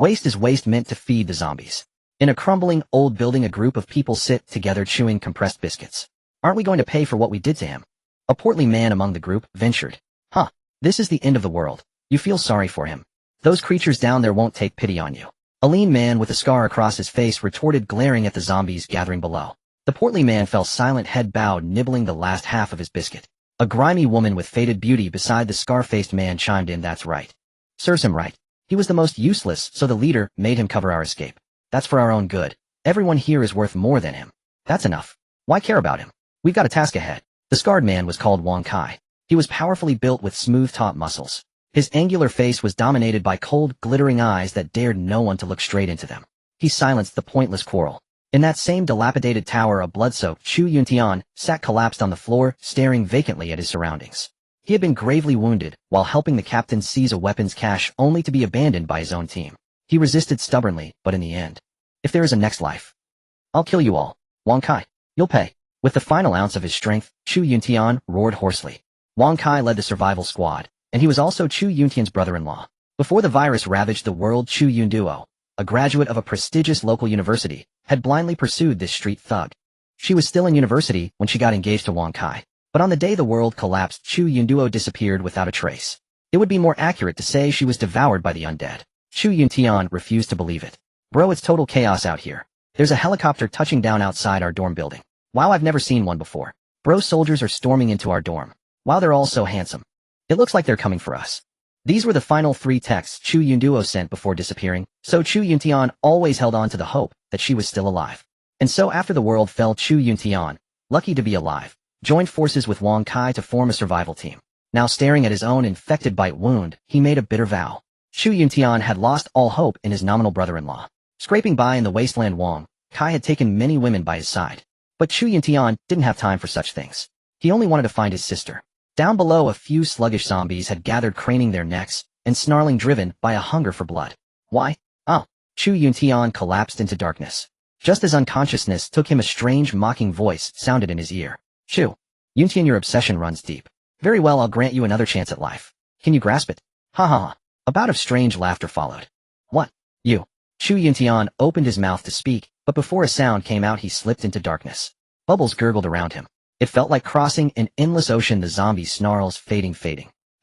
Waste is waste meant to feed the zombies. In a crumbling, old building, a group of people sit together chewing compressed biscuits. Aren't we going to pay for what we did to him? A portly man among the group ventured. Huh. This is the end of the world. You feel sorry for him. Those creatures down there won't take pity on you. A lean man with a scar across his face retorted, glaring at the zombies gathering below. The portly man fell silent, head bowed, nibbling the last half of his biscuit. A grimy woman with faded beauty beside the scar-faced man chimed in. That's right. Serves him right. He was the most useless, so the leader made him cover our escape. That's for our own good. Everyone here is worth more than him. That's enough. Why care about him? We've got a task ahead. The scarred man was called Wang Kai. He was powerfully built with smooth taut muscles. His angular face was dominated by cold, glittering eyes that dared no one to look straight into them. He silenced the pointless quarrel. In that same dilapidated tower, a blood-soaked Chu Yuntian sat collapsed on the floor, staring vacantly at his surroundings. He had been gravely wounded while helping the captain seize a weapons cache, only to be abandoned by his own team. He resisted stubbornly, but in the end, if there is a next life, I'll kill you all. Wang Kai, you'll pay. With the final ounce of his strength, Chu Yuntian roared hoarsely. Wang Kai led the survival squad, and he was also Chu Yuntian's brother-in-law. Before the virus ravaged the world, Chu Yunduo, a graduate of a prestigious local university, had blindly pursued this street thug. She was still in university when she got engaged to Wang Kai, but on the day the world collapsed, Chu Yunduo disappeared without a trace. It would be more accurate to say she was devoured by the undead. Chu Yuntian refused to believe it. Bro, it's total chaos out here. There's a helicopter touching down outside our dorm building. Wow, I've never seen one before. Bro, soldiers are storming into our dorm. Wow, they're all so handsome. It looks like they're coming for us. These were the final 3 texts Chu Yunduo sent before disappearing, so Chu Yuntian always held on to the hope that she was still alive. And so after the world fell, Chu Yuntian, lucky to be alive, joined forces with Wang Kai to form a survival team. Now staring at his own infected bite wound, he made a bitter vow. Chu Yuntian had lost all hope in his nominal brother-in-law. Scraping by in the wasteland, Wang Kai had taken many women by his side. But Chu Yuntian didn't have time for such things. He only wanted to find his sister. Down below, a few sluggish zombies had gathered, craning their necks and snarling, driven by a hunger for blood. Why? Oh. Chu Yuntian collapsed into darkness. Just as unconsciousness took him, a strange, mocking voice sounded in his ear. Chu Yuntian, your obsession runs deep. Very well, I'll grant you another chance at life. Can you grasp it? Ha ha ha. A bout of strange laughter followed. What? You? Chu Yuntian opened his mouth to speak, but before a sound came out, he slipped into darkness. Bubbles gurgled around him. It felt like crossing an endless ocean, the zombie snarls fading.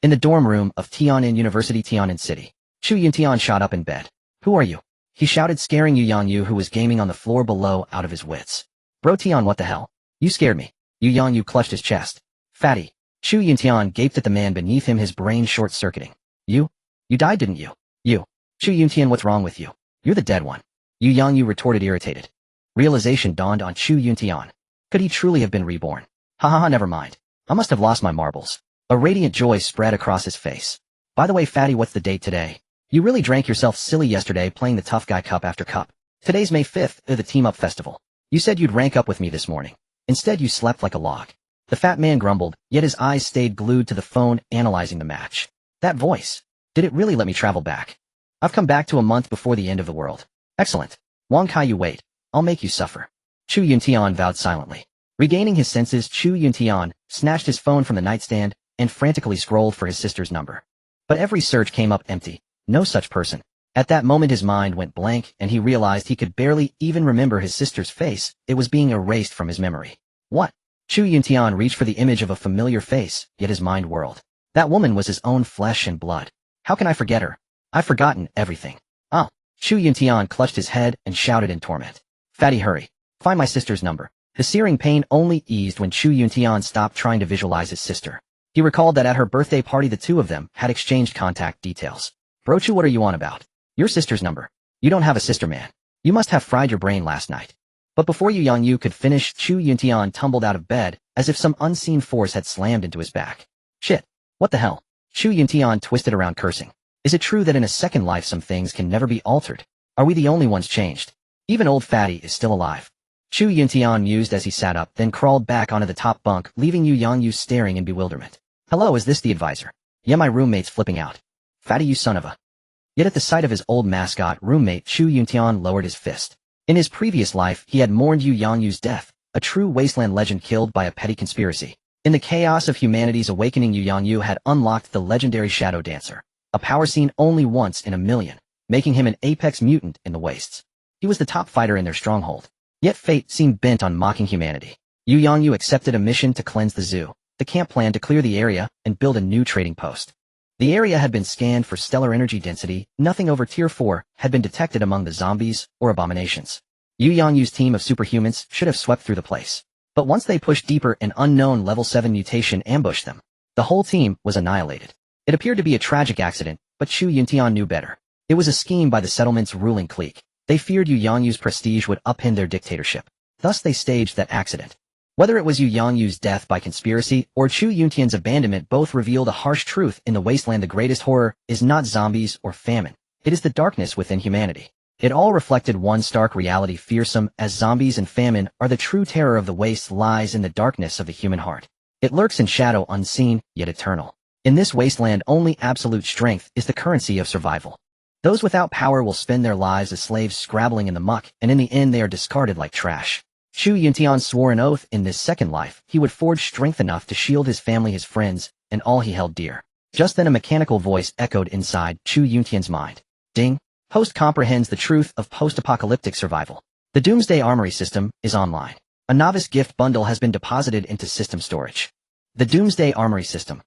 In the dorm room of Tian'an University, Tian'an City, Chu Yuntian shot up in bed. Who are you? He shouted, scaring Yu Yangyu, who was gaming on the floor below, out of his wits. Bro Tian, what the hell? You scared me. Yu Yangyu clutched his chest. Fatty. Chu Yuntian gaped at the man beneath him, his brain short-circuiting. You died, didn't you? You. Chu Yuntian, what's wrong with you? You're the dead one. Yu Yangyu retorted, irritated. Realization dawned on Chu Yuntian. Could he truly have been reborn? Ha, never mind. I must have lost my marbles. A radiant joy spread across his face. By the way, Fatty, what's the date today? You really drank yourself silly yesterday playing the tough guy cup after cup. Today's May 5th, the Team Up Festival. You said you'd rank up with me this morning. Instead, you slept like a log. The fat man grumbled, yet his eyes stayed glued to the phone, analyzing the match. That voice. Did it really let me travel back? I've come back to a month before the end of the world. Excellent. Wang Kai, you wait. I'll make you suffer. Chu Yuntian vowed silently. Regaining his senses, Chu Yuntian snatched his phone from the nightstand and frantically scrolled for his sister's number. But every search came up empty. No such person. At that moment his mind went blank and he realized he could barely even remember his sister's face. It was being erased from his memory. What? Chu Yuntian reached for the image of a familiar face, yet his mind whirled. That woman was his own flesh and blood. How can I forget her? I've forgotten everything. Oh. Chu Yuntian clutched his head and shouted in torment. Fatty, hurry. Find my sister's number. The searing pain only eased when Chu Yuntian stopped trying to visualize his sister. He recalled that at her birthday party the two of them had exchanged contact details. Bro Chu, what are you on about? Your sister's number. You don't have a sister, man. You must have fried your brain last night. But before Yu Yangyu could finish, Chu Yuntian tumbled out of bed, as if some unseen force had slammed into his back. Shit. What the hell? Chu Yuntian twisted around, cursing. Is it true that in a second life some things can never be altered? Are we the only ones changed? Even old Fatty is still alive. Chu Yuntian mused as he sat up, then crawled back onto the top bunk, leaving Yu Yangyu staring in bewilderment. Hello, is this the advisor? Yeah, my roommate's flipping out. Fatty, you son of a... Yet at the sight of his old mascot roommate, Chu Yuntian lowered his fist. In his previous life, he had mourned Yu Yangyu's death, a true wasteland legend killed by a petty conspiracy. In the chaos of humanity's awakening, Yu Yangyu had unlocked the legendary Shadow Dancer, a power seen only once in a million. making him an apex mutant in the wastes. He was the top fighter in their stronghold. Yet fate seemed bent on mocking humanity. Yu Yangyu accepted a mission to cleanse the zoo, the camp plan to clear the area and build a new trading post. The area had been scanned for stellar energy density, nothing over Tier 4 had been detected among the zombies or abominations. Yu Yangyu's team of superhumans should have swept through the place. But once they pushed deeper, an unknown level 7 mutation ambushed them. The whole team was annihilated. It appeared to be a tragic accident, but Chu Yuntian knew better. It was a scheme by the settlement's ruling clique. They feared Yu Yangyu's prestige would upend their dictatorship. Thus they staged that accident. Whether it was Yu Yangyu's death by conspiracy or Chu Yuntian's abandonment, both revealed a harsh truth in the wasteland. The greatest horror is not zombies or famine. It is the darkness within humanity. It all reflected one stark reality: fearsome as zombies and famine are, the true terror of the waste lies in the darkness of the human heart. It lurks in shadow, unseen, yet eternal. In this wasteland, only absolute strength is the currency of survival. Those without power will spend their lives as slaves scrabbling in the muck, and in the end they are discarded like trash. Chu Yuntian swore an oath in this second life he would forge strength enough to shield his family, his friends, and all he held dear. Just then a mechanical voice echoed inside Chu Yuntian's mind. Ding! Host comprehends the truth of post-apocalyptic survival. The Doomsday Armory system is online. A novice gift bundle has been deposited into system storage. The Doomsday Armory system.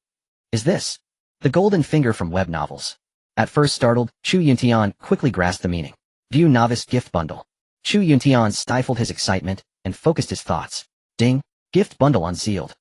Is this the golden finger from web novels? At first startled, Chu Yuntian quickly grasped the meaning. View novice gift bundle. Chu Yuntian stifled his excitement and focused his thoughts. Ding! Gift bundle unsealed.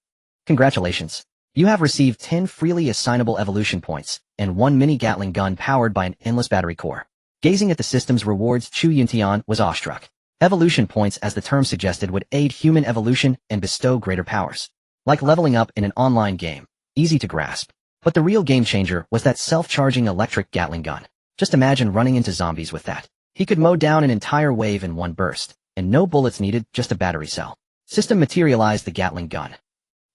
Congratulations. You have received 10 freely assignable evolution points and 1 mini Gatling gun powered by an endless battery core. Gazing at the system's rewards, Chu Yuntian was awestruck. Evolution points, as the term suggested, would aid human evolution and bestow greater powers. Like leveling up in an online game. Easy to grasp. But the real game changer was that self-charging electric Gatling gun. Just imagine running into zombies with that. He could mow down an entire wave in one burst, and no bullets needed, just a battery cell. System materialized the Gatling gun.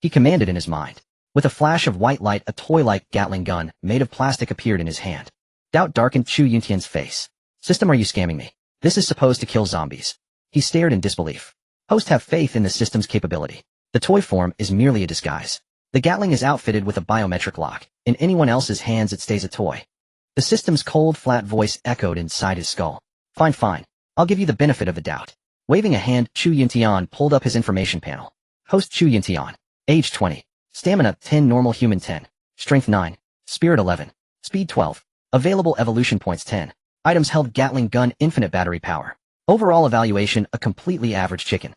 He commanded in his mind. With a flash of white light, a toy-like Gatling gun made of plastic appeared in his hand. Doubt darkened Chu Yuntian's face. System, are you scamming me? This is supposed to kill zombies. He stared in disbelief. Host, have faith in the system's capability. The toy form is merely a disguise. The Gatling is outfitted with a biometric lock. In anyone else's hands it stays a toy. The system's cold, flat voice echoed inside his skull. Fine, fine. I'll give you the benefit of the doubt. Waving a hand, Chu Yuntian pulled up his information panel. Host Chu Yuntian. Age 20. Stamina 10, normal human 10. Strength 9. Spirit 11. Speed 12. Available evolution points 10. Items held: Gatling gun, infinite battery power. Overall evaluation, a completely average chicken.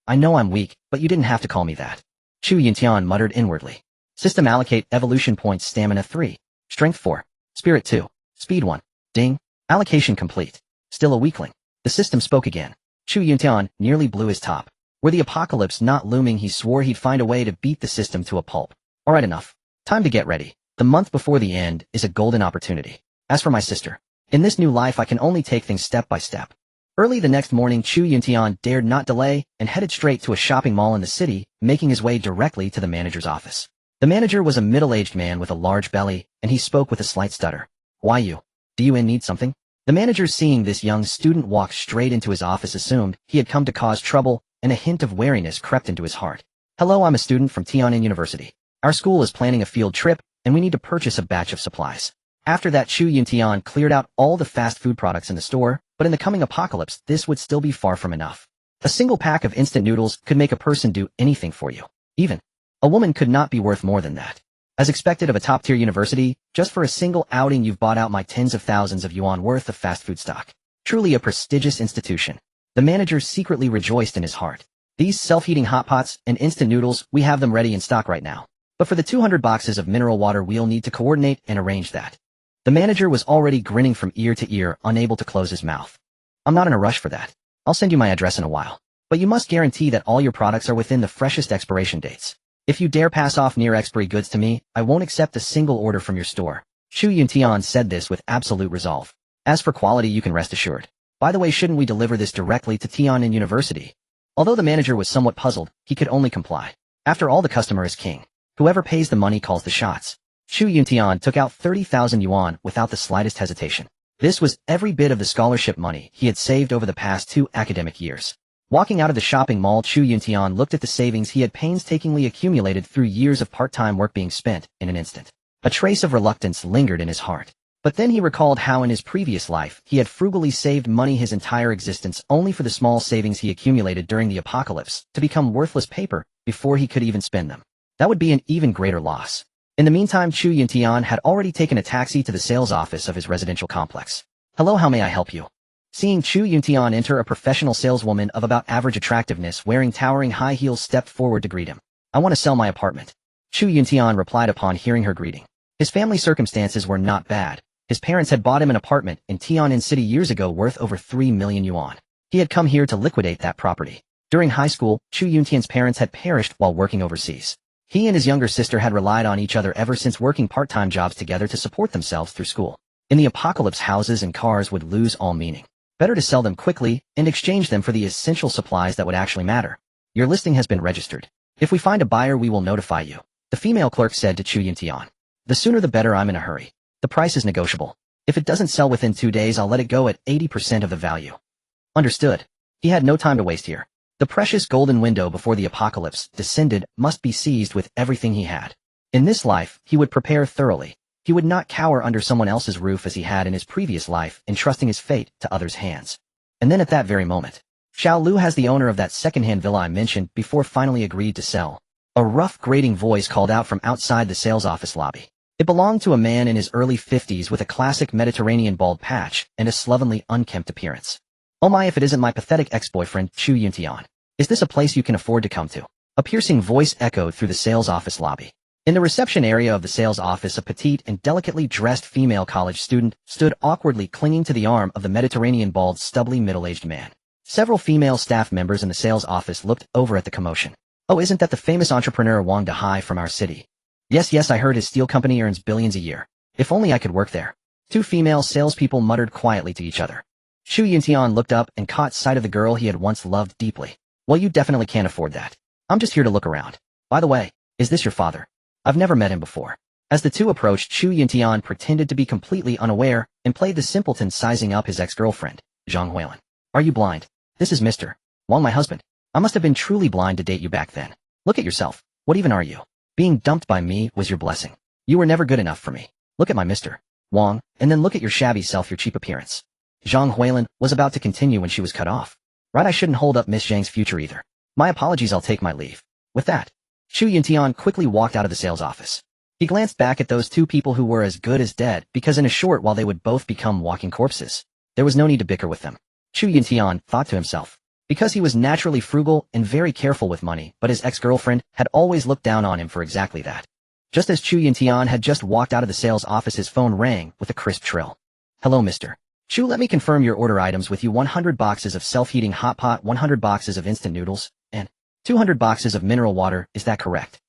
I know I'm weak, but you didn't have to call me that. Chu Yuntian muttered inwardly. System allocate evolution points: stamina 3. Strength 4. Spirit 2. Speed 1. Ding. Allocation complete. Still a weakling. The system spoke again. Chu Yuntian nearly blew his top. Were the apocalypse not looming, he swore he'd find a way to beat the system to a pulp. Alright, enough. Time to get ready. The month before the end is a golden opportunity. As for my sister, in this new life I can only take things step by step. Early the next morning, Chu Yuntian dared not delay and headed straight to a shopping mall in the city, making his way directly to the manager's office. The manager was a middle-aged man with a large belly, and he spoke with a slight stutter. Why you? Do you need something? The manager, seeing this young student walk straight into his office, assumed he had come to cause trouble, and a hint of wariness crept into his heart. Hello, I'm a student from Tian'an University. Our school is planning a field trip, and we need to purchase a batch of supplies. After that, Chu Yuntian cleared out all the fast food products in the store, but in the coming apocalypse, this would still be far from enough. A single pack of instant noodles could make a person do anything for you. Even a woman could not be worth more than that. As expected of a top-tier university, just for a single outing you've bought out my tens of thousands of yuan worth of fast food stock. Truly a prestigious institution. The manager secretly rejoiced in his heart. These self-heating hot pots and instant noodles, we have them ready in stock right now. But for the 200 boxes of mineral water, we'll need to coordinate and arrange that. The manager was already grinning from ear to ear, unable to close his mouth. I'm not in a rush for that. I'll send you my address in a while. But you must guarantee that all your products are within the freshest expiration dates. If you dare pass off near-expiry goods to me, I won't accept a single order from your store. Chu Yuntian said this with absolute resolve. As for quality, you can rest assured. By the way, shouldn't we deliver this directly to Tian'an University? Although the manager was somewhat puzzled, he could only comply. After all, the customer is king. Whoever pays the money calls the shots. Chu Yuntian took out 30,000 yuan without the slightest hesitation. This was every bit of the scholarship money he had saved over the past 2 academic years. Walking out of the shopping mall, Chu Yuntian looked at the savings he had painstakingly accumulated through years of part-time work being spent in an instant. A trace of reluctance lingered in his heart. But then he recalled how in his previous life he had frugally saved money his entire existence only for the small savings he accumulated during the apocalypse to become worthless paper before he could even spend them. That would be an even greater loss. In the meantime, Chu Yuntian had already taken a taxi to the sales office of his residential complex. "Hello, how may I help you?" Seeing Chu Yuntian enter, a professional saleswoman of about average attractiveness wearing towering high heels stepped forward to greet him. "I want to sell my apartment." Chu Yuntian replied upon hearing her greeting. His family circumstances were not bad. His parents had bought him an apartment in Tian'an City years ago worth over 3 million yuan. He had come here to liquidate that property. During high school, Chu Yuntian's parents had perished while working overseas. He and his younger sister had relied on each other ever since, working part-time jobs together to support themselves through school. In the apocalypse, houses and cars would lose all meaning. Better to sell them quickly and exchange them for the essential supplies that would actually matter. "Your listing has been registered. If we find a buyer, we will notify you," the female clerk said to Chu Yuntian. "The sooner the better, I'm in a hurry. The price is negotiable. If it doesn't sell within 2 days, I'll let it go at 80% of the value." Understood. He had no time to waste here. The precious golden window before the apocalypse descended must be seized with everything he had. In this life, he would prepare thoroughly. He would not cower under someone else's roof as he had in his previous life, entrusting his fate to others' hands. And then at that very moment, "Xiao Lu has the owner of that second-hand villa I mentioned before finally agreed to sell." A rough, grating voice called out from outside the sales office lobby. It belonged to a man in his early 50s with a classic Mediterranean bald patch and a slovenly, unkempt appearance. "Oh my, if it isn't my pathetic ex-boyfriend, Chu Yuntian. Is this a place you can afford to come to?" A piercing voice echoed through the sales office lobby. In the reception area of the sales office, a petite and delicately dressed female college student stood awkwardly clinging to the arm of the Mediterranean bald, stubbly, middle-aged man. Several female staff members in the sales office looked over at the commotion. "Oh, isn't that the famous entrepreneur Wang Dahai from our city?" Yes, I heard his steel company earns billions a year. If only I could work there." Two female salespeople muttered quietly to each other. Chu Yuntian looked up and caught sight of the girl he had once loved deeply. "Well, you definitely can't afford that. I'm just here to look around. By the way, is this your father? I've never met him before." As the two approached, Chu Yuntian pretended to be completely unaware and played the simpleton, sizing up his ex-girlfriend, Zhang Huilin. "Are you blind? This is Mr. Wang, my husband. I must have been truly blind to date you back then. Look at yourself. What even are you? Being dumped by me was your blessing. You were never good enough for me. Look at my Mr. Wang, and then look at your shabby self, your cheap appearance." Zhang Huilin was about to continue when she was cut off. "Right, I shouldn't hold up Miss Zhang's future either. My apologies, I'll take my leave." With that, Chu Yuntian quickly walked out of the sales office. He glanced back at those two people who were as good as dead, because in a short while they would both become walking corpses. There was no need to bicker with them. Chu Yuntian thought to himself. Because he was naturally frugal and very careful with money, but his ex-girlfriend had always looked down on him for exactly that. Just as Chu Yuntian had just walked out of the sales office, his phone rang with a crisp trill. "Hello, Mr. Chu, let me confirm your order items with you. 100 boxes of self-heating hot pot, 100 boxes of instant noodles, and 200 boxes of mineral water, is that correct?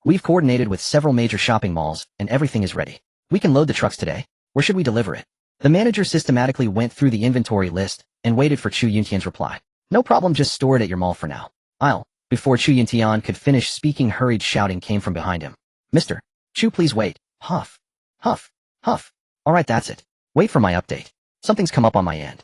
We've coordinated with several major shopping malls, and everything is ready. We can load the trucks today. Where should we deliver it?" The manager systematically went through the inventory list and waited for Chu Yuntian's reply. "No problem, just store it at your mall for now. I'll..." Before Chu Yuntian could finish speaking, hurried shouting came from behind him. "Mr. Chu, please wait." Huff. Huff. Huff. "Alright, that's it. Wait for my update. Something's come up on my end."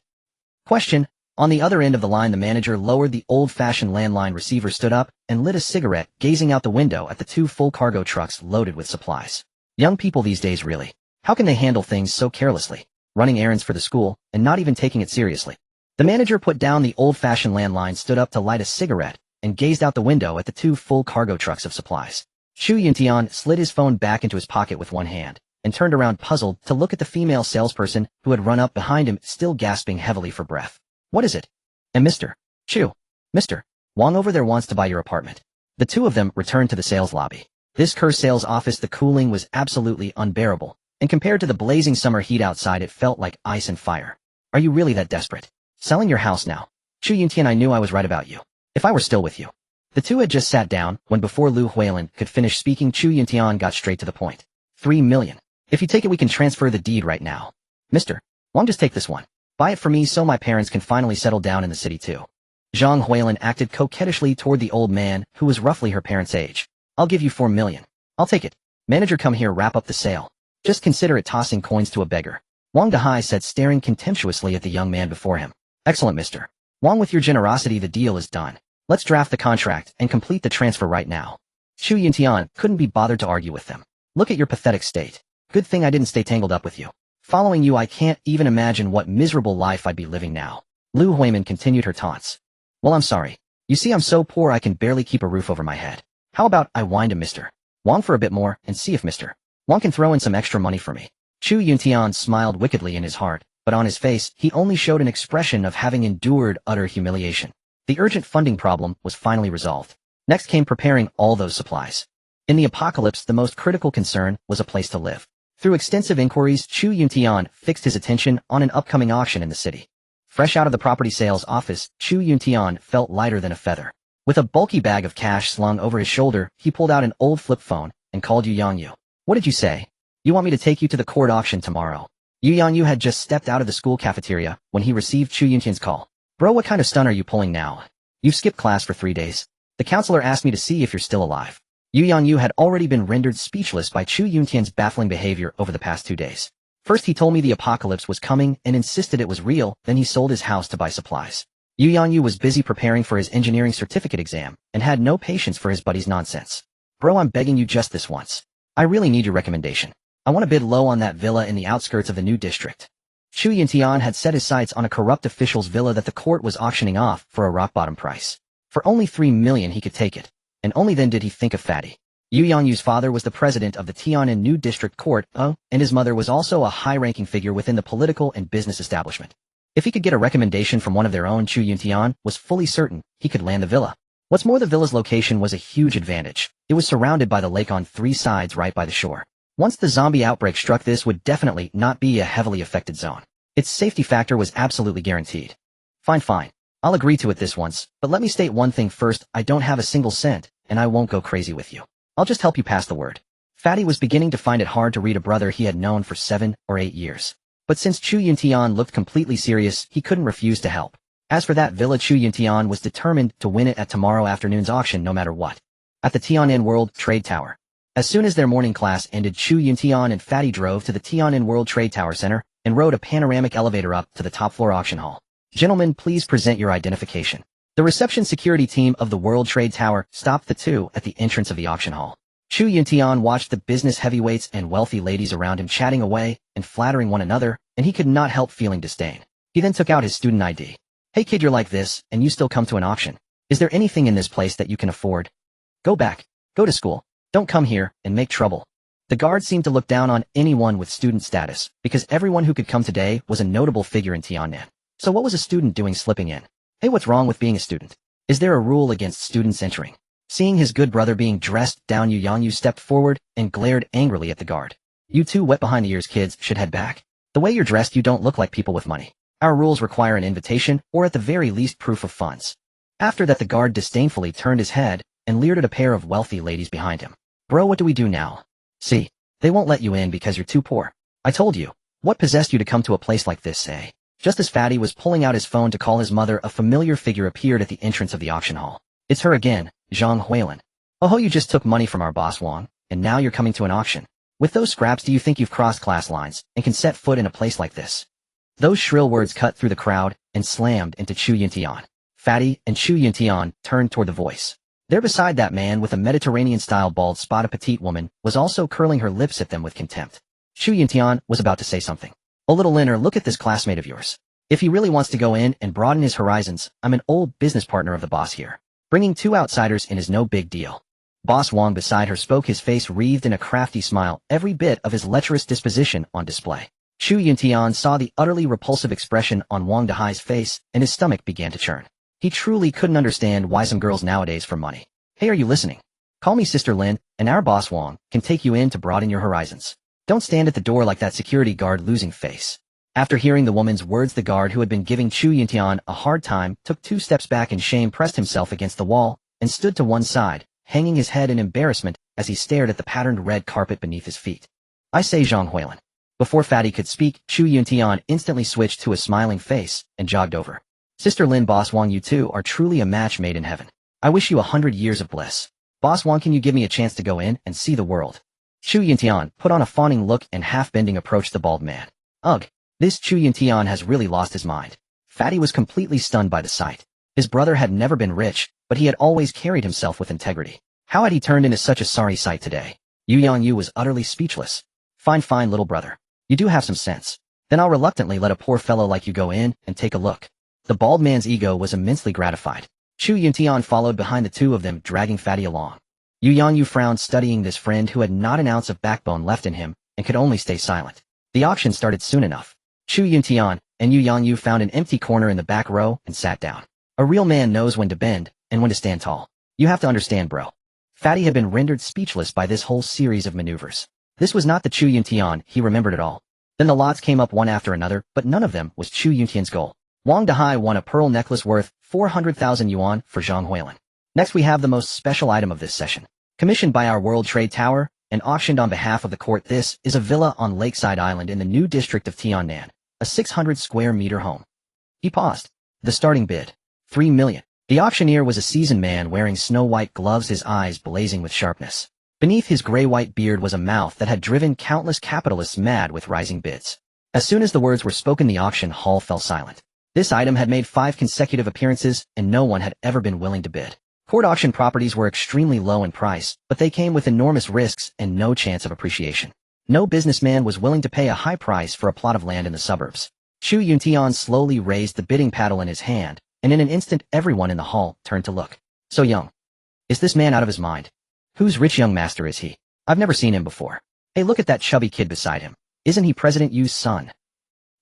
Question. On the other end of the line, the manager lowered the old-fashioned landline receiver, stood up, and lit a cigarette, gazing out the window at the two full cargo trucks loaded with supplies. Young people these days, really. How can they handle things so carelessly? Running errands for the school, and not even taking it seriously. The manager put down the old-fashioned landline, stood up to light a cigarette, and gazed out the window at the two full cargo trucks of supplies. Chu Yuntian slid his phone back into his pocket with one hand, and turned around puzzled to look at the female salesperson who had run up behind him, still gasping heavily for breath. "What is it?" "And Mr. Chu, Mr. Wang over there wants to buy your apartment." The two of them returned to the sales lobby. This cursed sales office, the cooling was absolutely unbearable, and compared to the blazing summer heat outside, it felt like ice and fire. "Are you really that desperate? Selling your house now?" "Chu Yuntian, I knew I was right about you. If I were still with you." The two had just sat down, when before Lu Huilin could finish speaking, Chu Yuntian got straight to the point. 3 million. If you take it, we can transfer the deed right now. "Mr. Wang, just take this one. Buy it for me so my parents can finally settle down in the city too." Zhang Huilin acted coquettishly toward the old man, who was roughly her parents' age. "I'll give you 4 million. I'll take it. Manager, come here, wrap up the sale. Just consider it tossing coins to a beggar." Wang Dahai said, staring contemptuously at the young man before him. "Excellent, Mr. Wang, with your generosity the deal is done. Let's draft the contract and complete the transfer right now." Chu Yuntian couldn't be bothered to argue with them. "Look at your pathetic state. Good thing I didn't stay tangled up with you. Following you, I can't even imagine what miserable life I'd be living now. Lu Huimin continued her taunts. Well, I'm sorry. You see, I'm so poor I can barely keep a roof over my head. How about I wind him Mr. Wang for a bit more and see if Mr. Wang can throw in some extra money for me. Chu Yuntian smiled wickedly in his heart, but on his face, he only showed an expression of having endured utter humiliation. The urgent funding problem was finally resolved. Next came preparing all those supplies. In the apocalypse, the most critical concern was a place to live. Through extensive inquiries, Chu Yuntian fixed his attention on an upcoming auction in the city. Fresh out of the property sales office, Chu Yuntian felt lighter than a feather. With a bulky bag of cash slung over his shoulder, he pulled out an old flip phone and called Yu Yangyu. What did you say? You want me to take you to the court auction tomorrow? Yu Yangyu had just stepped out of the school cafeteria when he received Chu Yuntian's call. Bro, what kind of stunt are you pulling now? You've skipped class for 3 days. The counselor asked me to see if you're still alive. Yu Yangyu had already been rendered speechless by Chu Yuntian's baffling behavior over the past 2 days. First he told me the apocalypse was coming and insisted it was real, then he sold his house to buy supplies. Yu Yangyu was busy preparing for his engineering certificate exam and had no patience for his buddy's nonsense. Bro, I'm begging you just this once. I really need your recommendation. I want to bid low on that villa in the outskirts of the new district. Chu Yuntian had set his sights on a corrupt official's villa that the court was auctioning off for a rock-bottom price. For only 3 million he could take it, and only then did he think of Fatty. Yu Yangyu's father was the president of the Tianan New District Court, and his mother was also a high-ranking figure within the political and business establishment. If he could get a recommendation from one of their own, Chu Yuntian was fully certain he could land the villa. What's more, the villa's location was a huge advantage. It was surrounded by the lake on 3 sides right by the shore. Once the zombie outbreak struck, this would definitely not be a heavily affected zone. Its safety factor was absolutely guaranteed. Fine. I'll agree to it this once, but let me state one thing first. I don't have a single cent, and I won't go crazy with you. I'll just help you pass the word. Fatty was beginning to find it hard to read a brother he had known for 7 or 8 years. But since Chu Yuntian looked completely serious, he couldn't refuse to help. As for that villa, Chu Yuntian was determined to win it at tomorrow afternoon's auction no matter what. At the Tianan World Trade Tower. As soon as their morning class ended, Chu Yuntian and Fatty drove to the Tianan World Trade Tower Center and rode a panoramic elevator up to the top floor auction hall. Gentlemen, please present your identification. The reception security team of the World Trade Tower stopped the two at the entrance of the auction hall. Chu Yuntian watched the business heavyweights and wealthy ladies around him chatting away and flattering one another, and he could not help feeling disdain. He then took out his student ID. Hey kid, you're like this, and you still come to an auction. Is there anything in this place that you can afford? Go back. Go to school. Don't come here and make trouble. The guard seemed to look down on anyone with student status, because everyone who could come today was a notable figure in Tianan. So what was a student doing slipping in? Hey, what's wrong with being a student? Is there a rule against students entering? Seeing his good brother being dressed down, Yu Yangyu stepped forward and glared angrily at the guard. You two wet behind the ears kids should head back. The way you're dressed, you don't look like people with money. Our rules require an invitation, or at the very least proof of funds. After that, the guard disdainfully turned his head and leered at a pair of wealthy ladies behind him. Bro, what do we do now? See, they won't let you in because you're too poor. I told you. What possessed you to come to a place like this, eh? Just as Fatty was pulling out his phone to call his mother, a familiar figure appeared at the entrance of the auction hall. It's her again, Zhang Huilin. Oh, you just took money from our boss Wang, and now you're coming to an auction. With those scraps, do you think you've crossed class lines and can set foot in a place like this? Those shrill words cut through the crowd and slammed into Chu Yuntian. Fatty and Chu Yuntian turned toward the voice. There beside that man with a Mediterranean-style bald spot, a petite woman, was also curling her lips at them with contempt. Chu Yuntian was about to say something. Oh, little Linner, look at this classmate of yours. If he really wants to go in and broaden his horizons, I'm an old business partner of the boss here. Bringing 2 outsiders in is no big deal. Boss Wang beside her spoke, his face wreathed in a crafty smile, every bit of his lecherous disposition on display. Chu Yuntian saw the utterly repulsive expression on Wang Dehai's face, and his stomach began to churn. He truly couldn't understand why some girls nowadays for money. Hey, are you listening? Call me Sister Lin, and our boss Wang can take you in to broaden your horizons. Don't stand at the door like that security guard, losing face. After hearing the woman's words, the guard who had been giving Chu Yuntian a hard time took 2 steps back in shame, pressed himself against the wall, and stood to one side, hanging his head in embarrassment as he stared at the patterned red carpet beneath his feet. I say, Zhang Huilin. Before Fatty could speak, Chu Yuntian instantly switched to a smiling face and jogged over. Sister Lin, Boss Wang, you two are truly a match made in heaven. I wish you 100 years of bliss. Boss Wang, can you give me a chance to go in and see the world? Chu Yuntian put on a fawning look and half-bending approached the bald man. Ugh, this Chu Yuntian has really lost his mind. Fatty was completely stunned by the sight. His brother had never been rich, but he had always carried himself with integrity. How had he turned into such a sorry sight today? Yu Yangyu was utterly speechless. Fine, little brother. You do have some sense. Then I'll reluctantly let a poor fellow like you go in and take a look. The bald man's ego was immensely gratified. Chu Yuntian followed behind the two of them, dragging Fatty along. Yu Yangyu frowned, studying this friend who had not an ounce of backbone left in him and could only stay silent. The auction started soon enough. Chu Yuntian and Yu Yangyu found an empty corner in the back row and sat down. A real man knows when to bend and when to stand tall. You have to understand, bro. Fatty had been rendered speechless by this whole series of maneuvers. This was not the Chu Yuntian he remembered at all. Then the lots came up one after another, but none of them was Chu Yuntian's goal. Wang Dehai won a pearl necklace worth 400,000 yuan for Zhang Huilin. Next we have the most special item of this session. Commissioned by our World Trade Tower and auctioned on behalf of the court, this is a villa on Lakeside Island in the new district of Tiannan, a 600 square meter home. He paused. The starting bid. 3 million. The auctioneer was a seasoned man wearing snow-white gloves, his eyes blazing with sharpness. Beneath his gray-white beard was a mouth that had driven countless capitalists mad with rising bids. As soon as the words were spoken, the auction hall fell silent. This item had made 5 consecutive appearances, and no one had ever been willing to bid. Court auction properties were extremely low in price, but they came with enormous risks and no chance of appreciation. No businessman was willing to pay a high price for a plot of land in the suburbs. Chu Yuntian slowly raised the bidding paddle in his hand, and in an instant everyone in the hall turned to look. So young. Is this man out of his mind? Whose rich young master is he? I've never seen him before. Hey, look at that chubby kid beside him. Isn't he President Yu's son?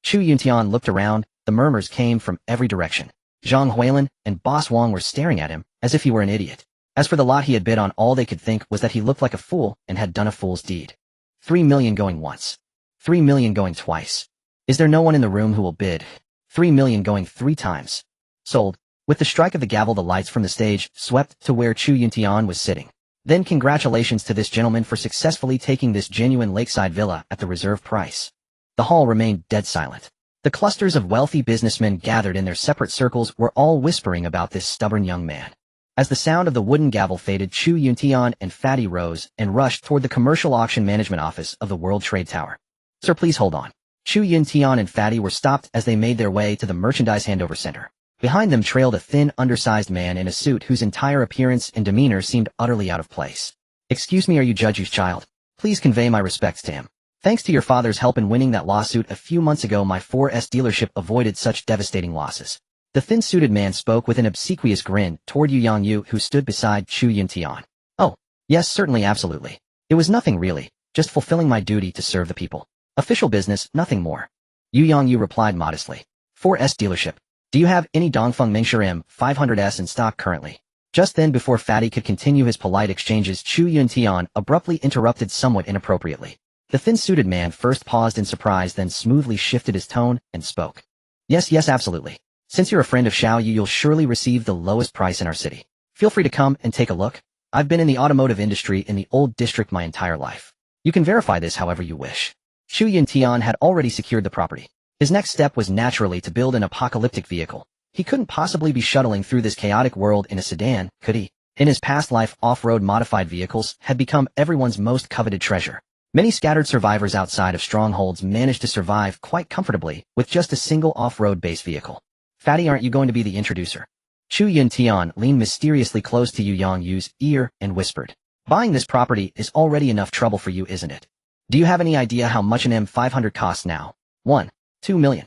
Chu Yuntian looked around. The murmurs came from every direction. Zhang Huilin and Boss Wang were staring at him as if he were an idiot. As for the lot he had bid on, all they could think was that he looked like a fool and had done a fool's deed. 3 million going once. 3 million going twice. Is there no one in the room who will bid? 3 million going 3 times. Sold. With the strike of the gavel, the lights from the stage swept to where Chu Yuntian was sitting. Then congratulations to this gentleman for successfully taking this genuine lakeside villa at the reserve price. The hall remained dead silent. The clusters of wealthy businessmen gathered in their separate circles were all whispering about this stubborn young man. As the sound of the wooden gavel faded, Chu Yuntian and Fatty rose and rushed toward the Commercial Auction Management Office of the World Trade Tower. Sir, please hold on. Chu Yuntian and Fatty were stopped as they made their way to the Merchandise Handover Center. Behind them trailed a thin, undersized man in a suit whose entire appearance and demeanor seemed utterly out of place. Excuse me, are you Judge Yu's child? Please convey my respects to him. Thanks to your father's help in winning that lawsuit a few months ago, my 4S dealership avoided such devastating losses. The thin-suited man spoke with an obsequious grin toward Yu Yangyu, who stood beside Chu Yuntian. Oh, yes, certainly, absolutely. It was nothing really, just fulfilling my duty to serve the people. Official business, nothing more. Yu Yangyu replied modestly. 4S dealership. Do you have any Dongfeng Mingshi M500S in stock currently? Just then, before Fatty could continue his polite exchanges, Chu Yuntian abruptly interrupted somewhat inappropriately. The thin-suited man first paused in surprise, then smoothly shifted his tone and spoke. Yes, absolutely. Since you're a friend of Xiao Yu, you'll surely receive the lowest price in our city. Feel free to come and take a look. I've been in the automotive industry in the old district my entire life. You can verify this however you wish. Chu Yuntian had already secured the property. His next step was naturally to build an apocalyptic vehicle. He couldn't possibly be shuttling through this chaotic world in a sedan, could he? In his past life, off-road modified vehicles had become everyone's most coveted treasure. Many scattered survivors outside of strongholds managed to survive quite comfortably with just a single off-road base vehicle. Fatty, aren't you going to be the introducer? Chu Yuntian leaned mysteriously close to Yu Yangyu's ear and whispered. Buying this property is already enough trouble for you, isn't it? Do you have any idea how much an M500 costs now? 2 million.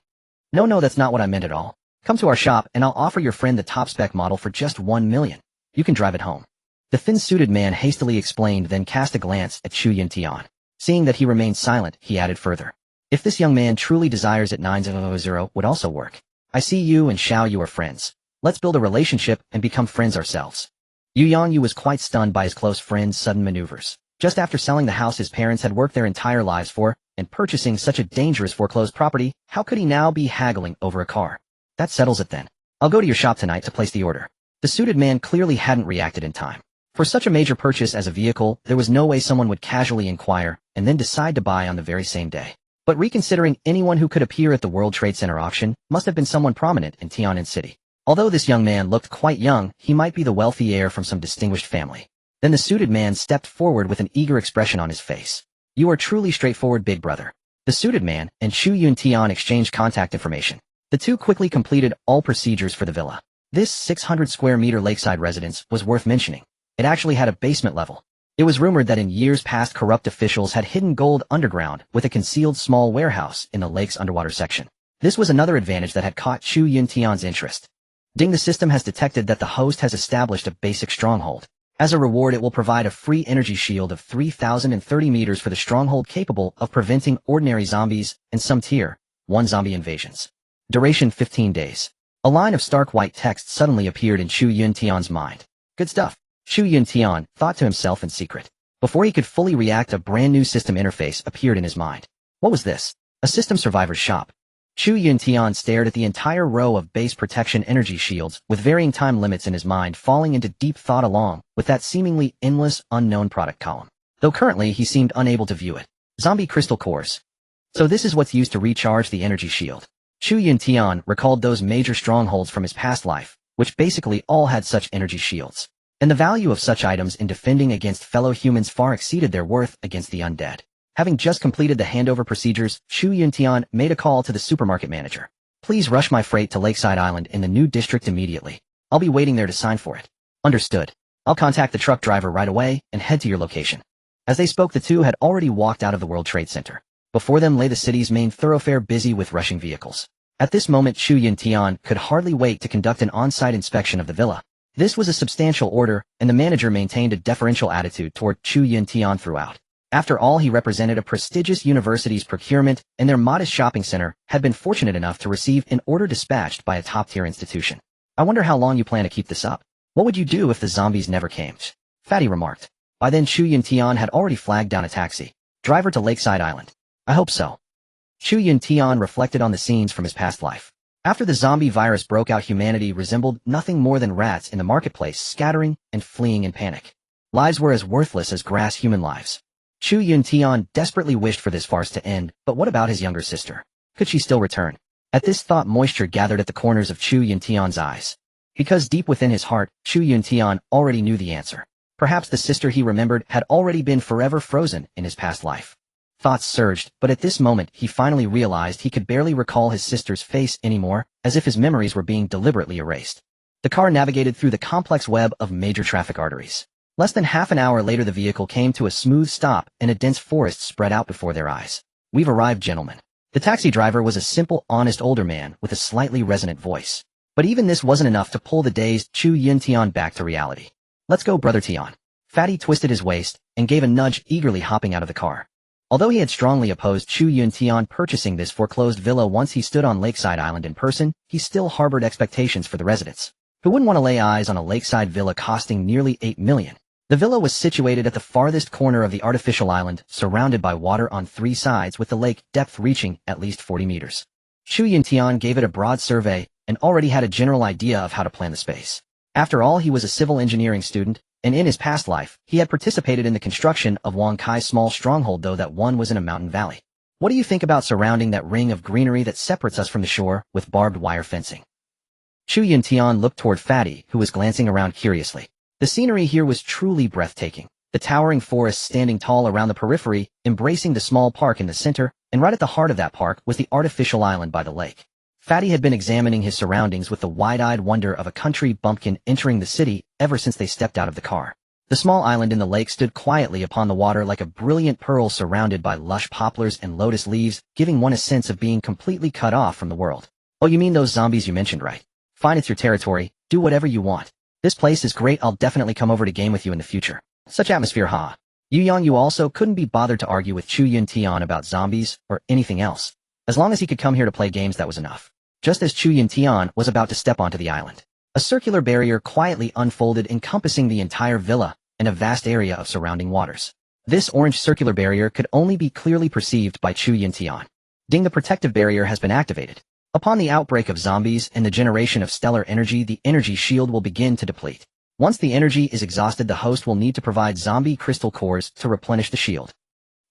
No, that's not what I meant at all. Come to our shop and I'll offer your friend the top-spec model for just 1 million. You can drive it home. The thin-suited man hastily explained, then cast a glance at Chu Yuntian. Seeing that he remained silent, he added further. If this young man truly desires it, 9000 would also work. I see you and Xiao Yu are friends. Let's build a relationship and become friends ourselves. Yu Yangyu was quite stunned by his close friend's sudden maneuvers. Just after selling the house his parents had worked their entire lives for, and purchasing such a dangerous foreclosed property, how could he now be haggling over a car? That settles it then. I'll go to your shop tonight to place the order. The suited man clearly hadn't reacted in time. For such a major purchase as a vehicle, there was no way someone would casually inquire and then decide to buy on the very same day. But reconsidering, anyone who could appear at the World Trade Center auction must have been someone prominent in Tiannan City. Although this young man looked quite young, he might be the wealthy heir from some distinguished family. Then the suited man stepped forward with an eager expression on his face. You are truly straightforward, big brother. The suited man and Chu Yuntian exchanged contact information. The two quickly completed all procedures for the villa. This 600 square meter lakeside residence was worth mentioning. It actually had a basement level. It was rumored that in years past corrupt officials had hidden gold underground with a concealed small warehouse in the lake's underwater section. This was another advantage that had caught Chu Yuntian's interest. The system has detected that the host has established a basic stronghold. As a reward, it will provide a free energy shield of 3,030 meters for the stronghold capable of preventing ordinary zombies and some Tier 1 zombie invasions. Duration 15 days. A line of stark white text suddenly appeared in Chu Yuntian's mind. Good stuff. Chu Yuntian thought to himself in secret. Before he could fully react, a brand new system interface appeared in his mind. What was this? A system survivor's shop. Chu Yuntian stared at the entire row of base protection energy shields with varying time limits in his mind, falling into deep thought along with that seemingly endless unknown product column. Though currently he seemed unable to view it. Zombie crystal cores. So this is what's used to recharge the energy shield. Chu Yuntian recalled those major strongholds from his past life, which basically all had such energy shields. And the value of such items in defending against fellow humans far exceeded their worth against the undead. Having just completed the handover procedures, Chu Yuntian made a call to the supermarket manager. Please rush my freight to Lakeside Island in the new district immediately. I'll be waiting there to sign for it. Understood. I'll contact the truck driver right away and head to your location. As they spoke, the two had already walked out of the World Trade Center. Before them lay the city's main thoroughfare, busy with rushing vehicles. At this moment, Chu Yuntian could hardly wait to conduct an on-site inspection of the villa. This was a substantial order, and the manager maintained a deferential attitude toward Chu Yuntian throughout. After all, he represented a prestigious university's procurement, and their modest shopping center had been fortunate enough to receive an order dispatched by a top-tier institution. I wonder how long you plan to keep this up. What would you do if the zombies never came? Fatty remarked. By then, Chu Yuntian had already flagged down a taxi. Driver to Lakeside Island. I hope so. Chu Yuntian reflected on the scenes from his past life. After the zombie virus broke out, humanity resembled nothing more than rats in the marketplace, scattering and fleeing in panic. Lives were as worthless as grass, human lives. Chu Yuntian desperately wished for this farce to end, but what about his younger sister? Could she still return? At this thought, moisture gathered at the corners of Chu Yuntian's eyes. Because deep within his heart, Chu Yuntian already knew the answer. Perhaps the sister he remembered had already been forever frozen in his past life. Thoughts surged, but at this moment he finally realized he could barely recall his sister's face anymore, as if his memories were being deliberately erased. The car navigated through the complex web of major traffic arteries. Less than half an hour later, the vehicle came to a smooth stop and a dense forest spread out before their eyes. We've arrived, gentlemen. The taxi driver was a simple, honest older man with a slightly resonant voice. But even this wasn't enough to pull the dazed Chu Yuntian back to reality. Let's go, Brother Tian. Fatty twisted his waist and gave a nudge, eagerly hopping out of the car. Although he had strongly opposed Chu Yuntian purchasing this foreclosed villa once he stood on Lakeside Island in person, he still harbored expectations for the residents. Who wouldn't want to lay eyes on a lakeside villa costing nearly $8 million? The villa was situated at the farthest corner of the artificial island, surrounded by water on three sides with the lake depth reaching at least 40 meters. Chu Yuntian gave it a broad survey and already had a general idea of how to plan the space. After all, he was a civil engineering student, and in his past life, he had participated in the construction of Wang Kai's small stronghold, though that one was in a mountain valley. What do you think about surrounding that ring of greenery that separates us from the shore with barbed wire fencing? Chu Yuntian looked toward Fatty, who was glancing around curiously. The scenery here was truly breathtaking. The towering forests standing tall around the periphery, embracing the small park in the center, and right at the heart of that park was the artificial island by the lake. Fatty had been examining his surroundings with the wide-eyed wonder of a country bumpkin entering the city ever since they stepped out of the car. The small island in the lake stood quietly upon the water like a brilliant pearl surrounded by lush poplars and lotus leaves, giving one a sense of being completely cut off from the world. Oh, you mean those zombies you mentioned, right? Fine, it's your territory. Do whatever you want. This place is great. I'll definitely come over to game with you in the future. Such atmosphere, huh? Yu Yang Yu also couldn't be bothered to argue with Chu Yuntian about zombies or anything else. As long as he could come here to play games, that was enough. Just as Chu Yuntian was about to step onto the island, a circular barrier quietly unfolded, encompassing the entire villa and a vast area of surrounding waters. This orange circular barrier could only be clearly perceived by Chu Yuntian. The protective barrier has been activated. Upon the outbreak of zombies and the generation of stellar energy, the energy shield will begin to deplete. Once the energy is exhausted, the host will need to provide zombie crystal cores to replenish the shield.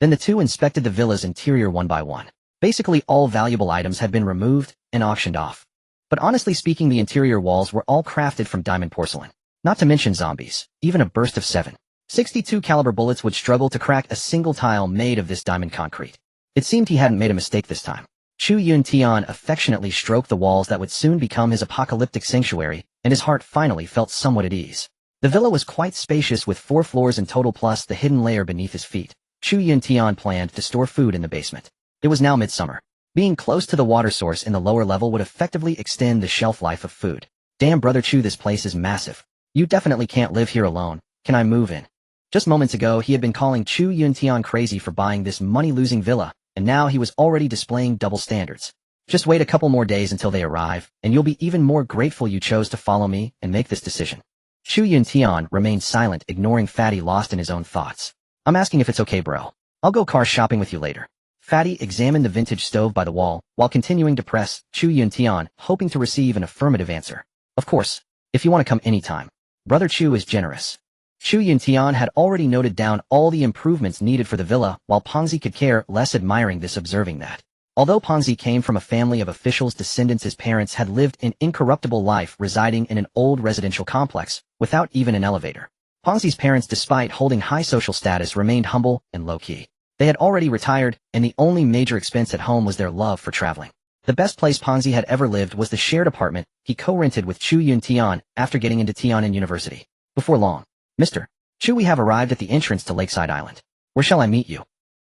Then the two inspected the villa's interior one by one. Basically, all valuable items had been removed and auctioned off. But honestly speaking, the interior walls were all crafted from diamond porcelain. Not to mention zombies. Even a burst of 7.62 caliber bullets would struggle to crack a single tile made of this diamond concrete. It seemed he hadn't made a mistake this time. Chu Yuntian affectionately stroked the walls that would soon become his apocalyptic sanctuary, and his heart finally felt somewhat at ease. The villa was quite spacious with 4 floors in total plus the hidden layer beneath his feet. Chu Yuntian planned to store food in the basement. It was now midsummer. Being close to the water source in the lower level would effectively extend the shelf life of food. Damn, brother Chu, this place is massive. You definitely can't live here alone. Can I move in? Just moments ago, he had been calling Chu Yuntian crazy for buying this money-losing villa, and now he was already displaying double standards. Just wait a couple more days until they arrive, and you'll be even more grateful you chose to follow me and make this decision. Chu Yuntian remained silent, ignoring Fatty, lost in his own thoughts. I'm asking if it's okay, bro. I'll go car shopping with you later. Fatty examined the vintage stove by the wall, while continuing to press Chu Yuntian, hoping to receive an affirmative answer. Of course, if you want to come anytime. Brother Chu is generous. Chu Yuntian had already noted down all the improvements needed for the villa, while Pongzi could care less, admiring this, observing that. Although Pongzi came from a family of officials' descendants, his parents had lived an incorruptible life residing in an old residential complex, without even an elevator. Pongzi's parents, despite holding high social status, remained humble and low-key. They had already retired, and the only major expense at home was their love for traveling. The best place Pongzi had ever lived was the shared apartment he co-rented with Chu Yuntian after getting into Tian'an University. Before long, Mr. Chu, we have arrived at the entrance to Lakeside Island. Where shall I meet you?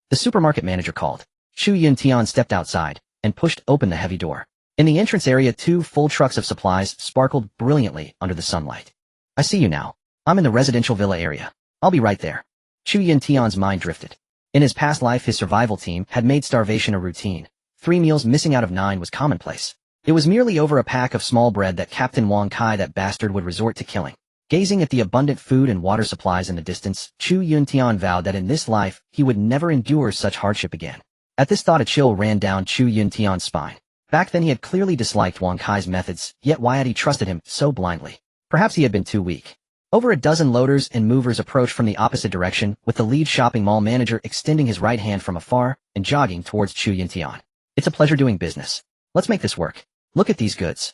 The supermarket manager called. Chu Yuntian stepped outside and pushed open the heavy door. In the entrance area, 2 full trucks of supplies sparkled brilliantly under the sunlight. I see you now. I'm in the residential villa area. I'll be right there. Chu Yuntian's mind drifted. In his past life, his survival team had made starvation a routine. 3 meals missing out of 9 was commonplace. It was merely over a pack of small bread that Captain Wang Kai, that bastard, would resort to killing. Gazing at the abundant food and water supplies in the distance, Chu Yuntian vowed that in this life, he would never endure such hardship again. At this thought, a chill ran down Chu Yuntian's spine. Back then he had clearly disliked Wang Kai's methods, yet why had he trusted him so blindly? Perhaps he had been too weak. Over a dozen loaders and movers approached from the opposite direction, with the lead shopping mall manager extending his right hand from afar and jogging towards Chu Yuntian. It's a pleasure doing business. Let's make this work. Look at these goods.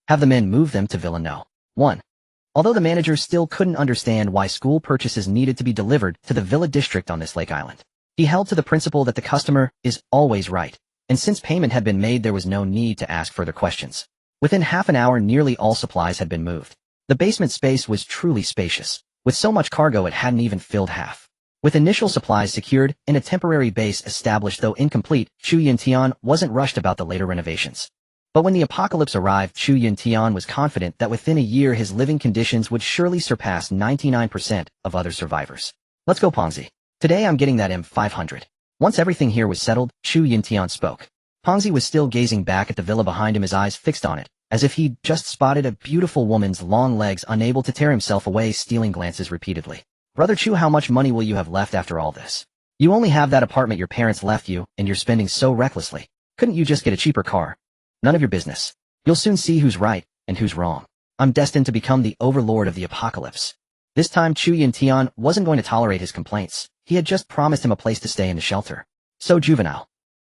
Have the men move them to Villa No. 1. Although the manager still couldn't understand why school purchases needed to be delivered to the Villa district on this lake island, he held to the principle that the customer is always right, and since payment had been made, there was no need to ask further questions. Within half an hour, nearly all supplies had been moved. The basement space was truly spacious. With so much cargo, it hadn't even filled half. With initial supplies secured and a temporary base established, though incomplete, Chu Yuntian wasn't rushed about the later renovations. But when the apocalypse arrived, Chu Yuntian was confident that within a year his living conditions would surely surpass 99% of other survivors. Let's go, Pongzi. Today I'm getting that M500. Once everything here was settled, Chu Yuntian spoke. Pongzi was still gazing back at the villa behind him, his eyes fixed on it, as if he'd just spotted a beautiful woman's long legs, unable to tear himself away, stealing glances repeatedly. Brother Chu, how much money will you have left after all this? You only have that apartment your parents left you, and you're spending so recklessly. Couldn't you just get a cheaper car? None of your business. You'll soon see who's right and who's wrong. I'm destined to become the overlord of the apocalypse. This time Chu Yuntian wasn't going to tolerate his complaints. He had just promised him a place to stay in the shelter. So juvenile.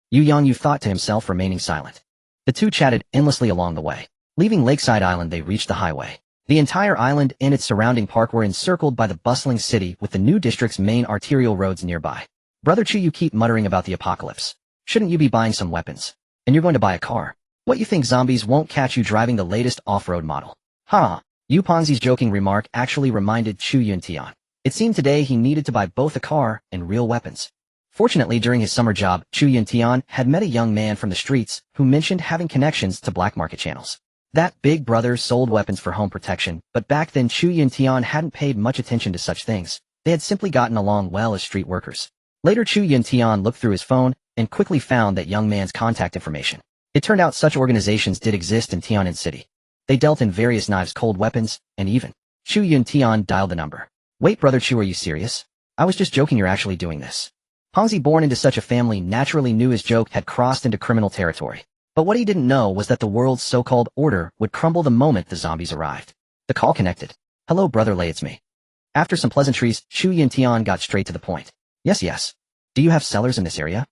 Yu Yang thought to himself, remaining silent. The two chatted endlessly along the way. Leaving Lakeside Island, they reached the highway. The entire island and its surrounding park were encircled by the bustling city, with the new district's main arterial roads nearby. Brother Chu, you keep muttering about the apocalypse. Shouldn't you be buying some weapons? And you're going to buy a car. What, you think zombies won't catch you driving the latest off-road model? Ha! Yu Ponzi's joking remark actually reminded Chu Yuntian. It seemed today he needed to buy both a car and real weapons. Fortunately, during his summer job, Chu Yuntian had met a young man from the streets who mentioned having connections to black market channels. That big brother sold weapons for home protection, but back then Chu Yuntian hadn't paid much attention to such things. They had simply gotten along well as street workers. Later, Chu Yuntian looked through his phone and quickly found that young man's contact information. It turned out such organizations did exist in Tian'an City. They dealt in various knives, cold weapons, and even. Chu Yuntian dialed the number. Wait, brother Chu, are you serious? I was just joking, you're actually doing this. Pongzi, born into such a family, naturally knew his joke had crossed into criminal territory. But what he didn't know was that the world's so-called order would crumble the moment the zombies arrived. The call connected. Hello, brother Lei, it's me. After some pleasantries, Chu Yuntian got straight to the point. Yes. Do you have cellars in this area?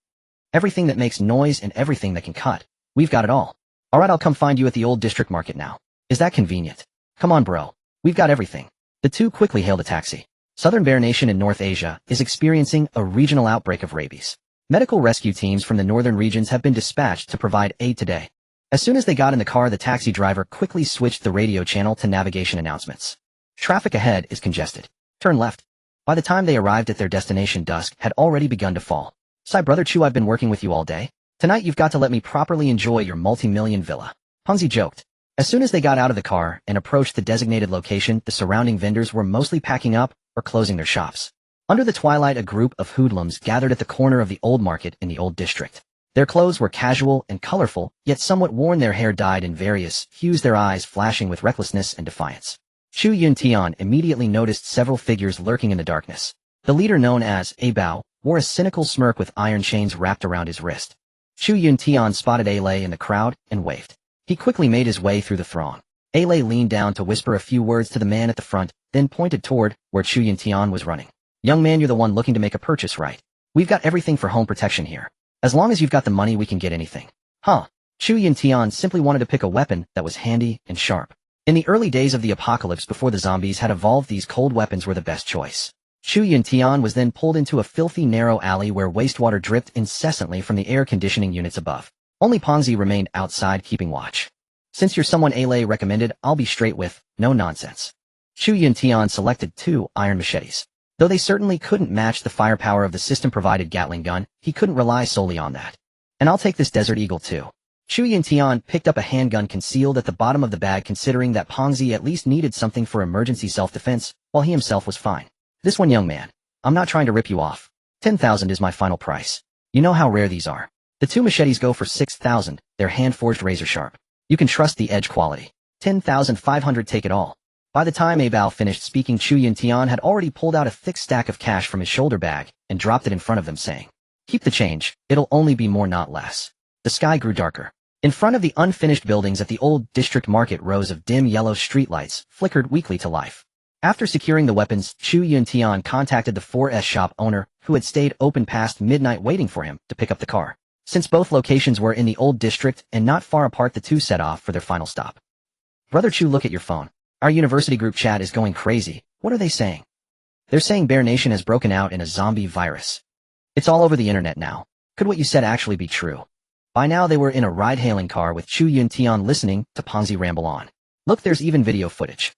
Everything that makes noise and everything that can cut. We've got it all. Alright, I'll come find you at the old district market now. Is that convenient? Come on, bro. We've got everything. The two quickly hailed a taxi. Southern Bear Nation in North Asia is experiencing a regional outbreak of rabies. Medical rescue teams from the northern regions have been dispatched to provide aid today. As soon as they got in the car, the taxi driver quickly switched the radio channel to navigation announcements. Traffic ahead is congested. Turn left. By the time they arrived at their destination, dusk had already begun to fall. Sigh, Brother Chu, I've been working with you all day. Tonight you've got to let me properly enjoy your multi-million villa. Pengzi joked. As soon as they got out of the car and approached the designated location, the surrounding vendors were mostly packing up or closing their shops. Under the twilight, a group of hoodlums gathered at the corner of the old market in the old district. Their clothes were casual and colorful, yet somewhat worn, their hair dyed in various hues, their eyes flashing with recklessness and defiance. Chu Yuntian immediately noticed several figures lurking in the darkness. The leader, known as Bao, wore a cynical smirk with iron chains wrapped around his wrist. Chu Yuntian spotted Ale in the crowd and waved. He quickly made his way through the throng. Ale leaned down to whisper a few words to the man at the front, then pointed toward where Chu Yuntian was running. Young man, you're the one looking to make a purchase, right? We've got everything for home protection here. As long as you've got the money, we can get anything. Huh? Chu Yuntian simply wanted to pick a weapon that was handy and sharp. In the early days of the apocalypse, before the zombies had evolved, these cold weapons were the best choice. Chu Yuntian was then pulled into a filthy, narrow alley where wastewater dripped incessantly from the air conditioning units above. Only Pengzi remained outside, keeping watch. Since you're someone Ale recommended, I'll be straight with, no nonsense. Chu Yuntian selected 2 iron machetes. Though they certainly couldn't match the firepower of the system-provided Gatling gun, he couldn't rely solely on that. And I'll take this Desert Eagle too. Chu Yuntian picked up a handgun concealed at the bottom of the bag, considering that Pengzi at least needed something for emergency self-defense, while he himself was fine. This one, young man. I'm not trying to rip you off. 10,000 is my final price. You know how rare these are. The 2 machetes go for 6,000, they're hand-forged razor sharp. You can trust the edge quality. 10,500, take it all. By the time Bao finished speaking, Chu Yuntian had already pulled out a thick stack of cash from his shoulder bag and dropped it in front of them, saying, "Keep the change, it'll only be more, not less." The sky grew darker. In front of the unfinished buildings at the old district market, rows of dim yellow streetlights flickered weakly to life. After securing the weapons, Chu Yuntian contacted the 4S shop owner, who had stayed open past midnight waiting for him to pick up the car. Since both locations were in the old district and not far apart, the two set off for their final stop. Brother Chu, look at your phone. Our university group chat is going crazy. What are they saying? They're saying Bear Nation has broken out in a zombie virus. It's all over the internet now. Could what you said actually be true? By now they were in a ride-hailing car with Chu Yuntian listening to Pengzi ramble on. Look, there's even video footage.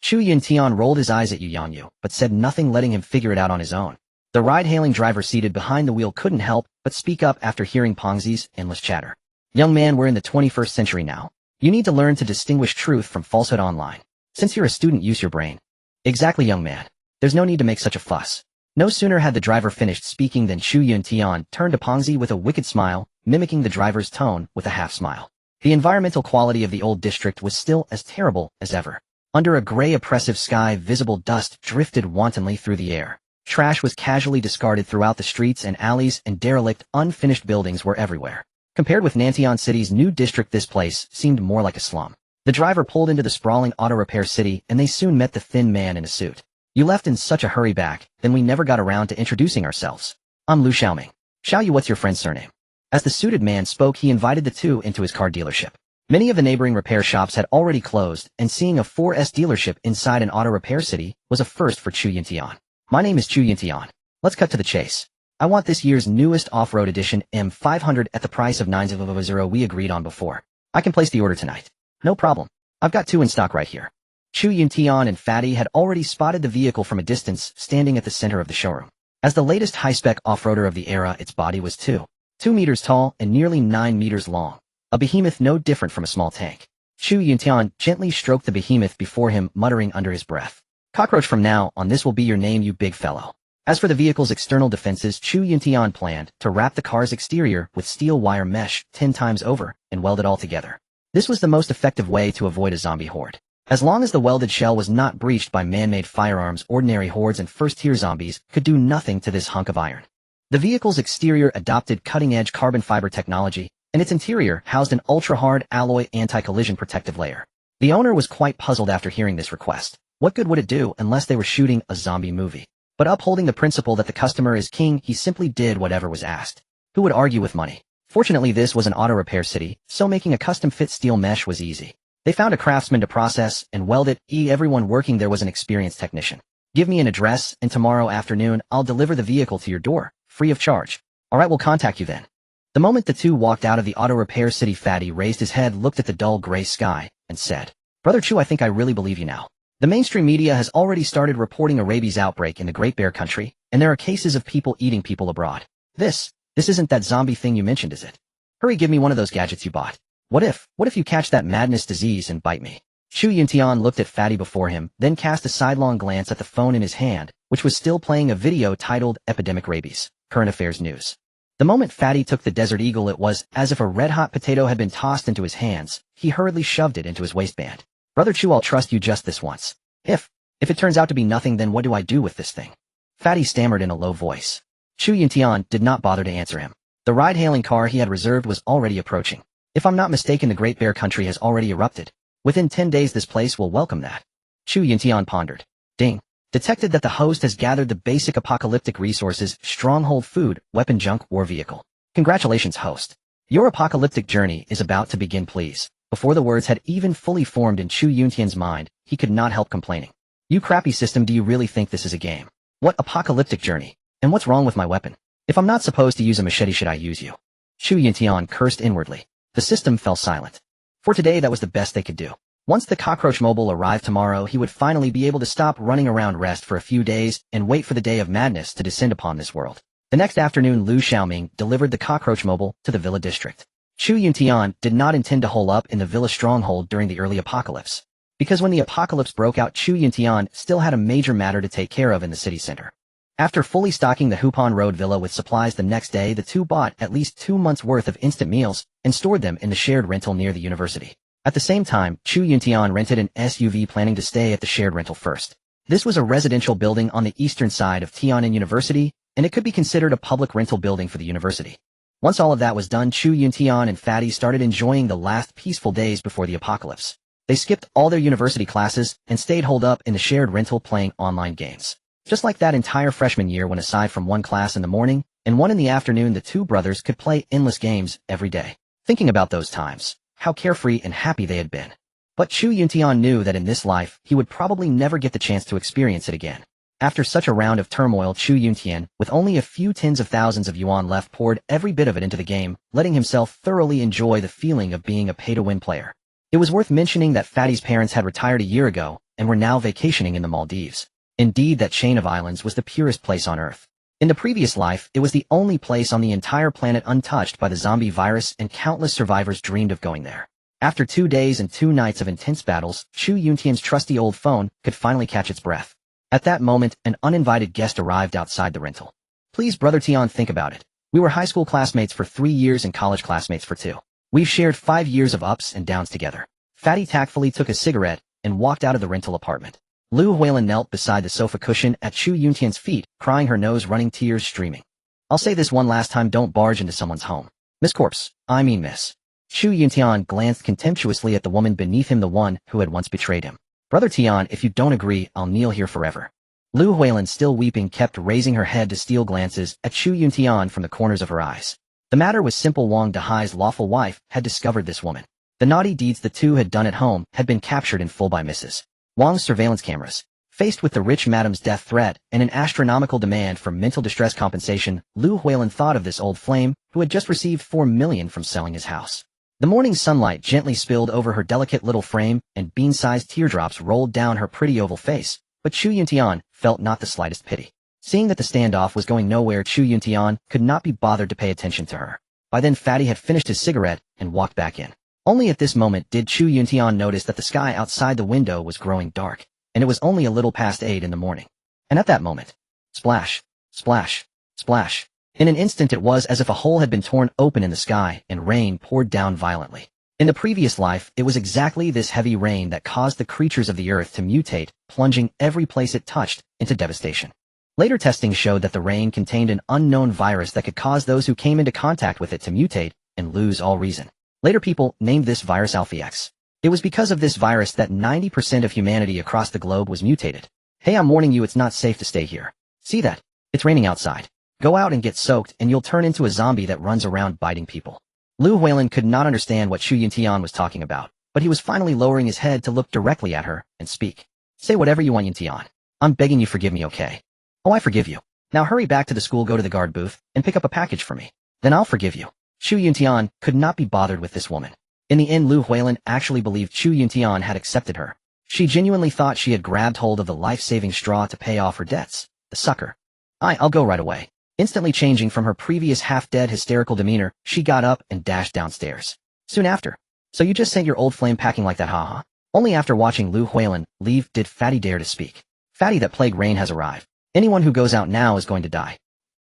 Chu Yuntian rolled his eyes at Yu Yangyu, but said nothing, letting him figure it out on his own. The ride-hailing driver seated behind the wheel couldn't help but speak up after hearing Pengzi's endless chatter. Young man, we're in the 21st century now. You need to learn to distinguish truth from falsehood online. Since you're a student, use your brain. Exactly, young man. There's no need to make such a fuss. No sooner had the driver finished speaking than Chu Yuntian turned to Pengzi with a wicked smile, mimicking the driver's tone with a half-smile. The environmental quality of the old district was still as terrible as ever. Under a gray, oppressive sky, visible dust drifted wantonly through the air. Trash was casually discarded throughout the streets and alleys, and derelict, unfinished buildings were everywhere. Compared with Nantian City's new district, this place seemed more like a slum. The driver pulled into the sprawling auto repair city, and they soon met the thin man in a suit. You left in such a hurry back, then we never got around to introducing ourselves. I'm Lu Xiaoming. Xiaoyu, what's your friend's surname? As the suited man spoke, he invited the two into his car dealership. Many of the neighboring repair shops had already closed, and seeing a 4S dealership inside an auto repair city was a first for Chu Yuntian. My name is Chu Yuntian. Let's cut to the chase. I want this year's newest off-road edition M500 at the price of 900 we agreed on before. I can place the order tonight. No problem. I've got 2 in stock right here. Chu Yuntian and Fatty had already spotted the vehicle from a distance, standing at the center of the showroom. As the latest high-spec off-roader of the era, its body was 2 meters tall and nearly 9 meters long. A behemoth no different from a small tank. Chu Yuntian gently stroked the behemoth before him, muttering under his breath, "Cockroach, from now on this will be your name, you big fellow." As for the vehicle's external defenses, Chu Yuntian planned to wrap the car's exterior with steel wire mesh 10 times over and weld it all together. This was the most effective way to avoid a zombie horde. As long as the welded shell was not breached by man-made firearms, ordinary hordes and first-tier zombies could do nothing to this hunk of iron. The vehicle's exterior adopted cutting-edge carbon fiber technology, and its interior housed an ultra-hard alloy anti-collision protective layer. The owner was quite puzzled after hearing this request. What good would it do unless they were shooting a zombie movie? But upholding the principle that the customer is king, he simply did whatever was asked. Who would argue with money? Fortunately, this was an auto repair city, so making a custom-fit steel mesh was easy. They found a craftsman to process and weld it. Everyone working there was an experienced technician. Give me an address, and tomorrow afternoon I'll deliver the vehicle to your door, free of charge. Alright, we'll contact you then. The moment the two walked out of the auto repair city, Fatty raised his head, looked at the dull gray sky, and said, "Brother Chu, I think I really believe you now. The mainstream media has already started reporting a rabies outbreak in the Great Bear Country, and there are cases of people eating people abroad. This isn't that zombie thing you mentioned, is it? Hurry, give me one of those gadgets you bought. What if you catch that madness disease and bite me? Chu Yuntian looked at Fatty before him, then cast a sidelong glance at the phone in his hand, which was still playing a video titled Epidemic Rabies, Current Affairs News. The moment Fatty took the Desert Eagle, it was as if a red-hot potato had been tossed into his hands. He hurriedly shoved it into his waistband. Brother Chu, I'll trust you just this once. If it turns out to be nothing, then what do I do with this thing? Fatty stammered in a low voice. Chu Yuntian did not bother to answer him. The ride-hailing car he had reserved was already approaching. If I'm not mistaken, the Great Bear Country has already erupted. Within 10 days this place will welcome that. Chu Yuntian pondered. Ding. Detected that the host has gathered the basic apocalyptic resources: stronghold, food, weapon, junk, war vehicle. Congratulations, host. Your apocalyptic journey is about to begin, please. Before the words had even fully formed in Chu Yuntian's mind, he could not help complaining. You crappy system, do you really think this is a game? What apocalyptic journey? And what's wrong with my weapon? If I'm not supposed to use a machete, should I use you? Chu Yuntian cursed inwardly. The system fell silent. For today, that was the best they could do. Once the cockroach mobile arrived tomorrow, he would finally be able to stop running around, rest for a few days, and wait for the day of madness to descend upon this world. The next afternoon, Lu Xiaoming delivered the cockroach mobile to the villa district. Chu Yuntian did not intend to hole up in the villa stronghold during the early apocalypse, because when the apocalypse broke out, Chu Yuntian still had a major matter to take care of in the city center. After fully stocking the Hupon Road villa with supplies the next day, the two bought at least 2 months' worth of instant meals and stored them in the shared rental near the university. At the same time, Chu Yuntian rented an SUV, planning to stay at the shared rental first. This was a residential building on the eastern side of Tiananmen University, and it could be considered a public rental building for the university. Once all of that was done, Chu Yuntian and Fatty started enjoying the last peaceful days before the apocalypse. They skipped all their university classes and stayed holed up in the shared rental playing online games. Just like that entire freshman year, when aside from one class in the morning and one in the afternoon, the two brothers could play endless games every day. Thinking about those times, how carefree and happy they had been. But Chu Yuntian knew that in this life, he would probably never get the chance to experience it again. After such a round of turmoil, Chu Yuntian, with only a few tens of thousands of yuan left, poured every bit of it into the game, letting himself thoroughly enjoy the feeling of being a pay-to-win player. It was worth mentioning that Fatty's parents had retired a year ago and were now vacationing in the Maldives. Indeed, that chain of islands was the purest place on Earth. In the previous life, it was the only place on the entire planet untouched by the zombie virus, and countless survivors dreamed of going there. After 2 days and 2 nights of intense battles, Chu Yuntian's trusty old phone could finally catch its breath. At that moment, an uninvited guest arrived outside the rental. Please, Brother Tian, think about it. We were high school classmates for 3 years and college classmates for 2. We've shared 5 years of ups and downs together. Fatty tactfully took a cigarette and walked out of the rental apartment. Lu Huilin knelt beside the sofa cushion at Chu Yuntian's feet, crying her nose running, tears streaming. I'll say this one last time, don't barge into someone's home. Miss Corpse, I mean Miss. Chu Yuntian glanced contemptuously at the woman beneath him, the one who had once betrayed him. Brother Tian, if you don't agree, I'll kneel here forever. Lu Huilin, still weeping, kept raising her head to steal glances at Chu Yuntian from the corners of her eyes. The matter was simple. Wang Dahai's lawful wife had discovered this woman. The naughty deeds the two had done at home had been captured in full by Mrs. Wang's surveillance cameras. Faced with the rich madam's death threat and an astronomical demand for mental distress compensation, Lu Huilin thought of this old flame who had just received 4 million from selling his house. The morning sunlight gently spilled over her delicate little frame, and bean-sized teardrops rolled down her pretty oval face, but Chu Yuntian felt not the slightest pity. Seeing that the standoff was going nowhere, Chu Yuntian could not be bothered to pay attention to her. By then, Fatty had finished his cigarette and walked back in. Only at this moment did Chu Yuntian notice that the sky outside the window was growing dark, and it was only a little past 8 in the morning. And at that moment, splash, splash, splash. In an instant, it was as if a hole had been torn open in the sky and rain poured down violently. In the previous life, it was exactly this heavy rain that caused the creatures of the earth to mutate, plunging every place it touched into devastation. Later testing showed that the rain contained an unknown virus that could cause those who came into contact with it to mutate and lose all reason. Later people named this virus AlphaX. It was because of this virus that 90% of humanity across the globe was mutated. Hey, I'm warning you, it's not safe to stay here. See that? It's raining outside. Go out and get soaked and you'll turn into a zombie that runs around biting people. Lu Huilin could not understand what Chu Yuntian was talking about, but he was finally lowering his head to look directly at her and speak. Say whatever you want, Yuntian. I'm begging you, forgive me, okay? Oh, I forgive you. Now hurry back to the school, go to the guard booth, and pick up a package for me. Then I'll forgive you. Chu Yuntian could not be bothered with this woman. In the end, Lu Huilin actually believed Chu Yuntian had accepted her. She genuinely thought she had grabbed hold of the life-saving straw to pay off her debts. The sucker. I'll go right away. Instantly changing from her previous half-dead hysterical demeanor, she got up and dashed downstairs. Soon after. So you just sent your old flame packing like that, haha? Only after watching Lu Huilin leave did Fatty dare to speak. Fatty, that plague rain has arrived. Anyone who goes out now is going to die.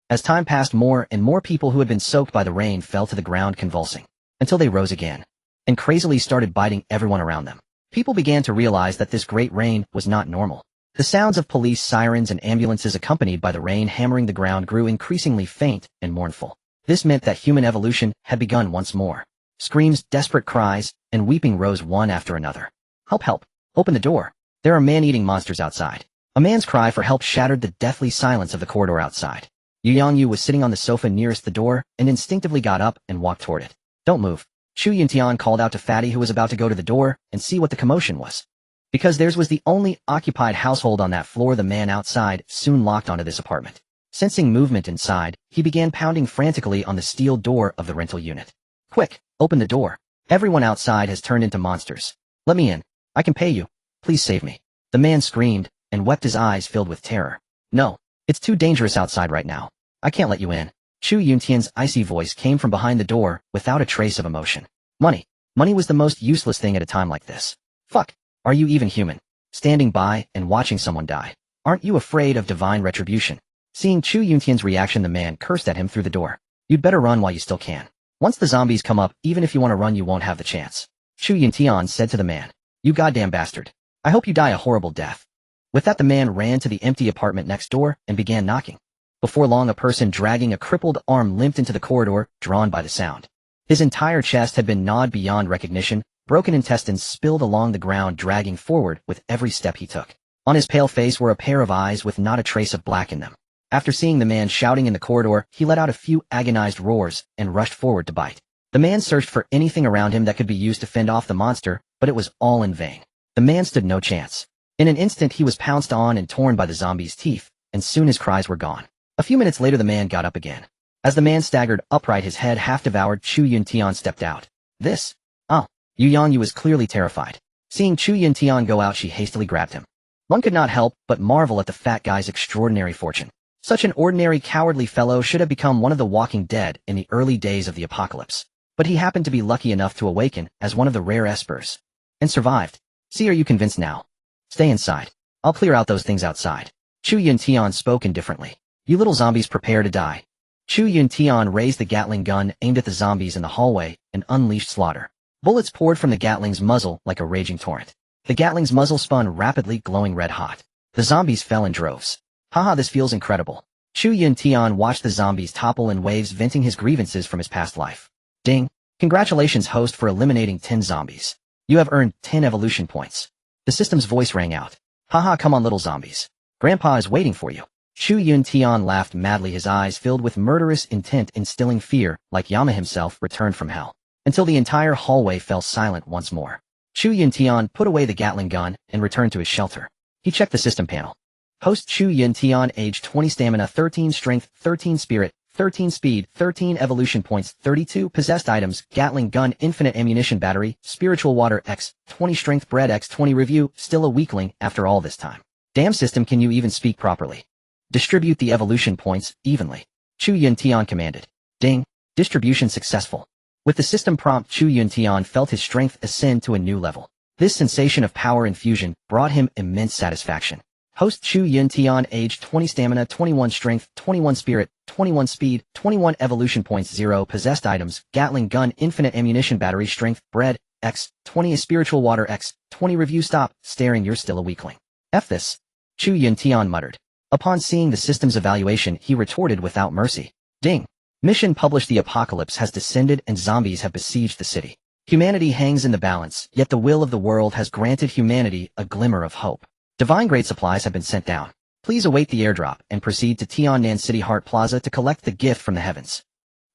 As time passed, more and more people who had been soaked by the rain fell to the ground convulsing, until they rose again, and crazily started biting everyone around them. People began to realize that this great rain was not normal. The sounds of police sirens and ambulances accompanied by the rain hammering the ground grew increasingly faint and mournful. This meant that human evolution had begun once more. Screams, desperate cries, and weeping rose one after another. Help, help, open the door. There are man-eating monsters outside. A man's cry for help shattered the deathly silence of the corridor outside. Yu Yangyu was sitting on the sofa nearest the door and instinctively got up and walked toward it. Don't move. Chu Yuntian called out to Fatty, who was about to go to the door and see what the commotion was. Because theirs was the only occupied household on that floor, the man outside soon locked onto this apartment. Sensing movement inside, he began pounding frantically on the steel door of the rental unit. Quick, open the door. Everyone outside has turned into monsters. Let me in. I can pay you. Please save me. The man screamed and wept, his eyes filled with terror. No, it's too dangerous outside right now. I can't let you in. Chu Yuntian's icy voice came from behind the door without a trace of emotion. Money. Money was the most useless thing at a time like this. Fuck. Are you even human? Standing by and watching someone die. Aren't you afraid of divine retribution? Seeing Chu Yuntian's reaction, the man cursed at him through the door. You'd better run while you still can. Once the zombies come up, even if you want to run, you won't have the chance. Chu Yuntian said to the man. You goddamn bastard. I hope you die a horrible death. With that, the man ran to the empty apartment next door and began knocking. Before long, a person dragging a crippled arm limped into the corridor, drawn by the sound. His entire chest had been gnawed beyond recognition, broken intestines spilled along the ground, dragging forward with every step he took. On his pale face were a pair of eyes with not a trace of black in them. After seeing the man shouting in the corridor, he let out a few agonized roars and rushed forward to bite. The man searched for anything around him that could be used to fend off the monster, but it was all in vain. The man stood no chance. In an instant, he was pounced on and torn by the zombie's teeth, and soon his cries were gone. A few minutes later, the man got up again. As the man staggered upright, his head half devoured, Chu Yuntian stepped out. This? Oh. Yu Yangyu was clearly terrified. Seeing Chu Yuntian go out, she hastily grabbed him. One could not help but marvel at the fat guy's extraordinary fortune. Such an ordinary, cowardly fellow should have become one of the walking dead in the early days of the apocalypse. But he happened to be lucky enough to awaken as one of the rare espers. And survived. See, are you convinced now? Stay inside. I'll clear out those things outside. Chu Yuntian spoke indifferently. You little zombies, prepare to die. Chu Yuntian raised the Gatling gun, aimed at the zombies in the hallway, and unleashed slaughter. Bullets poured from the Gatling's muzzle like a raging torrent. The Gatling's muzzle spun rapidly, glowing red hot. The zombies fell in droves. Haha, this feels incredible. Chu Yuntian watched the zombies topple in waves, venting his grievances from his past life. Ding. Congratulations, host, for eliminating 10 zombies. You have earned 10 evolution points. The system's voice rang out. Haha, come on, little zombies. Grandpa is waiting for you. Chu Yuntian laughed madly, his eyes filled with murderous intent, instilling fear, like Yama himself returned from hell. Until the entire hallway fell silent once more. Chu Yuntian put away the Gatling gun and returned to his shelter. He checked the system panel. Host Chu Yuntian, age 20, stamina 13, strength 13, spirit 13, speed 13, evolution points 32, possessed items, Gatling gun, infinite ammunition battery, spiritual water X 20, strength bread X 20, review, still a weakling after all this time. Damn system, can you even speak properly? Distribute the evolution points evenly. Chu Yuntian commanded. Ding. Distribution successful. With the system prompt, Chu Yuntian felt his strength ascend to a new level. This sensation of power infusion brought him immense satisfaction. Host Chu Yuntian, age 20, stamina 21, strength 21, spirit 21, speed 21, evolution points 0, possessed items, Gatling gun, infinite ammunition battery, strength bread X 20, spiritual water X 20, review. Stop staring, you're still a weakling. F this. Chu Yuntian muttered. Upon seeing the system's evaluation, he retorted without mercy. Ding. Mission published: the apocalypse has descended and zombies have besieged the city. Humanity hangs in the balance, yet the will of the world has granted humanity a glimmer of hope. Divine grade supplies have been sent down. Please await the airdrop and proceed to Tiannan City Heart Plaza to collect the gift from the heavens.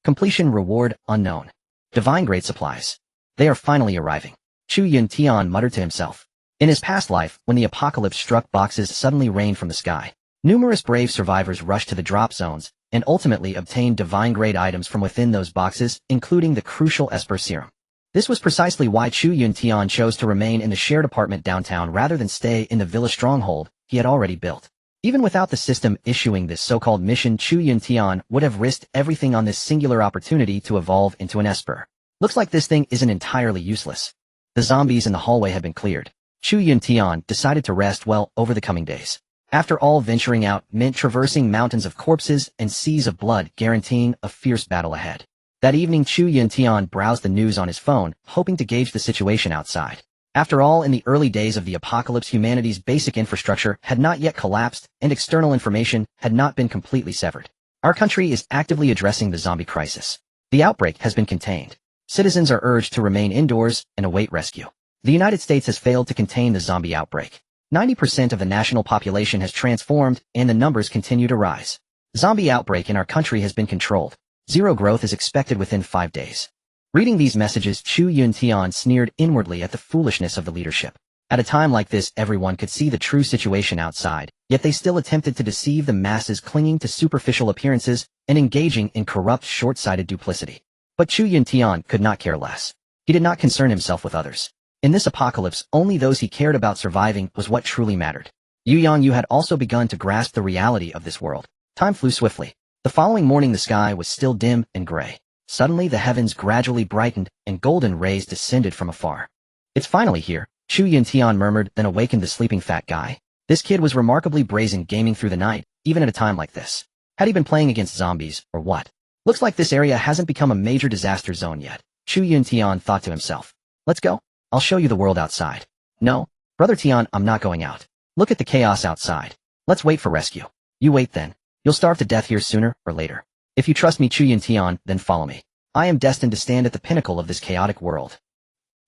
Completion reward unknown. Divine grade supplies. They are finally arriving. Chu Yuntian muttered to himself. In his past life, when the apocalypse struck, boxes suddenly rained from the sky. Numerous brave survivors rushed to the drop zones and ultimately obtained divine grade items from within those boxes, including the crucial Esper serum. This was precisely why Chu Yuntian chose to remain in the shared apartment downtown rather than stay in the villa stronghold he had already built. Even without the system issuing this so-called mission, Chu Yuntian would have risked everything on this singular opportunity to evolve into an esper. Looks like this thing isn't entirely useless. The zombies in the hallway had been cleared. Chu Yuntian decided to rest well over the coming days. After all, venturing out meant traversing mountains of corpses and seas of blood, guaranteeing a fierce battle ahead. That evening, Chu Yuntian browsed the news on his phone, hoping to gauge the situation outside. After all, in the early days of the apocalypse, humanity's basic infrastructure had not yet collapsed, and external information had not been completely severed. Our country is actively addressing the zombie crisis. The outbreak has been contained. Citizens are urged to remain indoors and await rescue. The United States has failed to contain the zombie outbreak. 90% of the national population has transformed, and the numbers continue to rise. Zombie outbreak in our country has been controlled. Zero growth is expected within 5 days. Reading these messages, Chu Yuntian sneered inwardly at the foolishness of the leadership. At a time like this, everyone could see the true situation outside, yet they still attempted to deceive the masses, clinging to superficial appearances and engaging in corrupt, short-sighted duplicity. But Chu Yuntian could not care less. He did not concern himself with others. In this apocalypse, only those he cared about surviving was what truly mattered. Yu Yangyu had also begun to grasp the reality of this world. Time flew swiftly. The following morning, the sky was still dim and gray. Suddenly, the heavens gradually brightened, and golden rays descended from afar. "It's finally here," Chu Yuntian murmured, then awakened the sleeping fat guy. This kid was remarkably brazen, gaming through the night, even at a time like this. Had he been playing against zombies, or what? Looks like this area hasn't become a major disaster zone yet, Chu Yuntian thought to himself. Let's go. I'll show you the world outside. No, Brother Tian, I'm not going out. Look at the chaos outside. Let's wait for rescue. You wait then. You'll starve to death here sooner or later. If you trust me, Chu Yuntian, then follow me. I am destined to stand at the pinnacle of this chaotic world.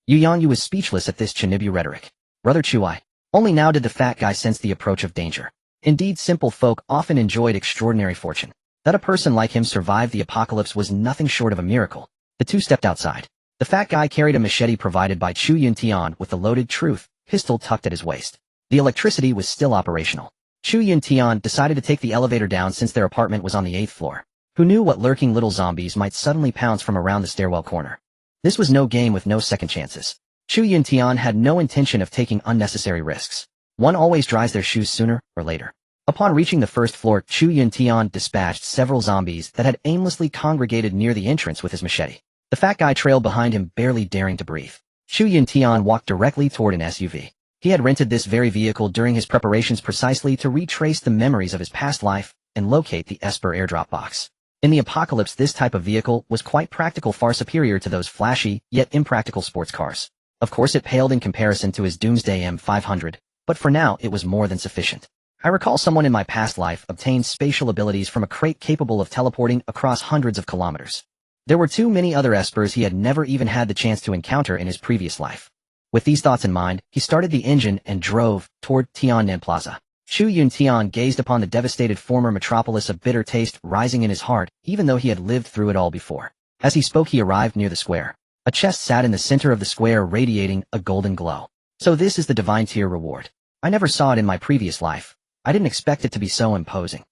Yu Yangyu was speechless at this Chinibu rhetoric. Brother Chuai. Only now did the fat guy sense the approach of danger. Indeed, simple folk often enjoyed extraordinary fortune. That a person like him survived the apocalypse was nothing short of a miracle. The two stepped outside. The fat guy carried a machete provided by Chu Yuntian with the loaded truth pistol tucked at his waist. The electricity was still operational. Chu Yuntian decided to take the elevator down since their apartment was on the 8th floor. Who knew what lurking little zombies might suddenly pounce from around the stairwell corner? This was no game with no second chances. Chu Yuntian had no intention of taking unnecessary risks. One always dries their shoes sooner or later. Upon reaching the 1st floor, Chu Yuntian dispatched several zombies that had aimlessly congregated near the entrance with his machete. The fat guy trailed behind him, barely daring to breathe. Chu Yuntian walked directly toward an SUV. He had rented this very vehicle during his preparations precisely to retrace the memories of his past life and locate the Esper airdrop box. In the apocalypse, this type of vehicle was quite practical, far superior to those flashy, yet impractical sports cars. Of course, it paled in comparison to his Doomsday M500, but for now it was more than sufficient. I recall someone in my past life obtained spatial abilities from a crate capable of teleporting across hundreds of kilometers. There were too many other espers he had never even had the chance to encounter in his previous life. With these thoughts in mind, he started the engine and drove toward Tiannan Plaza. Chu Yuntian gazed upon the devastated former metropolis, a bitter taste rising in his heart, even though he had lived through it all before. As he spoke, he arrived near the square. A chest sat in the center of the square, radiating a golden glow. So this is the divine tier reward. I never saw it in my previous life. I didn't expect it to be so imposing.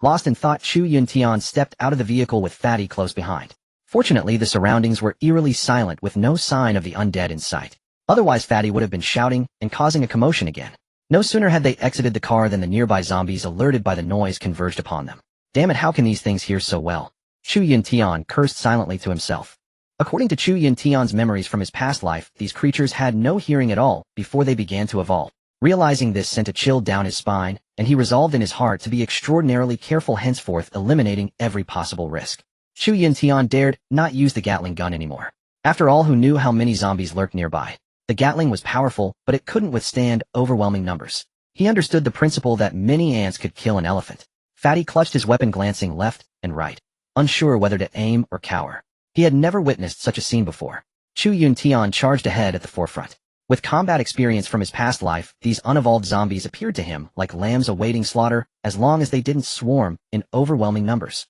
Lost in thought, Chu Yuntian stepped out of the vehicle with Fatty close behind. Fortunately, the surroundings were eerily silent, with no sign of the undead in sight. Otherwise, Fatty would have been shouting and causing a commotion again. No sooner had they exited the car than the nearby zombies, alerted by the noise, converged upon them. Damn it, how can these things hear so well? Chu Yuntian cursed silently to himself. According to Chu Yuntian's memories from his past life, these creatures had no hearing at all before they began to evolve. Realizing this sent a chill down his spine, and he resolved in his heart to be extraordinarily careful henceforth, eliminating every possible risk. Chu Yuntian dared not use the Gatling gun anymore. After all, who knew how many zombies lurked nearby? The Gatling was powerful, but it couldn't withstand overwhelming numbers. He understood the principle that many ants could kill an elephant. Fatty clutched his weapon, glancing left and right, unsure whether to aim or cower. He had never witnessed such a scene before. Chu Yuntian charged ahead at the forefront. With combat experience from his past life, these unevolved zombies appeared to him like lambs awaiting slaughter, as long as they didn't swarm in overwhelming numbers.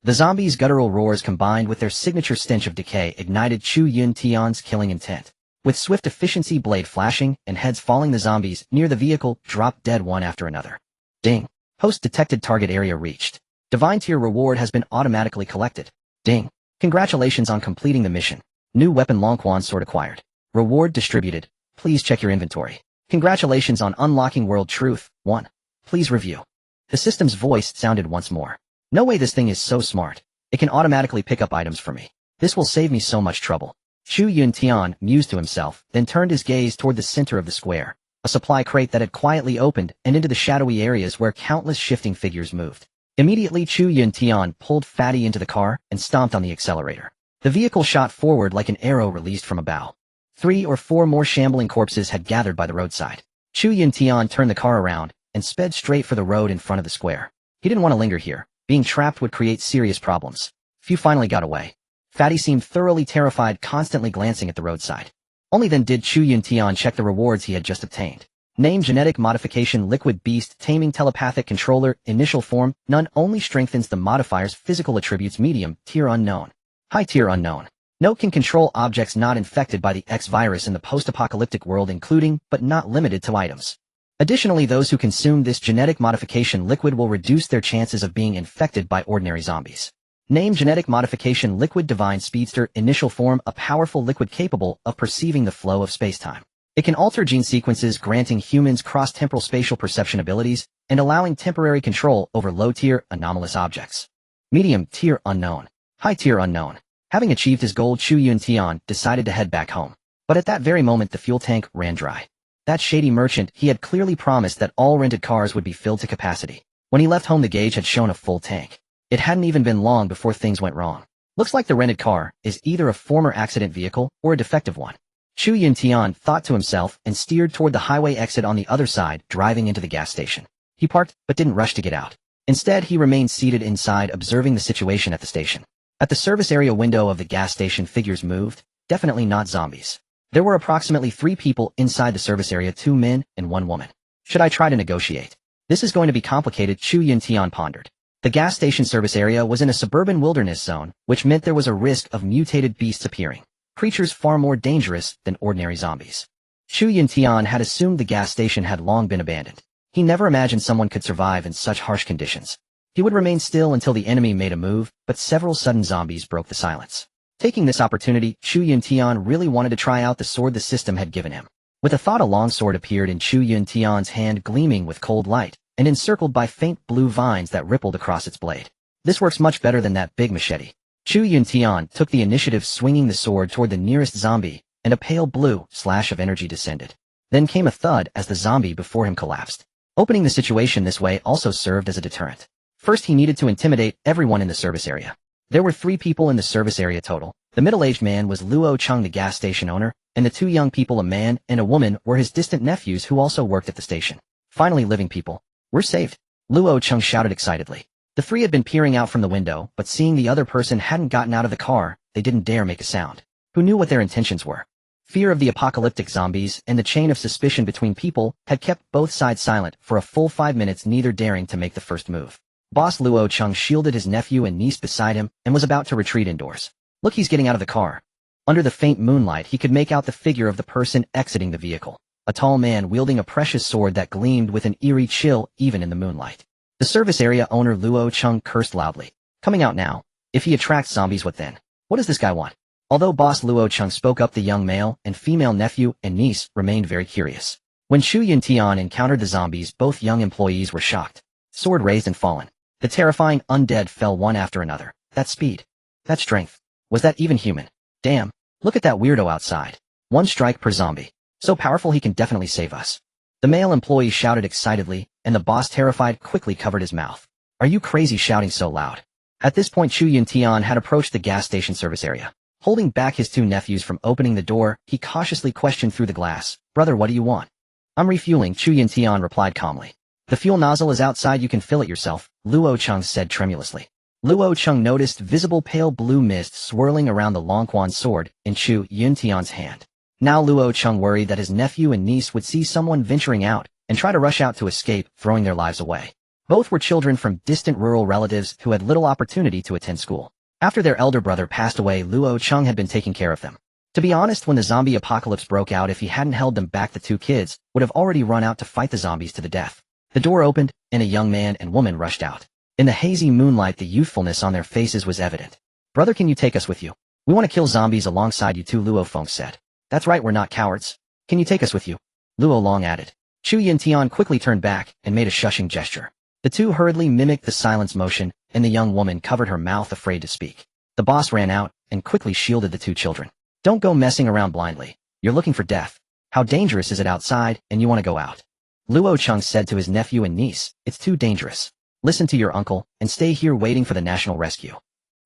The zombies' guttural roars combined with their signature stench of decay ignited Chu Yuntian's killing intent. With swift efficiency, blade flashing and heads falling, the zombies near the vehicle dropped dead one after another. Ding. Host detected, target area reached. Divine tier reward has been automatically collected. Ding. Congratulations on completing the mission. New weapon Longquan sword acquired. Reward distributed. Please check your inventory. Congratulations on unlocking World Truth 1. Please review. The system's voice sounded once more. No way this thing is so smart. It can automatically pick up items for me. This will save me so much trouble. Chu Yuntian mused to himself, then turned his gaze toward the center of the square, a supply crate that had quietly opened and into the shadowy areas where countless shifting figures moved. Immediately Chu Yuntian pulled Fatty into the car and stomped on the accelerator. The vehicle shot forward like an arrow released from a bow. 3 or 4 more shambling corpses had gathered by the roadside. Chu Yuntian turned the car around and sped straight for the road in front of the square. He didn't want to linger here. Being trapped would create serious problems. Few finally got away. Fatty seemed thoroughly terrified, constantly glancing at the roadside. Only then did Chu Yuntian check the rewards he had just obtained. Name Genetic Modification Liquid Beast Taming Telepathic Controller Initial Form None only strengthens the modifier's physical attributes Medium Tier Unknown. High Tier Unknown. Note can control objects not infected by the X virus in the post-apocalyptic world including, but not limited to items. Additionally, those who consume this genetic modification liquid will reduce their chances of being infected by ordinary zombies. Name Genetic Modification Liquid Divine Speedster Initial Form A powerful liquid capable of perceiving the flow of spacetime. It can alter gene sequences granting humans cross-temporal spatial perception abilities and allowing temporary control over low-tier, anomalous objects. Medium Tier Unknown. High Tier Unknown. Having achieved his goal, Chu Yuntian decided to head back home. But at that very moment the fuel tank ran dry. That shady merchant, he had clearly promised that all rented cars would be filled to capacity. When he left home the gauge had shown a full tank. It hadn't even been long before things went wrong. Looks like the rented car is either a former accident vehicle or a defective one. Chu Yuntian thought to himself and steered toward the highway exit on the other side, driving into the gas station. He parked, but didn't rush to get out. Instead, he remained seated inside, observing the situation at the station. At the service area window of the gas station, figures moved, definitely not zombies. There were approximately 3 people inside the service area, 2 men and 1 woman. Should I try to negotiate? This is going to be complicated, Chu Yuntian pondered. The gas station service area was in a suburban wilderness zone, which meant there was a risk of mutated beasts appearing. Creatures far more dangerous than ordinary zombies. Chu Yuntian had assumed the gas station had long been abandoned. He never imagined someone could survive in such harsh conditions. He would remain still until the enemy made a move, but several sudden zombies broke the silence. Taking this opportunity, Chu Yuntian really wanted to try out the sword the system had given him. With a thought, a long sword appeared in Chu Yuntian's hand, gleaming with cold light, and encircled by faint blue vines that rippled across its blade. This works much better than that big machete. Chu Yuntian took the initiative, swinging the sword toward the nearest zombie, and a pale blue slash of energy descended. Then came a thud as the zombie before him collapsed. Opening the situation this way also served as a deterrent. First, he needed to intimidate everyone in the service area. There were 3 people in the service area total. The middle-aged man was Luo Chung, the gas station owner, and the 2 young people, a man and a woman, were his distant nephews who also worked at the station. Finally, living people. We're saved, Luo Chung shouted excitedly. The 3 had been peering out from the window, but seeing the other person hadn't gotten out of the car, they didn't dare make a sound. Who knew what their intentions were? Fear of the apocalyptic zombies and the chain of suspicion between people had kept both sides silent for a full 5 minutes, neither daring to make the first move. Boss Luo Chung shielded his nephew and niece beside him and was about to retreat indoors. Look, he's getting out of the car. Under the faint moonlight, he could make out the figure of the person exiting the vehicle. A tall man wielding a precious sword that gleamed with an eerie chill even in the moonlight. The service area owner Luo Chung cursed loudly. Coming out now. If he attracts zombies, what then? What does this guy want? Although Boss Luo Chung spoke up, the young male and female nephew and niece remained very curious. When Chu Yuntian encountered the zombies, both young employees were shocked. Sword raised and fallen. The terrifying undead fell one after another. That speed. That strength. Was that even human? Damn. Look at that weirdo outside. 1 strike per zombie. So powerful he can definitely save us. The male employee shouted excitedly, and the boss, terrified, quickly covered his mouth. Are you crazy shouting so loud? At this point, Chu Yuntian had approached the gas station service area. Holding back his 2 nephews from opening the door, he cautiously questioned through the glass. Brother, what do you want? I'm refueling, Chu Yuntian replied calmly. The fuel nozzle is outside, you can fill it yourself, Luo Chung said tremulously. Luo Chung noticed visible pale blue mist swirling around the Longquan sword in Chu Yuntian's hand. Now Luo Chung worried that his nephew and niece would see someone venturing out and try to rush out to escape, throwing their lives away. Both were children from distant rural relatives who had little opportunity to attend school. After their elder brother passed away, Luo Chung had been taking care of them. To be honest, when the zombie apocalypse broke out, if he hadn't held them back, the 2 kids would have already run out to fight the zombies to the death. The door opened, and a young man and woman rushed out. In the hazy moonlight, the youthfulness on their faces was evident. Brother, can you take us with you? We want to kill zombies alongside you too, Luo Feng said. That's right, we're not cowards. Can you take us with you? Luo Long added. Chu Yuntian quickly turned back and made a shushing gesture. The two hurriedly mimicked the silence motion, and the young woman covered her mouth afraid to speak. The boss ran out and quickly shielded the two children. Don't go messing around blindly. You're looking for death. How dangerous is it outside, and you want to go out? Luo Chung said to his nephew and niece, it's too dangerous. Listen to your uncle, and stay here waiting for the national rescue.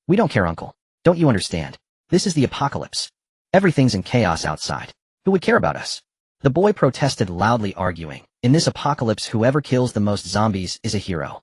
We don't care, uncle. Don't you understand? This is the apocalypse. Everything's in chaos outside. Who would care about us? The boy protested loudly, arguing, in this apocalypse whoever kills the most zombies is a hero.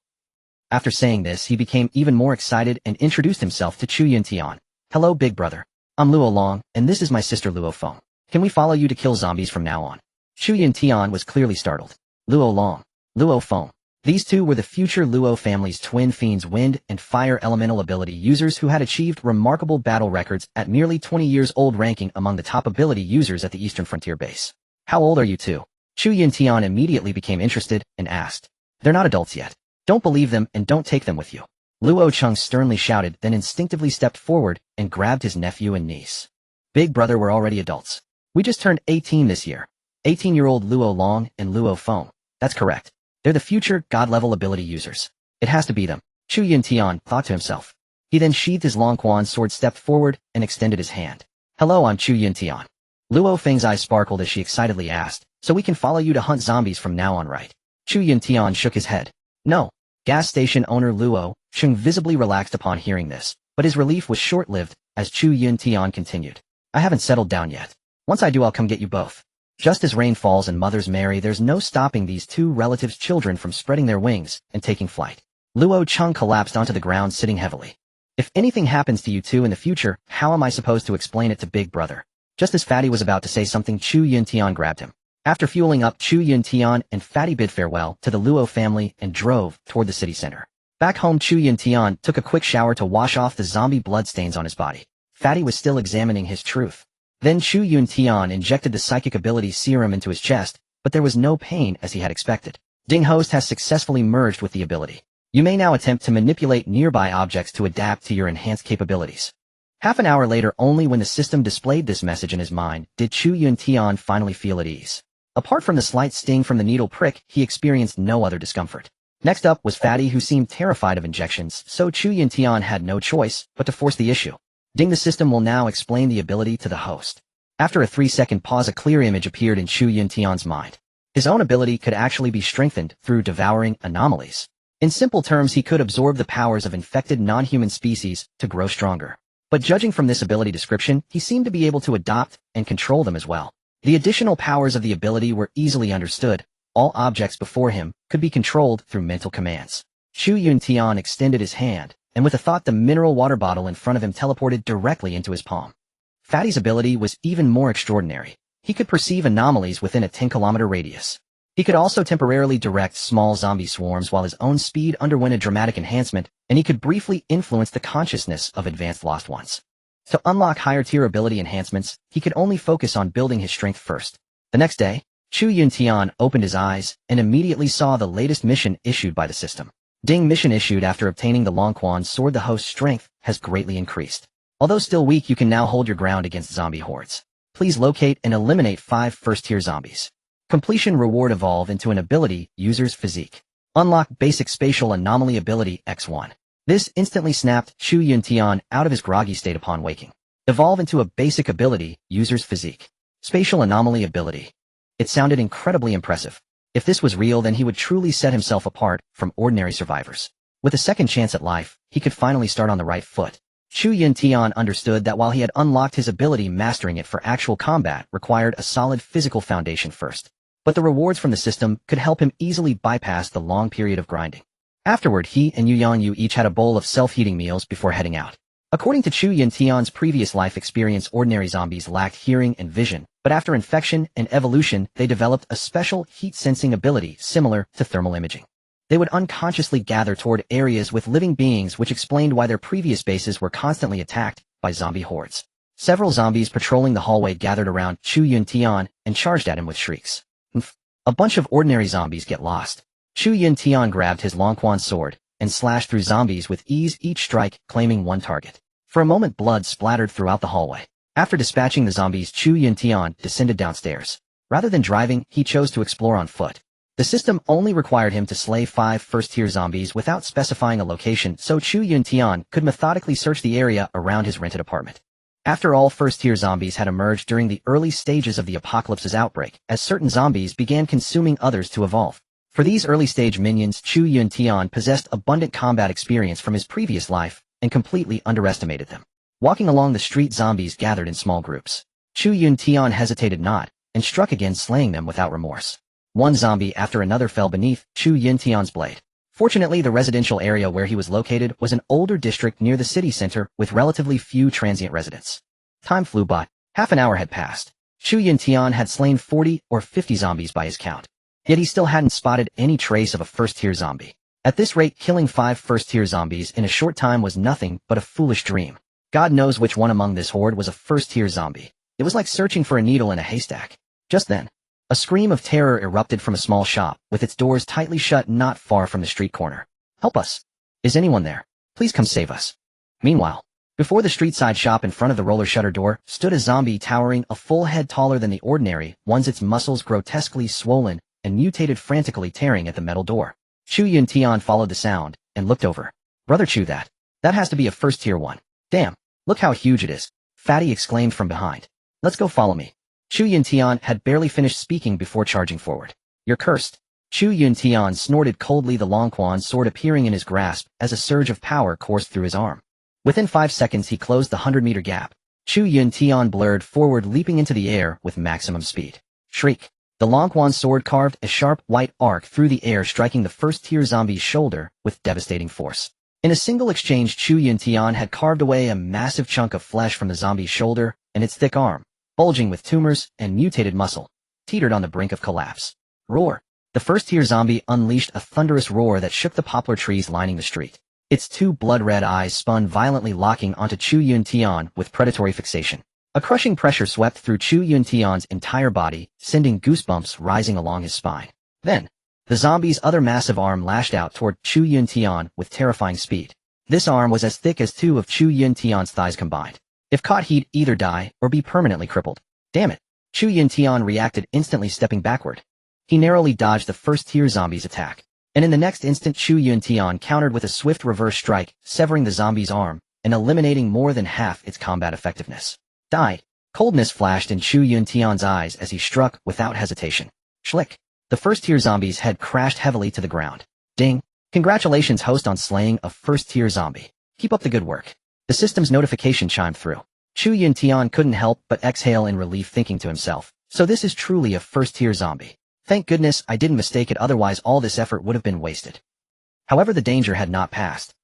After saying this, he became even more excited and introduced himself to Chu Yuntian. Hello, big brother. I'm Luo Long, and this is my sister Luo Feng. Can we follow you to kill zombies from now on? Chu Yuntian was clearly startled. Luo Long, Luo Feng. These two were the future Luo family's twin fiends, wind and fire elemental ability users who had achieved remarkable battle records at merely 20 years old, ranking among the top ability users at the Eastern Frontier base. How old are you two? Chu Yuntian immediately became interested and asked. They're not adults yet. Don't believe them and don't take them with you. Luo Chung sternly shouted, then instinctively stepped forward and grabbed his nephew and niece. Big brother, we're already adults. We just turned 18 this year. 18-year-old Luo Long and Luo Feng. That's correct. They're the future God-level ability users. It has to be them, Chu Yuntian thought to himself. He then sheathed his long quan sword, stepped forward, and extended his hand. Hello, I'm Chu Yuntian. Luo Feng's eyes sparkled as she excitedly asked, so we can follow you to hunt zombies from now on, right? Chu Yuntian shook his head. No. Gas station owner Luo Chung visibly relaxed upon hearing this, but his relief was short-lived as Chu Yuntian continued. I haven't settled down yet. Once I do, I'll come get you both. Just as rain falls and mothers marry, there's no stopping these two relatives' children from spreading their wings and taking flight. Luo Chung collapsed onto the ground, sitting heavily. If anything happens to you two in the future, how am I supposed to explain it to big brother? Just as Fatty was about to say something, Chu Yuntian grabbed him. After fueling up, Chu Yuntian and Fatty bid farewell to the Luo family and drove toward the city center. Back home, Chu Yuntian took a quick shower to wash off the zombie bloodstains on his body. Fatty was still examining his truth. Then Chu Yuntian injected the psychic ability serum into his chest, but there was no pain as he had expected. Ding host has successfully merged with the ability. You may now attempt to manipulate nearby objects to adapt to your enhanced capabilities. Half an hour later, only when the system displayed this message in his mind, did Chu Yuntian finally feel at ease. Apart from the slight sting from the needle prick, he experienced no other discomfort. Next up was Fatty, who seemed terrified of injections, so Chu Yuntian had no choice but to force the issue. Ding, the system will now explain the ability to the host. After a 3-second pause, a clear image appeared in Chu Yuntian's mind. His own ability could actually be strengthened through devouring anomalies. In simple terms, he could absorb the powers of infected non-human species to grow stronger. But judging from this ability description, he seemed to be able to adopt and control them as well. The additional powers of the ability were easily understood. All objects before him could be controlled through mental commands. Chu Yuntian extended his hand, and with a thought, the mineral water bottle in front of him teleported directly into his palm. Fatty's ability was even more extraordinary. He could perceive anomalies within a 10-kilometer radius. He could also temporarily direct small zombie swarms while his own speed underwent a dramatic enhancement, and he could briefly influence the consciousness of advanced lost ones. To unlock higher-tier ability enhancements, he could only focus on building his strength first. The next day, Chu Yuntian opened his eyes and immediately saw the latest mission issued by the system. Ding, mission issued after obtaining the Long Quan sword. The host's strength has greatly increased. Although still weak, you can now hold your ground against zombie hordes. Please locate and eliminate 5 first-tier zombies. Completion reward: evolve into an ability, user's physique. Unlock basic spatial anomaly ability X1. This instantly snapped Chu Yuntian out of his groggy state upon waking. Evolve into a basic ability, user's physique. Spatial anomaly ability. It sounded incredibly impressive. If this was real, then he would truly set himself apart from ordinary survivors. With a second chance at life, he could finally start on the right foot. Chu Yuntian understood that while he had unlocked his ability, mastering it for actual combat required a solid physical foundation first. But the rewards from the system could help him easily bypass the long period of grinding. Afterward, he and Yu Yanyu each had a bowl of self-heating meals before heading out. According to Chu Yuntian's previous life experience, ordinary zombies lacked hearing and vision, but after infection and evolution, they developed a special heat-sensing ability similar to thermal imaging. They would unconsciously gather toward areas with living beings, which explained why their previous bases were constantly attacked by zombie hordes. Several zombies patrolling the hallway gathered around Chu Yuntian and charged at him with shrieks. A bunch of ordinary zombies get lost. Chu Yuntian grabbed his Long Quan sword and slashed through zombies with ease, each strike claiming one target. For a moment blood splattered throughout the hallway. After dispatching the zombies, Chu Yuntian descended downstairs. Rather than driving, he chose to explore on foot. The system only required him to slay 5 first-tier zombies without specifying a location, so Chu Yuntian could methodically search the area around his rented apartment. After all, first-tier zombies had emerged during the early stages of the apocalypse's outbreak, as certain zombies began consuming others to evolve. For these early-stage minions, Chu Yuntian possessed abundant combat experience from his previous life, and completely underestimated them. Walking along the street, zombies gathered in small groups. Chu Yuntian hesitated not, and struck again, slaying them without remorse. One zombie after another fell beneath Chu Yuntian's blade. Fortunately, the residential area where he was located was an older district near the city center with relatively few transient residents. Time flew by. Half an hour had passed. Chu Yuntian had slain 40 or 50 zombies by his count. Yet he still hadn't spotted any trace of a first-tier zombie. At this rate, killing 5 first-tier zombies in a short time was nothing but a foolish dream. God knows which one among this horde was a first-tier zombie. It was like searching for a needle in a haystack. Just then, a scream of terror erupted from a small shop, with its doors tightly shut not far from the street corner. "Help us! Is anyone there? Please come save us." Meanwhile, before the street-side shop in front of the roller shutter door, stood a zombie towering a full head taller than the ordinary ones, its muscles grotesquely swollen and mutated, frantically tearing at the metal door. Chu Yuntian followed the sound, and looked over. "Brother Chu, that has to be a first-tier one. Damn, look how huge it is," Fatty exclaimed from behind. "Let's go, follow me." Chu Yuntian had barely finished speaking before charging forward. "You're cursed." Chu Yuntian snorted coldly, the long quan sword appearing in his grasp as a surge of power coursed through his arm. Within 5 seconds he closed the 100-meter gap. Chu Yuntian blurred forward, leaping into the air with maximum speed. Shriek. The long quan sword carved a sharp white arc through the air, striking the first-tier zombie's shoulder with devastating force. In a single exchange, Chu Yuntian had carved away a massive chunk of flesh from the zombie's shoulder, and its thick arm, bulging with tumors and mutated muscle, teetered on the brink of collapse. Roar! The first-tier zombie unleashed a thunderous roar that shook the poplar trees lining the street. Its 2 blood-red eyes spun violently, locking onto Chu Yuntian with predatory fixation. A crushing pressure swept through Chu Yuntian's entire body, sending goosebumps rising along his spine. Then, the zombie's other massive arm lashed out toward Chu Yuntian with terrifying speed. This arm was as thick as 2 of Chu Yuntian's thighs combined. If caught, he'd either die or be permanently crippled. Damn it! Chu Yuntian reacted instantly, stepping backward. He narrowly dodged the first-tier zombie's attack, and in the next instant Chu Yuntian countered with a swift reverse strike, severing the zombie's arm and eliminating more than half its combat effectiveness. "Die!" Coldness flashed in Chu Yuntian's eyes as he struck without hesitation. Schlick! The first-tier zombie's head crashed heavily to the ground. Ding! Congratulations, host, on slaying a first-tier zombie. Keep up the good work. The system's notification chimed through. Chu Yuntian couldn't help but exhale in relief, thinking to himself, so this is truly a first-tier zombie. Thank goodness I didn't mistake it, otherwise all this effort would have been wasted. However, the danger had not passed.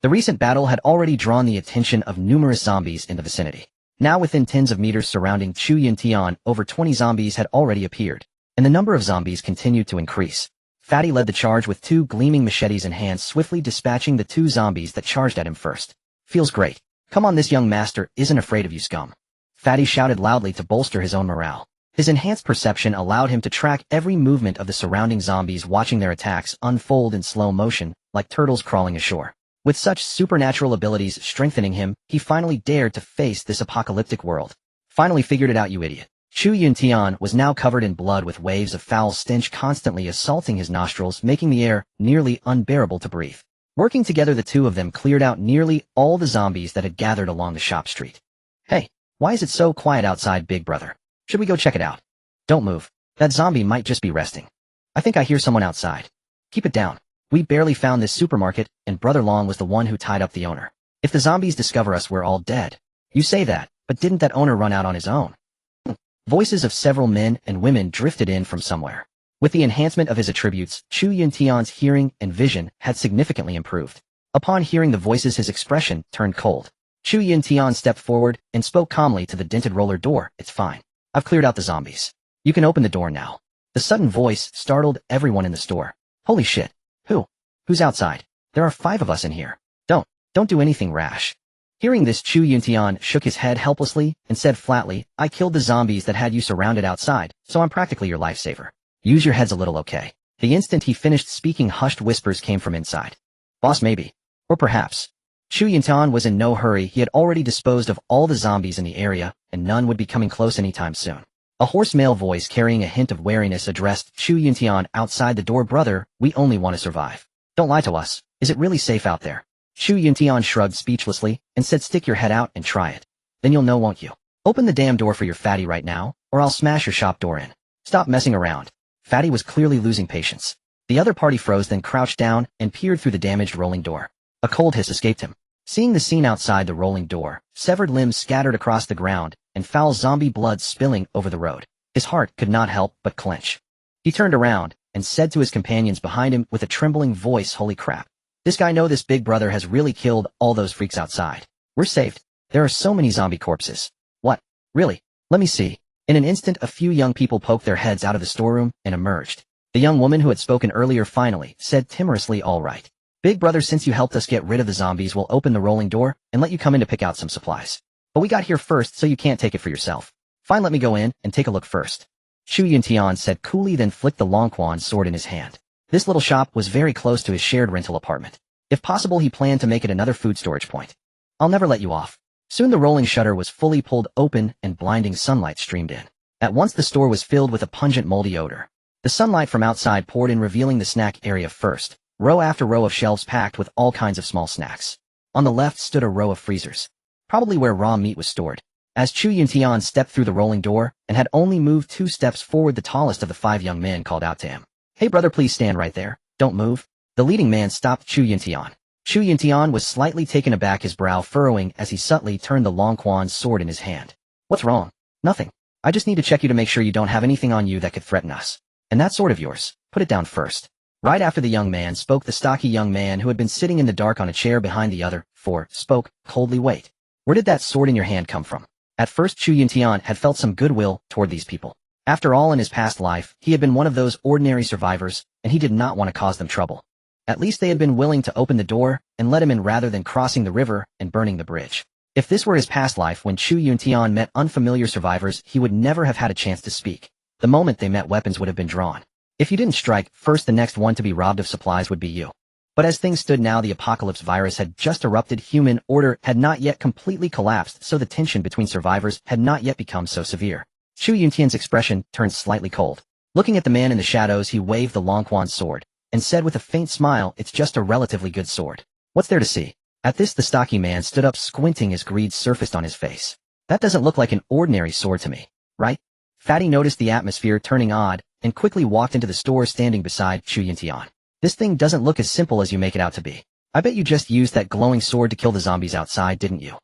The recent battle had already drawn the attention of numerous zombies in the vicinity. Now within tens of meters surrounding Chu Yuntian, over 20 zombies had already appeared, and the number of zombies continued to increase. Fatty led the charge with 2 gleaming machetes in hand, swiftly dispatching the 2 zombies that charged at him first. "Feels great. Come on, this young master isn't afraid of you, scum." Fatty shouted loudly to bolster his own morale. His enhanced perception allowed him to track every movement of the surrounding zombies, watching their attacks unfold in slow motion, like turtles crawling ashore. With such supernatural abilities strengthening him, he finally dared to face this apocalyptic world. "Finally figured it out, you idiot." Chu Yuntian was now covered in blood, with waves of foul stench constantly assaulting his nostrils, making the air nearly unbearable to breathe. Working together, the 2 of them cleared out nearly all the zombies that had gathered along the shop street. "Hey, why is it so quiet outside, big brother? Should we go check it out?" "Don't move. That zombie might just be resting. I think I hear someone outside. Keep it down. We barely found this supermarket, and Brother Long was the one who tied up the owner. If the zombies discover us, we're all dead." "You say that, but didn't that owner run out on his own?" Voices of several men and women drifted in from somewhere. With the enhancement of his attributes, Chu Yuntian's hearing and vision had significantly improved. Upon hearing the voices, his expression turned cold. Chu Yuntian stepped forward and spoke calmly to the dented roller door. "It's fine. I've cleared out the zombies. You can open the door now." The sudden voice startled everyone in the store. "Holy shit. Who's outside? There are 5 of us in here. Don't do anything rash." Hearing this, Chu Yuntian shook his head helplessly and said flatly, "I killed the zombies that had you surrounded outside, so I'm practically your lifesaver. Use your heads a little, okay?" The instant he finished speaking, hushed whispers came from inside. "Boss, maybe. Or perhaps Chu Yuntian was in no hurry. He had already disposed of all the zombies in the area, and none would be coming close anytime soon. A hoarse male voice carrying a hint of wariness addressed Chu Yuntian outside the door. Brother, we only want to survive. Don't lie to us. Is it really safe out there? Chu Yuntian shrugged speechlessly and said, stick your head out and try it. Then you'll know, won't you? Open the damn door for your fatty right now, or I'll smash your shop door in. Stop messing around. Fatty was clearly losing patience. The other party froze, then crouched down and peered through the damaged rolling door. A cold hiss escaped him. Seeing the scene outside the rolling door, severed limbs scattered across the ground, and foul zombie blood spilling over the road, his heart could not help but clench. He turned around and said to his companions behind him with a trembling voice, holy crap. This guy know this big brother has really killed all those freaks outside. We're saved. There are so many zombie corpses. What? Really? Let me see. In an instant, a few young people poked their heads out of the storeroom and emerged. The young woman who had spoken earlier finally said timorously, all right. Big brother, since you helped us get rid of the zombies, we'll open the rolling door and let you come in to pick out some supplies. But we got here first, so you can't take it for yourself. Fine, let me go in and take a look first. Chu Yuntian said coolly, then flicked the Longquan sword in his hand. This little shop was very close to his shared rental apartment. If possible, he planned to make it another food storage point. I'll never let you off. Soon the rolling shutter was fully pulled open and blinding sunlight streamed in. At once the store was filled with a pungent moldy odor. The sunlight from outside poured in, revealing the snack area first. Row after row of shelves packed with all kinds of small snacks. On the left stood a row of freezers, probably where raw meat was stored. As Chu Yuntian stepped through the rolling door and had only moved 2 steps forward, the tallest of the 5 young men called out to him. Hey brother, please stand right there. Don't move. The leading man stopped Chu Yuntian. Chu Yuntian was slightly taken aback, his brow furrowing as he subtly turned the Longquan's sword in his hand. What's wrong? Nothing. I just need to check you to make sure you don't have anything on you that could threaten us. And that sword of yours, put it down first. Right after the young man spoke, the stocky young man who had been sitting in the dark on a chair behind the other 4 spoke coldly. Wait, where did that sword in your hand come from? At first Chu Yuntian had felt some goodwill toward these people. After all, in his past life, he had been one of those ordinary survivors, and he did not want to cause them trouble. At least they had been willing to open the door and let him in rather than crossing the river and burning the bridge. If this were his past life, when Chu Yuntian met unfamiliar survivors, he would never have had a chance to speak. The moment they met, weapons would have been drawn. If you didn't strike first, the next one to be robbed of supplies would be you. But as things stood now, the apocalypse virus had just erupted. Human order had not yet completely collapsed, so the tension between survivors had not yet become so severe. Chu Yuntian's expression turned slightly cold. Looking at the man in the shadows, he waved the Longquan's sword and said with a faint smile, it's just a relatively good sword. What's there to see? At this, the stocky man stood up, squinting as greed surfaced on his face. That doesn't look like an ordinary sword to me, right? Fatty noticed the atmosphere turning odd and quickly walked into the store, standing beside Chu Yuntian. This thing doesn't look as simple as you make it out to be. I bet you just used that glowing sword to kill the zombies outside, didn't you?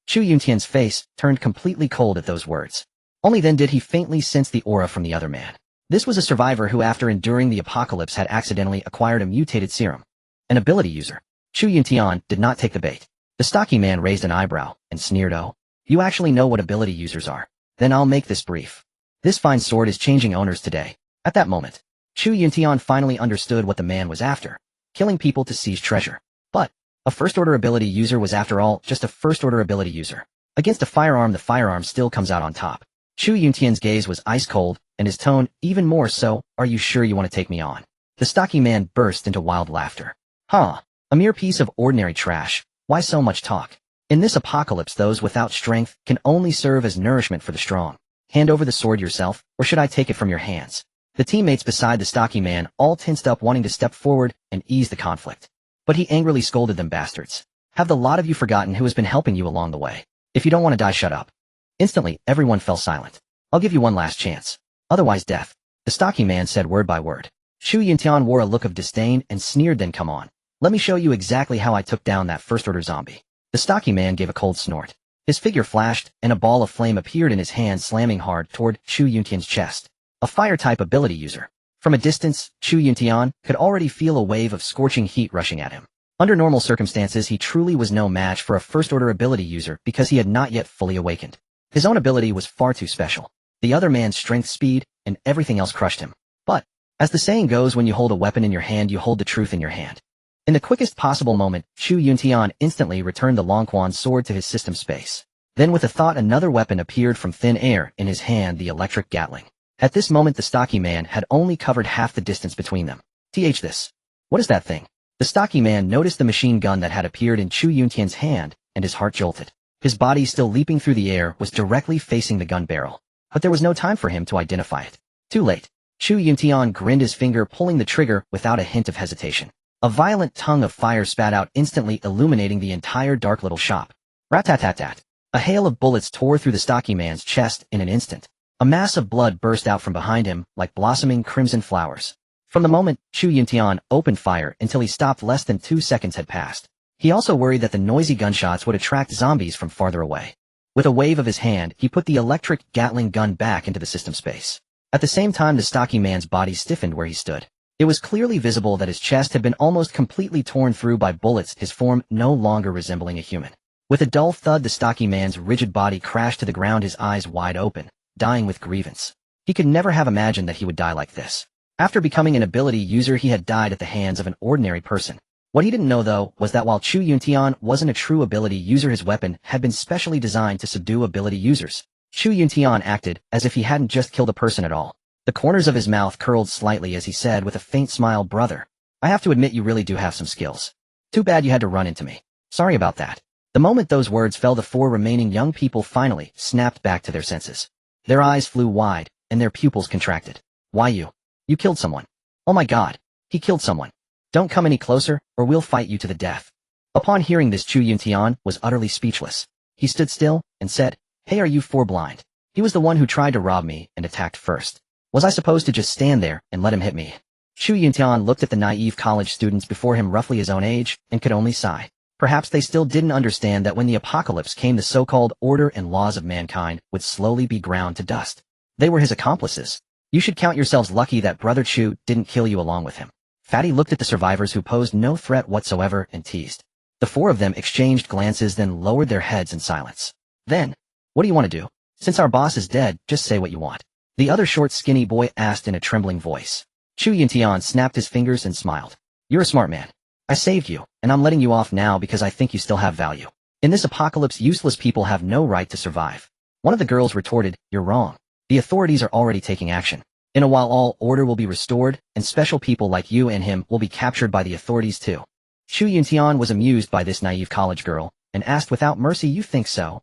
Chu Yuntian's face turned completely cold at those words. Only then did he faintly sense the aura from the other man. This was a survivor who, after enduring the apocalypse, had accidentally acquired a mutated serum. An ability user. Chu Yuntian did not take the bait. The stocky man raised an eyebrow and sneered, oh, you actually know what ability users are. Then I'll make this brief. This fine sword is changing owners today. At that moment, Chu Yuntian finally understood what the man was after. Killing people to seize treasure. But a first-order ability user was, after all, just a first-order ability user. Against a firearm, the firearm still comes out on top. Chu Yuntian's gaze was ice cold, and his tone even more so. Are you sure you want to take me on? The stocky man burst into wild laughter. Huh. A mere piece of ordinary trash. Why so much talk? In this apocalypse, those without strength can only serve as nourishment for the strong. Hand over the sword yourself, or should I take it from your hands? The teammates beside the stocky man all tensed up, wanting to step forward and ease the conflict. But he angrily scolded them. Bastards. Have the lot of you forgotten who has been helping you along the way? If you don't want to die, shut up. Instantly, everyone fell silent. I'll give you one last chance. Otherwise death. The stocky man said word by word. Chu Yuntian wore a look of disdain and sneered, then come on. Let me show you exactly how I took down that first-order zombie. The stocky man gave a cold snort. His figure flashed, and a ball of flame appeared in his hand, slamming hard toward Chu Yuntian's chest. A fire-type ability user. From a distance, Chu Yuntian could already feel a wave of scorching heat rushing at him. Under normal circumstances, he truly was no match for a first-order ability user because he had not yet fully awakened. His own ability was far too special. The other man's strength, speed, and everything else crushed him. But, as the saying goes, when you hold a weapon in your hand, you hold the truth in your hand. In the quickest possible moment, Chu Yuntian instantly returned the Longquan's sword to his system space. Then with a thought, another weapon appeared from thin air in his hand, the electric Gatling. At this moment, the stocky man had only covered half the distance between them. This. What is that thing? The stocky man noticed the machine gun that had appeared in Chu Yuntian's hand, and his heart jolted. His body, still leaping through the air, was directly facing the gun barrel. But there was no time for him to identify it. Too late. Chu Yuntian grinned his finger, pulling the trigger without a hint of hesitation. A violent tongue of fire spat out, instantly illuminating the entire dark little shop. Rat-tat-tat-tat. A hail of bullets tore through the stocky man's chest in an instant. A mass of blood burst out from behind him, like blossoming crimson flowers. From the moment Chu Yuntian opened fire until he stopped, less than 2 seconds had passed. He also worried that the noisy gunshots would attract zombies from farther away. With a wave of his hand, he put the electric Gatling gun back into the system space. At the same time, the stocky man's body stiffened where he stood. It was clearly visible that his chest had been almost completely torn through by bullets, his form no longer resembling a human. With a dull thud, the stocky man's rigid body crashed to the ground, his eyes wide open, dying with grievance. He could never have imagined that he would die like this. After becoming an ability user, he had died at the hands of an ordinary person. What he didn't know, though, was that while Chu Yuntian wasn't a true ability user, his weapon had been specially designed to subdue ability users. Chu Yuntian acted as if he hadn't just killed a person at all. The corners of his mouth curled slightly as he said with a faint smile, "Brother, I have to admit you really do have some skills. Too bad you had to run into me. Sorry about that." The moment those words fell, the 4 remaining young people finally snapped back to their senses. Their eyes flew wide, and their pupils contracted. "Why you? You killed someone. Oh my God, he killed someone. Don't come any closer, or we'll fight you to the death." Upon hearing this, Chu Yuntian was utterly speechless. He stood still and said, "Hey, are you 4 blind? He was the one who tried to rob me and attacked first. Was I supposed to just stand there and let him hit me?" Chu Yuntian looked at the naive college students before him, roughly his own age, and could only sigh. Perhaps they still didn't understand that when the apocalypse came, the so-called order and laws of mankind would slowly be ground to dust. They were his accomplices. You should count yourselves lucky that Brother Chu didn't kill you along with him. Fatty looked at the survivors, who posed no threat whatsoever, and teased. The 4 of them exchanged glances, then lowered their heads in silence. "Then, what do you want to do? Since our boss is dead, just say what you want," the other short, skinny boy asked in a trembling voice. Chu Yuntian snapped his fingers and smiled. "You're a smart man. I saved you, and I'm letting you off now because I think you still have value. In this apocalypse, useless people have no right to survive." One of the girls retorted, "You're wrong. The authorities are already taking action. In a while, all order will be restored, and special people like you and him will be captured by the authorities too." Chu Yuntian was amused by this naive college girl, and asked without mercy, "You think so?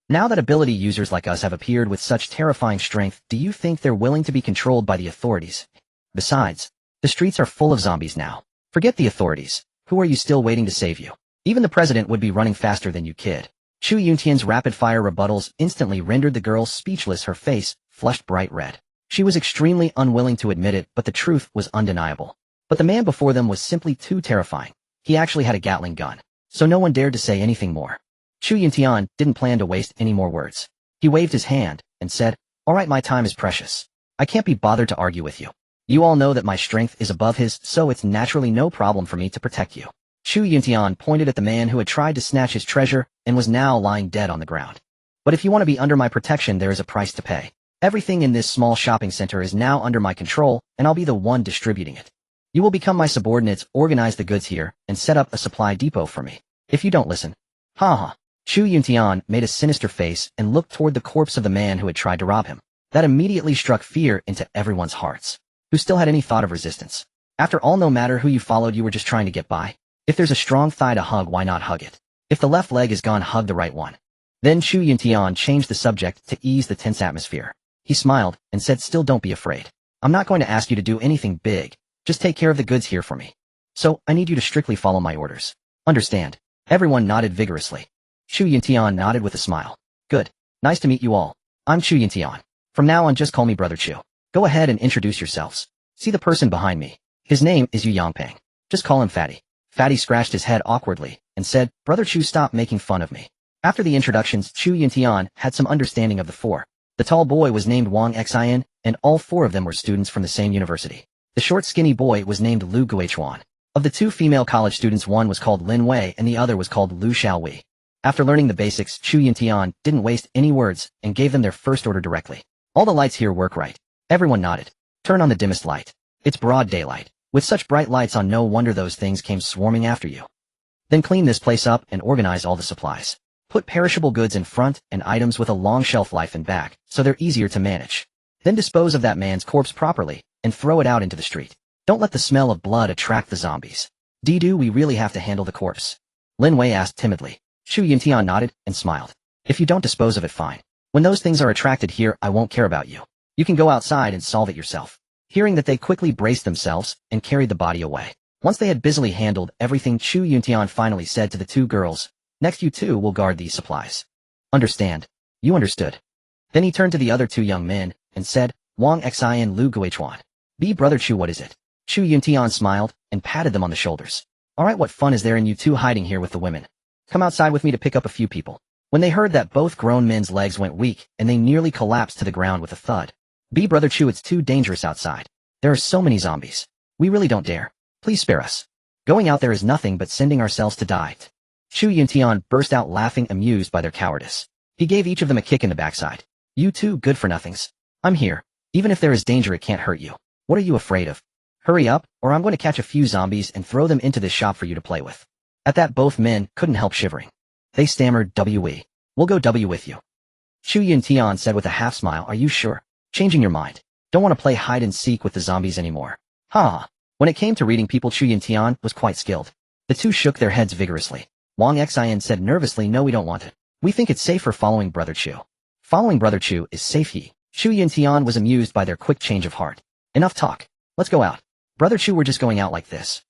Now that ability users like us have appeared with such terrifying strength, do you think they're willing to be controlled by the authorities? Besides, the streets are full of zombies now. Forget the authorities. Who are you still waiting to save you? Even the president would be running faster than you, kid." Chu Yuntian's rapid-fire rebuttals instantly rendered the girl speechless, her face flushed bright red. She was extremely unwilling to admit it, but the truth was undeniable. But the man before them was simply too terrifying. He actually had a Gatling gun, so no one dared to say anything more. Chu Yuntian didn't plan to waste any more words. He waved his hand and said, "All right, my time is precious. I can't be bothered to argue with you. You all know that my strength is above his, so it's naturally no problem for me to protect you." Chu Yuntian pointed at the man who had tried to snatch his treasure and was now lying dead on the ground. "But if you want to be under my protection, there is a price to pay. Everything in this small shopping center is now under my control, and I'll be the one distributing it. You will become my subordinates, organize the goods here, and set up a supply depot for me. If you don't listen." "Ha ha." Chu Yuntian made a sinister face and looked toward the corpse of the man who had tried to rob him. That immediately struck fear into everyone's hearts. Who still had any thought of resistance? After all, no matter who you followed, you were just trying to get by. If there's a strong thigh to hug, why not hug it? If the left leg is gone, hug the right one. Then Chu Yuntian changed the subject to ease the tense atmosphere. He smiled and said, "Still, don't be afraid. I'm not going to ask you to do anything big. Just take care of the goods here for me. So, I need you to strictly follow my orders. Understand?" Everyone nodded vigorously. Chu Yuntian nodded with a smile. "Good. Nice to meet you all. I'm Chu Yuntian. From now on, just call me Brother Chu. Go ahead and introduce yourselves. See the person behind me. His name is Yu Yangpeng. Just call him Fatty." Fatty scratched his head awkwardly and said, "Brother Chu, stop making fun of me." After the introductions, Chu Yuntian had some understanding of the 4. The tall boy was named Wang Xian, and all 4 of them were students from the same university. The short, skinny boy was named Lu Guichuan. Of the 2 female college students, one was called Lin Wei and the other was called Lu Xiaowei. After learning the basics, Chu Yuntian didn't waste any words and gave them their first order directly. "All the lights here work right." Everyone nodded. "Turn on the dimmest light. It's broad daylight. With such bright lights on, no wonder those things came swarming after you. Then clean this place up and organize all the supplies. Put perishable goods in front and items with a long shelf life in back, so they're easier to manage. Then dispose of that man's corpse properly and throw it out into the street. Don't let the smell of blood attract the zombies. Do we really have to handle the corpse? Lin Wei asked timidly. Chu Yuntian nodded and smiled. If you don't dispose of it, fine. When those things are attracted here, I won't care about you. You can go outside and solve it yourself. Hearing that, they quickly braced themselves and carried the body away. Once they had busily handled everything, Chu Yuntian finally said to the two girls, next you two will guard these supplies. Understand? You understood. Then he turned to the other two young men and said, Wang Xi and Lu Guichuan. Brother Chu, what is it? Chu Yuntian smiled and patted them on the shoulders. Alright, what fun is there in you two hiding here with the women? Come outside with me to pick up a few people. When they heard that, both grown men's legs went weak and they nearly collapsed to the ground with a thud. Brother Chu, it's too dangerous outside. There are so many zombies. We really don't dare. Please spare us. Going out there is nothing but sending ourselves to die. Chu Yuntian burst out laughing, amused by their cowardice. He gave each of them a kick in the backside. You two good-for-nothings. I'm here. Even if there is danger, it can't hurt you. What are you afraid of? Hurry up, or I'm going to catch a few zombies and throw them into this shop for you to play with. At that, both men couldn't help shivering. They stammered, We'll go with you. Chu Yuntian said with a half-smile, Are you sure? Changing your mind. Don't want to play hide-and-seek with the zombies anymore. Ha! When it came to reading people, Chu Yuntian was quite skilled. The two shook their heads vigorously. Wang Xian said nervously, No, we don't want it. We think it's safer following Brother Chu. Following Brother Chu is safe. Chu Yuntian was amused by their quick change of heart. Enough talk. Let's go out. Brother Chu, we're just going out like this.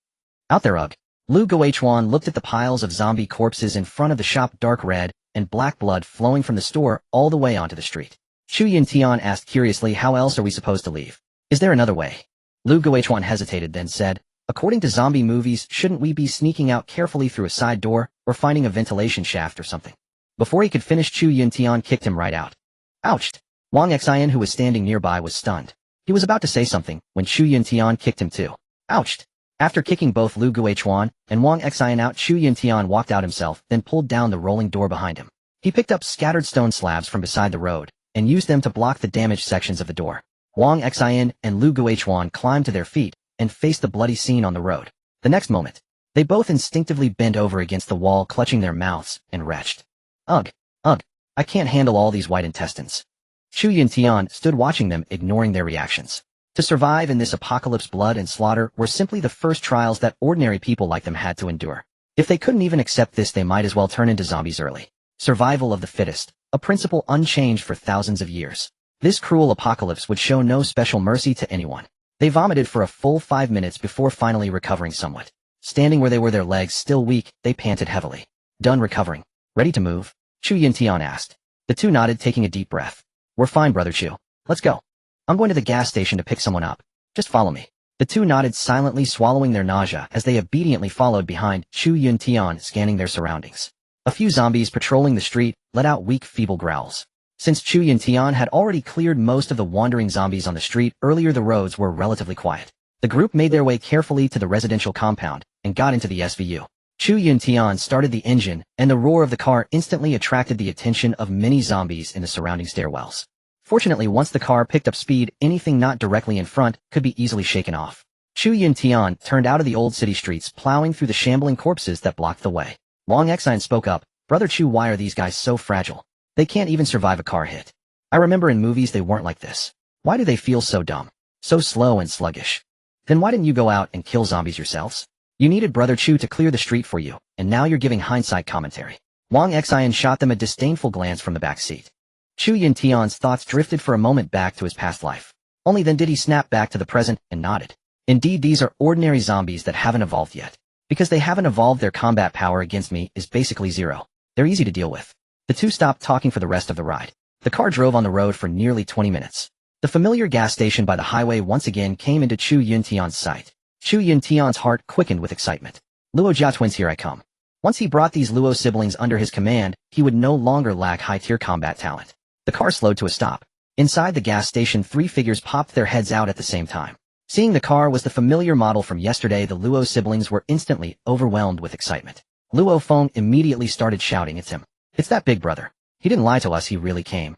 Out there, ugh. Lu Guichuan looked at the piles of zombie corpses in front of the shop, dark red and black blood flowing from the store all the way onto the street. Chu Yuntian asked curiously, How else are we supposed to leave? Is there another way? Lu Guichuan hesitated, then said, According to zombie movies, shouldn't we be sneaking out carefully through a side door or finding a ventilation shaft or something? Before he could finish, Chu Yuntian kicked him right out. Ouched! Wang Xian, who was standing nearby, was stunned. He was about to say something when Chu Yuntian kicked him too. Ouched! After kicking both Lu Guichuan and Wang Xian out, Chu Yuntian walked out himself, then pulled down the rolling door behind him. He picked up scattered stone slabs from beside the road and used them to block the damaged sections of the door. Wang Xian and Lu Guichuan climbed to their feet and faced the bloody scene on the road. The next moment, they both instinctively bent over against the wall, clutching their mouths, and retched. Ugh, I can't handle all these white intestines. Chu Yuntian stood watching them, ignoring their reactions. To survive in this apocalypse, blood and slaughter were simply the first trials that ordinary people like them had to endure. If they couldn't even accept this, they might as well turn into zombies early. Survival of the fittest, a principle unchanged for thousands of years. This cruel apocalypse would show no special mercy to anyone. They vomited for a full 5 minutes before finally recovering somewhat. Standing where they were, their legs still weak, they panted heavily. Done recovering? Ready to move? Chu Yuntian asked. The two nodded, taking a deep breath. We're fine, Brother Chu. Let's go. I'm going to the gas station to pick someone up. Just follow me. The two nodded, silently swallowing their nausea as they obediently followed behind Chu Yuntian, scanning their surroundings. A few zombies patrolling the street let out weak, feeble growls. Since Chu Yuntian had already cleared most of the wandering zombies on the street earlier, the roads were relatively quiet. The group made their way carefully to the residential compound and got into the SVU. Chu Yuntian started the engine, and the roar of the car instantly attracted the attention of many zombies in the surrounding stairwells. Fortunately, once the car picked up speed, anything not directly in front could be easily shaken off. Chu Yuntian turned out of the old city streets, plowing through the shambling corpses that blocked the way. Wang Xian spoke up. Brother Chu, why are these guys so fragile? They can't even survive a car hit. I remember in movies they weren't like this. Why do they feel so dumb? So slow and sluggish? Then why didn't you go out and kill zombies yourselves? You needed Brother Chu to clear the street for you, and now you're giving hindsight commentary. Wang Xian shot them a disdainful glance from the back seat. Chu Yuntian's thoughts drifted for a moment back to his past life. Only then did he snap back to the present and nodded. Indeed, these are ordinary zombies that haven't evolved yet. Because they haven't evolved, their combat power against me is basically zero. They're easy to deal with. The two stopped talking for the rest of the ride. The car drove on the road for nearly 20 minutes. The familiar gas station by the highway once again came into Chu Yuntian's sight. Chu Yuntian's heart quickened with excitement. Luo Jia twins, here I come. Once he brought these Luo siblings under his command, he would no longer lack high-tier combat talent. The car slowed to a stop. Inside the gas station, 3 figures popped their heads out at the same time. Seeing the car was the familiar model from yesterday, the Luo siblings were instantly overwhelmed with excitement. Luo Feng immediately started shouting, It's him. It's that big brother. He didn't lie to us, he really came.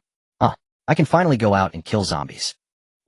I can finally go out and kill zombies.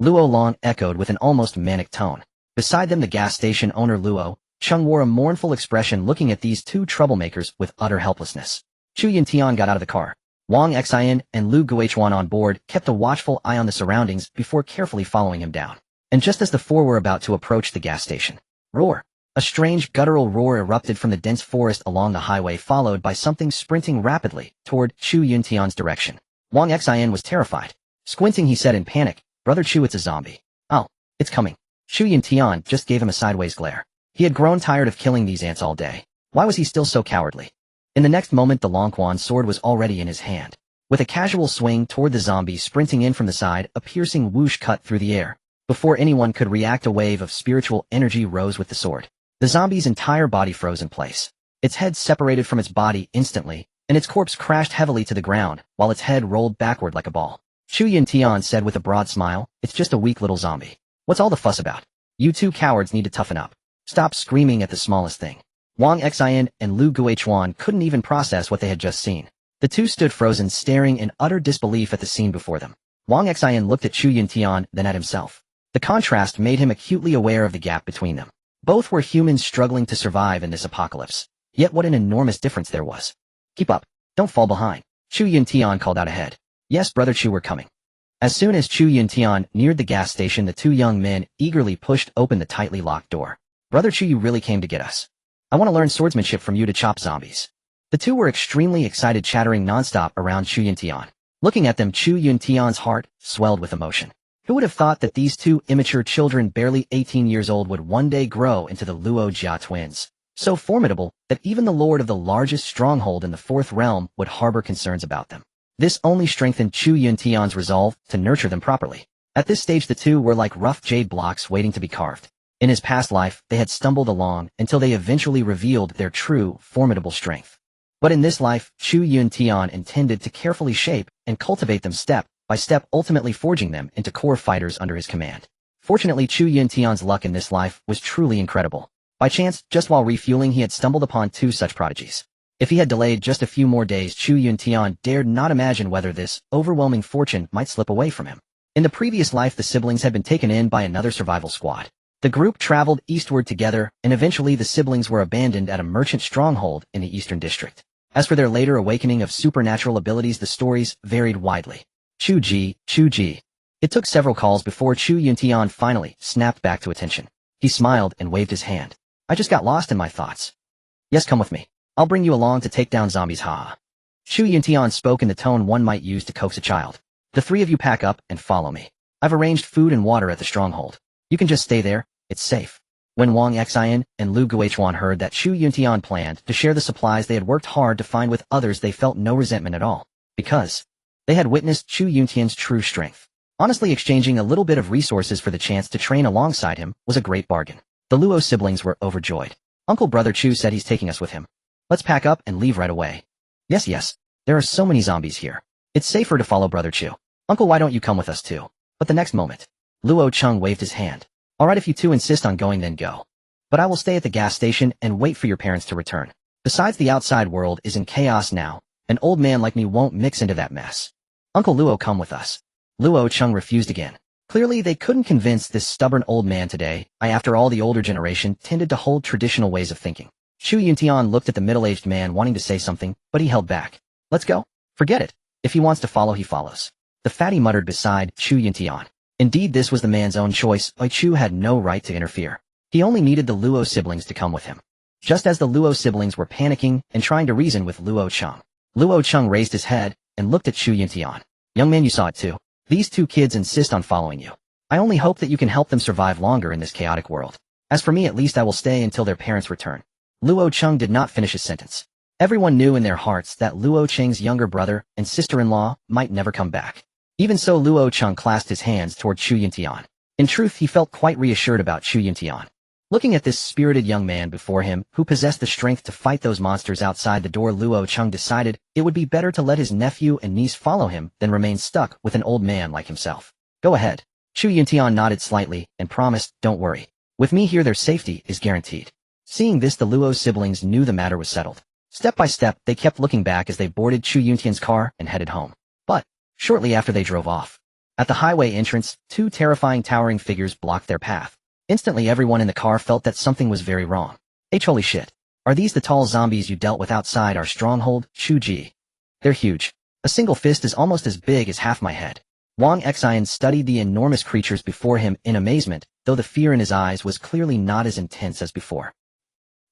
Luo Long echoed with an almost manic tone. Beside them, the gas station owner Luo Chung wore a mournful expression, looking at these two troublemakers with utter helplessness. Chu Yuntian got out of the car. Wang Xian and Lu Guichuan on board kept a watchful eye on the surroundings before carefully following him down. And just as the four were about to approach the gas station, roar! A strange guttural roar erupted from the dense forest along the highway, followed by something sprinting rapidly toward Chu Yuntian's direction. Wang Xian was terrified. Squinting, he said in panic, "Brother Chu, it's a zombie." "Oh, it's coming." Chu Yuntian just gave him a sideways glare. He had grown tired of killing these ants all day. Why was he still so cowardly? In the next moment, the Longquan sword was already in his hand. With a casual swing toward the zombie sprinting in from the side, a piercing whoosh cut through the air. Before anyone could react, a wave of spiritual energy rose with the sword. The zombie's entire body froze in place. Its head separated from its body instantly, and its corpse crashed heavily to the ground, while its head rolled backward like a ball. Chu Yuntian said with a broad smile, "It's just a weak little zombie. What's all the fuss about? You two cowards need to toughen up. Stop screaming at the smallest thing." Wang Xian and Lu Guichuan couldn't even process what they had just seen. The two stood frozen, staring in utter disbelief at the scene before them. Wang Xian looked at Chu Yuntian, then at himself. The contrast made him acutely aware of the gap between them. Both were humans struggling to survive in this apocalypse. Yet what an enormous difference there was. "Keep up. Don't fall behind," Chu Yuntian called out ahead. "Yes, Brother Chu, we're coming." As soon as Chu Yuntian neared the gas station, the two young men eagerly pushed open the tightly locked door. "Brother Chu, you really came to get us. I want to learn swordsmanship from you to chop zombies." The two were extremely excited, chattering nonstop around Chu Yuntian. Looking at them, Chu Yuntian's heart swelled with emotion. Who would have thought that these two immature children, barely 18 years old, would one day grow into the Luo Jia twins? So formidable that even the lord of the largest stronghold in the fourth realm would harbor concerns about them. This only strengthened Chu Yuntian's resolve to nurture them properly. At this stage, the two were like rough jade blocks waiting to be carved. In his past life, they had stumbled along until they eventually revealed their true, formidable strength. But in this life, Chu Yuntian intended to carefully shape and cultivate them step by step, ultimately forging them into core fighters under his command. Fortunately, Chu Yuntian's luck in this life was truly incredible. By chance, just while refueling, he had stumbled upon two such prodigies. If he had delayed just a few more days, Chu Yuntian dared not imagine whether this overwhelming fortune might slip away from him. In the previous life, the siblings had been taken in by another survival squad. The group traveled eastward together, and eventually the siblings were abandoned at a merchant stronghold in the eastern district. As for their later awakening of supernatural abilities, the stories varied widely. Chu Ji. It took several calls before Chu Yuntian finally snapped back to attention. He smiled and waved his hand. "I just got lost in my thoughts." "Yes, come with me. I'll bring you along to take down zombies, ha." Chu Yuntian spoke in the tone one might use to coax a child. "The three of you pack up and follow me. I've arranged food and water at the stronghold. You can just stay there. It's safe." When Wang Xian and Lu Guichuan heard that Chu Yuntian planned to share the supplies they had worked hard to find with others, they felt no resentment at all. Because they had witnessed Chu Yuntian's true strength. Honestly, exchanging a little bit of resources for the chance to train alongside him was a great bargain. The Luo siblings were overjoyed. "Uncle Brother Chu said he's taking us with him. Let's pack up and leave right away." Yes. There are so many zombies here. It's safer to follow Brother Chu. "Uncle, why don't you come with us too?" But the next moment, Luo Cheng waved his hand. "All right, if you two insist on going, then go. But I will stay at the gas station and wait for your parents to return. Besides, the outside world is in chaos now. An old man like me won't mix into that mess." "Uncle Luo, come with us." Luo Cheng refused again. Clearly, they couldn't convince this stubborn old man today. After all, the older generation tended to hold traditional ways of thinking. Chu Yuntian looked at the middle-aged man, wanting to say something, but he held back. "Let's go. Forget it. If he wants to follow, he follows." The fatty muttered beside Chu Yuntian. Indeed, this was the man's own choice. Chu had no right to interfere. He only needed the Luo siblings to come with him. Just as the Luo siblings were panicking and trying to reason with Luo Cheng raised his head and looked at Chu Yuntian. "Young man, you saw it too. These two kids insist on following you. I only hope that you can help them survive longer in this chaotic world. As for me, at least I will stay until their parents return." Luo Cheng did not finish his sentence. Everyone knew in their hearts that Luo Cheng's younger brother and sister-in-law might never come back. Even so, Luo Cheng clasped his hands toward Chu Yuntian. In truth, he felt quite reassured about Chu Yuntian. Looking at this spirited young man before him, who possessed the strength to fight those monsters outside the door, Luo Cheng decided it would be better to let his nephew and niece follow him than remain stuck with an old man like himself. "Go ahead." Chu Yuntian nodded slightly and promised, "Don't worry. With me here, their safety is guaranteed." Seeing this, the Luo siblings knew the matter was settled. Step by step, they kept looking back as they boarded Chu Yuntian's car and headed home. But shortly after, they drove off. At the highway entrance, two terrifying towering figures blocked their path. Instantly, everyone in the car felt that something was very wrong. Holy shit. Are these the tall zombies you dealt with outside our stronghold, Chu Ji? They're huge. A single fist is almost as big as half my head. Wang Xian studied the enormous creatures before him in amazement, though the fear in his eyes was clearly not as intense as before.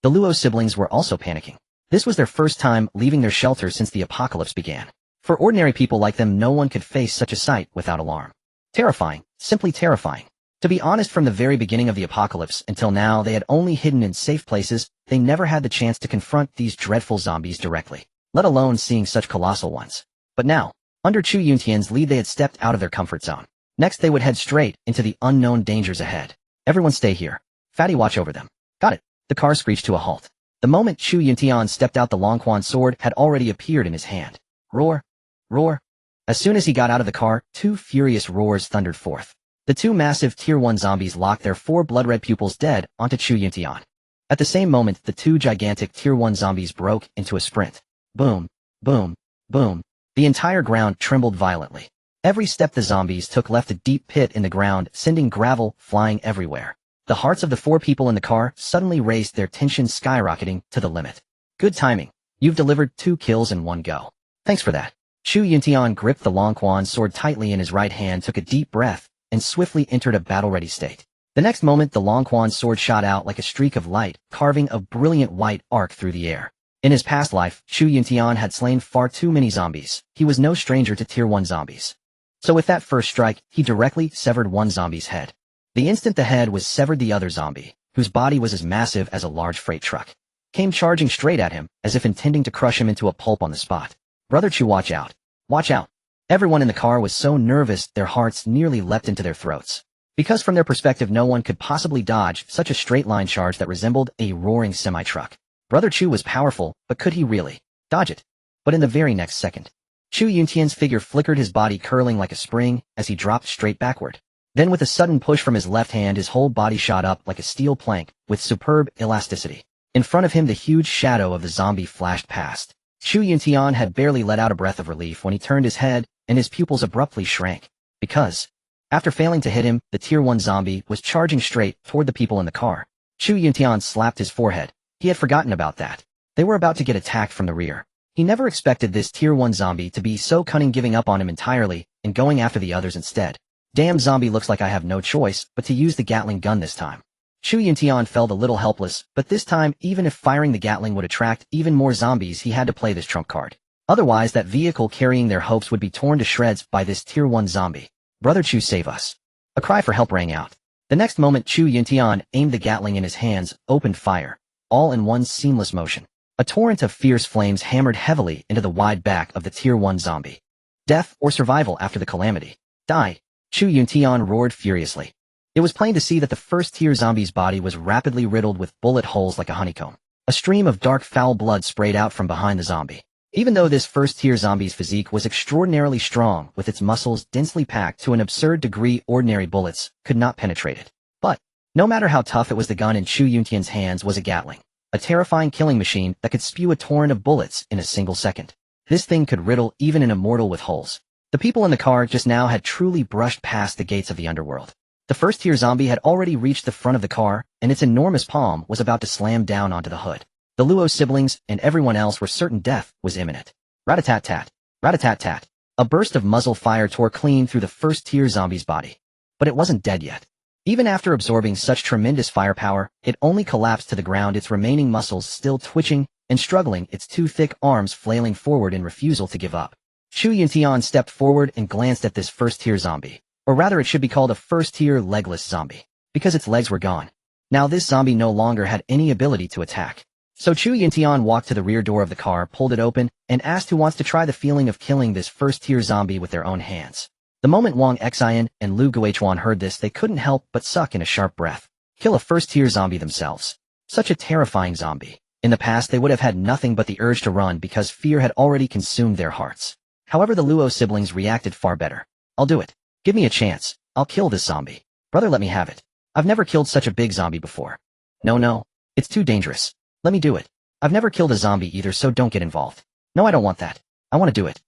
The Luo siblings were also panicking. This was their first time leaving their shelter since the apocalypse began. For ordinary people like them, no one could face such a sight without alarm. Terrifying, simply terrifying. To be honest, from the very beginning of the apocalypse until now, they had only hidden in safe places. They never had the chance to confront these dreadful zombies directly, let alone seeing such colossal ones. But now, under Chu Yuntian's lead, they had stepped out of their comfort zone. Next, they would head straight into the unknown dangers ahead. Everyone stay here. Fatty, watch over them. Got it. The car screeched to a halt. The moment Chu Yuntian stepped out, the Longquan sword had already appeared in his hand. Roar! Roar! As soon as he got out of the car, two furious roars thundered forth. The two massive Tier 1 zombies locked their four blood-red pupils dead onto Chu Yuntian. At the same moment, the two gigantic Tier 1 zombies broke into a sprint. Boom! Boom! Boom! The entire ground trembled violently. Every step the zombies took left a deep pit in the ground, sending gravel flying everywhere. The hearts of the four people in the car suddenly raised, their tension skyrocketing to the limit. Good timing. You've delivered 2 kills in one go. Thanks for that. Chu Yuntian gripped the Longquan sword tightly in his right hand, took a deep breath, and swiftly entered a battle-ready state. The next moment, the Longquan sword shot out like a streak of light, carving a brilliant white arc through the air. In his past life, Chu Yuntian had slain far too many zombies. He was no stranger to Tier 1 zombies. So with that first strike, he directly severed one zombie's head. The instant the head was severed, the other zombie, whose body was as massive as a large freight truck, came charging straight at him, as if intending to crush him into a pulp on the spot. Brother Chu, watch out. Watch out. Everyone in the car was so nervous their hearts nearly leapt into their throats. Because from their perspective, no one could possibly dodge such a straight-line charge that resembled a roaring semi-truck. Brother Chu was powerful, but could he really dodge it? But in the very next second, Chu Yuntian's figure flickered, his body curling like a spring as he dropped straight backward. Then with a sudden push from his left hand, his whole body shot up like a steel plank with superb elasticity. In front of him, the huge shadow of the zombie flashed past. Chu Yuntian had barely let out a breath of relief when he turned his head, and his pupils abruptly shrank. Because, after failing to hit him, the Tier 1 zombie was charging straight toward the people in the car. Chu Yuntian slapped his forehead. He had forgotten about that. They were about to get attacked from the rear. He never expected this Tier 1 zombie to be so cunning, giving up on him entirely and going after the others instead. Damn zombie, looks like I have no choice but to use the Gatling gun this time. Chu Yuntian felt a little helpless, but this time, even if firing the Gatling would attract even more zombies, he had to play this trump card. Otherwise, that vehicle carrying their hopes would be torn to shreds by this Tier 1 zombie. Brother Chu, save us. A cry for help rang out. The next moment, Chu Yuntian aimed the Gatling in his hands, opened fire, all in one seamless motion. A torrent of fierce flames hammered heavily into the wide back of the Tier 1 zombie. Death or survival after the calamity. Die. Chu Yuntian roared furiously. It was plain to see that the first-tier zombie's body was rapidly riddled with bullet holes like a honeycomb. A stream of dark foul blood sprayed out from behind the zombie. Even though this first-tier zombie's physique was extraordinarily strong, with its muscles densely packed to an absurd degree, ordinary bullets could not penetrate it. But, no matter how tough it was, the gun in Chu Yuntian's hands was a Gatling, a terrifying killing machine that could spew a torrent of bullets in a single second. This thing could riddle even an immortal with holes. The people in the car just now had truly brushed past the gates of the underworld. The first-tier zombie had already reached the front of the car, and its enormous palm was about to slam down onto the hood. The Luo siblings and everyone else were certain death was imminent. Rat-a-tat-tat. Rat-a-tat-tat. A burst of muzzle fire tore clean through the first-tier zombie's body. But it wasn't dead yet. Even after absorbing such tremendous firepower, it only collapsed to the ground, its remaining muscles still twitching and struggling, its two thick arms flailing forward in refusal to give up. Chu Yuntian stepped forward and glanced at this first-tier zombie. Or rather, it should be called a first-tier legless zombie, because its legs were gone. Now this zombie no longer had any ability to attack. So Chu Yuntian walked to the rear door of the car, pulled it open, and asked who wants to try the feeling of killing this first-tier zombie with their own hands. The moment Wang Xian and Lu Guichuan heard this, they couldn't help but suck in a sharp breath. Kill a first-tier zombie themselves. Such a terrifying zombie. In the past, they would have had nothing but the urge to run because fear had already consumed their hearts. However, the Luo siblings reacted far better. I'll do it. Give me a chance. I'll kill this zombie. Brother, let me have it. I've never killed such a big zombie before. No. It's too dangerous. Let me do it. I've never killed a zombie either, so don't get involved. No, I don't want that. I want to do it.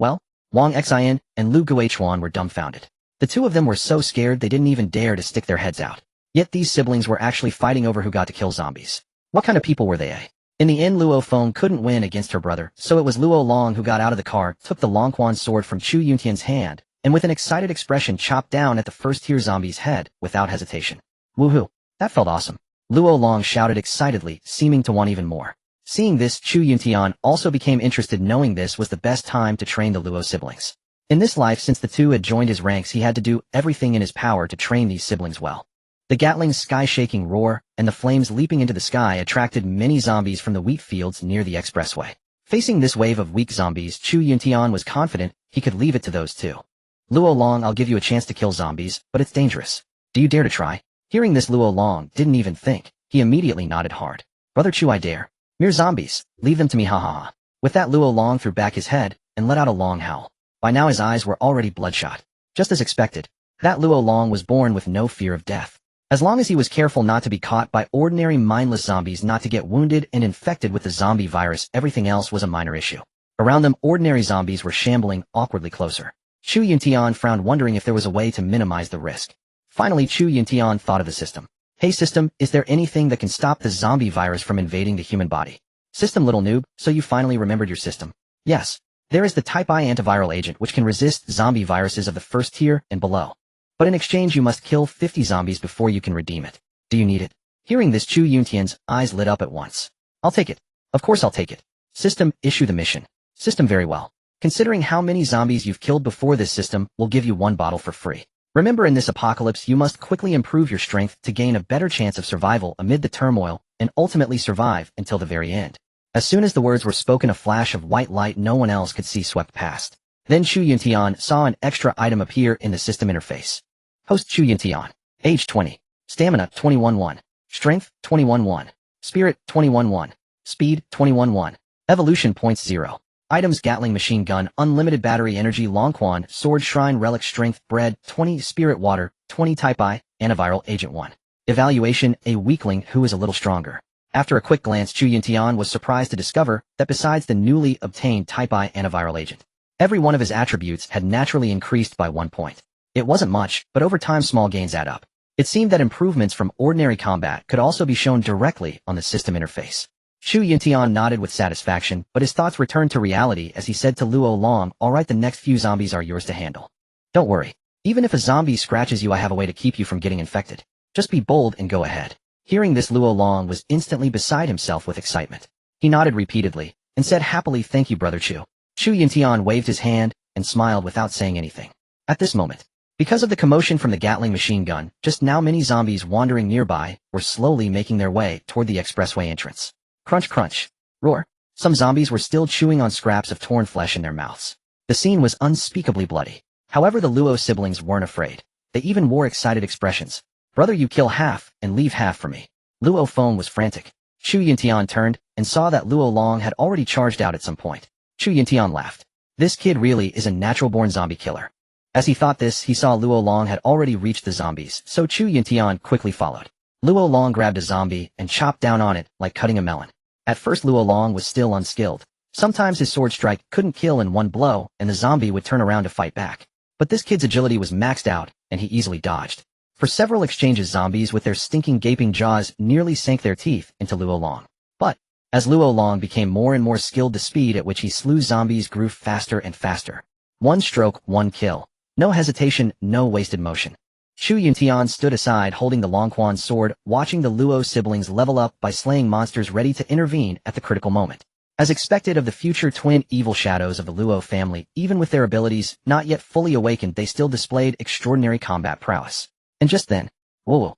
Well, Wang Xian and Lu Guichuan were dumbfounded. The two of them were so scared they didn't even dare to stick their heads out. Yet these siblings were actually fighting over who got to kill zombies. What kind of people were they? In the end, Luo Feng couldn't win against her brother, so it was Luo Long who got out of the car, took the Longquan sword from Chu Yuntian's hand, and with an excited expression chopped down at the first-tier zombie's head without hesitation. Woohoo! That felt awesome. Luo Long shouted excitedly, seeming to want even more. Seeing this, Chu Yuntian also became interested, knowing this was the best time to train the Luo siblings. In this life, since the two had joined his ranks, he had to do everything in his power to train these siblings well. The Gatling's sky-shaking roar and the flames leaping into the sky attracted many zombies from the wheat fields near the expressway. Facing this wave of weak zombies, Chu Yuntian was confident he could leave it to those two. Luo Long, I'll give you a chance to kill zombies, but it's dangerous. Do you dare to try? Hearing this, Luo Long didn't even think. He immediately nodded hard. Brother Chu, I dare. Mere zombies. Leave them to me, ha ha ha. With that, Luo Long threw back his head and let out a long howl. By now his eyes were already bloodshot. Just as expected, that Luo Long was born with no fear of death. As long as he was careful not to be caught by ordinary mindless zombies, not to get wounded and infected with the zombie virus, everything else was a minor issue. Around them, ordinary zombies were shambling awkwardly closer. Chu Yuntian frowned, wondering if there was a way to minimize the risk. Finally, Chu Yuntian thought of the system. Hey system, is there anything that can stop the zombie virus from invading the human body? System, little noob, so you finally remembered your system. Yes. There is the Type I antiviral agent which can resist zombie viruses of the first tier and below. But in exchange you must kill 50 zombies before you can redeem it. Do you need it? Hearing this, Chu Yuntian's eyes lit up at once. I'll take it. Of course I'll take it. System, issue the mission. System, very well. Considering how many zombies you've killed before, this system will give you 1 bottle for free. Remember, in this apocalypse you must quickly improve your strength to gain a better chance of survival amid the turmoil and ultimately survive until the very end. As soon as the words were spoken, a flash of white light no one else could see swept past. Then Chu Yuntian saw an extra item appear in the system interface. Host Chu Yuntian. Age 20. Stamina 21-1. Strength 21-1. Spirit 21-1. Speed 21-1. Evolution points 0. Items: Gatling machine gun, unlimited battery energy, Longquan, sword, shrine, relic, strength, bread, 20, spirit, water, 20, type I, antiviral, agent 1. Evaluation: a weakling who is a little stronger. After a quick glance, Chu Yuntian was surprised to discover that besides the newly obtained Type I antiviral agent, every one of his attributes had naturally increased by 1 point. It wasn't much, but over time small gains add up. It seemed that improvements from ordinary combat could also be shown directly on the system interface. Chu Yuntian nodded with satisfaction, but his thoughts returned to reality as he said to Luo Long, alright, the next few zombies are yours to handle. Don't worry. Even if a zombie scratches you, I have a way to keep you from getting infected. Just be bold and go ahead. Hearing this, Luo Long was instantly beside himself with excitement. He nodded repeatedly and said happily, thank you, Brother Chu. Chu Yuntian waved his hand and smiled without saying anything. At this moment, because of the commotion from the Gatling machine gun, just now many zombies wandering nearby were slowly making their way toward the expressway entrance. Crunch, crunch. Roar. Some zombies were still chewing on scraps of torn flesh in their mouths. The scene was unspeakably bloody. However, the Luo siblings weren't afraid. They even wore excited expressions. Brother, you kill half and leave half for me. Luo phone was frantic. Chu Yuntian turned and saw that Luo Long had already charged out at some point. Chu Yuntian laughed. This kid really is a natural-born zombie killer. As he thought this, he saw Luo Long had already reached the zombies, so Chu Yuntian quickly followed. Luo Long grabbed a zombie and chopped down on it like cutting a melon. At first, Luo Long was still unskilled. Sometimes his sword strike couldn't kill in one blow, and the zombie would turn around to fight back. But this kid's agility was maxed out, and he easily dodged. For several exchanges, zombies with their stinking gaping jaws nearly sank their teeth into Luo Long. But, as Luo Long became more and more skilled, the speed at which he slew zombies grew faster and faster. 1 stroke, 1 kill. No hesitation, no wasted motion. Chu Yuntian stood aside holding the Longquan sword, watching the Luo siblings level up by slaying monsters ready to intervene at the critical moment. As expected of the future twin evil shadows of the Luo family, even with their abilities not yet fully awakened, they still displayed extraordinary combat prowess. And just then, whoa,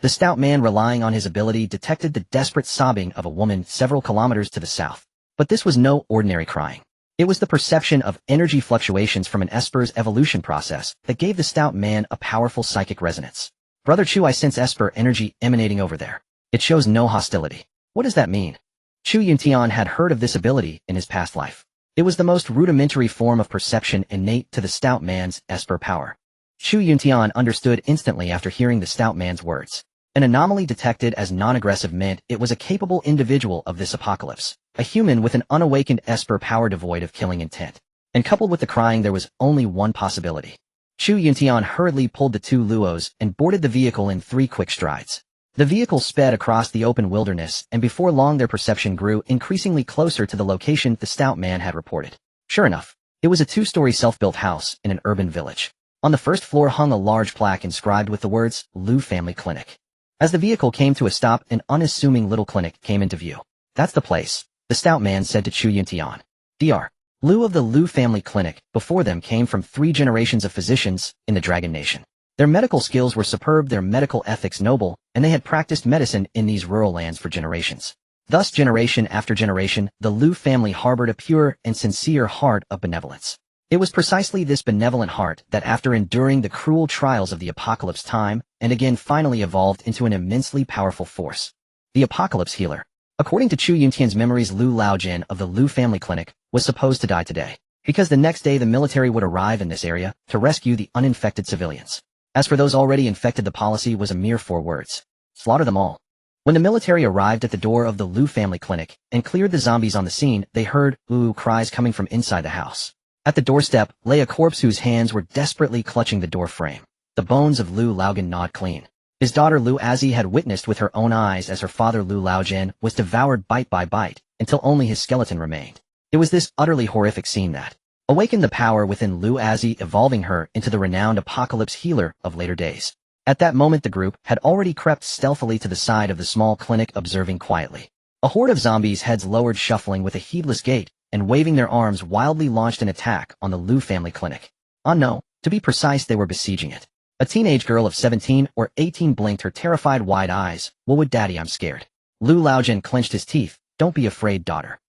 the stout man relying on his ability detected the desperate sobbing of a woman several kilometers to the south. But this was no ordinary crying. It was the perception of energy fluctuations from an Esper's evolution process that gave the stout man a powerful psychic resonance. Brother Chu, I sense Esper energy emanating over there. It shows no hostility. What does that mean? Chu Yuntian had heard of this ability in his past life. It was the most rudimentary form of perception innate to the stout man's Esper power. Chu Yuntian understood instantly after hearing the stout man's words. An anomaly detected as non-aggressive meant it was a capable individual of this apocalypse, a human with an unawakened Esper power devoid of killing intent. And coupled with the crying, there was only one possibility. Chu Yuntian hurriedly pulled the 2 Luos and boarded the vehicle in 3 quick strides. The vehicle sped across the open wilderness, and before long their perception grew increasingly closer to the location the stout man had reported. Sure enough, it was a 2-story self-built house in an urban village. On the first floor hung a large plaque inscribed with the words, Lu Family Clinic. As the vehicle came to a stop, an unassuming little clinic came into view. That's the place, the stout man said to Chu Yuntian. Dr. Liu of the Liu family clinic. Before them came from 3 generations of physicians in the Dragon Nation. Their medical skills were superb, their medical ethics noble, and they had practiced medicine in these rural lands for generations. Thus, generation after generation, the Liu family harbored a pure and sincere heart of benevolence. It was precisely this benevolent heart that, after enduring the cruel trials of the apocalypse time, and again finally evolved into an immensely powerful force. The apocalypse healer. According to Chu Yuntian's memories, Liu Laojin of the Liu family clinic was supposed to die today, because the next day the military would arrive in this area to rescue the uninfected civilians. As for those already infected, the policy was a mere 4 words. Slaughter them all. When the military arrived at the door of the Liu family clinic and cleared the zombies on the scene, they heard ooh cries coming from inside the house. At the doorstep lay a corpse whose hands were desperately clutching the door frame. The bones of Liu Laogan gnawed clean. His daughter Liu Azi had witnessed with her own eyes as her father Liu Laojin was devoured bite by bite until only his skeleton remained. It was this utterly horrific scene that awakened the power within Liu Azi, evolving her into the renowned apocalypse healer of later days. At that moment the group had already crept stealthily to the side of the small clinic, observing quietly. A horde of zombies, heads lowered, shuffling with a heedless gait, and waving their arms wildly, launched an attack on the Liu family clinic. No, to be precise, they were besieging it. A teenage girl of 17 or 18 blinked her terrified wide eyes. What would daddy, I'm scared. Liu Laojin clenched his teeth. Don't be afraid, daughter.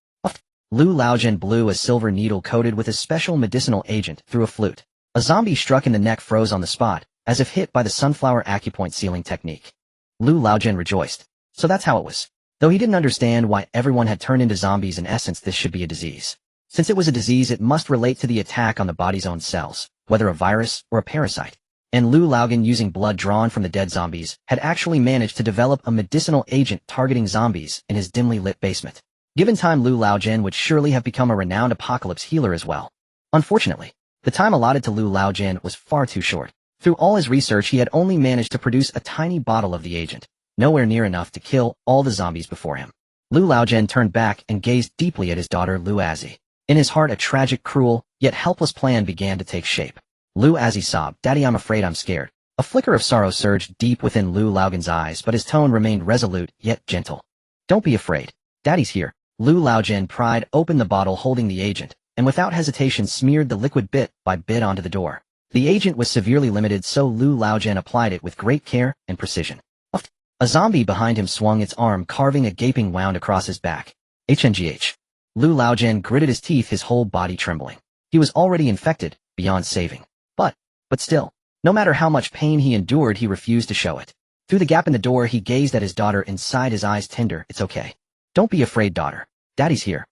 Liu Laojin blew a silver needle coated with a special medicinal agent through a flute. A zombie struck in the neck froze on the spot, as if hit by the sunflower acupoint sealing technique. Liu Laojin rejoiced. So that's how it was. Though he didn't understand why everyone had turned into zombies, in essence this should be a disease. Since it was a disease, it must relate to the attack on the body's own cells, whether a virus or a parasite. And Liu Laogan, using blood drawn from the dead zombies, had actually managed to develop a medicinal agent targeting zombies in his dimly lit basement. Given time, Liu Laojin would surely have become a renowned apocalypse healer as well. Unfortunately, the time allotted to Liu Laojin was far too short. Through all his research, he had only managed to produce a tiny bottle of the agent, nowhere near enough to kill all the zombies before him. Liu Laojin turned back and gazed deeply at his daughter Liu Azi. In his heart, a tragic, cruel, yet helpless plan began to take shape. Liu Azi sobbed, "Daddy, I'm afraid, I'm scared." A flicker of sorrow surged deep within Liu Laogan's eyes, but his tone remained resolute yet gentle. "Don't be afraid. Daddy's here." Liu Laojin pried open the bottle holding the agent, and without hesitation smeared the liquid bit by bit onto the door. The agent was severely limited, so Liu Laojin applied it with great care and precision. A zombie behind him swung its arm, carving a gaping wound across his back. HNGH. Liu Laojin gritted his teeth, his whole body trembling. He was already infected, beyond saving. But still, no matter how much pain he endured, he refused to show it. Through the gap in the door, he gazed at his daughter, inside his eyes tender. "It's okay. Don't be afraid, daughter. Daddy's here."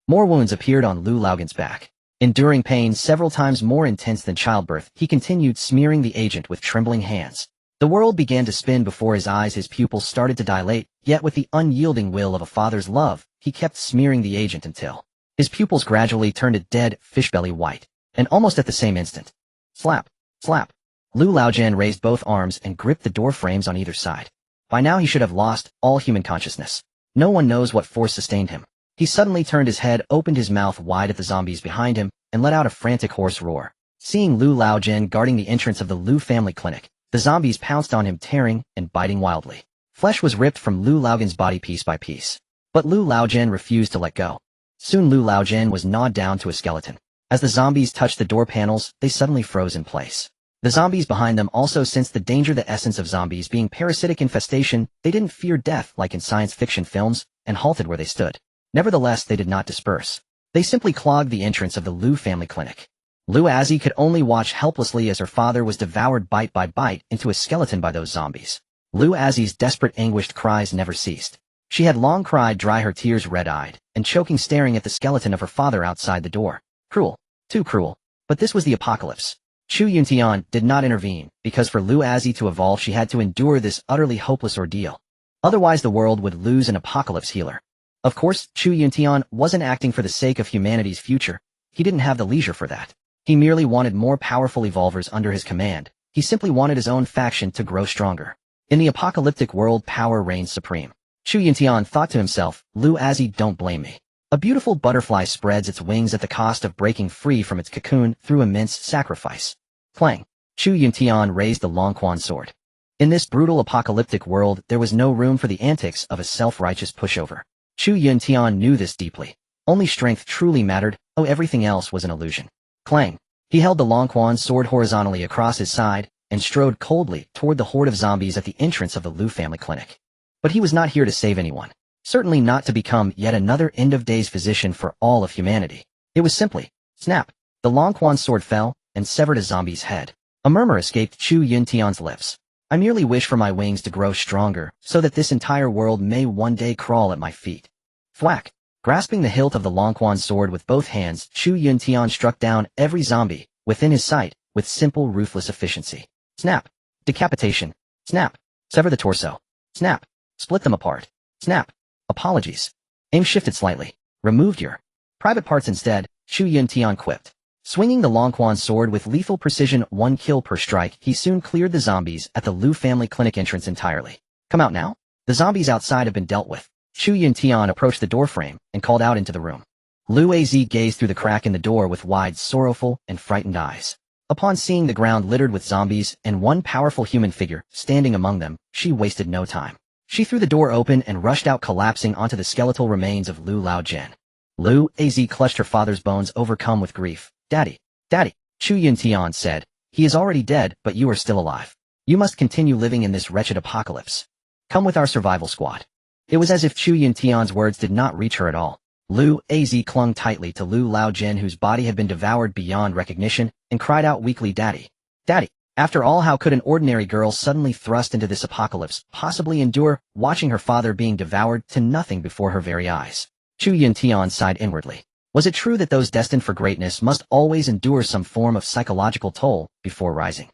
More wounds appeared on Liu Laogan's back. Enduring pain several times more intense than childbirth, he continued smearing the agent with trembling hands. The world began to spin before his eyes, his pupils started to dilate, yet with the unyielding will of a father's love, he kept smearing the agent until his pupils gradually turned a dead, fishbelly white. And almost at the same instant, slap, slap, Liu Laojin raised both arms and gripped the door frames on either side. By now he should have lost all human consciousness. No one knows what force sustained him. He suddenly turned his head, opened his mouth wide at the zombies behind him, and let out a frantic hoarse roar. Seeing Liu Laojin guarding the entrance of the Liu family clinic, the zombies pounced on him, tearing and biting wildly. Flesh was ripped from Liu Laogan's body piece by piece. But Liu Laojin refused to let go. Soon Liu Laojin was gnawed down to a skeleton. As the zombies touched the door panels, they suddenly froze in place. The zombies behind them also sensed the danger, the essence of zombies being parasitic infestation. They didn't fear death like in science fiction films, and halted where they stood. Nevertheless, they did not disperse. They simply clogged the entrance of the Liu family clinic. Liu Azi could only watch helplessly as her father was devoured bite by bite into a skeleton by those zombies. Liu Azi's desperate, anguished cries never ceased. She had long cried dry, her tears red-eyed, and choking, staring at the skeleton of her father outside the door. Cruel. Too cruel. But this was the apocalypse. Chu Yuntian did not intervene, because for Liu Azi to evolve she had to endure this utterly hopeless ordeal. Otherwise the world would lose an apocalypse healer. Of course, Chu Yuntian wasn't acting for the sake of humanity's future. He didn't have the leisure for that. He merely wanted more powerful evolvers under his command. He simply wanted his own faction to grow stronger. In the apocalyptic world, power reigns supreme. Chu Yuntian thought to himself, Liu Azi, don't blame me. A beautiful butterfly spreads its wings at the cost of breaking free from its cocoon through immense sacrifice. Clang. Chu Yuntian raised the long quan sword. In this brutal apocalyptic world, there was no room for the antics of a self-righteous pushover. Chu Yuntian knew this deeply. Only strength truly mattered, everything else was an illusion. Clang. He held the Longquan sword horizontally across his side and strode coldly toward the horde of zombies at the entrance of the Liu family clinic. But he was not here to save anyone. Certainly not to become yet another end-of-days physician for all of humanity. It was simply, snap. The Longquan sword fell and severed a zombie's head. A murmur escaped Chu Yuntian's lips. I merely wish for my wings to grow stronger so that this entire world may one day crawl at my feet. Thwack. Grasping the hilt of the Longquan sword with both hands, Chu Yuntian struck down every zombie within his sight with simple, ruthless efficiency. Snap. Decapitation. Snap. Sever the torso. Snap. Split them apart. Snap. Apologies. Aim shifted slightly. Removed your private parts instead, Chu Yuntian quipped. Swinging the Longquan sword with lethal precision, 1 kill per strike, he soon cleared the zombies at the Liu family clinic entrance entirely. Come out now? The zombies outside have been dealt with. Chu Yuntian approached the doorframe and called out into the room. Liu Az gazed through the crack in the door with wide, sorrowful, and frightened eyes. Upon seeing the ground littered with zombies and one powerful human figure standing among them, she wasted no time. She threw the door open and rushed out, collapsing onto the skeletal remains of Liu Laojian. Liu Az clutched her father's bones, overcome with grief. Daddy, Daddy, Chu Yuntian said. He is already dead, but you are still alive. You must continue living in this wretched apocalypse. Come with our survival squad. It was as if Chu Yuntian's words did not reach her at all. Liu Az clung tightly to Liu Laojian, whose body had been devoured beyond recognition, and cried out weakly, Daddy, Daddy. After all, how could an ordinary girl suddenly thrust into this apocalypse possibly endure watching her father being devoured to nothing before her very eyes? Chu Yuntian sighed inwardly. Was it true that those destined for greatness must always endure some form of psychological toll before rising?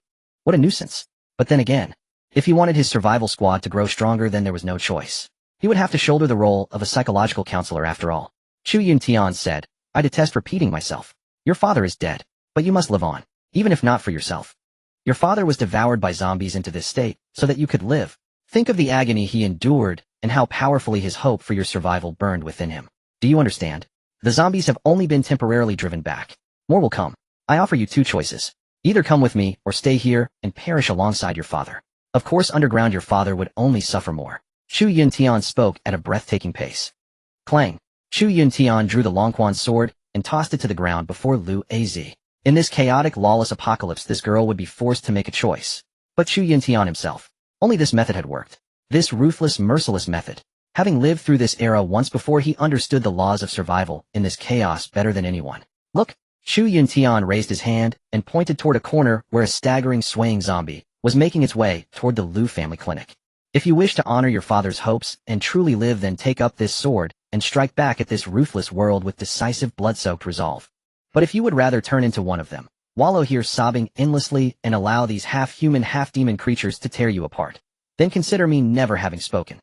What a nuisance. But then again, if he wanted his survival squad to grow stronger, then there was no choice. He would have to shoulder the role of a psychological counselor after all. Chu Yuntian said, I detest repeating myself. Your father is dead, but you must live on, even if not for yourself. Your father was devoured by zombies into this state so that you could live. Think of the agony he endured and how powerfully his hope for your survival burned within him. Do you understand? The zombies have only been temporarily driven back. More will come. I offer you 2 choices. Either come with me or stay here and perish alongside your father. Of course, underground your father would only suffer more. Chu Yuntian spoke at a breathtaking pace. Clang. Chu Yuntian drew the Longquan sword and tossed it to the ground before Liu Az. In this chaotic, lawless apocalypse, this girl would be forced to make a choice. But Chu Yuntian himself. Only this method had worked. This ruthless, merciless method. Having lived through this era once before, he understood the laws of survival in this chaos better than anyone. Look! Chu Yuntian raised his hand and pointed toward a corner where a staggering, swaying zombie was making its way toward the Liu family clinic. If you wish to honor your father's hopes and truly live, then take up this sword and strike back at this ruthless world with decisive, blood-soaked resolve. But if you would rather turn into one of them, wallow here sobbing endlessly and allow these half-human, half-demon creatures to tear you apart, then consider me never having spoken.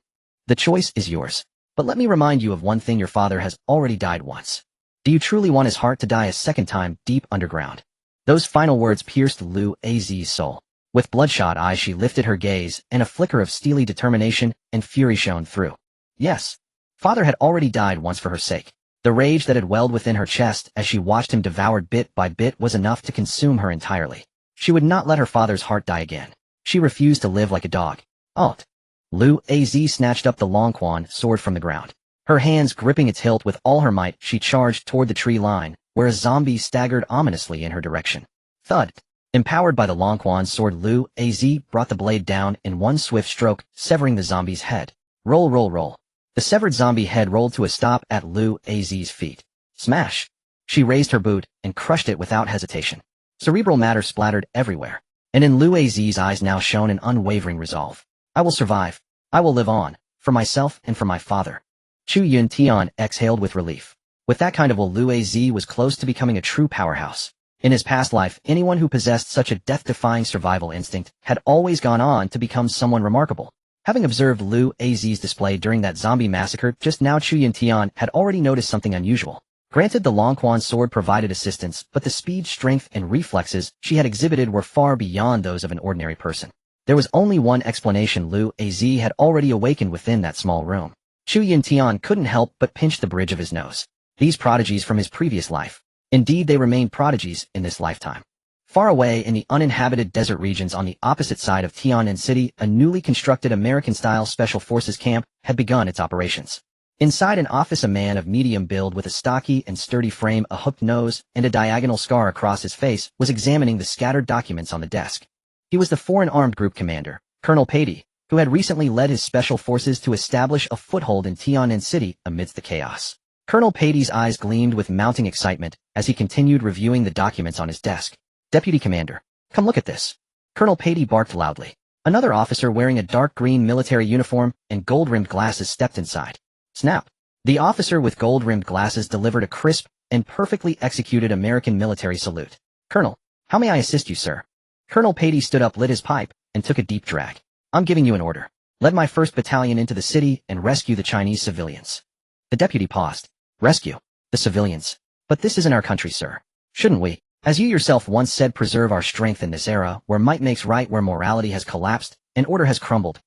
The choice is yours. But let me remind you of one thing: your father has already died once. Do you truly want his heart to die a second time deep underground? Those final words pierced Liu Az's soul. With bloodshot eyes, she lifted her gaze, and a flicker of steely determination and fury shone through. Yes, father had already died once for her sake. The rage that had welled within her chest as she watched him devoured bit by bit was enough to consume her entirely. She would not let her father's heart die again. She refused to live like a dog. Alt. Liu Az snatched up the Longquan sword from the ground. Her hands gripping its hilt with all her might, she charged toward the tree line, where a zombie staggered ominously in her direction. Thud. Empowered by the Longquan sword, Liu Az brought the blade down in one swift stroke, severing the zombie's head. Roll, roll, roll. The severed zombie head rolled to a stop at Liu Az's feet. Smash. She raised her boot and crushed it without hesitation. Cerebral matter splattered everywhere, and in Liu Az's eyes now shone an unwavering resolve. I will survive. I will live on, for myself and for my father. Chu Yuntian exhaled with relief. With that kind of will, Liu Az was close to becoming a true powerhouse. In his past life, anyone who possessed such a death-defying survival instinct had always gone on to become someone remarkable. Having observed Liu Az's display during that zombie massacre just now, Chu Yuntian had already noticed something unusual. Granted, the Longquan sword provided assistance, but the speed, strength, and reflexes she had exhibited were far beyond those of an ordinary person. There was only one explanation: Liu Az had already awakened within that small room. Chu Yuntian couldn't help but pinch the bridge of his nose. These prodigies from his previous life. Indeed, they remained prodigies in this lifetime. Far away in the uninhabited desert regions on the opposite side of Tian'an City, a newly constructed American-style Special Forces camp had begun its operations. Inside an office, a man of medium build with a stocky and sturdy frame, a hooked nose, and a diagonal scar across his face was examining the scattered documents on the desk. He was the Foreign Armed Group commander, Colonel Patey, who had recently led his special forces to establish a foothold in Tian'an City amidst the chaos. Colonel Patey's eyes gleamed with mounting excitement as he continued reviewing the documents on his desk. Deputy Commander, come look at this. Colonel Patey barked loudly. Another officer wearing a dark green military uniform and gold-rimmed glasses stepped inside. Snap! The officer with gold-rimmed glasses delivered a crisp and perfectly executed American military salute. Colonel, how may I assist you, sir? Colonel Patey stood up, lit his pipe, and took a deep drag. I'm giving you an order. Lead my 1st Battalion into the city and rescue the Chinese civilians. The deputy paused. Rescue the civilians? But this isn't our country, sir. Shouldn't we, as you yourself once said, preserve our strength in this era where might makes right, where morality has collapsed and order has crumbled?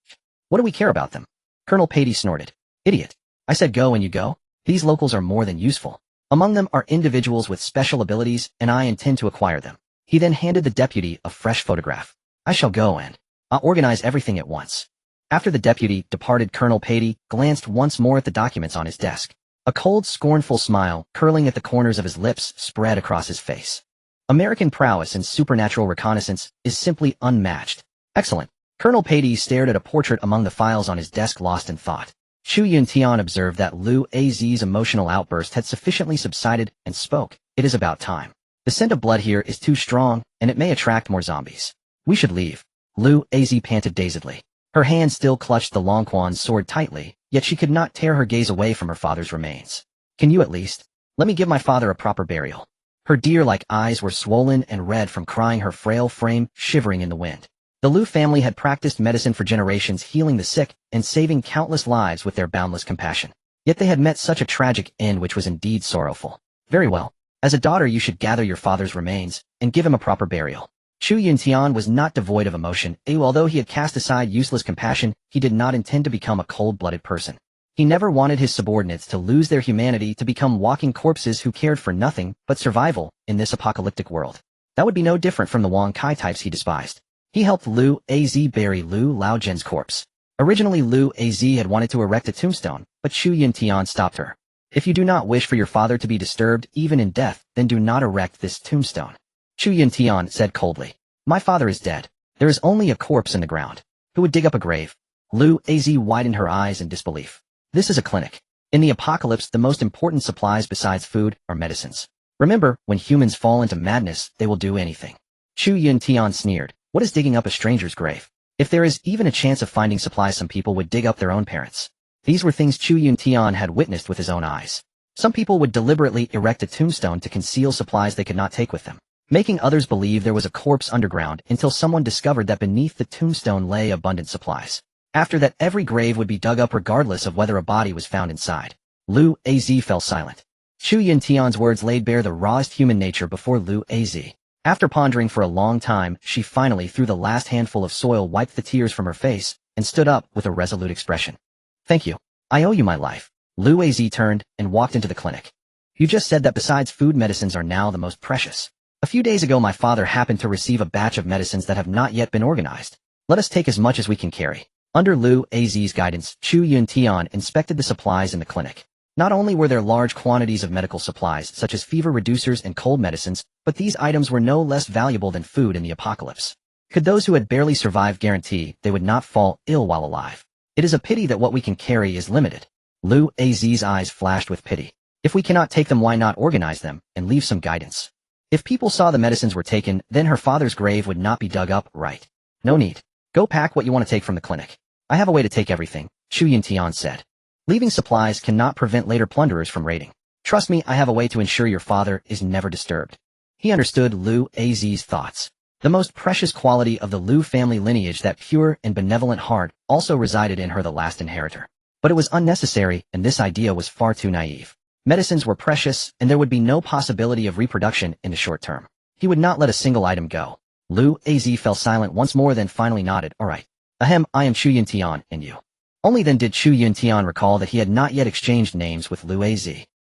What do we care about them? Colonel Patey snorted. Idiot. I said go and you go? These locals are more than useful. Among them are individuals with special abilities, and I intend to acquire them. He then handed the deputy a fresh photograph. I shall go and I'll organize everything at once. After the deputy departed, Colonel Patey glanced once more at the documents on his desk. A cold, scornful smile, curling at the corners of his lips, spread across his face. American prowess and supernatural reconnaissance is simply unmatched. Excellent. Colonel Patey stared at a portrait among the files on his desk, lost in thought. Chu Yuntian observed that Lu Az's emotional outburst had sufficiently subsided and spoke. It is about time. The scent of blood here is too strong, and it may attract more zombies. We should leave. Lu Az panted dazedly. Her hand still clutched the Longquan's sword tightly, yet she could not tear her gaze away from her father's remains. Can you at least let me give my father a proper burial? Her deer-like eyes were swollen and red from crying, her frail frame shivering in the wind. The Lu family had practiced medicine for generations, healing the sick and saving countless lives with their boundless compassion. Yet they had met such a tragic end, which was indeed sorrowful. Very well. As a daughter, you should gather your father's remains and give him a proper burial. Chu Yuntian was not devoid of emotion. Although he had cast aside useless compassion, he did not intend to become a cold-blooded person. He never wanted his subordinates to lose their humanity, to become walking corpses who cared for nothing but survival in this apocalyptic world. That would be no different from the Wang Kai types he despised. He helped Lu Az bury Lu Laojian's corpse. Originally, Lu Az had wanted to erect a tombstone, but Chu Yuntian stopped her. If you do not wish for your father to be disturbed even in death, then do not erect this tombstone. Chu Yuntian said coldly. My father is dead. There is only a corpse in the ground. Who would dig up a grave? Lu Az widened her eyes in disbelief. This is a clinic. In the apocalypse, the most important supplies besides food are medicines. Remember, when humans fall into madness, they will do anything. Chu Yuntian sneered. What is digging up a stranger's grave? If there is even a chance of finding supplies, some people would dig up their own parents. These were things Chu Yuntian had witnessed with his own eyes. Some people would deliberately erect a tombstone to conceal supplies they could not take with them, making others believe there was a corpse underground until someone discovered that beneath the tombstone lay abundant supplies. After that, every grave would be dug up regardless of whether a body was found inside. Lu Az fell silent. Chu Yuntian's words laid bare the rawest human nature before Lu Az. After pondering for a long time, she finally threw the last handful of soil, wiped the tears from her face, and stood up with a resolute expression. Thank you. I owe you my life. Lu Az turned and walked into the clinic. You just said that besides food, medicines are now the most precious. A few days ago, my father happened to receive a batch of medicines that have not yet been organized. Let us take as much as we can carry. Under Lu Az's guidance, Chu Yuntian inspected the supplies in the clinic. Not only were there large quantities of medical supplies, such as fever reducers and cold medicines, but these items were no less valuable than food in the apocalypse. Could those who had barely survived guarantee they would not fall ill while alive? It is a pity that what we can carry is limited. Lu Az's eyes flashed with pity. If we cannot take them, why not organize them and leave some guidance? If people saw the medicines were taken, then her father's grave would not be dug up, right? No need. Go pack what you want to take from the clinic. I have a way to take everything, Chu Yuntian said. Leaving supplies cannot prevent later plunderers from raiding. Trust me, I have a way to ensure your father is never disturbed. He understood Lu Az's thoughts. The most precious quality of the Lu family lineage, that pure and benevolent heart, also resided in her, the last inheritor. But it was unnecessary, and this idea was far too naive. Medicines were precious, and there would be no possibility of reproduction in the short term. He would not let a single item go. Lu Az fell silent once more, then finally nodded. All right. Ahem, I am Chu Yuntian, and you. Only then did Chu Yuntian recall that he had not yet exchanged names with Lu Az.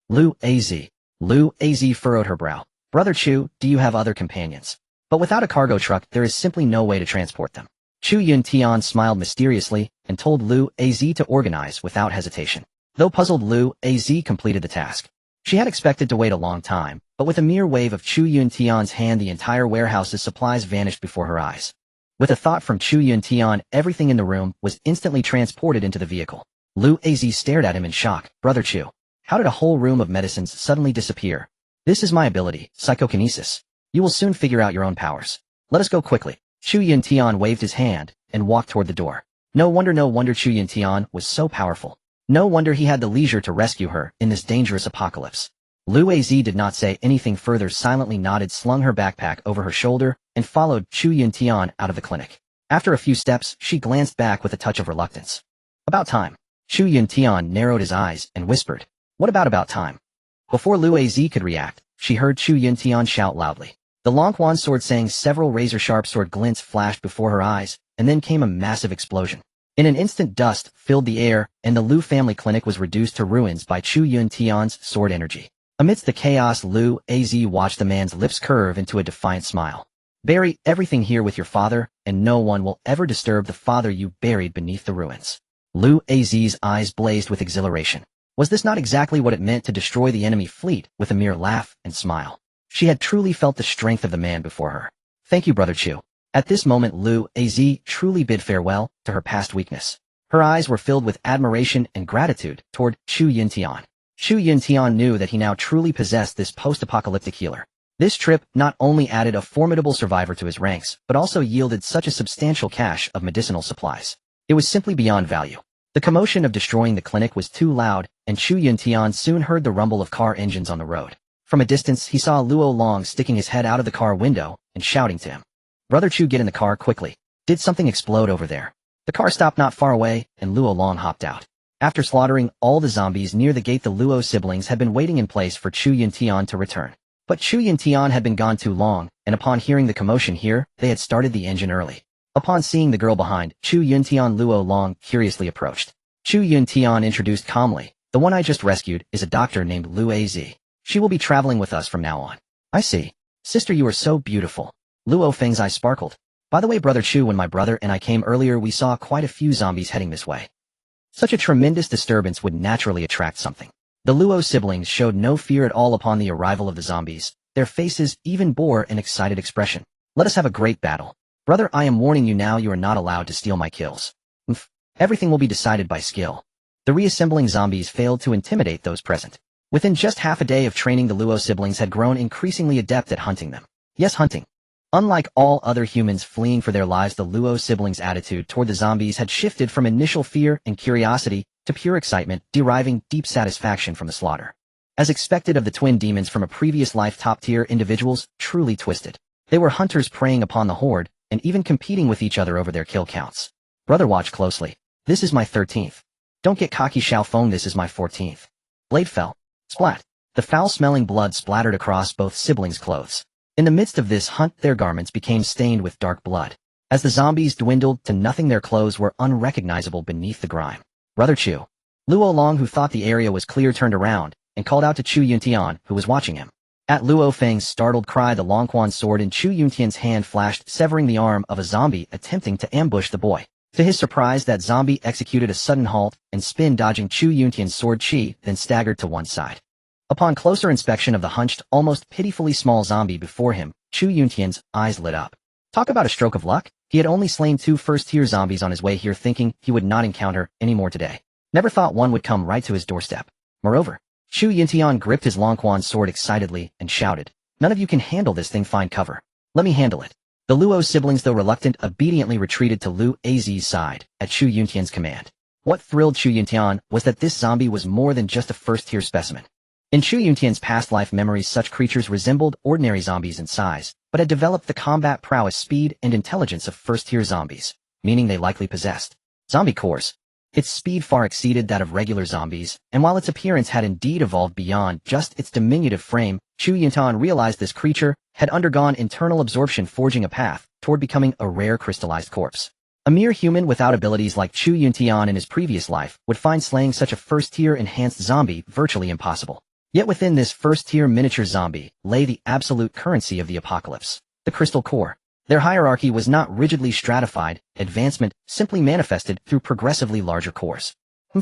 Lu Az. Lu Az furrowed her brow. Brother Chu, do you have other companions? But without a cargo truck, there is simply no way to transport them. Chu Yuntian smiled mysteriously and told Lu Az to organize without hesitation. Though puzzled, Lu Az completed the task. She had expected to wait a long time, but with a mere wave of Chu Yuntian's hand the entire warehouse's supplies vanished before her eyes. With a thought from Chu Yuntian, everything in the room was instantly transported into the vehicle. Lu Az stared at him in shock. Brother Chu, how did a whole room of medicines suddenly disappear? This is my ability, psychokinesis. You will soon figure out your own powers. Let us go quickly. Chu Yuntian waved his hand and walked toward the door. No wonder Chu Yuntian was so powerful. No wonder he had the leisure to rescue her in this dangerous apocalypse. Lu Az did not say anything further, silently nodded, slung her backpack over her shoulder, and followed Chu Yuntian out of the clinic. After a few steps, she glanced back with a touch of reluctance. About time. Chu Yuntian narrowed his eyes and whispered, What about time? Before Lu Az could react, she heard Chu Yuntian shout loudly. The Longquan sword sang, several razor-sharp sword glints flashed before her eyes, and then came a massive explosion. In an instant, dust filled the air, and the Lu family clinic was reduced to ruins by Chu Yuntian's sword energy. Amidst the chaos, Lu Az watched the man's lips curve into a defiant smile. Bury everything here with your father, and no one will ever disturb the father you buried beneath the ruins. Lu Az's eyes blazed with exhilaration. Was this not exactly what it meant to destroy the enemy fleet with a mere laugh and smile? She had truly felt the strength of the man before her. Thank you, Brother Chu. At this moment, Lu Az truly bid farewell to her past weakness. Her eyes were filled with admiration and gratitude toward Chu Yuntian. Chu Yuntian knew that he now truly possessed this post-apocalyptic healer. This trip not only added a formidable survivor to his ranks, but also yielded such a substantial cache of medicinal supplies. It was simply beyond value. The commotion of destroying the clinic was too loud, and Chu Yuntian soon heard the rumble of car engines on the road. From a distance, he saw Luo Long sticking his head out of the car window and shouting to him. Brother Chu, get in the car quickly. Did something explode over there? The car stopped not far away, and Luo Long hopped out. After slaughtering all the zombies near the gate, the Luo siblings had been waiting in place for Chu Yuntian to return. But Chu Yuntian had been gone too long, and upon hearing the commotion here, they had started the engine early. Upon seeing the girl behind, Chu Yuntian, Luo Long curiously approached. Chu Yuntian introduced calmly. The one I just rescued is a doctor named Lu Az. She will be traveling with us from now on. I see. Sister, you are so beautiful. Luo Feng's eyes sparkled. By the way, Brother Chu, when my brother and I came earlier, we saw quite a few zombies heading this way. Such a tremendous disturbance would naturally attract something. The Luo siblings showed no fear at all upon the arrival of the zombies. Their faces even bore an excited expression. Let us have a great battle. Brother, I am warning you now, you are not allowed to steal my kills. Everything will be decided by skill. The reassembling zombies failed to intimidate those present. Within just half a day of training, the Luo siblings had grown increasingly adept at hunting them. Yes, hunting. Unlike all other humans fleeing for their lives, the Luo siblings' attitude toward the zombies had shifted from initial fear and curiosity to pure excitement, deriving deep satisfaction from the slaughter. As expected of the twin demons from a previous life, top-tier individuals truly twisted. They were hunters preying upon the horde, and even competing with each other over their kill counts. Brother, watch closely. This is my 13th. Don't get cocky, Xiao Feng, this is my 14th. Blade fell. Splat. The foul-smelling blood splattered across both siblings' clothes. In the midst of this hunt, their garments became stained with dark blood. As the zombies dwindled to nothing, their clothes were unrecognizable beneath the grime. Brother Chu. Luo Long, who thought the area was clear, turned around and called out to Chu Yuntian, who was watching him. At Luo Feng's startled cry, the Longquan sword in Chu Yuntian's hand flashed, severing the arm of a zombie attempting to ambush the boy. To his surprise, that zombie executed a sudden halt and spin, dodging Chu Yuntian's sword chi, then staggered to one side. Upon closer inspection of the hunched, almost pitifully small zombie before him, Chu Yuntian's eyes lit up. Talk about a stroke of luck. He had only slain 2 first-tier zombies on his way here, thinking he would not encounter any more today. Never thought one would come right to his doorstep. Moreover, Chu Yuntian gripped his Longquan sword excitedly and shouted, "None of you can handle this thing, find cover. Let me handle it." The Luo siblings, though reluctant, obediently retreated to Lu Az's side at Chu Yuntian's command. What thrilled Chu Yuntian was that this zombie was more than just a first-tier specimen. In Chu Yuntian's past life memories, such creatures resembled ordinary zombies in size, but had developed the combat prowess, speed, and intelligence of first-tier zombies, meaning they likely possessed zombie cores. Its speed far exceeded that of regular zombies, and while its appearance had indeed evolved beyond just its diminutive frame, Chu Yuntian realized this creature had undergone internal absorption, forging a path toward becoming a rare crystallized corpse. A mere human without abilities like Chu Yuntian in his previous life would find slaying such a first-tier enhanced zombie virtually impossible. Yet within this first-tier miniature zombie lay the absolute currency of the apocalypse. The crystal core. Their hierarchy was not rigidly stratified, advancement simply manifested through progressively larger cores.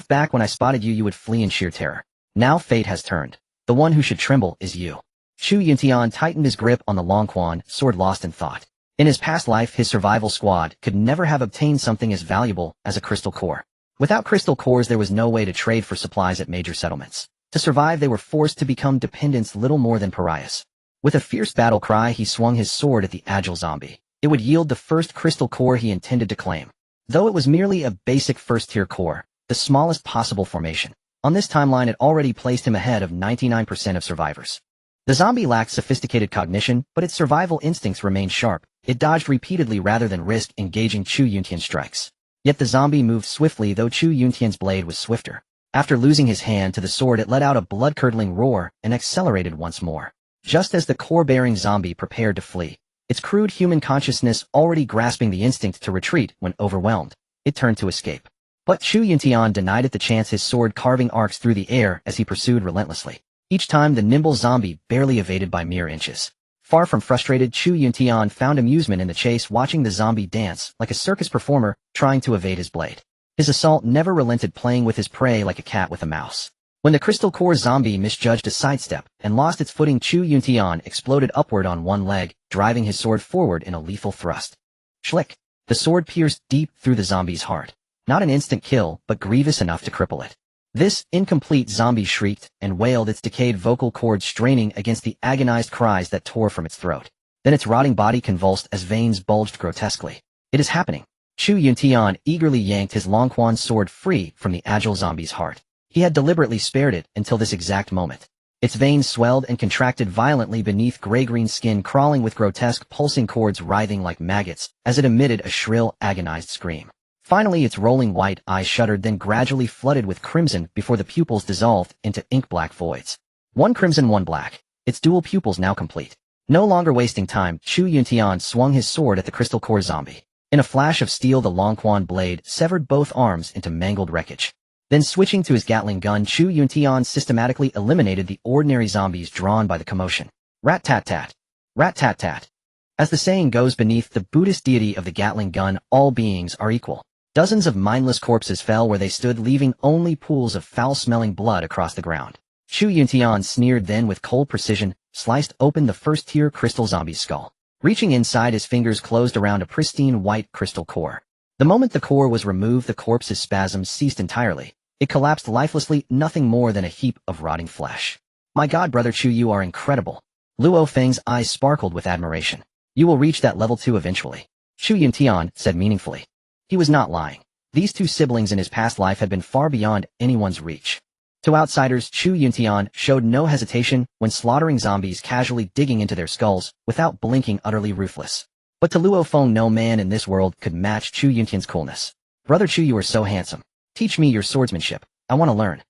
Back when I spotted you would flee in sheer terror. Now fate has turned. The one who should tremble is you. Chu Yuntian tightened his grip on the long quan, sword lost in thought. In his past life his survival squad could never have obtained something as valuable as a crystal core. Without crystal cores there was no way to trade for supplies at major settlements. To survive they were forced to become dependents little more than pariahs. With a fierce battle cry he swung his sword at the agile zombie. It would yield the first crystal core he intended to claim. Though it was merely a basic first-tier core, the smallest possible formation. On this timeline it already placed him ahead of 99% of survivors. The zombie lacked sophisticated cognition, but its survival instincts remained sharp. It dodged repeatedly rather than risk engaging Chu Yuntian's strikes. Yet the zombie moved swiftly though Chu Yuntian's blade was swifter. After losing his hand to the sword it let out a blood-curdling roar and accelerated once more. Just as the core-bearing zombie prepared to flee, its crude human consciousness already grasping the instinct to retreat when overwhelmed, it turned to escape. But Chu Yuntian denied it the chance, his sword carving arcs through the air as he pursued relentlessly. Each time the nimble zombie barely evaded by mere inches. Far from frustrated, Chu Yuntian found amusement in the chase, watching the zombie dance like a circus performer trying to evade his blade. His assault never relented, playing with his prey like a cat with a mouse. When the crystal core zombie misjudged a sidestep and lost its footing, Chu Yuntian exploded upward on one leg, driving his sword forward in a lethal thrust. Schlick! The sword pierced deep through the zombie's heart. Not an instant kill, but grievous enough to cripple it. This incomplete zombie shrieked and wailed, its decayed vocal cords straining against the agonized cries that tore from its throat. Then its rotting body convulsed as veins bulged grotesquely. It is happening. Chu Yuntian eagerly yanked his long quan sword free from the agile zombie's heart. He had deliberately spared it until this exact moment. Its veins swelled and contracted violently beneath gray-green skin, crawling with grotesque pulsing cords writhing like maggots as it emitted a shrill, agonized scream. Finally its rolling white eyes shuddered, then gradually flooded with crimson before the pupils dissolved into ink-black voids. One crimson, one black. Its dual pupils now complete. No longer wasting time, Chu Yuntian swung his sword at the crystal core zombie. In a flash of steel the long quan blade severed both arms into mangled wreckage. Then switching to his Gatling gun, Chu Yuntian systematically eliminated the ordinary zombies drawn by the commotion. Rat-tat-tat. Rat-tat-tat. As the saying goes beneath the Buddhist deity of the Gatling gun, all beings are equal. Dozens of mindless corpses fell where they stood, leaving only pools of foul-smelling blood across the ground. Chu Yuntian sneered, then with cold precision, sliced open the first-tier crystal zombie's skull. Reaching inside, his fingers closed around a pristine white crystal core. The moment the core was removed, the corpse's spasms ceased entirely. It collapsed lifelessly, nothing more than a heap of rotting flesh. My God, Brother Chu, you are incredible. Luo Feng's eyes sparkled with admiration. You will reach that level too eventually. Chu Yuntian said meaningfully. He was not lying. These two siblings in his past life had been far beyond anyone's reach. To outsiders, Chu Yuntian showed no hesitation when slaughtering zombies, casually digging into their skulls without blinking, utterly ruthless. But to Luo Feng, no man in this world could match Chu Yuntian's coolness. Brother Chu, you are so handsome. Teach me your swordsmanship. I want to learn.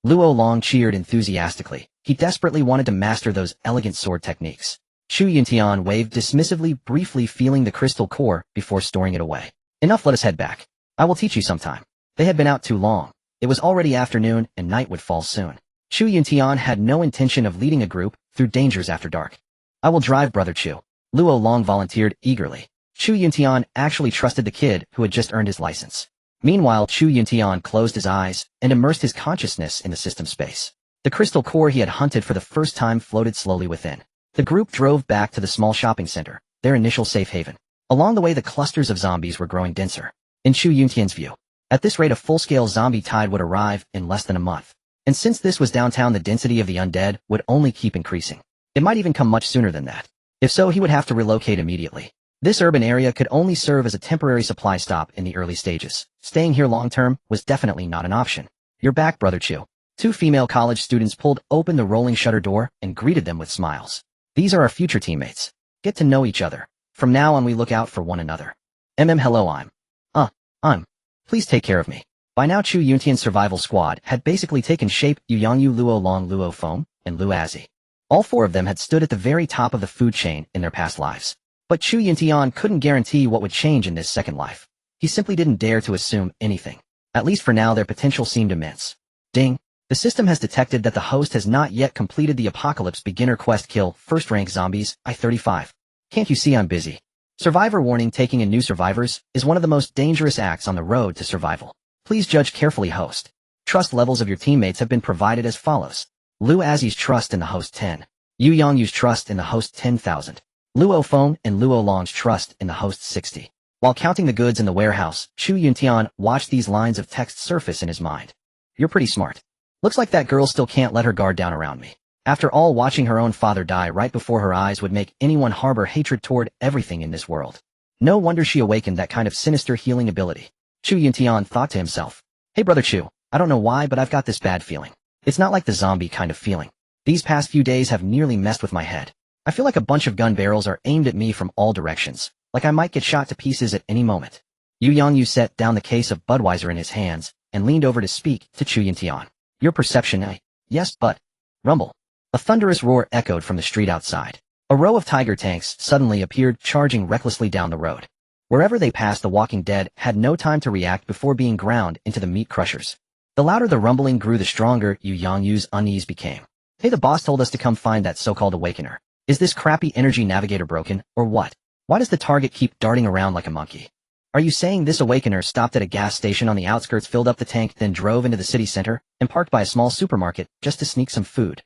Luo Long cheered enthusiastically. He desperately wanted to master those elegant sword techniques. Chu Yuntian waved dismissively, briefly feeling the crystal core before storing it away. Enough, let us head back. I will teach you sometime. They had been out too long. It was already afternoon and night would fall soon. Chu Yuntian had no intention of leading a group through dangers after dark. I will drive, Brother Chu. Luo Long volunteered eagerly. Chu Yuntian actually trusted the kid who had just earned his license. Meanwhile, Chu Yuntian closed his eyes and immersed his consciousness in the system space. The crystal core he had hunted for the first time floated slowly within. The group drove back to the small shopping center, their initial safe haven. Along the way, the clusters of zombies were growing denser. In Chu Yuntian's view, at this rate a full-scale zombie tide would arrive in less than a month. And since this was downtown, the density of the undead would only keep increasing. It might even come much sooner than that. If so, he would have to relocate immediately. This urban area could only serve as a temporary supply stop in the early stages. Staying here long-term was definitely not an option. You're back, Brother Chu. Two female college students pulled open the rolling shutter door and greeted them with smiles. These are our future teammates. Get to know each other. From now on we look out for one another. Hello, I'm. Please take care of me. By now Chu Yuntian's survival squad had basically taken shape. Yu Yangyu, Luo Long, Luo Feng, and Lu Azi. All four of them had stood at the very top of the food chain in their past lives. But Chu Yuntian couldn't guarantee what would change in this second life. He simply didn't dare to assume anything. At least for now, their potential seemed immense. Ding! The system has detected that the host has not yet completed the Apocalypse Beginner Quest. Kill first-rank zombies, I-35. Can't you see I'm busy? Survivor warning: taking in new survivors is one of the most dangerous acts on the road to survival. Please judge carefully, host. Trust levels of your teammates have been provided as follows. Lu Azi's trust in the host 10. Yu Yongyu's trust in the host 10,000. Luo Feng and Luo Long's trust in the host 60. While counting the goods in the warehouse, Chu Yuntian watched these lines of text surface in his mind. You're pretty smart. Looks like that girl still can't let her guard down around me. After all, watching her own father die right before her eyes would make anyone harbor hatred toward everything in this world. No wonder she awakened that kind of sinister healing ability. Chu Yuntian thought to himself. Hey brother Chu, I don't know why, but I've got this bad feeling. It's not like the zombie kind of feeling. These past few days have nearly messed with my head. I feel like a bunch of gun barrels are aimed at me from all directions, like I might get shot to pieces at any moment. Yu Yongyu set down the case of Budweiser in his hands and leaned over to speak to Chu Yuntian. Your perception, yes, but... Rumble. A thunderous roar echoed from the street outside. A row of tiger tanks suddenly appeared, charging recklessly down the road. Wherever they passed, the walking dead had no time to react before being ground into the meat crushers. The louder the rumbling grew, the stronger Yu Yongyu's unease became. Hey, the boss told us to come find that so-called awakener. Is this crappy energy navigator broken, or what? Why does the target keep darting around like a monkey? Are you saying this awakener stopped at a gas station on the outskirts, filled up the tank, then drove into the city center, and parked by a small supermarket just to sneak some food?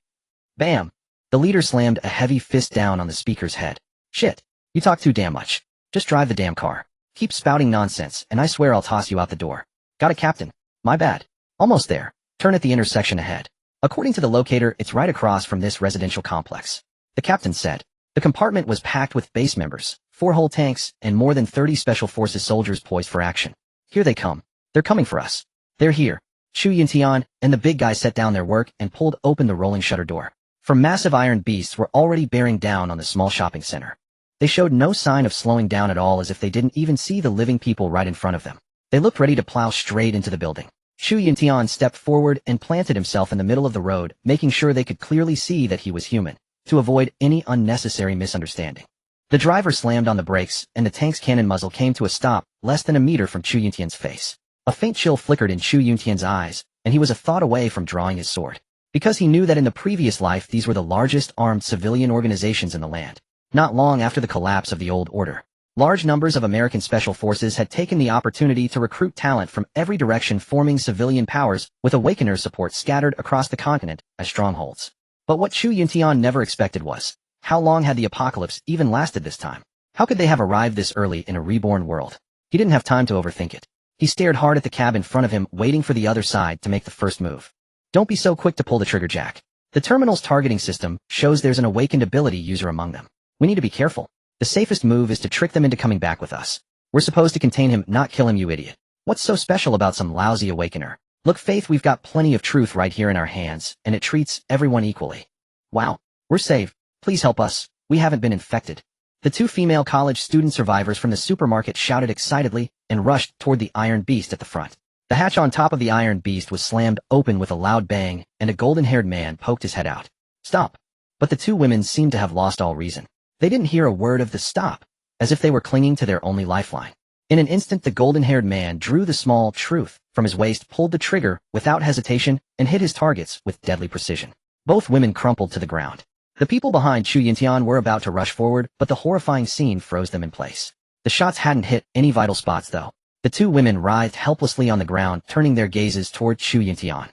Bam! The leader slammed a heavy fist down on the speaker's head. Shit. You talk too damn much. Just drive the damn car. Keep spouting nonsense, and I swear I'll toss you out the door. Got it, Captain? My bad. Almost there. Turn at the intersection ahead. According to the locator, it's right across from this residential complex. The captain said. The compartment was packed with base members, 4 whole tanks, and more than 30 Special Forces soldiers poised for action. Here they come. They're coming for us. They're here. Chu Yuntian and the big guy set down their work and pulled open the rolling shutter door. From massive iron beasts were already bearing down on the small shopping center. They showed no sign of slowing down at all, as if they didn't even see the living people right in front of them. They looked ready to plow straight into the building. Chu Yuntian stepped forward and planted himself in the middle of the road, making sure they could clearly see that he was human, to avoid any unnecessary misunderstanding. The driver slammed on the brakes, and the tank's cannon muzzle came to a stop, less than a meter from Chu Yuntian's face. A faint chill flickered in Chu Yuntian's eyes, and he was a thought away from drawing his sword. Because he knew that in the previous life these were the largest armed civilian organizations in the land. Not long after the collapse of the old order, large numbers of American special forces had taken the opportunity to recruit talent from every direction, forming civilian powers with Awakener support scattered across the continent as strongholds. But what Chu Yuntian never expected was, how long had the apocalypse even lasted this time? How could they have arrived this early in a reborn world? He didn't have time to overthink it. He stared hard at the cab in front of him, waiting for the other side to make the first move. Don't be so quick to pull the trigger, Jack. The terminal's targeting system shows there's an awakened ability user among them. We need to be careful. The safest move is to trick them into coming back with us. We're supposed to contain him, not kill him, you idiot. What's so special about some lousy awakener? Look, Faith, we've got plenty of truth right here in our hands, and it treats everyone equally. Wow. We're saved. Please help us. We haven't been infected. The 2 female college student survivors from the supermarket shouted excitedly and rushed toward the iron beast at the front. The hatch on top of the iron beast was slammed open with a loud bang, and a golden-haired man poked his head out. Stop. But the 2 women seemed to have lost all reason. They didn't hear a word of the stop, as if they were clinging to their only lifeline. In an instant, the golden-haired man drew the small truth from his waist, pulled the trigger without hesitation, and hit his targets with deadly precision. Both women crumpled to the ground. The people behind Chu Yuntian were about to rush forward, but the horrifying scene froze them in place. The shots hadn't hit any vital spots, though. The 2 women writhed helplessly on the ground, turning their gazes toward Chu Yuntian.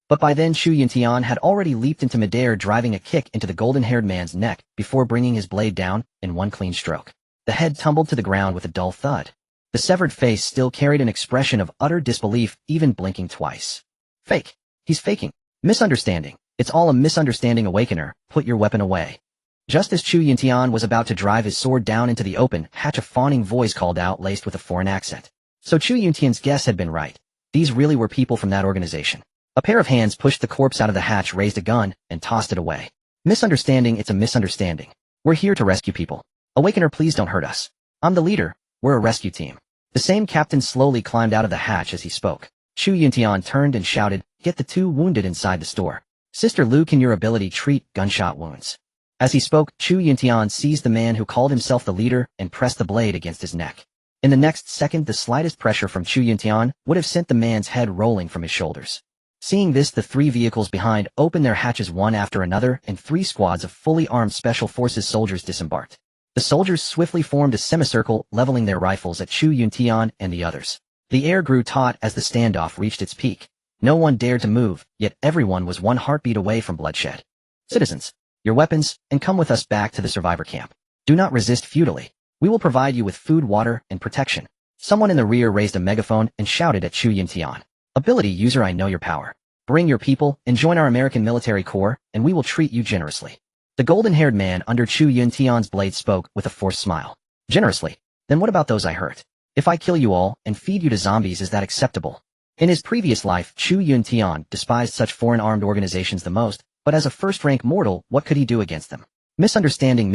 But by then Chu Yuntian had already leaped into midair, driving a kick into the golden-haired man's neck before bringing his blade down in one clean stroke. The head tumbled to the ground with a dull thud. The severed face still carried an expression of utter disbelief, even blinking twice. Fake. He's faking. Misunderstanding. It's all a misunderstanding, Awakener. Put your weapon away. Just as Chu Yuntian was about to drive his sword down into the open hatch, a fawning voice called out, laced with a foreign accent. So Chu Yuntian's guess had been right. These really were people from that organization. A pair of hands pushed the corpse out of the hatch, raised a gun, and tossed it away. Misunderstanding, it's a misunderstanding. We're here to rescue people. Awakener, please don't hurt us. I'm the leader. We're a rescue team. The same captain slowly climbed out of the hatch as he spoke. Chu Yuntian turned and shouted, get the 2 wounded inside the store. Sister Lu, can your ability treat gunshot wounds? As he spoke, Chu Yuntian seized the man who called himself the leader and pressed the blade against his neck. In the next second, the slightest pressure from Chu Yuntian would have sent the man's head rolling from his shoulders. Seeing this, the 3 vehicles behind opened their hatches one after another, and 3 squads of fully armed Special Forces soldiers disembarked. The soldiers swiftly formed a semicircle, leveling their rifles at Chu Yuntian and the others. The air grew taut as the standoff reached its peak. No one dared to move, yet everyone was one heartbeat away from bloodshed. Citizens, your weapons, and come with us back to the survivor camp. Do not resist futilely. We will provide you with food, water, and protection. Someone in the rear raised a megaphone and shouted at Chu Yuntian. Ability user, I know your power. Bring your people and join our American military corps, and we will treat you generously. The golden-haired man under Chu Yuntian's blade spoke with a forced smile. Generously? Then what about those I hurt? If I kill you all and feed you to zombies, is that acceptable? In his previous life, Chu Yuntian despised such foreign armed organizations the most, but as a first-rank mortal, what could he do against them? Misunderstanding.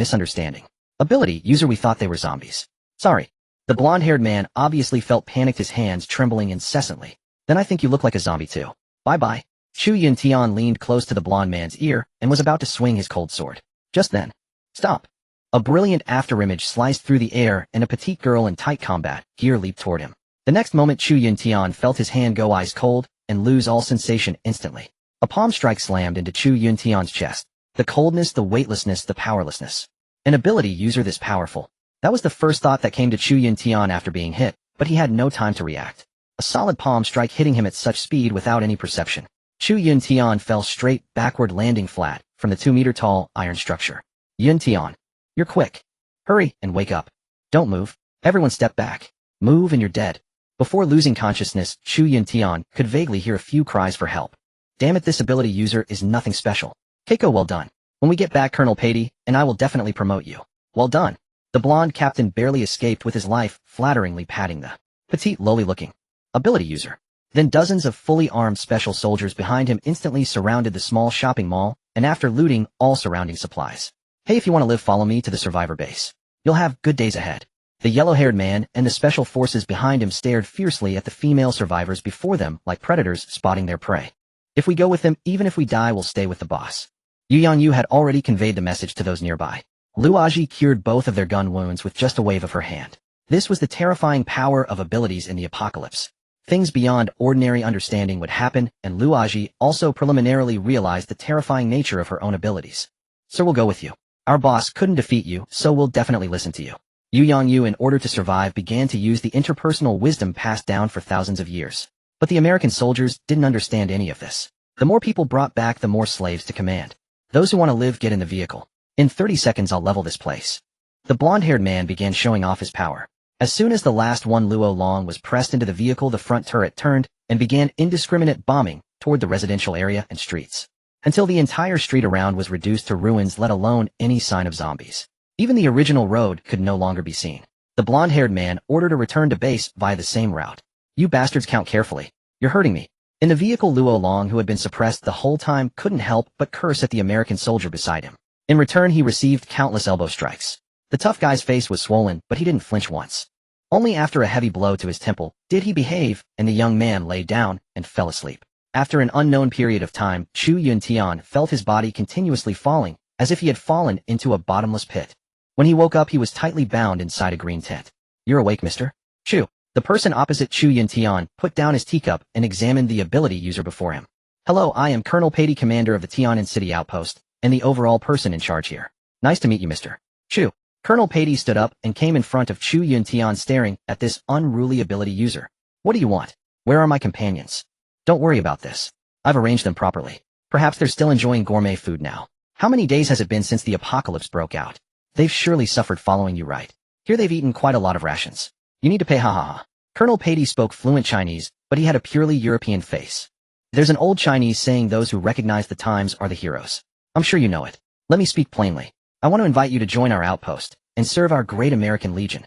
Ability user, we thought they were zombies. Sorry. The blonde-haired man obviously felt panicked, his hands trembling incessantly. Then I think you look like a zombie too. Bye-bye. Chu Yuntian leaned close to the blonde man's ear and was about to swing his cold sword. Just then. Stop. A brilliant afterimage sliced through the air and a petite girl in tight combat gear leaped toward him. The next moment Chu Yuntian felt his hand go ice cold and lose all sensation instantly. A palm strike slammed into Chu Yuntian's chest. The coldness, the weightlessness, the powerlessness. An ability user this powerful. That was the first thought that came to Chu Yuntian after being hit, but he had no time to react. A solid palm strike hitting him at such speed without any perception. Chu Yuntian fell straight backward, landing flat from the 2-meter-tall iron structure. Yuntian, you're quick. Hurry and wake up. Don't move. Everyone step back. Move and you're dead. Before losing consciousness, Chu Yuntian could vaguely hear a few cries for help. Damn it, this ability user is nothing special. Keiko, well done. When we get back, Colonel Patey and I will definitely promote you. Well done. The blonde captain barely escaped with his life, flatteringly patting the petite, lowly-looking ability user. Then dozens of fully armed special soldiers behind him instantly surrounded the small shopping mall, and after looting all surrounding supplies. Hey, if you want to live, follow me to the survivor base. You'll have good days ahead. The yellow-haired man and the special forces behind him stared fiercely at the female survivors before them like predators spotting their prey. If we go with them, even if we die, we'll stay with the boss. Yu Yangyu had already conveyed the message to those nearby. Luaji cured both of their gun wounds with just a wave of her hand. This was the terrifying power of abilities in the apocalypse. Things beyond ordinary understanding would happen, and Luaji also preliminarily realized the terrifying nature of her own abilities. So we'll go with you. Our boss couldn't defeat you, so we'll definitely listen to you. Yu Yangyu, in order to survive, began to use the interpersonal wisdom passed down for thousands of years. But the American soldiers didn't understand any of this. The more people brought back, the more slaves to command. Those who want to live, get in the vehicle. In 30 seconds I'll level this place. The blonde-haired man began showing off his power. As soon as the last one Luo Long was pressed into the vehicle, the front turret turned and began indiscriminate bombing toward the residential area and streets, until the entire street around was reduced to ruins, let alone any sign of zombies. Even the original road could no longer be seen. The blonde-haired man ordered a return to base via the same route. You bastards, count carefully. You're hurting me. In the vehicle, Luo Long, who had been suppressed the whole time, couldn't help but curse at the American soldier beside him. In return, he received countless elbow strikes. The tough guy's face was swollen, but he didn't flinch once. Only after a heavy blow to his temple did he behave, and the young man lay down and fell asleep. After an unknown period of time, Chu Yuntian felt his body continuously falling, as if he had fallen into a bottomless pit. When he woke up, he was tightly bound inside a green tent. You're awake, mister? Chu. The person opposite Chu Yuntian put down his teacup and examined the ability user before him. Hello, I am Colonel Patey, commander of the Tianan City Outpost, and the overall person in charge here. Nice to meet you, mister. Chu. Colonel Patey stood up and came in front of Chu Yuntian, staring at this unruly ability user. What do you want? Where are my companions? Don't worry about this. I've arranged them properly. Perhaps they're still enjoying gourmet food now. How many days has it been since the apocalypse broke out? They've surely suffered following you, right? Here they've eaten quite a lot of rations. You need to pay, ha ha ha. Colonel Patey spoke fluent Chinese, but he had a purely European face. There's an old Chinese saying, those who recognize the times are the heroes. I'm sure you know it. Let me speak plainly. I want to invite you to join our outpost and serve our great American Legion.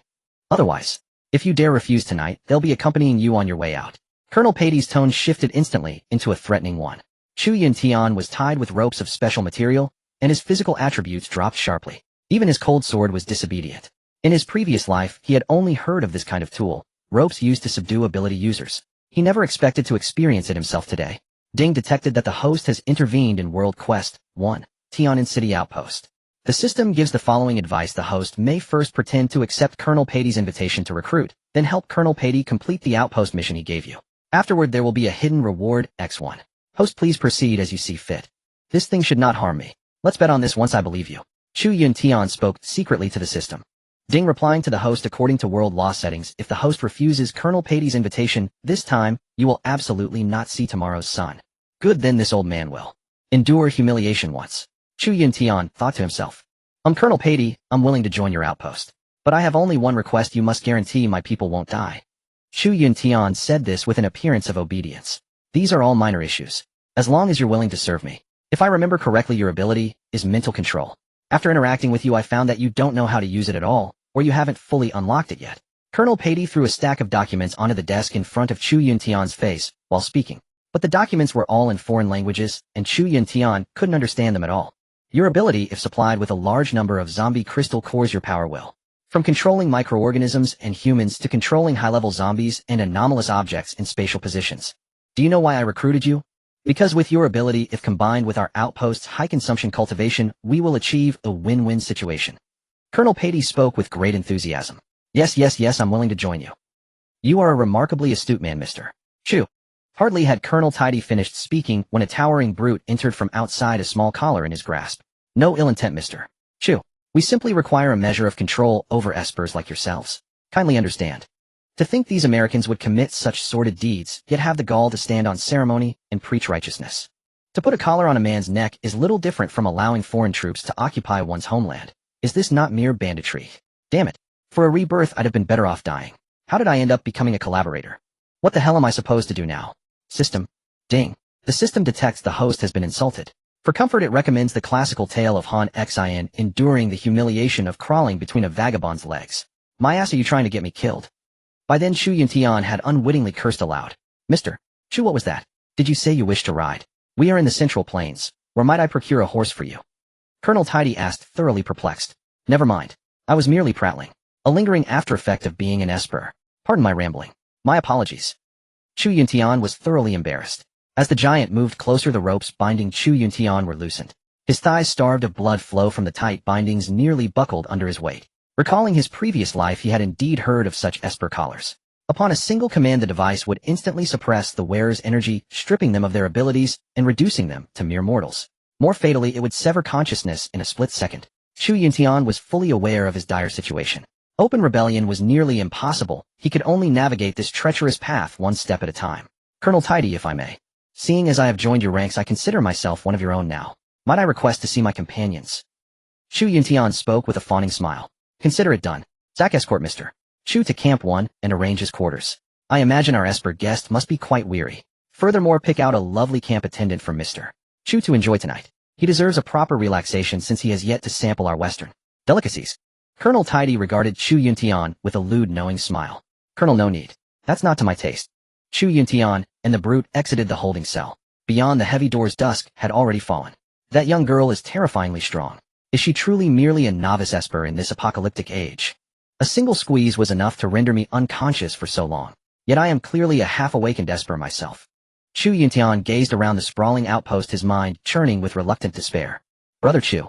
Otherwise, if you dare refuse tonight, they'll be accompanying you on your way out. Colonel Patey's tone shifted instantly into a threatening one. Chu Yuntian was tied with ropes of special material, and his physical attributes dropped sharply. Even his cold sword was disobedient. In his previous life, he had only heard of this kind of tool, ropes used to subdue ability users. He never expected to experience it himself today. Ding detected that the host has intervened in World Quest 1, Tianan City Outpost. The system gives the following advice. The host may first pretend to accept Colonel Patey's invitation to recruit, then help Colonel Patey complete the outpost mission he gave you. Afterward, there will be a hidden reward, X1. Host, please proceed as you see fit. This thing should not harm me. Let's bet on this once I believe you. Chu Yuntian spoke secretly to the system. Ding replying to the host according to world law settings. If the host refuses Colonel Patey's invitation, this time, you will absolutely not see tomorrow's sun. Good, then this old man will endure humiliation once. Chu Yuntian thought to himself. Colonel Patey, I'm willing to join your outpost. But I have only one request: you must guarantee my people won't die. Chu Yuntian said this with an appearance of obedience. These are all minor issues. As long as you're willing to serve me. If I remember correctly, your ability is mental control. After interacting with you, I found that you don't know how to use it at all, or you haven't fully unlocked it yet. Colonel Patey threw a stack of documents onto the desk in front of Chu Yuntian's face while speaking. But the documents were all in foreign languages, and Chu Yuntian couldn't understand them at all. Your ability, if supplied with a large number of zombie crystal cores, your power will. From controlling microorganisms and humans to controlling high-level zombies and anomalous objects in spatial positions. Do you know why I recruited you? Because with your ability, if combined with our outpost's high-consumption cultivation, we will achieve a win-win situation. Colonel Patey spoke with great enthusiasm. Yes, I'm willing to join you. You are a remarkably astute man, Mr. Chu. Hardly had Colonel Patey finished speaking when a towering brute entered from outside, a small collar in his grasp. No ill intent, Mr. Chu. We simply require a measure of control over espers like yourselves. Kindly understand. To think these Americans would commit such sordid deeds, yet have the gall to stand on ceremony and preach righteousness. To put a collar on a man's neck is little different from allowing foreign troops to occupy one's homeland. Is this not mere banditry? Damn it. For a rebirth, I'd have been better off dying. How did I end up becoming a collaborator? What the hell am I supposed to do now? System. Ding. The system detects the host has been insulted. For comfort, it recommends the classical tale of Han Xin enduring the humiliation of crawling between a vagabond's legs. My ass, are you trying to get me killed? By then Chu Yuntian had unwittingly cursed aloud. Mr. Chu, what was that? Did you say you wish to ride? We are in the Central Plains. Where might I procure a horse for you? Colonel Patey asked, thoroughly perplexed. Never mind. I was merely prattling. A lingering after effect of being an esper. Pardon my rambling. My apologies. Chu Yuntian was thoroughly embarrassed. As the giant moved closer, the ropes binding Chu Yuntian were loosened. His thighs, starved of blood flow from the tight bindings, nearly buckled under his weight. Recalling his previous life, he had indeed heard of such esper collars. Upon a single command, the device would instantly suppress the wearer's energy, stripping them of their abilities and reducing them to mere mortals. More fatally, it would sever consciousness in a split second. Chu Yuntian was fully aware of his dire situation. Open rebellion was nearly impossible. He could only navigate this treacherous path one step at a time. Colonel Patey, if I may. Seeing as I have joined your ranks, I consider myself one of your own now. Might I request to see my companions? Chu Yuntian spoke with a fawning smile. Consider it done. Zack, escort Mr. Chu to Camp 1 and arrange his quarters. I imagine our esper guest must be quite weary. Furthermore, pick out a lovely camp attendant for Mr. Chu to enjoy tonight. He deserves a proper relaxation since he has yet to sample our Western delicacies. Colonel Patey regarded Chu Yuntian with a lewd, knowing smile. Colonel, no need. That's not to my taste. Chu Yuntian and the brute exited the holding cell. Beyond the heavy doors, dusk had already fallen. That young girl is terrifyingly strong. Is she truly merely a novice esper in this apocalyptic age? A single squeeze was enough to render me unconscious for so long. Yet I am clearly a half-awakened esper myself. Chu Yuntian gazed around the sprawling outpost, his mind churning with reluctant despair. Brother Chu.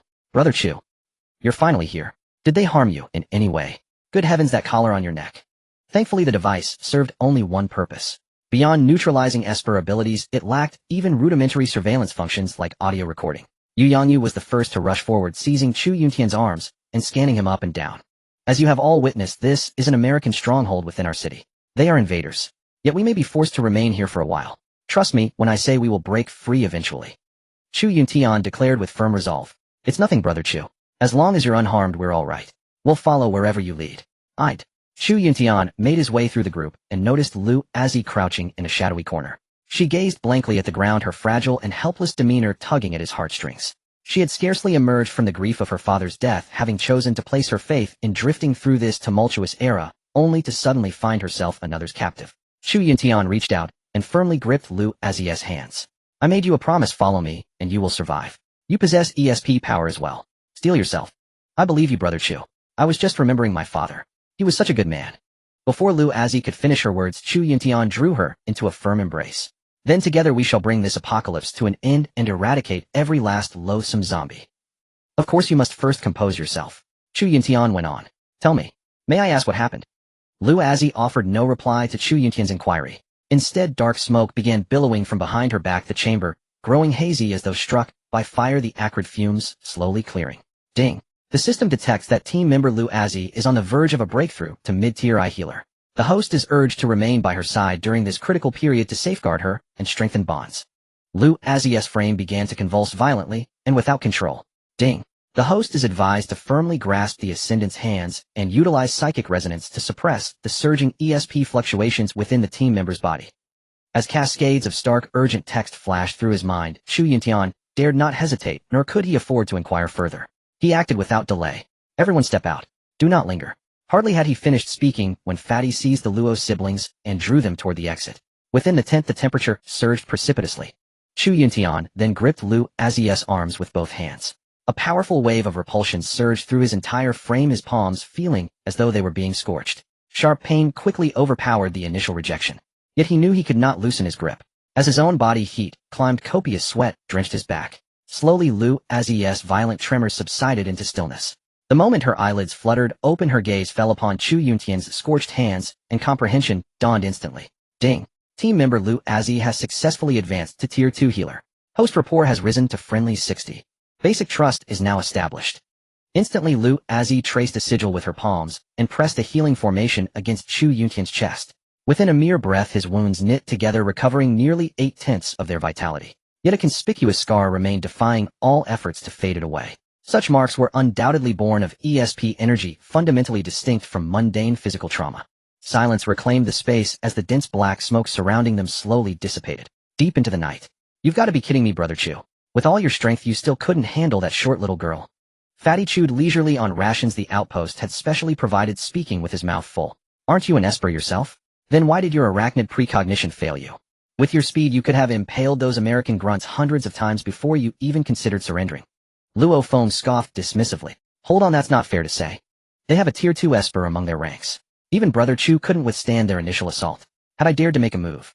You're finally here. Did they harm you in any way? Good heavens, that collar on your neck. Thankfully, the device served only one purpose. Beyond neutralizing esper abilities, it lacked even rudimentary surveillance functions like audio recording. Yu Yangyu was the first to rush forward, seizing Chu Yuntian's arms and scanning him up and down. As you have all witnessed, this is an American stronghold within our city. They are invaders. Yet we may be forced to remain here for a while. Trust me when I say we will break free eventually. Chu Yuntian declared with firm resolve. It's nothing, Brother Chu. As long as you're unharmed, we're all right. We'll follow wherever you lead. I'd. Chu Yuntian made his way through the group and noticed Lu Azhi crouching in a shadowy corner. She gazed blankly at the ground, her fragile and helpless demeanor tugging at his heartstrings. She had scarcely emerged from the grief of her father's death, having chosen to place her faith in drifting through this tumultuous era, only to suddenly find herself another's captive. Chu Yuntian reached out and firmly gripped Lu Azhi's hands. I made you a promise, follow me, and you will survive. You possess ESP power as well. Steel yourself. I believe you, Brother Chu. I was just remembering my father. He was such a good man. Before Lu Azhi could finish her words, Chu Yuntian drew her into a firm embrace. Then together we shall bring this apocalypse to an end and eradicate every last loathsome zombie. Of course you must first compose yourself. Chu Yuntian went on. Tell me, may I ask what happened? Lu Azhi offered no reply to Chu Yuntian's inquiry. Instead, dark smoke began billowing from behind her back, the chamber, growing hazy as though struck by fire, the acrid fumes slowly clearing. Ding. The system detects that team member Lu Azzi is on the verge of a breakthrough to mid-tier eye healer. The host is urged to remain by her side during this critical period to safeguard her and strengthen bonds. Lu Azzi's frame began to convulse violently and without control. Ding. The host is advised to firmly grasp the ascendant's hands and utilize psychic resonance to suppress the surging ESP fluctuations within the team member's body. As cascades of stark, urgent text flashed through his mind, Chu Yuntian dared not hesitate, nor could he afford to inquire further. He acted without delay. Everyone step out. Do not linger. Hardly had he finished speaking when Fatty seized the Luo siblings and drew them toward the exit. Within the tent the temperature surged precipitously. Chu Yuntian then gripped Lu Azzi's arms with both hands. A powerful wave of repulsion surged through his entire frame, his palms feeling as though they were being scorched. Sharp pain quickly overpowered the initial rejection. Yet he knew he could not loosen his grip. As his own body heat climbed, copious sweat drenched his back. Slowly Lu Azzi's violent tremors subsided into stillness. The moment her eyelids fluttered open, her gaze fell upon Chu Yuntian's scorched hands, and comprehension dawned instantly. Ding. Team member Lu Azzi has successfully advanced to Tier 2 healer. Host rapport has risen to friendly 60. Basic trust is now established. Instantly Lu Azzi traced a sigil with her palms and pressed a healing formation against Chu Yuntian's chest. Within a mere breath his wounds knit together, recovering nearly 8/10 of their vitality. Yet a conspicuous scar remained, defying all efforts to fade it away. Such marks were undoubtedly born of ESP energy, fundamentally distinct from mundane physical trauma. Silence reclaimed the space as the dense black smoke surrounding them slowly dissipated. Deep into the night. You've got to be kidding me, Brother Chu. With all your strength you still couldn't handle that short little girl. Fatty chewed leisurely on rations the outpost had specially provided, speaking with his mouth full. Aren't you an Esper yourself? Then why did your arachnid precognition fail you? With your speed you could have impaled those American grunts hundreds of times before you even considered surrendering. Luo Feng scoffed dismissively. Hold on, that's not fair to say. They have a Tier 2 Esper among their ranks. Even Brother Chu couldn't withstand their initial assault. Had I dared to make a move?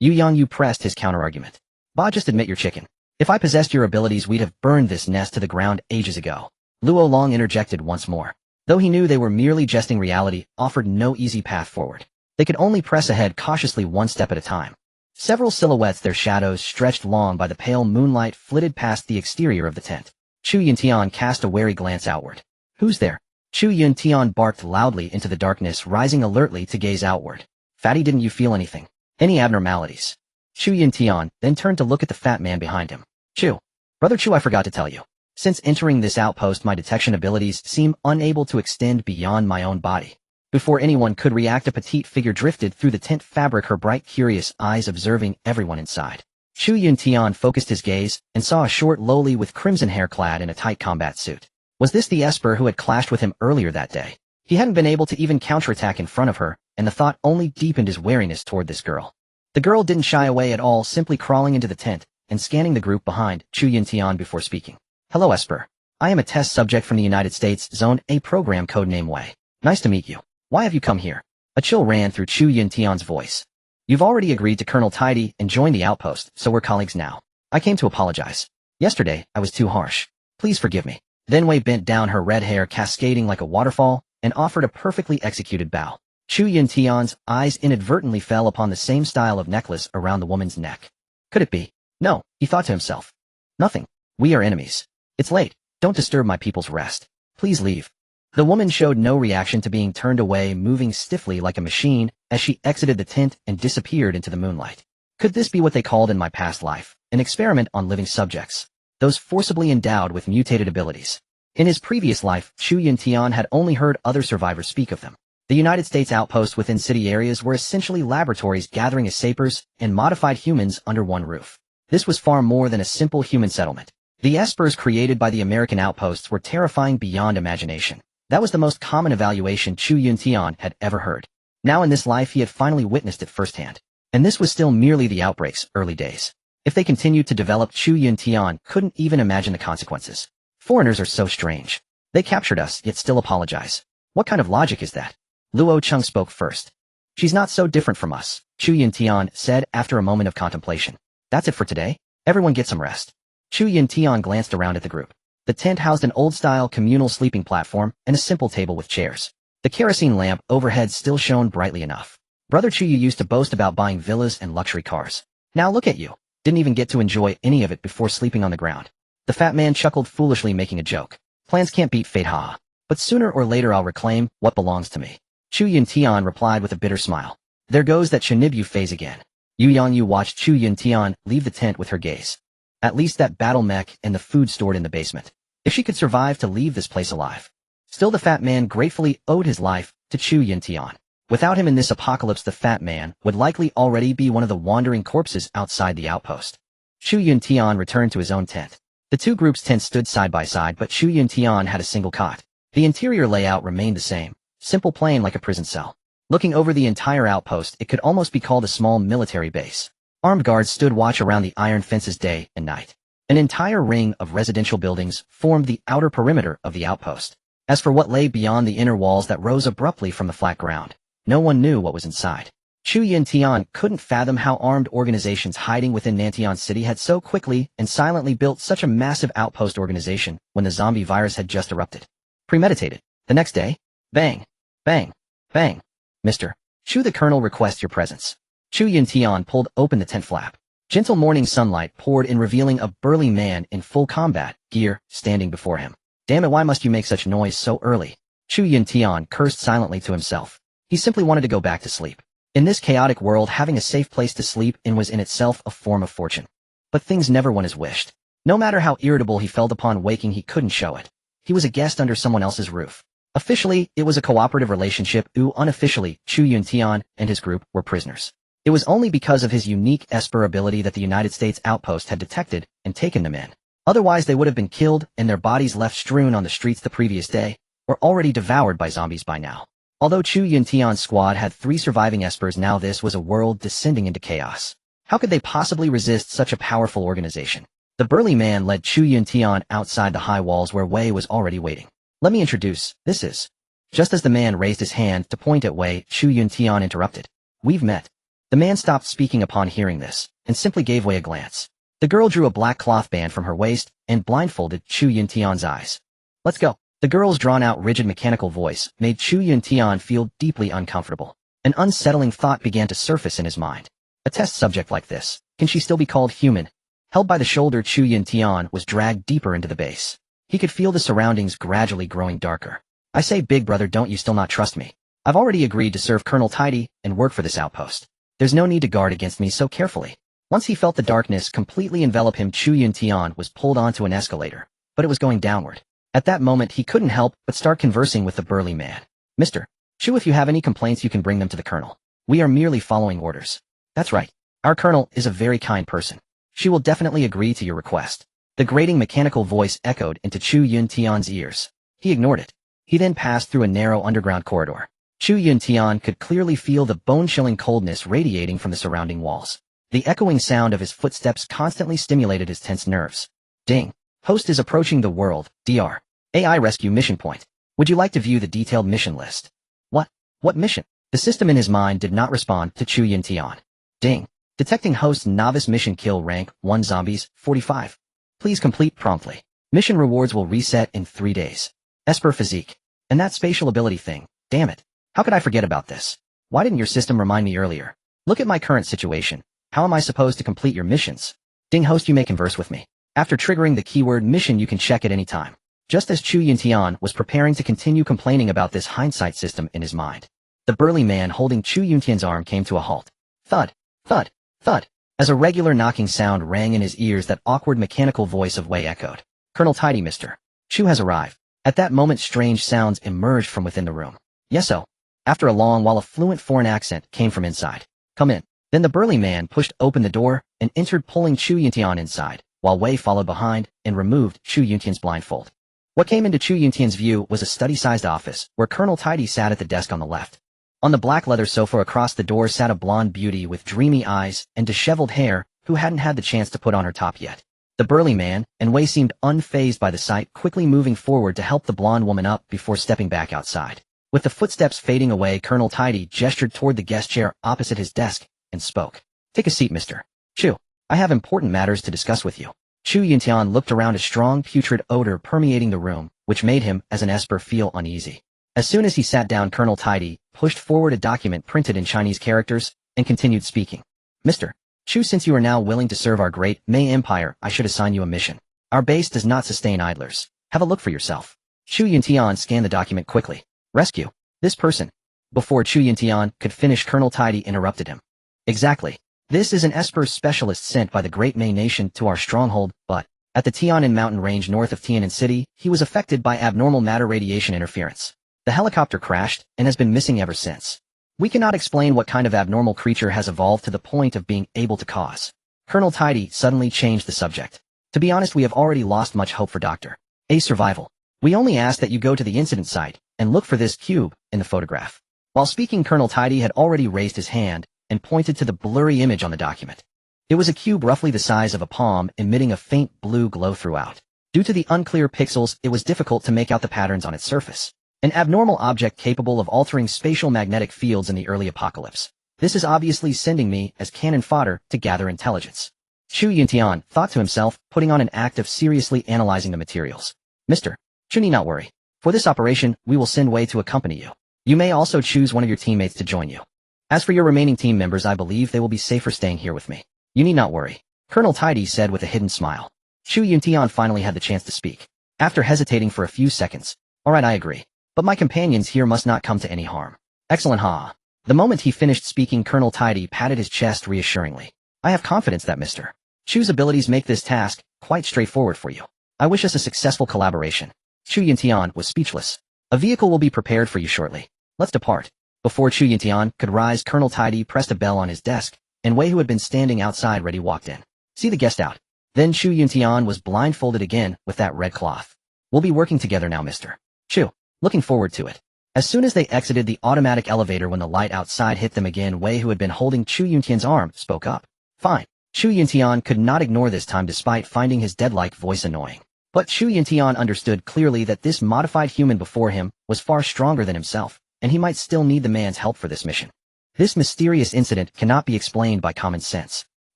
Yu Yangyu pressed his counterargument. Bah, just admit you're chicken. If I possessed your abilities we'd have burned this nest to the ground ages ago. Luo Long interjected once more. Though he knew they were merely jesting, reality offered no easy path forward. They could only press ahead cautiously, one step at a time. Several silhouettes, their shadows stretched long by the pale moonlight, flitted past the exterior of the tent. Chu Yuntian cast a wary glance outward. Who's there? Chu Yuntian barked loudly into the darkness, rising alertly to gaze outward. Fatty, didn't you feel anything? Any abnormalities? Chu Yuntian then turned to look at the fat man behind him. Chu. Brother Chu, I forgot to tell you. Since entering this outpost my detection abilities seem unable to extend beyond my own body. Before anyone could react, a petite figure drifted through the tent fabric, her bright, curious eyes observing everyone inside. Chu Yuntian focused his gaze and saw a short lowly with crimson hair clad in a tight combat suit. Was this the Esper who had clashed with him earlier that day? He hadn't been able to even counterattack in front of her, and the thought only deepened his wariness toward this girl. The girl didn't shy away at all, simply crawling into the tent and scanning the group behind Chu Yuntian before speaking. Hello, Esper. I am a test subject from the United States Zone A program, codename Wei. Nice to meet you. Why have you come here? A chill ran through Chu Yuntian's voice. You've already agreed to Colonel Tidy and joined the outpost, so we're colleagues now. I came to apologize. Yesterday, I was too harsh. Please forgive me. Then Wei bent down, her red hair cascading like a waterfall, and offered a perfectly executed bow. Chu Yuntian's eyes inadvertently fell upon the same style of necklace around the woman's neck. Could it be? No, he thought to himself. Nothing. We are enemies. It's late. Don't disturb my people's rest. Please leave. The woman showed no reaction to being turned away, moving stiffly like a machine as she exited the tent and disappeared into the moonlight. Could this be what they called in my past life, an experiment on living subjects? Those forcibly endowed with mutated abilities. In his previous life, Chu Yuntian had only heard other survivors speak of them. The United States outposts within city areas were essentially laboratories gathering escapers and modified humans under one roof. This was far more than a simple human settlement. The espers created by the American outposts were terrifying beyond imagination. That was the most common evaluation Chu Yuntian had ever heard. Now in this life he had finally witnessed it firsthand. And this was still merely the outbreak's early days. If they continued to develop, Chu Yuntian couldn't even imagine the consequences. Foreigners are so strange. They captured us, yet still apologize. What kind of logic is that? Luo Chung spoke first. She's not so different from us, Chu Yuntian said after a moment of contemplation. That's it for today. Everyone get some rest. Chu Yuntian glanced around at the group. The tent housed an old-style communal sleeping platform and a simple table with chairs. The kerosene lamp overhead still shone brightly enough. Brother Chu, you used to boast about buying villas and luxury cars. Now look at you. Didn't even get to enjoy any of it before sleeping on the ground. The fat man chuckled foolishly, making a joke. Plans can't beat fate, haha. But sooner or later I'll reclaim what belongs to me. Chu Yuntian replied with a bitter smile. There goes that Shinibu phase again. Yu Yangyu watched Chu Yuntian leave the tent with her gaze. At least that battle mech and the food stored in the basement. If she could survive to leave this place alive. Still the fat man gratefully owed his life to Chu Yuntian. Without him in this apocalypse, the fat man would likely already be one of the wandering corpses outside the outpost. Chu Yuntian returned to his own tent. The two groups' tents stood side by side, but Chu Yuntian had a single cot. The interior layout remained the same, simple, plain, like a prison cell. Looking over the entire outpost, it could almost be called a small military base. Armed guards stood watch around the iron fences day and night. An entire ring of residential buildings formed the outer perimeter of the outpost. As for what lay beyond the inner walls that rose abruptly from the flat ground, no one knew what was inside. Chu Yuntian couldn't fathom how armed organizations hiding within Nantian City had so quickly and silently built such a massive outpost organization when the zombie virus had just erupted. Premeditated. The next day, bang, bang, bang. Mr. Chu, the colonel requests your presence. Chu Yuntian pulled open the tent flap. Gentle morning sunlight poured in, revealing a burly man in full combat gear standing before him. Damn it, why must you make such noise so early? Chu Yuntian cursed silently to himself. He simply wanted to go back to sleep. In this chaotic world, having a safe place to sleep in was in itself a form of fortune. But things never went as wished. No matter how irritable he felt upon waking, he couldn't show it. He was a guest under someone else's roof. Officially, it was a cooperative relationship. Unofficially, Chu Yuntian and his group were prisoners. It was only because of his unique Esper ability that the United States outpost had detected and taken them in. Otherwise, they would have been killed and their bodies left strewn on the streets the previous day, or already devoured by zombies by now. Although Chu Yuntian's squad had 3 surviving Espers, now this was a world descending into chaos. How could they possibly resist such a powerful organization? The burly man led Chu Yuntian outside the high walls where Wei was already waiting. Let me introduce, this is. Just as the man raised his hand to point at Wei, Chu Yuntian interrupted. We've met. The man stopped speaking upon hearing this, and simply gave Wei a glance. The girl drew a black cloth band from her waist, and blindfolded Chu Yuntian's eyes. Let's go. The girl's drawn-out, rigid mechanical voice made Chu Yuntian feel deeply uncomfortable. An unsettling thought began to surface in his mind. A test subject like this, can she still be called human? Held by the shoulder, Chu Yuntian was dragged deeper into the base. He could feel the surroundings gradually growing darker. I say, big brother, don't you still not trust me? I've already agreed to serve Colonel Tidy and work for this outpost. There's no need to guard against me so carefully. Once he felt the darkness completely envelop him, Chu Yuntian was pulled onto an escalator, but it was going downward. At that moment, he couldn't help but start conversing with the burly man. Mr. Chu, if you have any complaints, you can bring them to the colonel. We are merely following orders. That's right. Our colonel is a very kind person. She will definitely agree to your request. The grating mechanical voice echoed into Chu Yuntian's ears. He ignored it. He then passed through a narrow underground corridor. Chu Yuntian could clearly feel the bone-chilling coldness radiating from the surrounding walls. The echoing sound of his footsteps constantly stimulated his tense nerves. Ding. Host is approaching the world, Dr. AI rescue mission point. Would you like to view the detailed mission list? What? What mission? The system in his mind did not respond to Chu Yuntian. Ding. Detecting host novice mission, kill rank 1 zombies, 45. Please complete promptly. Mission rewards will reset in 3 days. Esper physique. And that spatial ability thing. Damn it. How could I forget about this? Why didn't your system remind me earlier? Look at my current situation. How am I supposed to complete your missions? Ding host, you may converse with me. After triggering the keyword mission, you can check at any time. Just as Chu Yuntian was preparing to continue complaining about this hindsight system in his mind, the burly man holding Chu Yuntian's arm came to a halt. Thud, thud, thud. As a regular knocking sound rang in his ears, that awkward mechanical voice of Wei echoed. Colonel Tidy, Mr. Chu has arrived. At that moment, strange sounds emerged from within the room. Yes-o. After a long while, a fluent foreign accent came from inside. Come in. Then the burly man pushed open the door and entered, pulling Chu Yuntian inside, while Wei followed behind and removed Chu Yuntian's blindfold. What came into Chu Yuntian's view was a study-sized office, where Colonel Tidy sat at the desk on the left. On the black leather sofa across the door sat a blonde beauty with dreamy eyes and disheveled hair who hadn't had the chance to put on her top yet. The burly man and Wei seemed unfazed by the sight, quickly moving forward to help the blonde woman up before stepping back outside. With the footsteps fading away, Colonel Tidy gestured toward the guest chair opposite his desk and spoke. Take a seat, Mr. Chu. I have important matters to discuss with you. Chu Yuntian looked around, a strong putrid odor permeating the room, which made him, as an Esper, feel uneasy. As soon as he sat down, Colonel Tidy pushed forward a document printed in Chinese characters and continued speaking. Mr. Chu, since you are now willing to serve our great Mei Empire, I should assign you a mission. Our base does not sustain idlers. Have a look for yourself. Chu Yuntian scanned the document quickly. Rescue. This person. Before Chu Yuntian could finish, Colonel Tidy interrupted him. Exactly. This is an Esper specialist sent by the Great Mei Nation to our stronghold, but at the Tianan mountain range north of Tianan City, he was affected by abnormal matter radiation interference. The helicopter crashed and has been missing ever since. We cannot explain what kind of abnormal creature has evolved to the point of being able to cause. Colonel Tidy suddenly changed the subject. To be honest, we have already lost much hope for Dr. A's survival. We only ask that you go to the incident site and look for this cube in the photograph. While speaking, Colonel Tidy had already raised his hand and pointed to the blurry image on the document. It was a cube roughly the size of a palm, emitting a faint blue glow throughout. Due to the unclear pixels, it was difficult to make out the patterns on its surface. An abnormal object capable of altering spatial magnetic fields in the early apocalypse. This is obviously sending me as cannon fodder to gather intelligence. Chu Yuntian thought to himself, putting on an act of seriously analyzing the materials. Mr. Chu, need not worry. For this operation, we will send Wei to accompany you. You may also choose one of your teammates to join you. As for your remaining team members, I believe they will be safer staying here with me. You need not worry. Colonel Tidy said with a hidden smile. Chu Yuntian finally had the chance to speak. After hesitating for a few seconds. Alright, I agree. But my companions here must not come to any harm. Excellent, ha. The moment he finished speaking, Colonel Tidy patted his chest reassuringly. I have confidence that Mr. Chu's abilities make this task quite straightforward for you. I wish us a successful collaboration. Chu Yuntian was speechless. A vehicle will be prepared for you shortly. Let's depart. Before Chu Yuntian could rise, Colonel Tidy pressed a bell on his desk, and Wei, who had been standing outside ready, walked in. See the guest out. Then Chu Yuntian was blindfolded again with that red cloth. We'll be working together now, Mr. Chu. Looking forward to it. As soon as they exited the automatic elevator, when the light outside hit them again, Wei, who had been holding Chu Yuntian's arm, spoke up. Fine. Chu Yuntian could not ignore this time despite finding his dead-like voice annoying. But Chu Yuntian understood clearly that this modified human before him was far stronger than himself, and he might still need the man's help for this mission. This mysterious incident cannot be explained by common sense.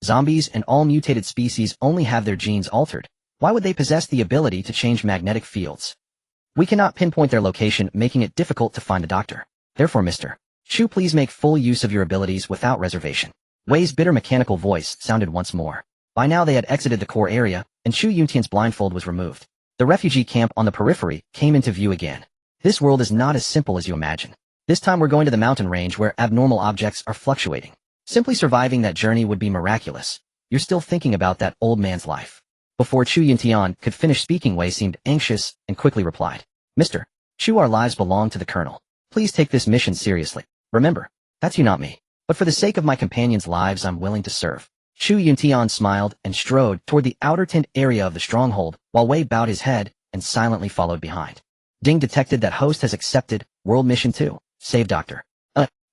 Zombies and all mutated species only have their genes altered. Why would they possess the ability to change magnetic fields? We cannot pinpoint their location, making it difficult to find the doctor. Therefore, Mr. Chu, please make full use of your abilities without reservation. Wei's bitter mechanical voice sounded once more. By now they had exited the core area, and Chu Yuntian's blindfold was removed. The refugee camp on the periphery came into view again. This world is not as simple as you imagine. This time we're going to the mountain range where abnormal objects are fluctuating. Simply surviving that journey would be miraculous. You're still thinking about that old man's life. Before Chu Yuntian could finish speaking, Wei seemed anxious and quickly replied. Mr. Chu, our lives belong to the Colonel. Please take this mission seriously. Remember, that's you, not me. But for the sake of my companions' lives, I'm willing to serve. Chu Yuntian smiled and strode toward the outer tent area of the stronghold, while Wei bowed his head and silently followed behind. Ding detected that host has accepted World Mission 2. Save Doctor.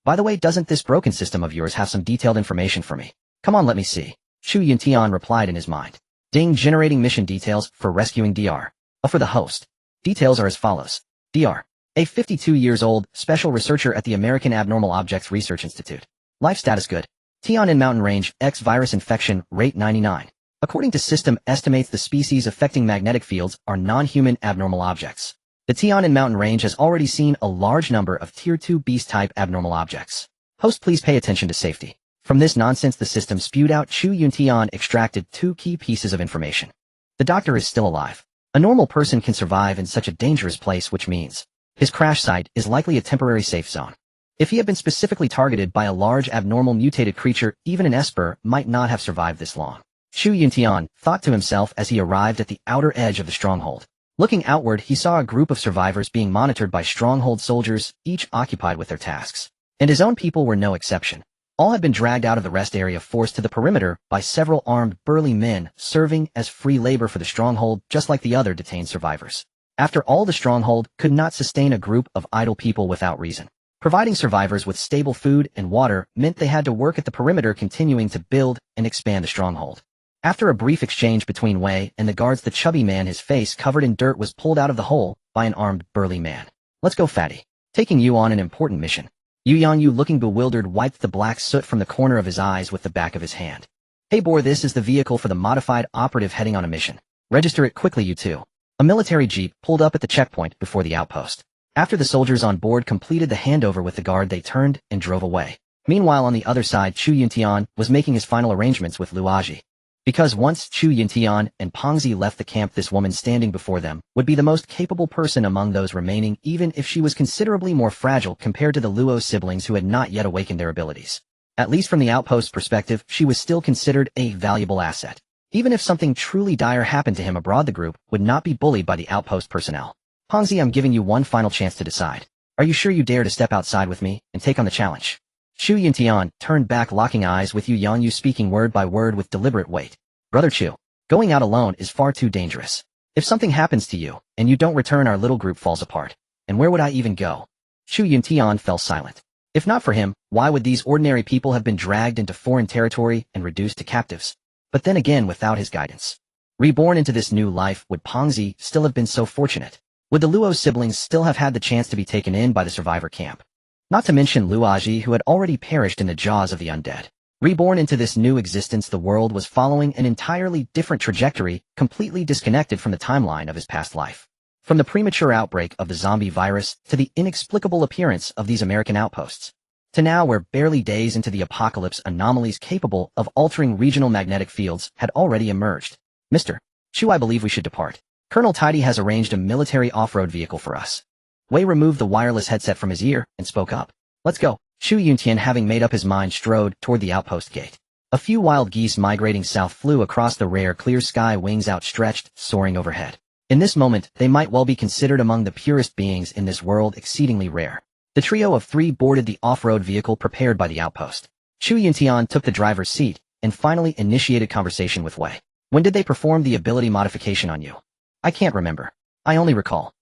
By the way, doesn't this broken system of yours have some detailed information for me? Come on, let me see. Chu Yuntian replied in his mind. Ding, generating mission details for rescuing Dr. For the host. Details are as follows. Dr. A 52 years old, special researcher at the American Abnormal Objects Research Institute. Life status good. Tianan Mountain Range, X virus infection, rate 99. According to system estimates, the species affecting magnetic fields are non-human abnormal objects. The Tianan Mountain Range has already seen a large number of Tier 2 beast-type abnormal objects. Host, please pay attention to safety. From this nonsense the system spewed out, Chu Yuntian extracted two key pieces of information. The doctor is still alive. A normal person can survive in such a dangerous place, which means his crash site is likely a temporary safe zone. If he had been specifically targeted by a large abnormal mutated creature, even an Esper might not have survived this long. Chu Yuntian thought to himself as he arrived at the outer edge of the stronghold. Looking outward, he saw a group of survivors being monitored by stronghold soldiers, each occupied with their tasks. And his own people were no exception. All had been dragged out of the rest area, forced to the perimeter by several armed burly men serving as free labor for the stronghold, just like the other detained survivors. After all, the stronghold could not sustain a group of idle people without reason. Providing survivors with stable food and water meant they had to work at the perimeter, continuing to build and expand the stronghold. After a brief exchange between Wei and the guards, the chubby man, his face covered in dirt, was pulled out of the hole by an armed burly man. Let's go, fatty. Taking you on an important mission. Yu Yanyu, looking bewildered, wiped the black soot from the corner of his eyes with the back of his hand. Hey boy, this is the vehicle for the modified operative heading on a mission. Register it quickly, you two. A military jeep pulled up at the checkpoint before the outpost. After the soldiers on board completed the handover with the guard, they turned and drove away. Meanwhile, on the other side, Chu Yuntian was making his final arrangements with Luaji. Because once Chu Yuntian and Pongzi left the camp, this woman standing before them would be the most capable person among those remaining, even if she was considerably more fragile compared to the Luo siblings who had not yet awakened their abilities. At least from the outpost's perspective, she was still considered a valuable asset. Even if something truly dire happened to him abroad, the group would not be bullied by the outpost personnel. Pongzi, I'm giving you one final chance to decide. Are you sure you dare to step outside with me and take on the challenge? Chu Yuntian turned back, locking eyes with Chu Yuntian, speaking word by word with deliberate weight. Brother Chu, going out alone is far too dangerous. If something happens to you, and you don't return, our little group falls apart. And where would I even go? Chu Yuntian fell silent. If not for him, why would these ordinary people have been dragged into foreign territory and reduced to captives? But then again, without his guidance. Reborn into this new life, would Pongzi still have been so fortunate? Would the Luo siblings still have had the chance to be taken in by the survivor camp? Not to mention Luaji, who had already perished in the jaws of the undead. Reborn into this new existence, the world was following an entirely different trajectory, completely disconnected from the timeline of his past life. From the premature outbreak of the zombie virus to the inexplicable appearance of these American outposts, to now where barely days into the apocalypse, anomalies capable of altering regional magnetic fields had already emerged. Mr. Chu, I believe we should depart. Colonel Tidy has arranged a military off-road vehicle for us. Wei removed the wireless headset from his ear and spoke up. Let's go. Chu Yuntian, having made up his mind, strode toward the outpost gate. A few wild geese migrating south flew across the rare clear sky, wings outstretched, soaring overhead. In this moment, they might well be considered among the purest beings in this world, exceedingly rare. The trio of three boarded the off-road vehicle prepared by the outpost. Chu Yuntian took the driver's seat and finally initiated conversation with Wei. When did they perform the ability modification on you? I can't remember. I only recall.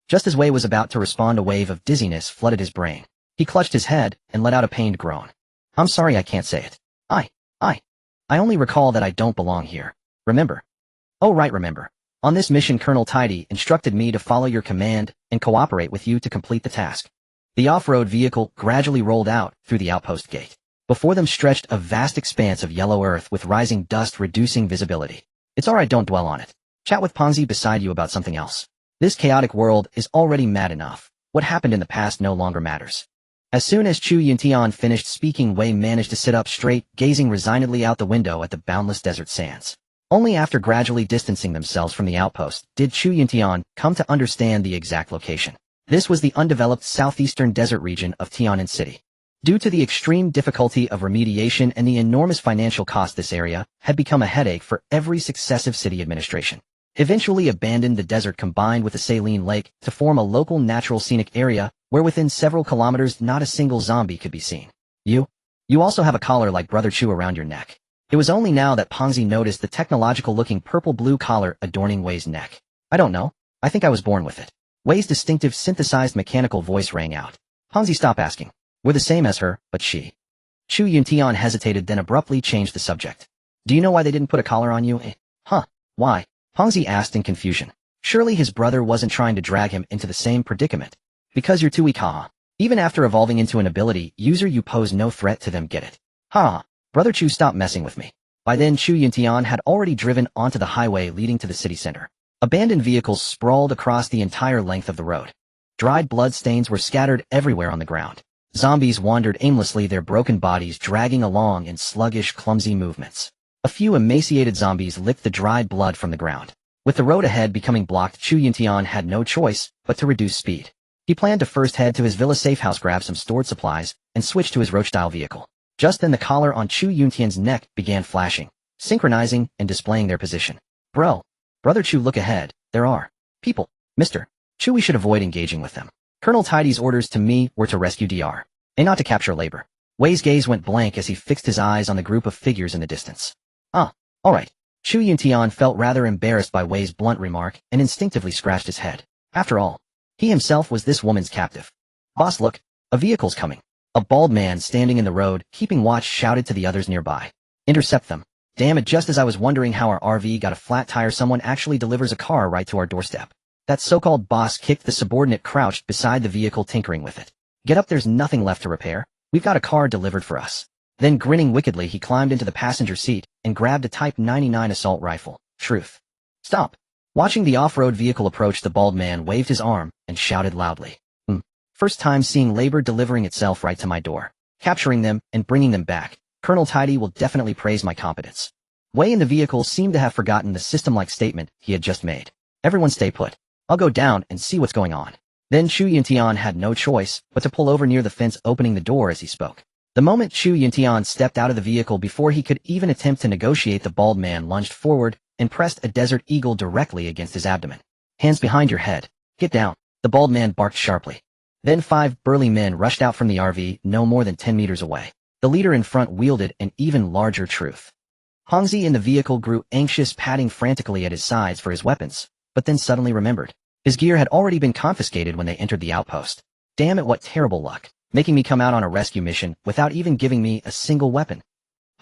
Just as Wei was about to respond, a wave of dizziness flooded his brain. He clutched his head and let out a pained groan. I'm sorry, I can't say it. I only recall that I don't belong here. Remember? Oh right, remember. On this mission, Colonel Tidy instructed me to follow your command and cooperate with you to complete the task. The off-road vehicle gradually rolled out through the outpost gate. Before them stretched a vast expanse of yellow earth with rising dust reducing visibility. It's alright, don't dwell on it. Chat with Pongzi beside you about something else. This chaotic world is already mad enough. What happened in the past no longer matters. As soon as Chu Yuntian finished speaking, Wei managed to sit up straight, gazing resignedly out the window at the boundless desert sands. Only after gradually distancing themselves from the outpost did Chu Yuntian come to understand the exact location. This was the undeveloped southeastern desert region of Tian'an City. Due to the extreme difficulty of remediation and the enormous financial cost, this area had become a headache for every successive city administration. Eventually abandoned the desert combined with the saline lake to form a local natural scenic area where within several kilometers not a single zombie could be seen. You also have a collar like Brother Chu around your neck. It was only now that Pongzi noticed the technological-looking purple-blue collar adorning Wei's neck. I don't know. I think I was born with it. Wei's distinctive synthesized mechanical voice rang out. Pongzi, stop asking. We're the same as her, but she. Chu Yuntian hesitated, then abruptly changed the subject. Do you know why they didn't put a collar on you? Huh, why? Pongzi asked in confusion. Surely his brother wasn't trying to drag him into the same predicament. Because you're too weak, haha. Even after evolving into an ability user, you pose no threat to them, get it? Ha! Brother Chu, stop messing with me. By then, Chu Yuntian had already driven onto the highway leading to the city center. Abandoned vehicles sprawled across the entire length of the road. Dried blood stains were scattered everywhere on the ground. Zombies wandered aimlessly, their broken bodies dragging along in sluggish, clumsy movements. A few emaciated zombies licked the dried blood from the ground. With the road ahead becoming blocked, Chu Yuntian had no choice but to reduce speed. He planned to first head to his villa safe house, grab some stored supplies, and switch to his roach-style vehicle. Just then the collar on Chu Yuntian's neck began flashing, synchronizing and displaying their position. Brother Chu, look ahead. There are people. Mr. Chu, we should avoid engaging with them. Colonel Tidy's orders to me were to rescue Dr. and not to capture labor. Wei's gaze went blank as he fixed his eyes on the group of figures in the distance. Alright. Chu Yuntian felt rather embarrassed by Wei's blunt remark and instinctively scratched his head. After all, he himself was this woman's captive. Boss, look, a vehicle's coming. A bald man standing in the road, keeping watch, shouted to the others nearby. Intercept them. Damn it, just as I was wondering how our RV got a flat tire, someone actually delivers a car right to our doorstep. That so-called boss kicked the subordinate crouched beside the vehicle, tinkering with it. Get up, there's nothing left to repair. We've got a car delivered for us. Then grinning wickedly, he climbed into the passenger seat and grabbed a Type 99 assault rifle. Truth. Stop. Watching the off-road vehicle approach, the bald man waved his arm and shouted loudly. First time seeing labor delivering itself right to my door. Capturing them and bringing them back. Colonel Tidy will definitely praise my competence. Wei in the vehicle seemed to have forgotten the system-like statement he had just made. Everyone stay put. I'll go down and see what's going on. Then Chu Yuntian had no choice but to pull over near the fence, opening the door as he spoke. The moment Chu Yuntian stepped out of the vehicle before he could even attempt to negotiate, the bald man lunged forward and pressed a desert eagle directly against his abdomen. Hands behind your head. Get down. The bald man barked sharply. Then 5 burly men rushed out from the RV no more than 10 meters away. The leader in front wielded an even larger truth. Hongzi in the vehicle grew anxious, patting frantically at his sides for his weapons, but then suddenly remembered. His gear had already been confiscated when they entered the outpost. Damn it, what terrible luck. Making me come out on a rescue mission without even giving me a single weapon.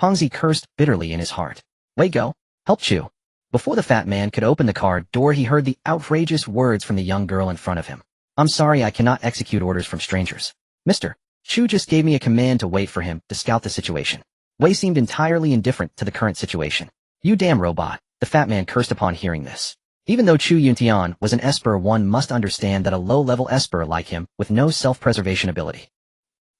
Hongzi cursed bitterly in his heart. Wei go. Help Chu. Before the fat man could open the car door, he heard the outrageous words from the young girl in front of him. I'm sorry, I cannot execute orders from strangers. Mister, Chu just gave me a command to wait for him to scout the situation. Wei seemed entirely indifferent to the current situation. You damn robot, the fat man cursed upon hearing this. Even though Chu Yuntian was an Esper, one must understand that a low-level Esper like him, with no self-preservation ability,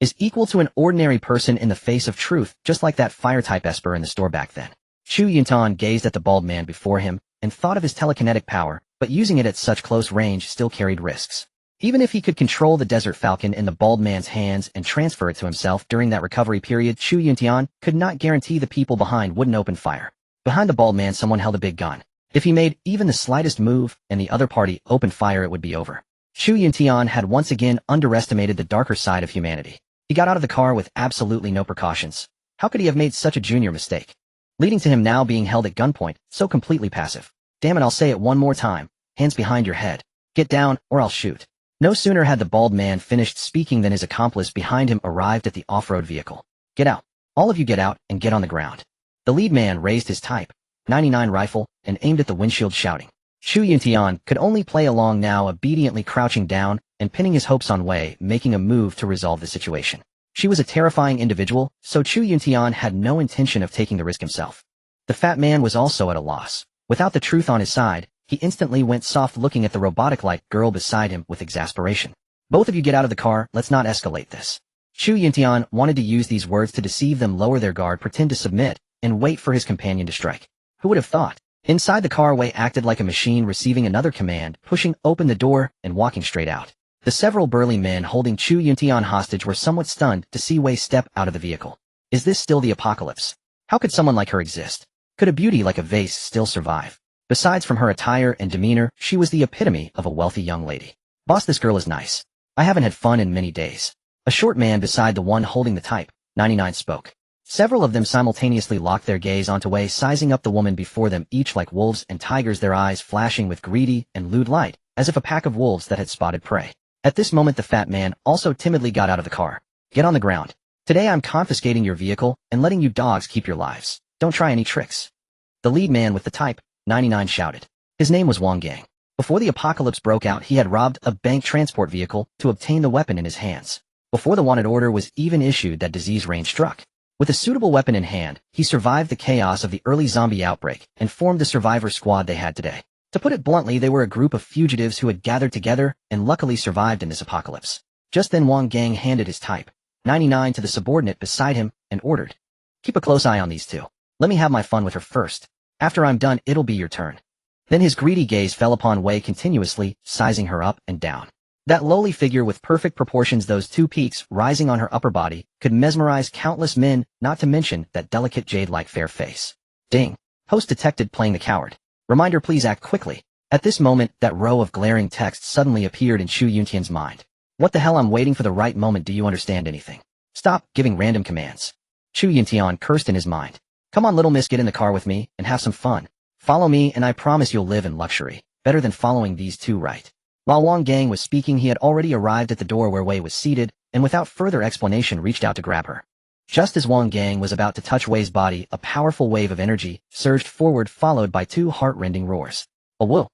is equal to an ordinary person in the face of truth, just like that fire-type Esper in the store back then. Chu Yuntian gazed at the bald man before him and thought of his telekinetic power, but using it at such close range still carried risks. Even if he could control the Desert Falcon in the bald man's hands and transfer it to himself during that recovery period, Chu Yuntian could not guarantee the people behind wouldn't open fire. Behind the bald man, someone held a big gun. If he made even the slightest move and the other party opened fire, it would be over. Chu Yuntian had once again underestimated the darker side of humanity. He got out of the car with absolutely no precautions. How could he have made such a junior mistake? Leading to him now being held at gunpoint, so completely passive. Damn it, I'll say it one more time. Hands behind your head. Get down, or I'll shoot. No sooner had the bald man finished speaking than his accomplice behind him arrived at the off-road vehicle. Get out. All of you get out and get on the ground. The lead man raised his Type 99 rifle and aimed at the windshield, shouting. Chu Yuntian could only play along now, obediently crouching down and pinning his hopes on Wei making a move to resolve the situation. She was a terrifying individual, so Chu Yuntian had no intention of taking the risk himself. The fat man was also at a loss. Without the truth on his side, he instantly went soft, looking at the robotic-like girl beside him with exasperation. Both of you get out of the car, let's not escalate this. Chu Yuntian wanted to use these words to deceive them, lower their guard, pretend to submit, and wait for his companion to strike. Who would have thought? Inside the car, Wei acted like a machine, receiving another command, pushing open the door, and walking straight out. The several burly men holding Chu Yuntian hostage were somewhat stunned to see Wei step out of the vehicle. Is this still the apocalypse? How could someone like her exist? Could a beauty like a vase still survive? Besides, from her attire and demeanor, she was the epitome of a wealthy young lady. Boss, this girl is nice. I haven't had fun in many days. A short man beside the one holding the Type 99 spoke. Several of them simultaneously locked their gaze onto Wei, sizing up the woman before them, each like wolves and tigers, their eyes flashing with greedy and lewd light, as if a pack of wolves that had spotted prey. At this moment, the fat man also timidly got out of the car. Get on the ground. Today I'm confiscating your vehicle and letting you dogs keep your lives. Don't try any tricks. The lead man with the Type 99 shouted. His name was Wang Gang. Before the apocalypse broke out, he had robbed a bank transport vehicle to obtain the weapon in his hands. Before the wanted order was even issued, that disease reign struck. With a suitable weapon in hand, he survived the chaos of the early zombie outbreak and formed the survivor squad they had today. To put it bluntly, they were a group of fugitives who had gathered together and luckily survived in this apocalypse. Just then Wang Gang handed his Type 99 to the subordinate beside him and ordered. Keep a close eye on these two. Let me have my fun with her first. After I'm done, it'll be your turn. Then his greedy gaze fell upon Wei, continuously sizing her up and down. That lowly figure with perfect proportions, those two peaks rising on her upper body, could mesmerize countless men, not to mention that delicate jade-like fair face. Ding. Host detected playing the coward. Reminder, please act quickly. At this moment, that row of glaring text suddenly appeared in Chu Yuntian's mind. What the hell, I'm waiting for the right moment. Do you understand anything? Stop giving random commands. Chu Yuntian cursed in his mind. Come on, little miss, get in the car with me and have some fun. Follow me and I promise you'll live in luxury, better than following these two right. While Wang Gang was speaking, he had already arrived at the door where Wei was seated, and without further explanation reached out to grab her. Just as Wang Gang was about to touch Wei's body, a powerful wave of energy surged forward, followed by two heart-rending roars. A whoa!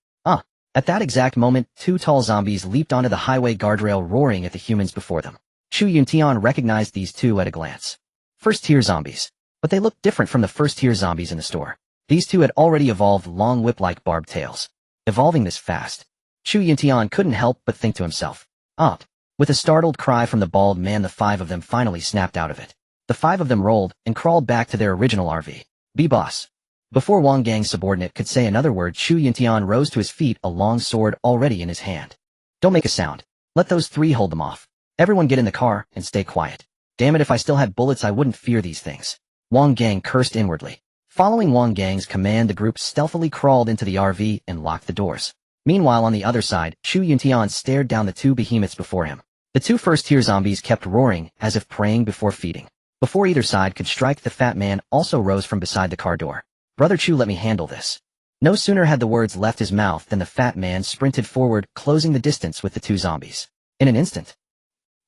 At that exact moment, two tall zombies leaped onto the highway guardrail, roaring at the humans before them. Chu Yuntian recognized these two at a glance. First-tier zombies. But they looked different from the first-tier zombies in the store. These two had already evolved long whip-like barbed tails. Evolving this fast. Chu Yuntian couldn't help but think to himself. With a startled cry from the bald man, the five of them finally snapped out of it. The five of them rolled and crawled back to their original RV. B-Boss. Before Wang Gang's subordinate could say another word, Chu Yuntian rose to his feet, a long sword already in his hand. Don't make a sound. Let those three hold them off. Everyone get in the car and stay quiet. Damn it, if I still had bullets I wouldn't fear these things. Wang Gang cursed inwardly. Following Wang Gang's command, the group stealthily crawled into the RV and locked the doors. Meanwhile, on the other side, Chu Yuntian stared down the two behemoths before him. The two first-tier zombies kept roaring, as if praying before feeding. Before either side could strike, the fat man also rose from beside the car door. Brother Chu, let me handle this. No sooner had the words left his mouth than the fat man sprinted forward, closing the distance with the two zombies. In an instant,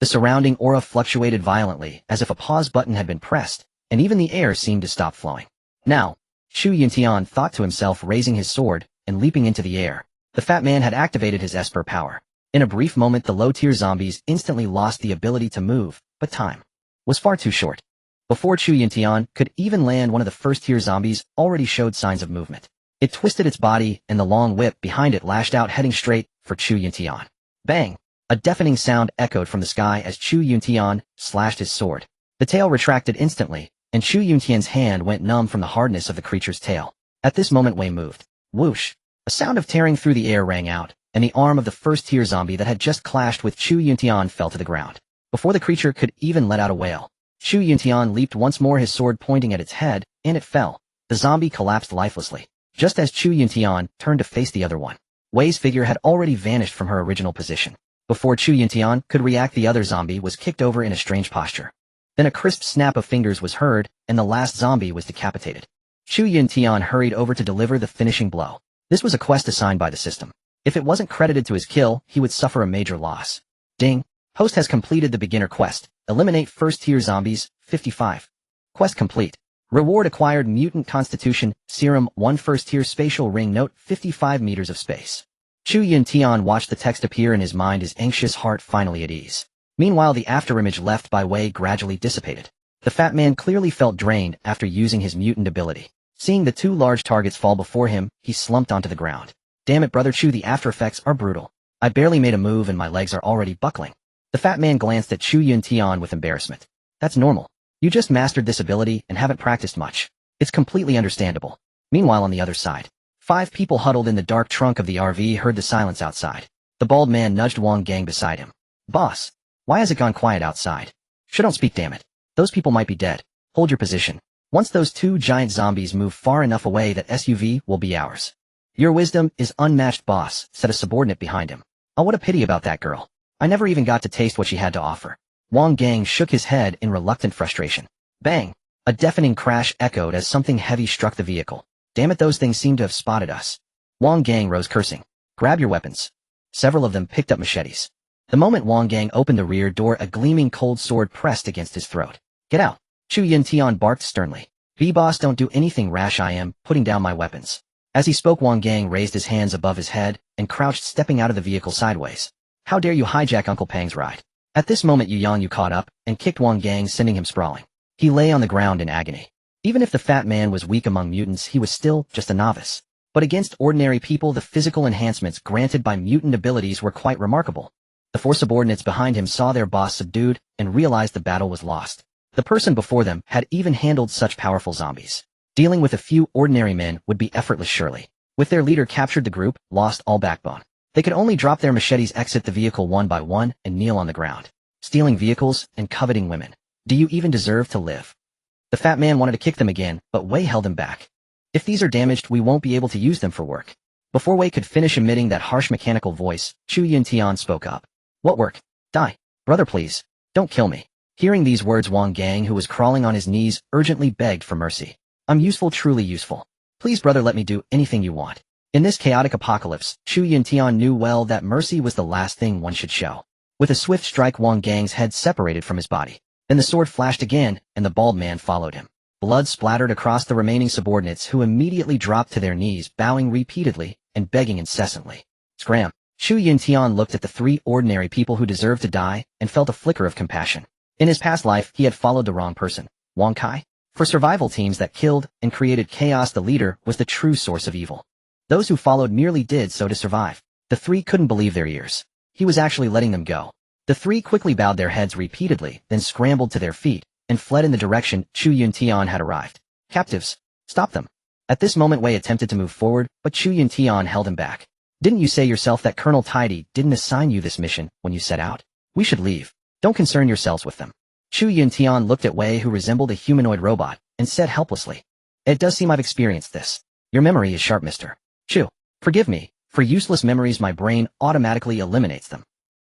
the surrounding aura fluctuated violently, as if a pause button had been pressed, and even the air seemed to stop flowing. Now, Chu Yuntian thought to himself, raising his sword and leaping into the air. The fat man had activated his Esper power. In a brief moment, the low-tier zombies instantly lost the ability to move, but time was far too short. Before Chu Yuntian could even land, one of the first-tier zombies already showed signs of movement. It twisted its body, and the long whip behind it lashed out, heading straight for Chu Yuntian. Bang! A deafening sound echoed from the sky as Chu Yuntian slashed his sword. The tail retracted instantly, and Chu Yuntian's hand went numb from the hardness of the creature's tail. At this moment, Wei moved. Whoosh! A sound of tearing through the air rang out, and the arm of the first-tier zombie that had just clashed with Chu Yuntian fell to the ground. Before the creature could even let out a wail, Chu Yuntian leaped once more, his sword pointing at its head, and it fell. The zombie collapsed lifelessly. Just as Chu Yuntian turned to face the other one, Wei's figure had already vanished from her original position. Before Chu Yuntian could react, the other zombie was kicked over in a strange posture. Then a crisp snap of fingers was heard, and the last zombie was decapitated. Chu Yuntian hurried over to deliver the finishing blow. This was a quest assigned by the system. If it wasn't credited to his kill, he would suffer a major loss. Ding! Host has completed the beginner quest. Eliminate first-tier zombies, 55. Quest complete. Reward acquired: Mutant Constitution, Serum, 1 first-tier spatial ring. Note: 55 meters of space. Chu Yuntian watched the text appear in his mind, his anxious heart finally at ease. Meanwhile, the afterimage left by Wei gradually dissipated. The fat man clearly felt drained after using his mutant ability. Seeing the two large targets fall before him, he slumped onto the ground. Damn it, Brother Chu, the after effects are brutal. I barely made a move and my legs are already buckling. The fat man glanced at Chu Yuntian with embarrassment. That's normal. You just mastered this ability and haven't practiced much. It's completely understandable. Meanwhile, on the other side, 5 people huddled in the dark trunk of the RV heard the silence outside. The bald man nudged Wang Gang beside him. Boss, why has it gone quiet outside? Don't speak, damn it. Those people might be dead. Hold your position. Once those 2 giant zombies move far enough away, that SUV will be ours. Your wisdom is unmatched, boss, said a subordinate behind him. Oh, what a pity about that girl. I never even got to taste what she had to offer. Wang Gang shook his head in reluctant frustration. Bang! A deafening crash echoed as something heavy struck the vehicle. Damn it, those things seem to have spotted us. Wang Gang rose, cursing. Grab your weapons. Several of them picked up machetes. The moment Wang Gang opened the rear door, a gleaming cold sword pressed against his throat. Get out! Chu Yuntian barked sternly. B-boss, don't do anything rash. I am putting down my weapons. As he spoke, Wang Gang raised his hands above his head and crouched, stepping out of the vehicle sideways. How dare you hijack Uncle Pang's ride? At this moment, Yu Yang caught up and kicked Wang Gang, sending him sprawling. He lay on the ground in agony. Even if the fat man was weak among mutants, he was still just a novice. But against ordinary people, the physical enhancements granted by mutant abilities were quite remarkable. The 4 subordinates behind him saw their boss subdued and realized the battle was lost. The person before them had even handled such powerful zombies. Dealing with a few ordinary men would be effortless, surely. With their leader captured, the group lost all backbone. They could only drop their machetes, exit the vehicle one by one, and kneel on the ground. Stealing vehicles and coveting women. Do you even deserve to live? The fat man wanted to kick them again, but Wei held him back. If these are damaged, we won't be able to use them for work. Before Wei could finish emitting that harsh mechanical voice, Chu Yuntian spoke up. What work? Die. Brother, please. Don't kill me. Hearing these words, Wang Gang, who was crawling on his knees, urgently begged for mercy. I'm useful, truly useful. Please, brother, let me do anything you want. In this chaotic apocalypse, Chu Yuntian knew well that mercy was the last thing one should show. With a swift strike, Wang Gang's head separated from his body. Then the sword flashed again, and the bald man followed him. Blood splattered across the remaining subordinates, who immediately dropped to their knees, bowing repeatedly and begging incessantly. Scram! Chu Yuntian looked at the 3 ordinary people who deserved to die and felt a flicker of compassion. In his past life, he had followed the wrong person, Wang Kai. For survival teams that killed and created chaos, the leader was the true source of evil. Those who followed merely did so to survive. The 3 couldn't believe their ears. He was actually letting them go. The 3 quickly bowed their heads repeatedly, then scrambled to their feet and fled in the direction Chu Yuntian had arrived. Captives, stop them. At this moment Wei attempted to move forward, but Chu Yuntian held him back. Didn't you say yourself that Colonel Tidy didn't assign you this mission when you set out? We should leave. Don't concern yourselves with them. Chu Yuntian looked at Wei, who resembled a humanoid robot, and said helplessly, It does seem I've experienced this. Your memory is sharp, Mr. Chu. Forgive me, for useless memories my brain automatically eliminates them.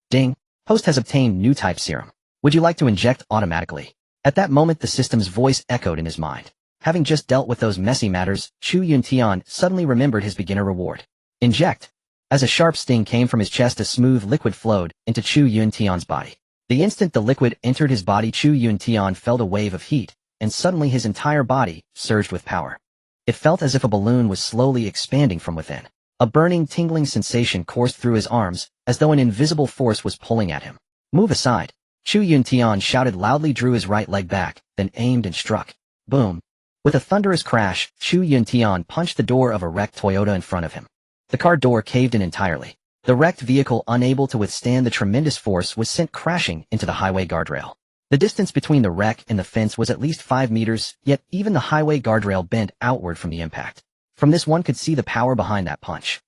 Ding. Host has obtained new type serum. Would you like to inject automatically? At that moment the system's voice echoed in his mind. Having just dealt with those messy matters, Chu Yuntian suddenly remembered his beginner reward. Inject. As a sharp sting came from his chest, a smooth liquid flowed into Chu Yuntian's body. The instant the liquid entered his body, Chu Yuntian felt a wave of heat, and suddenly his entire body surged with power. It felt as if a balloon was slowly expanding from within. A burning, tingling sensation coursed through his arms, as though an invisible force was pulling at him. Move aside. Chu Yuntian shouted loudly, drew his right leg back, then aimed and struck. Boom. With a thunderous crash, Chu Yuntian punched the door of a wrecked Toyota in front of him. The car door caved in entirely. The wrecked vehicle, unable to withstand the tremendous force, was sent crashing into the highway guardrail. The distance between the wreck and the fence was at least 5 meters, yet even the highway guardrail bent outward from the impact. From this one could see the power behind that punch.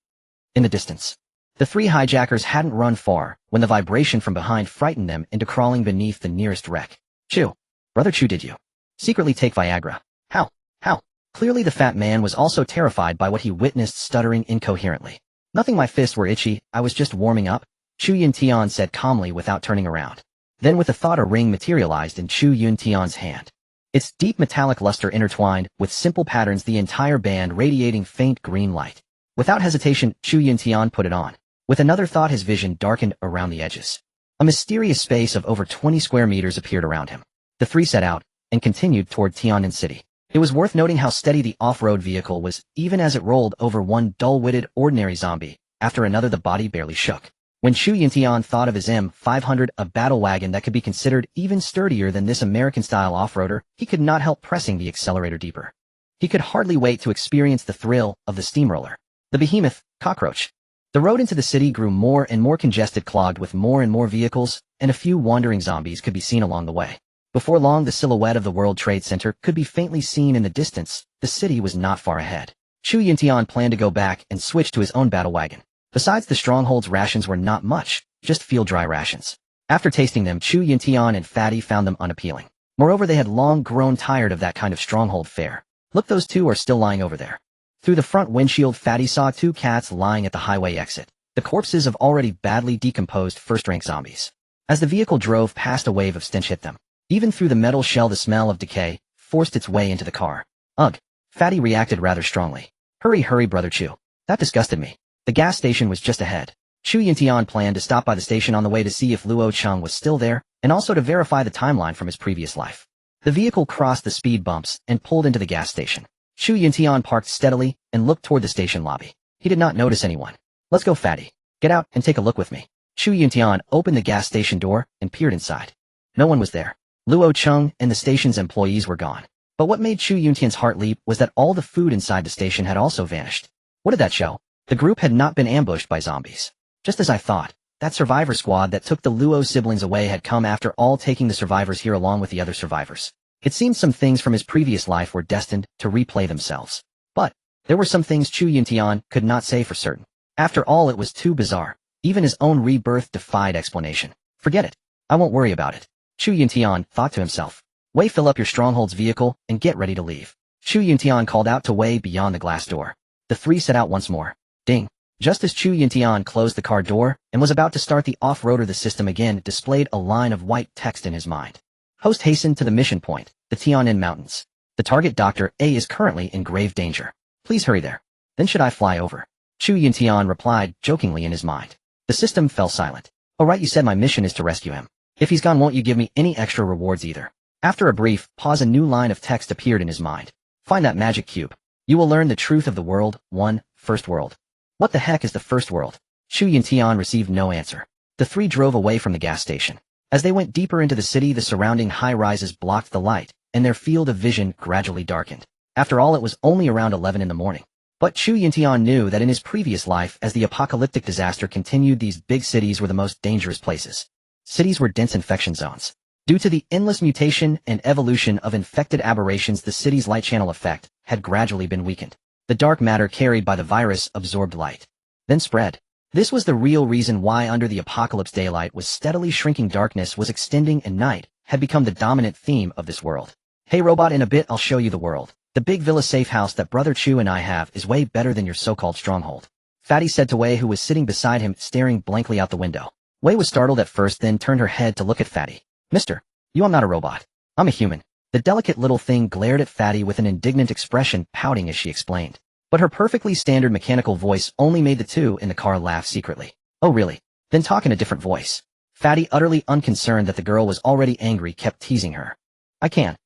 In the distance, the three hijackers hadn't run far when the vibration from behind frightened them into crawling beneath the nearest wreck. Chu. Brother Chu, did you secretly take Viagra? How? Clearly the fat man was also terrified by what he witnessed, stuttering incoherently. Nothing, my fists were itchy, I was just warming up, Chu Yuntian said calmly without turning around. Then with a thought, a ring materialized in Chu Yuntian's hand. Its deep metallic luster intertwined with simple patterns, the entire band radiating faint green light. Without hesitation, Chu Yuntian put it on. With another thought, his vision darkened around the edges. A mysterious space of over 20 square meters appeared around him. The three set out and continued toward Tian'an City. It was worth noting how steady the off-road vehicle was, even as it rolled over one dull-witted ordinary zombie. After another, the body barely shook. When Chu Yuntian thought of his M500, a battle wagon that could be considered even sturdier than this American-style off-roader, he could not help pressing the accelerator deeper. He could hardly wait to experience the thrill of the steamroller. The behemoth, cockroach. The road into the city grew more and more congested, clogged with more and more vehicles, and a few wandering zombies could be seen along the way. Before long, the silhouette of the World Trade Center could be faintly seen in the distance. The city was not far ahead. Chu Yuntian planned to go back and switch to his own battle wagon. Besides, the stronghold's rations were not much, just field-dry rations. After tasting them, Chu Yuntian and Fatty found them unappealing. Moreover, they had long grown tired of that kind of stronghold fare. Look, those two are still lying over there. Through the front windshield, Fatty saw two cats lying at the highway exit, the corpses of already badly decomposed first-rank zombies. As the vehicle drove past, a wave of stench hit them. Even through the metal shell, the smell of decay forced its way into the car. Ugh. Fatty reacted rather strongly. Hurry, Brother Chu. That disgusted me. The gas station was just ahead. Chu Yuntian planned to stop by the station on the way to see if Luo Chung was still there, and also to verify the timeline from his previous life. The vehicle crossed the speed bumps and pulled into the gas station. Chu Yuntian parked steadily and looked toward the station lobby. He did not notice anyone. Let's go, Fatty. Get out and take a look with me. Chu Yuntian opened the gas station door and peered inside. No one was there. Luo Chung and the station's employees were gone. But what made Chu Yuntian's heart leap was that all the food inside the station had also vanished. What did that show? The group had not been ambushed by zombies. Just as I thought, that survivor squad that took the Luo siblings away had come after all, taking the survivors here along with the other survivors. It seemed some things from his previous life were destined to replay themselves. But there were some things Chu Yuntian could not say for certain. After all, it was too bizarre. Even his own rebirth defied explanation. Forget it. I won't worry about it. Chu Yuntian thought to himself. Wei, fill up your stronghold's vehicle and get ready to leave. Chu Yuntian called out to Wei beyond the glass door. The three set out once more. Ding. Just as Chu Yuntian closed the car door and was about to start the off-roader, the system again displayed a line of white text in his mind. Host hastened to the mission point, the Tian'an Mountains. The target, Dr. A, is currently in grave danger. Please hurry there. Then should I fly over? Chu Yuntian replied jokingly in his mind. The system fell silent. Oh right, you said my mission is to rescue him. If he's gone, won't you give me any extra rewards either? After a brief pause, a new line of text appeared in his mind. Find that magic cube. You will learn the truth of the world. 1. First world. What the heck is the first world? Chu Yuntian received no answer. The three drove away from the gas station. As they went deeper into the city, the surrounding high-rises blocked the light, and their field of vision gradually darkened. After all, it was only around 11 in the morning. But Chu Yuntian knew that in his previous life, as the apocalyptic disaster continued, these big cities were the most dangerous places. Cities were dense infection zones. Due to the endless mutation and evolution of infected aberrations, the city's light channel effect had gradually been weakened. The dark matter carried by the virus absorbed light, then spread. This was the real reason why under the apocalypse daylight was steadily shrinking, darkness was extending, and night had become the dominant theme of this world. Hey robot, in a bit I'll show you the world. The big villa safe house that Brother Chu and I have is way better than your so-called stronghold. Fatty said to Wei, who was sitting beside him staring blankly out the window. Wei was startled at first, then turned her head to look at Fatty. Mister, I'm not a robot. I'm a human. The delicate little thing glared at Fatty with an indignant expression, pouting as she explained. But her perfectly standard mechanical voice only made the two in the car laugh secretly. Oh really? Then talk in a different voice. Fatty, utterly unconcerned that the girl was already angry, kept teasing her. I can't.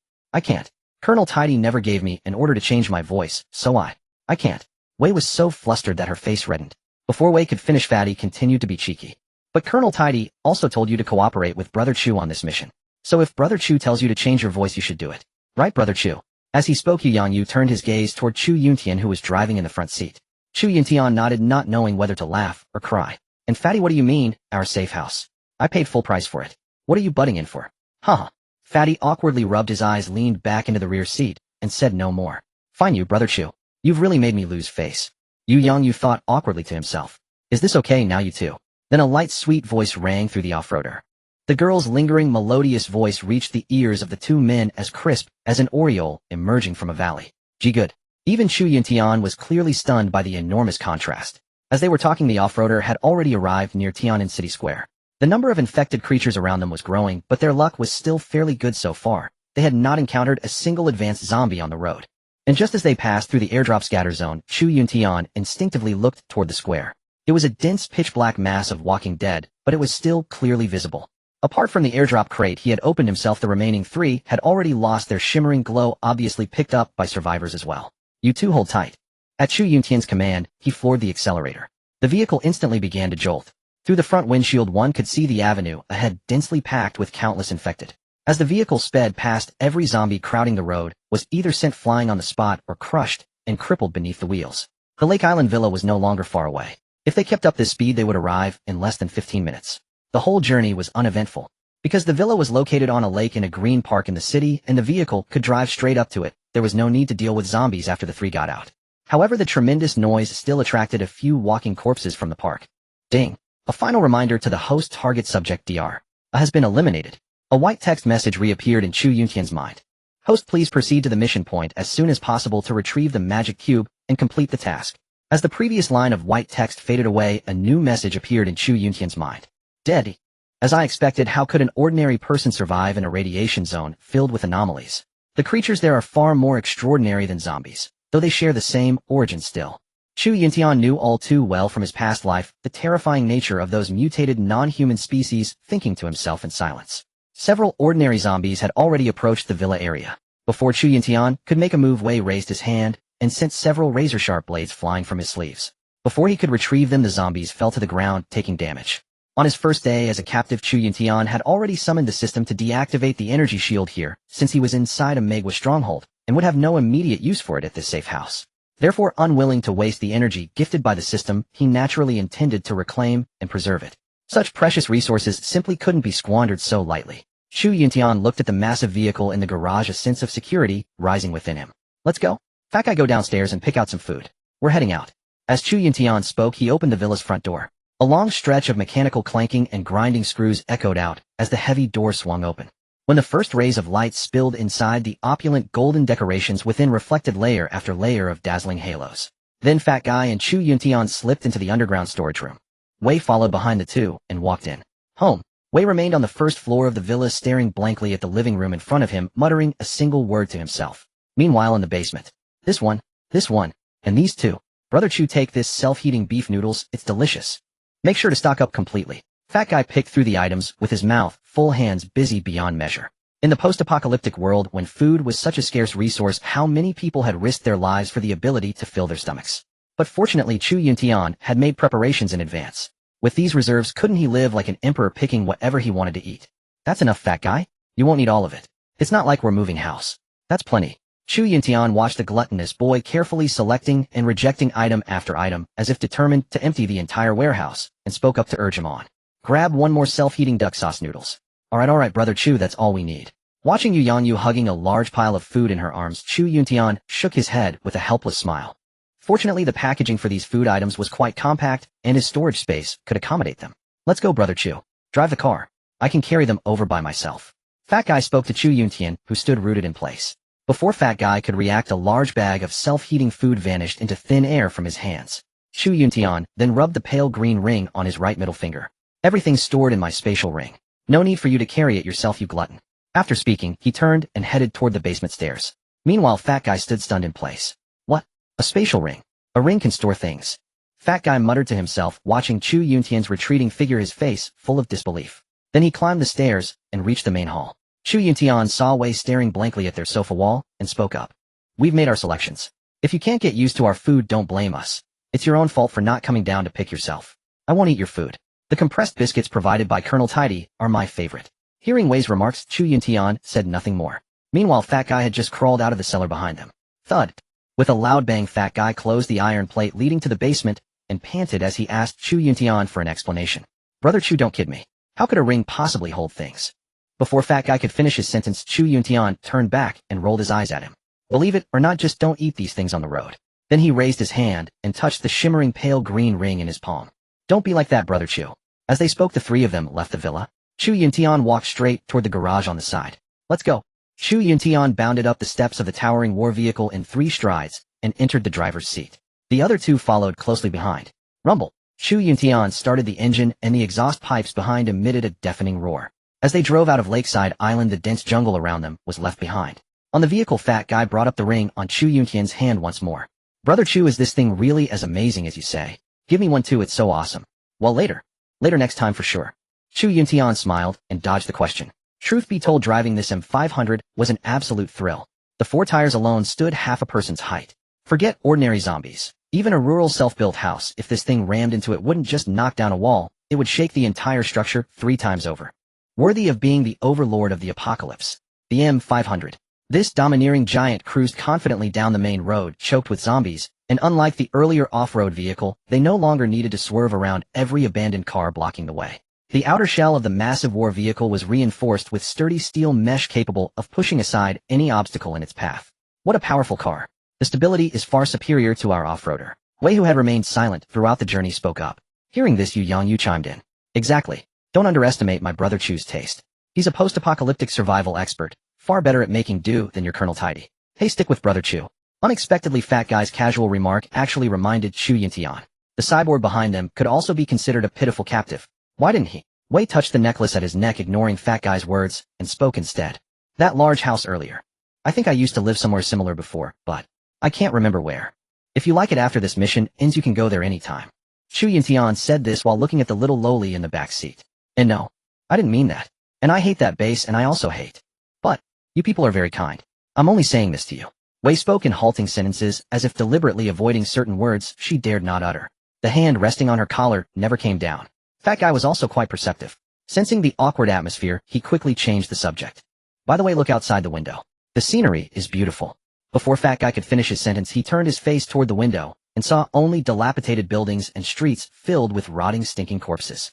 Colonel Tidy never gave me an order to change my voice, so I can't. Wei was so flustered that her face reddened. Before Wei could finish, Fatty continued to be cheeky. But Colonel Tidy also told you to cooperate with Brother Chu on this mission. So if Brother Chu tells you to change your voice, you should do it. Right, Brother Chu? As he spoke, Yang turned his gaze toward Chu Yuntian, who was driving in the front seat. Chu Yuntian nodded, not knowing whether to laugh or cry. And Fatty, what do you mean, our safe house? I paid full price for it. What are you butting in for? Haha. Fatty awkwardly rubbed his eyes, leaned back into the rear seat, and said no more. Fine you, Brother Chu. You've really made me lose face. Yang thought awkwardly to himself. Is this okay now, you two? Then a light, sweet voice rang through the off-roader. The girl's lingering, melodious voice reached the ears of the two men as crisp as an aureole emerging from a valley. Gee good. Even Chu Yuntian was clearly stunned by the enormous contrast. As they were talking, the off-roader had already arrived near Tian'an City Square. The number of infected creatures around them was growing, but their luck was still fairly good so far. They had not encountered a single advanced zombie on the road. And just as they passed through the airdrop scatter zone, Chu Yuntian instinctively looked toward the square. It was a dense, pitch-black mass of walking dead, but it was still clearly visible. Apart from the airdrop crate he had opened himself, the remaining three had already lost their shimmering glow, obviously picked up by survivors as well. You two hold tight. At Chu Yuntian's command, he floored the accelerator. The vehicle instantly began to jolt. Through the front windshield one could see the avenue ahead, densely packed with countless infected. As the vehicle sped past, every zombie crowding the road was either sent flying on the spot or crushed and crippled beneath the wheels. The Lake Island Villa was no longer far away. If they kept up this speed, they would arrive in less than 15 minutes. The whole journey was uneventful. Because the villa was located on a lake in a green park in the city and the vehicle could drive straight up to it, there was no need to deal with zombies after the three got out. However, the tremendous noise still attracted a few walking corpses from the park. Ding. A final reminder to the host: target subject Dr. has been eliminated. A white text message reappeared in Chu Yuntian's mind. Host, please proceed to the mission point as soon as possible to retrieve the magic cube and complete the task. As the previous line of white text faded away, a new message appeared in Chu Yuntian's mind. Dead. As I expected, how could an ordinary person survive in a radiation zone filled with anomalies? The creatures there are far more extraordinary than zombies, though they share the same origin still. Chu Yuntian knew all too well from his past life the terrifying nature of those mutated non-human species, thinking to himself in silence. Several ordinary zombies had already approached the villa area. Before Chu Yuntian could make a move, Wei raised his hand and sent several razor-sharp blades flying from his sleeves. Before he could retrieve them, the zombies fell to the ground, taking damage. On his first day as a captive, Chu Yuntian had already summoned the system to deactivate the energy shield here, since he was inside a Megwa stronghold, and would have no immediate use for it at this safe house. Therefore, unwilling to waste the energy gifted by the system, he naturally intended to reclaim and preserve it. Such precious resources simply couldn't be squandered so lightly. Chu Yuntian looked at the massive vehicle in the garage, a sense of security rising within him. Let's go. Fat guy, go downstairs and pick out some food. We're heading out. As Chu Yuntian spoke, he opened the villa's front door. A long stretch of mechanical clanking and grinding screws echoed out as the heavy door swung open. When the first rays of light spilled inside, the opulent golden decorations within reflected layer after layer of dazzling halos. Then Fat Guy and Chu Yuntian slipped into the underground storage room. Wei followed behind the two and walked in. Home. Wei remained on the first floor of the villa, staring blankly at the living room in front of him, muttering a single word to himself. Meanwhile, in the basement. This one, and these two. Brother Chu, take this self-heating beef noodles, it's delicious. Make sure to stock up completely. Fat Guy picked through the items with his mouth full, hands busy beyond measure. In the post-apocalyptic world, when food was such a scarce resource, how many people had risked their lives for the ability to fill their stomachs? But fortunately, Chu Yuntian had made preparations in advance. With these reserves, couldn't he live like an emperor, picking whatever he wanted to eat? That's enough, Fat Guy. You won't need all of it. It's not like we're moving house. That's plenty. Chu Yuntian watched the gluttonous boy carefully selecting and rejecting item after item, as if determined to empty the entire warehouse, and spoke up to urge him on. Grab one more self-heating duck sauce noodles. Alright, Brother Chu, that's all we need. Watching Yu Yanyu hugging a large pile of food in her arms, Chu Yuntian shook his head with a helpless smile. Fortunately, the packaging for these food items was quite compact, and his storage space could accommodate them. Let's go, Brother Chu. Drive the car. I can carry them over by myself. Fat Guy spoke to Chu Yuntian, who stood rooted in place. Before Fat Guy could react, a large bag of self-heating food vanished into thin air from his hands. Chu Yuntian then rubbed the pale green ring on his right middle finger. Everything's stored in my spatial ring. No need for you to carry it yourself, you glutton. After speaking, he turned and headed toward the basement stairs. Meanwhile, Fat Guy stood stunned in place. What? A spatial ring? A ring can store things. Fat Guy muttered to himself, watching Chu Yuntian's retreating figure, his face full of disbelief. Then he climbed the stairs and reached the main hall. Chu Yuntian saw Wei staring blankly at their sofa wall and spoke up. We've made our selections. If you can't get used to our food, don't blame us. It's your own fault for not coming down to pick yourself. I won't eat your food. The compressed biscuits provided by Colonel Tidy are my favorite. Hearing Wei's remarks, Chu Yuntian said nothing more. Meanwhile, Fat Guy had just crawled out of the cellar behind them. Thud. With a loud bang, Fat Guy closed the iron plate leading to the basement and panted as he asked Chu Yuntian for an explanation. Brother Chu, don't kid me. How could a ring possibly hold things? Before Fat Guy could finish his sentence, Chu Yuntian turned back and rolled his eyes at him. Believe it or not, just don't eat these things on the road. Then he raised his hand and touched the shimmering pale green ring in his palm. Don't be like that, Brother Chu. As they spoke, the three of them left the villa. Chu Yuntian walked straight toward the garage on the side. Let's go. Chu Yuntian bounded up the steps of the towering war vehicle in 3 strides and entered the driver's seat. The other two followed closely behind. Rumble. Chu Yuntian started the engine and the exhaust pipes behind emitted a deafening roar. As they drove out of Lakeside Island, the dense jungle around them was left behind. On the vehicle, Fat Guy brought up the ring on Chu Yuntian's hand once more. Brother Chu, is this thing really as amazing as you say? Give me one too, it's so awesome. Well, later. Later next time for sure. Chu Yuntian smiled and dodged the question. Truth be told, driving this M500 was an absolute thrill. The 4 tires alone stood half a person's height. Forget ordinary zombies. Even a rural self-built house, if this thing rammed into it, wouldn't just knock down a wall, it would shake the entire structure 3 times over. Worthy of being the overlord of the apocalypse. The M500. This domineering giant cruised confidently down the main road, choked with zombies, and unlike the earlier off-road vehicle, they no longer needed to swerve around every abandoned car blocking the way. The outer shell of the massive war vehicle was reinforced with sturdy steel mesh capable of pushing aside any obstacle in its path. What a powerful car. The stability is far superior to our off-roader. Wei, who had remained silent throughout the journey, spoke up. Hearing this, Yu Yanyu chimed in. Exactly. Don't underestimate my brother Chu's taste. He's a post-apocalyptic survival expert, far better at making do than your Colonel Tidy. Hey, stick with Brother Chu. Unexpectedly, Fat Guy's casual remark actually reminded Chu Yuntian. The cyborg behind them could also be considered a pitiful captive. Why didn't he? Wei touched the necklace at his neck, ignoring Fat Guy's words, and spoke instead. That large house earlier. I think I used to live somewhere similar before, but I can't remember where. If you like it after this mission ends, you can go there anytime. Chu Yuntian said this while looking at the little lowly in the back seat. And no, I didn't mean that. And I hate that base, and I also hate. But you people are very kind. I'm only saying this to you. Wei spoke in halting sentences, as if deliberately avoiding certain words she dared not utter. The hand resting on her collar never came down. Fat Guy was also quite perceptive. Sensing the awkward atmosphere, he quickly changed the subject. By the way, look outside the window. The scenery is beautiful. Before Fat Guy could finish his sentence, he turned his face toward the window and saw only dilapidated buildings and streets filled with rotting, stinking corpses.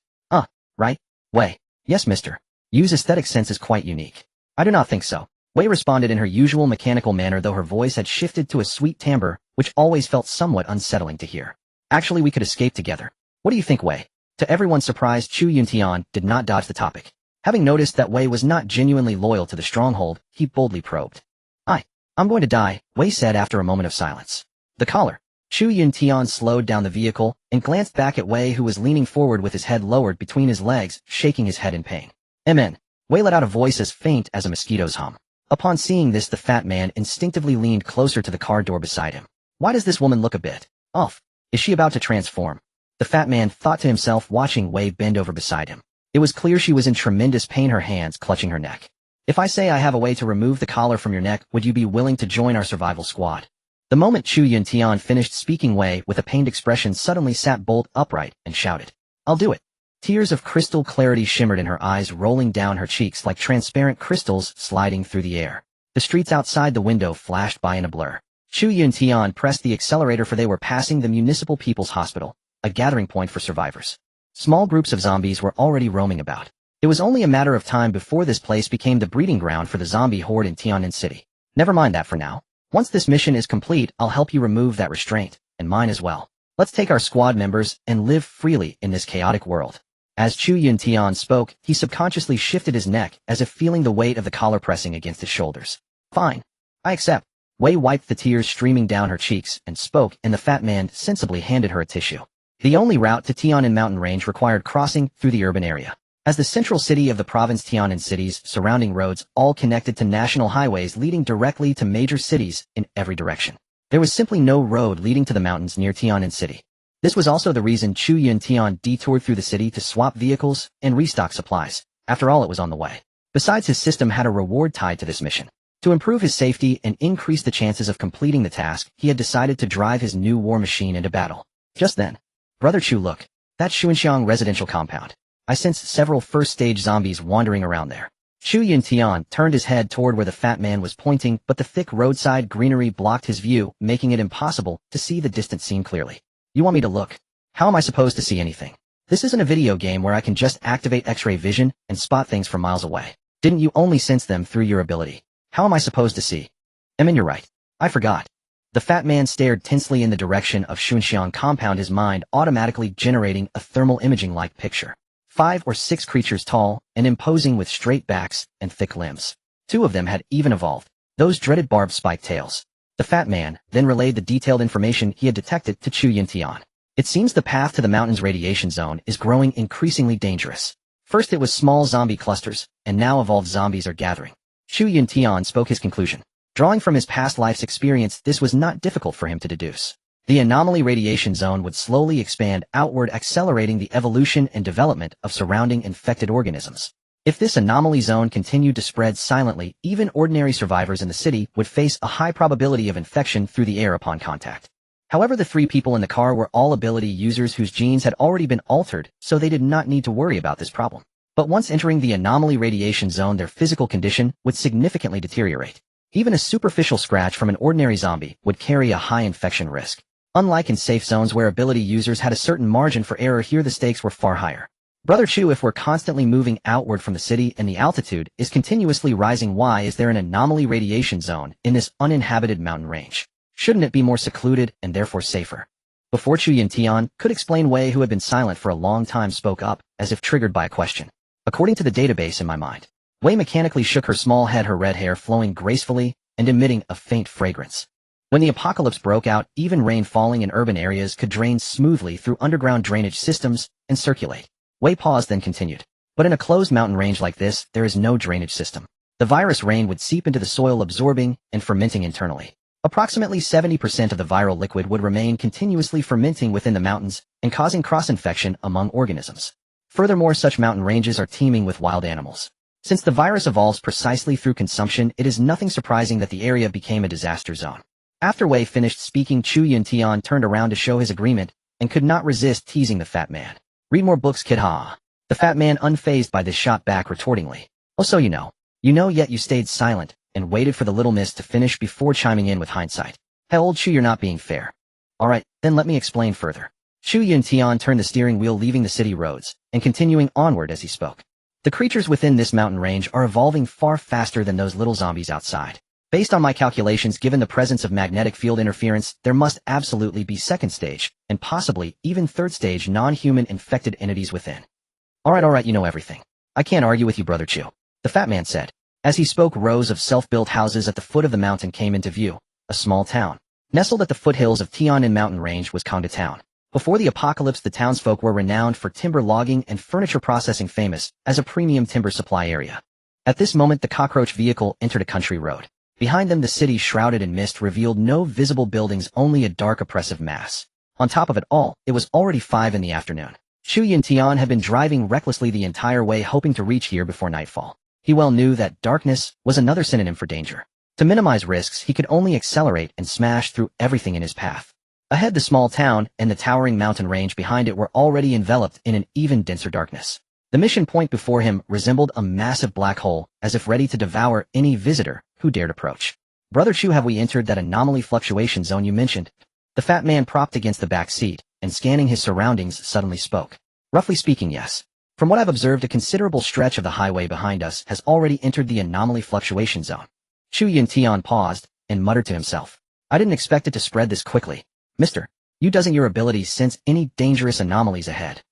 Right? Wei. Yes, mister. Yu's aesthetic sense is quite unique. I do not think so. Wei responded in her usual mechanical manner, though her voice had shifted to a sweet timbre, which always felt somewhat unsettling to hear. Actually, we could escape together. What do you think, Wei? To everyone's surprise, Chu Yuntian did not dodge the topic. Having noticed that Wei was not genuinely loyal to the stronghold, he boldly probed. I'm going to die, Wei said after a moment of silence. The collar. Chu Yuntian slowed down the vehicle and glanced back at Wei, who was leaning forward with his head lowered between his legs, shaking his head in pain. Amen. Wei let out a voice as faint as a mosquito's hum. Upon seeing this, the fat man instinctively leaned closer to the car door beside him. Why does this woman look a bit off? Is she about to transform? The fat man thought to himself, watching Wei bend over beside him. It was clear she was in tremendous pain, her hands clutching her neck. If I say I have a way to remove the collar from your neck, would you be willing to join our survival squad? The moment Chu Yuntian finished speaking, Wei, with a pained expression, suddenly sat bolt upright and shouted, I'll do it. Tears of crystal clarity shimmered in her eyes, rolling down her cheeks like transparent crystals sliding through the air. The streets outside the window flashed by in a blur. Chu Yuntian pressed the accelerator, for they were passing the Municipal People's Hospital, a gathering point for survivors. Small groups of zombies were already roaming about. It was only a matter of time before this place became the breeding ground for the zombie horde in Tian'an City. Never mind that for now. Once this mission is complete, I'll help you remove that restraint, and mine as well. Let's take our squad members and live freely in this chaotic world. As Chu Yuntian spoke, he subconsciously shifted his neck as if feeling the weight of the collar pressing against his shoulders. Fine. I accept. Wei wiped the tears streaming down her cheeks and spoke, and the fat man sensibly handed her a tissue. The only route to Tian'an mountain range required crossing through the urban area. As the central city of the province, Tian'an City's surrounding roads all connected to national highways leading directly to major cities in every direction. There was simply no road leading to the mountains near Tian'an City. This was also the reason Chu Yuntian detoured through the city to swap vehicles and restock supplies. After all, it was on the way. Besides, his system had a reward tied to this mission. To improve his safety and increase the chances of completing the task, he had decided to drive his new war machine into battle. Just then, Brother Chu, look. That Xuanxiang residential compound. I sensed several first-stage zombies wandering around there. Chu Yuntian turned his head toward where the fat man was pointing, but the thick roadside greenery blocked his view, making it impossible to see the distant scene clearly. You want me to look? How am I supposed to see anything? This isn't a video game where I can just activate X-ray vision and spot things from miles away. Didn't you only sense them through your ability? How am I supposed to see? You're right. I forgot. The fat man stared tensely in the direction of Xuanxiang compound, his mind automatically generating a thermal imaging-like picture. 5 or 6 creatures tall and imposing with straight backs and thick limbs. 2 of them had even evolved, those dreaded barbed spiked tails. The fat man then relayed the detailed information he had detected to Chu Yuntian. It seems the path to the mountain's radiation zone is growing increasingly dangerous. First it was small zombie clusters, and now evolved zombies are gathering. Chu Yuntian spoke his conclusion. Drawing from his past life's experience, this was not difficult for him to deduce. The anomaly radiation zone would slowly expand outward, accelerating the evolution and development of surrounding infected organisms. If this anomaly zone continued to spread silently, even ordinary survivors in the city would face a high probability of infection through the air upon contact. However, the 3 people in the car were all ability users whose genes had already been altered, so they did not need to worry about this problem. But once entering the anomaly radiation zone, their physical condition would significantly deteriorate. Even a superficial scratch from an ordinary zombie would carry a high infection risk. Unlike in safe zones where ability users had a certain margin for error, here the stakes were far higher. Brother Chu, if we're constantly moving outward from the city and the altitude is continuously rising, why is there an anomaly radiation zone in this uninhabited mountain range? Shouldn't it be more secluded and therefore safer? Before Chu Yuntian could explain, Wei, who had been silent for a long time, spoke up, as if triggered by a question. According to the database in my mind, Wei mechanically shook her small head, her red hair flowing gracefully and emitting a faint fragrance. When the apocalypse broke out, even rain falling in urban areas could drain smoothly through underground drainage systems and circulate. Wei paused, then continued. But in a closed mountain range like this, there is no drainage system. The virus rain would seep into the soil, absorbing and fermenting internally. Approximately 70% of the viral liquid would remain continuously fermenting within the mountains and causing cross-infection among organisms. Furthermore, such mountain ranges are teeming with wild animals. Since the virus evolves precisely through consumption, it is nothing surprising that the area became a disaster zone. After Wei finished speaking, Chu Yuntian turned around to show his agreement and could not resist teasing the fat man. Read more books, kid, ha. The fat man, unfazed by this, shot back retortingly. Oh, so you know, yet you stayed silent and waited for the little miss to finish before chiming in with hindsight. Hey, old Chu, you're not being fair. Alright, then let me explain further. Chu Yuntian turned the steering wheel, leaving the city roads and continuing onward as he spoke. The creatures within this mountain range are evolving far faster than those little zombies outside. Based on my calculations, given the presence of magnetic field interference, there must absolutely be second stage, and possibly even third stage non-human infected entities within. Alright, you know everything. I can't argue with you, Brother Chu. The fat man said. As he spoke, rows of self-built houses at the foot of the mountain came into view. A small town. Nestled at the foothills of Tian'an mountain range was Kongda Town. Before the apocalypse, the townsfolk were renowned for timber logging and furniture processing, famous as a premium timber supply area. At this moment, the cockroach vehicle entered a country road. Behind them, the city, shrouded in mist, revealed no visible buildings, only a dark, oppressive mass. On top of it all, it was already 5 in the afternoon. Chu Yuntian had been driving recklessly the entire way, hoping to reach here before nightfall. He well knew that darkness was another synonym for danger. To minimize risks, he could only accelerate and smash through everything in his path. Ahead, the small town and the towering mountain range behind it were already enveloped in an even denser darkness. The mission point before him resembled a massive black hole, as if ready to devour any visitor who dared approach. Brother Chu, have we entered that anomaly fluctuation zone you mentioned? The fat man propped against the back seat and scanning his surroundings suddenly spoke. Roughly speaking, yes. From what I've observed, a considerable stretch of the highway behind us has already entered the anomaly fluctuation zone. Chu Yuntian paused and muttered to himself. I didn't expect it to spread this quickly. Mister, you doesn't your abilities sense any dangerous anomalies ahead?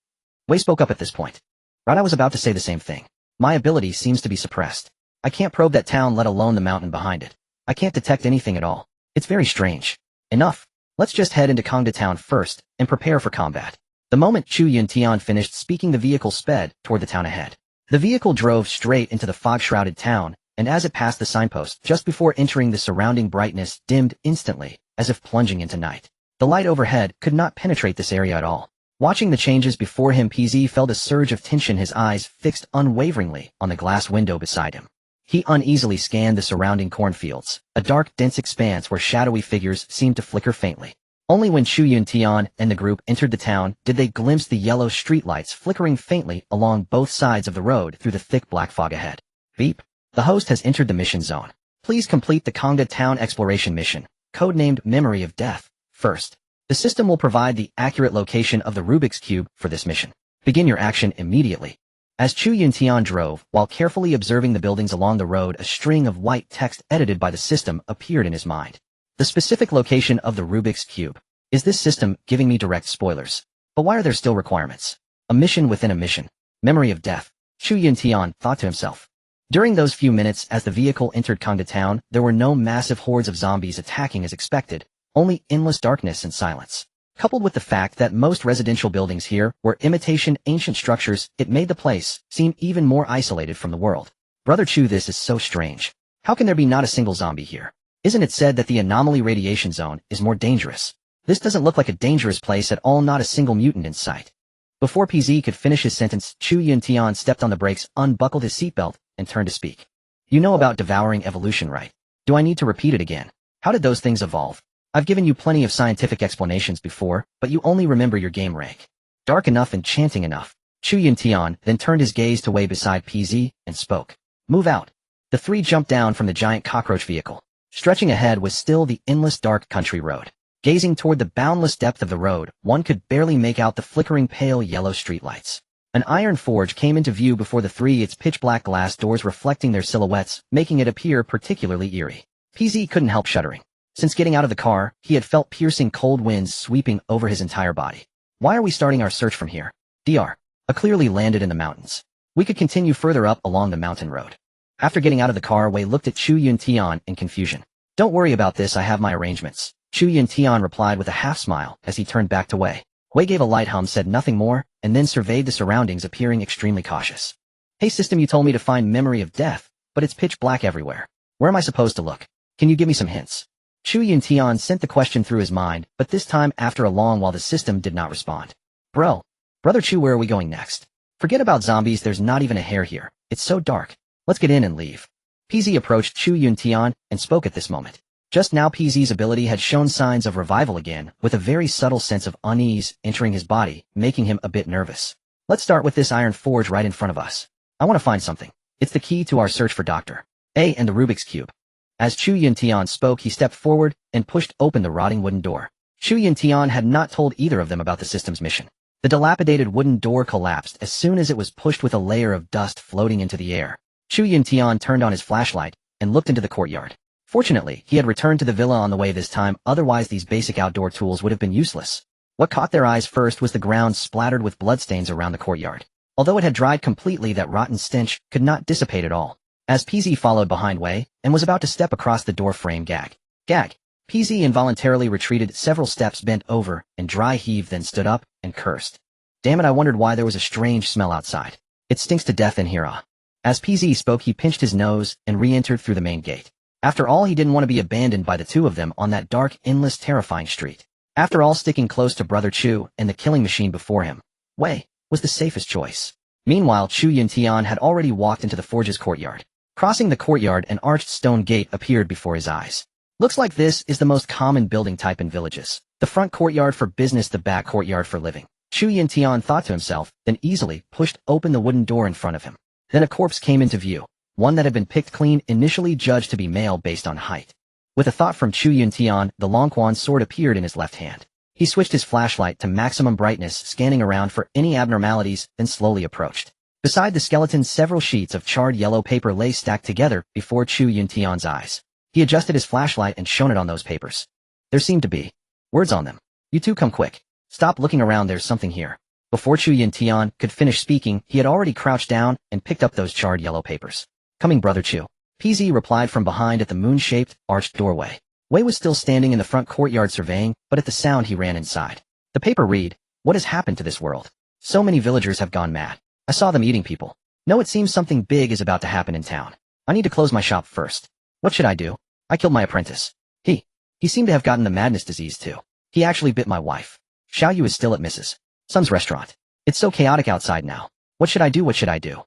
Wei spoke up at this point. Right, I was about to say the same thing. My ability seems to be suppressed. I can't probe that town, let alone the mountain behind it. I can't detect anything at all. It's very strange. Enough. Let's just head into Kongda town first and prepare for combat. The moment Chu Yuntian finished speaking, the vehicle sped toward the town ahead. The vehicle drove straight into the fog-shrouded town, and as it passed the signpost just before entering, the surrounding brightness dimmed instantly, as if plunging into night. The light overhead could not penetrate this area at all. Watching the changes before him, PZ felt a surge of tension, his eyes fixed unwaveringly on the glass window beside him. He uneasily scanned the surrounding cornfields, a dark, dense expanse where shadowy figures seemed to flicker faintly. Only when Chu Yuntian and the group entered the town did they glimpse the yellow streetlights flickering faintly along both sides of the road through the thick black fog ahead. Beep. The host has entered the mission zone. Please complete the Kongda town exploration mission, codenamed Memory of Death, first. The system will provide the accurate location of the Rubik's Cube for this mission. Begin your action immediately. As Chu Yuntian drove, while carefully observing the buildings along the road, a string of white text edited by the system appeared in his mind. The specific location of the Rubik's Cube. Is this system giving me direct spoilers? But why are there still requirements? A mission within a mission. Memory of Death. Chu Yuntian thought to himself. During those few minutes as the vehicle entered Kongda town, there were no massive hordes of zombies attacking as expected, only endless darkness and silence. Coupled with the fact that most residential buildings here were imitation ancient structures, it made the place seem even more isolated from the world. Brother Chu, this is so strange. How can there be not a single zombie here? Isn't it said that the anomaly radiation zone is more dangerous? This doesn't look like a dangerous place at all, not a single mutant in sight. Before PZ could finish his sentence, Chu Yuntian stepped on the brakes, unbuckled his seatbelt, and turned to speak. You know about devouring evolution, right? Do I need to repeat it again? How did those things evolve? I've given you plenty of scientific explanations before, but you only remember your game rank. Dark enough, enchanting enough. Chu Yuntian then turned his gaze to Wei beside PZ and spoke. Move out. The three jumped down from the giant cockroach vehicle. Stretching ahead was still the endless dark country road. Gazing toward the boundless depth of the road, one could barely make out the flickering pale yellow streetlights. An iron forge came into view before the three, its pitch-black glass doors reflecting their silhouettes, making it appear particularly eerie. PZ couldn't help shuddering. Since getting out of the car, he had felt piercing cold winds sweeping over his entire body. Why are we starting our search from here? Dr. Clearly landed in the mountains. We could continue further up along the mountain road. After getting out of the car, Wei looked at Chu Yuntian in confusion. Don't worry about this, I have my arrangements. Chu Yuntian replied with a half-smile as he turned back to Wei. Wei gave a light hum, said nothing more, and then surveyed the surroundings, appearing extremely cautious. Hey system, you told me to find Memory of Death, but it's pitch black everywhere. Where am I supposed to look? Can you give me some hints? Chu Yuntian sent the question through his mind, but this time after a long while the system did not respond. Brother Chu, where are we going next? Forget about zombies, there's not even a hair here. It's so dark. Let's get in and leave. PZ approached Chu Yuntian and spoke at this moment. Just now PZ's ability had shown signs of revival again, with a very subtle sense of unease entering his body, making him a bit nervous. Let's start with this iron forge right in front of us. I want to find something. It's the key to our search for Dr. A and the Rubik's Cube. As Chu Yuntian spoke, he stepped forward and pushed open the rotting wooden door. Chu Yuntian had not told either of them about the system's mission. The dilapidated wooden door collapsed as soon as it was pushed, with a layer of dust floating into the air. Chu Yuntian turned on his flashlight and looked into the courtyard. Fortunately, he had returned to the villa on the way this time, otherwise these basic outdoor tools would have been useless. What caught their eyes first was the ground splattered with bloodstains around the courtyard. Although it had dried completely, that rotten stench could not dissipate at all. As PZ followed behind Wei and was about to step across the door frame, gag. PZ involuntarily retreated several steps, bent over, and dry heaved, then stood up and cursed. Damn it, I wondered why there was a strange smell outside. It stinks to death in here, ah. As PZ spoke, he pinched his nose and re-entered through the main gate. After all, he didn't want to be abandoned by the two of them on that dark, endless, terrifying street. After all, sticking close to Brother Chu and the killing machine before him, Wei was the safest choice. Meanwhile, Chu Yuntian had already walked into the forge's courtyard. Crossing the courtyard, an arched stone gate appeared before his eyes. Looks like this is the most common building type in villages. The front courtyard for business, the back courtyard for living. Chu Yuntian thought to himself, then easily pushed open the wooden door in front of him. Then a corpse came into view, one that had been picked clean, initially judged to be male based on height. With a thought from Chu Yuntian, the Longquan sword appeared in his left hand. He switched his flashlight to maximum brightness, scanning around for any abnormalities, then slowly approached. Beside the skeleton, several sheets of charred yellow paper lay stacked together before Chu Yuntian's eyes. He adjusted his flashlight and shone it on those papers. There seemed to be words on them. "You two come quick. Stop looking around, there's something here." Before Chu Yuntian could finish speaking, he had already crouched down and picked up those charred yellow papers. "Coming, Brother Chu," PZ replied from behind at the moon-shaped, arched doorway. Wei was still standing in the front courtyard surveying, but at the sound he ran inside. The paper read, "What has happened to this world? So many villagers have gone mad. I saw them eating people. No, it seems something big is about to happen in town. I need to close my shop first. What should I do? I killed my apprentice. He seemed to have gotten the madness disease too. He actually bit my wife. Xiao Yu is still at Mrs. Sun's restaurant. It's so chaotic outside now. What should I do? What should I do?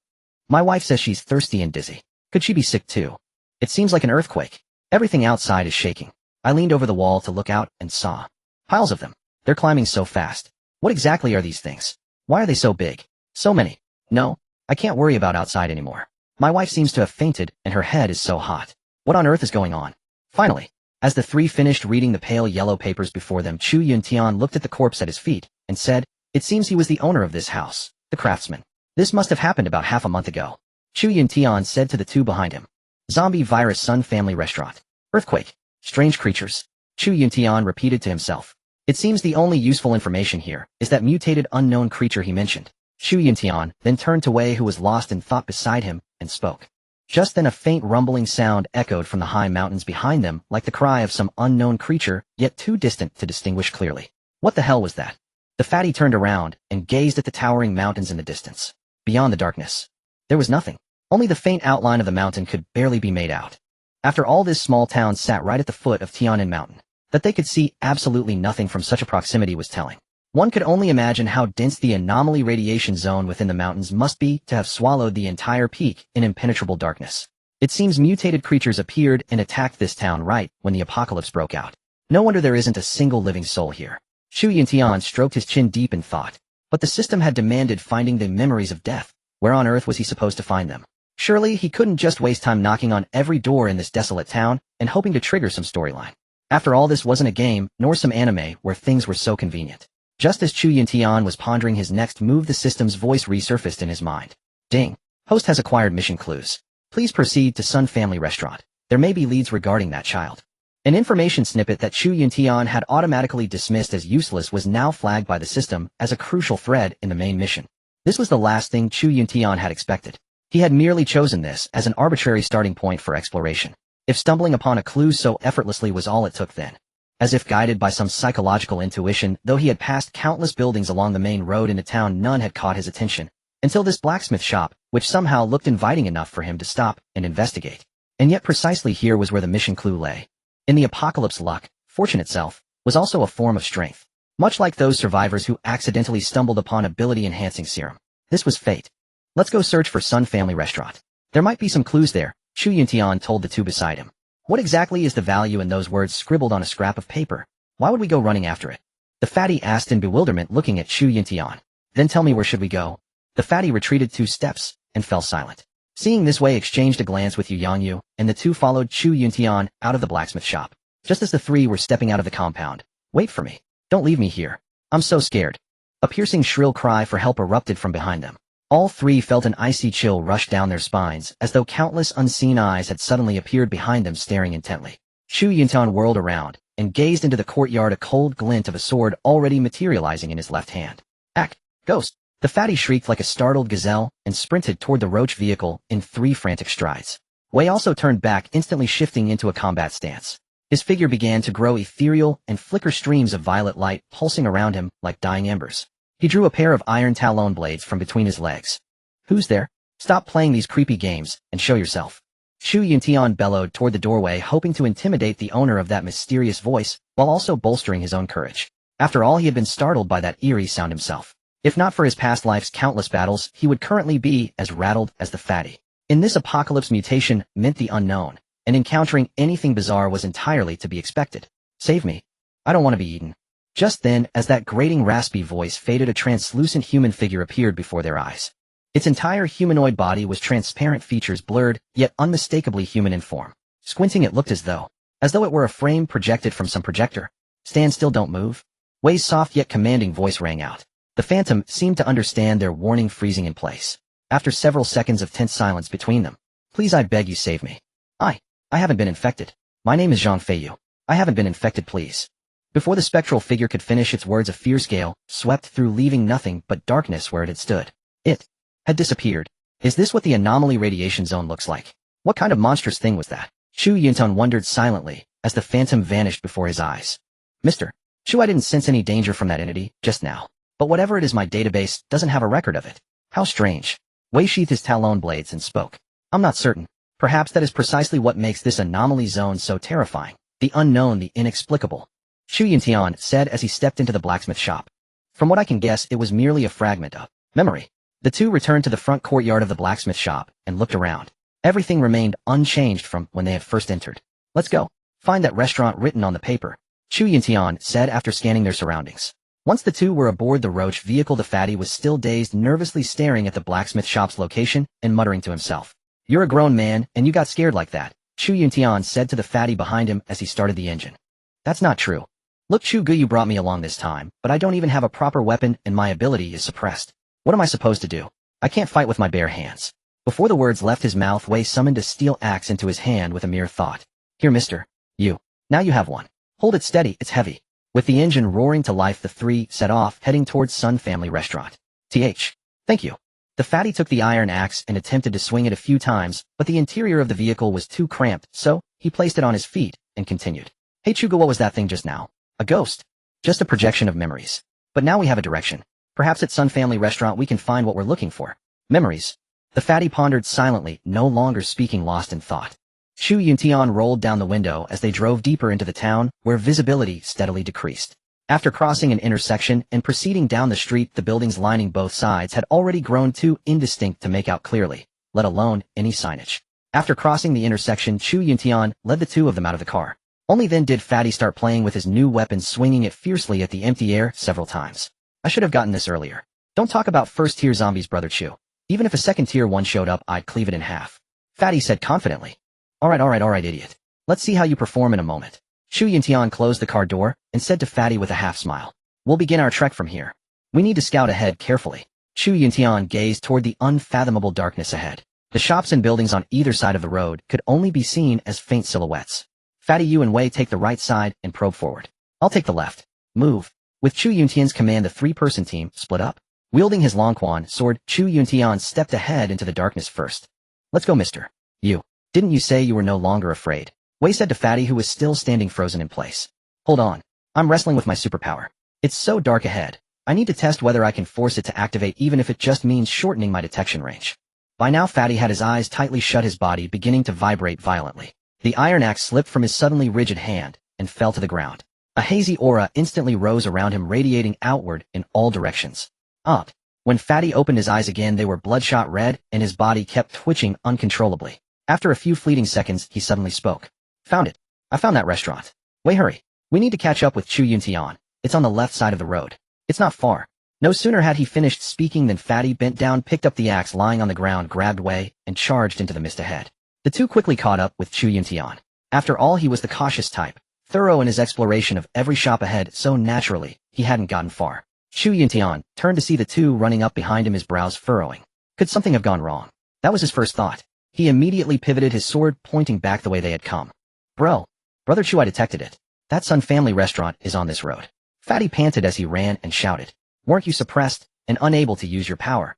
My wife says she's thirsty and dizzy. Could she be sick too? It seems like an earthquake. Everything outside is shaking." I leaned over the wall to look out and saw piles of them. They're climbing so fast. What exactly are these things? Why are they so big? So many. No, I can't worry about outside anymore. My wife seems to have fainted and her head is so hot. What on earth is going on? Finally, as the three finished reading the pale yellow papers before them, Chu Yuntian looked at the corpse at his feet and said, "It seems he was the owner of this house, the craftsman. This must have happened about half a month ago." Chu Yuntian said to the two behind him. "Zombie virus, Sun family restaurant. Earthquake. Strange creatures." Chu Yuntian repeated to himself. "It seems the only useful information here is that mutated unknown creature he mentioned." Chu Yuntian then turned to Wei, who was lost in thought beside him, and spoke. Just then a faint rumbling sound echoed from the high mountains behind them, like the cry of some unknown creature, yet too distant to distinguish clearly. What the hell was that? The fatty turned around and gazed at the towering mountains in the distance. Beyond the darkness, there was nothing. Only the faint outline of the mountain could barely be made out. After all, this small town sat right at the foot of Tianan Mountain. That they could see absolutely nothing from such a proximity was telling. One could only imagine how dense the anomaly radiation zone within the mountains must be to have swallowed the entire peak in impenetrable darkness. It seems mutated creatures appeared and attacked this town right when the apocalypse broke out. No wonder there isn't a single living soul here. Chu Yuntian stroked his chin deep in thought. But the system had demanded finding the memories of death. Where on earth was he supposed to find them? Surely he couldn't just waste time knocking on every door in this desolate town and hoping to trigger some storyline. After all, this wasn't a game, nor some anime where things were so convenient. Just as Chu Yuntian was pondering his next move, the system's voice resurfaced in his mind. "Ding. Host has acquired mission clues. Please proceed to Sun Family Restaurant. There may be leads regarding that child." An information snippet that Chu Yuntian had automatically dismissed as useless was now flagged by the system as a crucial thread in the main mission. This was the last thing Chu Yuntian had expected. He had merely chosen this as an arbitrary starting point for exploration. If stumbling upon a clue so effortlessly was all it took, then, as if guided by some psychological intuition, though he had passed countless buildings along the main road into town, none had caught his attention, until this blacksmith shop, which somehow looked inviting enough for him to stop and investigate. And yet precisely here was where the mission clue lay. In the apocalypse, luck, fortune itself, was also a form of strength. Much like those survivors who accidentally stumbled upon ability-enhancing serum. This was fate. "Let's go search for Sun Family Restaurant. There might be some clues there," Chu Yuntian told the two beside him. "What exactly is the value in those words scribbled on a scrap of paper? Why would we go running after it?" The fatty asked in bewilderment, looking at Chu Yuntian. "Then tell me, where should we go?" The fatty retreated 2 steps and fell silent. Seeing this, Wei exchanged a glance with Yu Yangyu, and the two followed Chu Yuntian out of the blacksmith shop. Just as the three were stepping out of the compound, "Wait for me. Don't leave me here. I'm so scared." A piercing shrill cry for help erupted from behind them. All three felt an icy chill rush down their spines, as though countless unseen eyes had suddenly appeared behind them, staring intently. Chu Yuntian whirled around and gazed into the courtyard, a cold glint of a sword already materializing in his left hand. "Ack! Ghost!" The fatty shrieked like a startled gazelle and sprinted toward the roach vehicle in 3 frantic strides. Wei also turned back, instantly shifting into a combat stance. His figure began to grow ethereal and flicker streams of violet light pulsing around him like dying embers. He drew a pair of iron talon blades from between his legs. "Who's there? Stop playing these creepy games and show yourself." Chu Yuntian bellowed toward the doorway, hoping to intimidate the owner of that mysterious voice, while also bolstering his own courage. After all, he had been startled by that eerie sound himself. If not for his past life's countless battles, he would currently be as rattled as the fatty. In this apocalypse, mutation meant the unknown, and encountering anything bizarre was entirely to be expected. "Save me. I don't want to be eaten." Just then, as that grating, raspy voice faded, a translucent human figure appeared before their eyes. Its entire humanoid body was transparent, features blurred, yet unmistakably human in form. Squinting, it looked as though it were a frame projected from some projector. "Stand still, don't move." Wei's soft yet commanding voice rang out. The phantom seemed to understand their warning, freezing in place. After several seconds of tense silence between them, "Please, I beg you, save me. I haven't been infected. My name is Zhang Feiyu. I haven't been infected, please." Before the spectral figure could finish its words, a fierce gale swept through, leaving nothing but darkness where it had stood. It had disappeared. Is this what the anomaly radiation zone looks like? What kind of monstrous thing was that? Chu Yuntian wondered silently as the phantom vanished before his eyes. "Mr. Chu, I didn't sense any danger from that entity just now. But whatever it is, my database doesn't have a record of it. How strange." Wei sheathed his talon blades and spoke. "I'm not certain. Perhaps that is precisely what makes this anomaly zone so terrifying. The unknown, the inexplicable." Chu Yuntian said as he stepped into the blacksmith shop. "From what I can guess, it was merely a fragment of memory." The two returned to the front courtyard of the blacksmith shop and looked around. Everything remained unchanged from when they had first entered. "Let's go. Find that restaurant written on the paper," Chu Yuntian said after scanning their surroundings. Once the two were aboard the Roach vehicle, the fatty was still dazed, nervously staring at the blacksmith shop's location and muttering to himself. "You're a grown man, and you got scared like that," Chu Yuntian said to the fatty behind him as he started the engine. "That's not true. Look, Chu Gu, you brought me along this time, but I don't even have a proper weapon and my ability is suppressed. What am I supposed to do? I can't fight with my bare hands." Before the words left his mouth, Wei summoned a steel axe into his hand with a mere thought. "Here, mister. You. Now you have one. Hold it steady, it's heavy." With the engine roaring to life, the three set off, heading towards Sun Family Restaurant. Thank you." The fatty took the iron axe and attempted to swing it a few times, but the interior of the vehicle was too cramped, so he placed it on his feet and continued. "Hey Chuga, what was that thing just now? A ghost? Just a projection of memories. But now we have a direction. Perhaps at Sun Family Restaurant we can find what we're looking for." Memories. The fatty pondered silently, no longer speaking, lost in thought. Chu Yuntian rolled down the window as they drove deeper into the town, where visibility steadily decreased. After crossing an intersection and proceeding down the street, the buildings lining both sides had already grown too indistinct to make out clearly, let alone any signage. After crossing the intersection, Chu Yuntian led the two of them out of the car. Only then did Fatty start playing with his new weapon, swinging it fiercely at the empty air several times. "I should have gotten this earlier. Don't talk about first-tier zombies, brother Chu. Even if a second-tier one showed up, I'd cleave it in half," Fatty said confidently. All right, idiot. Let's see how you perform in a moment." Chu Yuntian closed the car door and said to Fatty with a half-smile. "We'll begin our trek from here. We need to scout ahead carefully." Chu Yuntian gazed toward the unfathomable darkness ahead. The shops and buildings on either side of the road could only be seen as faint silhouettes. "Fatty, you and Wei take the right side and probe forward. I'll take the left. Move." With Chu Yuntian's command, the three-person team split up. Wielding his Longquan sword, Chu Yuntian stepped ahead into the darkness first. "Let's go, mister. You. Didn't you say you were no longer afraid?" Wei said to Fatty, who was still standing frozen in place. "Hold on. I'm wrestling with my superpower. It's so dark ahead. I need to test whether I can force it to activate, even if it just means shortening my detection range." By now Fatty had his eyes tightly shut, his body beginning to vibrate violently. The iron axe slipped from his suddenly rigid hand and fell to the ground. A hazy aura instantly rose around him, radiating outward in all directions. Up. When Fatty opened his eyes again, they were bloodshot red, and his body kept twitching uncontrollably. After a few fleeting seconds, he suddenly spoke. "Found it. I found that restaurant. Wei, hurry. We need to catch up with Chu Yuntian. It's on the left side of the road. It's not far." No sooner had he finished speaking than Fatty bent down, picked up the axe lying on the ground, grabbed Wei, and charged into the mist ahead. The two quickly caught up with Chu Yuntian. After all, he was the cautious type, thorough in his exploration of every shop ahead, so naturally, he hadn't gotten far. Chu Yuntian turned to see the two running up behind him, his brows furrowing. Could something have gone wrong? That was his first thought. He immediately pivoted, his sword pointing back the way they had come. Brother Chu, I detected it. That Sun Family Restaurant is on this road." Fatty panted as he ran and shouted. "Weren't you suppressed and unable to use your power?"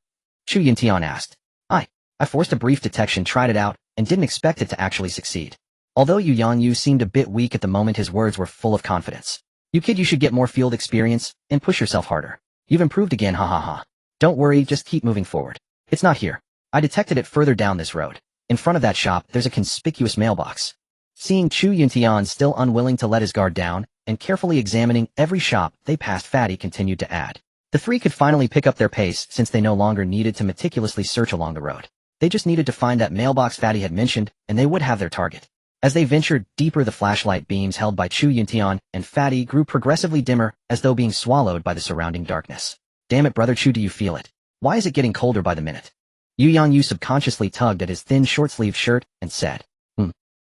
Chu Yuntian asked. I forced a brief detection, tried it out, and didn't expect it to actually succeed." Although Yu Yang seemed a bit weak at the moment, his words were full of confidence. "You kid, you should get more field experience and push yourself harder. You've improved again, ha ha ha. Don't worry, just keep moving forward. It's not here. I detected it further down this road. In front of that shop, there's a conspicuous mailbox." Seeing Chu Yuntian still unwilling to let his guard down, and carefully examining every shop they passed, Fatty continued to add. The three could finally pick up their pace since they no longer needed to meticulously search along the road. They just needed to find that mailbox Fatty had mentioned, and they would have their target. As they ventured deeper, the flashlight beams held by Chu Yuntian and Fatty grew progressively dimmer, as though being swallowed by the surrounding darkness. "Damn it, brother Chu, do you feel it? Why is it getting colder by the minute?" Yu Yang subconsciously tugged at his thin short-sleeved shirt and said,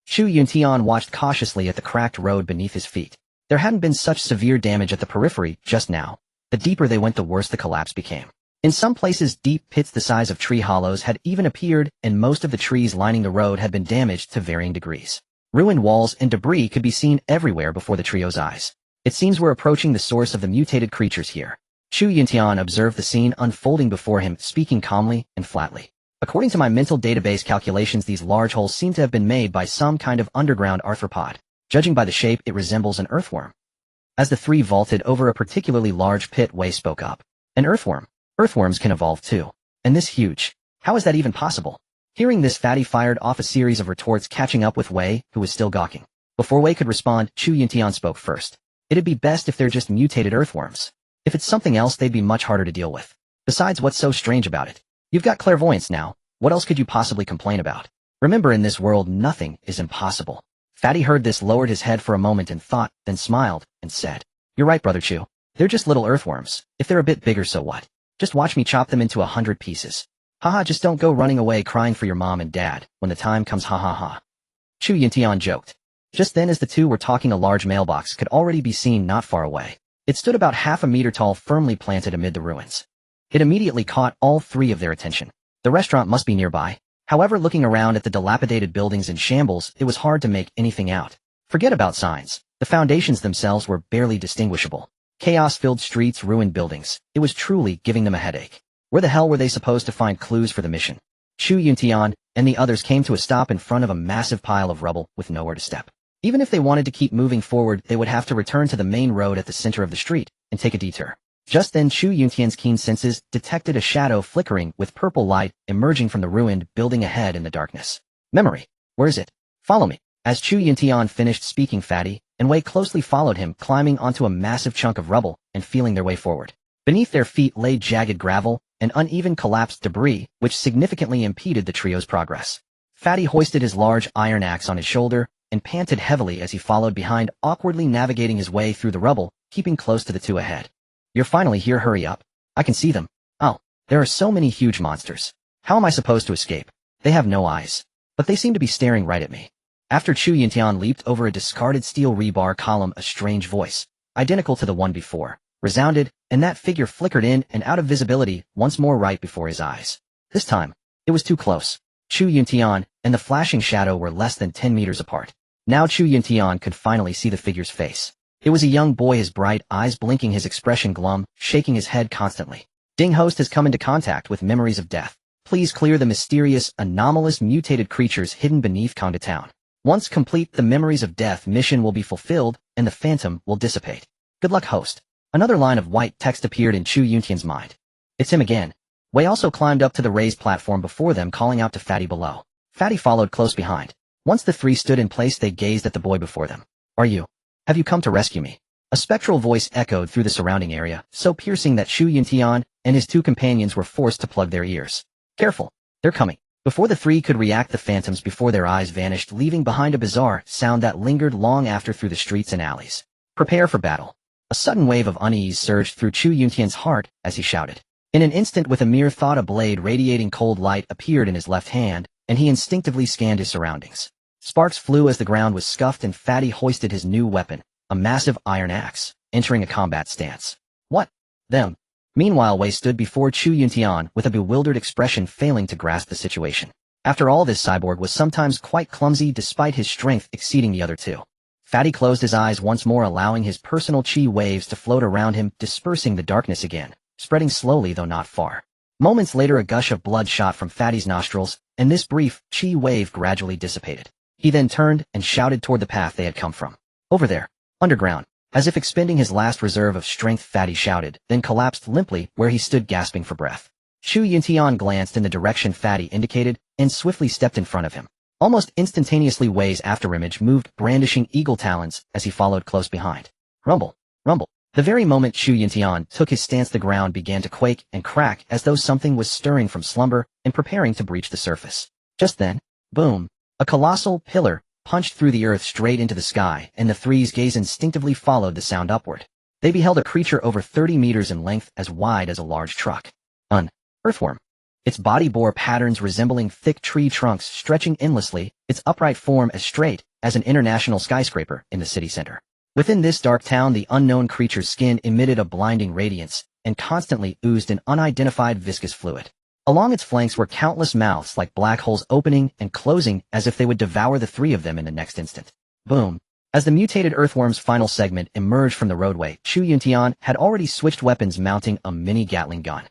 Chu Yuntian watched cautiously at the cracked road beneath his feet. There hadn't been such severe damage at the periphery just now. The deeper they went, the worse the collapse became. In some places, deep pits the size of tree hollows had even appeared, and most of the trees lining the road had been damaged to varying degrees. Ruined walls and debris could be seen everywhere before the trio's eyes. It seems we're approaching the source of the mutated creatures here. Chu Yuntian observed the scene unfolding before him, speaking calmly and flatly. According to my mental database calculations, these large holes seem to have been made by some kind of underground arthropod. Judging by the shape, it resembles an earthworm. As the three vaulted over a particularly large pit, Wei spoke up. An earthworm. Earthworms can evolve too. And this huge. How is that even possible? Hearing this, Fatty fired off a series of retorts, catching up with Wei, who was still gawking. Before Wei could respond, Chu Yuntian spoke first. It'd be best if they're just mutated earthworms. If it's something else, they'd be much harder to deal with. Besides, what's so strange about it? You've got clairvoyance now. What else could you possibly complain about? Remember, in this world, nothing is impossible. Fatty heard this, lowered his head for a moment in thought, then smiled, and said, You're right, Brother Chu. They're just little earthworms. If they're a bit bigger, so what? Just watch me chop them into 100 pieces. Haha, just don't go running away crying for your mom and dad when the time comes, ha ha ha. Chu Yuntian joked. Just then, as the two were talking, a large mailbox could already be seen not far away. It stood about half a meter tall, firmly planted amid the ruins. It immediately caught all three of their attention. The restaurant must be nearby. However, looking around at the dilapidated buildings in shambles, it was hard to make anything out. Forget about signs. The foundations themselves were barely distinguishable. Chaos-filled streets, ruined buildings. It was truly giving them a headache. Where the hell were they supposed to find clues for the mission? Chu Yuntian and the others came to a stop in front of a massive pile of rubble with nowhere to step. Even if they wanted to keep moving forward, they would have to return to the main road at the center of the street and take a detour. Just then, Chu Yuntian's keen senses detected a shadow flickering with purple light emerging from the ruined building ahead in the darkness. Memory. Where is it? Follow me. As Chu Yuntian finished speaking, Fatty and Wei closely followed him, climbing onto a massive chunk of rubble and feeling their way forward. Beneath their feet lay jagged gravel and uneven collapsed debris, which significantly impeded the trio's progress. Fatty hoisted his large iron axe on his shoulder and panted heavily as he followed behind, awkwardly navigating his way through the rubble, keeping close to the two ahead. You're finally here, hurry up. I can see them. Oh, there are so many huge monsters. How am I supposed to escape? They have no eyes. But they seem to be staring right at me. After Chu Yuntian leaped over a discarded steel rebar column, a strange voice, identical to the one before, resounded, and that figure flickered in and out of visibility once more right before his eyes. This time, it was too close. Chu Yuntian and the flashing shadow were less than 10 meters apart. Now Chu Yuntian could finally see the figure's face. It was a young boy, his bright eyes blinking, his expression glum, shaking his head constantly. Ding, host has come into contact with memories of death. Please clear the mysterious, anomalous, mutated creatures hidden beneath Conda Town. Once complete, the memories of death mission will be fulfilled, and the phantom will dissipate. Good luck, host. Another line of white text appeared in Chu Yuntian's mind. It's him again. Wei also climbed up to the raised platform before them, calling out to Fatty below. Fatty followed close behind. Once the three stood in place, they gazed at the boy before them. Have you come to rescue me? A spectral voice echoed through the surrounding area, so piercing that Chu Yuntian and his two companions were forced to plug their ears. Careful, they're coming. Before the three could react, the phantoms before their eyes vanished, leaving behind a bizarre sound that lingered long after through the streets and alleys. Prepare for battle. A sudden wave of unease surged through Chu Yuntian's heart as he shouted. In an instant, with a mere thought, a blade radiating cold light appeared in his left hand, and he instinctively scanned his surroundings. Sparks flew as the ground was scuffed, and Fatty hoisted his new weapon, a massive iron axe, entering a combat stance. What? Them? Meanwhile, Wei stood before Chu Yuntian with a bewildered expression, failing to grasp the situation. After all, this cyborg was sometimes quite clumsy despite his strength exceeding the other two. Fatty closed his eyes once more, allowing his personal chi waves to float around him, dispersing the darkness again, spreading slowly though not far. Moments later, a gush of blood shot from Fatty's nostrils, and this brief chi wave gradually dissipated. He then turned and shouted toward the path they had come from. Over there, underground. As if expending his last reserve of strength, Fatty shouted, then collapsed limply where he stood, gasping for breath. Chu Yuntian glanced in the direction Fatty indicated and swiftly stepped in front of him. Almost instantaneously, Wei's afterimage moved, brandishing eagle talons as he followed close behind. Rumble, rumble. The very moment Chu Yuntian took his stance, the ground began to quake and crack as though something was stirring from slumber and preparing to breach the surface. Just then, boom, a colossal pillar punched through the earth straight into the sky, and the three's gaze instinctively followed the sound upward. They beheld a creature over 30 meters in length, as wide as a large truck. An earthworm. Its body bore patterns resembling thick tree trunks stretching endlessly, its upright form as straight as an international skyscraper in the city center. Within this dark town, the unknown creature's skin emitted a blinding radiance and constantly oozed an unidentified viscous fluid. Along its flanks were countless mouths like black holes opening and closing as if they would devour the three of them in the next instant. Boom. As the mutated earthworm's final segment emerged from the roadway, Chu Yuntian had already switched weapons, mounting a mini Gatling gun.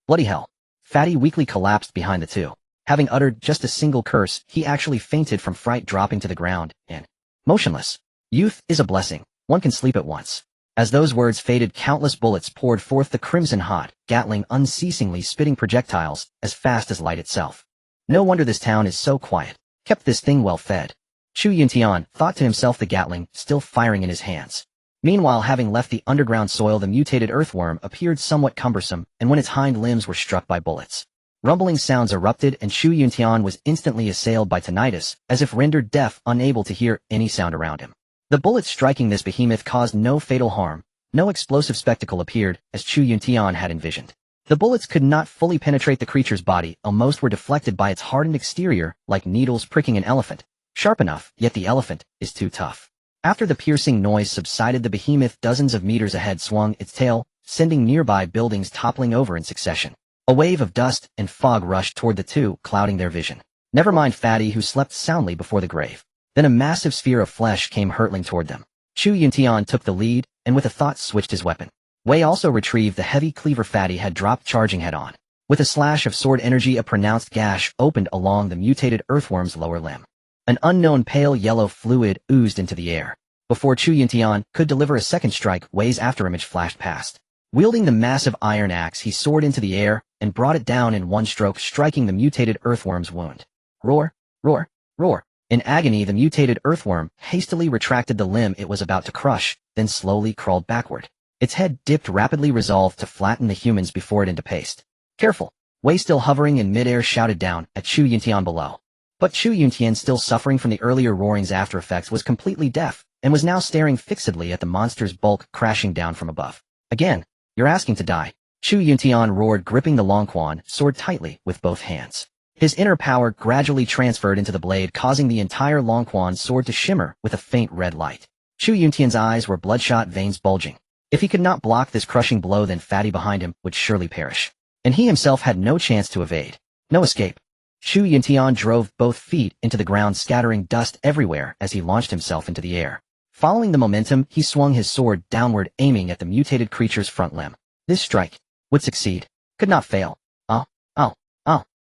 Bloody hell. Fatty weakly collapsed behind the two. Having uttered just a single curse, he actually fainted from fright, dropping to the ground, and motionless. Youth is a blessing. One can sleep at once. As those words faded, countless bullets poured forth, the crimson-hot Gatling unceasingly spitting projectiles as fast as light itself. No wonder this town is so quiet. Kept this thing well fed. Chu Yuntian thought to himself, the Gatling still firing in his hands. Meanwhile, having left the underground soil, the mutated earthworm appeared somewhat cumbersome, and when its hind limbs were struck by bullets, rumbling sounds erupted, and Chu Yuntian was instantly assailed by tinnitus, as if rendered deaf, unable to hear any sound around him. The bullets striking this behemoth caused no fatal harm. No explosive spectacle appeared, as Chu Yuntian had envisioned. The bullets could not fully penetrate the creature's body, most were deflected by its hardened exterior, like needles pricking an elephant. Sharp enough, yet the elephant is too tough. After the piercing noise subsided, the behemoth dozens of meters ahead swung its tail, sending nearby buildings toppling over in succession. A wave of dust and fog rushed toward the two, clouding their vision. Never mind Fatty, who slept soundly before the grave. Then a massive sphere of flesh came hurtling toward them. Chu Yuntian took the lead, and with a thought switched his weapon. Wei also retrieved the heavy cleaver Fatty had dropped, charging head-on. With a slash of sword energy, a pronounced gash opened along the mutated earthworm's lower limb. An unknown pale yellow fluid oozed into the air. Before Chu Yuntian could deliver a second strike, Wei's afterimage flashed past. Wielding the massive iron axe, he soared into the air and brought it down in one stroke, striking the mutated earthworm's wound. Roar, roar, roar. In agony, the mutated earthworm hastily retracted the limb it was about to crush, then slowly crawled backward. Its head dipped rapidly, resolved to flatten the humans before it into paste. Careful! Wei, still hovering in midair, shouted down at Chu Yuntian below. But Chu Yuntian, still suffering from the earlier roaring's after effects, was completely deaf, and was now staring fixedly at the monster's bulk crashing down from above. Again, you're asking to die. Chu Yuntian roared, gripping the Longquan sword tightly with both hands. His inner power gradually transferred into the blade, causing the entire Longquan sword to shimmer with a faint red light. Chu Yuntian's eyes were bloodshot, veins bulging. If he could not block this crushing blow, then Fatty behind him would surely perish. And he himself had no chance to evade. No escape. Chu Yuntian drove both feet into the ground, scattering dust everywhere as he launched himself into the air. Following the momentum, he swung his sword downward, aiming at the mutated creature's front limb. This strike would succeed. Could not fail. Oh.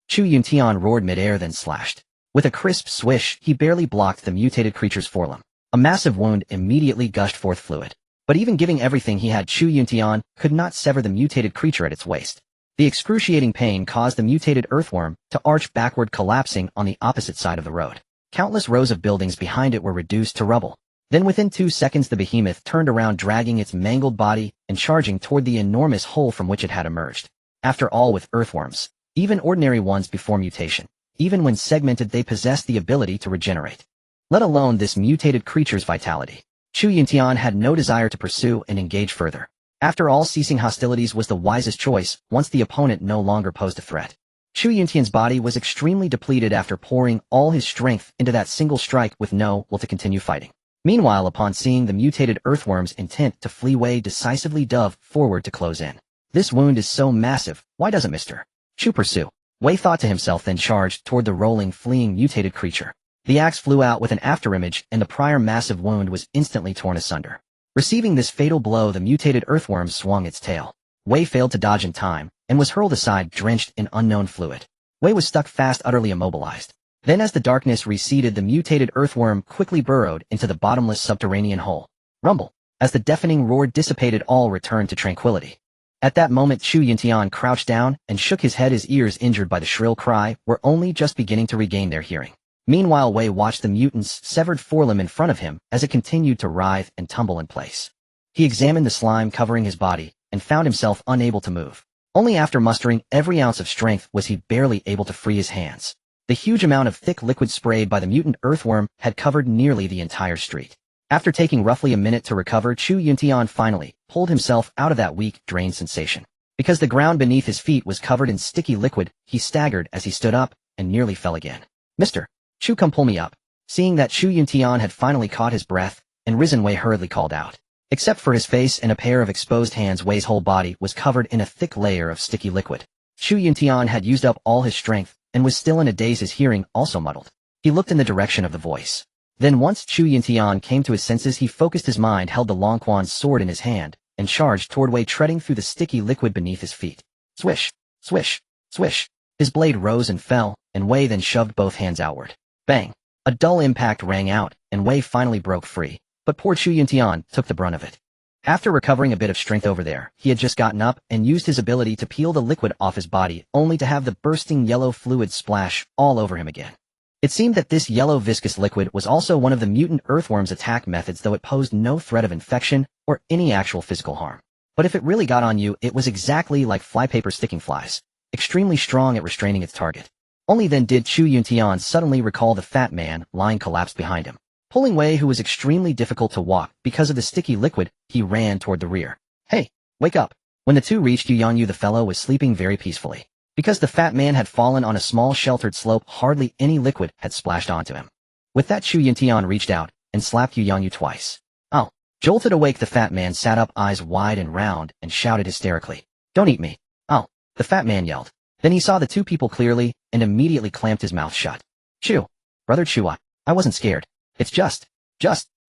Chu Yuntian roared midair, then slashed. With a crisp swish, he barely blocked the mutated creature's forelimb. A massive wound immediately gushed forth fluid. But even giving everything he had, Chu Yuntian could not sever the mutated creature at its waist. The excruciating pain caused the mutated earthworm to arch backward, collapsing on the opposite side of the road. Countless rows of buildings behind it were reduced to rubble. Then within 2 seconds, the behemoth turned around, dragging its mangled body and charging toward the enormous hole from which it had emerged. After all, with earthworms, even ordinary ones before mutation, even when segmented, they possessed the ability to regenerate. Let alone this mutated creature's vitality. Chu Yuntian had no desire to pursue and engage further. After all, ceasing hostilities was the wisest choice once the opponent no longer posed a threat. Chu Yuntian's body was extremely depleted after pouring all his strength into that single strike, with no will to continue fighting. Meanwhile, upon seeing the mutated earthworm's intent to flee, Wei decisively dove forward to close in. This wound is so massive, why doesn't Mr. Chu pursue? Wei thought to himself, then charged toward the rolling, fleeing mutated creature. The axe flew out with an afterimage, and the prior massive wound was instantly torn asunder. Receiving this fatal blow, the mutated earthworm swung its tail. Wei failed to dodge in time, and was hurled aside, drenched in unknown fluid. Wei was stuck fast, utterly immobilized. Then as the darkness receded, the mutated earthworm quickly burrowed into the bottomless subterranean hole. Rumble. As the deafening roar dissipated, all returned to tranquility. At that moment, Chu Yuntian crouched down and shook his head. His ears, injured by the shrill cry, were only just beginning to regain their hearing. Meanwhile, Wei watched the mutant's severed forelimb in front of him as it continued to writhe and tumble in place. He examined the slime covering his body and found himself unable to move. Only after mustering every ounce of strength was he barely able to free his hands. The huge amount of thick liquid sprayed by the mutant earthworm had covered nearly the entire street. After taking roughly a minute to recover, Chu Yuntian finally pulled himself out of that weak, drained sensation. Because the ground beneath his feet was covered in sticky liquid, he staggered as he stood up and nearly fell again. Mr. Chu, come pull me up. Seeing that Chu Yuntian had finally caught his breath, and risen Wei hurriedly called out. Except for his face and a pair of exposed hands, Wei's whole body was covered in a thick layer of sticky liquid. Chu Yuntian had used up all his strength and was still in a daze, his hearing also muddled. He looked in the direction of the voice. Then once Chu Yuntian came to his senses, he focused his mind, held the Longquan's sword in his hand, and charged toward Wei, treading through the sticky liquid beneath his feet. Swish, swish, swish. His blade rose and fell, and Wei then shoved both hands outward. Bang! A dull impact rang out, and Wei finally broke free, but poor Chu Yuntian took the brunt of it. After recovering a bit of strength over there, he had just gotten up and used his ability to peel the liquid off his body, only to have the bursting yellow fluid splash all over him again. It seemed that this yellow viscous liquid was also one of the mutant earthworm's attack methods, though it posed no threat of infection or any actual physical harm. But if it really got on you, it was exactly like flypaper sticking flies, extremely strong at restraining its target. Only then did Chu Yuntian suddenly recall the fat man lying collapsed behind him. Pulling Wei, who was extremely difficult to walk because of the sticky liquid, he ran toward the rear. Hey, wake up! When the two reached Yuyanyu, the fellow was sleeping very peacefully. Because the fat man had fallen on a small sheltered slope, hardly any liquid had splashed onto him. With that, Chu Yuntian reached out and slapped Yuyanyu twice. Oh! Jolted awake, the fat man sat up, eyes wide and round, and shouted hysterically. Don't eat me! Oh! The fat man yelled. Then he saw the two people clearly, and immediately clamped his mouth shut. Chu! Brother Chu, I wasn't scared. It's just,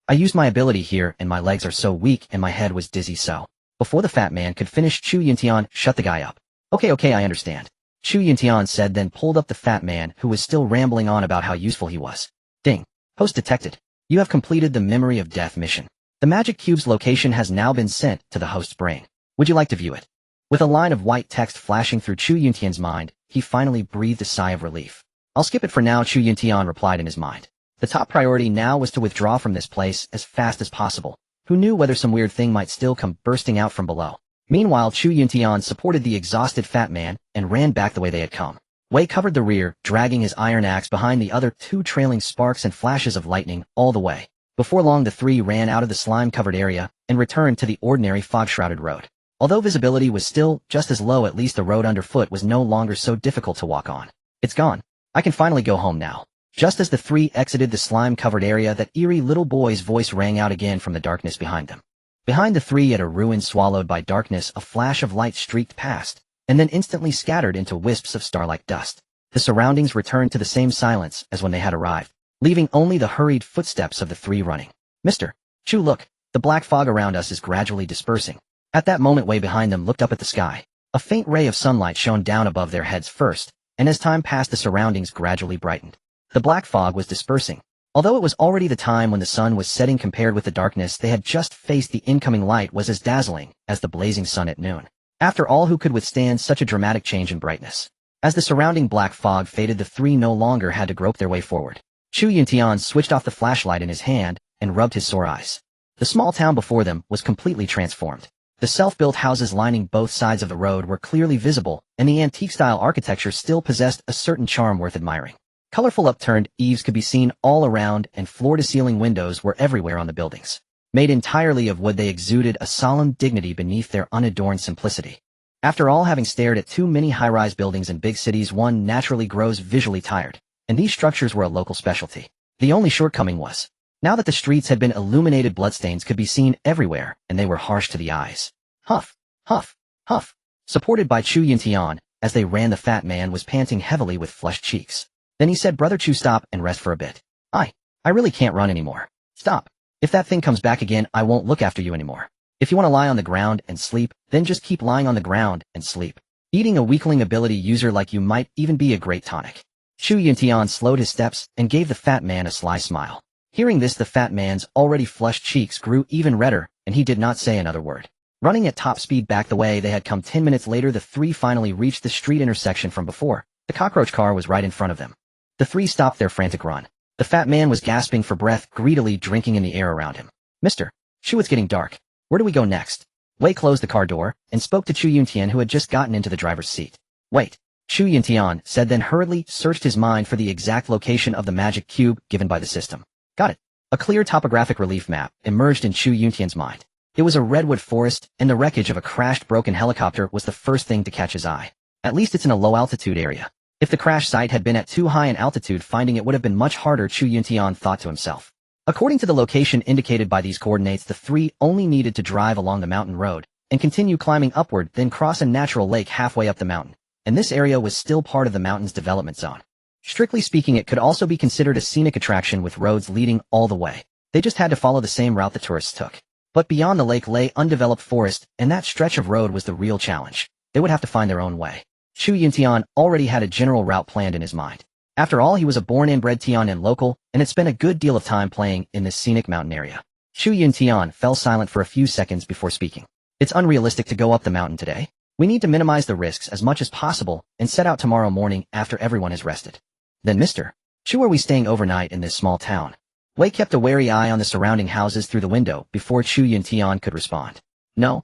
I used my ability here, and my legs are so weak and my head was dizzy, so. Before the fat man could finish, Chu Yuntian shut the guy up. Okay, I understand. Chu Yuntian said, then pulled up the fat man, who was still rambling on about how useful he was. Ding. Host detected. You have completed the Memory of Death mission. The magic cube's location has now been sent to the host's brain. Would you like to view it? With a line of white text flashing through Chu Yuntian's mind, he finally breathed a sigh of relief. I'll skip it for now, Chu Yuntian replied in his mind. The top priority now was to withdraw from this place as fast as possible. Who knew whether some weird thing might still come bursting out from below? Meanwhile, Chu Yuntian supported the exhausted fat man and ran back the way they had come. Wei covered the rear, dragging his iron axe behind the other two, trailing sparks and flashes of lightning all the way. Before long, the three ran out of the slime-covered area and returned to the ordinary fog-shrouded road. Although visibility was still just as low, at least the road underfoot was no longer so difficult to walk on. It's gone. I can finally go home now. Just as the three exited the slime-covered area, that eerie little boy's voice rang out again from the darkness behind them. Behind the three, at a ruin swallowed by darkness, a flash of light streaked past, and then instantly scattered into wisps of star-like dust. The surroundings returned to the same silence as when they had arrived, leaving only the hurried footsteps of the three running. Mr. Chu, look, the black fog around us is gradually dispersing. At that moment, Wei behind them looked up at the sky. A faint ray of sunlight shone down above their heads first, and as time passed, the surroundings gradually brightened. The black fog was dispersing. Although it was already the time when the sun was setting, compared with the darkness they had just faced, the incoming light was as dazzling as the blazing sun at noon. After all, who could withstand such a dramatic change in brightness? As the surrounding black fog faded, the three no longer had to grope their way forward. Chu Yuntian switched off the flashlight in his hand and rubbed his sore eyes. The small town before them was completely transformed. The self-built houses lining both sides of the road were clearly visible, and the antique-style architecture still possessed a certain charm worth admiring. Colorful upturned eaves could be seen all around, and floor-to-ceiling windows were everywhere on the buildings. Made entirely of wood, they exuded a solemn dignity beneath their unadorned simplicity. After all, having stared at too many high-rise buildings in big cities, one naturally grows visually tired, and these structures were a local specialty. The only shortcoming was, now that the streets had been illuminated, bloodstains could be seen everywhere, and they were harsh to the eyes. Huff, huff, huff. Supported by Chu Yuntian, as they ran, the fat man was panting heavily with flushed cheeks. Then he said, Brother Chu, stop and rest for a bit. I really can't run anymore. Stop. If that thing comes back again, I won't look after you anymore. If you want to lie on the ground and sleep, then just keep lying on the ground and sleep. Eating a weakling ability user like you might even be a great tonic. Chu Yuntian slowed his steps and gave the fat man a sly smile. Hearing this, the fat man's already flushed cheeks grew even redder, and he did not say another word. Running at top speed back the way they had come 10 minutes later, the three finally reached the street intersection from before. The cockroach car was right in front of them. The three stopped their frantic run. The fat man was gasping for breath, greedily drinking in the air around him. Mr. Chu, it's getting dark. Where do we go next? Wei closed the car door and spoke to Chu Yuntian, who had just gotten into the driver's seat. Wait. Chu Yuntian said, then hurriedly searched his mind for the exact location of the magic cube given by the system. Got it. A clear topographic relief map emerged in Chu Yuntian's mind. It was a redwood forest, and the wreckage of a crashed, broken helicopter was the first thing to catch his eye. At least it's in a low-altitude area. If the crash site had been at too high an altitude, finding it would have been much harder, Chu Yuntian thought to himself. According to the location indicated by these coordinates, the three only needed to drive along the mountain road and continue climbing upward, then cross a natural lake halfway up the mountain, and this area was still part of the mountain's development zone. Strictly speaking, it could also be considered a scenic attraction with roads leading all the way. They just had to follow the same route the tourists took. But beyond the lake lay undeveloped forest, and that stretch of road was the real challenge. They would have to find their own way. Chu Yuntian already had a general route planned in his mind. After all, he was a born and bred Tianan local, and had spent a good deal of time playing in this scenic mountain area. Chu Yuntian fell silent for a few seconds before speaking. It's unrealistic to go up the mountain today. We need to minimize the risks as much as possible and set out tomorrow morning after everyone has rested. Then Mr. Chu, are we staying overnight in this small town? Wei kept a wary eye on the surrounding houses through the window before Chu Yuntian could respond. No.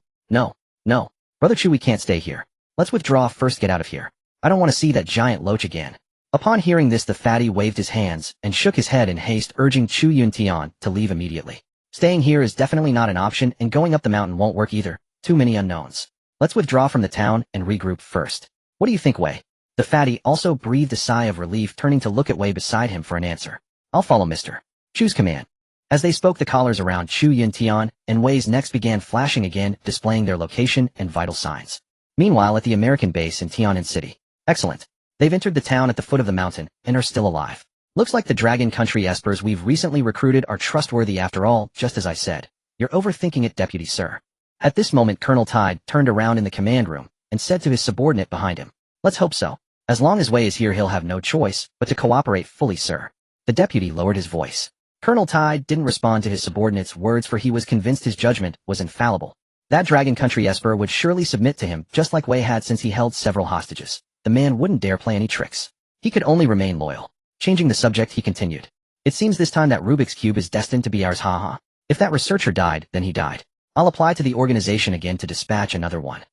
Brother Chu, we can't stay here. Let's withdraw first, get out of here. I don't want to see that giant loach again. Upon hearing this, the fatty waved his hands and shook his head in haste, urging Chu Yuntian to leave immediately. Staying here is definitely not an option, and going up the mountain won't work either. Too many unknowns. Let's withdraw from the town and regroup first. What do you think, Wei? The fatty also breathed a sigh of relief, turning to look at Wei beside him for an answer. I'll follow Mr. Chu's command. As they spoke, the collars around Chu Yuntian and Wei's necks began flashing again, displaying their location and vital signs. Meanwhile, at the American base in Tianan City. Excellent. They've entered the town at the foot of the mountain and are still alive. Looks like the Dragon Country espers we've recently recruited are trustworthy after all, just as I said. You're overthinking it, Deputy Sir. At this moment, Colonel Tide turned around in the command room and said to his subordinate behind him, Let's hope so. As long as Wei is here, he'll have no choice but to cooperate fully, sir. The deputy lowered his voice. Colonel Tide didn't respond to his subordinate's words, for he was convinced his judgment was infallible. That Dragon Country esper would surely submit to him, just like Wei had since he held several hostages. The man wouldn't dare play any tricks. He could only remain loyal. Changing the subject, he continued. It seems this time that Rubik's Cube is destined to be ours, haha. If that researcher died, then he died. I'll apply to the organization again to dispatch another one.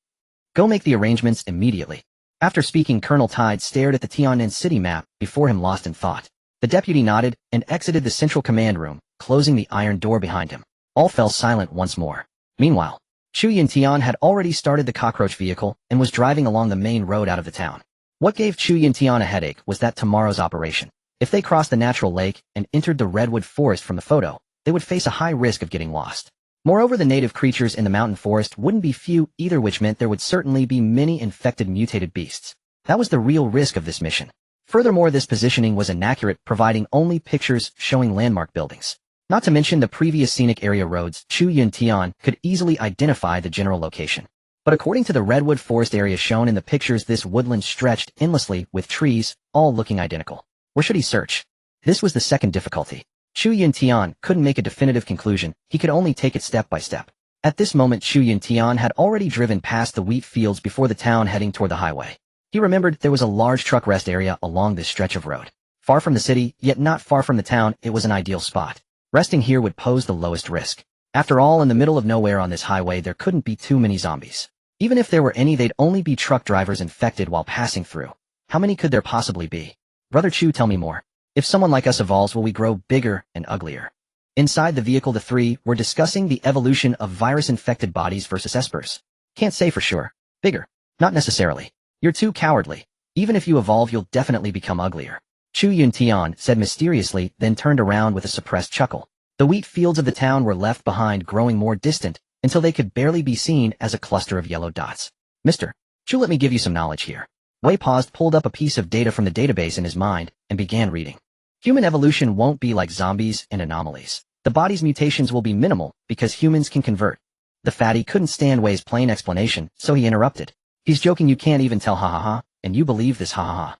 Go make the arrangements immediately. After speaking, Colonel Tide stared at the Tianan city map before him, lost in thought. The deputy nodded and exited the central command room, closing the iron door behind him. All fell silent once more. Meanwhile, Chu Yuntian had already started the cockroach vehicle and was driving along the main road out of the town. What gave Chu Yuntian a headache was that tomorrow's operation. If they crossed the natural lake and entered the redwood forest from the photo, they would face a high risk of getting lost. Moreover, the native creatures in the mountain forest wouldn't be few either, which meant there would certainly be many infected mutated beasts. That was the real risk of this mission. Furthermore, this positioning was inaccurate, providing only pictures showing landmark buildings. Not to mention the previous scenic area roads, Chu Yuntian could easily identify the general location. But according to the redwood forest area shown in the pictures, this woodland stretched endlessly with trees, all looking identical. Where should he search? This was the second difficulty. Chu Yuntian couldn't make a definitive conclusion, he could only take it step by step. At this moment, Chu Yuntian had already driven past the wheat fields before the town, heading toward the highway. He remembered there was a large truck rest area along this stretch of road. Far from the city, yet not far from the town, it was an ideal spot. Resting here would pose the lowest risk. After all, in the middle of nowhere on this highway, there couldn't be too many zombies. Even if there were any, they'd only be truck drivers infected while passing through. How many could there possibly be? Brother Chu, tell me more. If someone like us evolves, will we grow bigger and uglier? Inside the vehicle, the three were discussing the evolution of virus-infected bodies versus espers. Can't say for sure. Bigger. Not necessarily. You're too cowardly. Even if you evolve, you'll definitely become uglier. Chu Yuntian said mysteriously, then turned around with a suppressed chuckle. The wheat fields of the town were left behind, growing more distant, until they could barely be seen as a cluster of yellow dots. Mr. Chu, let me give you some knowledge here. Wei paused, pulled up a piece of data from the database in his mind, and began reading. Human evolution won't be like zombies and anomalies. The body's mutations will be minimal, because humans can convert. The fatty couldn't stand Wei's plain explanation, so he interrupted. He's joking, you can't even tell, ha ha ha, and you believe this, ha ha ha.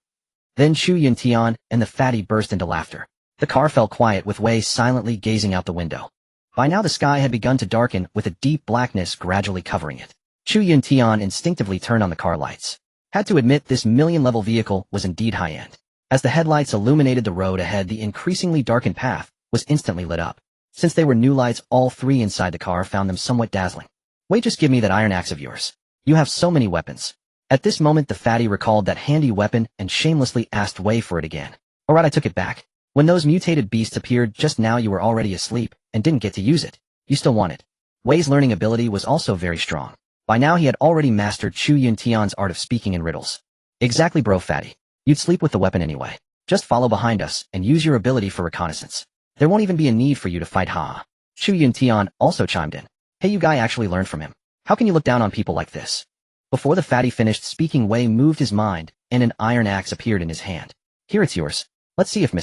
Then Chu Yuntian and the fatty burst into laughter. The car fell quiet, with Wei silently gazing out the window. By now the sky had begun to darken, with a deep blackness gradually covering it. Chu Yuntian instinctively turned on the car lights. Had to admit, this million-level vehicle was indeed high-end. As the headlights illuminated the road ahead, the increasingly darkened path was instantly lit up. Since they were new lights, all three inside the car found them somewhat dazzling. Wait, just give me that iron axe of yours. You have so many weapons. At this moment, the fatty recalled that handy weapon and shamelessly asked Wei for it again. Alright, I took it back. When those mutated beasts appeared just now, you were already asleep and didn't get to use it. You still want it. Wei's learning ability was also very strong. By now he had already mastered Chu Yuntian's art of speaking in riddles. Exactly, bro fatty. You'd sleep with the weapon anyway. Just follow behind us and use your ability for reconnaissance. There won't even be a need for you to fight, ha. Chu Yuntian also chimed in. Hey, you guy actually learned from him. How can you look down on people like this? Before the fatty finished speaking, Wei moved his mind, and an iron axe appeared in his hand. Here, it's yours. Let's see if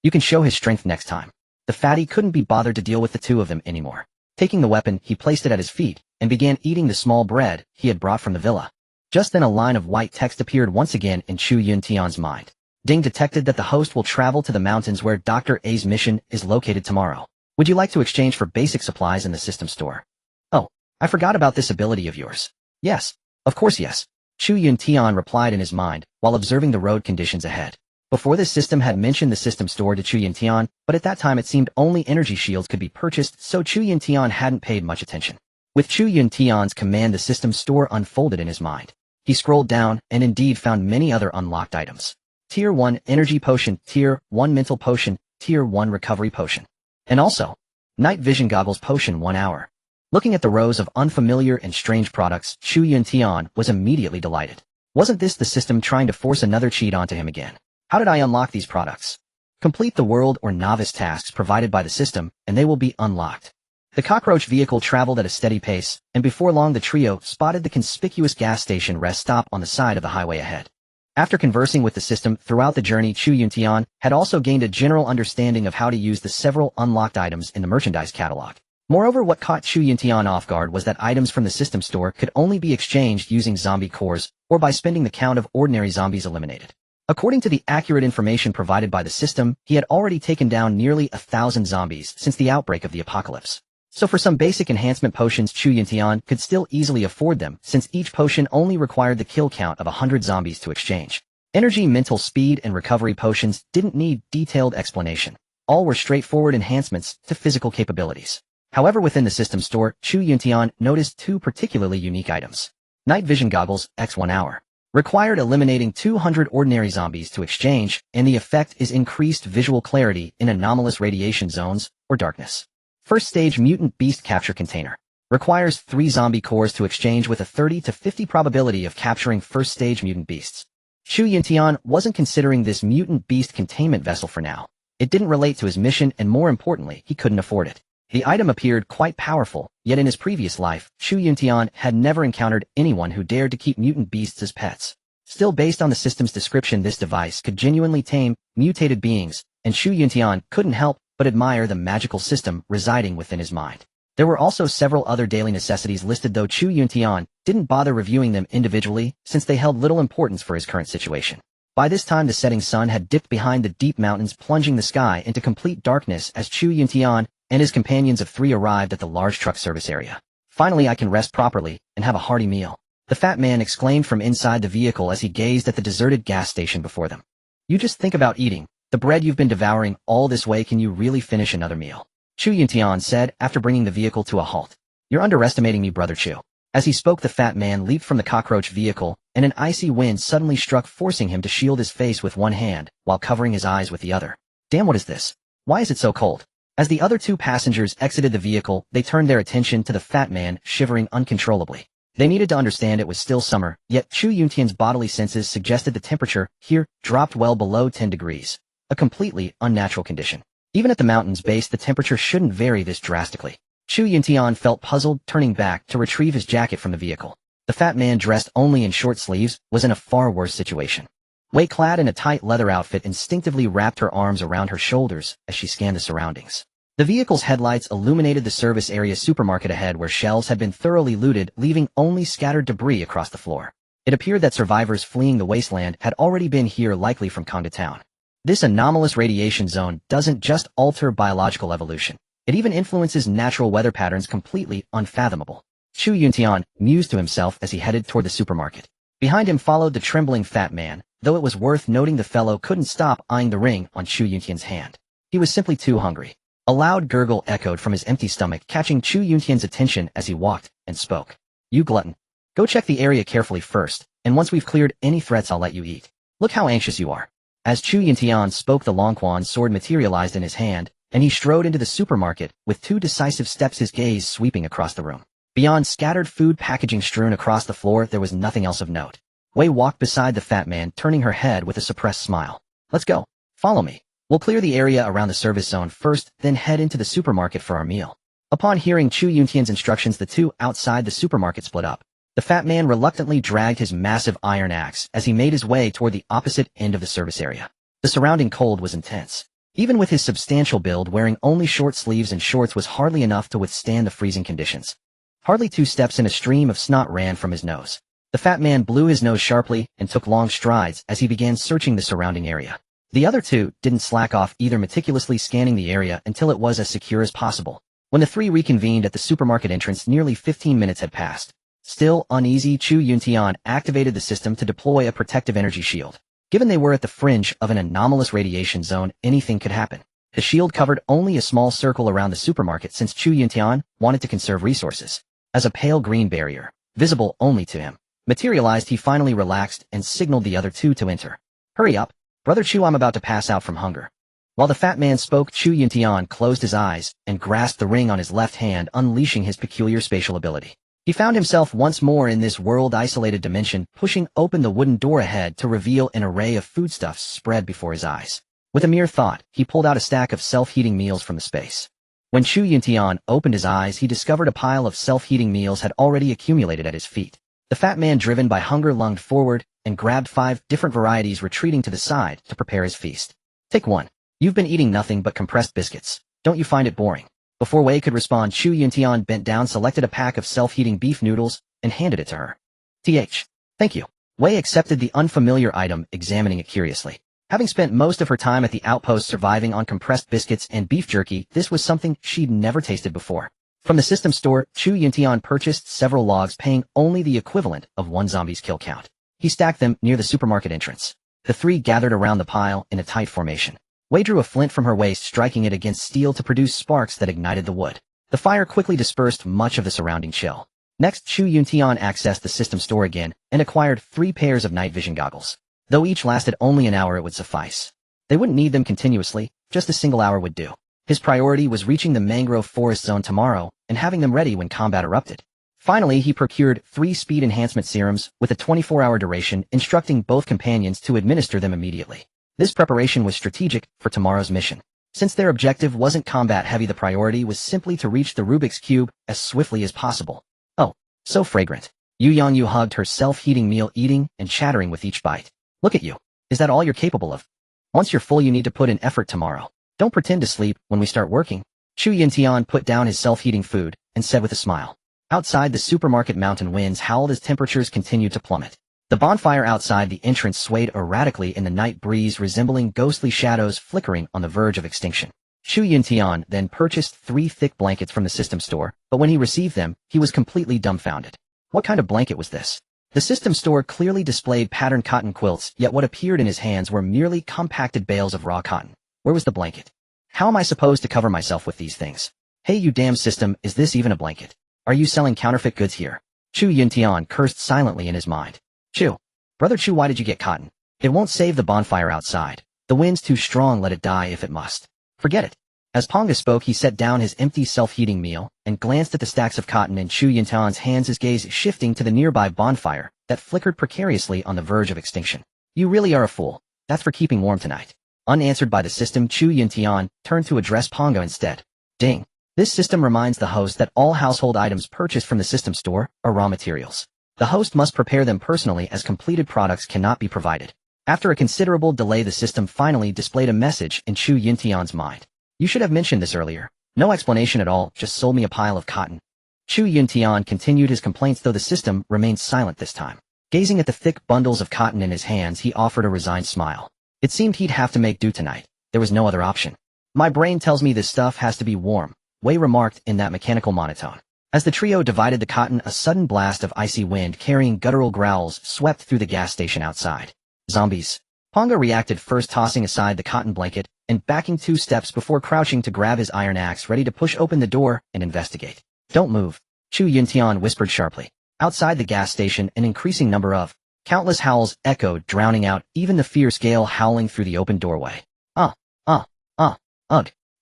you can show his strength next time. The fatty couldn't be bothered to deal with the two of them anymore. Taking the weapon, he placed it at his feet, and began eating the small bread he had brought from the villa. Just then a line of white text appeared once again in Chu Yuntian's mind. Ding detected that the host will travel to the mountains where Dr. A's mission is located tomorrow. Would you like to exchange for basic supplies in the system store? Oh, I forgot about this ability of yours. Yes. Of course yes. Chu Yuntian replied in his mind, while observing the road conditions ahead. Before this system had mentioned the system store to Chu Yuntian, but at that time it seemed only energy shields could be purchased, so Chu Yuntian hadn't paid much attention. With Chu Yuntian's command, the system store unfolded in his mind. He scrolled down, and indeed found many other unlocked items. Tier 1 Energy Potion, Tier 1 Mental Potion, Tier 1 Recovery Potion. And also, Night Vision Goggles Potion 1 hour. Looking at the rows of unfamiliar and strange products, Chu Yuntian was immediately delighted. Wasn't this the system trying to force another cheat onto him again? How did I unlock these products? Complete the world or novice tasks provided by the system, and they will be unlocked. The cockroach vehicle traveled at a steady pace, and before long the trio spotted the conspicuous gas station rest stop on the side of the highway ahead. After conversing with the system throughout the journey, Chu Yuntian had also gained a general understanding of how to use the several unlocked items in the merchandise catalog. Moreover, what caught Chu Yuntian off guard was that items from the system store could only be exchanged using zombie cores, or by spending the count of ordinary zombies eliminated. According to the accurate information provided by the system, he had already taken down nearly 1,000 zombies since the outbreak of the apocalypse. So for some basic enhancement potions, Chu Yuntian could still easily afford them, since each potion only required the kill count of 100 zombies to exchange. Energy, mental speed, and recovery potions didn't need detailed explanation. All were straightforward enhancements to physical capabilities. However, within the system store, Chu Yuntian noticed two particularly unique items. Night Vision Goggles, X 1 hour. Required eliminating 200 ordinary zombies to exchange, and the effect is increased visual clarity in anomalous radiation zones, or darkness. First stage Mutant Beast Capture Container. Requires 3 zombie cores to exchange with a 30 to 50 probability of capturing first stage mutant beasts. Chu Yuntian wasn't considering this mutant beast containment vessel for now. It didn't relate to his mission, and more importantly, he couldn't afford it. The item appeared quite powerful, yet in his previous life, Chu Yuntian had never encountered anyone who dared to keep mutant beasts as pets. Still, based on the system's description, this device could genuinely tame mutated beings, and Chu Yuntian couldn't help but admire the magical system residing within his mind. There were also several other daily necessities listed, though Chu Yuntian didn't bother reviewing them individually since they held little importance for his current situation. By this time, the setting sun had dipped behind the deep mountains, plunging the sky into complete darkness as Chu Yuntian and his companions of 3 arrived at the large truck service area. Finally, I can rest properly and have a hearty meal, the fat man exclaimed from inside the vehicle as he gazed at the deserted gas station before them. You just think about eating the bread you've been devouring all this way. Can you really finish another meal? Chu Yuntian said after bringing the vehicle to a halt. You're underestimating me, brother Chu. As he spoke, the fat man leaped from the cockroach vehicle, and an icy wind suddenly struck, forcing him to shield his face with one hand while covering his eyes with the other. Damn, what is this? Why is it so cold? As the other 2 passengers exited the vehicle, they turned their attention to the fat man, shivering uncontrollably. They needed to understand it was still summer, yet Chu Yuntian's bodily senses suggested the temperature here dropped well below 10 degrees, a completely unnatural condition. Even at the mountain's base, the temperature shouldn't vary this drastically. Chu Yuntian felt puzzled, turning back to retrieve his jacket from the vehicle. The fat man, dressed only in short sleeves, was in a far worse situation. Wei, clad in a tight leather outfit, instinctively wrapped her arms around her shoulders as she scanned the surroundings. The vehicle's headlights illuminated the service area supermarket ahead, where shelves had been thoroughly looted, leaving only scattered debris across the floor. It appeared that survivors fleeing the wasteland had already been here, likely from Kongda Town. This anomalous radiation zone doesn't just alter biological evolution. It even influences natural weather patterns, completely unfathomable. Chu Yuntian mused to himself as he headed toward the supermarket. Behind him followed the trembling fat man, though it was worth noting the fellow couldn't stop eyeing the ring on Chu Yuntian's hand. He was simply too hungry. A loud gurgle echoed from his empty stomach, catching Chu Yuntian's attention as he walked and spoke. You glutton. Go check the area carefully first, and once we've cleared any threats, I'll let you eat. Look how anxious you are. As Chu Yuntian spoke, the Longquan's sword materialized in his hand, and he strode into the supermarket with 2 decisive steps, his gaze sweeping across the room. Beyond scattered food packaging strewn across the floor, there was nothing else of note. Wei walked beside the fat man, turning her head with a suppressed smile. Let's go. Follow me. We'll clear the area around the service zone first, then head into the supermarket for our meal. Upon hearing Chu Yuntian's instructions, the two outside the supermarket split up. The fat man reluctantly dragged his massive iron axe as he made his way toward the opposite end of the service area. The surrounding cold was intense. Even with his substantial build, wearing only short sleeves and shorts was hardly enough to withstand the freezing conditions. Hardly 2 steps and a stream of snot ran from his nose. The fat man blew his nose sharply and took long strides as he began searching the surrounding area. The other two didn't slack off either, meticulously scanning the area until it was as secure as possible. When the three reconvened at the supermarket entrance, nearly 15 minutes had passed. Still uneasy, Chu Yuntian activated the system to deploy a protective energy shield. Given they were at the fringe of an anomalous radiation zone, anything could happen. The shield covered only a small circle around the supermarket since Chu Yuntian wanted to conserve resources. As a pale green barrier, visible only to him, materialized, he finally relaxed and signaled the other two to enter. "Hurry up, Brother Chu, I'm about to pass out from hunger." While the fat man spoke, Chu Yuntian closed his eyes and grasped the ring on his left hand, unleashing his peculiar spatial ability. He found himself once more in this world-isolated dimension, pushing open the wooden door ahead to reveal an array of foodstuffs spread before his eyes. With a mere thought, he pulled out a stack of self-heating meals from the space. When Chu Yuntian opened his eyes, he discovered a pile of self-heating meals had already accumulated at his feet. The fat man, driven by hunger, lunged forward and grabbed 5 different varieties, retreating to the side to prepare his feast. "Take one. You've been eating nothing but compressed biscuits. Don't you find it boring?" Before Wei could respond, Chu Yuntian bent down, selected a pack of self-heating beef noodles, and handed it to her. Thank you." Wei accepted the unfamiliar item, examining it curiously. Having spent most of her time at the outpost surviving on compressed biscuits and beef jerky, this was something she'd never tasted before. From the system store, Chu Yuntian purchased several logs, paying only the equivalent of 1 zombie's kill count. He stacked them near the supermarket entrance. The three gathered around the pile in a tight formation. Wei drew a flint from her waist, striking it against steel to produce sparks that ignited the wood. The fire quickly dispersed much of the surrounding chill. Next, Chu Yuntian accessed the system store again and acquired 3 pairs of night vision goggles. Though each lasted only an hour, it would suffice. They wouldn't need them continuously, just a single hour would do. His priority was reaching the mangrove forest zone tomorrow and having them ready when combat erupted. Finally, he procured 3 speed enhancement serums with a 24-hour duration, instructing both companions to administer them immediately. This preparation was strategic for tomorrow's mission. Since their objective wasn't combat heavy, the priority was simply to reach the Rubik's Cube as swiftly as possible. "Oh, so fragrant." Yu Yangyu hugged her self-heating meal, eating and chattering with each bite. "Look at you. Is that all you're capable of? Once you're full, you need to put in effort tomorrow. Don't pretend to sleep when we start working." Chu Yuntian put down his self-heating food and said with a smile. Outside the supermarket, mountain winds howled as temperatures continued to plummet. The bonfire outside the entrance swayed erratically in the night breeze, resembling ghostly shadows flickering on the verge of extinction. Chu Yuntian then purchased 3 thick blankets from the system store, but when he received them, he was completely dumbfounded. What kind of blanket was this? The system store clearly displayed patterned cotton quilts, yet what appeared in his hands were merely compacted bales of raw cotton. Where was the blanket? How am I supposed to cover myself with these things? Hey, you damn system, is this even a blanket? Are you selling counterfeit goods here? Chu Yuntian cursed silently in his mind. "Chu. Brother Chu, why did you get cotton? It won't save the bonfire outside. The wind's too strong, let it die if it must. Forget it." As Ponga spoke, he set down his empty self-heating meal and glanced at the stacks of cotton in Chu Yuntian's hands, his gaze shifting to the nearby bonfire that flickered precariously on the verge of extinction. "You really are a fool. That's for keeping warm tonight." Unanswered by the system, Chu Yuntian turned to address Ponga instead. "Ding. This system reminds the host that all household items purchased from the system store are raw materials. The host must prepare them personally, as completed products cannot be provided." After a considerable delay, the system finally displayed a message in Chu Yuntian's mind. "You should have mentioned this earlier. No explanation at all, just sold me a pile of cotton." Chu Yuntian continued his complaints, though the system remained silent this time. Gazing at the thick bundles of cotton in his hands, he offered a resigned smile. It seemed he'd have to make do tonight. There was no other option. "My brain tells me this stuff has to be warm," Wei remarked in that mechanical monotone. As the trio divided the cotton, a sudden blast of icy wind carrying guttural growls swept through the gas station outside. "Zombies." Ponga reacted first, tossing aside the cotton blanket and backing 2 steps before crouching to grab his iron axe, ready to push open the door and investigate. "Don't move," Chu Yuntian whispered sharply. Outside the gas station, an increasing number of countless howls echoed, drowning out even the fierce gale howling through the open doorway. Ugh.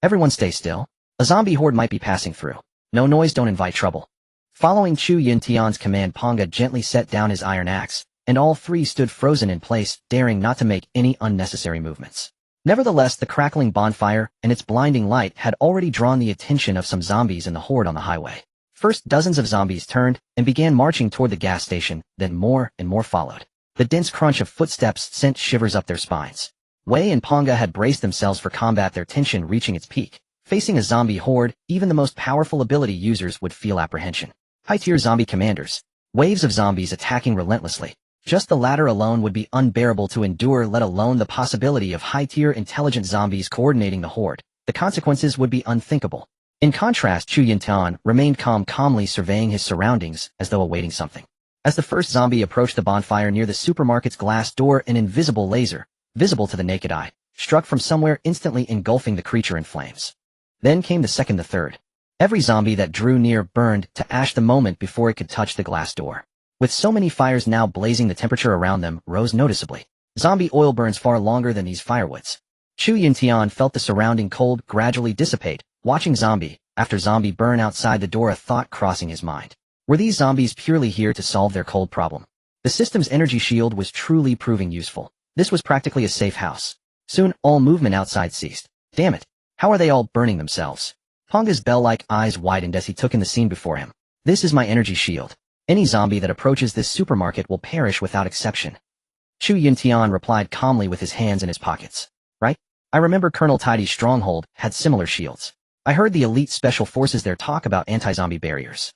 Everyone stay still. A zombie horde might be passing through. No noise, don't invite trouble." Following Chu Yuntian's command, Ponga gently set down his iron axe, and all 3 stood frozen in place, daring not to make any unnecessary movements. Nevertheless, the crackling bonfire and its blinding light had already drawn the attention of some zombies in the horde on the highway. First, dozens of zombies turned and began marching toward the gas station, then more and more followed. The dense crunch of footsteps sent shivers up their spines. Wei and Ponga had braced themselves for combat, their tension reaching its peak. Facing a zombie horde, even the most powerful ability users would feel apprehension. High-tier zombie commanders. Waves of zombies attacking relentlessly. Just the latter alone would be unbearable to endure, let alone the possibility of high-tier intelligent zombies coordinating the horde. The consequences would be unthinkable. In contrast, Chu Yuntian remained calm, calmly surveying his surroundings as though awaiting something. As the first zombie approached the bonfire near the supermarket's glass door, an invisible laser, visible to the naked eye, struck from somewhere, instantly engulfing the creature in flames. Then came the second, the third. Every zombie that drew near burned to ash the moment before it could touch the glass door. With so many fires now blazing, the temperature around them rose noticeably. Zombie oil burns far longer than these firewoods. Chu Yuntian felt the surrounding cold gradually dissipate, watching zombie after zombie burn outside the door, a thought crossing his mind. Were these zombies purely here to solve their cold problem? The system's energy shield was truly proving useful. This was practically a safe house. Soon, all movement outside ceased. Damn it. How are they all burning themselves? Ponga's bell-like eyes widened as he took in the scene before him. This is my energy shield. Any zombie that approaches this supermarket will perish without exception. Chu Yuntian replied calmly with his hands in his pockets. Right? I remember Colonel Tidy's stronghold had similar shields. I heard the elite special forces there talk about anti-zombie barriers.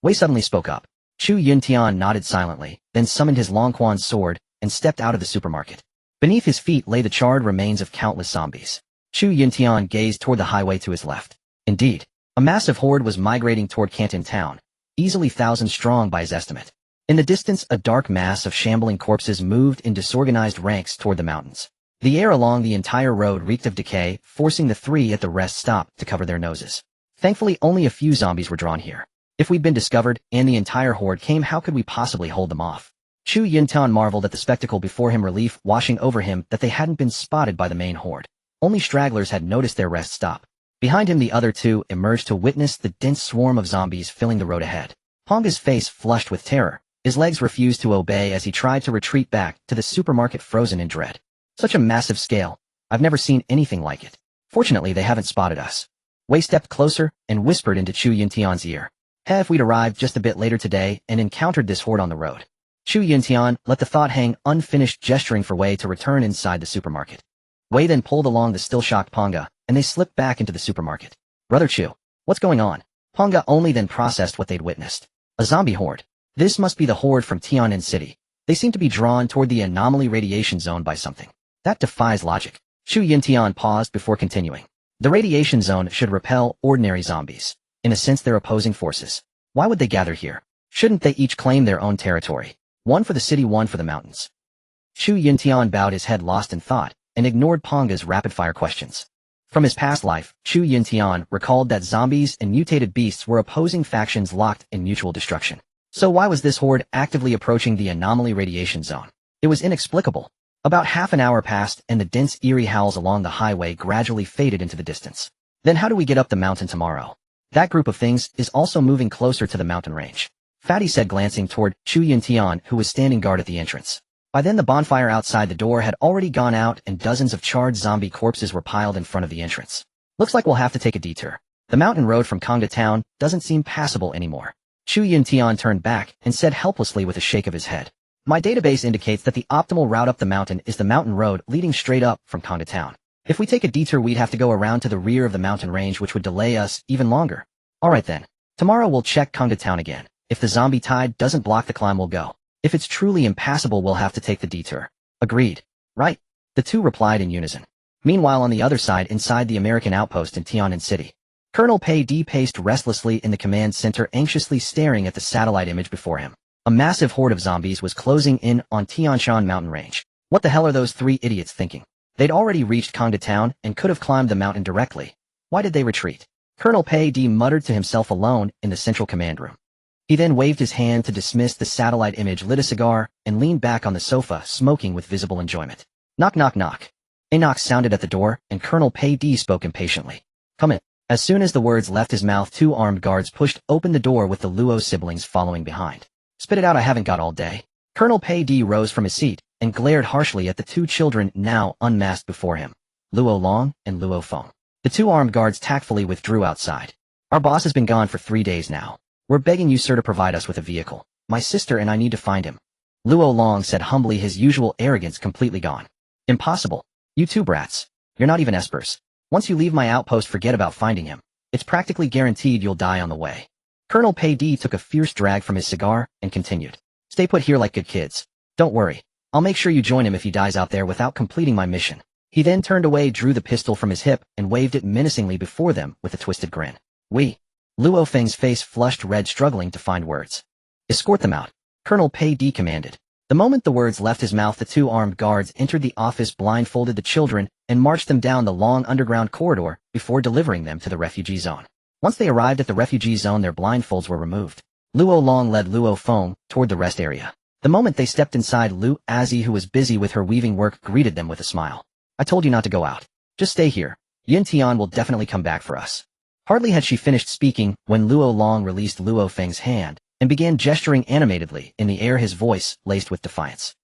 Wei suddenly spoke up. Chu Yuntian nodded silently, then summoned his Longquan sword and stepped out of the supermarket. Beneath his feet lay the charred remains of countless zombies. Chu Yuntian gazed toward the highway to his left. Indeed, a massive horde was migrating toward Canton town, easily thousands strong by his estimate. In the distance, a dark mass of shambling corpses moved in disorganized ranks toward the mountains. The air along the entire road reeked of decay, forcing the three at the rest stop to cover their noses. Thankfully, only a few zombies were drawn here. If we'd been discovered and the entire horde came, how could we possibly hold them off? Chu Yuntian marveled at the spectacle before him, relief washing over him that they hadn't been spotted by the main horde. Only stragglers had noticed their rest stop. Behind him, the other two emerged to witness the dense swarm of zombies filling the road ahead. Ponga's face flushed with terror. His legs refused to obey as he tried to retreat back to the supermarket, frozen in dread. Such a massive scale. I've never seen anything like it. Fortunately, they haven't spotted us. Wei stepped closer and whispered into Chu Yuntian's ear. If we'd arrived just a bit later today and encountered this horde on the road. Chu Yuntian let the thought hang unfinished, gesturing for Wei to return inside the supermarket. Wei then pulled along the still-shocked Ponga, and they slipped back into the supermarket. Brother Chu, what's going on? Ponga only then processed what they'd witnessed. A zombie horde. This must be the horde from Tian'an City. They seem to be drawn toward the anomaly radiation zone by something. That defies logic. Chu Yuntian paused before continuing. The radiation zone should repel ordinary zombies. In a sense, they're opposing forces. Why would they gather here? Shouldn't they each claim their own territory? One for the city, one for the mountains. Chu Yuntian bowed his head, lost in thought, and ignored Ponga's rapid-fire questions. From his past life, Chu Yuntian recalled that zombies and mutated beasts were opposing factions locked in mutual destruction. So why was this horde actively approaching the anomaly radiation zone? It was inexplicable. About half an hour passed, and the dense, eerie howls along the highway gradually faded into the distance. Then how do we get up the mountain tomorrow? That group of things is also moving closer to the mountain range. Fatty said, glancing toward Chu Yuntian, who was standing guard at the entrance. By then the bonfire outside the door had already gone out and dozens of charred zombie corpses were piled in front of the entrance. Looks like we'll have to take a detour. The mountain road from Kongda town doesn't seem passable anymore. Chu Yuntian turned back and said helplessly with a shake of his head. My database indicates that the optimal route up the mountain is the mountain road leading straight up from Kongda town. If we take a detour, we'd have to go around to the rear of the mountain range, which would delay us even longer. Alright then. Tomorrow we'll check Kongda town again. If the zombie tide doesn't block the climb, we'll go. If it's truly impassable, we'll have to take the detour. Agreed. Right. The two replied in unison. Meanwhile, on the other side, inside the American outpost in Tian'an City, Colonel Pei D paced restlessly in the command center, anxiously staring at the satellite image before him. A massive horde of zombies was closing in on Tianshan mountain range. What the hell are those three idiots thinking? They'd already reached Kongda town and could have climbed the mountain directly. Why did they retreat? Colonel Pei D muttered to himself alone in the central command room. He then waved his hand to dismiss the satellite image, lit a cigar, and leaned back on the sofa, smoking with visible enjoyment. Knock, knock, knock. A knock sounded at the door, and Colonel Pei D spoke impatiently. Come in. As soon as the words left his mouth, two armed guards pushed open the door with the Luo siblings following behind. Spit it out, I haven't got all day. Colonel Pei D rose from his seat and glared harshly at the two children now unmasked before him. Luo Long and Luo Feng. The two armed guards tactfully withdrew outside. Our boss has been gone for 3 days now. We're begging you, sir, to provide us with a vehicle. My sister and I need to find him. Luo Long said humbly, his usual arrogance completely gone. Impossible. You two brats. You're not even espers. Once you leave my outpost, forget about finding him. It's practically guaranteed you'll die on the way. Colonel Pei Di took a fierce drag from his cigar and continued. Stay put here like good kids. Don't worry. I'll make sure you join him if he dies out there without completing my mission. He then turned away, drew the pistol from his hip, and waved it menacingly before them with a twisted grin. Luo Feng's face flushed red, struggling to find words. Escort them out. Colonel Pei Di commanded. The moment the words left his mouth, the two armed guards entered the office, blindfolded the children, and marched them down the long underground corridor before delivering them to the refugee zone. Once they arrived at the refugee zone, their blindfolds were removed. Luo Long led Luo Feng toward the rest area. The moment they stepped inside, Lu Azi, who was busy with her weaving work, greeted them with a smile. I told you not to go out. Just stay here. Yuntian will definitely come back for us. Hardly had she finished speaking when Luo Long released Luo Feng's hand and began gesturing animatedly in the air, his voice laced with defiance.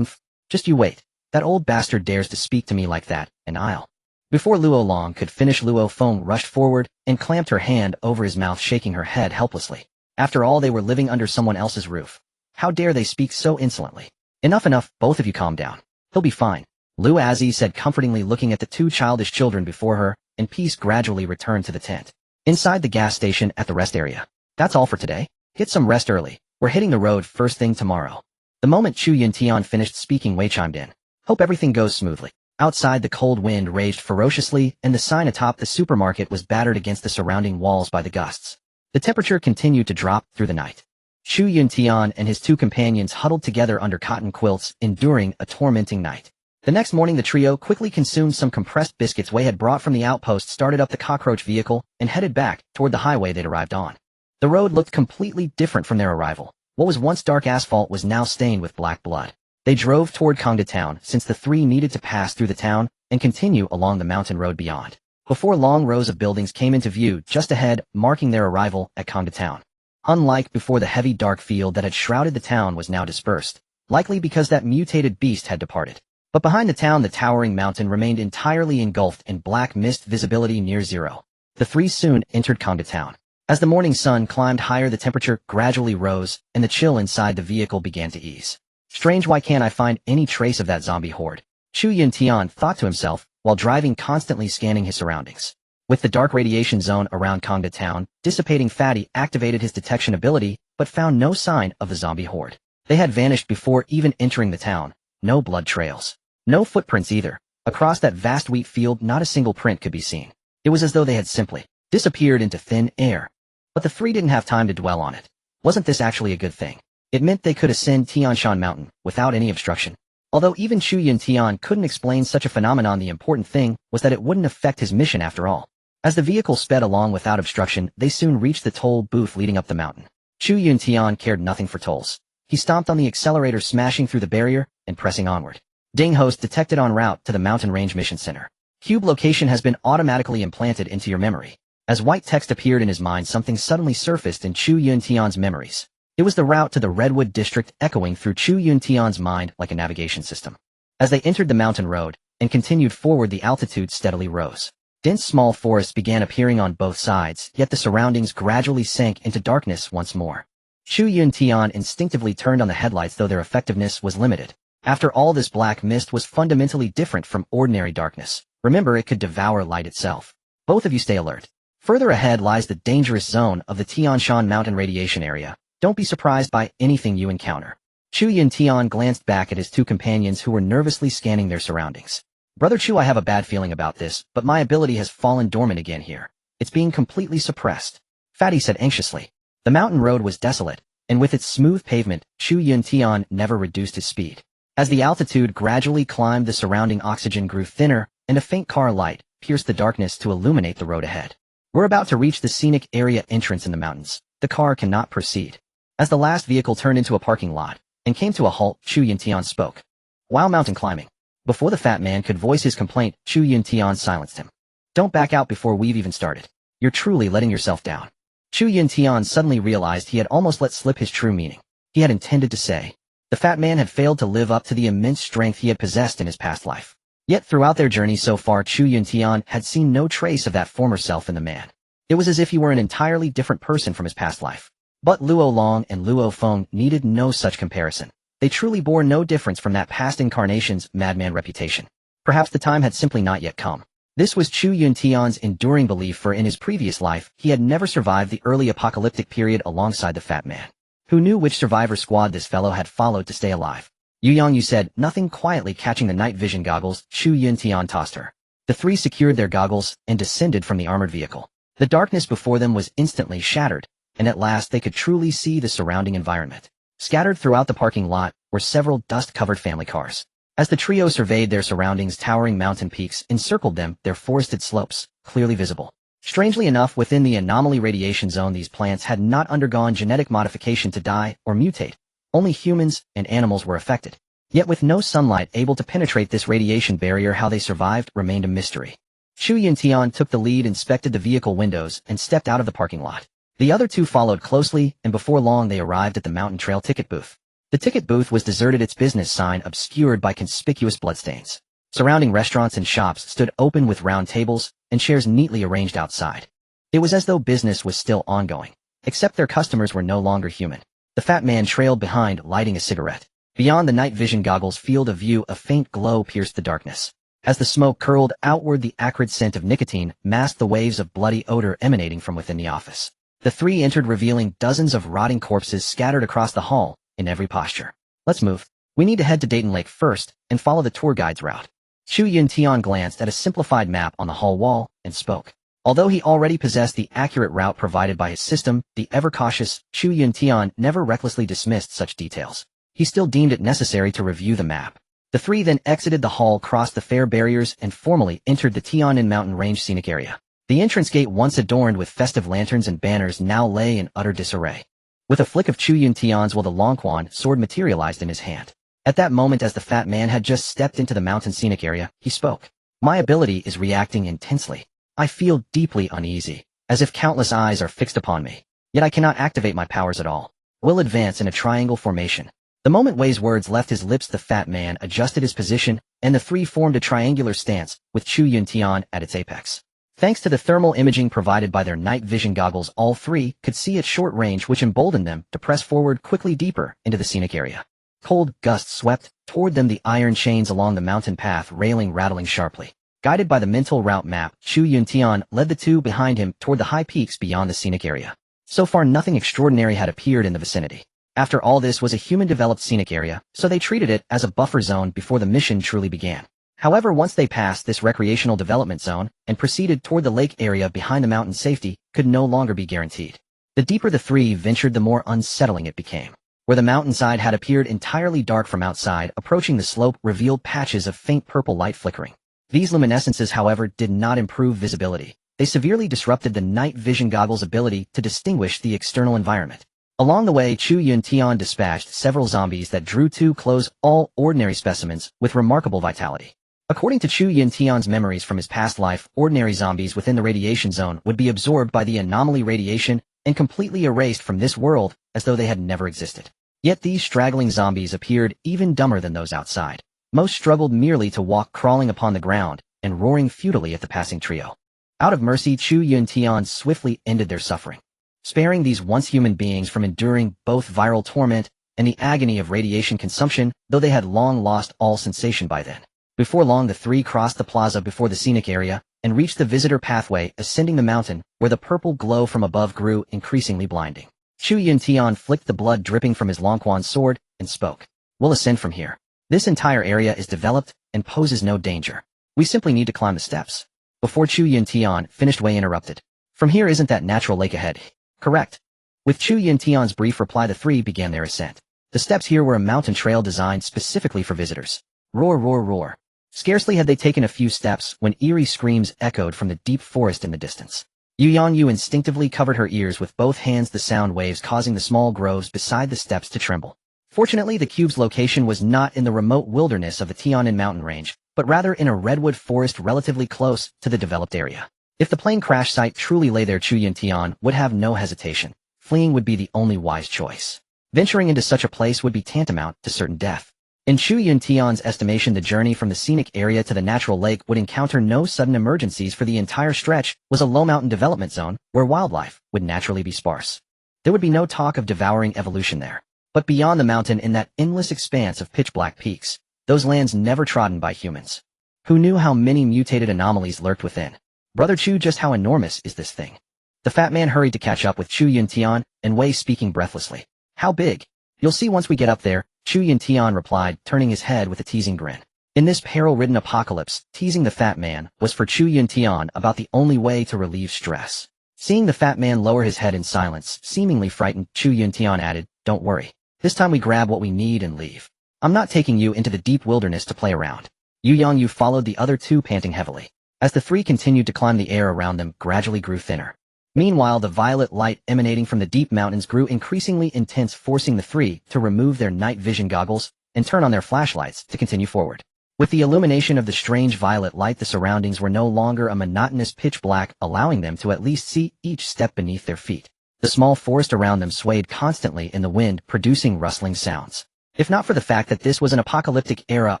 Just you wait. That old bastard dares to speak to me like that, and I'll... Before Luo Long could finish, Luo Feng rushed forward and clamped her hand over his mouth, shaking her head helplessly. After all, they were living under someone else's roof. How dare they speak so insolently? Enough, both of you calm down. He'll be fine. Lu Azi said comfortingly, looking at the two childish children before her, and peace gradually returned to the tent. Inside the gas station at the rest area. That's all for today. Get some rest early. We're hitting the road first thing tomorrow. The moment Chu Yuntian finished speaking, Wei chimed in. Hope everything goes smoothly. Outside, the cold wind raged ferociously, and the sign atop the supermarket was battered against the surrounding walls by the gusts. The temperature continued to drop through the night. Chu Yuntian and his two companions huddled together under cotton quilts, enduring a tormenting night. The next morning, the trio quickly consumed some compressed biscuits Wei had brought from the outpost, started up the cockroach vehicle, and headed back toward the highway they'd arrived on. The road looked completely different from their arrival. What was once dark asphalt was now stained with black blood. They drove toward Kongda town, since the three needed to pass through the town and continue along the mountain road beyond. Before long, rows of buildings came into view just ahead, marking their arrival at Kongda town. Unlike before, the heavy dark field that had shrouded the town was now dispersed, likely because that mutated beast had departed. But behind the town, the towering mountain remained entirely engulfed in black mist, visibility near zero. The three soon entered Kongda town. As the morning sun climbed higher, the temperature gradually rose, and the chill inside the vehicle began to ease. Strange, why can't I find any trace of that zombie horde? Chu Yuntian thought to himself, while driving, constantly scanning his surroundings. With the dark radiation zone around Kongda town dissipating, Fatty activated his detection ability, but found no sign of the zombie horde. They had vanished before even entering the town. No blood trails. No footprints either. Across that vast wheat field, not a single print could be seen. It was as though they had simply disappeared into thin air. But the three didn't have time to dwell on it. Wasn't this actually a good thing? It meant they could ascend Tianshan Mountain without any obstruction. Although even Chu Yuntian couldn't explain such a phenomenon, the important thing was that it wouldn't affect his mission after all. As the vehicle sped along without obstruction, they soon reached the toll booth leading up the mountain. Chu Yuntian cared nothing for tolls. He stomped on the accelerator, smashing through the barrier and pressing onward. Ding, host detected en route to the Mountain Range Mission Center. Cube location has been automatically implanted into your memory. As white text appeared in his mind, something suddenly surfaced in Chu Yuntian's memories. It was the route to the Redwood District, echoing through Chu Yuntian's mind like a navigation system. As they entered the mountain road and continued forward, the altitude steadily rose. Dense small forests began appearing on both sides, yet the surroundings gradually sank into darkness once more. Chu Yuntian instinctively turned on the headlights, though their effectiveness was limited. After all, this black mist was fundamentally different from ordinary darkness. Remember, it could devour light itself. Both of you stay alert. Further ahead lies the dangerous zone of the Tianshan Mountain radiation area. Don't be surprised by anything you encounter. Chu Yuntian glanced back at his two companions, who were nervously scanning their surroundings. Brother Chu, I have a bad feeling about this, but my ability has fallen dormant again here. It's being completely suppressed. Fatty said anxiously. The mountain road was desolate, and with its smooth pavement, Chu Yuntian never reduced his speed. As the altitude gradually climbed, the surrounding oxygen grew thinner, and a faint car light pierced the darkness to illuminate the road ahead. We're about to reach the scenic area entrance in the mountains. The car cannot proceed. As the last vehicle turned into a parking lot and came to a halt, Chu Yuntian spoke. While mountain climbing. Before the fat man could voice his complaint, Chu Yuntian silenced him. Don't back out before we've even started. You're truly letting yourself down. Chu Yuntian suddenly realized he had almost let slip his true meaning. He had intended to say, the fat man had failed to live up to the immense strength he had possessed in his past life. Yet throughout their journey so far, Chu Yuntian had seen no trace of that former self in the man. It was as if he were an entirely different person from his past life. But Luo Long and Luo Feng needed no such comparison. They truly bore no difference from that past incarnation's madman reputation. Perhaps the time had simply not yet come. This was Chu Yuntian's enduring belief, for in his previous life, he had never survived the early apocalyptic period alongside the fat man. Who knew which survivor squad this fellow had followed to stay alive? Yu Yongyu said, nothing, quietly catching the night vision goggles Chu Yuntian tossed her. The three secured their goggles and descended from the armored vehicle. The darkness before them was instantly shattered, and at last they could truly see the surrounding environment. Scattered throughout the parking lot were several dust-covered family cars. As the trio surveyed their surroundings, towering mountain peaks encircled them, their forested slopes clearly visible. Strangely enough, within the anomaly radiation zone, these plants had not undergone genetic modification to die or mutate. Only humans and animals were affected. Yet with no sunlight able to penetrate this radiation barrier, how they survived remained a mystery. Chu Yuntian took the lead, inspected the vehicle windows, and stepped out of the parking lot. The other two followed closely, and before long they arrived at the mountain trail ticket booth. The ticket booth was deserted, its business sign obscured by conspicuous bloodstains. Surrounding restaurants and shops stood open with round tables and chairs neatly arranged outside. It was as though business was still ongoing, except their customers were no longer human. The fat man trailed behind, lighting a cigarette. Beyond the night vision goggles field of view, a faint glow pierced the darkness. As the smoke curled outward, the acrid scent of nicotine masked the waves of bloody odor emanating from within the office. The three entered, revealing dozens of rotting corpses scattered across the hall, in every posture. Let's move. We need to head to Dayton Lake first, and follow the tour guide's route. Chu Yuntian glanced at a simplified map on the hall wall, and spoke. Although he already possessed the accurate route provided by his system, the ever-cautious Chu Yuntian never recklessly dismissed such details. He still deemed it necessary to review the map. The three then exited the hall, crossed the fair barriers, and formally entered the Tianan Mountain Range scenic area. The entrance gate, once adorned with festive lanterns and banners, now lay in utter disarray. With a flick of Chu Yuntian's will, the Longquan sword materialized in his hand. At that moment, as the fat man had just stepped into the mountain scenic area, he spoke. My ability is reacting intensely. I feel deeply uneasy, as if countless eyes are fixed upon me. Yet I cannot activate my powers at all. We'll advance in a triangle formation. The moment Wei's words left his lips, the fat man adjusted his position, and the three formed a triangular stance, with Chu Yuntian at its apex. Thanks to the thermal imaging provided by their night vision goggles, all three could see at short range, which emboldened them to press forward quickly deeper into the scenic area. Cold gusts swept toward them, the iron chains along the mountain path railing rattling sharply. Guided by the mental route map, Chu Yuntian led the two behind him toward the high peaks beyond the scenic area. So far nothing extraordinary had appeared in the vicinity. After all, this was a human-developed scenic area, so they treated it as a buffer zone before the mission truly began. However, once they passed this recreational development zone and proceeded toward the lake area behind the mountain, safety could no longer be guaranteed. The deeper the three ventured, the more unsettling it became. Where the mountainside had appeared entirely dark from outside, approaching the slope revealed patches of faint purple light flickering. These luminescences, however, did not improve visibility. They severely disrupted the night vision goggles' ability to distinguish the external environment. Along the way, Chu Yuntian dispatched several zombies that drew too close, all ordinary specimens with remarkable vitality. According to Chu Yuntian's memories from his past life, ordinary zombies within the radiation zone would be absorbed by the anomaly radiation and completely erased from this world as though they had never existed. Yet these straggling zombies appeared even dumber than those outside. Most struggled merely to walk, crawling upon the ground and roaring futilely at the passing trio. Out of mercy, Chu Yuntian swiftly ended their suffering, sparing these once human beings from enduring both viral torment and the agony of radiation consumption, though they had long lost all sensation by then. Before long, the three crossed the plaza before the scenic area and reached the visitor pathway ascending the mountain, where the purple glow from above grew increasingly blinding. Chu Yuntian flicked the blood dripping from his Longquan sword and spoke. We'll ascend from here. This entire area is developed and poses no danger. We simply need to climb the steps. Before Chu Yuntian finished, Wei interrupted. From here, isn't that natural lake ahead? Correct. With Chu Yuntian's brief reply, the three began their ascent. The steps here were a mountain trail designed specifically for visitors. Roar, roar, roar. Scarcely had they taken a few steps when eerie screams echoed from the deep forest in the distance. Yu Yongyu instinctively covered her ears with both hands, the sound waves causing the small groves beside the steps to tremble. Fortunately, the cube's location was not in the remote wilderness of the Tianan mountain range, but rather in a redwood forest relatively close to the developed area. If the plane crash site truly lay there, Chu Yuntian would have no hesitation. Fleeing would be the only wise choice. Venturing into such a place would be tantamount to certain death. In Chu Yuntian's estimation, the journey from the scenic area to the natural lake would encounter no sudden emergencies, for the entire stretch was a low mountain development zone where wildlife would naturally be sparse. There would be no talk of devouring evolution there. But beyond the mountain, in that endless expanse of pitch-black peaks, those lands never trodden by humans. Who knew how many mutated anomalies lurked within? Brother Chu, just how enormous is this thing? The fat man hurried to catch up with Chu Yuntian, and Wei speaking breathlessly. How big? You'll see once we get up there, Chu Yuntian replied, turning his head with a teasing grin. In this peril-ridden apocalypse, teasing the fat man was for Chu Yuntian about the only way to relieve stress. Seeing the fat man lower his head in silence, seemingly frightened, Chu Yuntian added, "Don't worry. This time we grab what we need and leave. I'm not taking you into the deep wilderness to play around." Yu followed the other two, panting heavily. As the three continued to climb, the air around them gradually grew thinner. Meanwhile, the violet light emanating from the deep mountains grew increasingly intense, forcing the three to remove their night vision goggles and turn on their flashlights to continue forward. With the illumination of the strange violet light, the surroundings were no longer a monotonous pitch black, allowing them to at least see each step beneath their feet. The small forest around them swayed constantly in the wind, producing rustling sounds. If not for the fact that this was an apocalyptic era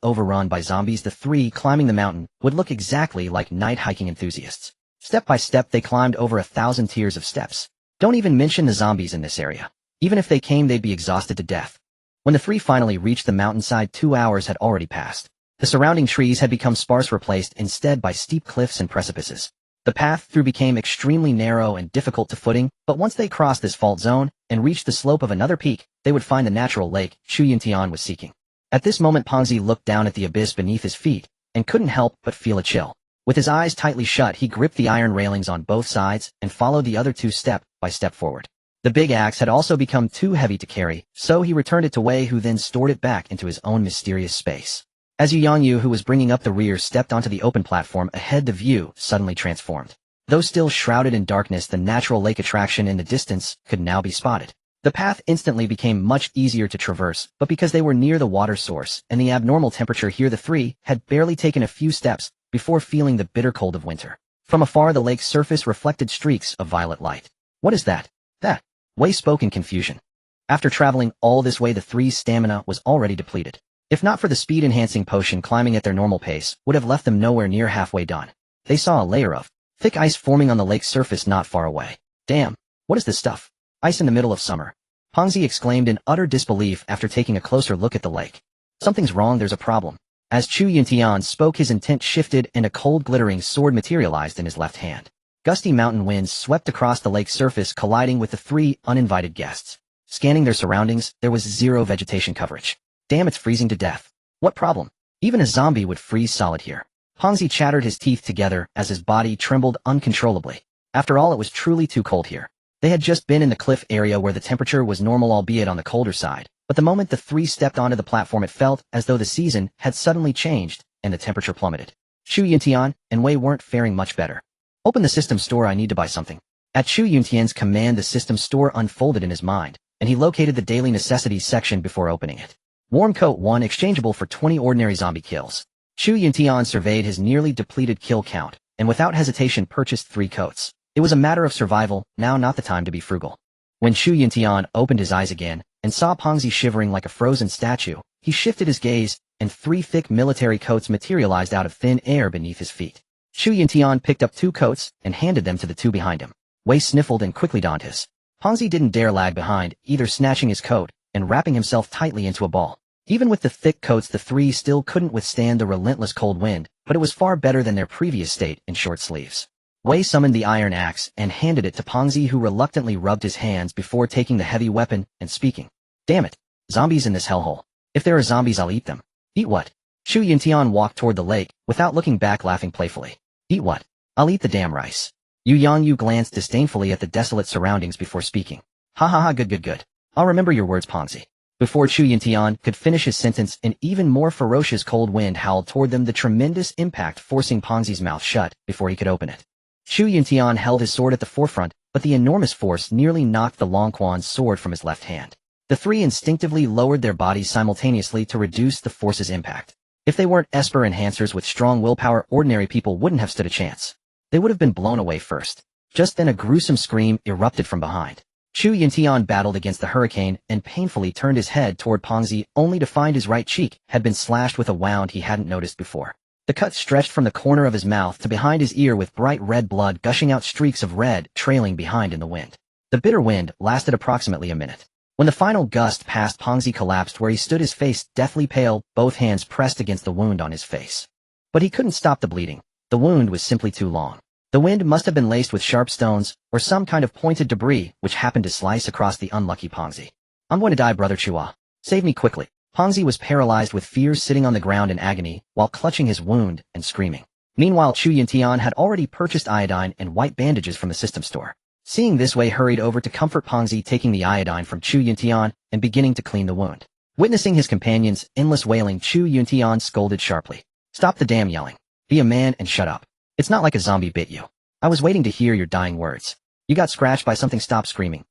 overrun by zombies, the three climbing the mountain would look exactly like night hiking enthusiasts. Step by step, they climbed over 1,000 tiers of steps. Don't even mention the zombies in this area. Even if they came, they'd be exhausted to death. When the three finally reached the mountainside, 2 hours had already passed. The surrounding trees had become sparse, replaced instead by steep cliffs and precipices. The path through became extremely narrow and difficult to footing, but once they crossed this fault zone and reached the slope of another peak, they would find the natural lake Chu Yuntian was seeking. At this moment, Pongzi looked down at the abyss beneath his feet and couldn't help but feel a chill. With his eyes tightly shut, he gripped the iron railings on both sides and followed the other two step by step forward. The big axe had also become too heavy to carry, so he returned it to Wei, who then stored it back into his own mysterious space. As Yu, who was bringing up the rear, stepped onto the open platform ahead, the view suddenly transformed. Though still shrouded in darkness, the natural lake attraction in the distance could now be spotted. The path instantly became much easier to traverse, but because they were near the water source and the abnormal temperature here, the three had barely taken a few steps before feeling the bitter cold of winter. From afar, the lake's surface reflected streaks of violet light. "What is that?" "That." Wei spoke in confusion. After traveling all this way, the three's stamina was already depleted. If not for the speed-enhancing potion, climbing at their normal pace would have left them nowhere near halfway done. They saw a layer of thick ice forming on the lake's surface not far away. "Damn, what is this stuff?" "Ice in the middle of summer," Pongzi exclaimed in utter disbelief after taking a closer look at the lake. "Something's wrong, there's a problem." As Chu Yuntian spoke, his intent shifted and a cold glittering sword materialized in his left hand. Gusty mountain winds swept across the lake's surface, colliding with the three uninvited guests. Scanning their surroundings, there was zero vegetation coverage. "Damn, it's freezing to death. What problem? Even a zombie would freeze solid here." Pongzi chattered his teeth together as his body trembled uncontrollably. After all, it was truly too cold here. They had just been in the cliff area where the temperature was normal, albeit on the colder side, but the moment the three stepped onto the platform, it felt as though the season had suddenly changed and the temperature plummeted. Chu Yuntian and Wei weren't faring much better. "Open the system store, I need to buy something." At Chu Yuntian's command, the system store unfolded in his mind, and he located the daily necessities section before opening it. Warm coat 1, exchangeable for 20 ordinary zombie kills. Chu Yuntian surveyed his nearly depleted kill count, and without hesitation purchased 3 coats. It was a matter of survival, now not the time to be frugal. When Chu Yuntian opened his eyes again, and saw Pongzi shivering like a frozen statue, he shifted his gaze, and 3 thick military coats materialized out of thin air beneath his feet. Chu Yuntian picked up 2 coats and handed them to the two behind him. Wei sniffled and quickly donned his. Pongzi didn't dare lag behind, either snatching his coat and wrapping himself tightly into a ball. Even with the thick coats, the three still couldn't withstand the relentless cold wind, but it was far better than their previous state in short sleeves. Wei summoned the iron axe and handed it to Pongzi, who reluctantly rubbed his hands before taking the heavy weapon and speaking. "Damn it. Zombies in this hellhole. If there are zombies, I'll eat them." "Eat what?" Chu Yuntian walked toward the lake, without looking back, laughing playfully. "Eat what? I'll eat the damn rice." Yu glanced disdainfully at the desolate surroundings before speaking. "Ha ha ha, good. I'll remember your words, Pongzi." Before Chu Yuntian could finish his sentence, an even more ferocious cold wind howled toward them, the tremendous impact forcing Pongzi's mouth shut before he could open it. Chu Yuntian held his sword at the forefront, but the enormous force nearly knocked the Long Quan's sword from his left hand. The three instinctively lowered their bodies simultaneously to reduce the force's impact. If they weren't Esper enhancers with strong willpower, ordinary people wouldn't have stood a chance. They would have been blown away first. Just then a gruesome scream erupted from behind. Chu Yuntian battled against the hurricane and painfully turned his head toward Pongzi only to find his right cheek had been slashed with a wound he hadn't noticed before. The cut stretched from the corner of his mouth to behind his ear with bright red blood gushing out, streaks of red trailing behind in the wind. The bitter wind lasted approximately a minute. When the final gust passed, Pongzi collapsed where he stood, his face deathly pale, both hands pressed against the wound on his face. But he couldn't stop the bleeding. The wound was simply too long. The wind must have been laced with sharp stones or some kind of pointed debris which happened to slice across the unlucky Pongzi. I'm going to die, Brother Chua. Save me quickly. Pongzi was paralyzed with fear, sitting on the ground in agony while clutching his wound and screaming. Meanwhile, Chu Yuntian had already purchased iodine and white bandages from the system store. Seeing this, Wei hurried over to comfort Pongzi, taking the iodine from Chu Yuntian and beginning to clean the wound. Witnessing his companion's endless wailing, Chu Yuntian scolded sharply. Stop the damn yelling. Be a man and shut up. It's not like a zombie bit you. I was waiting to hear your dying words. You got scratched by something, stop screaming.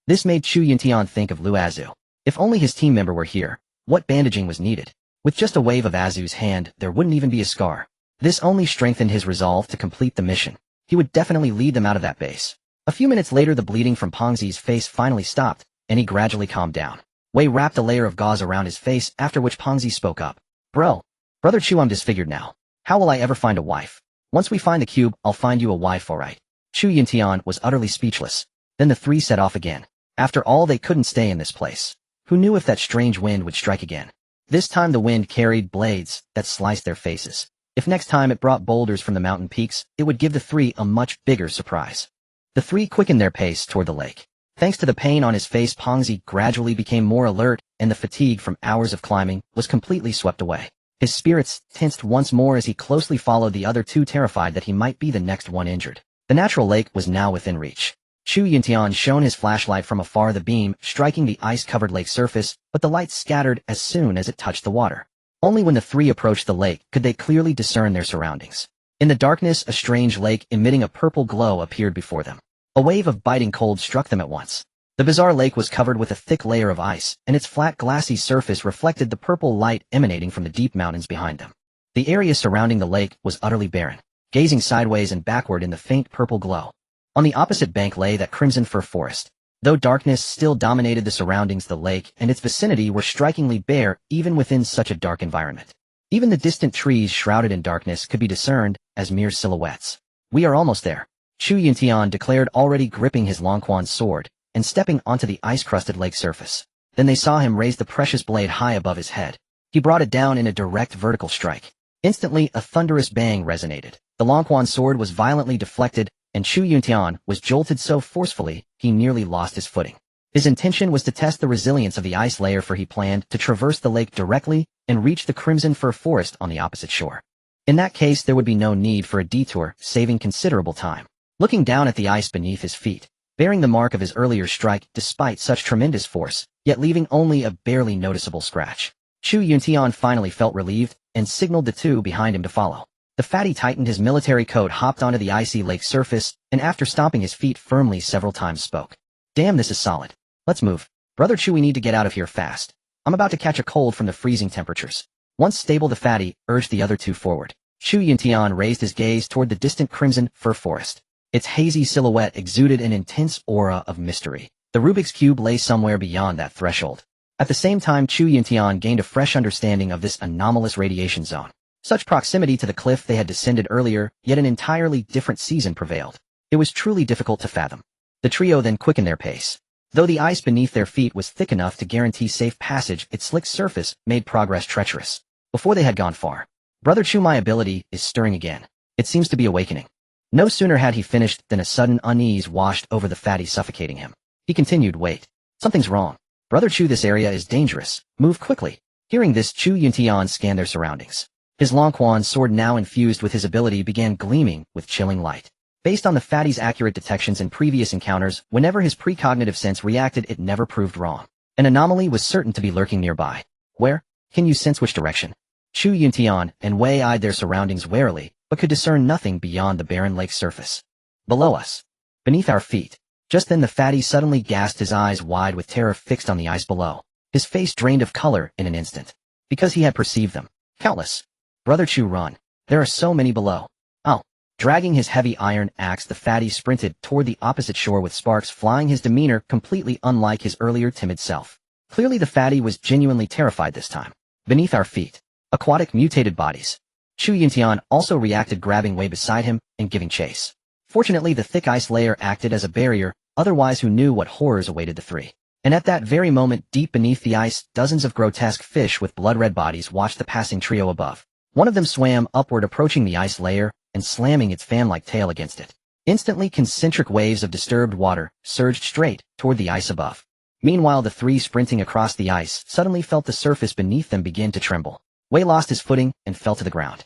This made Chu Yuntian think of Lu Azu. If only his team member were here, what bandaging was needed? With just a wave of Azu's hand, there wouldn't even be a scar. This only strengthened his resolve to complete the mission. He would definitely lead them out of that base. A few minutes later, the bleeding from Pongzi's face finally stopped, and he gradually calmed down. Wei wrapped a layer of gauze around his face, after which Pongzi spoke up. Brother Chu, I'm disfigured now. How will I ever find a wife? Once we find the cube, I'll find you a wife, alright. Chu Yuntian was utterly speechless. Then the three set off again. After all, they couldn't stay in this place. Who knew if that strange wind would strike again? This time the wind carried blades that sliced their faces. If next time it brought boulders from the mountain peaks, it would give the three a much bigger surprise. The three quickened their pace toward the lake. Thanks to the pain on his face, Pongzi gradually became more alert, and the fatigue from hours of climbing was completely swept away. His spirits tensed once more as he closely followed the other two, terrified that he might be the next one injured. The natural lake was now within reach. Chu Yuntian shone his flashlight from afar, the beam striking the ice-covered lake surface, but the light scattered as soon as it touched the water. Only when the three approached the lake could they clearly discern their surroundings. In the darkness, a strange lake emitting a purple glow appeared before them. A wave of biting cold struck them at once. The bizarre lake was covered with a thick layer of ice, and its flat glassy surface reflected the purple light emanating from the deep mountains behind them. The area surrounding the lake was utterly barren, gazing sideways and backward in the faint purple glow. On the opposite bank lay that crimson fir forest. Though darkness still dominated the surroundings, the lake and its vicinity were strikingly bare even within such a dark environment. Even the distant trees shrouded in darkness could be discerned as mere silhouettes. We are almost there, Chu Yuntian declared, already gripping his Longquan's sword and stepping onto the ice-crusted lake surface. Then they saw him raise the precious blade high above his head. He brought it down in a direct vertical strike. Instantly, a thunderous bang resonated. The Longquan's sword was violently deflected, and Chu Yuntian was jolted so forcefully he nearly lost his footing. His intention was to test the resilience of the ice layer, for he planned to traverse the lake directly and reach the crimson fir forest on the opposite shore. In that case, there would be no need for a detour, saving considerable time. Looking down at the ice beneath his feet, bearing the mark of his earlier strike despite such tremendous force, yet leaving only a barely noticeable scratch, Chu Yuntian finally felt relieved and signaled the two behind him to follow. The fatty tightened his military coat, hopped onto the icy lake surface, and after stomping his feet firmly several times spoke. Damn, this is solid. Let's move. Brother Chu, we need to get out of here fast. I'm about to catch a cold from the freezing temperatures. Once stable, the fatty urged the other two forward. Chu Yuntian raised his gaze toward the distant crimson fir forest. Its hazy silhouette exuded an intense aura of mystery. The Rubik's Cube lay somewhere beyond that threshold. At the same time, Chu Yuntian gained a fresh understanding of this anomalous radiation zone. Such proximity to the cliff they had descended earlier, yet an entirely different season prevailed. It was truly difficult to fathom. The trio then quickened their pace. Though the ice beneath their feet was thick enough to guarantee safe passage, its slick surface made progress treacherous. Before they had gone far, Brother Chu, my ability is stirring again. It seems to be awakening. No sooner had he finished than a sudden unease washed over the fatty, suffocating him. He continued, wait. Something's wrong. Brother Chu, this area is dangerous. Move quickly. Hearing this, Chu Yuntian scanned their surroundings. His Longquan's sword, now infused with his ability, began gleaming with chilling light. Based on the fatty's accurate detections in previous encounters, whenever his precognitive sense reacted, it never proved wrong. An anomaly was certain to be lurking nearby. Where? Can you sense which direction? Chu Yuntian and Wei eyed their surroundings warily, but could discern nothing beyond the barren lake surface. Below us. Beneath our feet. Just then the fatty suddenly gasped, his eyes wide with terror fixed on the ice below. His face drained of color in an instant. Because he had perceived them. Countless. Brother Chu, run. There are so many below. Oh. Dragging his heavy iron axe, the fatty sprinted toward the opposite shore with sparks flying, his demeanor completely unlike his earlier timid self. Clearly the fatty was genuinely terrified this time. Beneath our feet. Aquatic mutated bodies. Chu Yuntian also reacted, grabbing way beside him and giving chase. Fortunately the thick ice layer acted as a barrier, otherwise who knew what horrors awaited the three. And at that very moment, deep beneath the ice, dozens of grotesque fish with blood-red bodies watched the passing trio above. One of them swam upward, approaching the ice layer and slamming its fan-like tail against it. Instantly, concentric waves of disturbed water surged straight toward the ice above. Meanwhile, the three sprinting across the ice suddenly felt the surface beneath them begin to tremble. Wei lost his footing and fell to the ground.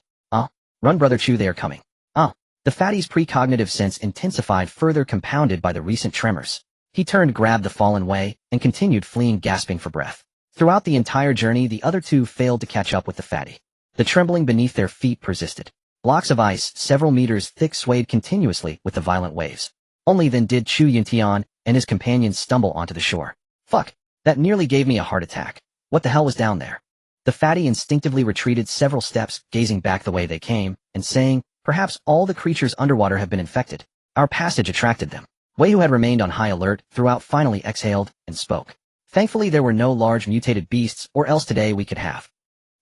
Run, brother Chu, they are coming. The fatty's precognitive sense intensified, further compounded by the recent tremors. He turned, grabbed the fallen Wei, and continued fleeing, gasping for breath. Throughout the entire journey, the other two failed to catch up with the fatty. The trembling beneath their feet persisted. Blocks of ice, several meters thick, swayed continuously with the violent waves. Only then did Chu Yuntian and his companions stumble onto the shore. Fuck! That nearly gave me a heart attack. What the hell was down there? The fatty instinctively retreated several steps, gazing back the way they came, and saying, perhaps all the creatures underwater have been infected. Our passage attracted them. Wei, who had remained on high alert throughout, finally exhaled and spoke. Thankfully there were no large mutated beasts, or else today we could have.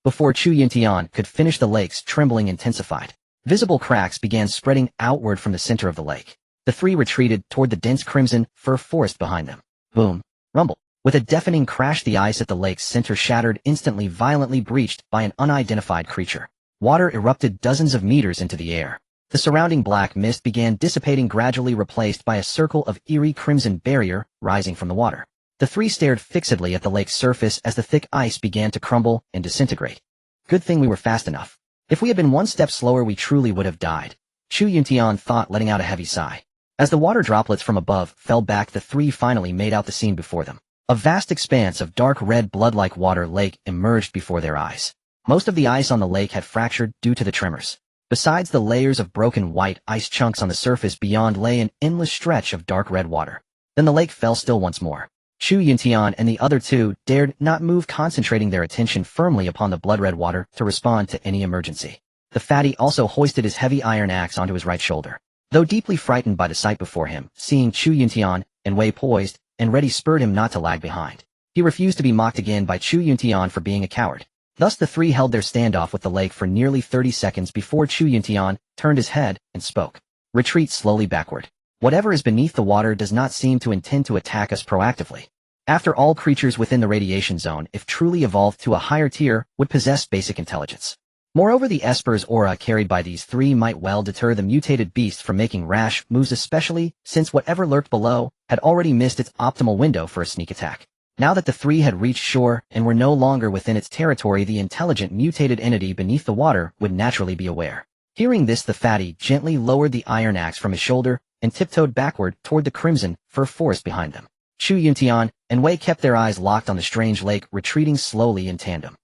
Before Chu Yuntian could finish, the lake's trembling intensified. Visible cracks began spreading outward from the center of the lake. The three retreated toward the dense crimson fir forest behind them. Boom. Rumble. With a deafening crash, the ice at the lake's center shattered, instantly violently breached by an unidentified creature. Water erupted dozens of meters into the air. The surrounding black mist began dissipating, gradually replaced by a circle of eerie crimson barrier rising from the water. The three stared fixedly at the lake's surface as the thick ice began to crumble and disintegrate. Good thing we were fast enough. If we had been one step slower, we truly would have died. Chu Yuntian thought, letting out a heavy sigh. As the water droplets from above fell back, the three finally made out the scene before them. A vast expanse of dark red blood-like water lake emerged before their eyes. Most of the ice on the lake had fractured due to the tremors. Besides the layers of broken white ice chunks on the surface beyond lay an endless stretch of dark red water. Then the lake fell still once more. Chu Yuntian and the other two dared not move, concentrating their attention firmly upon the blood-red water to respond to any emergency. The fatty also hoisted his heavy iron axe onto his right shoulder. Though deeply frightened by the sight before him, seeing Chu Yuntian and Wei poised and ready spurred him not to lag behind. He refused to be mocked again by Chu Yuntian for being a coward. Thus the three held their standoff with the lake for nearly 30 seconds before Chu Yuntian turned his head and spoke. Retreat slowly backward. Whatever is beneath the water does not seem to intend to attack us proactively. After all, creatures within the radiation zone, if truly evolved to a higher tier, would possess basic intelligence. Moreover, the Esper's aura carried by these three might well deter the mutated beast from making rash moves, especially since whatever lurked below had already missed its optimal window for a sneak attack. Now that the three had reached shore and were no longer within its territory, the intelligent mutated entity beneath the water would naturally be aware. Hearing this, the fatty gently lowered the iron axe from his shoulder and tiptoed backward toward the crimson fir forest behind them. Chu Yuntian and Wei kept their eyes locked on the strange lake, retreating slowly in tandem.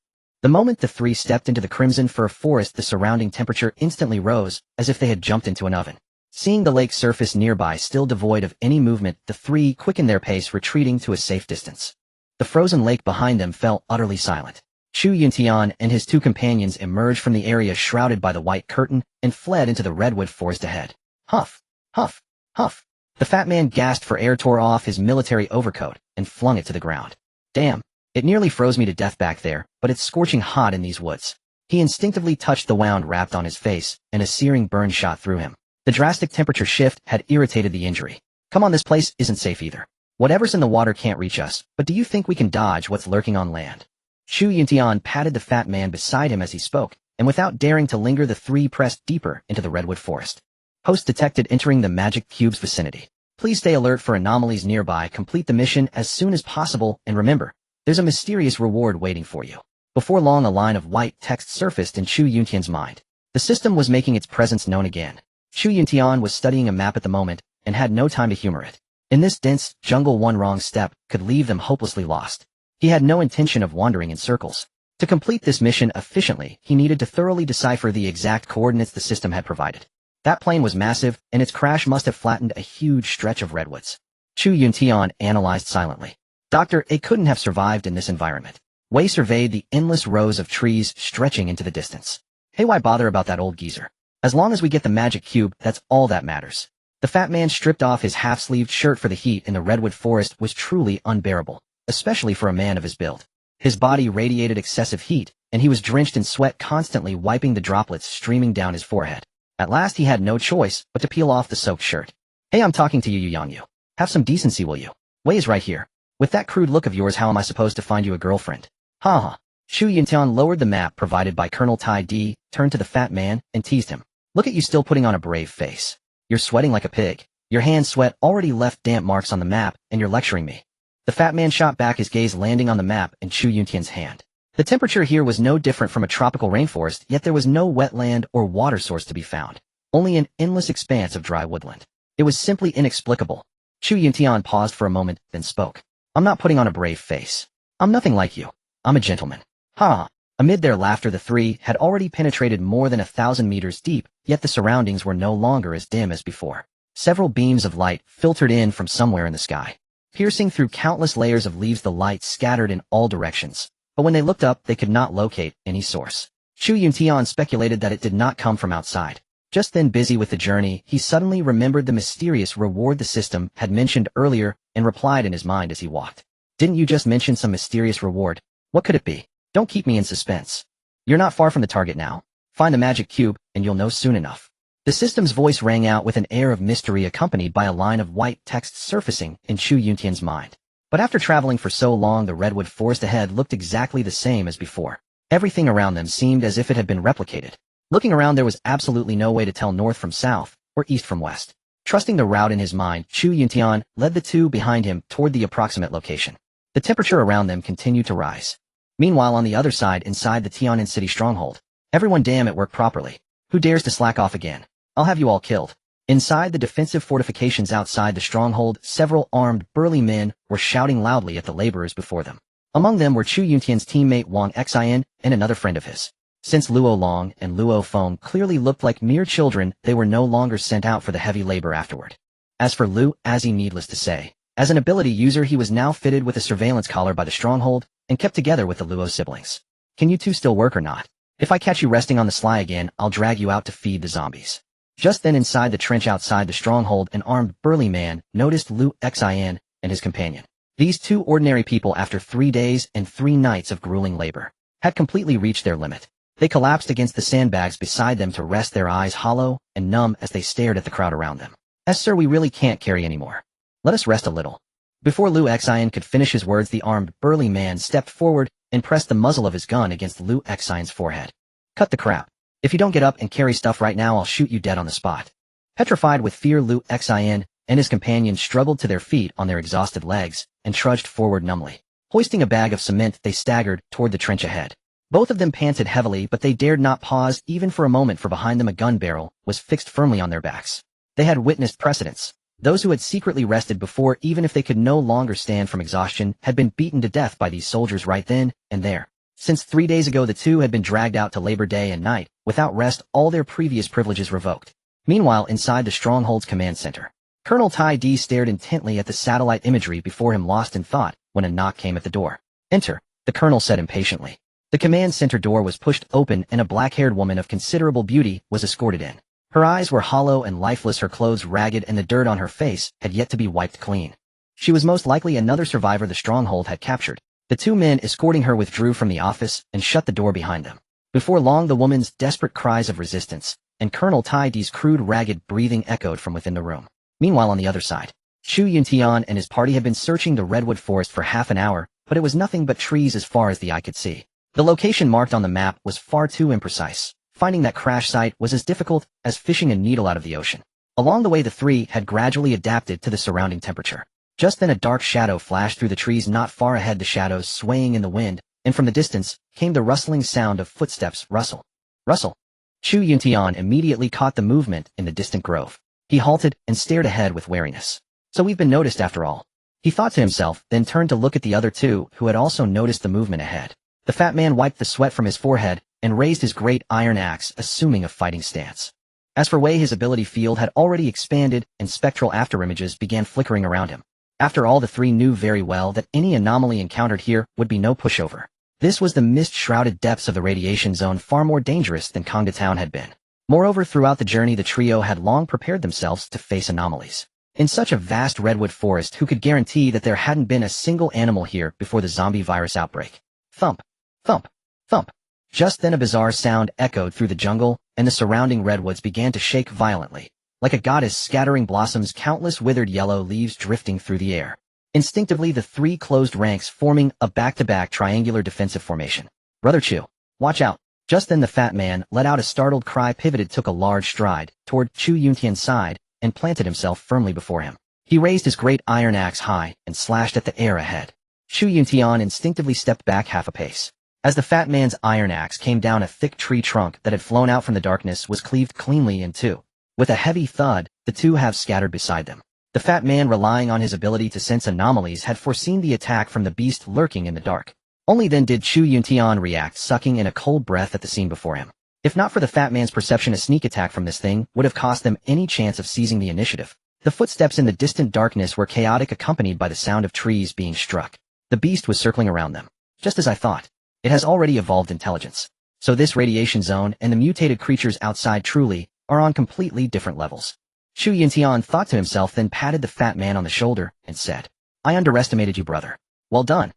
The moment the three stepped into the crimson fir forest, the surrounding temperature instantly rose, as if they had jumped into an oven. Seeing the lake's surface nearby still devoid of any movement, the three quickened their pace, retreating to a safe distance. The frozen lake behind them fell utterly silent. Chu Yuntian and his two companions emerged from the area shrouded by the white curtain and fled into the redwood forest ahead. Huff, huff, huff. The fat man gasped for air, tore off his military overcoat, and flung it to the ground. Damn. It nearly froze me to death back there, but it's scorching hot in these woods. He instinctively touched the wound wrapped on his face, and a searing burn shot through him. The drastic temperature shift had irritated the injury. Come on, this place isn't safe either. Whatever's in the water can't reach us, but do you think we can dodge what's lurking on land? Chu Yuntian patted the fat man beside him as he spoke, and without daring to linger, the three pressed deeper into the redwood forest. Host detected entering the magic cube's vicinity. Please stay alert for anomalies nearby, complete the mission as soon as possible, and remember, there's a mysterious reward waiting for you. Before long, a line of white text surfaced in Chu Yuntian's mind. The system was making its presence known again. Chu Yuntian was studying a map at the moment and had no time to humor it. In this dense jungle, one wrong step could leave them hopelessly lost. He had no intention of wandering in circles. To complete this mission efficiently, he needed to thoroughly decipher the exact coordinates the system had provided. That plane was massive, and its crash must have flattened a huge stretch of redwoods. Chu Yuntian analyzed silently. Doctor, it couldn't have survived in this environment. Wei surveyed the endless rows of trees stretching into the distance. Hey, why bother about that old geezer? As long as we get the magic cube, that's all that matters. The fat man stripped off his half-sleeved shirt, for the heat in the redwood forest was truly unbearable, especially for a man of his build. His body radiated excessive heat, and he was drenched in sweat, constantly wiping the droplets streaming down his forehead. At last he had no choice but to peel off the soaked shirt. "Hey, I'm talking to you, Yang Yu. Have some decency, will you? Way is right here. With that crude look of yours, how am I supposed to find you a girlfriend?" Ha ha. Chu Yuntian lowered the map provided by Colonel Tai Di, turned to the fat man, and teased him. "Look at you, still putting on a brave face. You're sweating like a pig. Your hand sweat already left damp marks on the map, and you're lecturing me." The fat man shot back, his gaze landing on the map in Chu Yuntian's hand. The temperature here was no different from a tropical rainforest, yet there was no wetland or water source to be found. Only an endless expanse of dry woodland. It was simply inexplicable. Chu Yuntian paused for a moment, then spoke. "I'm not putting on a brave face. I'm nothing like you. I'm a gentleman." Ha! Amid their laughter, the three had already penetrated more than 1,000 meters deep, yet the surroundings were no longer as dim as before. Several beams of light filtered in from somewhere in the sky. Piercing through countless layers of leaves, the light scattered in all directions. But when they looked up, they could not locate any source. Chu Yuntian speculated that it did not come from outside. Just then, busy with the journey, he suddenly remembered the mysterious reward the system had mentioned earlier and replied in his mind as he walked. "Didn't you just mention some mysterious reward? What could it be? Don't keep me in suspense. You're not far from the target now. Find the magic cube, and you'll know soon enough." The system's voice rang out with an air of mystery, accompanied by a line of white text surfacing in Chu Yuntian's mind. But after traveling for so long, the redwood forest ahead looked exactly the same as before. Everything around them seemed as if it had been replicated. Looking around, there was absolutely no way to tell north from south, or east from west. Trusting the route in his mind, Chu Yuntian led the two behind him toward the approximate location. The temperature around them continued to rise. Meanwhile, on the other side, inside the Tianan city stronghold, everyone damn at work properly. Who dares to slack off again? I'll have you all killed. Inside the defensive fortifications outside the stronghold, several armed, burly men were shouting loudly at the laborers before them. Among them were Chu Yuntian's teammate Wang Xian and another friend of his. Since Luo Long and Luo Feng clearly looked like mere children, they were no longer sent out for the heavy labor afterward. As for Lu Azhi, needless to say, as an ability user, he was now fitted with a surveillance collar by the stronghold and kept together with the Luo siblings. "Can you two still work or not? If I catch you resting on the sly again, I'll drag you out to feed the zombies." Just then, inside the trench outside the stronghold, an armed, burly man noticed Lu Xian and his companion. These two ordinary people, after 3 days and 3 nights of grueling labor, had completely reached their limit. They collapsed against the sandbags beside them to rest, their eyes hollow and numb as they stared at the crowd around them. "Sir, we really can't carry anymore. Let us rest a little." Before Lu Xian could finish his words, the armed, burly man stepped forward and pressed the muzzle of his gun against Lu Xian's forehead. "Cut the crap. If you don't get up and carry stuff right now, I'll shoot you dead on the spot." Petrified with fear, Lu Xian and his companion struggled to their feet on their exhausted legs and trudged forward numbly. Hoisting a bag of cement, they staggered toward the trench ahead. Both of them panted heavily, but they dared not pause even for a moment, for behind them a gun barrel was fixed firmly on their backs. They had witnessed precedents. Those who had secretly rested before, even if they could no longer stand from exhaustion, had been beaten to death by these soldiers right then and there. Since 3 days ago, the two had been dragged out to labor day and night, without rest, all their previous privileges revoked. Meanwhile, inside the stronghold's command center, Colonel Tai Di stared intently at the satellite imagery before him, lost in thought, when a knock came at the door. "Enter," the colonel said impatiently. The command center door was pushed open, and a black-haired woman of considerable beauty was escorted in. Her eyes were hollow and lifeless, her clothes ragged, and the dirt on her face had yet to be wiped clean. She was most likely another survivor the stronghold had captured. The 2 men escorting her withdrew from the office and shut the door behind them. Before long, the woman's desperate cries of resistance and Colonel Tai Di's crude, ragged breathing echoed from within the room. Meanwhile, on the other side, Chu Yuntian and his party had been searching the redwood forest for half an hour, but it was nothing but trees as far as the eye could see. The location marked on the map was far too imprecise. Finding that crash site was as difficult as fishing a needle out of the ocean. Along the way, the three had gradually adapted to the surrounding temperature. Just then, a dark shadow flashed through the trees not far ahead, the shadows swaying in the wind, and from the distance came the rustling sound of footsteps. Rustle. Rustle. Chu Yuntian immediately caught the movement in the distant grove. He halted and stared ahead with wariness. "So we've been noticed after all," he thought to himself, then turned to look at the other two who had also noticed the movement ahead. The fat man wiped the sweat from his forehead and raised his great iron axe, assuming a fighting stance. As for Wei, his ability field had already expanded and spectral afterimages began flickering around him. After all, the three knew very well that any anomaly encountered here would be no pushover. This was the mist-shrouded depths of the radiation zone, far more dangerous than Kongda Town had been. Moreover, throughout the journey the trio had long prepared themselves to face anomalies. In such a vast redwood forest, who could guarantee that there hadn't been a single animal here before the zombie virus outbreak? Thump, thump, thump. Just then a bizarre sound echoed through the jungle, and the surrounding redwoods began to shake violently. Like a goddess scattering blossoms, countless withered yellow leaves drifting through the air. Instinctively the three closed ranks, forming a back-to-back triangular defensive formation. Brother Chu, watch out. Just then the fat man let out a startled cry, pivoted, took a large stride toward Chu Yuntian's side, and planted himself firmly before him. He raised his great iron axe high and slashed at the air ahead. Chu Yuntian instinctively stepped back half a pace. As the fat man's iron axe came down, a thick tree trunk that had flown out from the darkness was cleaved cleanly in two. With a heavy thud, the two halves scattered beside them. The fat man, relying on his ability to sense anomalies, had foreseen the attack from the beast lurking in the dark. Only then did Chu Yuntian react, sucking in a cold breath at the scene before him. If not for the fat man's perception, a sneak attack from this thing would have cost them any chance of seizing the initiative. The footsteps in the distant darkness were chaotic, accompanied by the sound of trees being struck. The beast was circling around them. Just as I thought. It has already evolved intelligence. So this radiation zone and the mutated creatures outside truly are on completely different levels. Chu Yuntian thought to himself, then patted the fat man on the shoulder and said, I underestimated you, brother. Well done.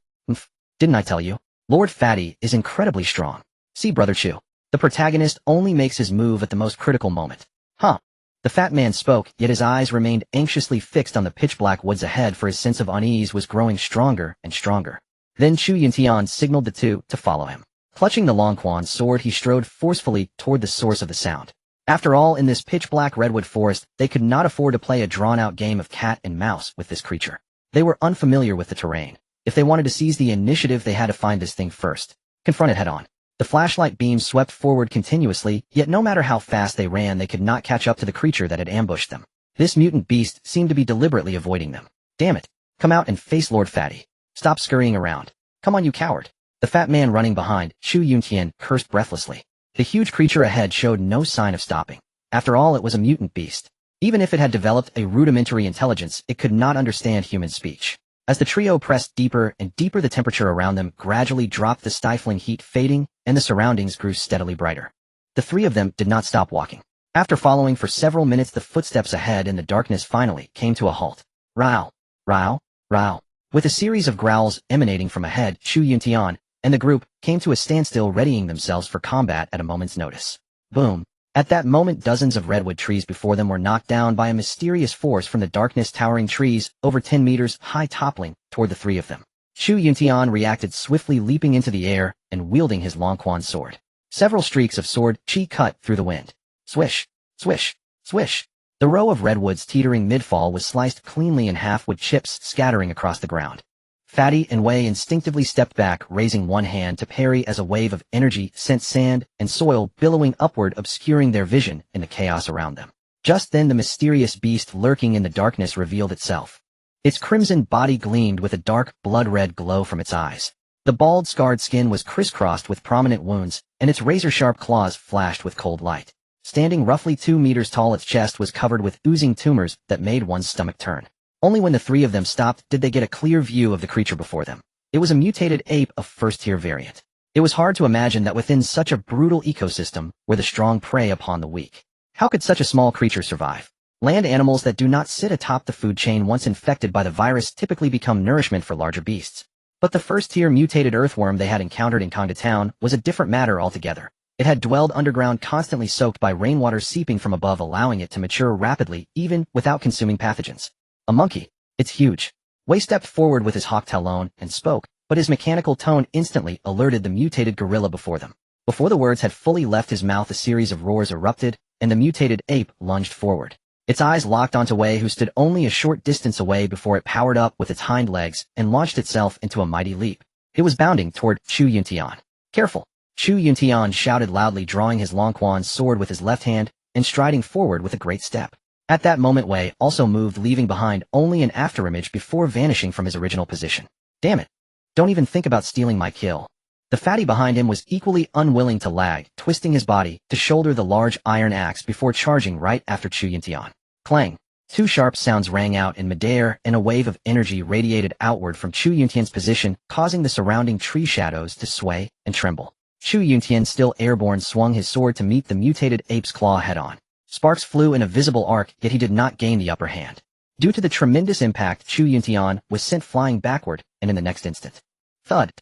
Didn't I tell you? Lord Fatty is incredibly strong. See, Brother Chu. The protagonist only makes his move at the most critical moment. Huh. The fat man spoke, yet his eyes remained anxiously fixed on the pitch-black woods ahead, for his sense of unease was growing stronger and stronger. Then Chu Yuntian signaled the two to follow him. Clutching the Longquan sword, he strode forcefully toward the source of the sound. After all, in this pitch-black redwood forest, they could not afford to play a drawn-out game of cat and mouse with this creature. They were unfamiliar with the terrain. If they wanted to seize the initiative, they had to find this thing first. Confront it head-on. The flashlight beams swept forward continuously, yet no matter how fast they ran, they could not catch up to the creature that had ambushed them. This mutant beast seemed to be deliberately avoiding them. Damn it. Come out and face Lord Fatty. Stop scurrying around. Come on, you coward. The fat man running behind, Chu Yuntian, cursed breathlessly. The huge creature ahead showed no sign of stopping. After all, it was a mutant beast. Even if it had developed a rudimentary intelligence, it could not understand human speech. As the trio pressed deeper and deeper, the temperature around them gradually dropped, the stifling heat fading, and the surroundings grew steadily brighter. The three of them did not stop walking. After following for several minutes, the footsteps ahead in the darkness finally came to a halt. Row, row, row. With a series of growls emanating from ahead, Chu Yuntian and the group came to a standstill, readying themselves for combat at a moment's notice. Boom. At that moment, dozens of redwood trees before them were knocked down by a mysterious force from the darkness, towering trees over 10 meters high, toppling toward the three of them. Chu Yuntian reacted swiftly, leaping into the air and wielding his Longquan sword. Several streaks of sword chi cut through the wind. Swish, swish, swish. The row of redwoods teetering mid-fall was sliced cleanly in half, with chips scattering across the ground. Fatty and Wei instinctively stepped back, raising one hand to parry as a wave of energy sent sand and soil billowing upward, obscuring their vision in the chaos around them. Just then the mysterious beast lurking in the darkness revealed itself. Its crimson body gleamed with a dark, blood-red glow from its eyes. The bald, scarred skin was crisscrossed with prominent wounds, and its razor-sharp claws flashed with cold light. Standing roughly 2 meters tall, its chest was covered with oozing tumors that made one's stomach turn. Only when the three of them stopped did they get a clear view of the creature before them. It was a mutated ape of first-tier variant. It was hard to imagine that within such a brutal ecosystem were the strong prey upon the weak. How could such a small creature survive? Land animals that do not sit atop the food chain, once infected by the virus, typically become nourishment for larger beasts. But the first-tier mutated earthworm they had encountered in Kongda Town was a different matter altogether. It had dwelled underground, constantly soaked by rainwater seeping from above, allowing it to mature rapidly, even without consuming pathogens. A monkey. It's huge. Wei stepped forward with his hawk talon and spoke, but his mechanical tone instantly alerted the mutated gorilla before them. Before the words had fully left his mouth, a series of roars erupted, and the mutated ape lunged forward. Its eyes locked onto Wei, who stood only a short distance away, before it powered up with its hind legs and launched itself into a mighty leap. It was bounding toward Chu Yuntian. Careful! Chu Yuntian shouted loudly, drawing his Longquan sword with his left hand and striding forward with a great step. At that moment, Wei also moved, leaving behind only an afterimage before vanishing from his original position. Damn it! Don't even think about stealing my kill. The fatty behind him was equally unwilling to lag, twisting his body to shoulder the large iron axe before charging right after Chu Yuntian. Clang! Two sharp sounds rang out in midair, and a wave of energy radiated outward from Chu Yuntian's position, causing the surrounding tree shadows to sway and tremble. Chu Yuntian, still airborne, swung his sword to meet the mutated ape's claw head-on. Sparks flew in a visible arc, yet he did not gain the upper hand. Due to the tremendous impact, Chu Yuntian was sent flying backward, and in the next instant. Thud.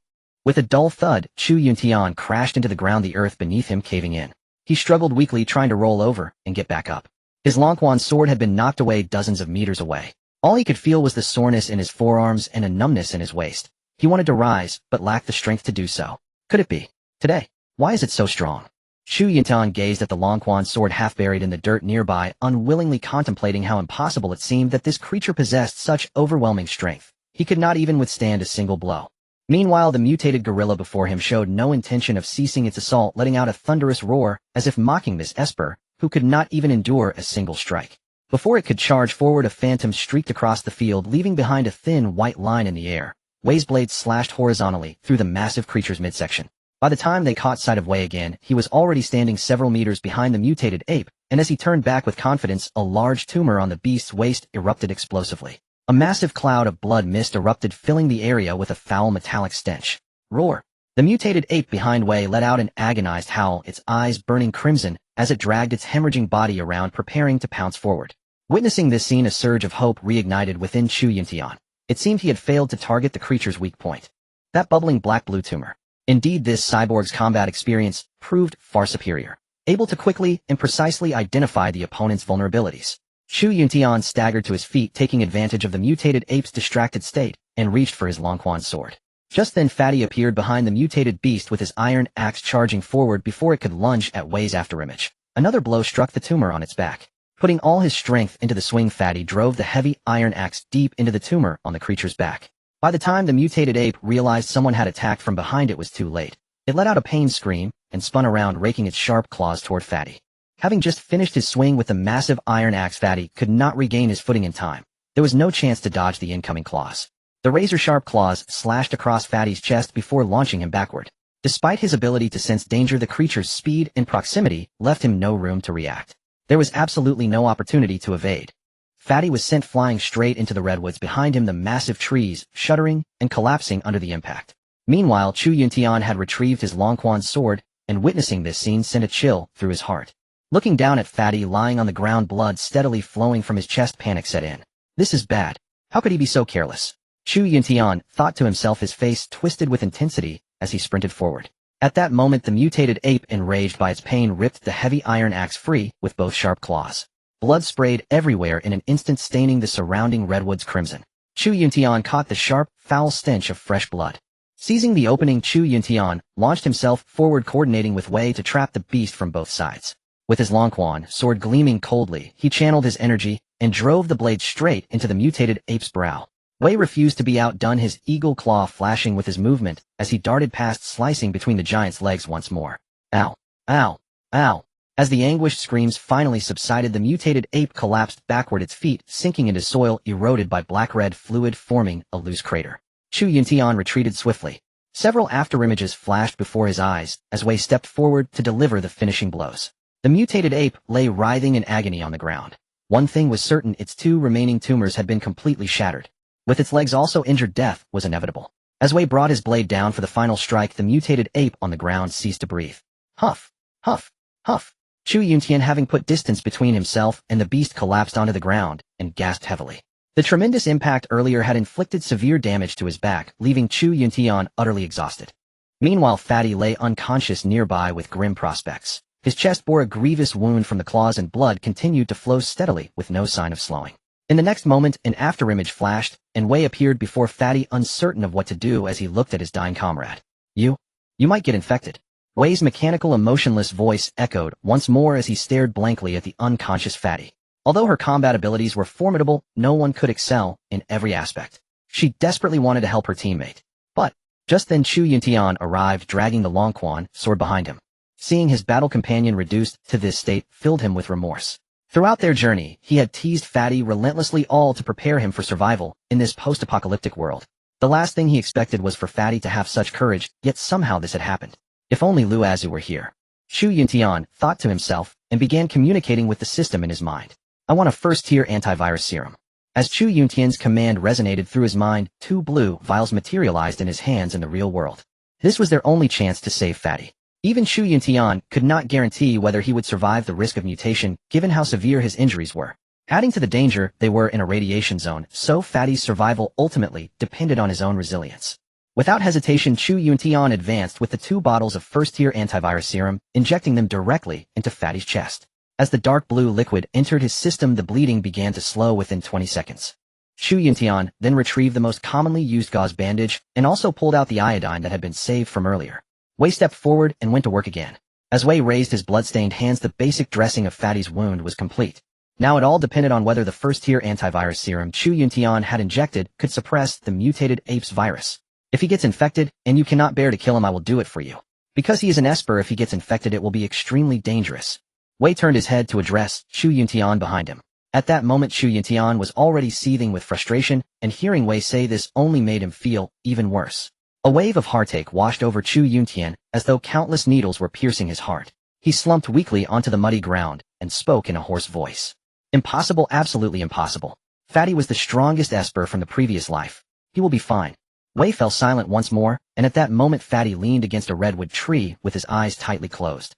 With a dull thud, Chu Yuntian crashed into the ground, the earth beneath him caving in. He struggled weakly, trying to roll over and get back up. His Longquan sword had been knocked away dozens of meters away. All he could feel was the soreness in his forearms and a numbness in his waist. He wanted to rise, but lacked the strength to do so. Could it be? Today? Why is it so strong? Chu Yuntian gazed at the Longquan sword half buried in the dirt nearby, unwillingly contemplating how impossible it seemed that this creature possessed such overwhelming strength. He could not even withstand a single blow. Meanwhile, the mutated gorilla before him showed no intention of ceasing its assault, letting out a thunderous roar, as if mocking this Esper, who could not even endure a single strike. Before it could charge forward, a phantom streaked across the field, leaving behind a thin white line in the air. Wei's blade slashed horizontally through the massive creature's midsection. By the time they caught sight of Wei again, he was already standing several meters behind the mutated ape, and as he turned back with confidence, a large tumor on the beast's waist erupted explosively. A massive cloud of blood mist erupted, filling the area with a foul metallic stench. Roar! The mutated ape behind Wei let out an agonized howl, its eyes burning crimson, as it dragged its hemorrhaging body around, preparing to pounce forward. Witnessing this scene, a surge of hope reignited within Chu Yuntian. It seemed he had failed to target the creature's weak point. That bubbling black-blue tumor. Indeed, this cyborg's combat experience proved far superior, able to quickly and precisely identify the opponent's vulnerabilities. Chu Yuntian staggered to his feet, taking advantage of the mutated ape's distracted state, and reached for his Longquan sword. Just then, Fatty appeared behind the mutated beast with his iron axe, charging forward before it could lunge at Wei's afterimage. Another blow struck the tumor on its back. Putting all his strength into the swing, Fatty drove the heavy iron axe deep into the tumor on the creature's back. By the time the mutated ape realized someone had attacked from behind, it was too late. It let out a pained scream and spun around, raking its sharp claws toward Fatty. Having just finished his swing with the massive iron axe, Fatty could not regain his footing in time. There was no chance to dodge the incoming claws. The razor-sharp claws slashed across Fatty's chest before launching him backward. Despite his ability to sense danger, the creature's speed and proximity left him no room to react. There was absolutely no opportunity to evade. Fatty was sent flying straight into the redwoods behind him, the massive trees shuddering and collapsing under the impact. Meanwhile, Chu Yuntian had retrieved his Longquan sword, and witnessing this scene sent a chill through his heart. Looking down at Fatty lying on the ground, blood steadily flowing from his chest, panic set in. This is bad. How could he be so careless? Chu Yuntian thought to himself, his face twisted with intensity as he sprinted forward. At that moment, the mutated ape, enraged by its pain, ripped the heavy iron axe free with both sharp claws. Blood sprayed everywhere in an instant, staining the surrounding redwoods crimson. Chu Yuntian caught the sharp, foul stench of fresh blood. Seizing the opening, Chu Yuntian launched himself forward, coordinating with Wei to trap the beast from both sides. With his Longquan sword gleaming coldly, he channeled his energy and drove the blade straight into the mutated ape's brow. Wei refused to be outdone, his eagle claw flashing with his movement as he darted past, slicing between the giant's legs once more. Ow! Ow! Ow! As the anguished screams finally subsided, the mutated ape collapsed backward, its feet sinking into soil eroded by black-red fluid, forming a loose crater. Chu Yuntian retreated swiftly. Several afterimages flashed before his eyes as Wei stepped forward to deliver the finishing blows. The mutated ape lay writhing in agony on the ground. One thing was certain, its two remaining tumors had been completely shattered. With its legs also injured, death was inevitable. As Wei brought his blade down for the final strike, the mutated ape on the ground ceased to breathe. Huff! Huff! Huff! Chu Yuntian, having put distance between himself and the beast, collapsed onto the ground and gasped heavily. The tremendous impact earlier had inflicted severe damage to his back, leaving Chu Yuntian utterly exhausted. Meanwhile, Fatty lay unconscious nearby with grim prospects. His chest bore a grievous wound from the claws, and blood continued to flow steadily with no sign of slowing. In the next moment, an afterimage flashed, and Wei appeared before Fatty, uncertain of what to do as he looked at his dying comrade. You might get infected. Wei's mechanical, emotionless voice echoed once more as he stared blankly at the unconscious Fatty. Although her combat abilities were formidable, no one could excel in every aspect. She desperately wanted to help her teammate. But just then Chu Yuntian arrived, dragging the Longquan sword behind him. Seeing his battle companion reduced to this state filled him with remorse. Throughout their journey, he had teased Fatty relentlessly, all to prepare him for survival in this post-apocalyptic world. The last thing he expected was for Fatty to have such courage, yet somehow this had happened. If only Luazu were here. Chu Yuntian thought to himself and began communicating with the system in his mind. I want a first-tier antivirus serum. As Chu Yuntian's command resonated through his mind, 2 blue vials materialized in his hands in the real world. This was their only chance to save Fatty. Even Chu Yuntian could not guarantee whether he would survive the risk of mutation given how severe his injuries were. Adding to the danger, they were in a radiation zone, so Fatty's survival ultimately depended on his own resilience. Without hesitation, Chu Yuntian advanced with the 2 bottles of first-tier antivirus serum, injecting them directly into Fatty's chest. As the dark blue liquid entered his system, the bleeding began to slow within 20 seconds. Chu Yuntian then retrieved the most commonly used gauze bandage and also pulled out the iodine that had been saved from earlier. Wei stepped forward and went to work again. As Wei raised his blood-stained hands, the basic dressing of Fatty's wound was complete. Now it all depended on whether the first-tier antivirus serum Chu Yuntian had injected could suppress the mutated ape's virus. If he gets infected, and you cannot bear to kill him, I will do it for you. Because he is an Esper, if he gets infected it will be extremely dangerous. Wei turned his head to address Chu Yuntian behind him. At that moment Chu Yuntian was already seething with frustration, and hearing Wei say this only made him feel even worse. A wave of heartache washed over Chu Yuntian, as though countless needles were piercing his heart. He slumped weakly onto the muddy ground, and spoke in a hoarse voice. Impossible, absolutely impossible. Fatty was the strongest Esper from the previous life. He will be fine. Wei fell silent once more, and at that moment Fatty leaned against a redwood tree with his eyes tightly closed.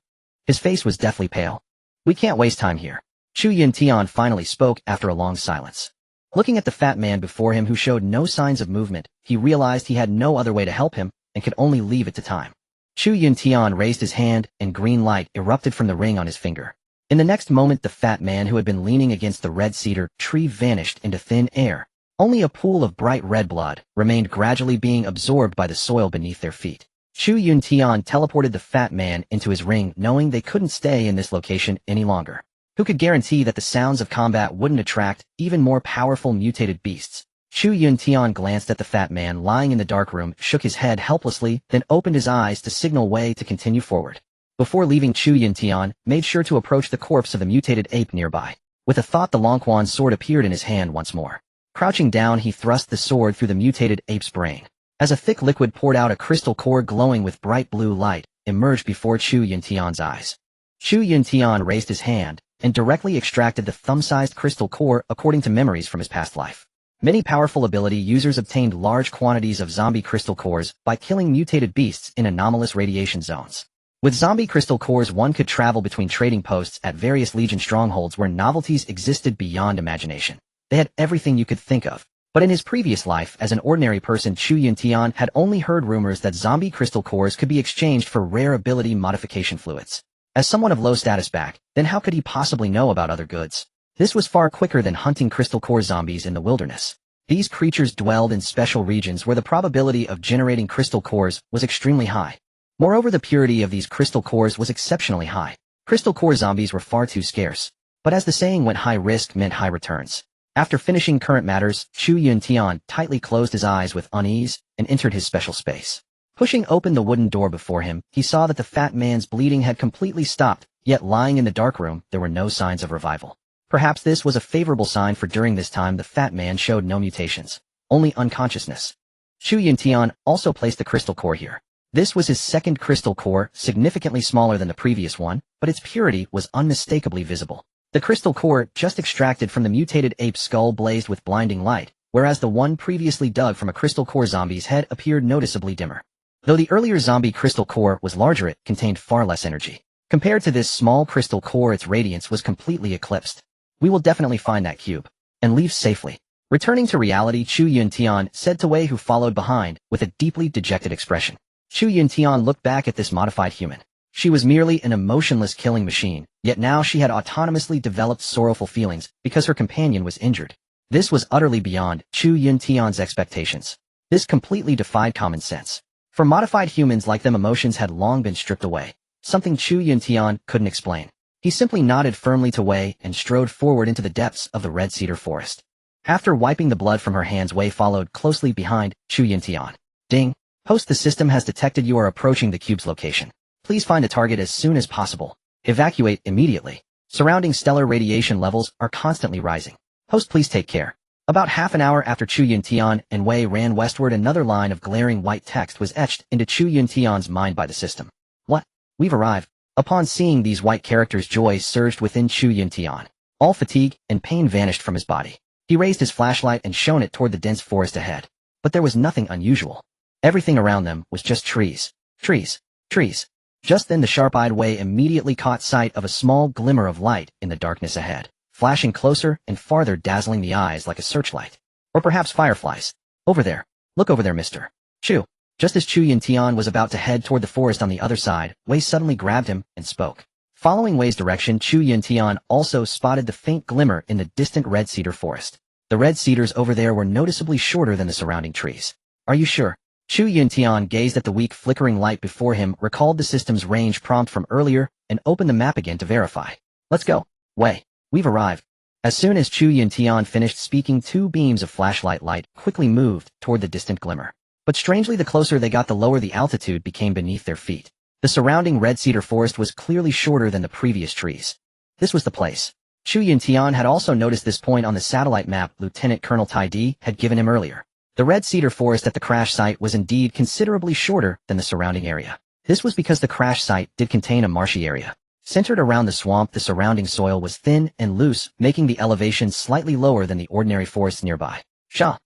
His face was deathly pale. We can't waste time here. Chu Yuntian finally spoke after a long silence. Looking at the fat man before him who showed no signs of movement, he realized he had no other way to help him and could only leave it to time. Chu Yuntian raised his hand, and green light erupted from the ring on his finger. In the next moment the fat man who had been leaning against the red cedar tree vanished into thin air. Only a pool of bright red blood remained, gradually being absorbed by the soil beneath their feet. Chu Yuntian teleported the fat man into his ring, knowing they couldn't stay in this location any longer. Who could guarantee that the sounds of combat wouldn't attract even more powerful mutated beasts? Chu Yuntian glanced at the fat man lying in the dark room, shook his head helplessly, then opened his eyes to signal Wei to continue forward. Before leaving, Chu Yuntian made sure to approach the corpse of the mutated ape nearby. With a thought, the Longquan sword appeared in his hand once more. Crouching down, he thrust the sword through the mutated ape's brain. As a thick liquid poured out, a crystal core glowing with bright blue light emerged before Chu Yuntian's eyes. Chu Yuntian raised his hand and directly extracted the thumb-sized crystal core according to memories from his past life. Many powerful ability users obtained large quantities of zombie crystal cores by killing mutated beasts in anomalous radiation zones. With zombie crystal cores, one could travel between trading posts at various Legion strongholds where novelties existed beyond imagination. They had everything you could think of. But in his previous life as an ordinary person, Chu Yuntian had only heard rumors that zombie crystal cores could be exchanged for rare ability modification fluids. As someone of low status back, then how could he possibly know about other goods? This was far quicker than hunting crystal core zombies in the wilderness. These creatures dwelled in special regions where the probability of generating crystal cores was extremely high. Moreover, the purity of these crystal cores was exceptionally high. Crystal core zombies were far too scarce. But as the saying went, high risk meant high returns. After finishing current matters, Chu Yuntian tightly closed his eyes with unease and entered his special space. Pushing open the wooden door before him, he saw that the fat man's bleeding had completely stopped, yet lying in the dark room, there were no signs of revival. Perhaps this was a favorable sign, for during this time the fat man showed no mutations, only unconsciousness. Chu Yuntian also placed the crystal core here. This was his second crystal core, significantly smaller than the previous one, but its purity was unmistakably visible. The crystal core just extracted from the mutated ape's skull blazed with blinding light, whereas the one previously dug from a crystal core zombie's head appeared noticeably dimmer. Though the earlier zombie crystal core was larger, it contained far less energy. Compared to this small crystal core, its radiance was completely eclipsed. We will definitely find that cube and leave safely. Returning to reality, Chu Yuntian said to Wei, who followed behind, with a deeply dejected expression. Chu Yuntian looked back at this modified human. She was merely an emotionless killing machine, yet now she had autonomously developed sorrowful feelings because her companion was injured. This was utterly beyond Chu Yuntian's expectations. This completely defied common sense. For modified humans like them, emotions had long been stripped away, something Chu Yuntian couldn't explain. He simply nodded firmly to Wei and strode forward into the depths of the red cedar forest. After wiping the blood from her hands, Wei followed closely behind Chu Yuntian. Ding! Host, the system has detected you are approaching the cube's location. Please find a target as soon as possible. Evacuate immediately. Surrounding stellar radiation levels are constantly rising. Host, please take care. About half an hour after Chu Yuntian and Wei ran westward, another line of glaring white text was etched into Chu Yuntian's mind by the system. What? We've arrived. Upon seeing these white characters, joy surged within Chu Yuntian. All fatigue and pain vanished from his body. He raised his flashlight and shone it toward the dense forest ahead. But there was nothing unusual. Everything around them was just trees. Trees. Trees. Just then the sharp-eyed Wei immediately caught sight of a small glimmer of light in the darkness ahead, flashing closer and farther, dazzling the eyes like a searchlight. Or perhaps fireflies. Over there. Look over there, Mr. Chu. Just as Chu Yuntian was about to head toward the forest on the other side, Wei suddenly grabbed him and spoke. Following Wei's direction, Chu Yuntian also spotted the faint glimmer in the distant red cedar forest. The red cedars over there were noticeably shorter than the surrounding trees. Are you sure? Chu Yuntian gazed at the weak flickering light before him, recalled the system's range prompt from earlier, and opened the map again to verify. Let's go. Wei, we've arrived. As soon as Chu Yuntian finished speaking, two beams of flashlight light quickly moved toward the distant glimmer. But strangely, the closer they got, the lower the altitude became beneath their feet. The surrounding red cedar forest was clearly shorter than the previous trees. This was the place. Chu Yuntian had also noticed this point on the satellite map Lieutenant Colonel Tai Di had given him earlier. The red cedar forest at the crash site was indeed considerably shorter than the surrounding area. This was because the crash site did contain a marshy area. Centered around the swamp, the surrounding soil was thin and loose, making the elevation slightly lower than the ordinary forests nearby. Sha!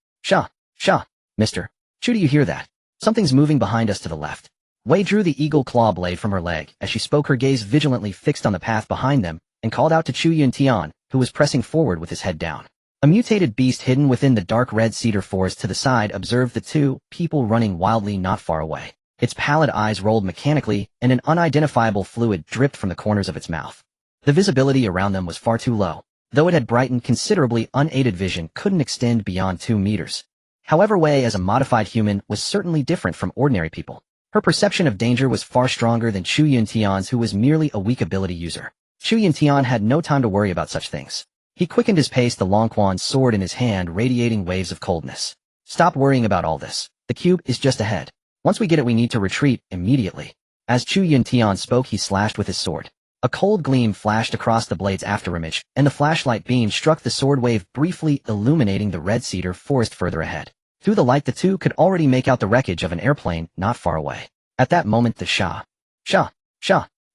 Mr. Chu, do you hear that? Something's moving behind us to the left. Wei drew the eagle claw blade from her leg as she spoke, her gaze vigilantly fixed on the path behind them, and called out to Chu Yuntian, who was pressing forward with his head down. A mutated beast hidden within the dark red cedar forest to the side observed the two people running wildly not far away. Its pallid eyes rolled mechanically, and an unidentifiable fluid dripped from the corners of its mouth. The visibility around them was far too low. Though it had brightened considerably, unaided vision couldn't extend beyond 2 meters. However, Wei, as a modified human, was certainly different from ordinary people. Her perception of danger was far stronger than Chu Yuntian's, who was merely a weak ability user. Chu Yuntian had no time to worry about such things. He quickened his pace, the Longquan sword in his hand radiating waves of coldness. Stop worrying about all this. The cube is just ahead. Once we get it, we need to retreat immediately. As Chu Yuntian spoke, he slashed with his sword. A cold gleam flashed across the blade's afterimage, and the flashlight beam struck the sword wave, briefly illuminating the red cedar forest further ahead. Through the light, the two could already make out the wreckage of an airplane not far away. At that moment, the sha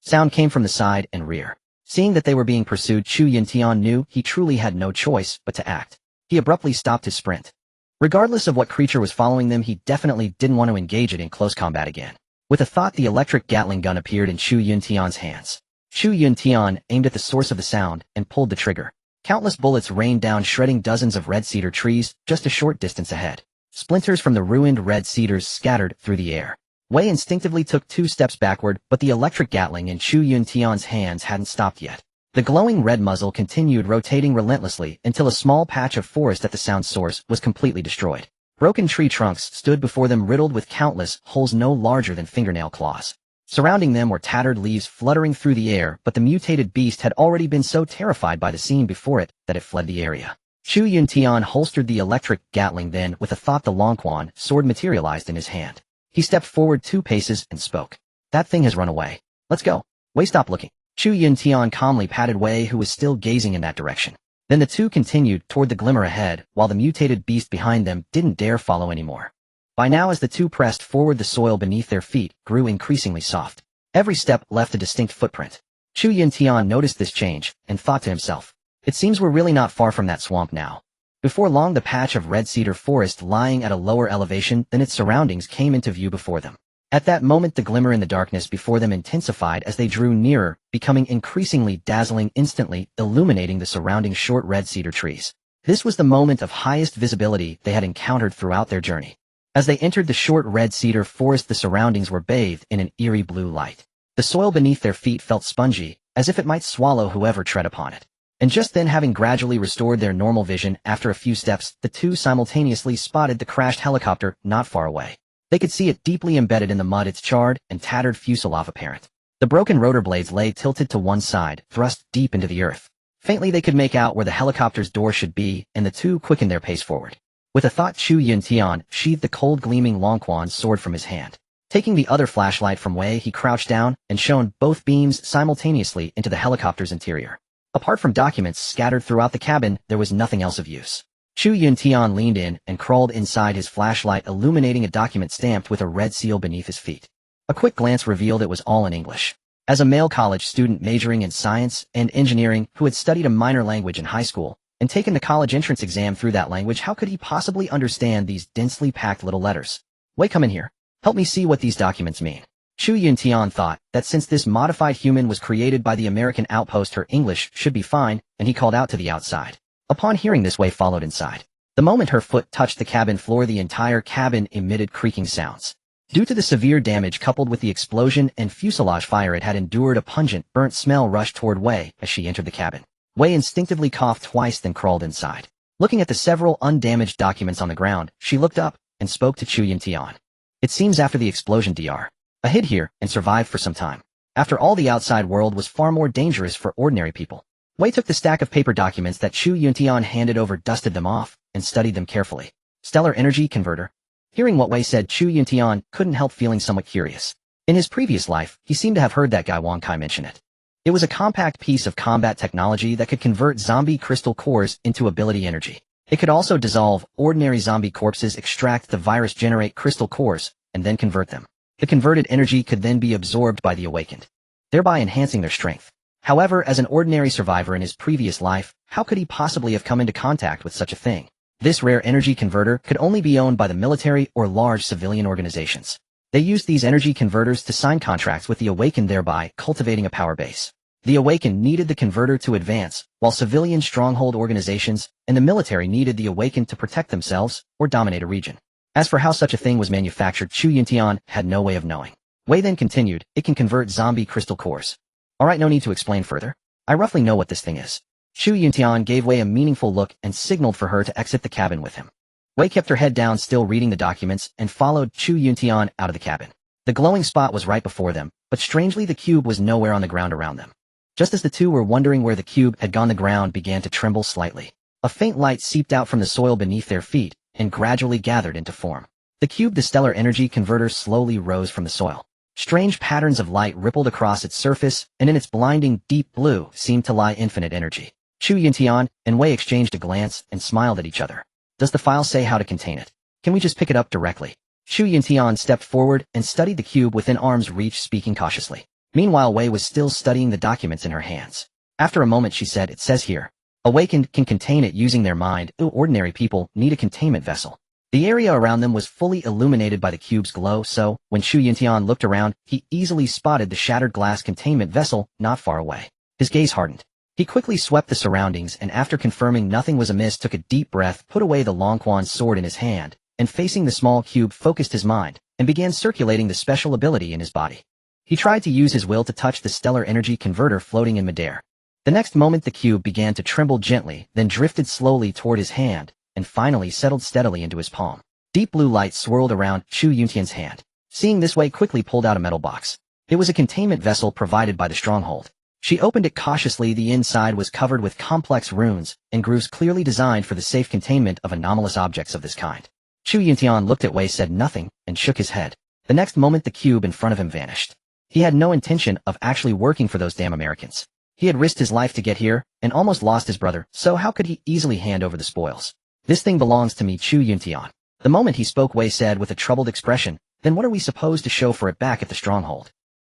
sound came from the side and rear. Seeing that they were being pursued, Chu Yuntian knew he truly had no choice but to act. He abruptly stopped his sprint. Regardless of what creature was following them, he definitely didn't want to engage it in close combat again. With a thought, the electric Gatling gun appeared in Chu Yuntian's hands. Chu Yuntian aimed at the source of the sound and pulled the trigger. Countless bullets rained down, shredding dozens of red cedar trees just a short distance ahead. Splinters from the ruined red cedars scattered through the air. Wei instinctively took 2 steps backward, but the electric Gatling in Chu Yuntian's hands hadn't stopped yet. The glowing red muzzle continued rotating relentlessly until a small patch of forest at the sound source was completely destroyed. Broken tree trunks stood before them, riddled with countless holes no larger than fingernail claws. Surrounding them were tattered leaves fluttering through the air, but the mutated beast had already been so terrified by the scene before it that it fled the area. Chu Yuntian holstered the electric Gatling, then, with a thought, the Longquan sword materialized in his hand. He stepped forward 2 paces and spoke. That thing has run away. Let's go. Wei, stop looking. Chu Yuntian calmly patted Wei, who was still gazing in that direction. Then the two continued toward the glimmer ahead, while the mutated beast behind them didn't dare follow anymore. By now, as the two pressed forward, the soil beneath their feet grew increasingly soft. Every step left a distinct footprint. Chu Yuntian noticed this change and thought to himself, it seems we're really not far from that swamp now. Before long, the patch of red cedar forest lying at a lower elevation than its surroundings came into view before them. At that moment, the glimmer in the darkness before them intensified as they drew nearer, becoming increasingly dazzling, instantly illuminating the surrounding short red cedar trees. This was the moment of highest visibility they had encountered throughout their journey. As they entered the short red cedar forest, the surroundings were bathed in an eerie blue light. The soil beneath their feet felt spongy, as if it might swallow whoever tread upon it. And just then, having gradually restored their normal vision after a few steps, the two simultaneously spotted the crashed helicopter not far away. They could see it deeply embedded in the mud, its charred and tattered fuselage apparent. The broken rotor blades lay tilted to one side, thrust deep into the earth. Faintly they could make out where the helicopter's door should be, and the two quickened their pace forward. With a thought, Chu Yuntian sheathed the cold gleaming Longquan sword from his hand. Taking the other flashlight from Wei, he crouched down and shone both beams simultaneously into the helicopter's interior. Apart from documents scattered throughout the cabin, there was nothing else of use. Chu Yuntian leaned in and crawled inside, his flashlight illuminating a document stamped with a red seal beneath his feet. A quick glance revealed it was all in English. As a male college student majoring in science and engineering who had studied a minor language in high school and taken the college entrance exam through that language, how could he possibly understand these densely packed little letters? Wei, come in here. Help me see what these documents mean. Chu Yuntian thought that since this modified human was created by the American outpost, her English should be fine, and he called out to the outside. Upon hearing this, Wei followed inside. The moment her foot touched the cabin floor, the entire cabin emitted creaking sounds. Due to the severe damage coupled with the explosion and fuselage fire it had endured, a pungent, burnt smell rushed toward Wei as she entered the cabin. Wei instinctively coughed twice, then crawled inside. Looking at the several undamaged documents on the ground, she looked up and spoke to Chu Yuntian. It seems after the explosion Dr. I hid here and survived for some time. After all, the outside world was far more dangerous for ordinary people. Wei took the stack of paper documents that Chu Yuntian handed over, dusted them off, and studied them carefully. Stellar energy converter. Hearing what Wei said, Chu Yuntian couldn't help feeling somewhat curious. In his previous life, he seemed to have heard that guy Wang Kai mention it. It was a compact piece of combat technology that could convert zombie crystal cores into ability energy. It could also dissolve ordinary zombie corpses, extract the virus, generate crystal cores, and then convert them. The converted energy could then be absorbed by the awakened, thereby enhancing their strength. However, as an ordinary survivor in his previous life, how could he possibly have come into contact with such a thing? This rare energy converter could only be owned by the military or large civilian organizations. They used these energy converters to sign contracts with the awakened, thereby cultivating a power base. The awakened needed the converter to advance, while civilian stronghold organizations and the military needed the awakened to protect themselves or dominate a region. As for how such a thing was manufactured, Chu Yuntian had no way of knowing. Wei then continued, it can convert zombie crystal cores. Alright, no need to explain further. I roughly know what this thing is. Chu Yuntian gave Wei a meaningful look and signaled for her to exit the cabin with him. Wei kept her head down, still reading the documents, and followed Chu Yuntian out of the cabin. The glowing spot was right before them, but strangely the cube was nowhere on the ground around them. Just as the two were wondering where the cube had gone, the ground began to tremble slightly. A faint light seeped out from the soil beneath their feet and gradually gathered into form. The cube, the stellar energy converter, slowly rose from the soil. Strange patterns of light rippled across its surface, and in its blinding deep blue seemed to lie infinite energy. Chu Yuntian and Wei exchanged a glance and smiled at each other. Does the file say how to contain it? Can we just pick it up directly? Chu Yuntian stepped forward and studied the cube within arm's reach, speaking cautiously. Meanwhile, Wei was still studying the documents in her hands. After a moment she said, it says here, awakened can contain it using their mind. Ordinary people need a containment vessel. The area around them was fully illuminated by the cube's glow, so, when Chu Yuntian looked around, he easily spotted the shattered glass containment vessel not far away. His gaze hardened. He quickly swept the surroundings and after confirming nothing was amiss, took a deep breath, put away the Longquan's sword in his hand, and facing the small cube focused his mind, and began circulating the special ability in his body. He tried to use his will to touch the stellar energy converter floating in midair. The next moment the cube began to tremble gently, then drifted slowly toward his hand, and finally settled steadily into his palm. Deep blue light swirled around Chu Yuntian's hand. Seeing this, Wei quickly pulled out a metal box. It was a containment vessel provided by the stronghold. She opened it cautiously. The inside was covered with complex runes and grooves clearly designed for the safe containment of anomalous objects of this kind. Chu Yuntian looked at Wei, said nothing, and shook his head. The next moment the cube in front of him vanished. He had no intention of actually working for those damn Americans. He had risked his life to get here, and almost lost his brother, so how could he easily hand over the spoils? This thing belongs to me, Chu Yuntian. The moment he spoke, Wei said with a troubled expression, then what are we supposed to show for it back at the stronghold?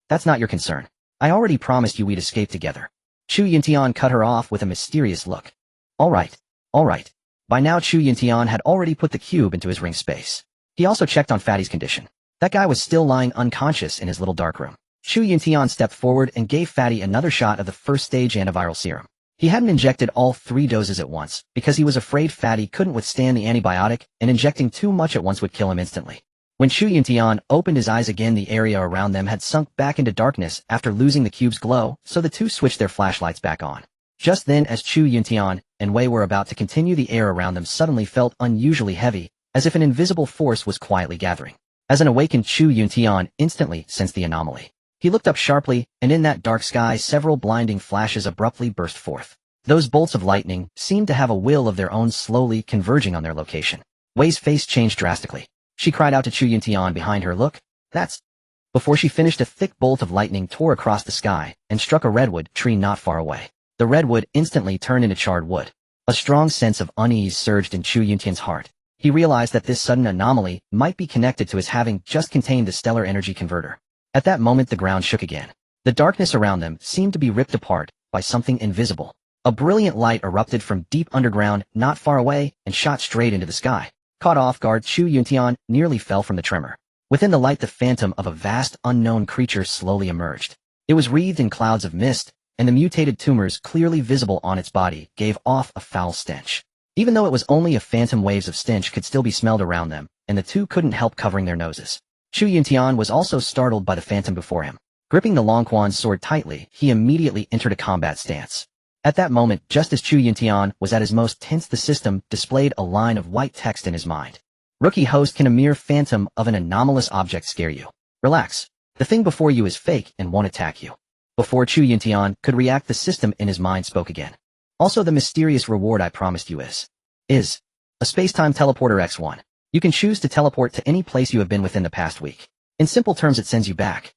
That's not your concern. I already promised you we'd escape together. Chu Yuntian cut her off with a mysterious look. Alright. By now Chu Yuntian had already put the cube into his ring space. He also checked on Fatty's condition. That guy was still lying unconscious in his little dark room. Chu Yuntian stepped forward and gave Fatty another shot of the first stage antiviral serum. He hadn't injected all 3 doses at once, because he was afraid Fatty couldn't withstand the antibiotic, and injecting too much at once would kill him instantly. When Chu Yuntian opened his eyes again, the area around them had sunk back into darkness after losing the cube's glow, so the two switched their flashlights back on. Just then, as Chu Yuntian and Wei were about to continue, the air around them suddenly felt unusually heavy, as if an invisible force was quietly gathering. As an awakened, Chu Yuntian instantly sensed the anomaly. He looked up sharply, and in that dark sky several blinding flashes abruptly burst forth. Those bolts of lightning seemed to have a will of their own, slowly converging on their location. Wei's face changed drastically. She cried out to Chu Yuntian behind her, "Look, that's..." Before she finished, a thick bolt of lightning tore across the sky and struck a redwood tree not far away. The redwood instantly turned into charred wood. A strong sense of unease surged in Chu Yuntian's heart. He realized that this sudden anomaly might be connected to his having just contained the stellar energy converter. At that moment the ground shook again. The darkness around them seemed to be ripped apart by something invisible. A brilliant light erupted from deep underground not far away and shot straight into the sky. Caught off guard, Chu Yuntian nearly fell from the tremor. Within the light, the phantom of a vast, unknown creature slowly emerged. It was wreathed in clouds of mist, and the mutated tumors clearly visible on its body gave off a foul stench. Even though it was only a phantom, waves of stench could still be smelled around them, and the two couldn't help covering their noses. Chu Yuntian was also startled by the phantom before him. Gripping the Longquan's sword tightly, he immediately entered a combat stance. At that moment, just as Chu Yuntian was at his most tense, the system displayed a line of white text in his mind. Rookie host, can a mere phantom of an anomalous object scare you? Relax. The thing before you is fake and won't attack you. Before Chu Yuntian could react, the system in his mind spoke again. Also, the mysterious reward I promised you is a space-time teleporter X1. You can choose to teleport to any place you have been within the past week. In simple terms, it sends you back.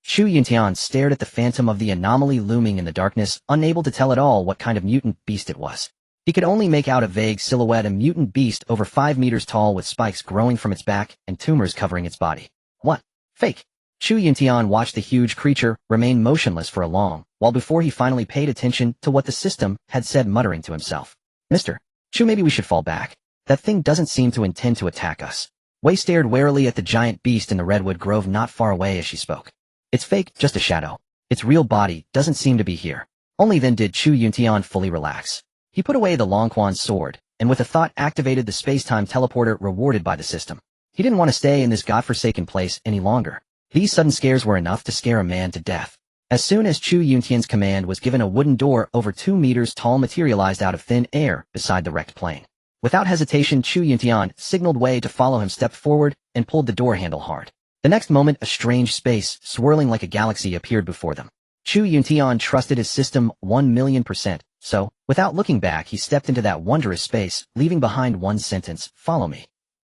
Chu Yuntian stared at the phantom of the anomaly looming in the darkness, unable to tell at all what kind of mutant beast it was. He could only make out a vague silhouette, a mutant beast over 5 meters tall with spikes growing from its back and tumors covering its body. What? Fake. Chu Yuntian watched the huge creature remain motionless for a long while before he finally paid attention to what the system had said, muttering to himself. Mr. Chu, maybe we should fall back. That thing doesn't seem to intend to attack us. Wei stared warily at the giant beast in the redwood grove not far away as she spoke. It's fake, just a shadow. Its real body doesn't seem to be here. Only then did Chu Yuntian fully relax. He put away the Longquan's sword, and with a thought activated the space-time teleporter rewarded by the system. He didn't want to stay in this godforsaken place any longer. These sudden scares were enough to scare a man to death. As soon as Chu Yuntian's command was given, a wooden door over 2 meters tall materialized out of thin air beside the wrecked plane. Without hesitation, Chu Yuntian signaled Wei to follow him, stepped forward, and pulled the door handle hard. The next moment, a strange space, swirling like a galaxy, appeared before them. Chu Yuntian trusted his system 1,000,000%, so, without looking back, he stepped into that wondrous space, leaving behind one sentence: follow me.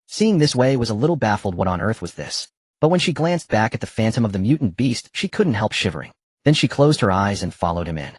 Seeing this, Wei was a little baffled. What on earth was this? But when she glanced back at the phantom of the mutant beast, she couldn't help shivering. Then she closed her eyes and followed him in.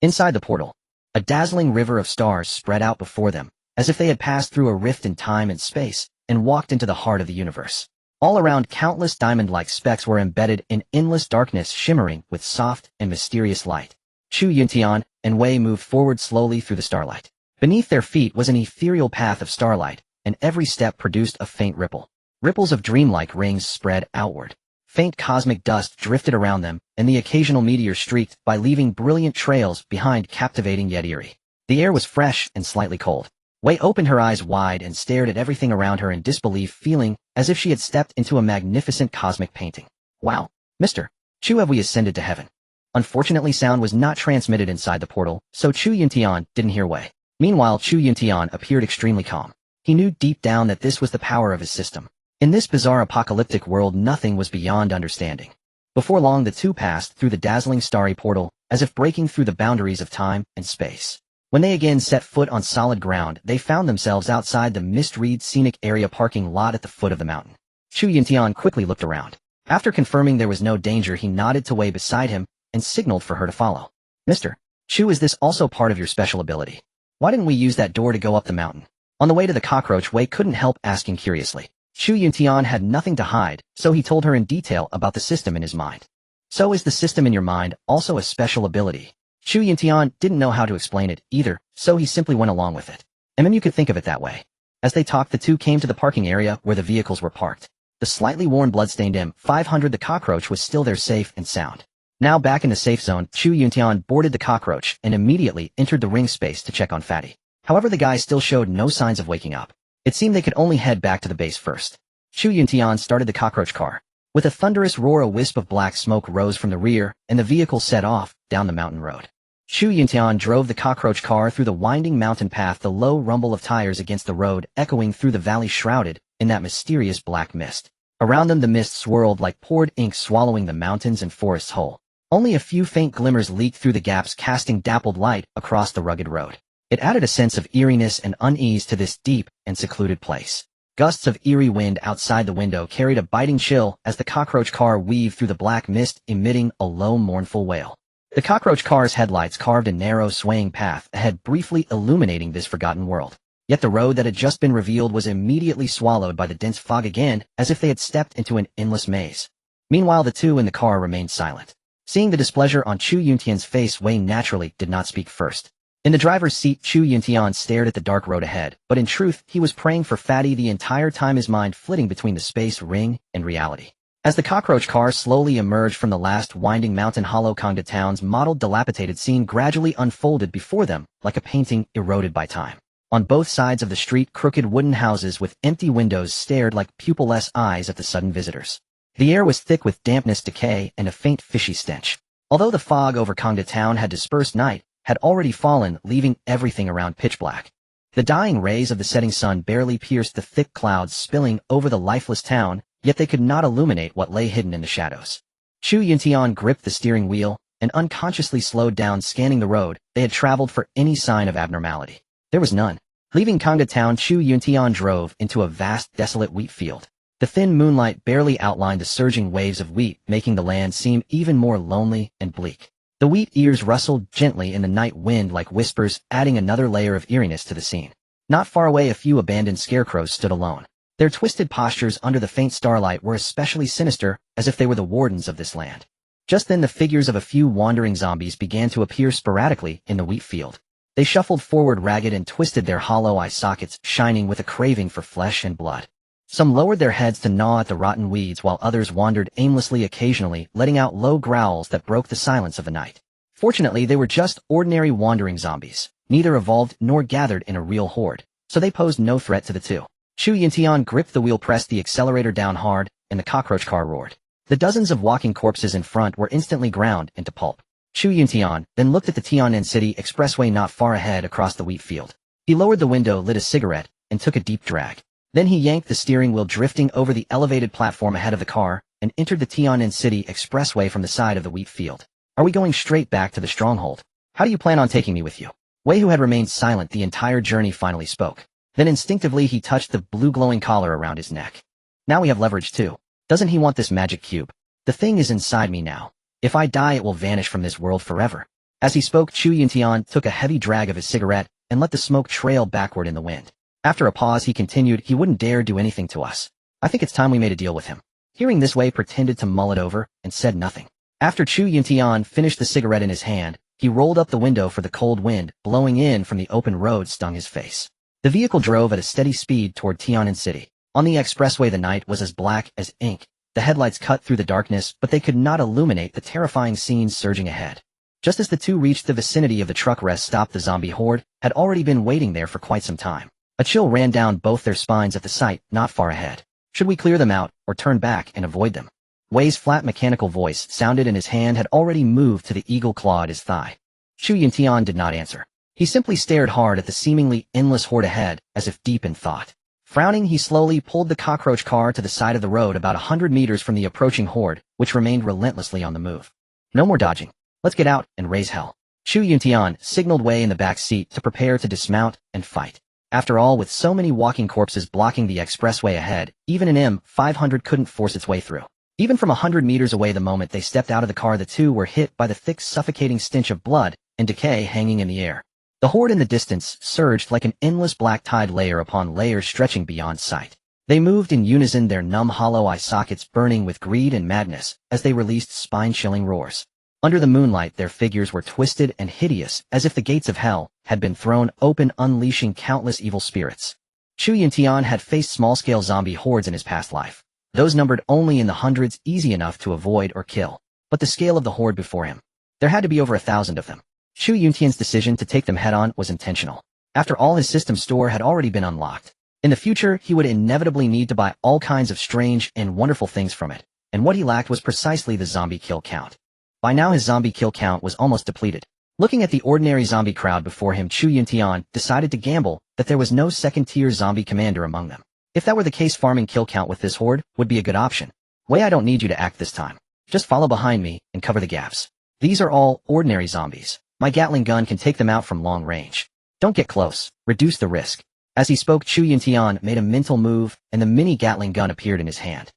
Inside the portal, a dazzling river of stars spread out before them, as if they had passed through a rift in time and space, and walked into the heart of the universe. All around, countless diamond-like specks were embedded in endless darkness, shimmering with soft and mysterious light. Chu Yuntian and Wei moved forward slowly through the starlight. Beneath their feet was an ethereal path of starlight, and every step produced a faint ripple. Ripples of dreamlike rings spread outward. Faint cosmic dust drifted around them, and the occasional meteor streaked by, leaving brilliant trails behind, captivating yet eerie. The air was fresh and slightly cold. Wei opened her eyes wide and stared at everything around her in disbelief, feeling as if she had stepped into a magnificent cosmic painting. Wow, Mr. Chu, have we ascended to heaven? Unfortunately, sound was not transmitted inside the portal, so Chu Yuntian didn't hear Wei. Meanwhile, Chu Yuntian appeared extremely calm. He knew deep down that this was the power of his system. In this bizarre apocalyptic world, nothing was beyond understanding. Before long, the two passed through the dazzling starry portal, as if breaking through the boundaries of time and space. When they again set foot on solid ground, they found themselves outside the mist-wreathed scenic area parking lot at the foot of the mountain. Chu Yuntian quickly looked around. After confirming there was no danger, he nodded to Wei beside him and signaled for her to follow. Mr. Chu, is this also part of your special ability? Why didn't we use that door to go up the mountain? On the way to the cockroach, Wei couldn't help asking curiously. Chu Yuntian had nothing to hide, so he told her in detail about the system in his mind. So is the system in your mind also a special ability? Chu Yuntian didn't know how to explain it either, so he simply went along with it. And then you could think of it that way. As they talked, the two came to the parking area where the vehicles were parked. The slightly worn, bloodstained M500, the cockroach, was still there, safe and sound. Now back in the safe zone, Chu Yuntian boarded the cockroach and immediately entered the ring space to check on Fatty. However, the guy still showed no signs of waking up. It seemed they could only head back to the base first. Chu Yuntian started the cockroach car. With a thunderous roar, a wisp of black smoke rose from the rear, and the vehicle set off down the mountain road. Chu Yuntian drove the cockroach car through the winding mountain path, the low rumble of tires against the road echoing through the valley shrouded in that mysterious black mist. Around them, the mist swirled like poured ink, swallowing the mountains and forests whole. Only a few faint glimmers leaked through the gaps, casting dappled light across the rugged road. It added a sense of eeriness and unease to this deep and secluded place. Gusts of eerie wind outside the window carried a biting chill as the cockroach car weaved through the black mist, emitting a low, mournful wail. The cockroach car's headlights carved a narrow, swaying path ahead, briefly illuminating this forgotten world. Yet the road that had just been revealed was immediately swallowed by the dense fog again, as if they had stepped into an endless maze. Meanwhile, the two in the car remained silent. Seeing the displeasure on Chu Yuntian's face, Wei naturally did not speak first. In the driver's seat, Chu Yuntian stared at the dark road ahead, but in truth, he was praying for Fatty the entire time, his mind flitting between the space ring and reality. As the cockroach car slowly emerged from the last winding mountain hollow, Kongda Town's mottled, dilapidated scene gradually unfolded before them like a painting eroded by time. On both sides of the street, crooked wooden houses with empty windows stared like pupilless eyes at the sudden visitors. The air was thick with dampness, decay, and a faint fishy stench. Although the fog over Kongda Town had dispersed, night had already fallen, leaving everything around pitch black. The dying rays of the setting sun barely pierced the thick clouds spilling over the lifeless town, yet they could not illuminate what lay hidden in the shadows. Chu Yuntian gripped the steering wheel and unconsciously slowed down, scanning the road they had traveled for any sign of abnormality. There was none. Leaving Kongda Town, Chu Yuntian drove into a vast, desolate wheat field. The thin moonlight barely outlined the surging waves of wheat, making the land seem even more lonely and bleak. The wheat ears rustled gently in the night wind like whispers, adding another layer of eeriness to the scene. Not far away, a few abandoned scarecrows stood alone. Their twisted postures under the faint starlight were especially sinister, as if they were the wardens of this land. Just then, the figures of a few wandering zombies began to appear sporadically in the wheat field. They shuffled forward, ragged and twisted, their hollow eye sockets shining with a craving for flesh and blood. Some lowered their heads to gnaw at the rotten weeds, while others wandered aimlessly, occasionally letting out low growls that broke the silence of the night. Fortunately, they were just ordinary wandering zombies, neither evolved nor gathered in a real horde, so they posed no threat to the two. Chu Yuntian gripped the wheel, pressed the accelerator down hard, and the cockroach car roared. The dozens of walking corpses in front were instantly ground into pulp. Chu Yuntian then looked at the Tian'an City expressway not far ahead across the wheat field. He lowered the window, lit a cigarette, and took a deep drag. Then he yanked the steering wheel, drifting over the elevated platform ahead of the car, and entered the Tian'an City expressway from the side of the wheat field. Are we going straight back to the stronghold? How do you plan on taking me with you? Wei, who had remained silent the entire journey, finally spoke. Then instinctively he touched the blue glowing collar around his neck. Now we have leverage too. Doesn't he want this magic cube? The thing is inside me now. If I die, it will vanish from this world forever. As he spoke, Chu Yuntian took a heavy drag of his cigarette and let the smoke trail backward in the wind. After a pause, he continued, he wouldn't dare do anything to us. I think it's time we made a deal with him. Hearing this, Wei pretended to mull it over and said nothing. After Chu Yuntian finished the cigarette in his hand, he rolled up the window, for the cold wind blowing in from the open road stung his face. The vehicle drove at a steady speed toward Tian'an City. On the expressway, the night was as black as ink. The headlights cut through the darkness, but they could not illuminate the terrifying scenes surging ahead. Just as the two reached the vicinity of the truck rest stop, the zombie horde had already been waiting there for quite some time. A chill ran down both their spines at the sight not far ahead. Should we clear them out, or turn back and avoid them? Wei's flat mechanical voice sounded, and his hand had already moved to the eagle claw at his thigh. Chu Yuntian did not answer. He simply stared hard at the seemingly endless horde ahead, as if deep in thought. Frowning, he slowly pulled the cockroach car to the side of the road about 100 meters from the approaching horde, which remained relentlessly on the move. No more dodging. Let's get out and raise hell. Chu Yuntian signaled Wei in the back seat to prepare to dismount and fight. After all, with so many walking corpses blocking the expressway ahead, even an M500 couldn't force its way through. Even from 100 meters away, the moment they stepped out of the car, the two were hit by the thick, suffocating stench of blood and decay hanging in the air. The horde in the distance surged like an endless black tide, layer upon layer stretching beyond sight. They moved in unison, their numb hollow eye sockets burning with greed and madness as they released spine-chilling roars. Under the moonlight, their figures were twisted and hideous, as if the gates of hell had been thrown open, unleashing countless evil spirits. Chu Yuntian had faced small-scale zombie hordes in his past life. Those numbered only in the hundreds, easy enough to avoid or kill. But the scale of the horde before him, there had to be over 1,000 of them. Chu Yuntian's decision to take them head-on was intentional. After all, his system store had already been unlocked. In the future, he would inevitably need to buy all kinds of strange and wonderful things from it, and what he lacked was precisely the zombie kill count. By now, his zombie kill count was almost depleted. Looking at the ordinary zombie crowd before him, Chu Yuntian decided to gamble that there was no second-tier zombie commander among them. If that were the case, farming kill count with this horde would be a good option. Wei, I don't need you to act this time. Just follow behind me and cover the gaps. These are all ordinary zombies. My Gatling gun can take them out from long range. Don't get close. Reduce the risk. As he spoke, Chu Yuntian made a mental move, and the mini Gatling gun appeared in his hand.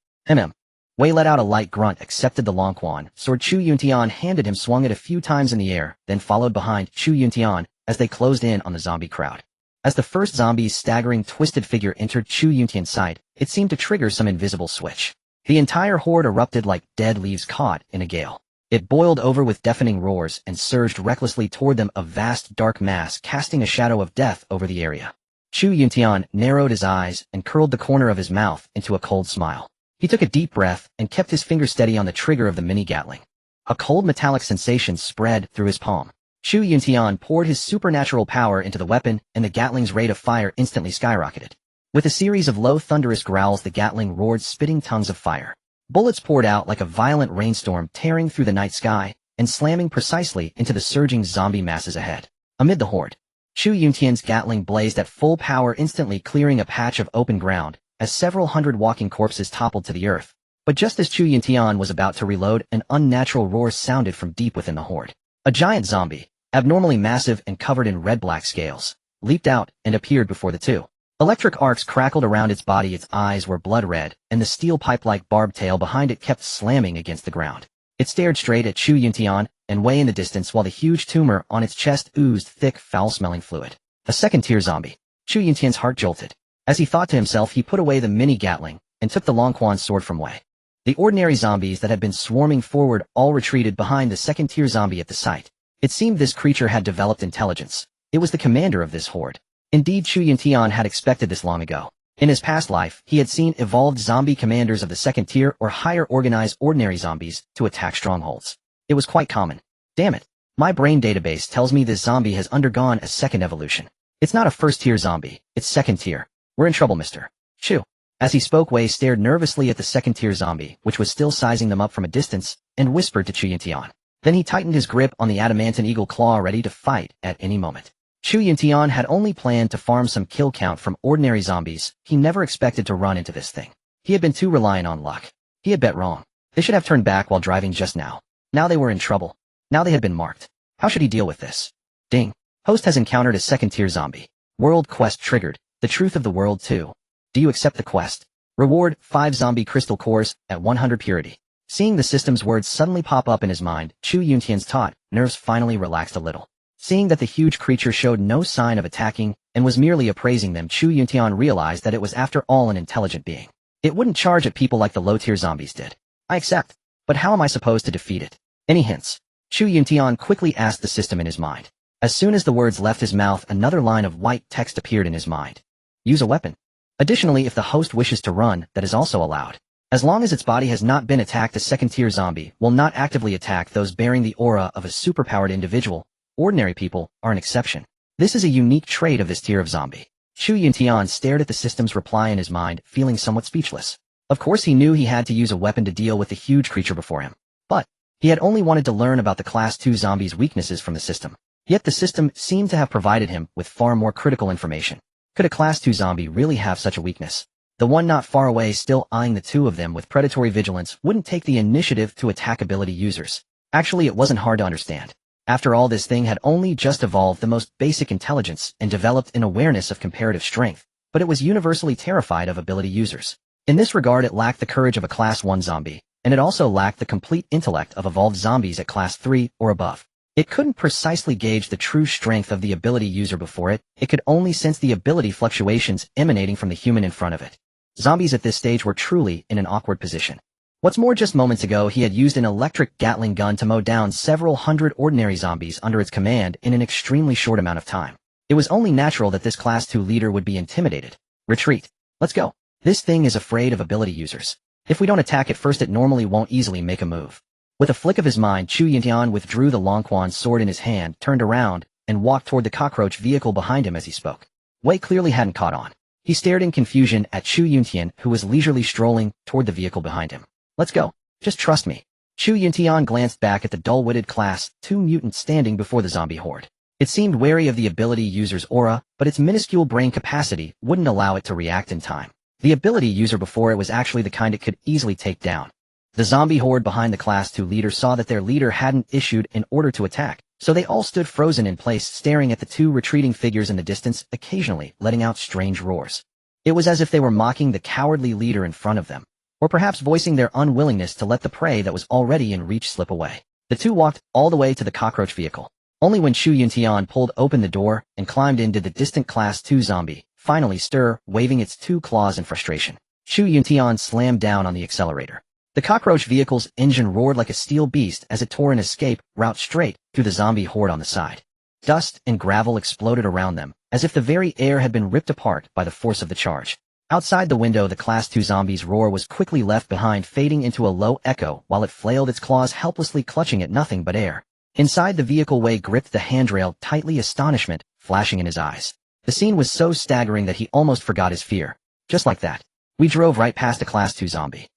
Wei let out a light grunt, accepted the Longquan sword Chu Yuntian handed him, swung it a few times in the air, then followed behind Chu Yuntian as they closed in on the zombie crowd. As the first zombie's staggering, twisted figure entered Chu Yuntian's sight, it seemed to trigger some invisible switch. The entire horde erupted like dead leaves caught in a gale. It boiled over with deafening roars and surged recklessly toward them, a vast dark mass casting a shadow of death over the area. Chu Yuntian narrowed his eyes and curled the corner of his mouth into a cold smile. He took a deep breath and kept his finger steady on the trigger of the mini Gatling. A cold metallic sensation spread through his palm. Chu Yuntian poured his supernatural power into the weapon, and the Gatling's rate of fire instantly skyrocketed. With a series of low thunderous growls, the Gatling roared, spitting tongues of fire. Bullets poured out like a violent rainstorm, tearing through the night sky and slamming precisely into the surging zombie masses ahead. Amid the horde, Chu Yuntian's Gatling blazed at full power, instantly clearing a patch of open ground as several hundred walking corpses toppled to the earth. But just as Chu Yuntian was about to reload, an unnatural roar sounded from deep within the horde. A giant zombie, abnormally massive and covered in red-black scales, leaped out and appeared before the two. Electric arcs crackled around its body, its eyes were blood red, and the steel pipe-like barbed tail behind it kept slamming against the ground. It stared straight at Chu Yuntian, and way in the distance, while the huge tumor on its chest oozed thick, foul-smelling fluid. A second-tier zombie. Chu Yuntian's heart jolted. As he thought to himself, he put away the mini Gatling and took the Longquan's sword from Wei. The ordinary zombies that had been swarming forward all retreated behind the second-tier zombie at the sight. It seemed this creature had developed intelligence. It was the commander of this horde. Indeed, Chu Yuntian had expected this long ago. In his past life, he had seen evolved zombie commanders of the second tier or higher organized ordinary zombies to attack strongholds. It was quite common. Damn it. My brain database tells me this zombie has undergone a second evolution. It's not a first-tier zombie, it's second tier. We're in trouble, Mr. Chu. As he spoke, Wei stared nervously at the second-tier zombie, which was still sizing them up from a distance, and whispered to Chu Yuntian. Then he tightened his grip on the adamantine eagle claw, ready to fight at any moment. Chu Yuntian had only planned to farm some kill count from ordinary zombies. He never expected to run into this thing. He had been too reliant on luck. He had bet wrong. They should have turned back while driving just now. Now they were in trouble. Now they had been marked. How should he deal with this? Ding. Host has encountered a second-tier zombie. World quest triggered. The truth of the world too. Do you accept the quest? Reward, 5 zombie crystal cores at 100 purity. Seeing the system's words suddenly pop up in his mind, Chu Yuntian's taut nerves finally relaxed a little. Seeing that the huge creature showed no sign of attacking and was merely appraising them, Chu Yuntian realized that it was after all an intelligent being. It wouldn't charge at people like the low-tier zombies did. I accept. But how am I supposed to defeat it? Any hints? Chu Yuntian quickly asked the system in his mind. As soon as the words left his mouth, another line of white text appeared in his mind. Use a weapon. Additionally, if the host wishes to run, that is also allowed. As long as its body has not been attacked, a second-tier zombie will not actively attack those bearing the aura of a superpowered individual. Ordinary people are an exception. This is a unique trait of this tier of zombie. Chu Yuntian stared at the system's reply in his mind, feeling somewhat speechless. Of course he knew he had to use a weapon to deal with the huge creature before him. But he had only wanted to learn about the Class 2 zombies' weaknesses from the system. Yet the system seemed to have provided him with far more critical information. Could a Class 2 zombie really have such a weakness? The one not far away, still eyeing the two of them with predatory vigilance, wouldn't take the initiative to attack ability users. Actually, it wasn't hard to understand. After all, this thing had only just evolved the most basic intelligence and developed an awareness of comparative strength, but it was universally terrified of ability users. In this regard, it lacked the courage of a Class 1 zombie, and it also lacked the complete intellect of evolved zombies at Class 3 or above. It couldn't precisely gauge the true strength of the ability user before it. It could only sense the ability fluctuations emanating from the human in front of it. Zombies at this stage were truly in an awkward position. What's more, just moments ago he had used an electric Gatling gun to mow down several hundred ordinary zombies under its command in an extremely short amount of time. It was only natural that this Class 2 leader would be intimidated. Retreat. Let's go. This thing is afraid of ability users. If we don't attack it first, it normally won't easily make a move. With a flick of his mind, Chu Yuntian withdrew the Longquan's sword in his hand, turned around, and walked toward the cockroach vehicle behind him as he spoke. Wei clearly hadn't caught on. He stared in confusion at Chu Yuntian, who was leisurely strolling toward the vehicle behind him. Let's go. Just trust me. Chu Yuntian glanced back at the dull-witted Class 2 mutant standing before the zombie horde. It seemed wary of the ability user's aura, but its minuscule brain capacity wouldn't allow it to react in time. The ability user before it was actually the kind it could easily take down. The zombie horde behind the Class 2 leader saw that their leader hadn't issued an order to attack, so they all stood frozen in place, staring at the two retreating figures in the distance, occasionally letting out strange roars. It was as if they were mocking the cowardly leader in front of them, or perhaps voicing their unwillingness to let the prey that was already in reach slip away. The two walked all the way to the cockroach vehicle. Only when Chu Yuntian pulled open the door and climbed in did the distant Class 2 zombie finally stir, waving its two claws in frustration. Chu Yuntian slammed down on the accelerator. The cockroach vehicle's engine roared like a steel beast as it tore an escape route straight through the zombie horde on the side. Dust and gravel exploded around them, as if the very air had been ripped apart by the force of the charge. Outside the window, the Class 2 zombie's roar was quickly left behind, fading into a low echo while it flailed its claws, helplessly clutching at nothing but air. Inside the vehicle, Wei gripped the handrail tightly, astonishment flashing in his eyes. The scene was so staggering that he almost forgot his fear. Just like that, we drove right past a Class 2 zombie.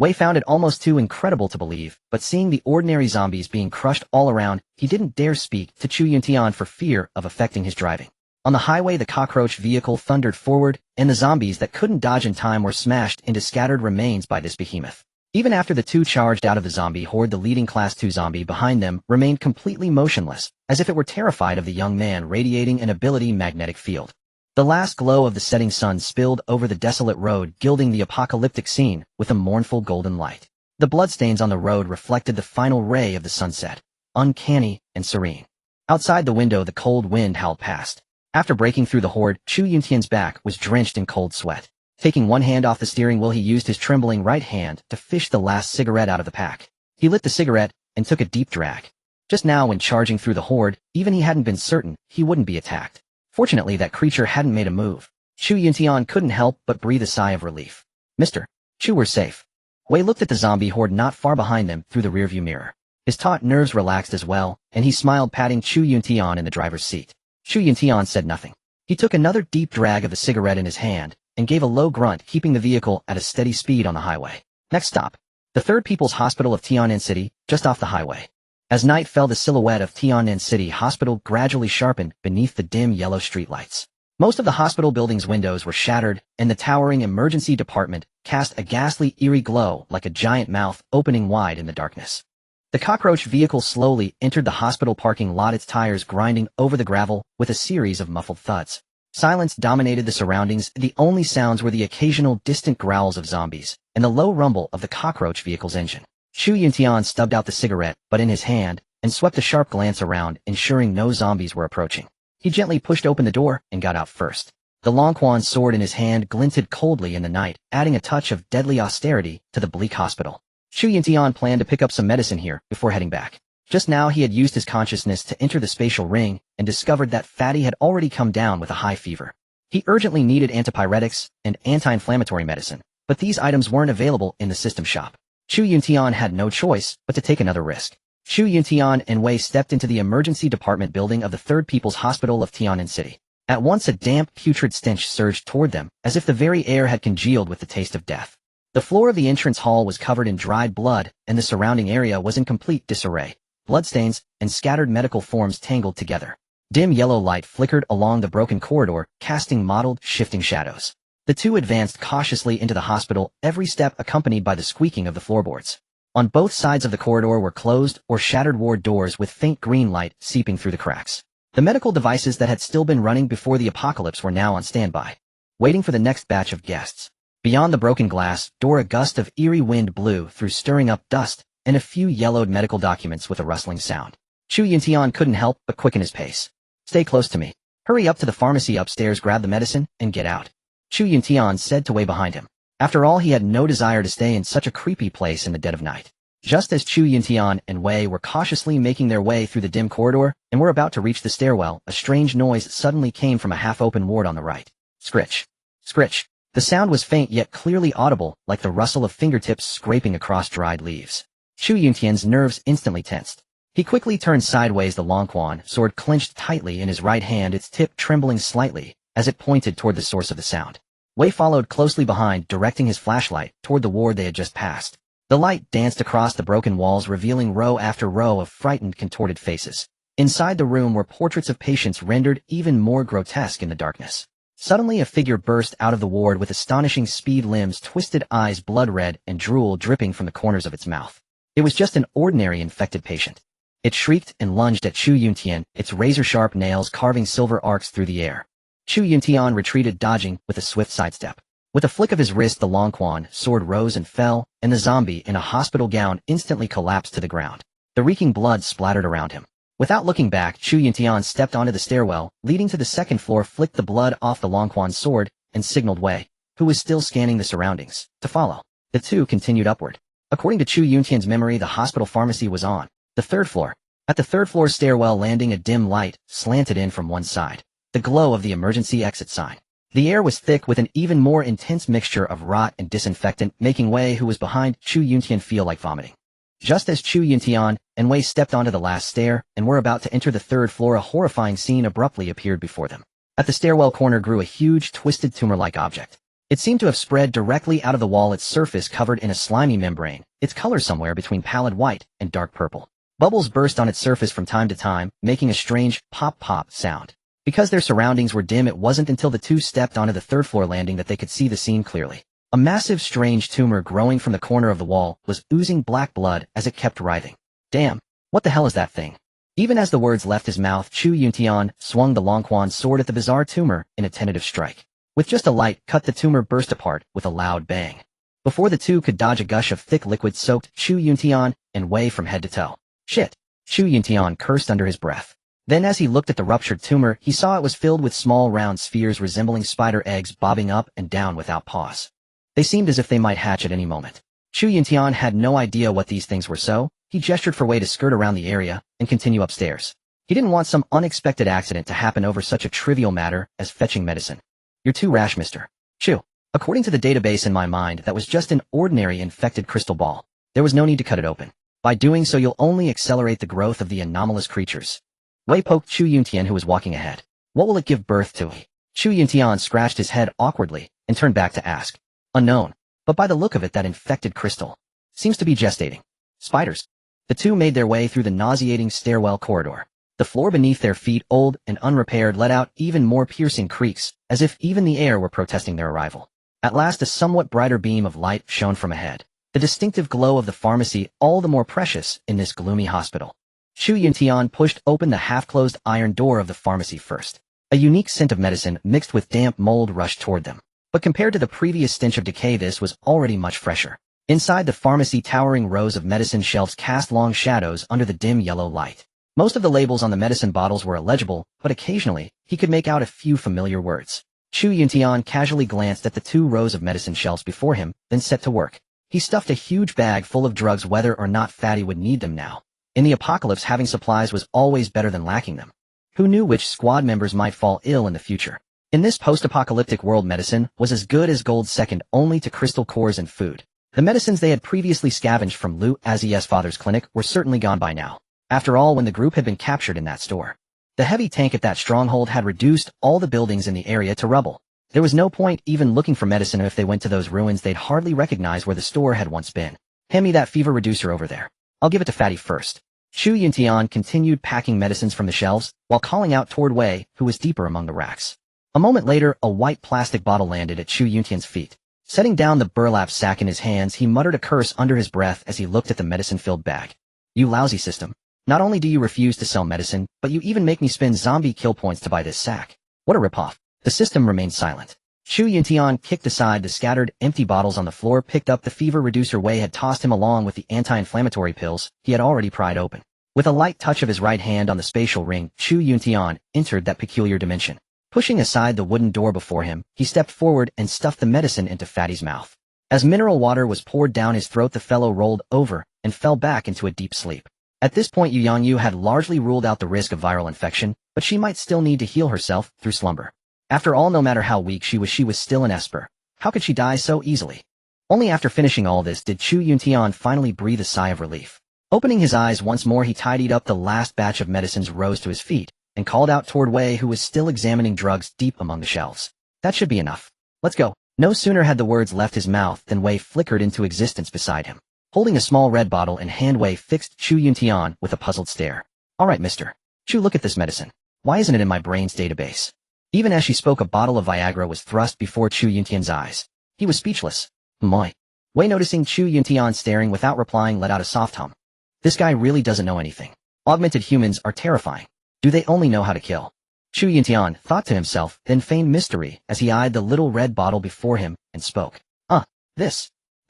Wei found it almost too incredible to believe, but seeing the ordinary zombies being crushed all around, he didn't dare speak to Chu Yuntian for fear of affecting his driving. On the highway, the cockroach vehicle thundered forward, and the zombies that couldn't dodge in time were smashed into scattered remains by this behemoth. Even after the two charged out of the zombie horde, the leading Class 2 zombie behind them remained completely motionless, as if it were terrified of the young man radiating an ability magnetic field. The last glow of the setting sun spilled over the desolate road, gilding the apocalyptic scene with a mournful golden light. The bloodstains on the road reflected the final ray of the sunset, uncanny and serene. Outside the window, the cold wind howled past. After breaking through the horde, Chu Yuntian's back was drenched in cold sweat. Taking one hand off the steering wheel, he used his trembling right hand to fish the last cigarette out of the pack. He lit the cigarette and took a deep drag. Just now, when charging through the horde, even he hadn't been certain he wouldn't be attacked. Fortunately, that creature hadn't made a move. Chu Yuntian couldn't help but breathe a sigh of relief. Mr. Chu, we're safe. Wei looked at the zombie horde not far behind them through the rearview mirror. His taut nerves relaxed as well, and he smiled, patting Chu Yuntian in the driver's seat. Chu Yuntian said nothing. He took another deep drag of the cigarette in his hand and gave a low grunt, keeping the vehicle at a steady speed on the highway. Next stop, the Third People's Hospital of Tian'an City, just off the highway. As night fell, the silhouette of Tian'an City Hospital gradually sharpened beneath the dim yellow streetlights. Most of the hospital building's windows were shattered, and the towering emergency department cast a ghastly, eerie glow like a giant mouth opening wide in the darkness. The cockroach vehicle slowly entered the hospital parking lot, its tires grinding over the gravel with a series of muffled thuds. Silence dominated the surroundings. The only sounds were the occasional distant growls of zombies and the low rumble of the cockroach vehicle's engine. Chu Yuntian stubbed out the cigarette, but in his hand, and swept a sharp glance around, ensuring no zombies were approaching. He gently pushed open the door and got out first. The Longquan sword in his hand glinted coldly in the night, adding a touch of deadly austerity to the bleak hospital. Chu Yuntian planned to pick up some medicine here before heading back. Just now he had used his consciousness to enter the spatial ring and discovered that Fatty had already come down with a high fever. He urgently needed antipyretics and anti-inflammatory medicine, but these items weren't available in the system shop. Chu Yuntian had no choice but to take another risk. Chu Yuntian and Wei stepped into the emergency department building of the Third People's Hospital of Tian'an City. At once a damp, putrid stench surged toward them, as if the very air had congealed with the taste of death. The floor of the entrance hall was covered in dried blood, and the surrounding area was in complete disarray. Bloodstains and scattered medical forms tangled together. Dim yellow light flickered along the broken corridor, casting mottled, shifting shadows. The two advanced cautiously into the hospital, every step accompanied by the squeaking of the floorboards. On both sides of the corridor were closed or shattered ward doors with faint green light seeping through the cracks. The medical devices that had still been running before the apocalypse were now on standby, waiting for the next batch of guests. Beyond the broken glass door, a gust of eerie wind blew through, stirring up dust and a few yellowed medical documents with a rustling sound. Chu Yuntian couldn't help but quicken his pace. Stay close to me. Hurry up to the pharmacy upstairs, grab the medicine, and get out. Chu Yuntian said to Wei behind him. After all, he had no desire to stay in such a creepy place in the dead of night. Just as Chu Yuntian and Wei were cautiously making their way through the dim corridor and were about to reach the stairwell, a strange noise suddenly came from a half-open ward on the right. Scritch. Scritch. The sound was faint yet clearly audible, like the rustle of fingertips scraping across dried leaves. Chu Yuntian's nerves instantly tensed. He quickly turned sideways, the Longquan sword clenched tightly in his right hand, its tip trembling slightly as it pointed toward the source of the sound. Wei followed closely behind, directing his flashlight toward the ward they had just passed. The light danced across the broken walls, revealing row after row of frightened, contorted faces. Inside the room were portraits of patients rendered even more grotesque in the darkness. Suddenly a figure burst out of the ward with astonishing speed, limbs twisted, eyes blood red, and drool dripping from the corners of its mouth. It was just an ordinary infected patient. It shrieked and lunged at Chu Yuntian, its razor-sharp nails carving silver arcs through the air. Chu Yuntian retreated, dodging with a swift sidestep. With a flick of his wrist, the Longquan sword rose and fell, and the zombie in a hospital gown instantly collapsed to the ground. The reeking blood splattered around him. Without looking back, Chu Yuntian stepped onto the stairwell leading to the second floor, flicked the blood off the Longquan's sword, and signaled Wei, who was still scanning the surroundings, to follow. The two continued upward. According to Chu Yuntian's memory, the hospital pharmacy was on the third floor. At the third floor stairwell landing, a dim light slanted in from one side, the glow of the emergency exit sign. The air was thick with an even more intense mixture of rot and disinfectant, making Wei, who was behind Chu Yuntian, feel like vomiting. Just as Chu Yuntian and Wei stepped onto the last stair and were about to enter the third floor, a horrifying scene abruptly appeared before them. At the stairwell corner grew a huge, twisted tumor-like object. It seemed to have spread directly out of the wall, its surface covered in a slimy membrane, its color somewhere between pallid white and dark purple. Bubbles burst on its surface from time to time, making a strange pop-pop sound. Because their surroundings were dim, it wasn't until the two stepped onto the third floor landing that they could see the scene clearly. A massive, strange tumor growing from the corner of the wall was oozing black blood as it kept writhing. Damn, what the hell is that thing? Even as the words left his mouth, Chu Yuntian swung the Longquan sword at the bizarre tumor in a tentative strike. With just a light cut, the tumor burst apart with a loud bang. Before the two could dodge, a gush of thick liquid soaked Chu Yuntian and Wei from head to toe. Shit! Chu Yuntian cursed under his breath. Then as he looked at the ruptured tumor, he saw it was filled with small round spheres resembling spider eggs bobbing up and down without pause. They seemed as if they might hatch at any moment. Chu Yuntian had no idea what these things were, so he gestured for Wei to skirt around the area and continue upstairs. He didn't want some unexpected accident to happen over such a trivial matter as fetching medicine. You're too rash, Mr. Chu. According to the database in my mind, that was just an ordinary infected crystal ball. There was no need to cut it open. By doing so, you'll only accelerate the growth of the anomalous creatures. Wei poked Chu Yuntian, who was walking ahead. What will it give birth to? Chu Yuntian scratched his head awkwardly and turned back to ask. Unknown. But by the look of it, that infected crystal seems to be gestating. Spiders. The two made their way through the nauseating stairwell corridor. The floor beneath their feet, old and unrepaired, let out even more piercing creaks, as if even the air were protesting their arrival. At last, a somewhat brighter beam of light shone from ahead. The distinctive glow of the pharmacy, all the more precious in this gloomy hospital. Chu Yuntian pushed open the half-closed iron door of the pharmacy first. A unique scent of medicine mixed with damp mold rushed toward them. But compared to the previous stench of decay, this was already much fresher. Inside the pharmacy, towering rows of medicine shelves cast long shadows under the dim yellow light. Most of the labels on the medicine bottles were illegible, but occasionally, he could make out a few familiar words. Chu Yuntian casually glanced at the 2 rows of medicine shelves before him, then set to work. He stuffed a huge bag full of drugs, whether or not Fatty would need them now. In the apocalypse, having supplies was always better than lacking them. Who knew which squad members might fall ill in the future? In this post-apocalyptic world, medicine was as good as gold, second only to crystal cores and food. The medicines they had previously scavenged from Liu Azie's father's clinic were certainly gone by now. After all, when the group had been captured in that store, the heavy tank at that stronghold had reduced all the buildings in the area to rubble. There was no point even looking for medicine, and if they went to those ruins, they'd hardly recognize where the store had once been. Hand me that fever reducer over there. I'll give it to Fatty first. Chu Yuntian continued packing medicines from the shelves, while calling out toward Wei, who was deeper among the racks. A moment later, a white plastic bottle landed at Chu Yuntian's feet. Setting down the burlap sack in his hands, he muttered a curse under his breath as he looked at the medicine-filled bag. You lousy system. Not only do you refuse to sell medicine, but you even make me spend zombie kill points to buy this sack. What a ripoff. The system remained silent. Chu Yuntian kicked aside the scattered, empty bottles on the floor, picked up the fever reducer Wei had tossed him along with the anti-inflammatory pills he had already pried open. With a light touch of his right hand on the spatial ring, Chu Yuntian entered that peculiar dimension. Pushing aside the wooden door before him, he stepped forward and stuffed the medicine into Fatty's mouth. As mineral water was poured down his throat, the fellow rolled over and fell back into a deep sleep. At this point, Yu Yangyu had largely ruled out the risk of viral infection, but she might still need to heal herself through slumber. After all, no matter how weak she was still an Esper. How could she die so easily? Only after finishing all this did Chu Yuntian finally breathe a sigh of relief. Opening his eyes once more, he tidied up the last batch of medicines, rose to his feet, and called out toward Wei, who was still examining drugs deep among the shelves. That should be enough. Let's go. No sooner had the words left his mouth than Wei flickered into existence beside him. Holding a small red bottle in hand, Wei fixed Chu Yuntian with a puzzled stare. All right, Mr. Chu, look at this medicine. Why isn't it in my brain's database? Even as she spoke, a bottle of Viagra was thrust before Chu Yuntian's eyes. He was speechless. Moi. Wei, noticing Chu Yuntian staring without replying, let out a soft hum. This guy really doesn't know anything. Augmented humans are terrifying. Do they only know how to kill? Chu Yuntian thought to himself, then feigned mystery as he eyed the little red bottle before him and spoke.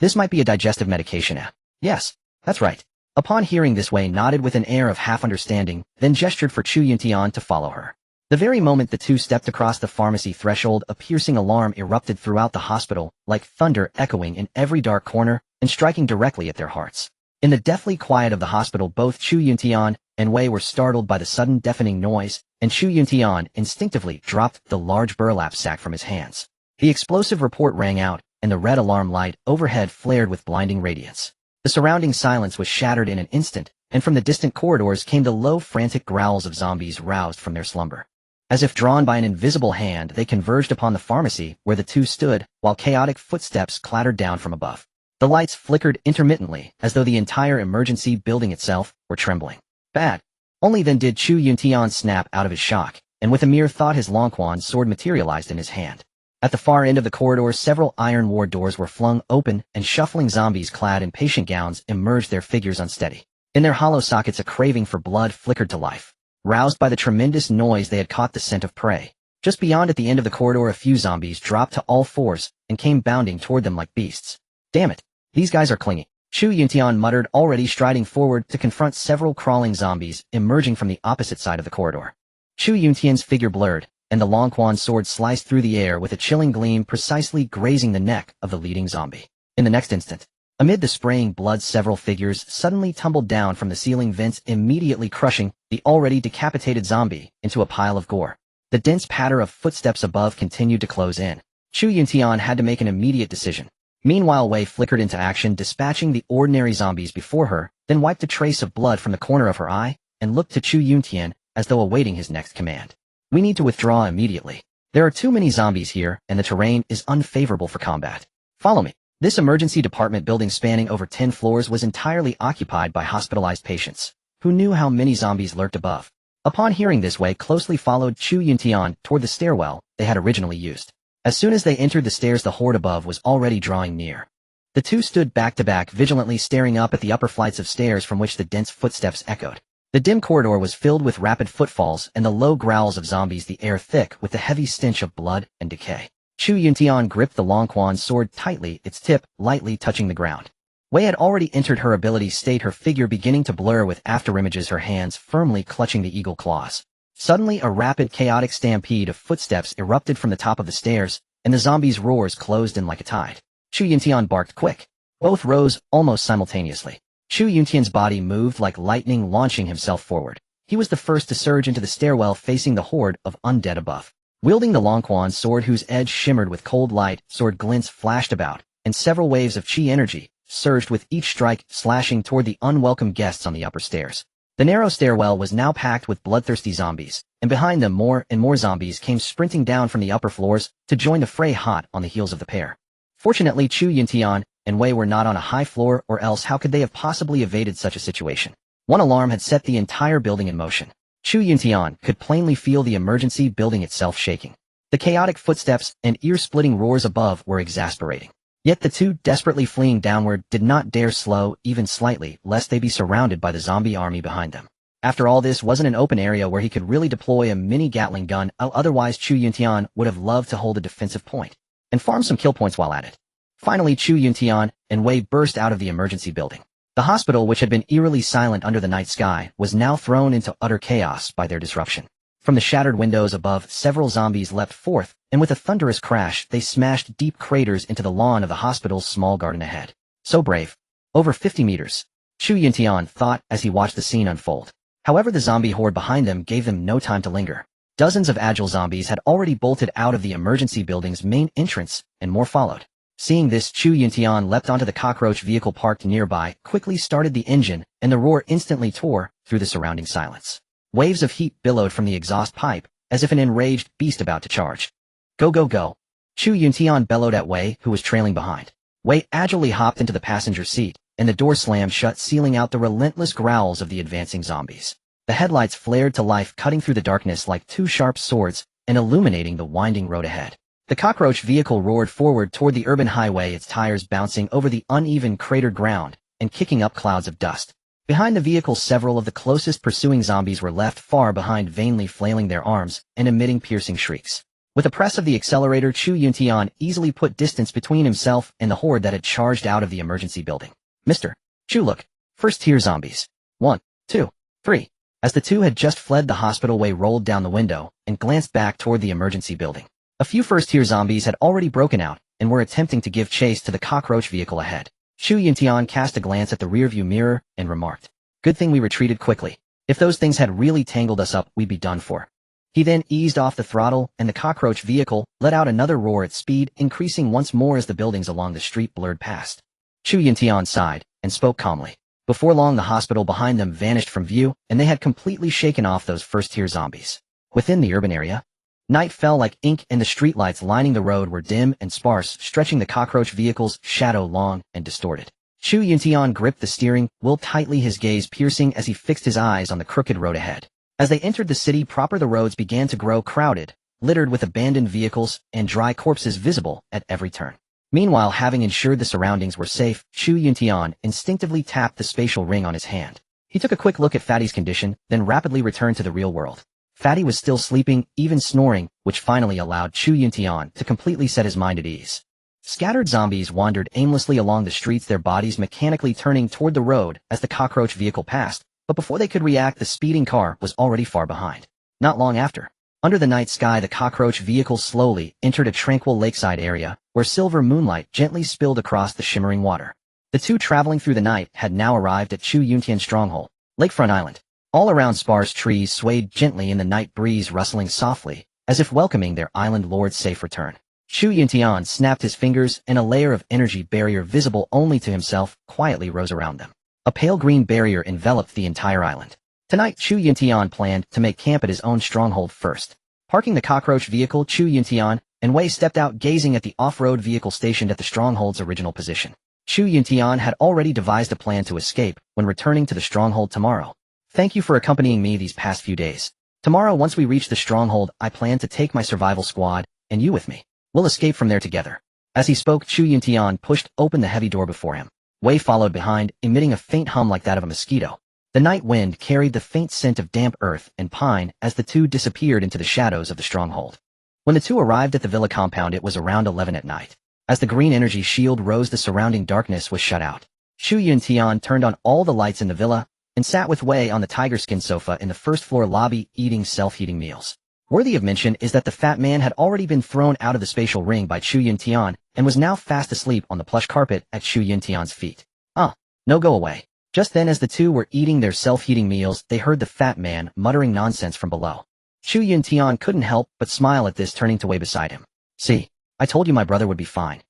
This might be a digestive medication. Yes, that's right. Upon hearing this, Wei nodded with an air of half-understanding, then gestured for Chu Yuntian to follow her. The very moment the two stepped across the pharmacy threshold, a piercing alarm erupted throughout the hospital, like thunder echoing in every dark corner, and striking directly at their hearts. In the deathly quiet of the hospital, both Chu Yuntian and Wei were startled by the sudden deafening noise, and Chu Yuntian instinctively dropped the large burlap sack from his hands. The explosive report rang out, and the red alarm light overhead flared with blinding radiance. The surrounding silence was shattered in an instant, and from the distant corridors came the low, frantic growls of zombies roused from their slumber. As if drawn by an invisible hand, they converged upon the pharmacy where the two stood, while chaotic footsteps clattered down from above. The lights flickered intermittently, as though the entire emergency building itself were trembling. Bad. Only then did Chu Yuntian snap out of his shock, and with a mere thought his Longquan sword materialized in his hand. At the far end of the corridor, several iron ward doors were flung open, and shuffling zombies clad in patient gowns emerged, their figures unsteady. In their hollow sockets a craving for blood flickered to life. Roused by the tremendous noise, they had caught the scent of prey. Just beyond, at the end of the corridor, a few zombies dropped to all fours and came bounding toward them like beasts. Damn it, these guys are clinging. Chu Yuntian muttered, already striding forward to confront several crawling zombies emerging from the opposite side of the corridor. Chu Yuntian's figure blurred, and the Longquan sword sliced through the air with a chilling gleam, precisely grazing the neck of the leading zombie. In the next instant, amid the spraying blood, several figures suddenly tumbled down from the ceiling vents, immediately crushing the already decapitated zombie into a pile of gore. The dense patter of footsteps above continued to close in. Chu Yuntian had to make an immediate decision. Meanwhile, Wei flickered into action, dispatching the ordinary zombies before her, then wiped a trace of blood from the corner of her eye, and looked to Chu Yuntian as though awaiting his next command. We need to withdraw immediately. There are too many zombies here, and the terrain is unfavorable for combat. Follow me. This emergency department building, spanning over 10 floors, was entirely occupied by hospitalized patients, who knew how many zombies lurked above. Upon hearing this, Wei closely followed Chu Yuntian toward the stairwell they had originally used. As soon as they entered the stairs, the horde above was already drawing near. The two stood back to back, vigilantly staring up at the upper flights of stairs from which the dense footsteps echoed. The dim corridor was filled with rapid footfalls and the low growls of zombies, the air thick with the heavy stench of blood and decay. Chu Yuntian gripped the Longquan sword tightly, its tip lightly touching the ground. Wei had already entered her ability state, her figure beginning to blur with afterimages, her hands firmly clutching the eagle claws. Suddenly, a rapid, chaotic stampede of footsteps erupted from the top of the stairs, and the zombies' roars closed in like a tide. Chu Yuntian barked, "Quick!" Both rose almost simultaneously. Chu Yuntian's body moved like lightning, launching himself forward. He was the first to surge into the stairwell, facing the horde of undead above. Wielding the Longquan sword, whose edge shimmered with cold light, sword glints flashed about, and several waves of chi energy surged with each strike, slashing toward the unwelcome guests on the upper stairs. The narrow stairwell was now packed with bloodthirsty zombies, and behind them more and more zombies came sprinting down from the upper floors to join the fray, hot on the heels of the pair. Fortunately, Chu Yuntian and Wei were not on a high floor, or else how could they have possibly evaded such a situation? One alarm had set the entire building in motion. Chu Yuntian could plainly feel the emergency building itself shaking. The chaotic footsteps and ear-splitting roars above were exasperating. Yet the two, desperately fleeing downward, did not dare slow even slightly, lest they be surrounded by the zombie army behind them. After all, this wasn't an open area where he could really deploy a mini Gatling gun, otherwise Chu Yuntian would have loved to hold a defensive point and farm some kill points while at it. Finally, Chu Yuntian and Wei burst out of the emergency building. The hospital, which had been eerily silent under the night sky, was now thrown into utter chaos by their disruption. From the shattered windows above, several zombies leapt forth, and with a thunderous crash, they smashed deep craters into the lawn of the hospital's small garden ahead. So brave. Over 50 meters. Chu Yuntian thought as he watched the scene unfold. However, the zombie horde behind them gave them no time to linger. Dozens of agile zombies had already bolted out of the emergency building's main entrance, and more followed. Seeing this, Chu Yuntian leapt onto the cockroach vehicle parked nearby, quickly started the engine, and the roar instantly tore through the surrounding silence. Waves of heat billowed from the exhaust pipe, as if an enraged beast about to charge. Go, go, go! Chu Yuntian bellowed at Wei, who was trailing behind. Wei agilely hopped into the passenger seat, and the door slammed shut, sealing out the relentless growls of the advancing zombies. The headlights flared to life, cutting through the darkness like two sharp swords, and illuminating the winding road ahead. The cockroach vehicle roared forward toward the urban highway, its tires bouncing over the uneven, cratered ground and kicking up clouds of dust. Behind the vehicle, several of the closest pursuing zombies were left far behind, vainly flailing their arms and emitting piercing shrieks. With a press of the accelerator, Chu Yuntian easily put distance between himself and the horde that had charged out of the emergency building. Mr. Chu, look. First-tier zombies. 1, 2, 3. As the two had just fled the hospital, Wei rolled down the window and glanced back toward the emergency building. A few first-tier zombies had already broken out and were attempting to give chase to the cockroach vehicle ahead. Chu Yuntian cast a glance at the rearview mirror and remarked, "Good thing we retreated quickly. If those things had really tangled us up, we'd be done for." He then eased off the throttle, and the cockroach vehicle let out another roar at speed, increasing once more as the buildings along the street blurred past. Chu Yuntian sighed and spoke calmly. Before long, the hospital behind them vanished from view, and they had completely shaken off those first-tier zombies. Within the urban area, night fell like ink, and the streetlights lining the road were dim and sparse, stretching the cockroach vehicle's shadow long and distorted. Chu Yuntian gripped the steering wheel tightly, his gaze piercing as he fixed his eyes on the crooked road ahead. As they entered the city proper, the roads began to grow crowded, littered with abandoned vehicles and dry corpses visible at every turn. Meanwhile, having ensured the surroundings were safe, Chu Yuntian instinctively tapped the spatial ring on his hand. He took a quick look at Fatty's condition, then rapidly returned to the real world. Fatty was still sleeping, even snoring, which finally allowed Chu Yuntian to completely set his mind at ease. Scattered zombies wandered aimlessly along the streets, their bodies mechanically turning toward the road as the cockroach vehicle passed, but before they could react, the speeding car was already far behind. Not long after, under the night sky, the cockroach vehicle slowly entered a tranquil lakeside area, where silver moonlight gently spilled across the shimmering water. The two traveling through the night had now arrived at Chu Yuntian's stronghold, Lakefront Island. All around, sparse trees swayed gently in the night breeze, rustling softly, as if welcoming their island lord's safe return. Chu Yuntian snapped his fingers, and a layer of energy barrier visible only to himself quietly rose around them. A pale green barrier enveloped the entire island. Tonight, Chu Yuntian planned to make camp at his own stronghold first. Parking the cockroach vehicle, Chu Yuntian and Wei stepped out, gazing at the off-road vehicle stationed at the stronghold's original position. Chu Yuntian had already devised a plan to escape when returning to the stronghold tomorrow. "Thank you for accompanying me these past few days. Tomorrow, once we reach the stronghold, I plan to take my survival squad, and you with me. We'll escape from there together." As he spoke, Chu Yuntian pushed open the heavy door before him. Wei followed behind, emitting a faint hum like that of a mosquito. The night wind carried the faint scent of damp earth and pine as the two disappeared into the shadows of the stronghold. When the two arrived at the villa compound, it was around 11 at night. As the green energy shield rose, the surrounding darkness was shut out. Chu Yuntian turned on all the lights in the villa and sat with Wei on the tiger-skin sofa in the first-floor lobby, eating self-heating meals. Worthy of mention is that the fat man had already been thrown out of the spatial ring by Chu Yuntian and was now fast asleep on the plush carpet at Chu Yuntian's feet. No, go away." Just then, as the two were eating their self-heating meals, they heard the fat man muttering nonsense from below. Chu Yuntian couldn't help but smile at this, turning to Wei beside him. "See, I told you my brother would be fine."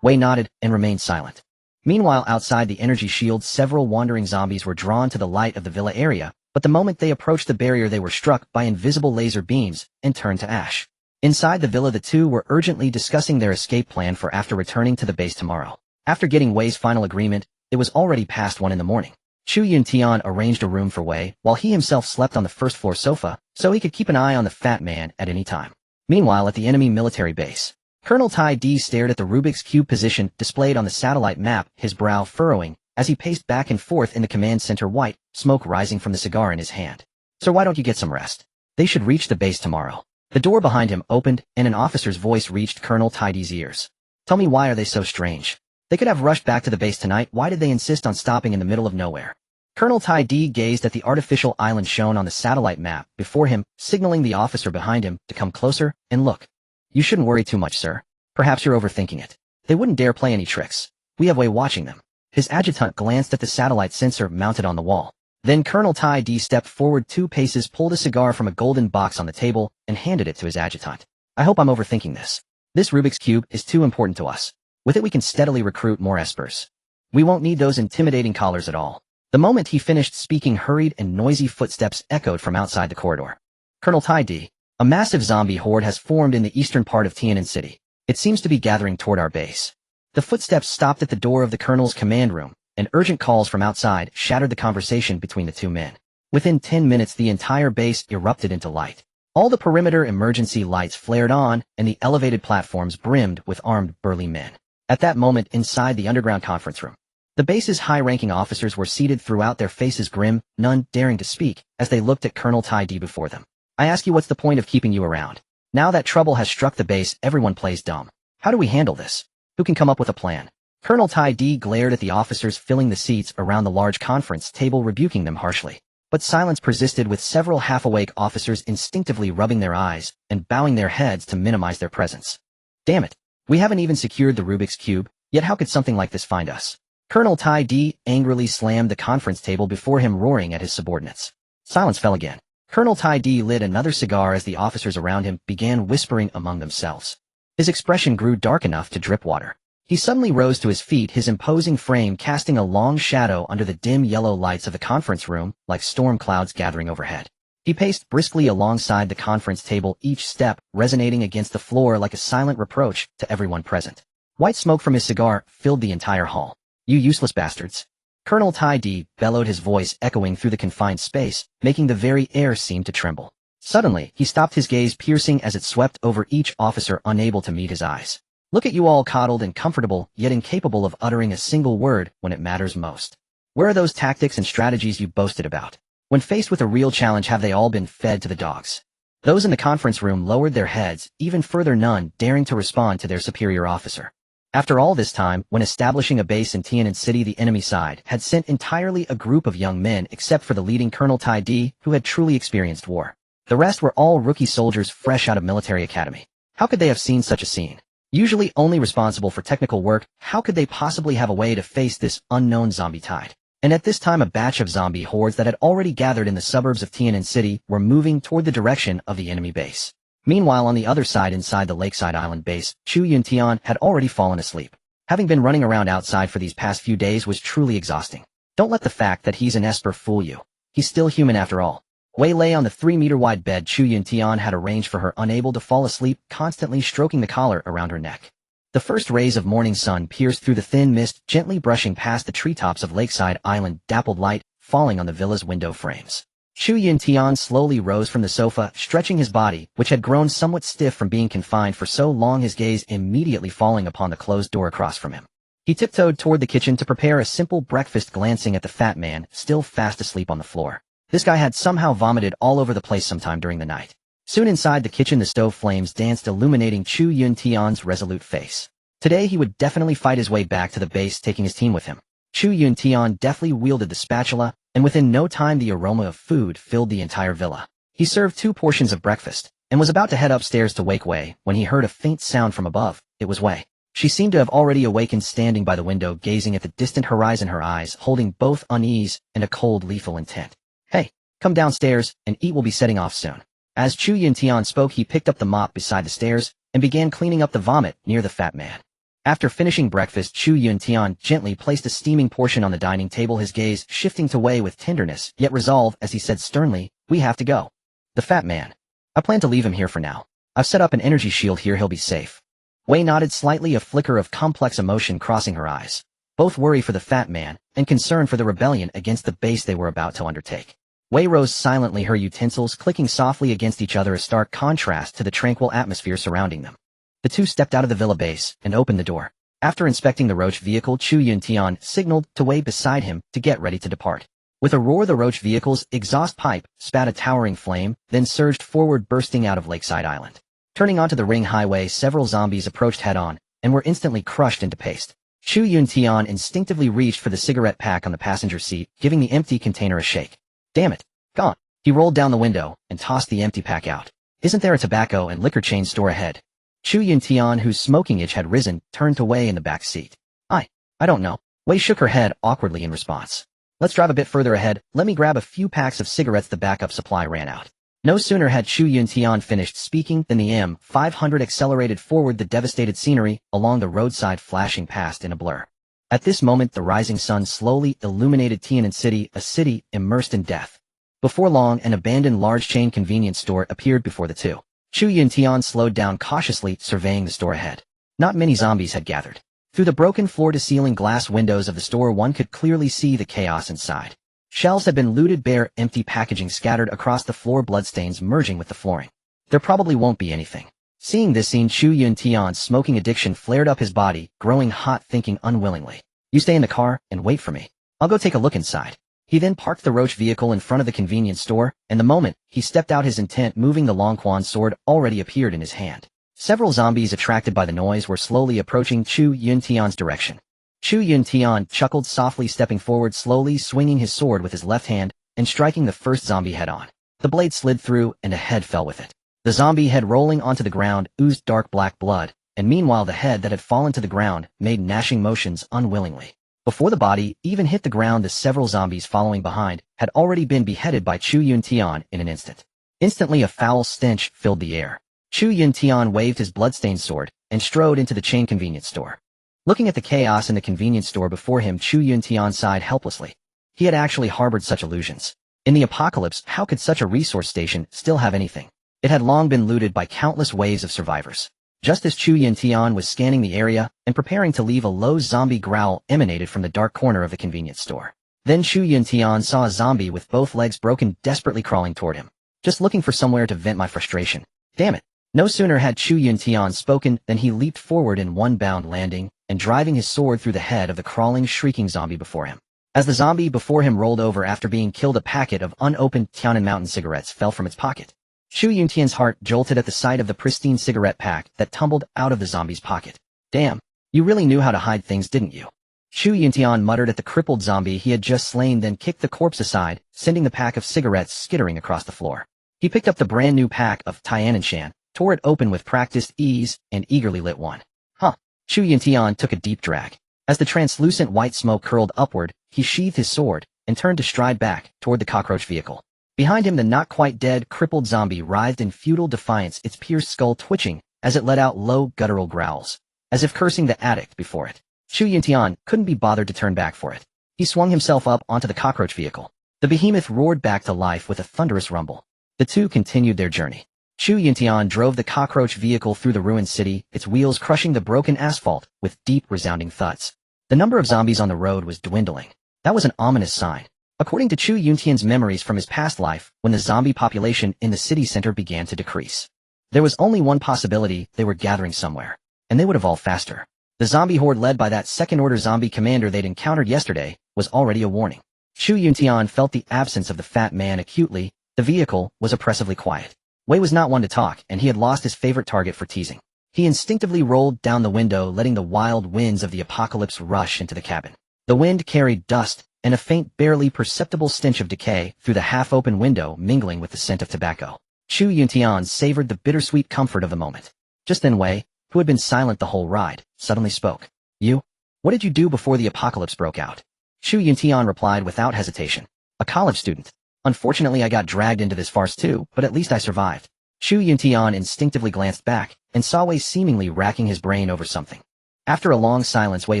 Wei nodded and remained silent. Meanwhile, outside the energy shield, several wandering zombies were drawn to the light of the villa area, but the moment they approached the barrier, they were struck by invisible laser beams and turned to ash. Inside the villa, the two were urgently discussing their escape plan for after returning to the base tomorrow. After getting Wei's final agreement, it was already past 1 in the morning. Chu Yuntian arranged a room for Wei, while he himself slept on the first-floor sofa, so he could keep an eye on the fat man at any time. Meanwhile, at the enemy military base, Colonel Tai Di stared at the Rubik's Cube position displayed on the satellite map, his brow furrowing, as he paced back and forth in the command center, white smoke rising from the cigar in his hand. "Sir, why don't you get some rest? They should reach the base tomorrow." The door behind him opened, and an officer's voice reached Colonel Tai Di's ears. "Tell me, why are they so strange? They could have rushed back to the base tonight. Why did they insist on stopping in the middle of nowhere?" Colonel Tai Di gazed at the artificial island shown on the satellite map before him, signaling the officer behind him to come closer and look. "You shouldn't worry too much, sir. Perhaps you're overthinking it. They wouldn't dare play any tricks. We have Wei watching them." His adjutant glanced at the satellite sensor mounted on the wall. Then Colonel Tai Di stepped forward 2 paces, pulled a cigar from a golden box on the table, and handed it to his adjutant. "I hope I'm overthinking this. This Rubik's Cube is too important to us. With it we can steadily recruit more espers. We won't need those intimidating collars at all." The moment he finished speaking, hurried and noisy footsteps echoed from outside the corridor. "Colonel Tai Di, a massive zombie horde has formed in the eastern part of Tian'an City. It seems to be gathering toward our base." The footsteps stopped at the door of the colonel's command room, and urgent calls from outside shattered the conversation between the two men. Within 10 minutes, the entire base erupted into light. All the perimeter emergency lights flared on, and the elevated platforms brimmed with armed, burly men. At that moment, inside the underground conference room, the base's high-ranking officers were seated, throughout their faces grim, none daring to speak, as they looked at Colonel Tai Di before them. "I ask you, what's the point of keeping you around? Now that trouble has struck the base, everyone plays dumb. How do we handle this? Who can come up with a plan?" Colonel Tai Di glared at the officers filling the seats around the large conference table, rebuking them harshly. But silence persisted, with several half-awake officers instinctively rubbing their eyes and bowing their heads to minimize their presence. "Damn it. We haven't even secured the Rubik's Cube, yet how could something like this find us? Colonel Tai Di angrily slammed the conference table before him, roaring at his subordinates. Silence fell again. Colonel Tai Di lit another cigar as the officers around him began whispering among themselves. His expression grew dark enough to drip water. He suddenly rose to his feet, his imposing frame casting a long shadow under the dim yellow lights of the conference room like storm clouds gathering overhead. He paced briskly alongside the conference table, each step resonating against the floor like a silent reproach to everyone present. White smoke from his cigar filled the entire hall. "You useless bastards!" Colonel Tai Di bellowed, his voice echoing through the confined space, making the very air seem to tremble. Suddenly, he stopped, his gaze piercing as it swept over each officer, unable to meet his eyes. "Look at you all, coddled and comfortable, yet incapable of uttering a single word when it matters most. Where are those tactics and strategies you boasted about? When faced with a real challenge, have they all been fed to the dogs?" Those in the conference room lowered their heads, even further, none daring to respond to their superior officer. After all this time, when establishing a base in Tian'an City, the enemy side had sent entirely a group of young men, except for the leading Colonel Tai Di, who had truly experienced war. The rest were all rookie soldiers fresh out of military academy. How could they have seen such a scene? Usually only responsible for technical work, how could they possibly have a way to face this unknown zombie tide? And at this time, a batch of zombie hordes that had already gathered in the suburbs of Tian'an City were moving toward the direction of the enemy base. Meanwhile, on the other side, inside the Lakeside Island base, Chu Yuntian had already fallen asleep. Having been running around outside for these past few days was truly exhausting. Don't let the fact that he's an esper fool you. He's still human after all. Wei lay on the 3-meter-wide bed Chu Yuntian had arranged for her, unable to fall asleep, constantly stroking the collar around her neck. The first rays of morning sun pierced through the thin mist, gently brushing past the treetops of Lakeside Island, dappled light falling on the villa's window frames. Chu Yuntian slowly rose from the sofa, stretching his body, which had grown somewhat stiff from being confined for so long, his gaze immediately falling upon the closed door across from him. He tiptoed toward the kitchen to prepare a simple breakfast, glancing at the fat man, still fast asleep on the floor. This guy had somehow vomited all over the place sometime during the night. Soon inside the kitchen, the stove flames danced, illuminating Chu Yuntian's resolute face. Today he would definitely fight his way back to the base, taking his team with him. Chu Yuntian deftly wielded the spatula, and within no time the aroma of food filled the entire villa. He served 2 portions of breakfast, and was about to head upstairs to wake Wei when he heard a faint sound from above. It was Wei. She seemed to have already awakened, standing by the window, gazing at the distant horizon, her eyes holding both unease and a cold, lethal intent. "Hey, come downstairs, and eat, will be setting off soon." As Chu Yuntian spoke, he picked up the mop beside the stairs and began cleaning up the vomit near the fat man. After finishing breakfast, Chu Yuntian gently placed a steaming portion on the dining table, his gaze shifting to Wei with tenderness yet resolve as he said sternly, "We have to go." The fat man. "I plan to leave him here for now. I've set up an energy shield here, he'll be safe." Wei nodded slightly, a flicker of complex emotion crossing her eyes. Both worry for the fat man and concern for the rebellion against the base they were about to undertake. Wei rose silently, her utensils clicking softly against each other, a stark contrast to the tranquil atmosphere surrounding them. The two stepped out of the villa base and opened the door. After inspecting the Roach vehicle, Chu Yuntian signaled to Wei beside him to get ready to depart. With a roar, the Roach vehicle's exhaust pipe spat a towering flame, then surged forward, bursting out of Lakeside Island. Turning onto the ring highway, several zombies approached head-on and were instantly crushed into paste. Chu Yuntian instinctively reached for the cigarette pack on the passenger seat, giving the empty container a shake. "Damn it, gone." He rolled down the window and tossed the empty pack out. "Isn't there a tobacco and liquor chain store ahead?" Chu Yuntian, whose smoking itch had risen, turned to Wei in the back seat. I don't know." Wei shook her head awkwardly in response. "Let's drive a bit further ahead. Let me grab a few packs of cigarettes." The backup supply ran out. No sooner had Chu Yuntian finished speaking than the M500 accelerated forward, the devastated scenery along the roadside flashing past in a blur. At this moment, the rising sun slowly illuminated Tian'an City, a city immersed in death. Before long, an abandoned large chain convenience store appeared before the two. Chu Yuntian slowed down cautiously, surveying the store ahead. Not many zombies had gathered. Through the broken floor-to-ceiling glass windows of the store, one could clearly see the chaos inside. Shelves had been looted bare, empty packaging scattered across the floor, bloodstains merging with the flooring. There probably won't be anything. Seeing this scene, Chu Yuntian's smoking addiction flared up, his body growing hot, thinking unwillingly, "You stay in the car and wait for me. I'll go take a look inside." He then parked the Roach vehicle in front of the convenience store, and the moment he stepped out, his intent moving, the Long Quan sword already appeared in his hand. Several zombies, attracted by the noise, were slowly approaching Chu Yuntian's direction. Chu Yuntian chuckled softly, stepping forward, slowly swinging his sword with his left hand and striking the first zombie head-on. The blade slid through, and a head fell with it. The zombie head, rolling onto the ground, oozed dark black blood, and meanwhile the head that had fallen to the ground made gnashing motions unwillingly. Before the body even hit the ground, the several zombies following behind had already been beheaded by Chu Yuntian in an instant. Instantly a foul stench filled the air. Chu Yuntian waved his bloodstained sword and strode into the chain convenience store. Looking at the chaos in the convenience store before him, Chu Yuntian sighed helplessly. He had actually harbored such illusions. In the apocalypse, how could such a resource station still have anything? It had long been looted by countless waves of survivors. Just as Chu Yuntian was scanning the area and preparing to leave, a low zombie growl emanated from the dark corner of the convenience store. Then Chu Yuntian saw a zombie with both legs broken desperately crawling toward him. Just looking for somewhere to vent my frustration. Damn it. No sooner had Chu Yuntian spoken than he leaped forward in one bound, landing and driving his sword through the head of the crawling, shrieking zombie before him. As the zombie before him rolled over after being killed, a packet of unopened Tianan Mountain cigarettes fell from its pocket. Chu Yuntian's heart jolted at the sight of the pristine cigarette pack that tumbled out of the zombie's pocket. Damn, you really knew how to hide things, didn't you? Chu Yuntian muttered at the crippled zombie he had just slain, then kicked the corpse aside, sending the pack of cigarettes skittering across the floor. He picked up the brand new pack of Tiananshan, tore it open with practiced ease, and eagerly lit one. Huh. Chu Yuntian took a deep drag. As the translucent white smoke curled upward, he sheathed his sword and turned to stride back toward the cockroach vehicle. Behind him, the not-quite-dead, crippled zombie writhed in futile defiance, its pierced skull twitching as it let out low, guttural growls, as if cursing the addict before it. Chu Yuntian couldn't be bothered to turn back for it. He swung himself up onto the cockroach vehicle. The behemoth roared back to life with a thunderous rumble. The two continued their journey. Chu Yuntian drove the cockroach vehicle through the ruined city, its wheels crushing the broken asphalt with deep, resounding thuds. The number of zombies on the road was dwindling. That was an ominous sign. According to Chu Yuntian's memories from his past life, when the zombie population in the city center began to decrease, there was only one possibility: they were gathering somewhere, and they would evolve faster. The zombie horde led by that second-order zombie commander they'd encountered yesterday was already a warning. Chu Yuntian felt the absence of the fat man acutely. The vehicle was oppressively quiet. Wei was not one to talk, and he had lost his favorite target for teasing. He instinctively rolled down the window, letting the wild winds of the apocalypse rush into the cabin. The wind carried dust and a faint, barely perceptible stench of decay through the half-open window, mingling with the scent of tobacco. Chu Yuntian savored the bittersweet comfort of the moment. Just then Wei, who had been silent the whole ride, suddenly spoke. You? What did you do before the apocalypse broke out? Chu Yuntian replied without hesitation. A college student. Unfortunately, I got dragged into this farce too, but at least I survived. Chu Yuntian instinctively glanced back and saw Wei seemingly racking his brain over something. After a long silence, Wei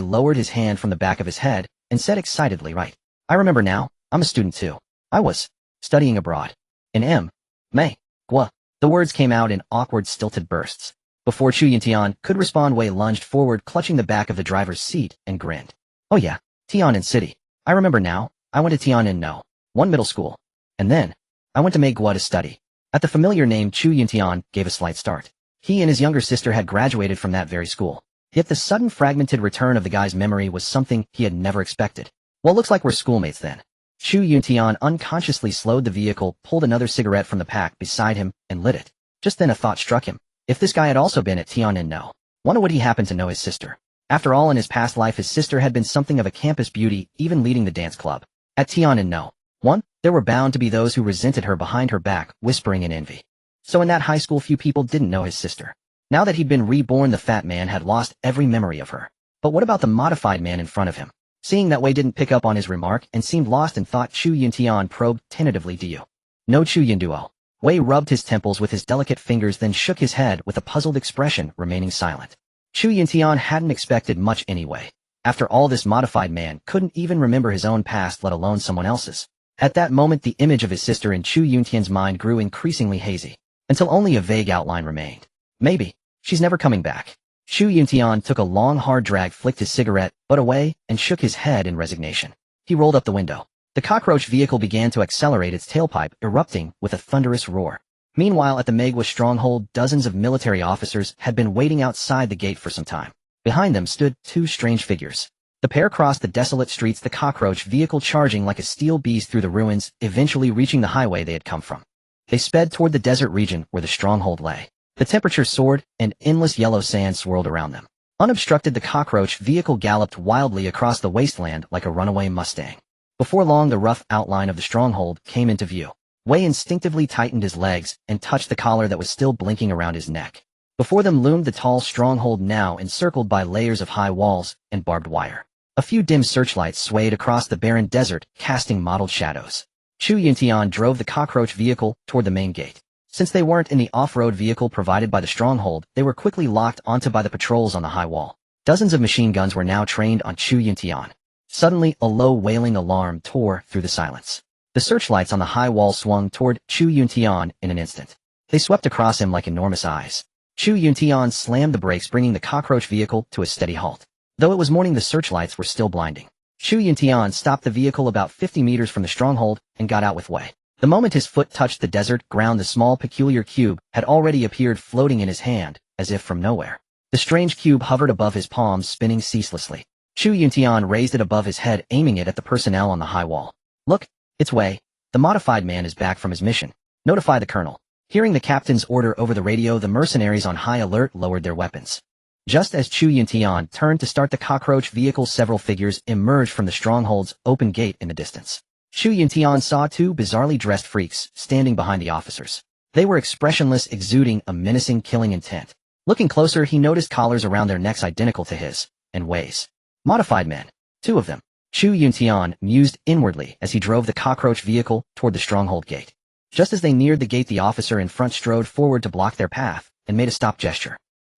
lowered his hand from the back of his head and said excitedly, right. I remember now. I'm a student too. I was studying abroad. In May. Gua. The words came out in awkward, stilted bursts. Before Chu Yuntian could respond, Wei lunged forward, clutching the back of the driver's seat, and grinned. Oh yeah, Tianan City. I remember now. I went to Tianan No. 1 middle school. And then, I went to Megua to study. At the familiar name, Chu Yuntian gave a slight start. He and his younger sister had graduated from that very school. Yet the sudden fragmented return of the guy's memory was something he had never expected. Well, looks like we're schoolmates then. Chu Yuntian unconsciously slowed the vehicle, pulled another cigarette from the pack beside him, and lit it. Just then a thought struck him. If this guy had also been at Tianan No. Wonder would he happen to know his sister? After all, in his past life, his sister had been something of a campus beauty, even leading the dance club. At Tianan No. 1, there were bound to be those who resented her behind her back, whispering in envy. So in that high school, few people didn't know his sister. Now that he'd been reborn, the fat man had lost every memory of her. But what about the modified man in front of him? Seeing that Wei didn't pick up on his remark and seemed lost in thought, Chu Yuntian probed tentatively. Do you know Chu Yunduo? Wei rubbed his temples with his delicate fingers, then shook his head with a puzzled expression, remaining silent. Chu Yuntian hadn't expected much anyway. After all, this modified man couldn't even remember his own past, let alone someone else's. At that moment, the image of his sister in Chu Yuntian's mind grew increasingly hazy, until only a vague outline remained. Maybe she's never coming back. Chu Yuntian took a long, hard drag, flicked his cigarette butt away, and shook his head in resignation. He rolled up the window. The cockroach vehicle began to accelerate, its tailpipe erupting with a thunderous roar. Meanwhile, at the Megwa stronghold, dozens of military officers had been waiting outside the gate for some time. Behind them stood two strange figures. The pair crossed the desolate streets, the cockroach vehicle charging like a steel beast through the ruins, eventually reaching the highway they had come from. They sped toward the desert region where the stronghold lay. The temperature soared, and endless yellow sand swirled around them. Unobstructed, the cockroach vehicle galloped wildly across the wasteland like a runaway Mustang. Before long, the rough outline of the stronghold came into view. Wei instinctively tightened his legs and touched the collar that was still blinking around his neck. Before them loomed the tall stronghold, now encircled by layers of high walls and barbed wire. A few dim searchlights swayed across the barren desert, casting mottled shadows. Chu Yuntian drove the cockroach vehicle toward the main gate. Since they weren't in the off-road vehicle provided by the stronghold, they were quickly locked onto by the patrols on the high wall. Dozens of machine guns were now trained on Chu Yuntian. Suddenly, a low wailing alarm tore through the silence. The searchlights on the high wall swung toward Chu Yuntian in an instant. They swept across him like enormous eyes. Chu Yuntian slammed the brakes, bringing the cockroach vehicle to a steady halt. Though it was morning, the searchlights were still blinding. Chu Yuntian stopped the vehicle about 50 meters from the stronghold and got out with Wei. The moment his foot touched the desert ground, the small peculiar cube had already appeared floating in his hand, as if from nowhere. The strange cube hovered above his palms, spinning ceaselessly. Chu Yuntian raised it above his head, aiming it at the personnel on the high wall. Look, it's Wei. The modified man is back from his mission. Notify the colonel. Hearing the captain's order over the radio, the mercenaries on high alert lowered their weapons. Just as Chu Yuntian turned to start the cockroach vehicle, several figures emerged from the stronghold's open gate in the distance. Chu Yuntian saw two bizarrely dressed freaks standing behind the officers. They were expressionless, exuding a menacing, killing intent. Looking closer, he noticed collars around their necks identical to his, and Wei's. Modified men. Two of them. Chu Yuntian mused inwardly as he drove the cockroach vehicle toward the stronghold gate. Just as they neared the gate, the officer in front strode forward to block their path and made a stop gesture.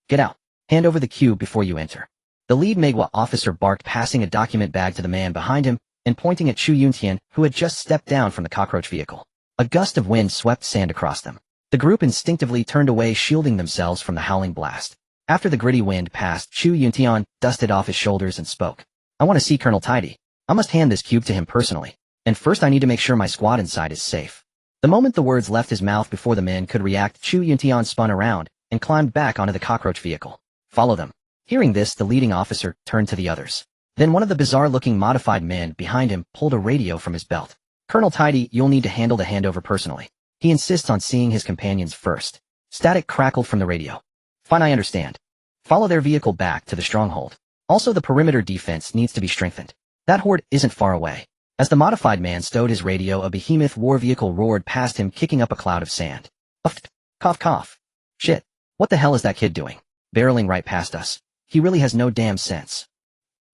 Get out. Hand over the cube before you enter. The lead Megwa officer barked, passing a document bag to the man behind him and pointing at Chu Yuntian, who had just stepped down from the cockroach vehicle. A gust of wind swept sand across them. The group instinctively turned away, shielding themselves from the howling blast. After the gritty wind passed, Chu Yuntian dusted off his shoulders and spoke. I want to see Colonel Tidy. I must hand this cube to him personally. And first I need to make sure my squad inside is safe. The moment the words left his mouth, before the man could react, Chu Yuntian spun around and climbed back onto the cockroach vehicle. Follow them. Hearing this, the leading officer turned to the others. Then one of the bizarre-looking modified men behind him pulled a radio from his belt. Colonel Tidy, you'll need to handle the handover personally. He insists on seeing his companions first. Static crackled from the radio. Fine, I understand. Follow their vehicle back to the stronghold. Also, the perimeter defense needs to be strengthened. That horde isn't far away. As the modified man stowed his radio, a behemoth war vehicle roared past him, kicking up a cloud of sand. Uff, cough, cough. Shit. What the hell is that kid doing? Barreling right past us. He really has no damn sense.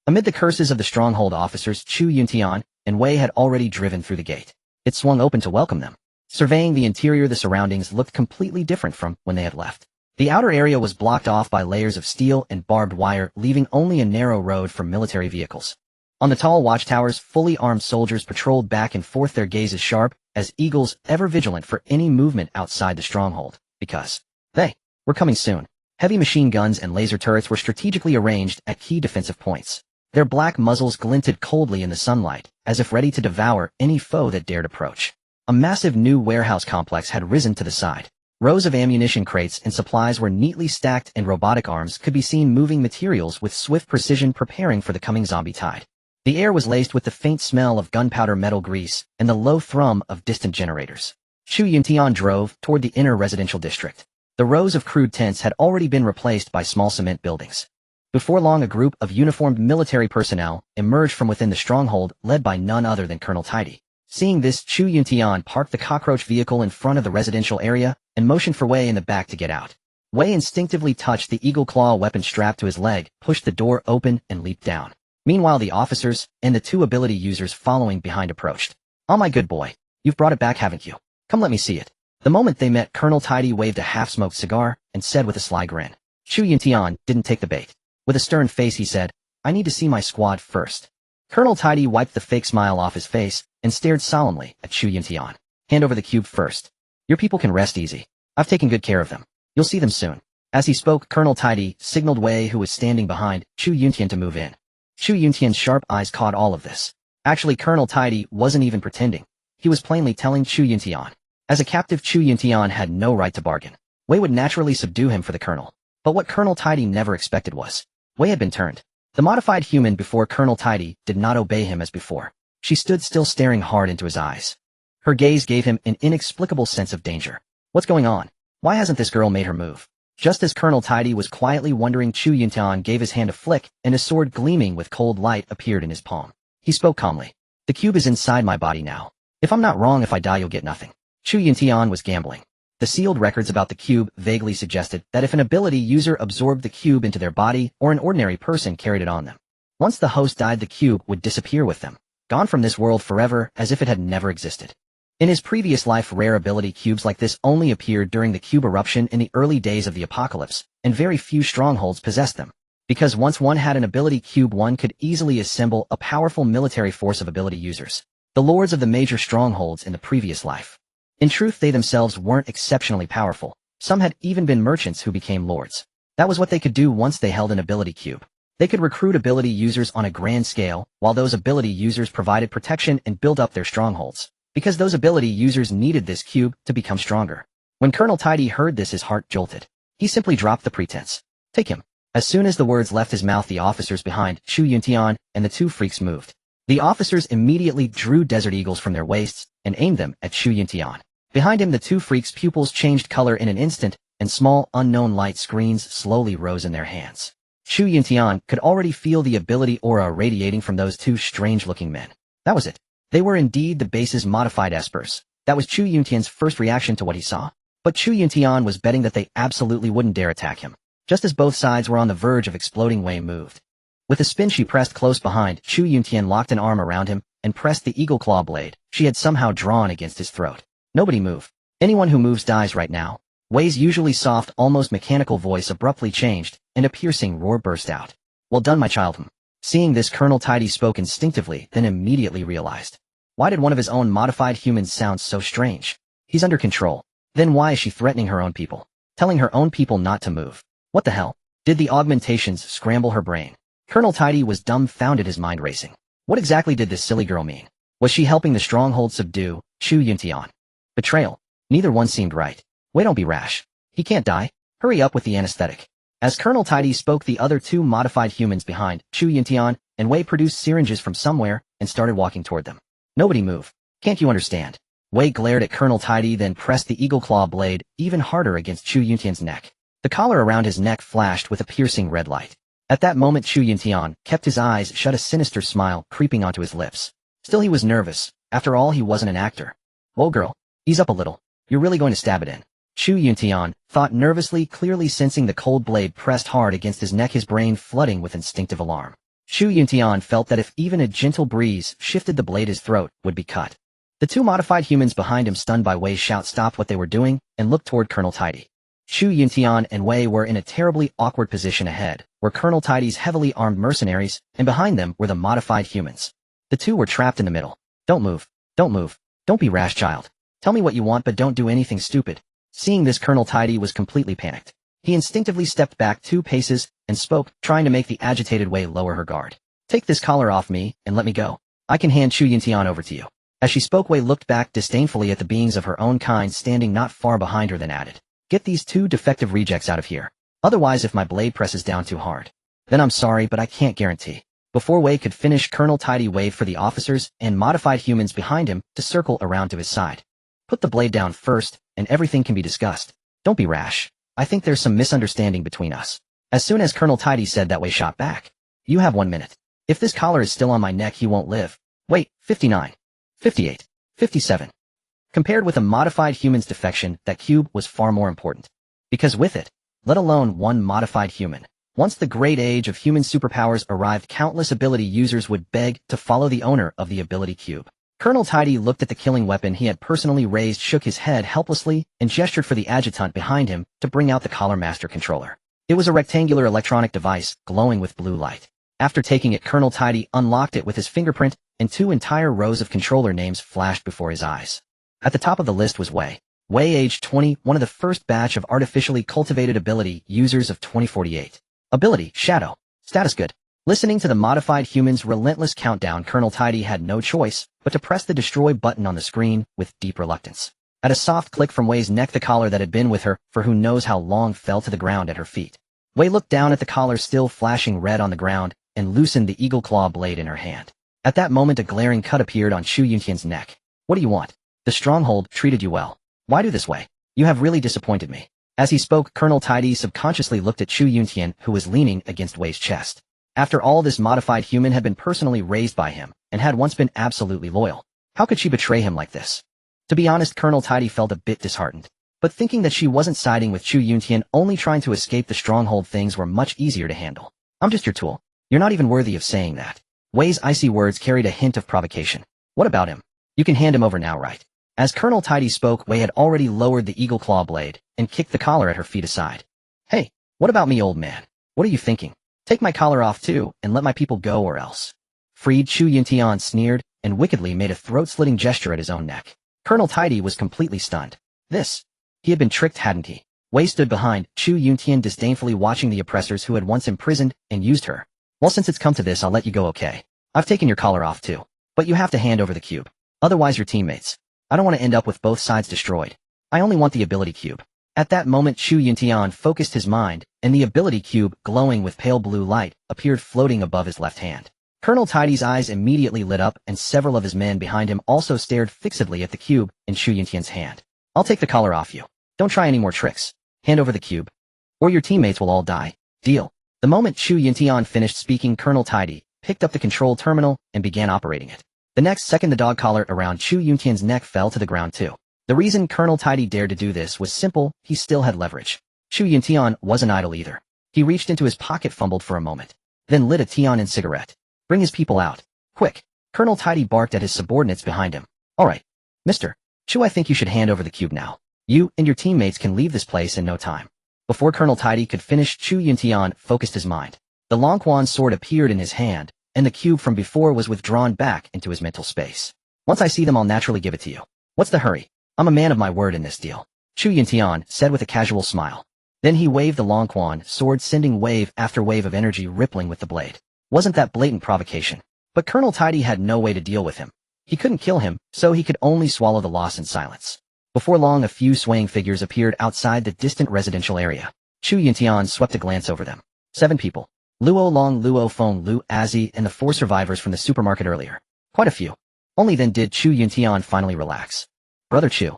Amid the curses of the stronghold officers, Chu Yuntian and Wei had already driven through the gate. It swung open to welcome them. Surveying the interior, the surroundings looked completely different from when they had left. The outer area was blocked off by layers of steel and barbed wire, leaving only a narrow road for military vehicles. On the tall watchtowers, fully armed soldiers patrolled back and forth, their gazes sharp as eagles, ever vigilant for any movement outside the stronghold, because they were coming soon. Heavy machine guns and laser turrets were strategically arranged at key defensive points. Their black muzzles glinted coldly in the sunlight, as if ready to devour any foe that dared approach. A massive new warehouse complex had risen to the side. Rows of ammunition crates and supplies were neatly stacked, and robotic arms could be seen moving materials with swift precision, preparing for the coming zombie tide. The air was laced with the faint smell of gunpowder, metal grease, and the low thrum of distant generators. Chu Yuntian drove toward the inner residential district. The rows of crude tents had already been replaced by small cement buildings. Before long, a group of uniformed military personnel emerged from within the stronghold, led by none other than Colonel Tidy. Seeing this, Chu Yuntian parked the cockroach vehicle in front of the residential area and motioned for Wei in the back to get out. Wei instinctively touched the eagle claw weapon strapped to his leg, pushed the door open, and leaped down. Meanwhile, the officers and the two ability users following behind approached. Oh my good boy, you've brought it back, haven't you? Come let me see it. The moment they met, Colonel Tidy waved a half-smoked cigar and said with a sly grin. Chu Yuntian didn't take the bait. With a stern face he said, I need to see my squad first. Colonel Tidy wiped the fake smile off his face and stared solemnly at Chu Yuntian. Hand over the cube first. Your people can rest easy. I've taken good care of them. You'll see them soon. As he spoke, Colonel Tidy signaled Wei, who was standing behind Chu Yuntian, to move in. Chu Yuntian's sharp eyes caught all of this. Actually, Colonel Tidy wasn't even pretending. He was plainly telling Chu Yuntian. As a captive, Chu Yuntian had no right to bargain. Wei would naturally subdue him for the colonel. But what Colonel Tidy never expected was, Wei had been turned. The modified human before Colonel Tidy did not obey him as before. She stood still, staring hard into his eyes. Her gaze gave him an inexplicable sense of danger. What's going on? Why hasn't this girl made her move? Just as Colonel Tidy was quietly wondering, Chu Yuntian gave his hand a flick, and his sword, gleaming with cold light, appeared in his palm. He spoke calmly. The cube is inside my body now. If I'm not wrong, if I die you'll get nothing. Chu Yuntian was gambling. The sealed records about the cube vaguely suggested that if an ability user absorbed the cube into their body, or an ordinary person carried it on them, Once the host died, the cube would disappear with them, gone from this world forever as if it had never existed. In his previous life, rare ability cubes like this only appeared during the cube eruption in the early days of the apocalypse, and very few strongholds possessed them. Because once one had an ability cube, one could easily assemble a powerful military force of ability users, the lords of the major strongholds in the previous life. In truth, they themselves weren't exceptionally powerful. Some had even been merchants who became lords. That was what they could do once they held an ability cube. They could recruit ability users on a grand scale, while those ability users provided protection and build up their strongholds, because those ability users needed this cube to become stronger. When Colonel Tidy heard this, his heart jolted. He simply dropped the pretense. Take him. As soon as the words left his mouth, the officers behind Chu Yuntian and the two freaks moved. The officers immediately drew desert eagles from their waists and aimed them at Chu Yuntian. Behind him, the two freaks' pupils changed color in an instant, and small, unknown light screens slowly rose in their hands. Chu Yuntian could already feel the ability aura radiating from those two strange-looking men. That was it. They were indeed the base's modified espers. That was Chu Yuntian's first reaction to what he saw. But Chu Yuntian was betting that they absolutely wouldn't dare attack him. Just as both sides were on the verge of exploding, Wei moved. With a spin, she pressed close behind. Chu Yuntian locked an arm around him and pressed the eagle claw blade she had somehow drawn against his throat. Nobody move. Anyone who moves dies right now. Wei's usually soft, almost mechanical voice abruptly changed, and a piercing roar burst out. Well done, my child. Seeing this, Colonel Tidy spoke instinctively, then immediately realized. Why did one of his own modified humans sound so strange? He's under control. Then why is she threatening her own people? Telling her own people not to move? What the hell? Did the augmentations scramble her brain? Colonel Tidy was dumbfounded, his mind racing. What exactly did this silly girl mean? Was she helping the stronghold subdue Chu Yuntian? Betrayal. Neither one seemed right. Wait, don't be rash. He can't die. Hurry up with the anesthetic. As Colonel Tidy spoke, the other two modified humans behind Chu Yuntian and Wei produced syringes from somewhere and started walking toward them. Nobody move. Can't you understand? Wei glared at Colonel Tidy, then pressed the eagle claw blade even harder against Chu Yuntian's neck. The collar around his neck flashed with a piercing red light. At that moment, Chu Yuntian kept his eyes shut, a sinister smile creeping onto his lips. Still, he was nervous. After all, he wasn't an actor. Whoa, girl. Ease up a little. You're really going to stab it in. Chu Yuntian thought nervously, clearly sensing the cold blade pressed hard against his neck, his brain flooding with instinctive alarm. Chu Yuntian felt that if even a gentle breeze shifted the blade, his throat would be cut. The two modified humans behind him, stunned by Wei's shout, stopped what they were doing and looked toward Colonel Tidy. Chu Yuntian and Wei were in a terribly awkward position. Ahead were Colonel Tidy's heavily armed mercenaries, and behind them were the modified humans. The two were trapped in the middle. Don't move. Don't move. Don't be rash, child. Tell me what you want, but don't do anything stupid. Seeing this, Colonel Tidy was completely panicked. He instinctively stepped back 2 paces and spoke, trying to make the agitated Wei lower her guard. Take this collar off me and let me go. I can hand Chu Yuntian over to you. As she spoke, Wei looked back disdainfully at the beings of her own kind standing not far behind her, then added, Get these 2 defective rejects out of here. Otherwise, if my blade presses down too hard, then I'm sorry, but I can't guarantee. Before Wei could finish, Colonel Tidy waved for the officers and modified humans behind him to circle around to his side. Put the blade down first, and everything can be discussed. Don't be rash. I think there's some misunderstanding between us. As soon as Colonel Tidy said that, Wei shot back. You have 1 minute. If this collar is still on my neck, he won't live. Wait, 59. 58. 57. Compared with a modified human's defection, that cube was far more important. Because with it, let alone one modified human, once the great age of human superpowers arrived, countless ability users would beg to follow the owner of the ability cube. Colonel Tidy looked at the killing weapon he had personally raised, shook his head helplessly, and gestured for the adjutant behind him to bring out the collar master controller. It was a rectangular electronic device, glowing with blue light. After taking it, Colonel Tidy unlocked it with his fingerprint, and 2 entire rows of controller names flashed before his eyes. At the top of the list was Wei. Wei, age 20, one of the first batch of artificially cultivated ability users of 2048. Ability, Shadow. Status good. Listening to the modified human's relentless countdown, Colonel Tidy had no choice but to press the destroy button on the screen with deep reluctance. At a soft click from Wei's neck, the collar that had been with her for who knows how long fell to the ground at her feet. Wei looked down at the collar still flashing red on the ground and loosened the eagle claw blade in her hand. At that moment, a glaring cut appeared on Chu Yuntian's neck. What do you want? The stronghold treated you well. Why do this way? You have really disappointed me. As he spoke, Colonel Tidy subconsciously looked at Chu Yuntian, who was leaning against Wei's chest. After all, this modified human had been personally raised by him, and had once been absolutely loyal. How could she betray him like this? To be honest, Colonel Tidy felt a bit disheartened. But thinking that she wasn't siding with Chu Yuntian, only trying to escape the stronghold, things were much easier to handle. I'm just your tool. You're not even worthy of saying that. Wei's icy words carried a hint of provocation. What about him? You can hand him over now, right? As Colonel Tidy spoke, Wei had already lowered the eagle claw blade and kicked the collar at her feet aside. Hey, what about me, old man? What are you thinking? Take my collar off too, and let my people go or else. Freed Chu Yuntian sneered, and wickedly made a throat-slitting gesture at his own neck. Colonel Tidy was completely stunned. He had been tricked, hadn't he? Wei stood behind Chu Yuntian, disdainfully watching the oppressors who had once imprisoned and used her. Well, since it's come to this, I'll let you go, okay? I've taken your collar off too. But you have to hand over the cube. Otherwise your teammates. I don't want to end up with both sides destroyed. I only want the ability cube. At that moment Chu Yuntian focused his mind, and the ability cube, glowing with pale blue light, appeared floating above his left hand. Colonel Tidy's eyes immediately lit up, and several of his men behind him also stared fixedly at the cube in Chu Yuntian's hand. I'll take the collar off you. Don't try any more tricks. Hand over the cube. Or your teammates will all die. Deal. The moment Chu Yuntian finished speaking, Colonel Tidy picked up the control terminal and began operating it. The next second the dog collar around Chu Yuntian's neck fell to the ground too. The reason Colonel Tidy dared to do this was simple: he still had leverage. Chu Yuntian wasn't idle either. He reached into his pocket, fumbled for a moment, then lit a Tianan cigarette. Bring his people out. Quick. Colonel Tidy barked at his subordinates behind him. Alright. Mr. Chu, I think you should hand over the cube now. You and your teammates can leave this place in no time. Before Colonel Tidy could finish, Chu Yuntian focused his mind. The Long Quan sword appeared in his hand, and the cube from before was withdrawn back into his mental space. Once I see them, I'll naturally give it to you. What's the hurry? I'm a man of my word in this deal, Chu Yuntian said with a casual smile. Then he waved the Long Quan sword, sending wave after wave of energy rippling with the blade. Wasn't that blatant provocation? But Colonel Tidy had no way to deal with him. He couldn't kill him, so he could only swallow the loss in silence. Before long, a few swaying figures appeared outside the distant residential area. Chu Yuntian swept a glance over them. 7 people. Luo Long, Luo Feng, Lu Azi, and the 4 survivors from the supermarket earlier. Quite a few. Only then did Chu Yuntian finally relax. Brother Chu,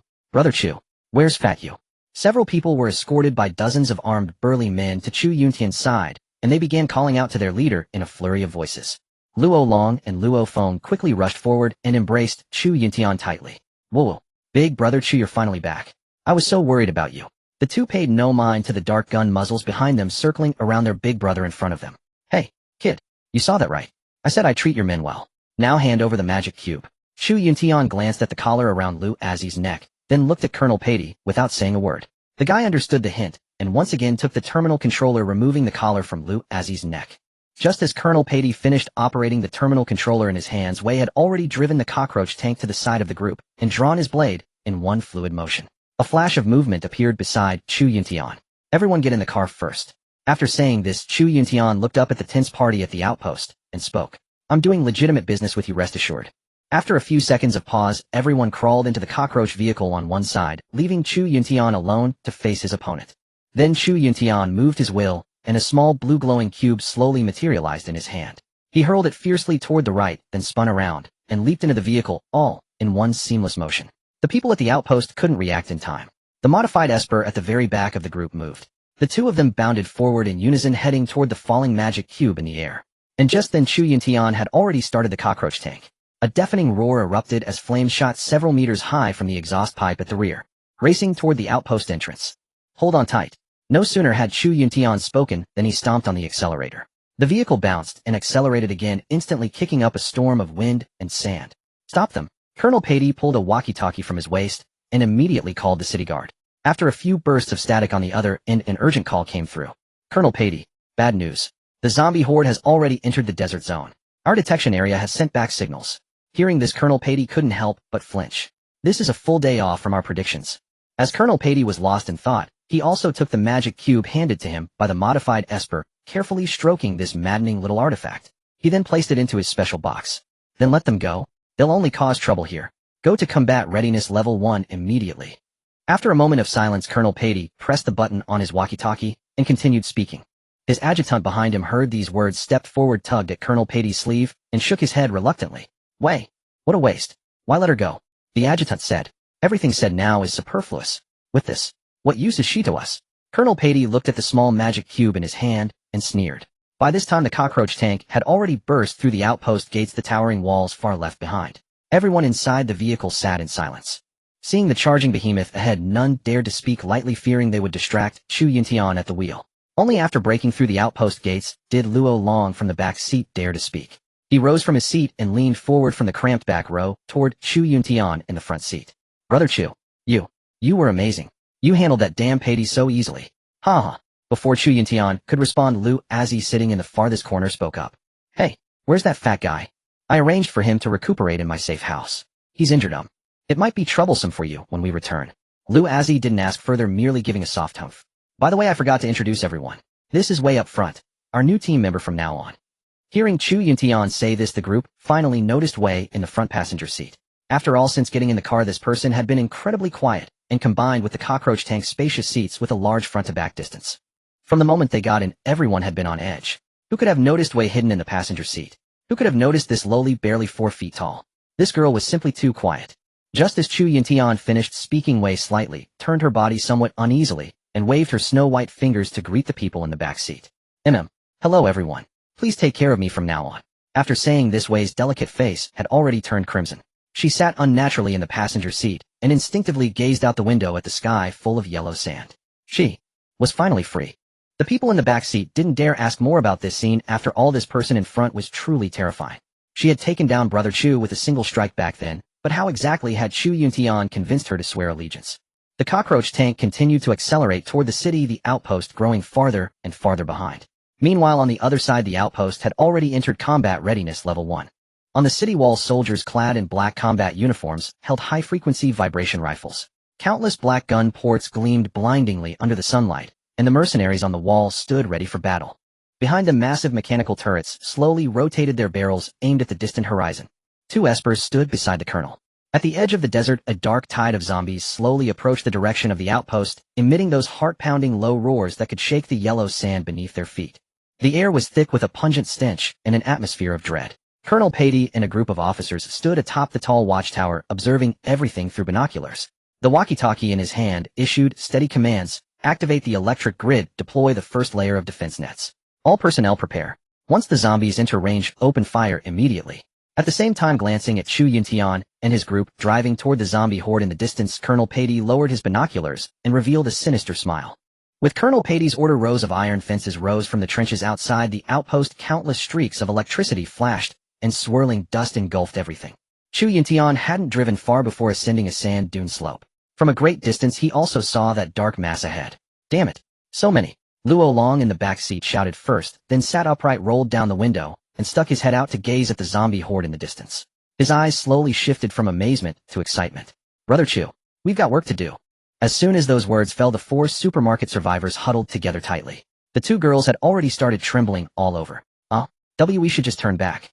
where's Fat Yu? Several people were escorted by dozens of armed burly men to Chu Yuntian's side, and they began calling out to their leader in a flurry of voices. Luo Long and Luo Feng quickly rushed forward and embraced Chu Yuntian tightly. Whoa, big brother Chu, you're finally back. I was so worried about you. The two paid no mind to the dark gun muzzles behind them circling around their big brother in front of them. Hey, kid, you saw that right? I said I'd treat your men well. Now hand over the magic cube. Chu Yuntian glanced at the collar around Lu Azi's neck, then looked at Colonel Patey without saying a word. The guy understood the hint, and once again took the terminal controller, removing the collar from Lu Azi's neck. Just as Colonel Patey finished operating the terminal controller in his hands, Wei had already driven the cockroach tank to the side of the group and drawn his blade in one fluid motion. A flash of movement appeared beside Chu Yuntian. Everyone get in the car first. After saying this, Chu Yuntian looked up at the tense party at the outpost and spoke. I'm doing legitimate business with you, rest assured. After a few seconds of pause, everyone crawled into the cockroach vehicle on one side, leaving Chu Yuntian alone to face his opponent. Then Chu Yuntian moved his will, and a small blue glowing cube slowly materialized in his hand. He hurled it fiercely toward the right, then spun around, and leaped into the vehicle, all in one seamless motion. The people at the outpost couldn't react in time. The modified Esper at the very back of the group moved. The two of them bounded forward in unison, heading toward the falling magic cube in the air. And just then Chu Yuntian had already started the cockroach tank. A deafening roar erupted as flames shot several meters high from the exhaust pipe at the rear, racing toward the outpost entrance. Hold on tight. No sooner had Chu Yuntian spoken than he stomped on the accelerator. The vehicle bounced and accelerated again, instantly kicking up a storm of wind and sand. Stop them. Colonel Patey pulled a walkie-talkie from his waist and immediately called the city guard. After a few bursts of static on the other end, an urgent call came through. Colonel Patey, bad news. The zombie horde has already entered the desert zone. Our detection area has sent back signals. Hearing this, Colonel Patey couldn't help but flinch. This is a full day off from our predictions. As Colonel Patey was lost in thought, he also took the magic cube handed to him by the modified Esper, carefully stroking this maddening little artifact. He then placed it into his special box. Then let them go. They'll only cause trouble here. Go to combat readiness level 1 immediately. After a moment of silence, Colonel Patey pressed the button on his walkie-talkie and continued speaking. His adjutant behind him heard these words, stepped forward, tugged at Colonel Patey's sleeve, and shook his head reluctantly. Wei, what a waste. Why let her go? The adjutant said. Everything said now is superfluous. With this, what use is she to us? Colonel Patey looked at the small magic cube in his hand and sneered. By this time the cockroach tank had already burst through the outpost gates, the towering walls far left behind. Everyone inside the vehicle sat in silence. Seeing the charging behemoth ahead, none dared to speak lightly, fearing they would distract Chu Yuntian at the wheel. Only after breaking through the outpost gates did Luo Long from the back seat dare to speak. He rose from his seat and leaned forward from the cramped back row toward Chu Yuntian in the front seat. Brother Chu, you were amazing. You handled that damn Patey so easily. Ha ha. Before Chu Yuntian could respond, Lu Azzi sitting in the farthest corner spoke up. Hey, where's that fat guy? I arranged for him to recuperate in my safe house. He's injured. It might be troublesome for you when we return. Lu Azzi didn't ask further, merely giving a soft humph. By the way, I forgot to introduce everyone. This is Wei up front, our new team member from now on. Hearing Chu Yuntian say this, the group finally noticed Wei in the front passenger seat. After all, since getting in the car, this person had been incredibly quiet, and combined with the cockroach tank's spacious seats with a large front-to-back distance. From the moment they got in, everyone had been on edge. Who could have noticed Wei hidden in the passenger seat? Who could have noticed this lowly, barely 4 feet tall? This girl was simply too quiet. Just as Chu Yuntian finished speaking, Wei slightly turned her body somewhat uneasily and waved her snow-white fingers to greet the people in the back seat. Hello everyone. Please take care of me from now on. After saying this, Wei's delicate face had already turned crimson. She sat unnaturally in the passenger seat and instinctively gazed out the window at the sky full of yellow sand. She was finally free. The people in the back seat didn't dare ask more about this scene. After all, this person in front was truly terrifying. She had taken down Brother Chu with a single strike back then, but how exactly had Chu Yuntian convinced her to swear allegiance? The cockroach tank continued to accelerate toward the city, the outpost growing farther and farther behind. Meanwhile, on the other side, the outpost had already entered combat readiness level 1. On the city wall, soldiers clad in black combat uniforms held high-frequency vibration rifles. Countless black gun ports gleamed blindingly under the sunlight, and the mercenaries on the wall stood ready for battle. Behind them, massive mechanical turrets slowly rotated their barrels aimed at the distant horizon. 2 espers stood beside the colonel. At the edge of the desert, a dark tide of zombies slowly approached the direction of the outpost, emitting those heart-pounding low roars that could shake the yellow sand beneath their feet. The air was thick with a pungent stench and an atmosphere of dread. Colonel Patey and a group of officers stood atop the tall watchtower, observing everything through binoculars. The walkie-talkie in his hand issued steady commands: activate the electric grid, deploy the first layer of defense nets. All personnel prepare. Once the zombies enter range, open fire immediately. At the same time, glancing at Chu Yuntian and his group driving toward the zombie horde in the distance, Colonel Patey lowered his binoculars and revealed a sinister smile. With Colonel Patey's order, rows of iron fences rose from the trenches outside the outpost. Countless streaks of electricity flashed, and swirling dust engulfed everything. Chu Yuntian hadn't driven far before ascending a sand dune slope. From a great distance, he also saw that dark mass ahead. Damn it, so many. Luo Long in the back seat shouted first, then sat upright, rolled down the window, and stuck his head out to gaze at the zombie horde in the distance. His eyes slowly shifted from amazement to excitement. Brother Chu, we've got work to do. As soon as those words fell, the 4 supermarket survivors huddled together tightly. The 2 girls had already started trembling all over. We should just turn back.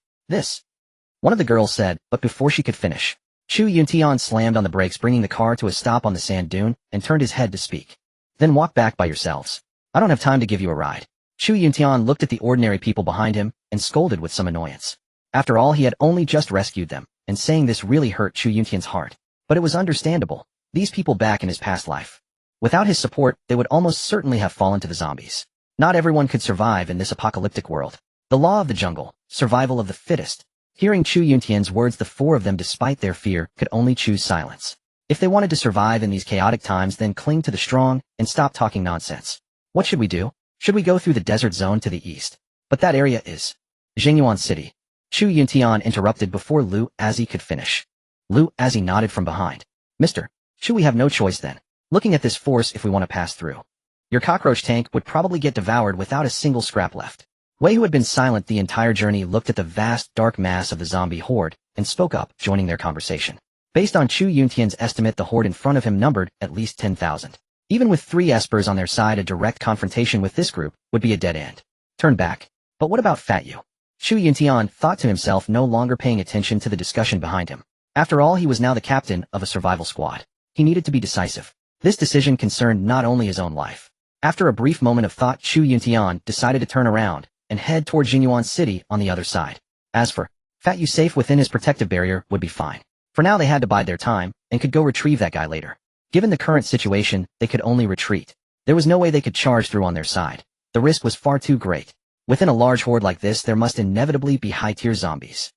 One of the girls said, but before she could finish, Chu Yuntian slammed on the brakes, bringing the car to a stop on the sand dune, and turned his head to speak. Then walk back by yourselves. I don't have time to give you a ride. Chu Yuntian looked at the ordinary people behind him and scolded with some annoyance. After all, he had only just rescued them, and saying this really hurt Chu Yuntian's heart. But it was understandable. These people back in his past life. Without his support, they would almost certainly have fallen to the zombies. Not everyone could survive in this apocalyptic world. The law of the jungle, survival of the fittest. Hearing Chu Yuntian's words, the 4 of them, despite their fear, could only choose silence. If they wanted to survive in these chaotic times, then cling to the strong and stop talking nonsense. What should we do? Should we go through the desert zone to the east? But that area is Jingyuan City. Chu Yuntian interrupted before Lu Azzi could finish. Lu Azzi nodded from behind. Mr. Chu, we have no choice then. Looking at this force, if we want to pass through, your cockroach tank would probably get devoured without a single scrap left. Wei, who had been silent the entire journey, looked at the vast, dark mass of the zombie horde and spoke up, joining their conversation. Based on Chu Yuntian's estimate, the horde in front of him numbered at least 10,000. Even with 3 espers on their side, a direct confrontation with this group would be a dead end. Turn back. But what about Fat Yu? Chu Yuntian thought to himself, no longer paying attention to the discussion behind him. After all, he was now the captain of a survival squad. He needed to be decisive. This decision concerned not only his own life. After a brief moment of thought, Chu Yuntian decided to turn around and head toward Jingyuan City on the other side. As for Fat Yu, safe within his protective barrier would be fine. For now, they had to bide their time and could go retrieve that guy later. Given the current situation, they could only retreat. There was no way they could charge through on their side. The risk was far too great. Within a large horde like this, there must inevitably be high-tier zombies.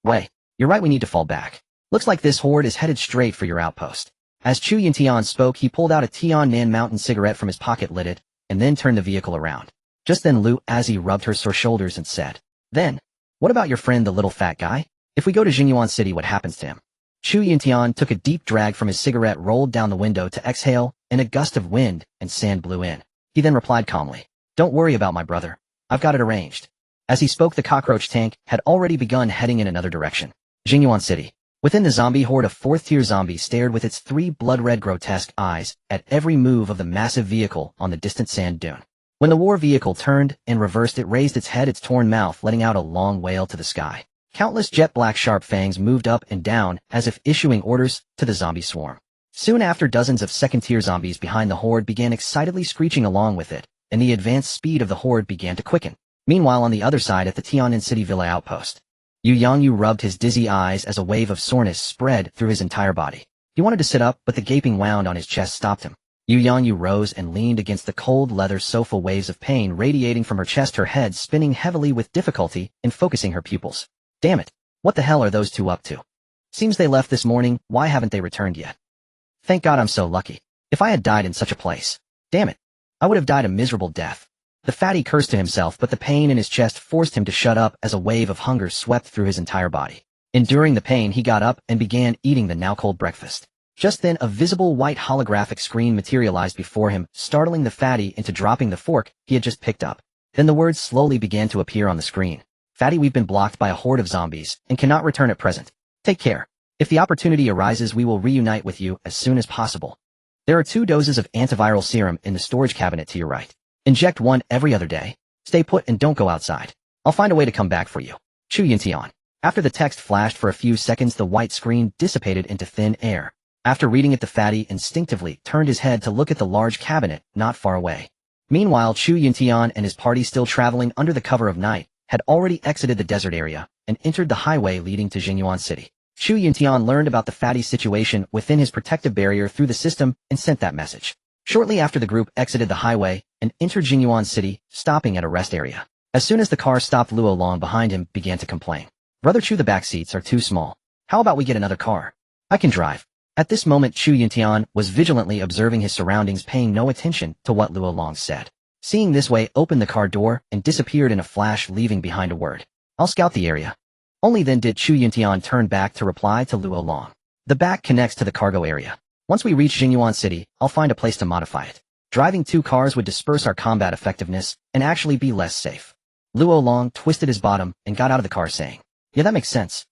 Wei, you're right, we need to fall back. Looks like this horde is headed straight for your outpost. As Chu Yuntian spoke, he pulled out a Tian Nan Mountain cigarette from his pocket, lit it, and then turned the vehicle around. Just then Lu Azzi rubbed her sore shoulders and said, "Then, what about your friend the little fat guy? If we go to Jinyuan City, what happens to him?" Chu Yuntian took a deep drag from his cigarette, rolled down the window to exhale, and a gust of wind and sand blew in. He then replied calmly, "Don't worry about my brother. I've got it arranged." As he spoke, the cockroach tank had already begun heading in another direction. Jinyuan City. Within the zombie horde, a fourth-tier zombie stared with its 3 blood-red grotesque eyes at every move of the massive vehicle on the distant sand dune. When the war vehicle turned and reversed, it raised its head, its torn mouth letting out a long wail to the sky. Countless jet-black sharp fangs moved up and down as if issuing orders to the zombie swarm. Soon after, dozens of second-tier zombies behind the horde began excitedly screeching along with it, and the advanced speed of the horde began to quicken. Meanwhile, on the other side at the Tianan City Villa outpost, Yu Yangyu rubbed his dizzy eyes as a wave of soreness spread through his entire body. He wanted to sit up, but the gaping wound on his chest stopped him. Yu Yangyu rose and leaned against the cold leather sofa, waves of pain radiating from her chest, her head spinning heavily with difficulty in focusing her pupils. Damn it. What the hell are those two up to? Seems they left this morning. Why haven't they returned yet? Thank God I'm so lucky. If I had died in such a place, damn it, I would have died a miserable death. The fatty cursed to himself, but the pain in his chest forced him to shut up as a wave of hunger swept through his entire body. Enduring the pain, he got up and began eating the now cold breakfast. Just then, a visible white holographic screen materialized before him, startling the fatty into dropping the fork he had just picked up. Then the words slowly began to appear on the screen. "Fatty, we've been blocked by a horde of zombies and cannot return at present. Take care. If the opportunity arises, we will reunite with you as soon as possible. There are 2 doses of antiviral serum in the storage cabinet to your right. Inject 1 every other day. Stay put and don't go outside. I'll find a way to come back for you. Chu Yuntian." After the text flashed for a few seconds, the white screen dissipated into thin air. After reading it, the fatty instinctively turned his head to look at the large cabinet not far away. Meanwhile, Chu Yuntian and his party, still traveling under the cover of night, had already exited the desert area and entered the highway leading to Jinyuan City. Chu Yuntian learned about the fatty's situation within his protective barrier through the system and sent that message. Shortly after, the group exited the highway and entered Jinyuan City, stopping at a rest area. As soon as the car stopped, Luo Long behind him began to complain. "Brother Chu, the back seats are too small. How about we get another car? I can drive." At this moment, Chu Yuntian was vigilantly observing his surroundings, paying no attention to what Luo Long said. Seeing this way, opened the car door and disappeared in a flash, leaving behind a word, "I'll scout the area." Only then did Chu Yuntian turn back to reply to Luo Long. "The back connects to the cargo area. Once we reach Jinyuan City, I'll find a place to modify it. Driving 2 cars would disperse our combat effectiveness and actually be less safe." Luo Long twisted his bottom and got out of the car, saying, "Yeah, that makes sense."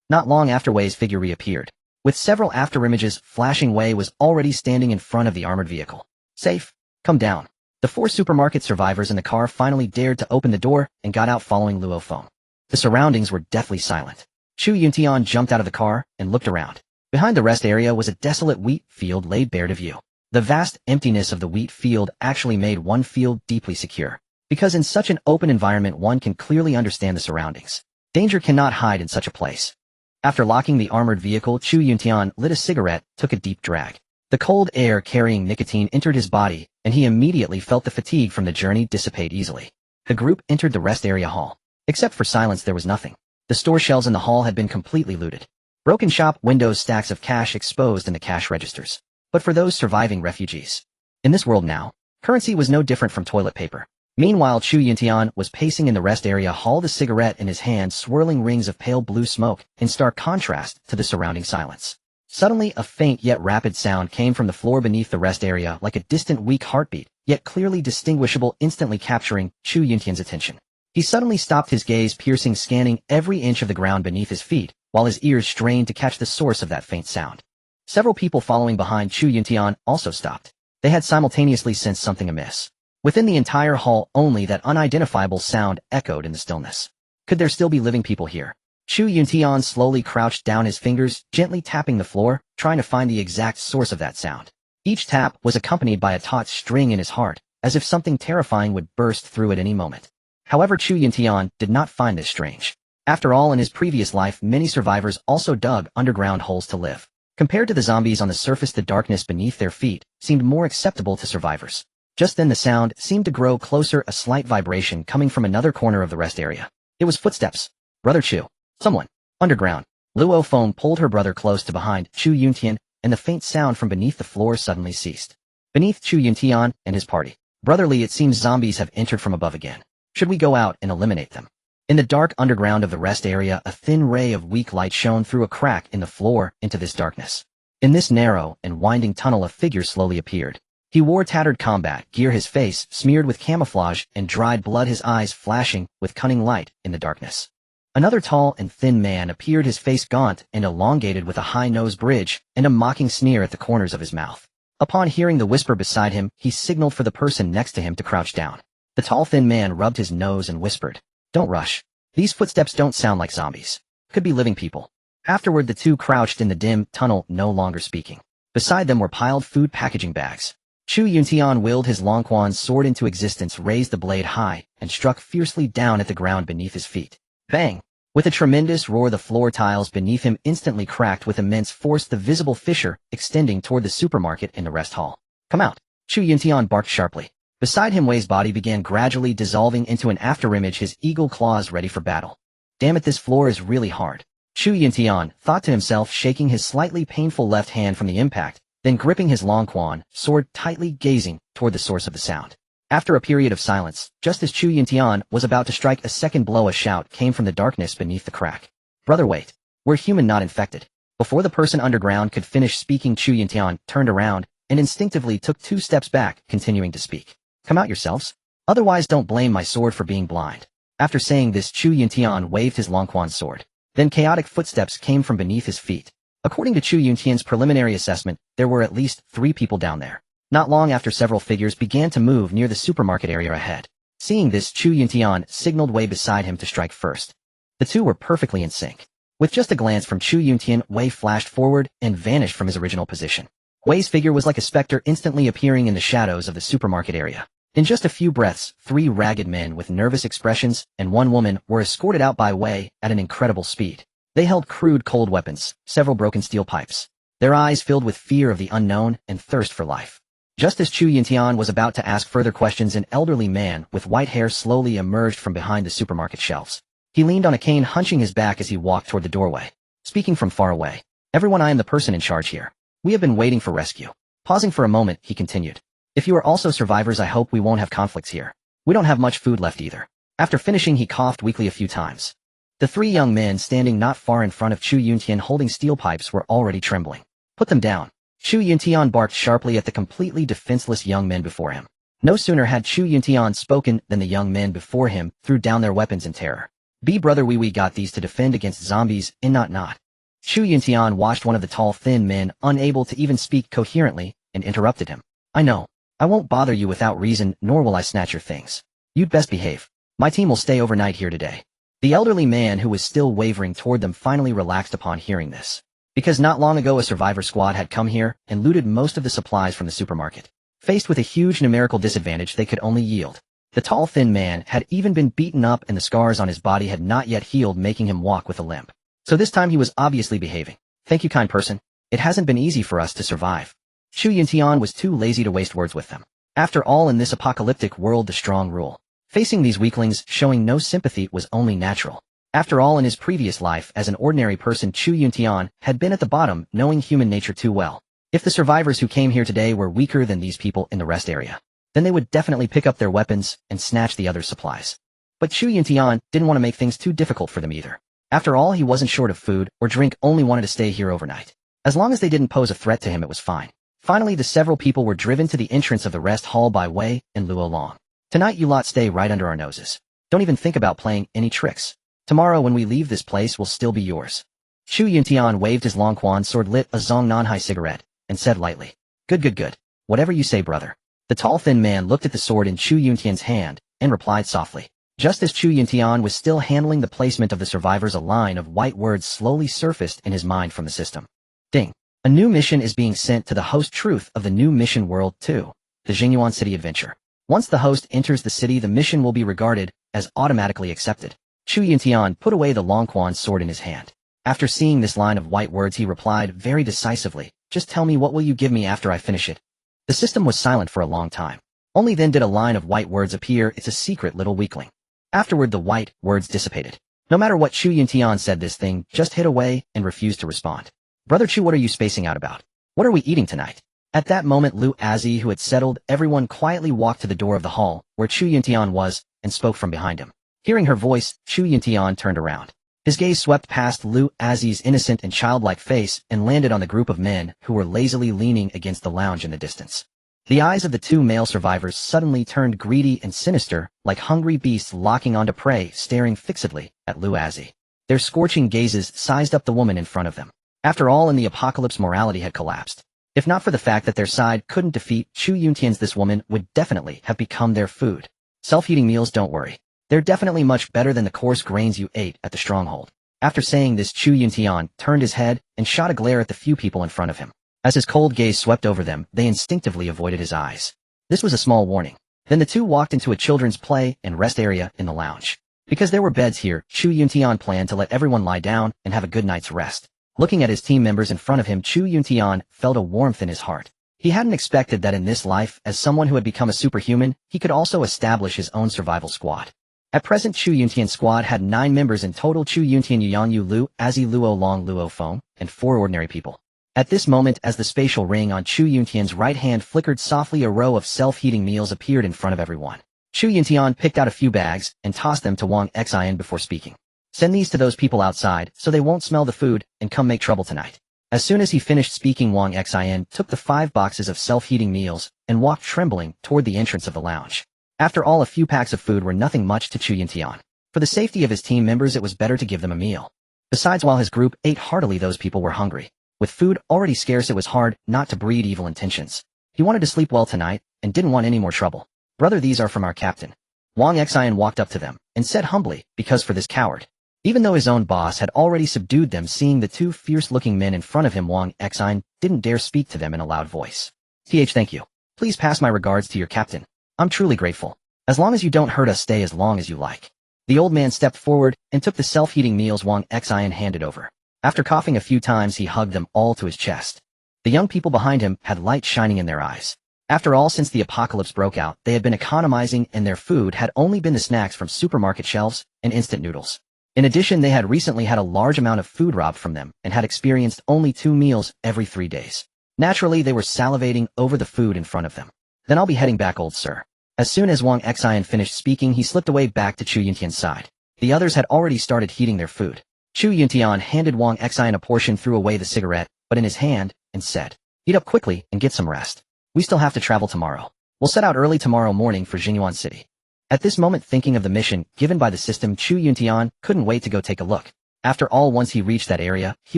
Not long after, Wei's figure reappeared. With several afterimages flashing, Wei was already standing in front of the armored vehicle. "Safe? Come down." The 4 supermarket survivors in the car finally dared to open the door and got out, following Luo Feng. The surroundings were deathly silent. Chu Yuntian jumped out of the car and looked around. Behind the rest area was a desolate wheat field laid bare to view. The vast emptiness of the wheat field actually made one feel deeply secure, because in such an open environment one can clearly understand the surroundings. Danger cannot hide in such a place. After locking the armored vehicle, Chu Yuntian lit a cigarette, took a deep drag. The cold air carrying nicotine entered his body, and he immediately felt the fatigue from the journey dissipate easily. The group entered the rest area hall. Except for silence, there was nothing. The store shelves in the hall had been completely looted. Broken shop windows, stacks of cash exposed in the cash registers. But for those surviving refugees in this world now, currency was no different from toilet paper. Meanwhile, Chu Yuntian was pacing in the rest area hall, the cigarette in his hand, swirling rings of pale blue smoke in stark contrast to the surrounding silence. Suddenly, a faint yet rapid sound came from the floor beneath the rest area, like a distant weak heartbeat, yet clearly distinguishable, instantly capturing Chu Yuntian's attention. He suddenly stopped, his gaze piercing, scanning every inch of the ground beneath his feet, while his ears strained to catch the source of that faint sound. Several people following behind Chu Yuntian also stopped. They had simultaneously sensed something amiss. Within the entire hall, only that unidentifiable sound echoed in the stillness. Could there still be living people here? Chu Yuntian slowly crouched down, his fingers gently tapping the floor, trying to find the exact source of that sound. Each tap was accompanied by a taut string in his heart, as if something terrifying would burst through at any moment. However, Chu Yuntian did not find this strange. After all, in his previous life, many survivors also dug underground holes to live. Compared to the zombies on the surface, the darkness beneath their feet seemed more acceptable to survivors. Just then the sound seemed to grow closer, a slight vibration coming from another corner of the rest area. It was footsteps. "Brother Chu. Someone. Underground." Luo Feng pulled her brother close to behind Chu Yuntian, and the faint sound from beneath the floor suddenly ceased. Beneath Chu Yuntian and his party, Brotherly, it seems zombies have entered from above again. Should we go out and eliminate them? In the dark underground of the rest area, a thin ray of weak light shone through a crack in the floor into this darkness. In this narrow and winding tunnel, a figure slowly appeared. He wore tattered combat gear, his face smeared with camouflage and dried blood, his eyes flashing with cunning light in the darkness. Another tall and thin man appeared, his face gaunt and elongated with a high nose bridge and a mocking sneer at the corners of his mouth. Upon hearing the whisper beside him, he signaled for the person next to him to crouch down. The tall thin man rubbed his nose and whispered, "Don't rush. These footsteps don't sound like zombies. Could be living people." Afterward, the two crouched in the dim tunnel, no longer speaking. Beside them were piled food packaging bags. Chu Yuntian willed his Longquan's sword into existence, raised the blade high, and struck fiercely down at the ground beneath his feet. Bang! With a tremendous roar, the floor tiles beneath him instantly cracked with immense force, the visible fissure extending toward the supermarket in the rest hall. "Come out!" Chu Yuntian barked sharply. Beside him, Wei's body began gradually dissolving into an afterimage, his eagle claws ready for battle. "Damn it, this floor is really hard," Chu Yuntian thought to himself, shaking his slightly painful left hand from the impact, then gripping his Longquan sword tightly, gazing toward the source of the sound. After a period of silence, just as Chu Yuntian was about to strike a second blow, a shout came from the darkness beneath the crack. "Brother, wait. We're human, not infected." Before the person underground could finish speaking, Chu Yuntian turned around and instinctively took 2 steps back, continuing to speak. "Come out yourselves. Otherwise don't blame my sword for being blind." After saying this, Chu Yuntian waved his Longquan sword. Then chaotic footsteps came from beneath his feet. According to Chu Yuntian's preliminary assessment, there were at least 3 people down there. Not long after, several figures began to move near the supermarket area ahead. Seeing this, Chu Yuntian signaled Wei beside him to strike first. The two were perfectly in sync. With just a glance from Chu Yuntian, Wei flashed forward and vanished from his original position. Wei's figure was like a specter, instantly appearing in the shadows of the supermarket area. In just a few breaths, 3 ragged men with nervous expressions and 1 woman were escorted out by Wei at an incredible speed. They held crude cold weapons, several broken steel pipes, their eyes filled with fear of the unknown and thirst for life. Just as Chu Yuntian was about to ask further questions, an elderly man with white hair slowly emerged from behind the supermarket shelves. He leaned on a cane, hunching his back as he walked toward the doorway. Speaking from far away, "Everyone, I am the person in charge here. We have been waiting for rescue." Pausing for a moment, he continued, "If you are also survivors, I hope we won't have conflicts here. We don't have much food left either." After finishing, he coughed weakly a few times. The 3 young men standing not far in front of Chu Yuntian holding steel pipes were already trembling. "Put them down." Chu Yuntian barked sharply at the completely defenseless young men before him. No sooner had Chu Yuntian spoken than the young men before him threw down their weapons in terror. Brother, we got these to defend against zombies and not." Chu Yuntian watched one of the tall thin men, unable to even speak coherently, and interrupted him. "I know. I won't bother you without reason, nor will I snatch your things. You'd best behave. My team will stay overnight here today." The elderly man, who was still wavering toward them, finally relaxed upon hearing this. Because not long ago a survivor squad had come here and looted most of the supplies from the supermarket. Faced with a huge numerical disadvantage, they could only yield. The tall thin man had even been beaten up and the scars on his body had not yet healed, making him walk with a limp. So this time he was obviously behaving. "Thank you, kind person. It hasn't been easy for us to survive." Chu Yuntian was too lazy to waste words with them. After all, in this apocalyptic world, the strong rule. Facing these weaklings, showing no sympathy was only natural. After all, in his previous life as an ordinary person, Chu Yuntian had been at the bottom, knowing human nature too well. If the survivors who came here today were weaker than these people in the rest area, then they would definitely pick up their weapons and snatch the other supplies. But Chu Yuntian didn't want to make things too difficult for them either. After all, he wasn't short of food or drink, only wanted to stay here overnight. As long as they didn't pose a threat to him, it was fine. Finally, the several people were driven to the entrance of the rest hall by Wei and Luo Long. "Tonight you lot stay right under our noses. Don't even think about playing any tricks. Tomorrow when we leave, this place will still be yours." Chu Yuntian waved his Longquan sword, lit a Zong Nanhai cigarette, and said lightly, Good. Whatever you say, brother." The tall thin man looked at the sword in Chu Yuntian's hand and replied softly. Just as Chu Yuntian was still handling the placement of the survivors, a line of white words slowly surfaced in his mind from the system. Ding. A new mission is being sent to the host. Truth of the new mission world 2. The Jingyuan City Adventure. Once the host enters the city, the mission will be regarded as automatically accepted. Chu Yuntian put away the Longquan sword in his hand. After seeing this line of white words, he replied very decisively, "Just tell me, what will you give me after I finish it?" The system was silent for a long time. Only then did a line of white words appear. "It's a secret, little weakling." Afterward, the white words dissipated. No matter what Chu Yuntian said, this thing just hid away and refused to respond. "Brother Chu, what are you spacing out about? What are we eating tonight?" At that moment Lu Azi, who had settled everyone, quietly walked to the door of the hall, where Chu Yuntian was, and spoke from behind him. Hearing her voice, Chu Yuntian turned around. His gaze swept past Lu Azi's innocent and childlike face and landed on the group of men who were lazily leaning against the lounge in the distance. The eyes of the two male survivors suddenly turned greedy and sinister, like hungry beasts locking onto prey, staring fixedly at Lu Azi. Their scorching gazes sized up the woman in front of them. After all, in the apocalypse, morality had collapsed. If not for the fact that their side couldn't defeat Chu Yuntian's, this woman would definitely have become their food. Self-heating meals, don't worry. They're definitely much better than the coarse grains you ate at the stronghold. After saying this, Chu Yuntian turned his head and shot a glare at the few people in front of him. As his cold gaze swept over them, they instinctively avoided his eyes. This was a small warning. Then the two walked into a children's play and rest area in the lounge. Because there were beds here, Chu Yuntian planned to let everyone lie down and have a good night's rest. Looking at his team members in front of him, Chu Yuntian felt a warmth in his heart. He hadn't expected that in this life, as someone who had become a superhuman, he could also establish his own survival squad. At present, Chu Yuntian's squad had 9 members in total: Chu Yuntian, Yang Yu, Lu Azi, Luo Long, Luo Feng, and 4 ordinary people. At this moment, as the spatial ring on Chu Yuntian's right hand flickered softly, a row of self-heating meals appeared in front of everyone. Chu Yuntian picked out a few bags and tossed them to Wang Xian before speaking. Send these to those people outside so they won't smell the food and come make trouble tonight. As soon as he finished speaking, Wang Xian took the 5 boxes of self-heating meals and walked trembling toward the entrance of the lounge. After all, a few packs of food were nothing much to Chu Yuntian. For the safety of his team members, it was better to give them a meal. Besides, while his group ate heartily, those people were hungry. With food already scarce, it was hard not to breed evil intentions. He wanted to sleep well tonight and didn't want any more trouble. Brother, these are from our captain. Wang Xian walked up to them and said humbly, because for this coward. Even though his own boss had already subdued them, seeing the 2 fierce-looking men in front of him, Wang Xian didn't dare speak to them in a loud voice. Thank you. Please pass my regards to your captain. I'm truly grateful. As long as you don't hurt us, stay as long as you like. The old man stepped forward and took the self-heating meals Wang Xian handed over. After coughing a few times, he hugged them all to his chest. The young people behind him had light shining in their eyes. After all, since the apocalypse broke out, they had been economizing, and their food had only been the snacks from supermarket shelves and instant noodles. In addition, they had recently had a large amount of food robbed from them and had experienced only 2 meals every 3 days. Naturally, they were salivating over the food in front of them. Then I'll be heading back, old sir. As soon as Wang Xian finished speaking, he slipped away back to Chu Yuntian's side. The others had already started heating their food. Chu Yuntian handed Wang Xian a portion, threw away the cigarette, but in his hand, and said, "Eat up quickly and get some rest. We still have to travel tomorrow. We'll set out early tomorrow morning for Jinyuan City." At this moment, thinking of the mission given by the system, Chu Yuntian couldn't wait to go take a look. After all, once he reached that area, he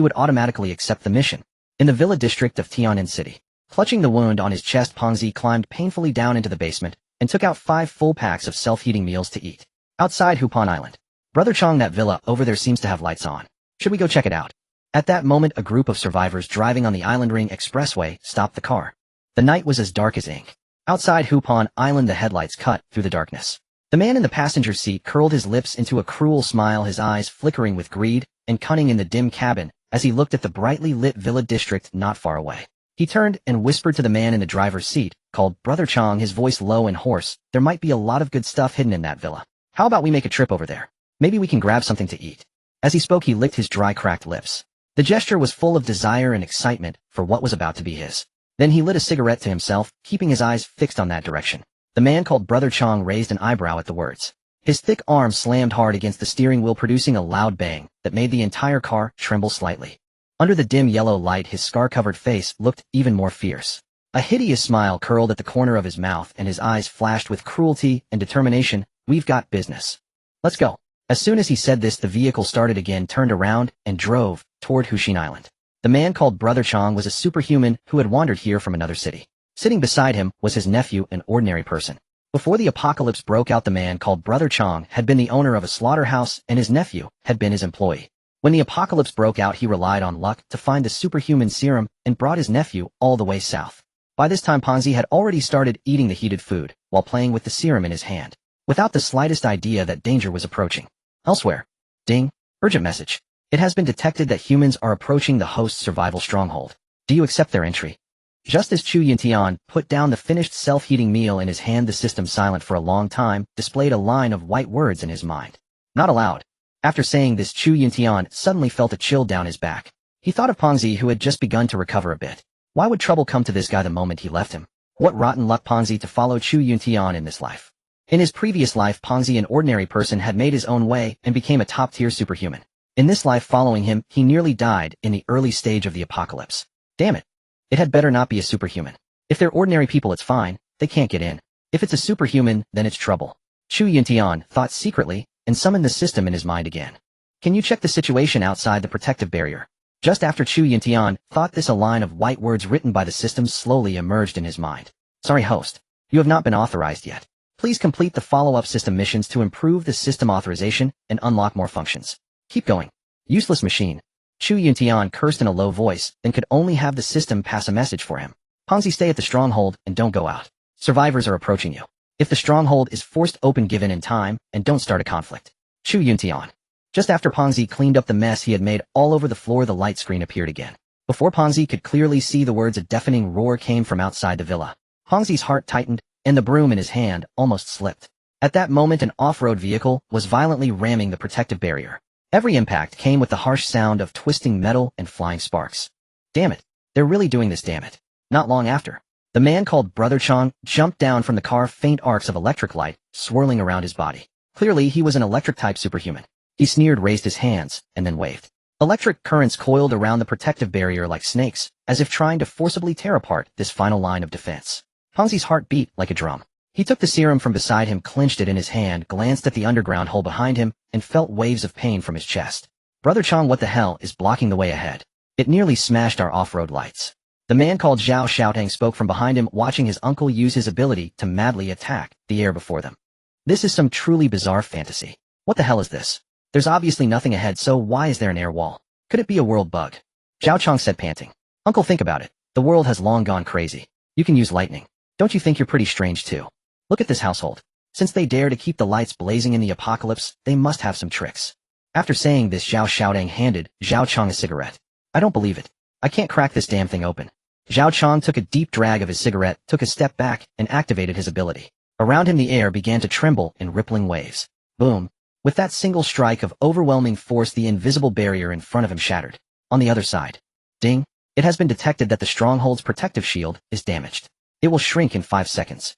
would automatically accept the mission. In the villa district of Tianan City, clutching the wound on his chest, Pengzi climbed painfully down into the basement and took out 5 full packs of self-heating meals to eat. Outside Hupan Island, Brother Chong, that villa over there seems to have lights on. Should we go check it out? At that moment, a group of survivors driving on the Island Ring Expressway stopped the car. The night was as dark as ink. Outside Hupan Island, the headlights cut through the darkness. The man in the passenger seat curled his lips into a cruel smile, his eyes flickering with greed and cunning in the dim cabin as he looked at the brightly lit villa district not far away. He turned and whispered to the man in the driver's seat, called Brother Chong, his voice low and hoarse, "There might be a lot of good stuff hidden in that villa. How about we make a trip over there? Maybe we can grab something to eat." As he spoke, he licked his dry, cracked lips. The gesture was full of desire and excitement for what was about to be his. Then he lit a cigarette to himself, keeping his eyes fixed on that direction. The man called Brother Chong raised an eyebrow at the words. His thick arm slammed hard against the steering wheel, producing a loud bang that made the entire car tremble slightly. Under the dim yellow light, his scar-covered face looked even more fierce. A hideous smile curled at the corner of his mouth, and his eyes flashed with cruelty and determination. "We've got business. Let's go." As soon as he said this, the vehicle started again, turned around, and drove toward Hushin Island. The man called Brother Chong was a superhuman who had wandered here from another city. Sitting beside him was his nephew, an ordinary person. Before the apocalypse broke out, the man called Brother Chong had been the owner of a slaughterhouse, and his nephew had been his employee. When the apocalypse broke out, he relied on luck to find the superhuman serum and brought his nephew all the way south. By this time, Pengzi had already started eating the heated food while playing with the serum in his hand, without the slightest idea that danger was approaching. Elsewhere. Ding. Urgent message. It has been detected that humans are approaching the host's survival stronghold. Do you accept their entry? Just as Chu Yuntian put down the finished self-heating meal in his hand, the system, silent for a long time, displayed a line of white words in his mind. Not allowed. After saying this, Chu Yuntian suddenly felt a chill down his back. He thought of Pengzi, who had just begun to recover a bit. Why would trouble come to this guy the moment he left him? What rotten luck Ponzi to follow Chu Yuntian in this life. In his previous life, Ponzi, an ordinary person, had made his own way and became a top-tier superhuman. In this life following him, he nearly died in the early stage of the apocalypse. Damn it. It had better not be a superhuman. If they're ordinary people, it's fine. They can't get in. If it's a superhuman, then it's trouble. Chu Yuntian thought secretly and summoned the system in his mind again. Can you check the situation outside the protective barrier? Just after Chu Yuntian thought this, a line of white words written by the system slowly emerged in his mind. Sorry, host. You have not been authorized yet. Please complete the follow-up system missions to improve the system authorization and unlock more functions. Keep going. Useless machine. Chu Yuntian cursed in a low voice, then could only have the system pass a message for him. Ponzi, stay at the stronghold and don't go out. Survivors are approaching you. If the stronghold is forced open, given in time, and don't start a conflict. Chu Yuntian. Just after Ponzi cleaned up the mess he had made all over the floor, the light screen appeared again. Before Ponzi could clearly see the words, a deafening roar came from outside the villa. Ponzi's heart tightened, and the broom in his hand almost slipped. At that moment, an off-road vehicle was violently ramming the protective barrier. Every impact came with the harsh sound of twisting metal and flying sparks. Damn it. They're really doing this, damn it. Not long after, the man called Brother Chong jumped down from the car, faint arcs of electric light swirling around his body. Clearly, he was an electric-type superhuman. He sneered, raised his hands, and then waved. Electric currents coiled around the protective barrier like snakes, as if trying to forcibly tear apart this final line of defense. Ponzi's heart beat like a drum. He took the serum from beside him, clenched it in his hand, glanced at the underground hole behind him, and felt waves of pain from his chest. Brother Chong, what the hell is blocking the way ahead? It nearly smashed our off-road lights. The man called Zhao Xiaotang spoke from behind him, watching his uncle use his ability to madly attack the air before them. This is some truly bizarre fantasy. What the hell is this? There's obviously nothing ahead, so why is there an air wall? Could it be a world bug? Zhao Chong said, panting. Uncle, think about it. The world has long gone crazy. You can use lightning. Don't you think you're pretty strange too? Look at this household. Since they dare to keep the lights blazing in the apocalypse, they must have some tricks. After saying this, Zhao Xiaotang handed Zhao Chong a cigarette. I don't believe it. I can't crack this damn thing open. Zhao Chong took a deep drag of his cigarette, took a step back, and activated his ability. Around him the air began to tremble in rippling waves. Boom. With that single strike of overwhelming force, the invisible barrier in front of him shattered. On the other side. Ding. It has been detected that the stronghold's protective shield is damaged. It will shrink in 5 seconds.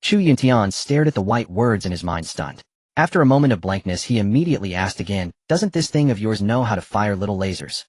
Chu Yuntian stared at the white words in his mind, stunned. After a moment of blankness, he immediately asked again, doesn't this thing of yours know how to fire little lasers?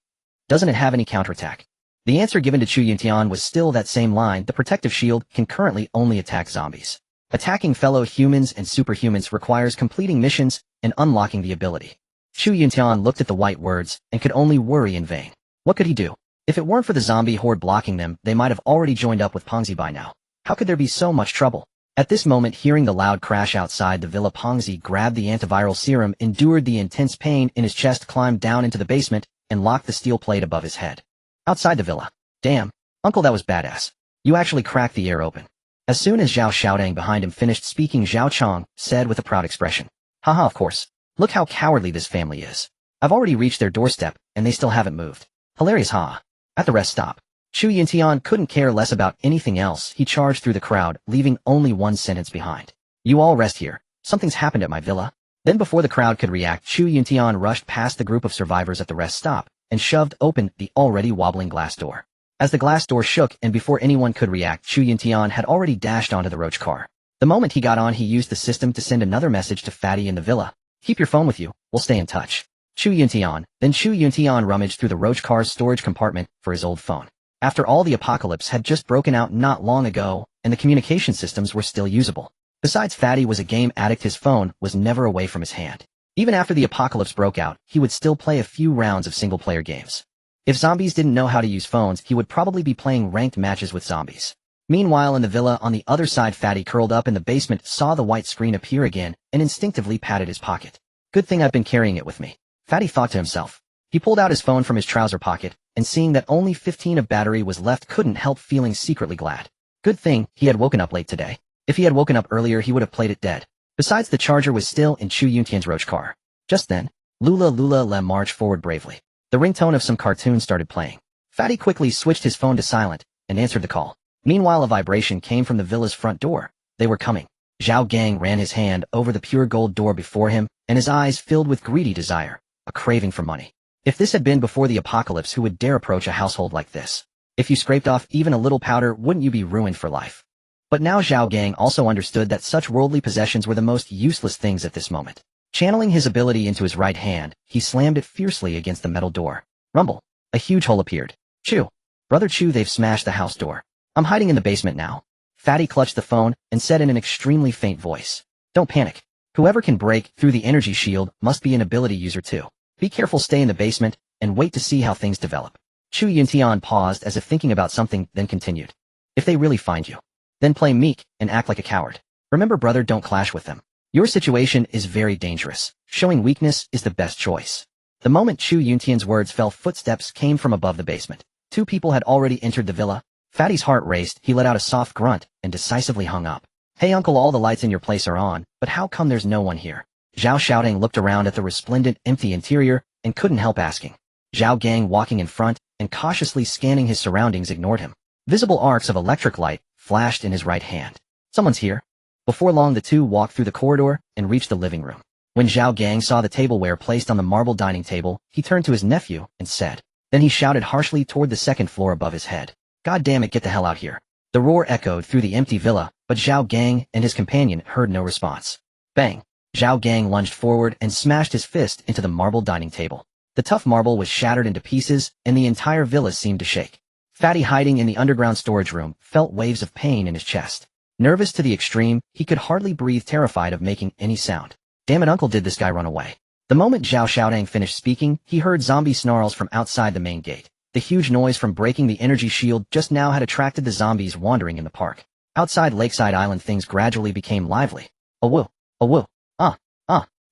Doesn't it have any counterattack? The answer given to Chu Yuntian was still that same line, the protective shield can currently only attack zombies. Attacking fellow humans and superhumans requires completing missions and unlocking the ability. Chu Yuntian looked at the white words and could only worry in vain. What could he do? If it weren't for the zombie horde blocking them, they might have already joined up with Ponzi by now. How could there be so much trouble? At this moment, hearing the loud crash outside the villa, Ponzi grabbed the antiviral serum, endured the intense pain in his chest, climbed down into the basement, and locked the steel plate above his head. Outside the villa. Damn, uncle, that was badass. You actually cracked the air open. As soon as Zhao Xiaotang behind him finished speaking, Zhao Chong said with a proud expression. Haha, of course. Look how cowardly this family is. I've already reached their doorstep, and they still haven't moved. Hilarious, huh? At the rest stop. Chu Yuntian couldn't care less about anything else. He charged through the crowd, leaving only one sentence behind. You all rest here. Something's happened at my villa. Then before the crowd could react, Chu Yuntian rushed past the group of survivors at the rest stop and shoved open the already wobbling glass door. As the glass door shook and before anyone could react, Chu Yuntian had already dashed onto the roach car. The moment he got on, he used the system to send another message to Fatty in the villa. Keep your phone with you. We'll stay in touch. Chu Yuntian. Then Chu Yuntian rummaged through the roach car's storage compartment for his old phone. After all, the apocalypse had just broken out not long ago, and the communication systems were still usable. Besides, Fatty was a game addict. His phone was never away from his hand. Even after the apocalypse broke out, he would still play a few rounds of single-player games. If zombies didn't know how to use phones, he would probably be playing ranked matches with zombies. Meanwhile, in the villa on the other side, Fatty, curled up in the basement, saw the white screen appear again and instinctively patted his pocket. Good thing I've been carrying it with me, Fatty thought to himself. He pulled out his phone from his trouser pocket, and seeing that only 15 of battery was left, couldn't help feeling secretly glad. Good thing he had woken up late today. If he had woken up earlier, he would have played it dead. Besides, the charger was still in Chu Yuntian's roach car. Just then, Lula Lula Le marched forward bravely. The ringtone of some cartoon started playing. Fatty quickly switched his phone to silent and answered the call. Meanwhile, a vibration came from the villa's front door. They were coming. Zhao Gang ran his hand over the pure gold door before him, and his eyes filled with greedy desire, a craving for money. If this had been before the apocalypse, who would dare approach a household like this? If you scraped off even a little powder, wouldn't you be ruined for life? But now Zhao Gang also understood that such worldly possessions were the most useless things at this moment. Channeling his ability into his right hand, he slammed it fiercely against the metal door. Rumble. A huge hole appeared. Chu. Brother Chu, they've smashed the house door. I'm hiding in the basement now. Fatty clutched the phone and said in an extremely faint voice. Don't panic. Whoever can break through the energy shield must be an ability user too. Be careful, stay in the basement, and wait to see how things develop. Chu Yuntian paused as if thinking about something, then continued. If they really find you, then play meek and act like a coward. Remember, brother, don't clash with them. Your situation is very dangerous. Showing weakness is the best choice. The moment Chu Yuntian's words fell, footsteps came from above the basement. Two people had already entered the villa. Fatty's heart raced, he let out a soft grunt and decisively hung up. Hey uncle, all the lights in your place are on, but how come there's no one here? Zhao Xiaodong looked around at the resplendent, empty interior and couldn't help asking. Zhao Gang, walking in front and cautiously scanning his surroundings, ignored him. Visible arcs of electric light flashed in his right hand. Someone's here. Before long, the two walked through the corridor and reached the living room. When Zhao Gang saw the tableware placed on the marble dining table, he turned to his nephew and said. Then he shouted harshly toward the second floor above his head. God damn it, get the hell out here. The roar echoed through the empty villa, but Zhao Gang and his companion heard no response. Bang! Zhao Gang lunged forward and smashed his fist into the marble dining table. The tough marble was shattered into pieces, and the entire villa seemed to shake. Fatty, hiding in the underground storage room, felt waves of pain in his chest. Nervous to the extreme, he could hardly breathe, terrified of making any sound. Damn it, uncle, did this guy run away? The moment Zhao Xiaodong finished speaking, he heard zombie snarls from outside the main gate. The huge noise from breaking the energy shield just now had attracted the zombies wandering in the park. Outside Lakeside Island, things gradually became lively. Awoo! Awoo!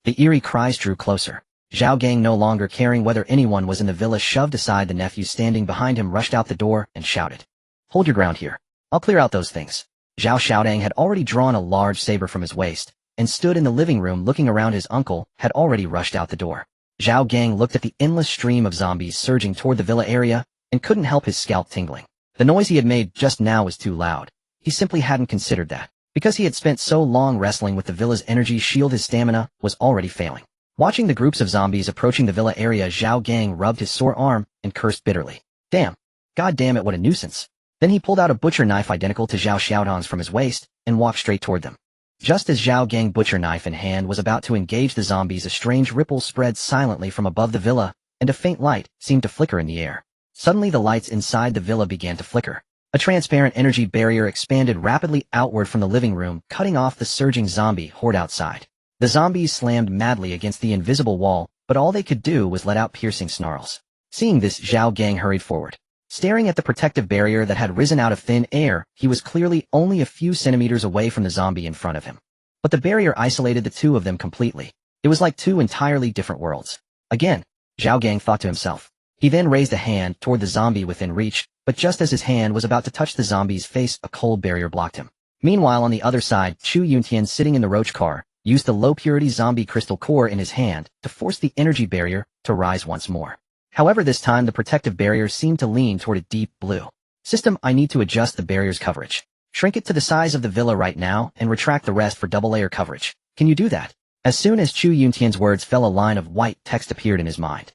The eerie cries drew closer. Zhao Gang, no longer caring whether anyone was in the villa, shoved aside the nephew standing behind him, rushed out the door, and shouted. Hold your ground here. I'll clear out those things. Zhao Xiaodong had already drawn a large saber from his waist, and stood in the living room looking around. His uncle had already rushed out the door. Zhao Gang looked at the endless stream of zombies surging toward the villa area, and couldn't help his scalp tingling. The noise he had made just now was too loud. He simply hadn't considered that. Because he had spent so long wrestling with the villa's energy shield, his stamina was already failing. Watching the groups of zombies approaching the villa area, Zhao Gang rubbed his sore arm and cursed bitterly. Damn. God damn it, what a nuisance. Then he pulled out a butcher knife identical to Zhao Xiaodong's from his waist and walked straight toward them. Just as Zhao Gang, butcher knife in hand, was about to engage the zombies, a strange ripple spread silently from above the villa, and a faint light seemed to flicker in the air. Suddenly the lights inside the villa began to flicker. A transparent energy barrier expanded rapidly outward from the living room, cutting off the surging zombie horde outside. The zombies slammed madly against the invisible wall, but all they could do was let out piercing snarls. Seeing this, Zhao Gang hurried forward. Staring at the protective barrier that had risen out of thin air, he was clearly only a few centimeters away from the zombie in front of him. But the barrier isolated the two of them completely. It was like two entirely different worlds. Again, Zhao Gang thought to himself. He then raised a hand toward the zombie within reach, but just as his hand was about to touch the zombie's face, a cold barrier blocked him. Meanwhile, on the other side, Chu Yuntian, sitting in the roach car, used the low-purity zombie crystal core in his hand to force the energy barrier to rise once more. However, this time the protective barrier seemed to lean toward a deep blue. System, I need to adjust the barrier's coverage. Shrink it to the size of the villa right now and retract the rest for double-layer coverage. Can you do that? As soon as Chu Yuntian's words fell, a line of white text appeared in his mind.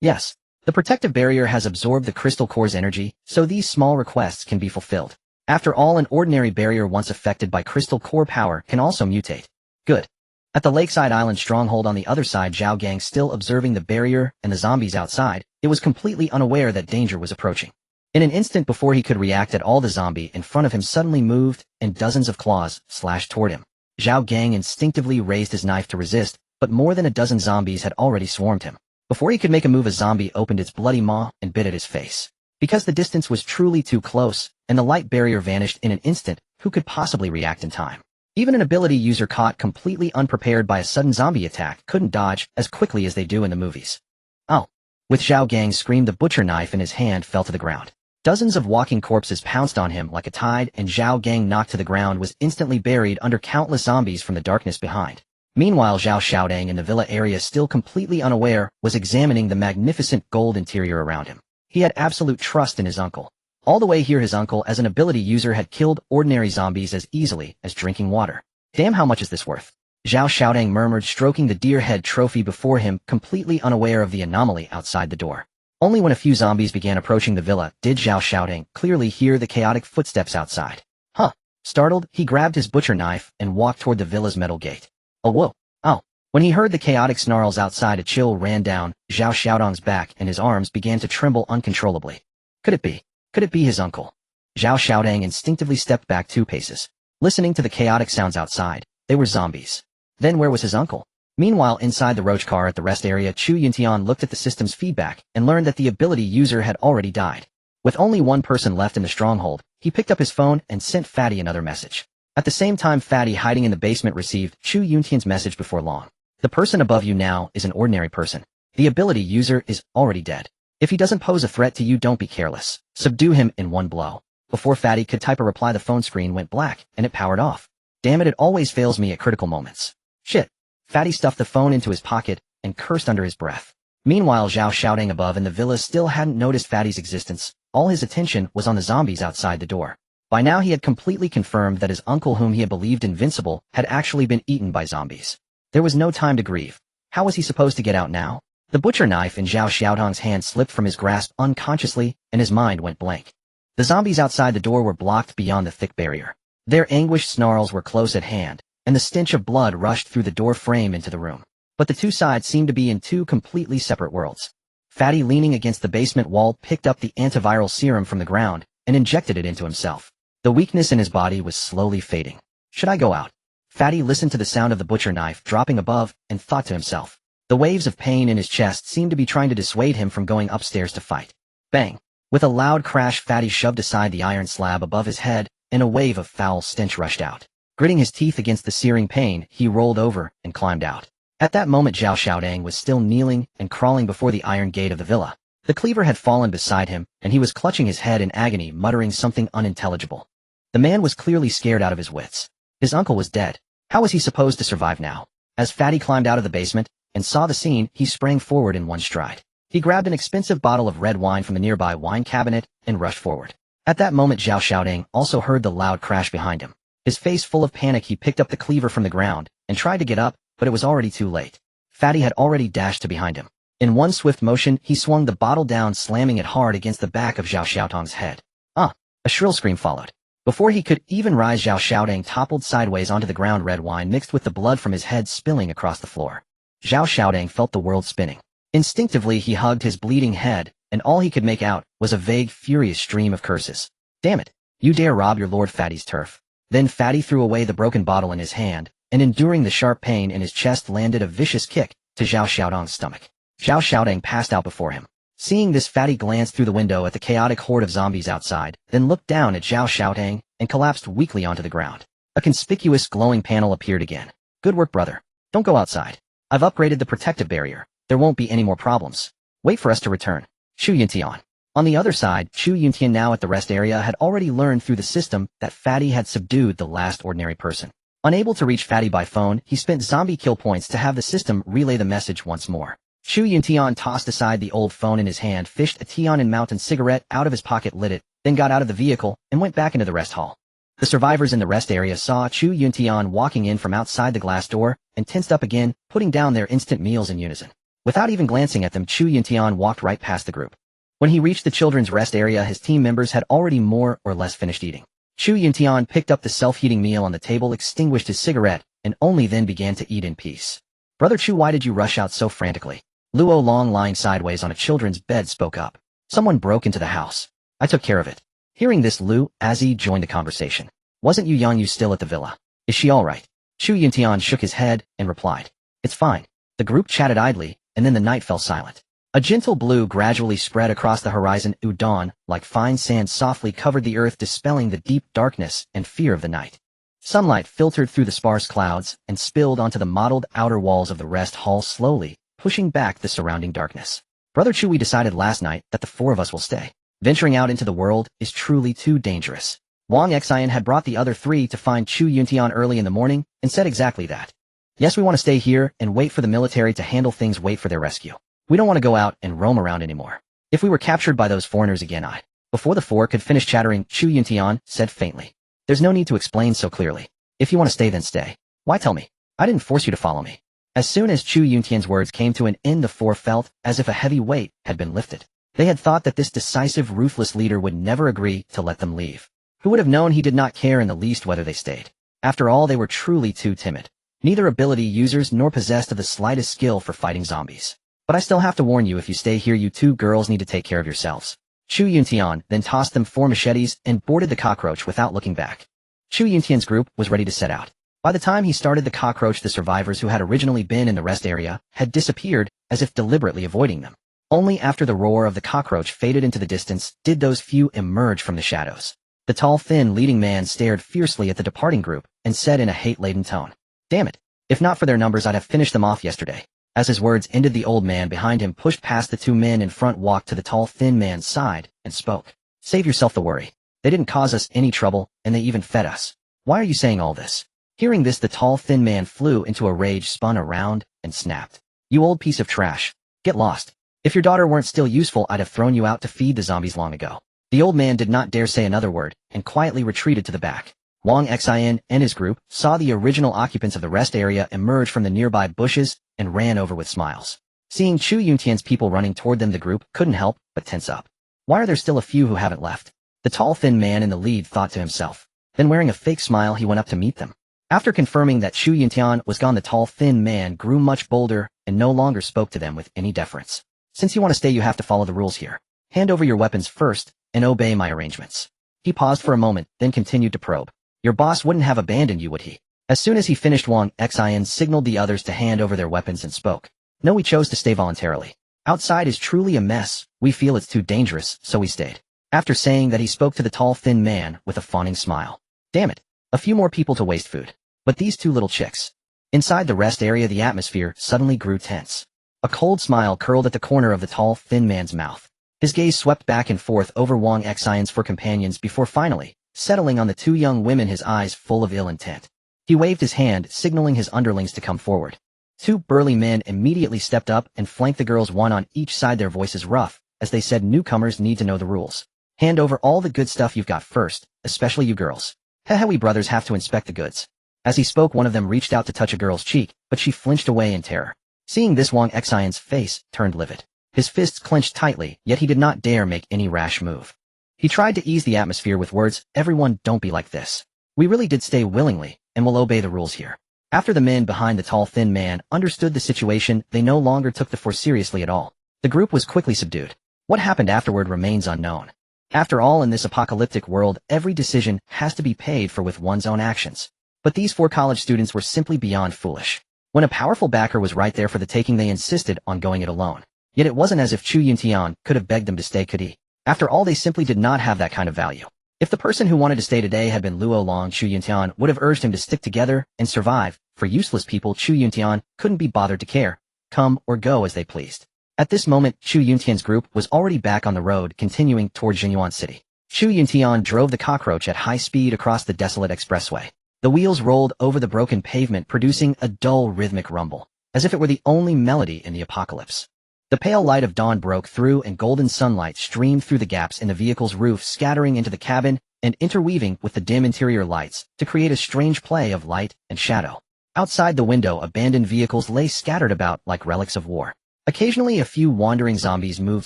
Yes. The protective barrier has absorbed the crystal core's energy, so these small requests can be fulfilled. After all, an ordinary barrier once affected by crystal core power can also mutate. Good. At the Lakeside Island stronghold on the other side, Zhao Gang, still observing the barrier and the zombies outside, it was completely unaware that danger was approaching. In an instant before he could react at all, the zombie in front of him suddenly moved, and dozens of claws slashed toward him. Zhao Gang instinctively raised his knife to resist, but more than a dozen zombies had already swarmed him. Before he could make a move, a zombie opened its bloody maw and bit at his face. Because the distance was truly too close, and the light barrier vanished in an instant, who could possibly react in time? Even an ability user caught completely unprepared by a sudden zombie attack couldn't dodge as quickly as they do in the movies. Oh. With Zhao Gang screamed, the butcher knife in his hand fell to the ground. Dozens of walking corpses pounced on him like a tide, and Zhao Gang, knocked to the ground, was instantly buried under countless zombies from the darkness behind. Meanwhile, Zhao Xiaodong, in the villa area, still completely unaware, was examining the magnificent gold interior around him. He had absolute trust in his uncle. All the way here, his uncle, as an ability user, had killed ordinary zombies as easily as drinking water. Damn, how much is this worth? Zhao Xiaodong murmured, stroking the deer head trophy before him, completely unaware of the anomaly outside the door. Only when a few zombies began approaching the villa did Zhao Xiaodong clearly hear the chaotic footsteps outside. Huh. Startled, he grabbed his butcher knife and walked toward the villa's metal gate. Oh whoa. Oh. When he heard the chaotic snarls outside, a chill ran down Zhao Xiaodong's back and his arms began to tremble uncontrollably. Could it be? Could it be his uncle? Zhao Xiaodong instinctively stepped back 2 paces. Listening to the chaotic sounds outside, they were zombies. Then where was his uncle? Meanwhile, inside the roach car at the rest area, Chu Yuntian looked at the system's feedback and learned that the ability user had already died. With only one person left in the stronghold, he picked up his phone and sent Fatty another message. At the same time, Fatty, hiding in the basement, received Chu Yuntian's message before long. The person above you now is an ordinary person. The ability user is already dead. If he doesn't pose a threat to you, don't be careless. Subdue him in one blow. Before Fatty could type a reply, the phone screen went black and it powered off. Damn it always fails me at critical moments. Shit. Fatty stuffed the phone into his pocket and cursed under his breath. Meanwhile, Zhao Xiaodong above in the villa still hadn't noticed Fatty's existence. All his attention was on the zombies outside the door. By now he had completely confirmed that his uncle, whom he had believed invincible, had actually been eaten by zombies. There was no time to grieve. How was he supposed to get out now? The butcher knife in Zhao Xiaodong's hand slipped from his grasp unconsciously, and his mind went blank. The zombies outside the door were blocked beyond the thick barrier. Their anguished snarls were close at hand, and the stench of blood rushed through the door frame into the room. But the two sides seemed to be in 2 completely separate worlds. Fatty, leaning against the basement wall, picked up the antiviral serum from the ground and injected it into himself. The weakness in his body was slowly fading. Should I go out? Fatty listened to the sound of the butcher knife dropping above and thought to himself. The waves of pain in his chest seemed to be trying to dissuade him from going upstairs to fight. Bang! With a loud crash, Fatty shoved aside the iron slab above his head, and a wave of foul stench rushed out. Gritting his teeth against the searing pain, he rolled over and climbed out. At that moment, Zhao Xiaodong was still kneeling and crawling before the iron gate of the villa. The cleaver had fallen beside him, and he was clutching his head in agony, muttering something unintelligible. The man was clearly scared out of his wits. His uncle was dead. How was he supposed to survive now? As Fatty climbed out of the basement and saw the scene, he sprang forward in one stride. He grabbed an expensive bottle of red wine from the nearby wine cabinet and rushed forward. At that moment, Zhao Xiaodong also heard the loud crash behind him. His face full of panic, he picked up the cleaver from the ground and tried to get up, but it was already too late. Fatty had already dashed to behind him. In one swift motion, he swung the bottle down, slamming it hard against the back of Zhao Xiaodong's head. Ah! A shrill scream followed. Before he could even rise, Zhao Xiaodong toppled sideways onto the ground, red wine mixed with the blood from his head spilling across the floor. Zhao Xiaodong felt the world spinning. Instinctively, he hugged his bleeding head, and all he could make out was a vague, furious stream of curses. Damn it! You dare rob your lord Fatty's turf. Then Fatty threw away the broken bottle in his hand, and enduring the sharp pain in his chest, landed a vicious kick to Zhao Xiaodong's stomach. Zhao Xiaodong passed out before him. Seeing this, Fatty glanced through the window at the chaotic horde of zombies outside, then looked down at Zhao Xiaodong and collapsed weakly onto the ground. A conspicuous glowing panel appeared again. Good work, brother. Don't go outside. I've upgraded the protective barrier. There won't be any more problems. Wait for us to return. Chu Yuntian. On the other side, Chu Yuntian, now at the rest area, had already learned through the system that Fatty had subdued the last ordinary person. Unable to reach Fatty by phone, he spent zombie kill points to have the system relay the message once more. Chu Yuntian tossed aside the old phone in his hand, fished a Tiananmen Mountain cigarette out of his pocket, lit it, then got out of the vehicle and went back into the rest hall. The survivors in the rest area saw Chu Yuntian walking in from outside the glass door and tensed up again, putting down their instant meals in unison. Without even glancing at them, Chu Yuntian walked right past the group. When he reached the children's rest area, his team members had already more or less finished eating. Chu Yuntian picked up the self-heating meal on the table, extinguished his cigarette, and only then began to eat in peace. Brother Chu, why did you rush out so frantically? Luo Long, lying sideways on a children's bed, spoke up. Someone broke into the house. I took care of it. Hearing this, Lu Azi joined the conversation. Wasn't Yu Yang still at the villa? Is she all right? Chu Yuntian shook his head and replied. It's fine. The group chatted idly, and then the night fell silent. A gentle blue gradually spread across the horizon. Dawn, like fine sand, softly covered the earth, dispelling the deep darkness and fear of the night. Sunlight filtered through the sparse clouds and spilled onto the mottled outer walls of the rest hall, slowly pushing back the surrounding darkness. Brother Chu, we decided last night that the 4 of us will stay. Venturing out into the world is truly too dangerous. Wang Xian had brought the other 3 to find Chu Yuntian early in the morning and said exactly that. Yes, we want to stay here and wait for the military to handle things, wait for their rescue. We don't want to go out and roam around anymore. If we were captured by those foreigners again, Before the 4 could finish chattering, Chu Yuntian said faintly. There's no need to explain so clearly. If you want to stay, then stay. Why tell me? I didn't force you to follow me. As soon as Chu Yuntian's words came to an end, the 4 felt as if a heavy weight had been lifted. They had thought that this decisive, ruthless leader would never agree to let them leave. Who would have known he did not care in the least whether they stayed? After all, they were truly too timid. Neither ability users nor possessed of the slightest skill for fighting zombies. But I still have to warn you, if you stay here, you two girls need to take care of yourselves. Chu Yuntian then tossed them 4 machetes and boarded the cockroach without looking back. Chu Yuntian's group was ready to set out. By the time he started the cockroach, the survivors who had originally been in the rest area had disappeared, as if deliberately avoiding them. Only after the roar of the cockroach faded into the distance did those few emerge from the shadows. The tall, thin, leading man stared fiercely at the departing group and said in a hate-laden tone, "Damn it. If not for their numbers, I'd have finished them off yesterday." As his words ended, the old man behind him pushed past the 2 men in front, walked to the tall, thin man's side, and spoke. "Save yourself the worry. They didn't cause us any trouble, and they even fed us. Why are you saying all this?" Hearing this, the tall, thin man flew into a rage, spun around, and snapped. "You old piece of trash. Get lost. If your daughter weren't still useful, I'd have thrown you out to feed the zombies long ago." The old man did not dare say another word, and quietly retreated to the back. Wang Xin and his group saw the original occupants of the rest area emerge from the nearby bushes and ran over with smiles. Seeing Chu Yuntian's people running toward them, the group couldn't help but tense up. Why are there still a few who haven't left? The tall, thin man in the lead thought to himself. Then, wearing a fake smile, he went up to meet them. After confirming that Chu Yuntian was gone, the tall, thin man grew much bolder and no longer spoke to them with any deference. "Since you want to stay, you have to follow the rules here. Hand over your weapons first and obey my arrangements." He paused for a moment, then continued to probe. "Your boss wouldn't have abandoned you, would he?" As soon as he finished, Wang Xin signaled the others to hand over their weapons and spoke. "No, we chose to stay voluntarily. Outside is truly a mess. We feel it's too dangerous, so we stayed." After saying that, he spoke to the tall, thin man with a fawning smile. "Damn it. A few more people to waste food. But these 2 little chicks." Inside the rest area, the atmosphere suddenly grew tense. A cold smile curled at the corner of the tall, thin man's mouth. His gaze swept back and forth over Wang Xion's 4 companions before finally settling on the 2 young women, his eyes full of ill intent. He waved his hand, signaling his underlings to come forward. 2 burly men immediately stepped up and flanked the girls, one on each side, their voices rough, as they said, "Newcomers need to know the rules. Hand over all the good stuff you've got first, especially you girls. We brothers have to inspect the goods." As he spoke, one of them reached out to touch a girl's cheek, but she flinched away in terror. Seeing this, Wang Xion's face turned livid. His fists clenched tightly, yet he did not dare make any rash move. He tried to ease the atmosphere with words, "Everyone, don't be like this. We really did stay willingly, and will obey the rules here." After the men behind the tall, thin man understood the situation, they no longer took the force seriously at all. The group was quickly subdued. What happened afterward remains unknown. After all, in this apocalyptic world, every decision has to be paid for with one's own actions. But these 4 college students were simply beyond foolish. When a powerful backer was right there for the taking, they insisted on going it alone. Yet it wasn't as if Chu Yuntian could have begged them to stay, could he? After all, they simply did not have that kind of value. If the person who wanted to stay today had been Luo Long, Chu Yuntian would have urged him to stick together and survive. For useless people, Chu Yuntian couldn't be bothered to care, come or go as they pleased. At this moment, Chu Yuntian's group was already back on the road, continuing toward Jinyuan City. Chu Yuntian drove the cockroach at high speed across the desolate expressway. The wheels rolled over the broken pavement, producing a dull, rhythmic rumble, as if it were the only melody in the apocalypse. The pale light of dawn broke through, and golden sunlight streamed through the gaps in the vehicle's roof, scattering into the cabin and interweaving with the dim interior lights to create a strange play of light and shadow. Outside the window, abandoned vehicles lay scattered about like relics of war. Occasionally, a few wandering zombies moved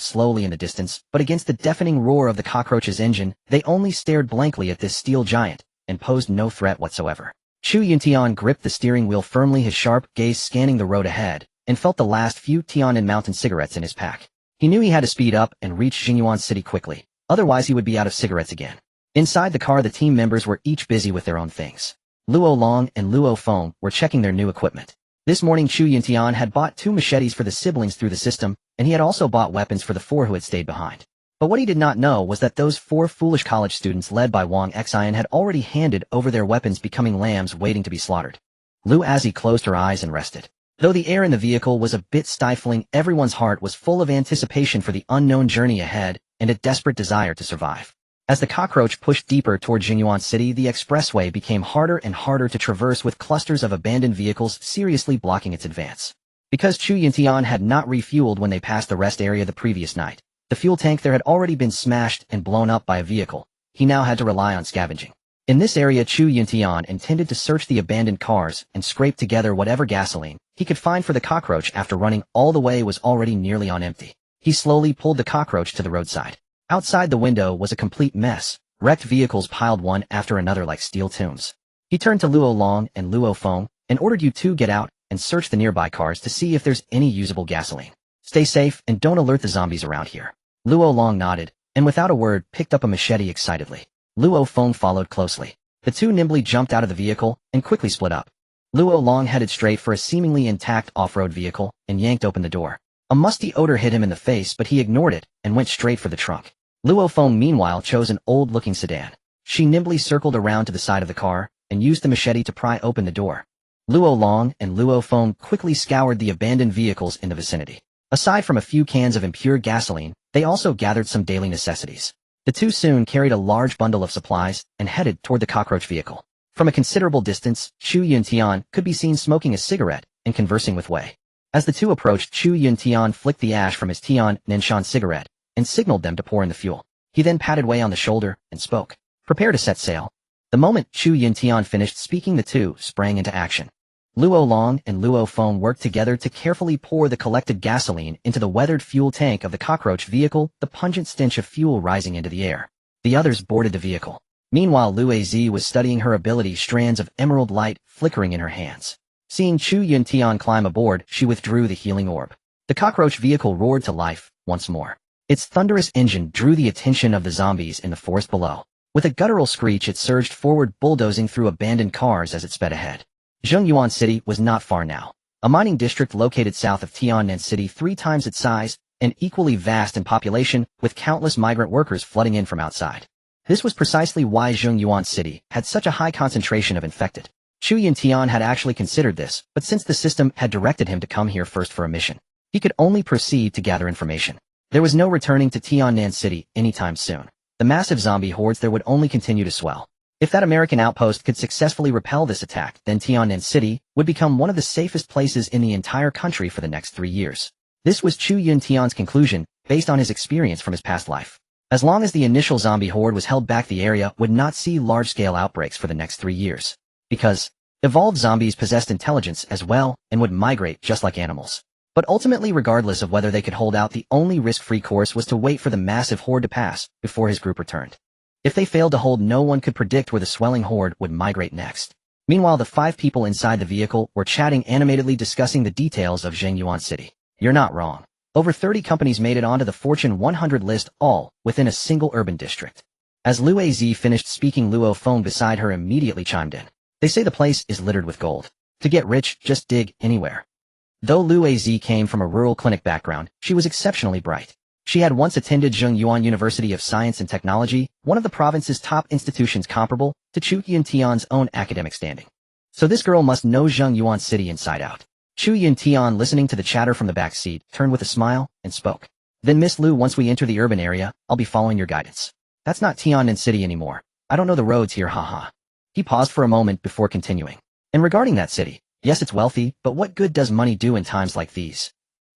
slowly in the distance, but against the deafening roar of the cockroach's engine, they only stared blankly at this steel giant and posed no threat whatsoever. Chu Yuntian gripped the steering wheel firmly, his sharp gaze scanning the road ahead, and felt the last few Tianan Mountain cigarettes in his pack. He knew he had to speed up and reach Jinyuan City quickly, otherwise he would be out of cigarettes again. Inside the car, the team members were each busy with their own things. Luo Long and Luo Feng were checking their new equipment. This morning, Chu Yuntian had bought 2 machetes for the siblings through the system, and he had also bought weapons for the 4 who had stayed behind. But what he did not know was that those 4 foolish college students led by Wang Xian had already handed over their weapons, becoming lambs waiting to be slaughtered. Lu Azhi closed her eyes and rested. Though the air in the vehicle was a bit stifling, everyone's heart was full of anticipation for the unknown journey ahead and a desperate desire to survive. As the cockroach pushed deeper toward Jinyuan City, the expressway became harder and harder to traverse, with clusters of abandoned vehicles seriously blocking its advance. Because Chu Yuntian had not refueled when they passed the rest area the previous night, the fuel tank there had already been smashed and blown up by a vehicle. He now had to rely on scavenging. In this area, Chu Yuntian intended to search the abandoned cars and scrape together whatever gasoline he could find for the cockroach. After running all the way was already nearly on empty. He slowly pulled the cockroach to the roadside. Outside the window was a complete mess, wrecked vehicles piled one after another like steel tombs. He turned to Luo Long and Luo Feng and ordered you two get out and search the nearby cars to see if there's any usable gasoline. Stay safe and don't alert the zombies around here. Luo Long nodded, and without a word picked up a machete excitedly. Luo Feng followed closely. The two nimbly jumped out of the vehicle and quickly split up. Luo Long headed straight for a seemingly intact off-road vehicle and yanked open the door. A musty odor hit him in the face, but he ignored it and went straight for the trunk. Luo Feng meanwhile chose an old-looking sedan. She nimbly circled around to the side of the car and used the machete to pry open the door. Luo Long and Luo Feng quickly scoured the abandoned vehicles in the vicinity. Aside from a few cans of impure gasoline, they also gathered some daily necessities. The two soon carried a large bundle of supplies and headed toward the cockroach vehicle. From a considerable distance, Chu Yuntian could be seen smoking a cigarette and conversing with Wei. As the two approached, Chu Yuntian flicked the ash from his Tian Nanshan cigarette and signaled them to pour in the fuel. He then patted Wei on the shoulder and spoke. Prepare to set sail. The moment Chu Yuntian finished speaking, the two sprang into action. Luo Long and Luo Feng worked together to carefully pour the collected gasoline into the weathered fuel tank of the cockroach vehicle, the pungent stench of fuel rising into the air. The others boarded the vehicle. Meanwhile, Lue Zi was studying her ability, strands of emerald light flickering in her hands. Seeing Chu Yuntian climb aboard, she withdrew the healing orb. The cockroach vehicle roared to life once more. Its thunderous engine drew the attention of the zombies in the forest below. With a guttural screech, it surged forward, bulldozing through abandoned cars as it sped ahead. Zhengyuan City was not far now. A mining district located south of Tiannan City, 3 times its size, and equally vast in population, with countless migrant workers flooding in from outside. This was precisely why Zhengyuan City had such a high concentration of infected. Chu Yuntian had actually considered this, but since the system had directed him to come here first for a mission, he could only proceed to gather information. There was no returning to Tiannan City anytime soon. The massive zombie hordes there would only continue to swell. If that American outpost could successfully repel this attack, then Tiannan City would become one of the safest places in the entire country for the next 3 years. This was Chu Yuntian's conclusion, based on his experience from his past life. As long as the initial zombie horde was held back, the area would not see large-scale outbreaks for the next 3 years. Because evolved zombies possessed intelligence as well and would migrate just like animals. But ultimately, regardless of whether they could hold out, the only risk-free course was to wait for the massive horde to pass before his group returned. If they failed to hold, no one could predict where the swelling horde would migrate next. Meanwhile, the 5 people inside the vehicle were chatting animatedly, discussing the details of Zhengyuan City. You're not wrong. Over 30 companies made it onto the Fortune 100 list, all within a single urban district. As Lue Zi finished speaking, Luo Feng beside her immediately chimed in. They say the place is littered with gold. To get rich, just dig anywhere. Though Lue Zi came from a rural clinic background, she was exceptionally bright. She had once attended Zhengyuan University of Science and Technology, one of the province's top institutions comparable to Chu Yuntian's own academic standing. So this girl must know Zhengyuan City inside out. Chu Yuntian, listening to the chatter from the back seat, turned with a smile and spoke. Then Miss Lu, once we enter the urban area, I'll be following your guidance. That's not Tiannan City anymore. I don't know the roads here, haha. He paused for a moment before continuing. And regarding that city, yes, it's wealthy, but what good does money do in times like these?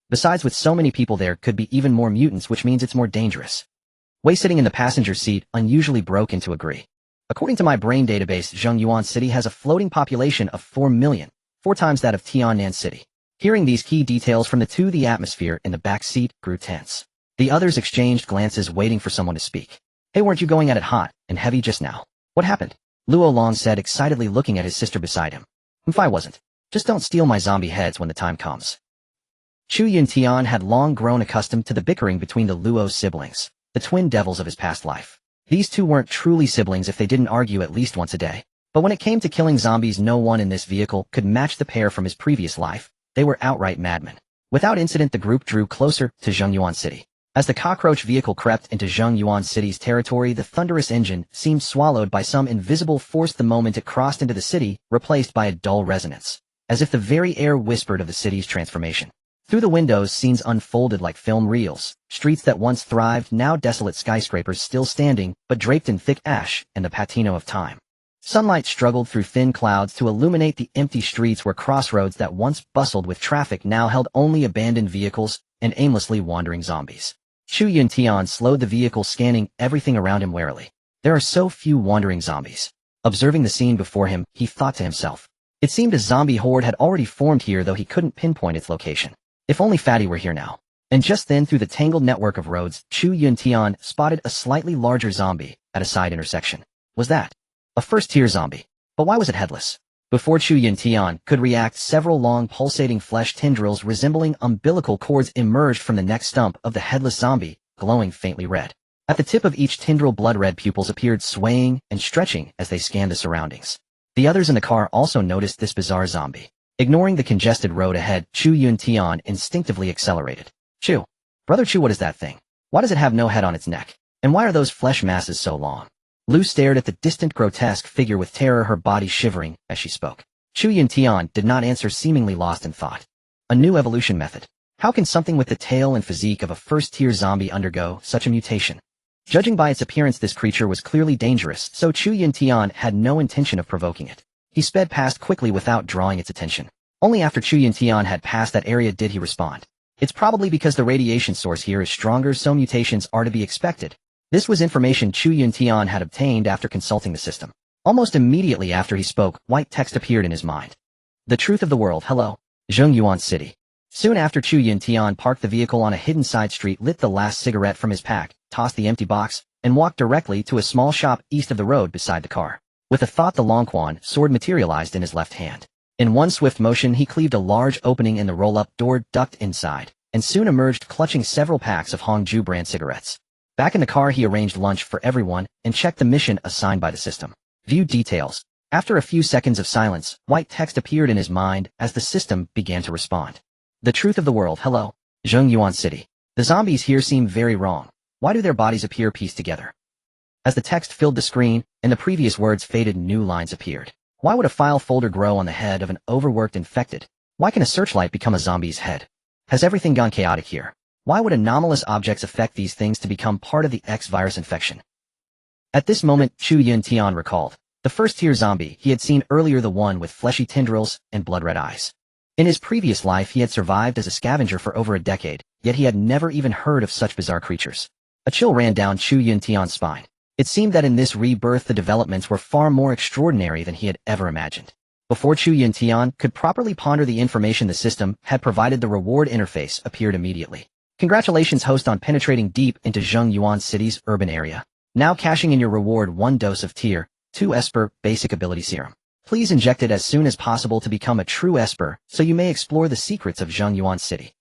Besides, with so many people there could be even more mutants, which means it's more dangerous. Wei, sitting in the passenger seat, unusually broke into agree. According to my brain database, Zhengyuan City has a floating population of 4 million, 4 times that of Tiannan City. Hearing these key details from the two, the atmosphere in the back seat grew tense. The others exchanged glances, waiting for someone to speak. Hey, weren't you going at it hot and heavy just now? What happened? Luo Long said, excitedly looking at his sister beside him. If I wasn't. Just don't steal my zombie heads when the time comes. Chu Yuntian had long grown accustomed to the bickering between the Luo siblings, the twin devils of his past life. These two weren't truly siblings if they didn't argue at least once a day. But when it came to killing zombies, no one in this vehicle could match the pair from his previous life. They were outright madmen. Without incident, the group drew closer to Zhengyuan City. As the cockroach vehicle crept into Zhengyuan City's territory, the thunderous engine seemed swallowed by some invisible force the moment it crossed into the city, replaced by a dull resonance, as if the very air whispered of the city's transformation. Through the windows, scenes unfolded like film reels. Streets that once thrived, now desolate, skyscrapers still standing, but draped in thick ash and the patina of time. Sunlight struggled through thin clouds to illuminate the empty streets where crossroads that once bustled with traffic now held only abandoned vehicles and aimlessly wandering zombies. Chu Yuntian slowed the vehicle, scanning everything around him warily. There are so few wandering zombies. Observing the scene before him, he thought to himself. It seemed a zombie horde had already formed here, though he couldn't pinpoint its location. If only Fatty were here now. And just then through the tangled network of roads, Chu Yuntian spotted a slightly larger zombie at a side intersection. Was that a first-tier zombie? But why was it headless? Before Chu Yuntian could react, several long pulsating flesh tendrils resembling umbilical cords emerged from the neck stump of the headless zombie, glowing faintly red. At the tip of each tendril, blood-red pupils appeared, swaying and stretching as they scanned the surroundings. The others in the car also noticed this bizarre zombie. Ignoring the congested road ahead, Chu Yuntian instinctively accelerated. Chu. Brother Chu, what is that thing? Why does it have no head on its neck? And why are those flesh masses so long? Lu stared at the distant grotesque figure with terror, her body shivering as she spoke. Chu Yuntian did not answer, seemingly lost in thought. A new evolution method. How can something with the tail and physique of a first-tier zombie undergo such a mutation? Judging by its appearance, this creature was clearly dangerous, so Chu Yuntian had no intention of provoking it. He sped past quickly without drawing its attention. Only after Chu Yuntian had passed that area did he respond. It's probably because the radiation source here is stronger, so mutations are to be expected. This was information Chu Yuntian had obtained after consulting the system. Almost immediately after he spoke, white text appeared in his mind. The truth of the world. Hello. Zhengyuan City. Soon after, Chu Yuntian parked the vehicle on a hidden side street, lit the last cigarette from his pack, tossed the empty box, and walked directly to a small shop east of the road beside the car. With a thought, the Longquan sword materialized in his left hand. In one swift motion, he cleaved a large opening in the roll-up door, ducked inside, and soon emerged clutching several packs of Hongju brand cigarettes. Back in the car, he arranged lunch for everyone and checked the mission assigned by the system. View details. After a few seconds of silence, white text appeared in his mind as the system began to respond. The truth of the world. Hello. Zhengyuan City. The zombies here seem very wrong. Why do their bodies appear pieced together? As the text filled the screen and the previous words faded, new lines appeared. Why would a file folder grow on the head of an overworked infected? Why can a searchlight become a zombie's head? Has everything gone chaotic here? Why would anomalous objects affect these things to become part of the X virus infection? At this moment, Chu Yuntian recalled the first-tier zombie he had seen earlier, the one with fleshy tendrils and blood-red eyes. In his previous life, he had survived as a scavenger for over a decade, yet he had never even heard of such bizarre creatures. A chill ran down Chu Yuntian's spine. It seemed that in this rebirth the developments were far more extraordinary than he had ever imagined. Before Chu Yuntian could properly ponder the information the system had provided, the reward interface appeared immediately. Congratulations, host, on penetrating deep into Zhengyuan City's urban area. Now cashing in your reward: 1 dose of Tier 2 Esper Basic Ability Serum. Please inject it as soon as possible to become a true Esper, so you may explore the secrets of Zhengyuan City.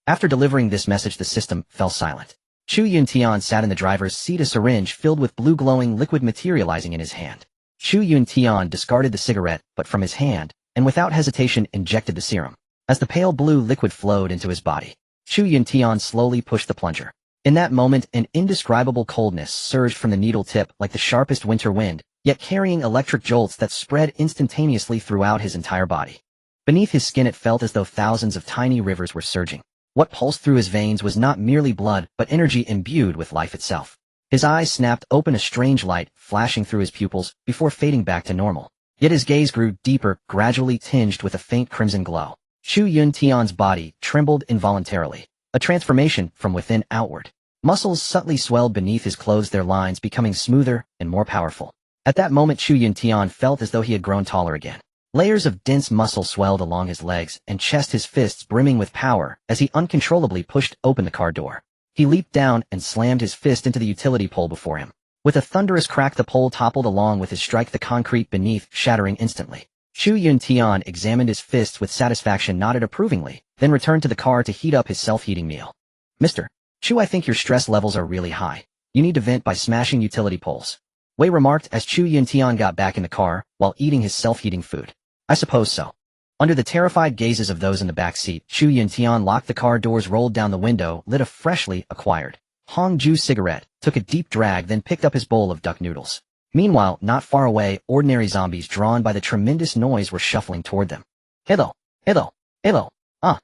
After delivering this message, the system fell silent. Chu Yuntian sat in the driver's seat, a syringe filled with blue glowing liquid materializing in his hand. Chu Yuntian discarded the cigarette, but from his hand, and without hesitation injected the serum. As the pale blue liquid flowed into his body, Chu Yuntian slowly pushed the plunger. In that moment, an indescribable coldness surged from the needle tip like the sharpest winter wind, yet carrying electric jolts that spread instantaneously throughout his entire body. Beneath his skin, it felt as though thousands of tiny rivers were surging. What pulsed through his veins was not merely blood, but energy imbued with life itself. His eyes snapped open, a strange light flashing through his pupils before fading back to normal. Yet his gaze grew deeper, gradually tinged with a faint crimson glow. Chu Yuntian's body trembled involuntarily, a transformation from within outward. Muscles subtly swelled beneath his clothes, their lines becoming smoother and more powerful. At that moment, Chu Yuntian felt as though he had grown taller again. Layers of dense muscle swelled along his legs and chest, his fists brimming with power as he uncontrollably pushed open the car door. He leaped down and slammed his fist into the utility pole before him. With a thunderous crack, the pole toppled along with his strike, the concrete beneath shattering instantly. Chu Yuntian examined his fists with satisfaction, nodded approvingly, then returned to the car to heat up his self-heating meal. Mr. Chu, I think your stress levels are really high. You need to vent by smashing utility poles. Wei remarked as Chu Yuntian got back in the car while eating his self-heating food. I suppose so. Under the terrified gazes of those in the back seat, Chu Yuntian locked the car doors, rolled down the window, lit a freshly acquired Hongju cigarette, took a deep drag, then picked up his bowl of duck noodles. Meanwhile, not far away, ordinary zombies drawn by the tremendous noise were shuffling toward them. Hello, hello, hello, oh.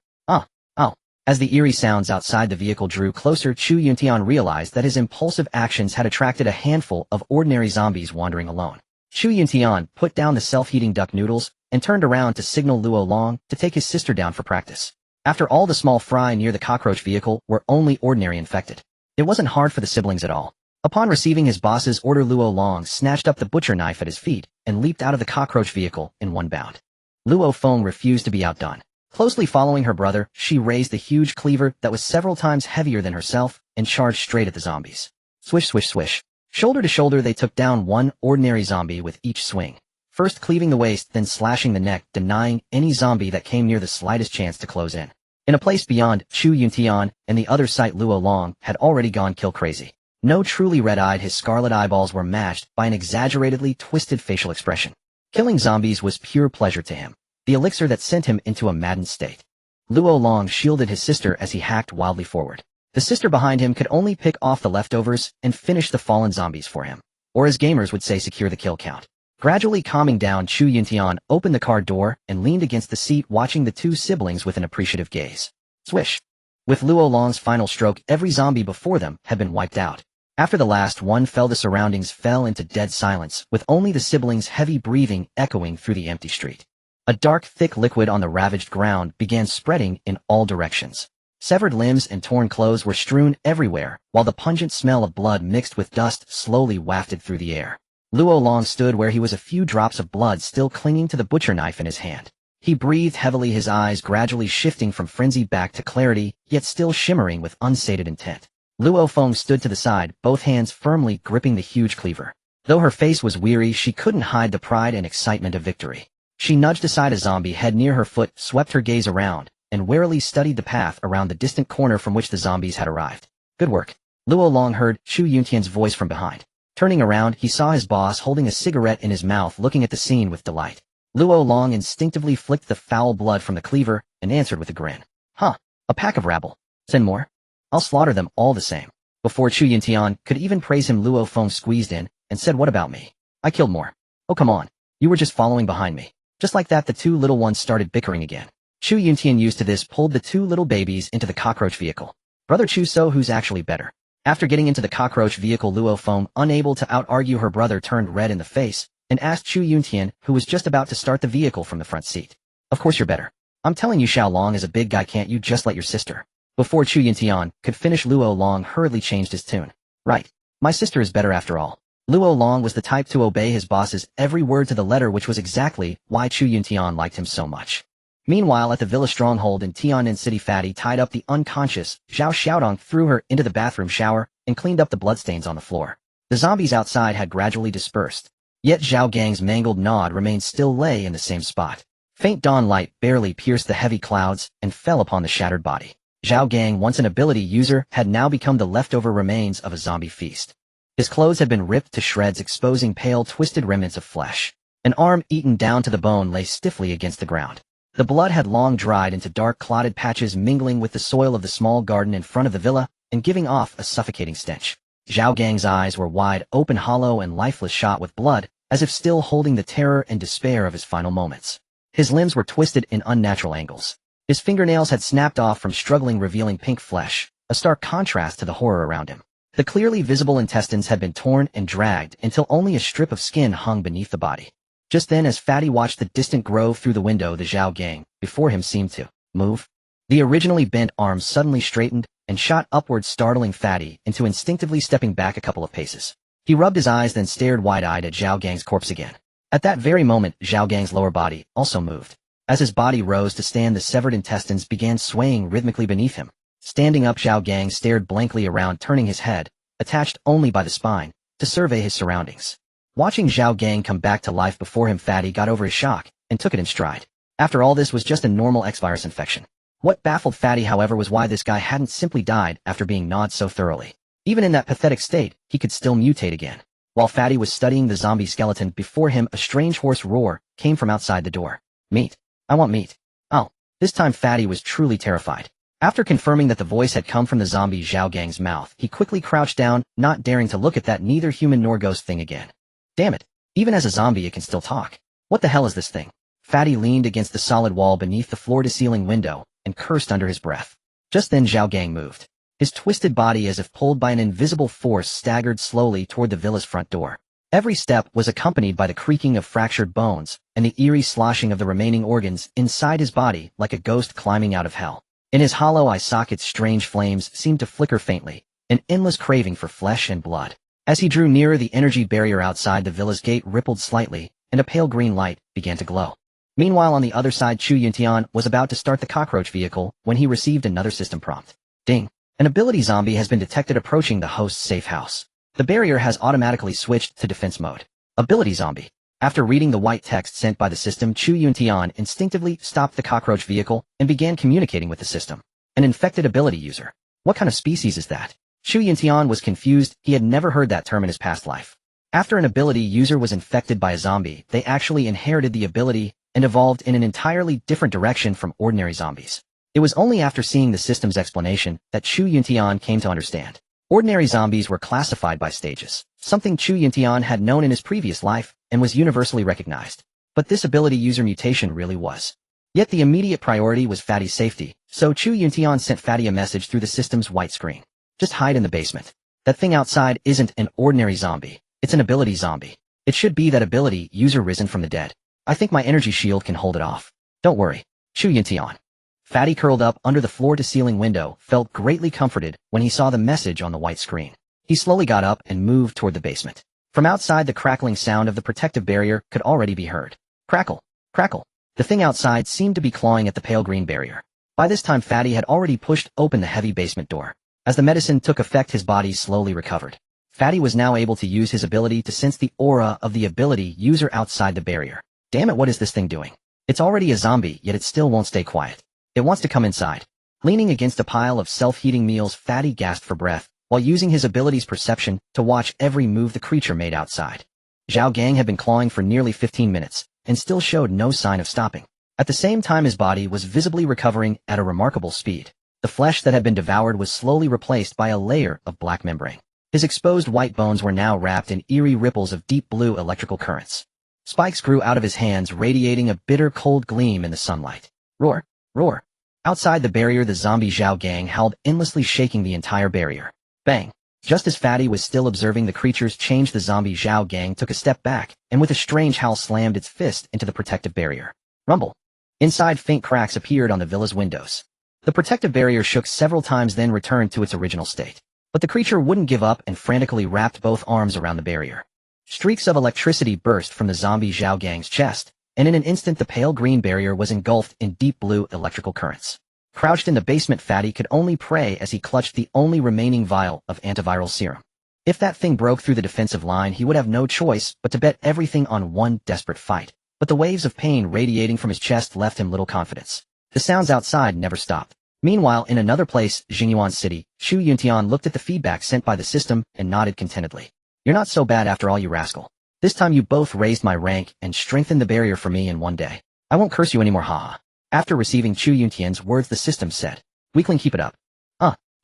As the eerie sounds outside the vehicle drew closer, Chu Yuntian realized that his impulsive actions had attracted a handful of ordinary zombies wandering alone. Chu Yuntian put down the self-heating duck noodles and turned around to signal Luo Long to take his sister down for practice. After all, the small fry near the cockroach vehicle were only ordinary infected. It wasn't hard for the siblings at all. Upon receiving his boss's order, Luo Long snatched up the butcher knife at his feet and leaped out of the cockroach vehicle in one bound. Luo Feng refused to be outdone. Closely following her brother, she raised the huge cleaver that was several times heavier than herself and charged straight at the zombies. Swish, swish, swish. Shoulder to shoulder, they took down one ordinary zombie with each swing. First cleaving the waist, then slashing the neck, denying any zombie that came near the slightest chance to close in. In a place beyond, Chu Yuntian and the other side Luo Long had already gone kill crazy. No truly red-eyed, his scarlet eyeballs were matched by an exaggeratedly twisted facial expression. Killing zombies was pure pleasure to him, the elixir that sent him into a maddened state. Luo Long shielded his sister as he hacked wildly forward. The sister behind him could only pick off the leftovers and finish the fallen zombies for him, or as gamers would say, secure the kill count. Gradually calming down, Chu Yuntian opened the car door and leaned against the seat, watching the two siblings with an appreciative gaze. Swish. With Luo Long's final stroke, every zombie before them had been wiped out. After the last one fell, the surroundings fell into dead silence, with only the siblings' heavy breathing echoing through the empty street. A dark, thick liquid on the ravaged ground began spreading in all directions. Severed limbs and torn clothes were strewn everywhere, while the pungent smell of blood mixed with dust slowly wafted through the air. Luo Long stood where he was, a few drops of blood still clinging to the butcher knife in his hand. He breathed heavily, his eyes gradually shifting from frenzy back to clarity, yet still shimmering with unsated intent. Luo Feng stood to the side, both hands firmly gripping the huge cleaver. Though her face was weary, she couldn't hide the pride and excitement of victory. She nudged aside a zombie head near her foot, swept her gaze around, and warily studied the path around the distant corner from which the zombies had arrived. Good work. Luo Long heard Chu Yuntian's voice from behind. Turning around, he saw his boss holding a cigarette in his mouth, looking at the scene with delight. Luo Long instinctively flicked the foul blood from the cleaver and answered with a grin. Huh, a pack of rabble. Send more? I'll slaughter them all the same. Before Chu Yuntian could even praise him, Luo Feng squeezed in and said, what about me? I killed more. Oh, come on. You were just following behind me. Just like that, the two little ones started bickering again. Chu Yuntian, used to this, pulled the two little babies into the cockroach vehicle. Brother Chu, so who's actually better? After getting into the cockroach vehicle, Luo Feng, unable to out-argue her brother, turned red in the face and asked Chu Yuntian, who was just about to start the vehicle from the front seat. Of course you're better. I'm telling you, Xiao Long is a big guy, can't you just let your sister? Before Chu Yuntian could finish, Luo Long hurriedly changed his tune. Right. My sister is better after all. Luo Long was the type to obey his boss's every word to the letter, which was exactly why Chu Yuntian liked him so much. Meanwhile, at the villa stronghold in Tian'an City, Fatty tied up the unconscious Zhao Xiaodong, threw her into the bathroom shower, and cleaned up the bloodstains on the floor. The zombies outside had gradually dispersed, yet Zhao Gang's mangled nod remained still lay in the same spot. Faint dawn light barely pierced the heavy clouds and fell upon the shattered body. Zhao Gang, once an ability user, had now become the leftover remains of a zombie feast. His clothes had been ripped to shreds, exposing pale, twisted remnants of flesh. An arm, eaten down to the bone, lay stiffly against the ground. The blood had long dried into dark, clotted patches, mingling with the soil of the small garden in front of the villa and giving off a suffocating stench. Zhao Gang's eyes were wide open, hollow and lifeless, shot with blood, as if still holding the terror and despair of his final moments. His limbs were twisted in unnatural angles. His fingernails had snapped off from struggling, revealing pink flesh, a stark contrast to the horror around him. The clearly visible intestines had been torn and dragged until only a strip of skin hung beneath the body. Just then, as Fatty watched the distant grove through the window, the Zhao Gang before him seemed to move. The originally bent arms suddenly straightened and shot upward, startling Fatty into instinctively stepping back a couple of paces. He rubbed his eyes, then stared wide-eyed at Zhao Gang's corpse again. At that very moment, Zhao Gang's lower body also moved. As his body rose to stand, the severed intestines began swaying rhythmically beneath him. Standing up, Zhao Gang stared blankly around, turning his head, attached only by the spine, to survey his surroundings. Watching Zhao Gang come back to life before him, Fatty got over his shock and took it in stride. After all, this was just a normal X-virus infection. What baffled Fatty, however, was why this guy hadn't simply died after being gnawed so thoroughly. Even in that pathetic state, he could still mutate again. While Fatty was studying the zombie skeleton before him, a strange hoarse roar came from outside the door. Meat. I want meat. Oh, this time Fatty was truly terrified. After confirming that the voice had come from the zombie Zhao Gang's mouth, he quickly crouched down, not daring to look at that neither human nor ghost thing again. Damn it. Even as a zombie, it can still talk. What the hell is this thing? Fatty leaned against the solid wall beneath the floor-to-ceiling window and cursed under his breath. Just then Zhao Gang moved. His twisted body, as if pulled by an invisible force, staggered slowly toward the villa's front door. Every step was accompanied by the creaking of fractured bones and the eerie sloshing of the remaining organs inside his body, like a ghost climbing out of hell. In his hollow eye sockets, strange flames seemed to flicker faintly, an endless craving for flesh and blood. As he drew nearer, the energy barrier outside the villa's gate rippled slightly, and a pale green light began to glow. Meanwhile, on the other side, Chu Yuntian was about to start the cockroach vehicle when he received another system prompt. Ding. An ability zombie has been detected approaching the host's safe house. The barrier has automatically switched to defense mode. Ability zombie. After reading the white text sent by the system, Chu Yuntian instinctively stopped the cockroach vehicle and began communicating with the system. An infected ability user. What kind of species is that? Chu Yuntian was confused. He had never heard that term in his past life. After an ability user was infected by a zombie, they actually inherited the ability and evolved in an entirely different direction from ordinary zombies. It was only after seeing the system's explanation that Chu Yuntian came to understand. Ordinary zombies were classified by stages, something Chu Yuntian had known in his previous life and was universally recognized. But this ability user mutation really was. Yet the immediate priority was Fatty's safety, so Chu Yuntian sent Fatty a message through the system's white screen. Just hide in the basement. That thing outside isn't an ordinary zombie. It's an ability zombie. It should be that ability user risen from the dead. I think my energy shield can hold it off. Don't worry. Chu Yuntian. Fatty, curled up under the floor-to-ceiling window, felt greatly comforted when he saw the message on the white screen. He slowly got up and moved toward the basement. From outside, the crackling sound of the protective barrier could already be heard. Crackle. Crackle. The thing outside seemed to be clawing at the pale green barrier. By this time, Fatty had already pushed open the heavy basement door. As the medicine took effect, his body slowly recovered. Fatty was now able to use his ability to sense the aura of the ability user outside the barrier. Damn it, what is this thing doing? It's already a zombie, yet it still won't stay quiet. It wants to come inside. Leaning against a pile of self-heating meals, Fatty gasped for breath, while using his ability's perception to watch every move the creature made outside. Zhao Gang had been clawing for nearly 15 minutes, and still showed no sign of stopping. At the same time, his body was visibly recovering at a remarkable speed. The flesh that had been devoured was slowly replaced by a layer of black membrane. His exposed white bones were now wrapped in eerie ripples of deep blue electrical currents. Spikes grew out of his hands, radiating a bitter cold gleam in the sunlight. Roar! Roar! Outside the barrier, the zombie Zhao Gang howled, endlessly shaking the entire barrier. Bang! Just as Fatty was still observing the creature's change, the zombie Zhao Gang took a step back, and with a strange howl slammed its fist into the protective barrier. Rumble! Inside, faint cracks appeared on the villa's windows. The protective barrier shook several times, then returned to its original state. But the creature wouldn't give up and frantically wrapped both arms around the barrier. Streaks of electricity burst from the zombie Zhao Gang's chest, and in an instant the pale green barrier was engulfed in deep blue electrical currents. Crouched in the basement, Fatty could only pray as he clutched the only remaining vial of antiviral serum. If that thing broke through the defensive line, he would have no choice but to bet everything on one desperate fight. But the waves of pain radiating from his chest left him little confidence. The sounds outside never stopped. Meanwhile, in another place, Jingyuan City, Chu Yuntian looked at the feedback sent by the system and nodded contentedly. You're not so bad after all, you rascal. This time you both raised my rank and strengthened the barrier for me in one day. I won't curse you anymore, haha. After receiving Chu Yuntian's words, the system said, Weakling, keep it up.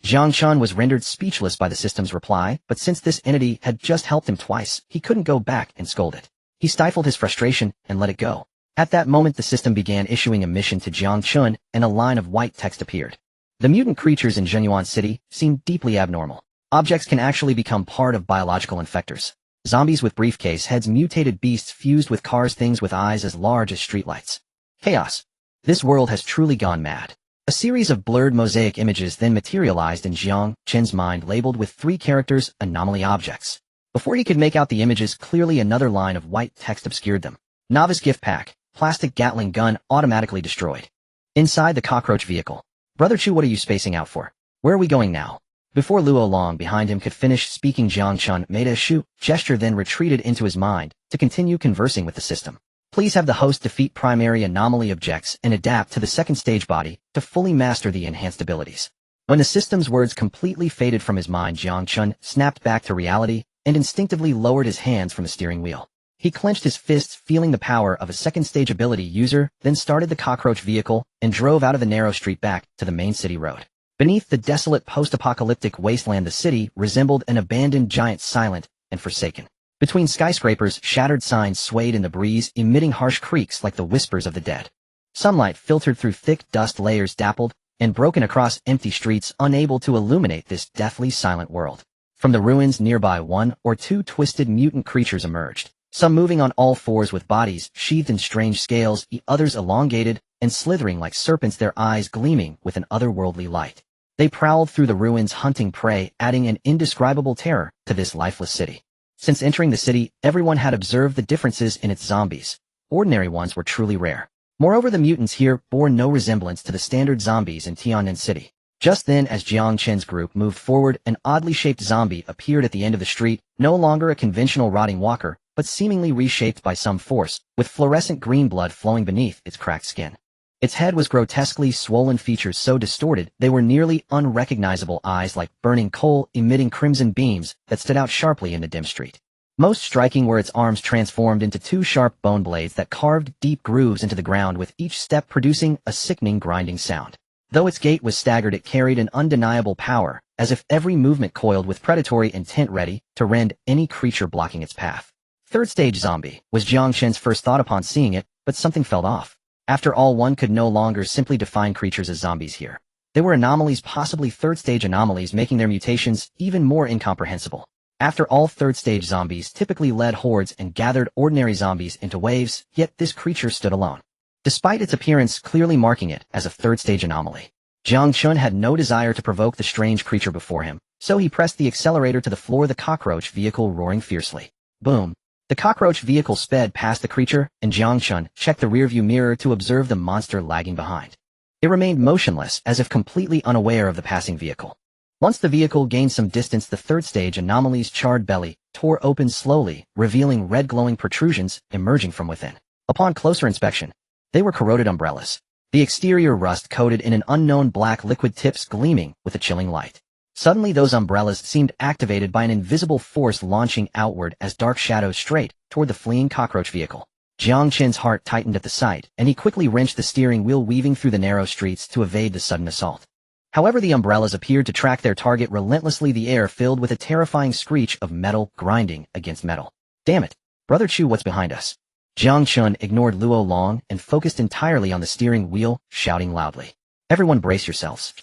Jiang Chun was rendered speechless by the system's reply, but since this entity had just helped him twice, he couldn't go back and scold it. He stifled his frustration and let it go. At that moment, the system began issuing a mission to Jiang Chun, and a line of white text appeared. The mutant creatures in Jingyuan City seemed deeply abnormal. Objects can actually become part of biological infectors. Zombies with briefcase heads, mutated beasts fused with cars, things with eyes as large as streetlights. Chaos. This world has truly gone mad. A series of blurred mosaic images then materialized in Jiang Chen's mind, labeled with 3 characters, anomaly objects. Before he could make out the images clearly, another line of white text obscured them. Novice gift pack, plastic Gatling gun automatically destroyed. Inside the cockroach vehicle. Brother Chu, what are you spacing out for? Where are we going now? Before Luo Long behind him could finish speaking, Jiang Chun made a shoot gesture, then retreated into his mind to continue conversing with the system. Please have the host defeat primary anomaly objects and adapt to the second stage body to fully master the enhanced abilities. When the system's words completely faded from his mind, Jiang Chun snapped back to reality and instinctively lowered his hands from the steering wheel. He clenched his fists, feeling the power of a second stage ability user, then started the cockroach vehicle and drove out of the narrow street back to the main city road. Beneath the desolate post-apocalyptic wasteland, the city resembled an abandoned giant, silent and forsaken. Between skyscrapers, shattered signs swayed in the breeze, emitting harsh creaks like the whispers of the dead. Sunlight filtered through thick dust layers, dappled and broken across empty streets, unable to illuminate this deathly silent world. From the ruins nearby, 1 or 2 twisted mutant creatures emerged, some moving on all fours with bodies sheathed in strange scales, others elongated and slithering like serpents, their eyes gleaming with an otherworldly light. They prowled through the ruins, hunting prey, adding an indescribable terror to this lifeless city. Since entering the city, everyone had observed the differences in its zombies. Ordinary ones were truly rare. Moreover, the mutants here bore no resemblance to the standard zombies in Tiannan City. Just then, as Jiang Chen's group moved forward, an oddly shaped zombie appeared at the end of the street, no longer a conventional rotting walker, but seemingly reshaped by some force, with fluorescent green blood flowing beneath its cracked skin. Its head was grotesquely swollen, features so distorted they were nearly unrecognizable, eyes like burning coal emitting crimson beams that stood out sharply in the dim street. Most striking were its arms, transformed into two sharp bone blades that carved deep grooves into the ground, with each step producing a sickening grinding sound. Though its gait was staggered, it carried an undeniable power, as if every movement coiled with predatory intent, ready to rend any creature blocking its path. Third stage zombie was Jiang Chen's first thought upon seeing it, but something felt off. After all, one could no longer simply define creatures as zombies here. They were anomalies, possibly third stage anomalies, making their mutations even more incomprehensible. After all, third stage zombies typically led hordes and gathered ordinary zombies into waves, yet this creature stood alone. Despite its appearance clearly marking it as a third-stage anomaly, Jiang Chun had no desire to provoke the strange creature before him, so he pressed the accelerator to the floor, the cockroach vehicle roaring fiercely. Boom! The cockroach vehicle sped past the creature, and Jiang Chun checked the rearview mirror to observe the monster lagging behind. It remained motionless, as if completely unaware of the passing vehicle. Once the vehicle gained some distance, the third-stage anomaly's charred belly tore open slowly, revealing red glowing protrusions emerging from within. Upon closer inspection, they were corroded umbrellas, the exterior rust coated in an unknown black liquid, tips gleaming with a chilling light. Suddenly those umbrellas seemed activated by an invisible force, launching outward as dark shadows straight toward the fleeing cockroach vehicle. Jiang Chen's heart tightened at the sight, and he quickly wrenched the steering wheel, weaving through the narrow streets to evade the sudden assault. However, the umbrellas appeared to track their target relentlessly, the air filled with a terrifying screech of metal grinding against metal. Damn it! Brother Chu, what's behind us? Jiang Chun ignored Luo Long and focused entirely on the steering wheel, shouting loudly. Everyone brace yourselves.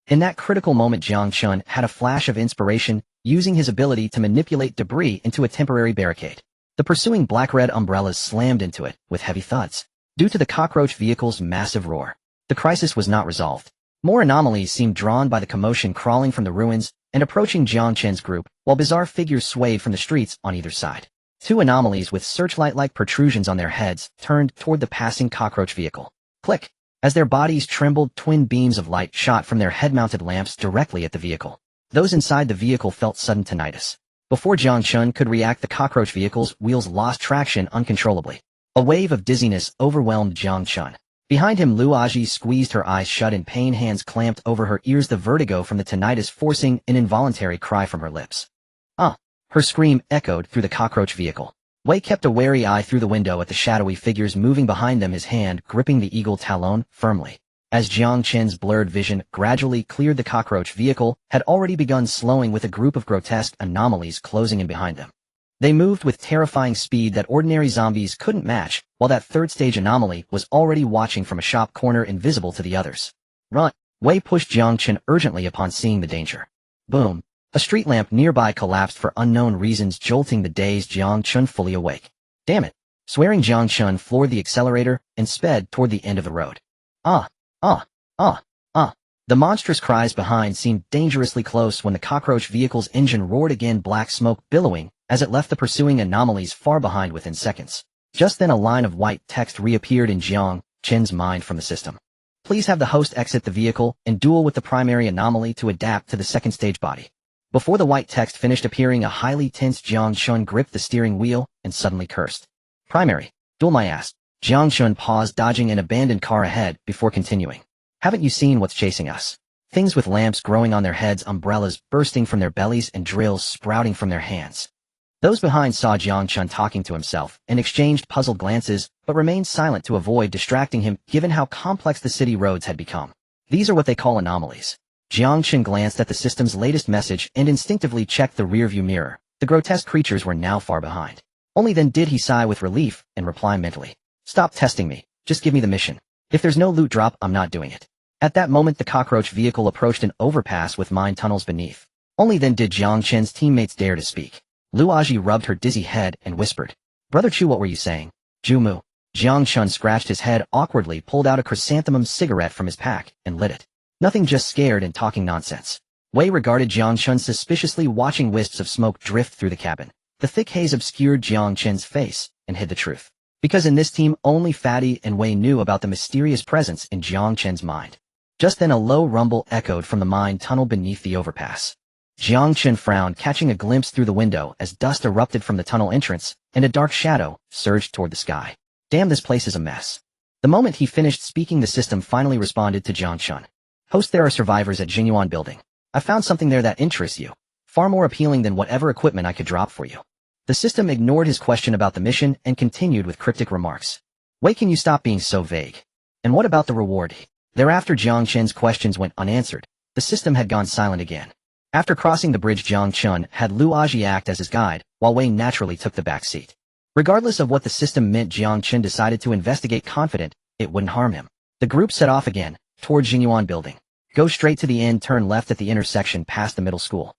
In that critical moment, Jiang Chun had a flash of inspiration, using his ability to manipulate debris into a temporary barricade. The pursuing black-red umbrellas slammed into it with heavy thuds. Due to the cockroach vehicle's massive roar, the crisis was not resolved. More anomalies seemed drawn by the commotion, crawling from the ruins and approaching Jiang Chen's group, while bizarre figures swayed from the streets on either side. Two anomalies with searchlight-like protrusions on their heads turned toward the passing cockroach vehicle. Click! As their bodies trembled, twin beams of light shot from their head-mounted lamps directly at the vehicle. Those inside the vehicle felt sudden tinnitus. Before Jiang Chun could react, the cockroach vehicle's wheels lost traction uncontrollably. A wave of dizziness overwhelmed Jiang Chun. Behind him, Lu Aji squeezed her eyes shut in pain, hands clamped over her ears, the vertigo from the tinnitus forcing an involuntary cry from her lips. Her scream echoed through the cockroach vehicle. Wei kept a wary eye through the window at the shadowy figures moving behind them, his hand gripping the eagle talon firmly. As Jiang Chen's blurred vision gradually cleared, the cockroach vehicle had already begun slowing, with a group of grotesque anomalies closing in behind them. They moved with terrifying speed that ordinary zombies couldn't match, while that third-stage anomaly was already watching from a shop corner, invisible to the others. Run! Wei pushed Jiang Chen urgently upon seeing the danger. Boom! A street lamp nearby collapsed for unknown reasons, jolting the dazed Jiang Chun fully awake. Damn it! Swearing, Jiang Chun floored the accelerator and sped toward the end of the road. The monstrous cries behind seemed dangerously close when the cockroach vehicle's engine roared again, black smoke billowing as it left the pursuing anomalies far behind within seconds. Just then, a line of white text reappeared in Jiang Chen's mind from the system. Please have the host exit the vehicle and duel with the primary anomaly to adapt to the second stage body. Before the white text finished appearing, a highly tense Jiang Chun gripped the steering wheel and suddenly cursed. Primary, duel my ass. Jiang Chun paused, dodging an abandoned car ahead before continuing. Haven't you seen what's chasing us? Things with lamps growing on their heads, umbrellas bursting from their bellies, and drills sprouting from their hands. Those behind saw Jiang Chun talking to himself and exchanged puzzled glances, but remained silent to avoid distracting him, given how complex the city roads had become. These are what they call anomalies. Jiang Chun glanced at the system's latest message and instinctively checked the rearview mirror. The grotesque creatures were now far behind. Only then did he sigh with relief and reply mentally. Stop testing me. Just give me the mission. If there's no loot drop, I'm not doing it. At that moment, the cockroach vehicle approached an overpass with mine tunnels beneath. Only then did Jiang Chen's teammates dare to speak. Lu Aji rubbed her dizzy head and whispered. Brother Chu, what were you saying? Jumu. Jiang Chun scratched his head awkwardly, pulled out a chrysanthemum cigarette from his pack, and lit it. Nothing, just scared and talking nonsense. Wei regarded Jiang Chun suspiciously, watching wisps of smoke drift through the cabin. The thick haze obscured Jiang Chen's face and hid the truth. Because in this team, only Fatty and Wei knew about the mysterious presence in Jiang Chen's mind. Just then a low rumble echoed from the mine tunnel beneath the overpass. Jiang Chen frowned, catching a glimpse through the window as dust erupted from the tunnel entrance, and a dark shadow surged toward the sky. Damn, this place is a mess. The moment he finished speaking, the system finally responded to Jiang Chen. Host, there are survivors at Jinyuan building. I found something there that interests you. Far more appealing than whatever equipment I could drop for you. The system ignored his question about the mission and continued with cryptic remarks. Wait, can you stop being so vague? And what about the reward? Thereafter Jiang Chen's questions went unanswered. The system had gone silent again. After crossing the bridge, Jiang Chen had Lu Aji act as his guide, while Wei naturally took the back seat. Regardless of what the system meant, Jiang Chen decided to investigate, confident it wouldn't harm him. The group set off again, toward Jinyuan building. Go straight to the end, turn left at the intersection past the middle school.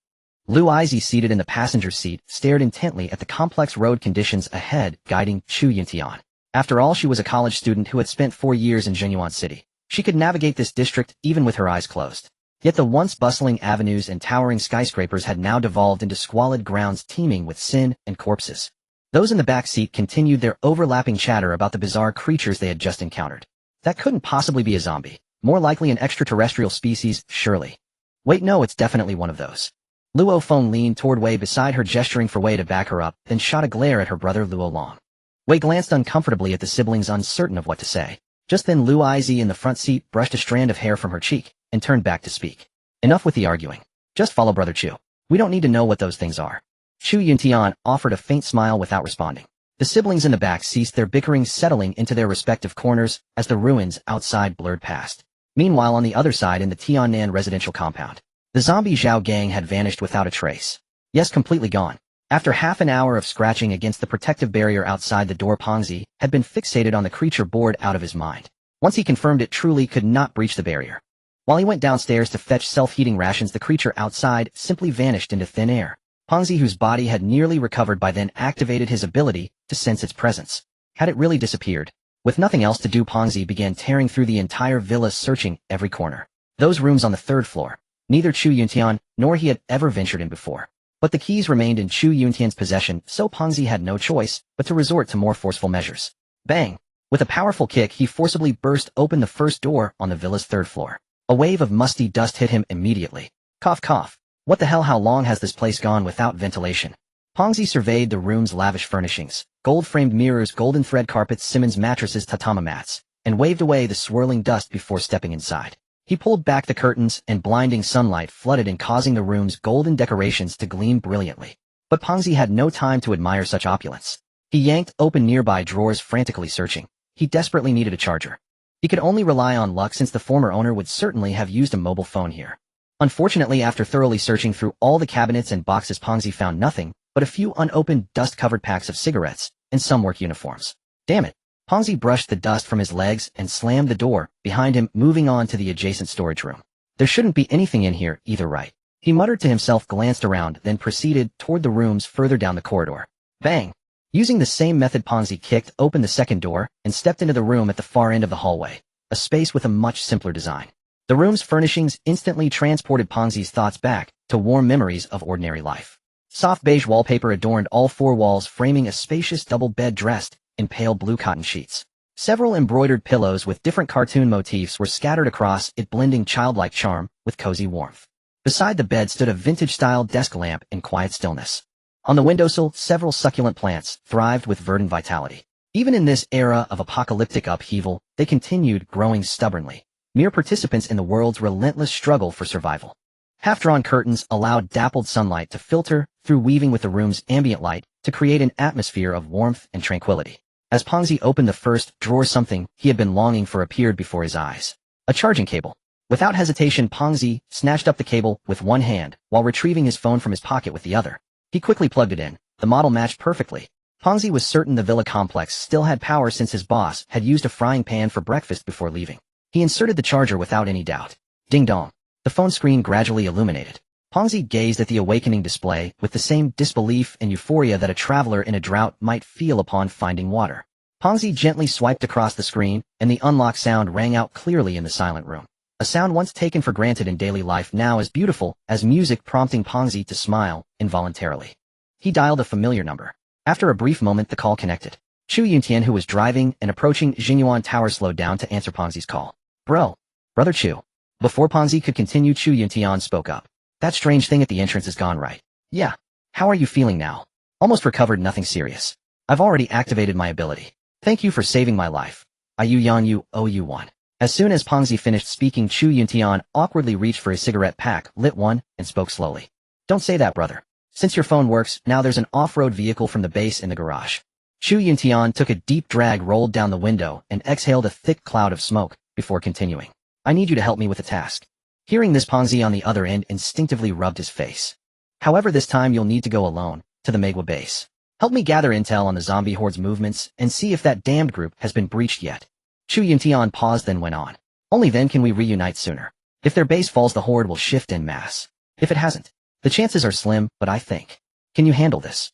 Lu Aji, seated in the passenger seat, stared intently at the complex road conditions ahead, guiding Chu Yuntian. After all, she was a college student who had spent 4 years in Jinyuan City. She could navigate this district even with her eyes closed. Yet the once bustling avenues and towering skyscrapers had now devolved into squalid grounds teeming with sin and corpses. Those in the back seat continued their overlapping chatter about the bizarre creatures they had just encountered. That couldn't possibly be a zombie. More likely an extraterrestrial species, surely. Wait, no, it's definitely one of those. Luo Feng leaned toward Wei beside her, gesturing for Wei to back her up, then shot a glare at her brother Luo Long. Wei glanced uncomfortably at the siblings, uncertain of what to say. Just then Lu Izi in the front seat brushed a strand of hair from her cheek and turned back to speak. Enough with the arguing. Just follow Brother Chu. We don't need to know what those things are. Chu Yuntian offered a faint smile without responding. The siblings in the back ceased their bickering, settling into their respective corners as the ruins outside blurred past. Meanwhile, on the other side in the Tiannan residential compound, the zombie Zhao gang had vanished without a trace. Yes, completely gone. After half an hour of scratching against the protective barrier outside the door, Pongzi had been fixated on the creature, bored out of his mind. Once he confirmed it truly could not breach the barrier. While he went downstairs to fetch self-heating rations, the creature outside simply vanished into thin air. Pongzi, whose body had nearly recovered by then, activated his ability to sense its presence. Had it really disappeared? With nothing else to do, Pongzi began tearing through the entire villa, searching every corner. Those rooms on the 3rd floor. Neither Chu Yuntian nor he had ever ventured in before. But the keys remained in Chu Yuntian's possession, so Pongzi had no choice but to resort to more forceful measures. Bang! With a powerful kick, he forcibly burst open the first door on the villa's 3rd floor. A wave of musty dust hit him immediately. Cough, cough. What the hell, how long has this place gone without ventilation? Pongzi surveyed the room's lavish furnishings, gold-framed mirrors, golden thread carpets, Simmons mattresses, tatama mats, and waved away the swirling dust before stepping inside. He pulled back the curtains, and blinding sunlight flooded in, causing the room's golden decorations to gleam brilliantly. But Pongzi had no time to admire such opulence. He yanked open nearby drawers, frantically searching. He desperately needed a charger. He could only rely on luck, since the former owner would certainly have used a mobile phone here. Unfortunately, after thoroughly searching through all the cabinets and boxes, Pongzi found nothing but a few unopened, dust-covered packs of cigarettes and some work uniforms. Damn it. Pongzi brushed the dust from his legs and slammed the door behind him, moving on to the adjacent storage room. There shouldn't be anything in here either, right? He muttered to himself, glanced around, then proceeded toward the rooms further down the corridor. Bang! Using the same method, Pongzi kicked open the second door and stepped into the room at the far end of the hallway, a space with a much simpler design. The room's furnishings instantly transported Pongzi's thoughts back to warm memories of ordinary life. Soft beige wallpaper adorned all 4 walls, framing a spacious double bed dressed in pale blue cotton sheets. Several embroidered pillows with different cartoon motifs were scattered across it, blending childlike charm with cozy warmth. Beside the bed stood a vintage-style desk lamp in quiet stillness. On the windowsill, several succulent plants thrived with verdant vitality. Even in this era of apocalyptic upheaval, they continued growing stubbornly, mere participants in the world's relentless struggle for survival. Half-drawn curtains allowed dappled sunlight to filter through, weaving with the room's ambient light to create an atmosphere of warmth and tranquility. As Pongzi opened the first drawer, something he had been longing for appeared before his eyes. A charging cable. Without hesitation, Pongzi snatched up the cable with one hand while retrieving his phone from his pocket with the other. He quickly plugged it in. The model matched perfectly. Pongzi was certain the villa complex still had power, since his boss had used a frying pan for breakfast before leaving. He inserted the charger without any doubt. Ding dong. The phone screen gradually illuminated. Pongzi gazed at the awakening display with the same disbelief and euphoria that a traveler in a drought might feel upon finding water. Pongzi gently swiped across the screen, and the unlock sound rang out clearly in the silent room. A sound once taken for granted in daily life, now as beautiful as music, prompting Pongzi to smile involuntarily. He dialed a familiar number. After a brief moment, the call connected. Chu Yuntian, who was driving and approaching Jinyuan Tower, slowed down to answer Pongzi's call. Brother Chu. Before Pongzi could continue, Chu Yuntian spoke up. That strange thing at the entrance is gone, right? Yeah. How are you feeling now? Almost recovered, nothing serious. I've already activated my ability. Thank you for saving my life. You owe you one. As soon as Pongzi finished speaking, Chu Yuntian awkwardly reached for his cigarette pack, lit one, and spoke slowly. Don't say that, brother. Since your phone works, now there's an off-road vehicle from the base in the garage. Chu Yuntian took a deep drag, rolled down the window, and exhaled a thick cloud of smoke, before continuing. I need you to help me with a task. Hearing this, Pongzi on the other end instinctively rubbed his face. However, this time you'll need to go alone, to the Megwa base. Help me gather intel on the zombie horde's movements, and see if that damned group has been breached yet. Chu Yuntian paused, then went on. Only then can we reunite sooner. If their base falls, the horde will shift en masse. If it hasn't, the chances are slim, but I think. Can you handle this?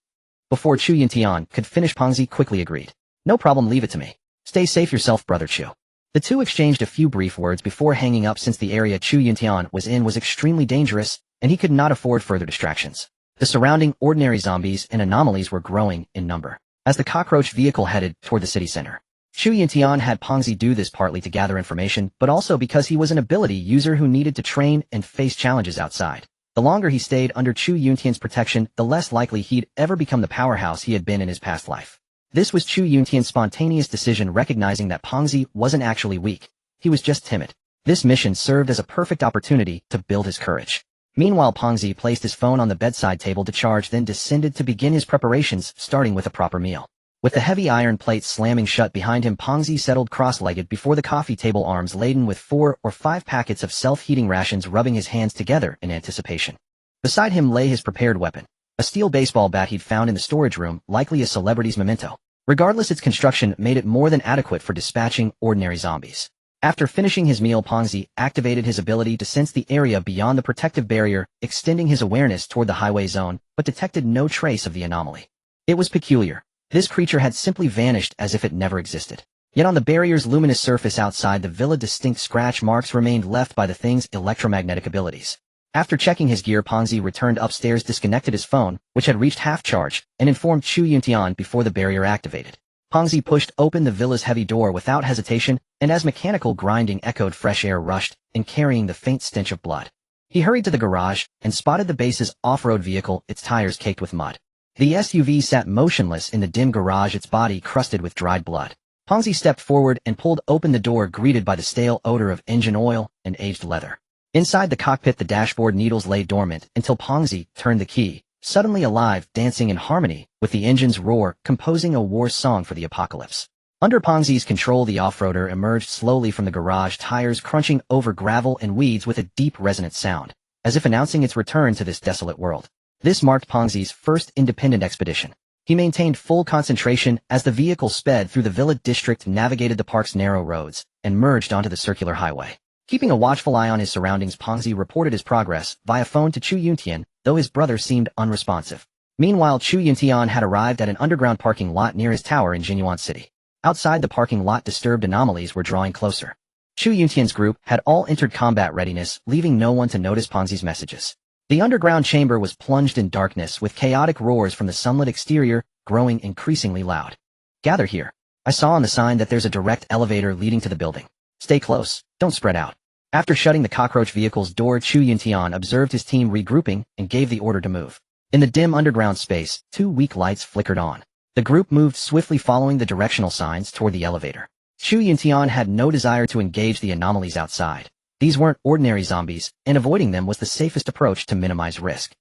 Before Chu Yuntian could finish, Pongzi quickly agreed. No problem, leave it to me. Stay safe yourself, brother Chu. The two exchanged a few brief words before hanging up, since the area Chu Yuntian was in was extremely dangerous, and he could not afford further distractions. The surrounding ordinary zombies and anomalies were growing in number as the cockroach vehicle headed toward the city center. Chu Yuntian had Pongzi do this partly to gather information, but also because he was an ability user who needed to train and face challenges outside. The longer he stayed under Chu Yuntian's protection, the less likely he'd ever become the powerhouse he had been in his past life. This was Chu Yuntian's spontaneous decision, recognizing that Pongzi wasn't actually weak. He was just timid. This mission served as a perfect opportunity to build his courage. Meanwhile, Pongzi placed his phone on the bedside table to charge, then descended to begin his preparations, starting with a proper meal. With the heavy iron plate slamming shut behind him, Pongzi settled cross-legged before the coffee table, arms laden with 4 or 5 packets of self-heating rations, rubbing his hands together in anticipation. Beside him lay his prepared weapon, a steel baseball bat he'd found in the storage room, likely a celebrity's memento. Regardless, its construction made it more than adequate for dispatching ordinary zombies. After finishing his meal, Pongzi activated his ability to sense the area beyond the protective barrier, extending his awareness toward the highway zone, but detected no trace of the anomaly. It was peculiar. This creature had simply vanished as if it never existed. Yet on the barrier's luminous surface outside the villa, distinct scratch marks remained left by the thing's electromagnetic abilities. After checking his gear, Pongzi returned upstairs, disconnected his phone, which had reached half charge, and informed Chu Yuntian before the barrier activated. Pongzi pushed open the villa's heavy door without hesitation, and as mechanical grinding echoed, fresh air rushed, in carrying the faint stench of blood. He hurried to the garage and spotted the base's off-road vehicle, its tires caked with mud. The SUV sat motionless in the dim garage, its body crusted with dried blood. Pongzi stepped forward and pulled open the door, greeted by the stale odor of engine oil and aged leather. Inside the cockpit, the dashboard needles lay dormant until Pongzi turned the key, suddenly alive, dancing in harmony with the engine's roar, composing a war song for the apocalypse. Under Pongzi's control, the off-roader emerged slowly from the garage, tires crunching over gravel and weeds with a deep resonant sound, as if announcing its return to this desolate world. This marked Pongzi's first independent expedition. He maintained full concentration as the vehicle sped through the villa district, navigated the park's narrow roads, and merged onto the circular highway. Keeping a watchful eye on his surroundings, Pongzi reported his progress via phone to Chu Yuntian, though his brother seemed unresponsive. Meanwhile, Chu Yuntian had arrived at an underground parking lot near his tower in Jinyuan City. Outside the parking lot, disturbed anomalies were drawing closer. Chu Yuntian's group had all entered combat readiness, leaving no one to notice Pongzi's messages. The underground chamber was plunged in darkness, with chaotic roars from the sunlit exterior growing increasingly loud. Gather here. I saw on the sign that there's a direct elevator leading to the building. Stay close, don't spread out. After shutting the cockroach vehicle's door, Chu Yuntian observed his team regrouping and gave the order to move. In the dim underground space, 2 weak lights flickered on. The group moved swiftly, following the directional signs toward the elevator. Chu Yuntian had no desire to engage the anomalies outside. These weren't ordinary zombies, and avoiding them was the safest approach to minimize risk.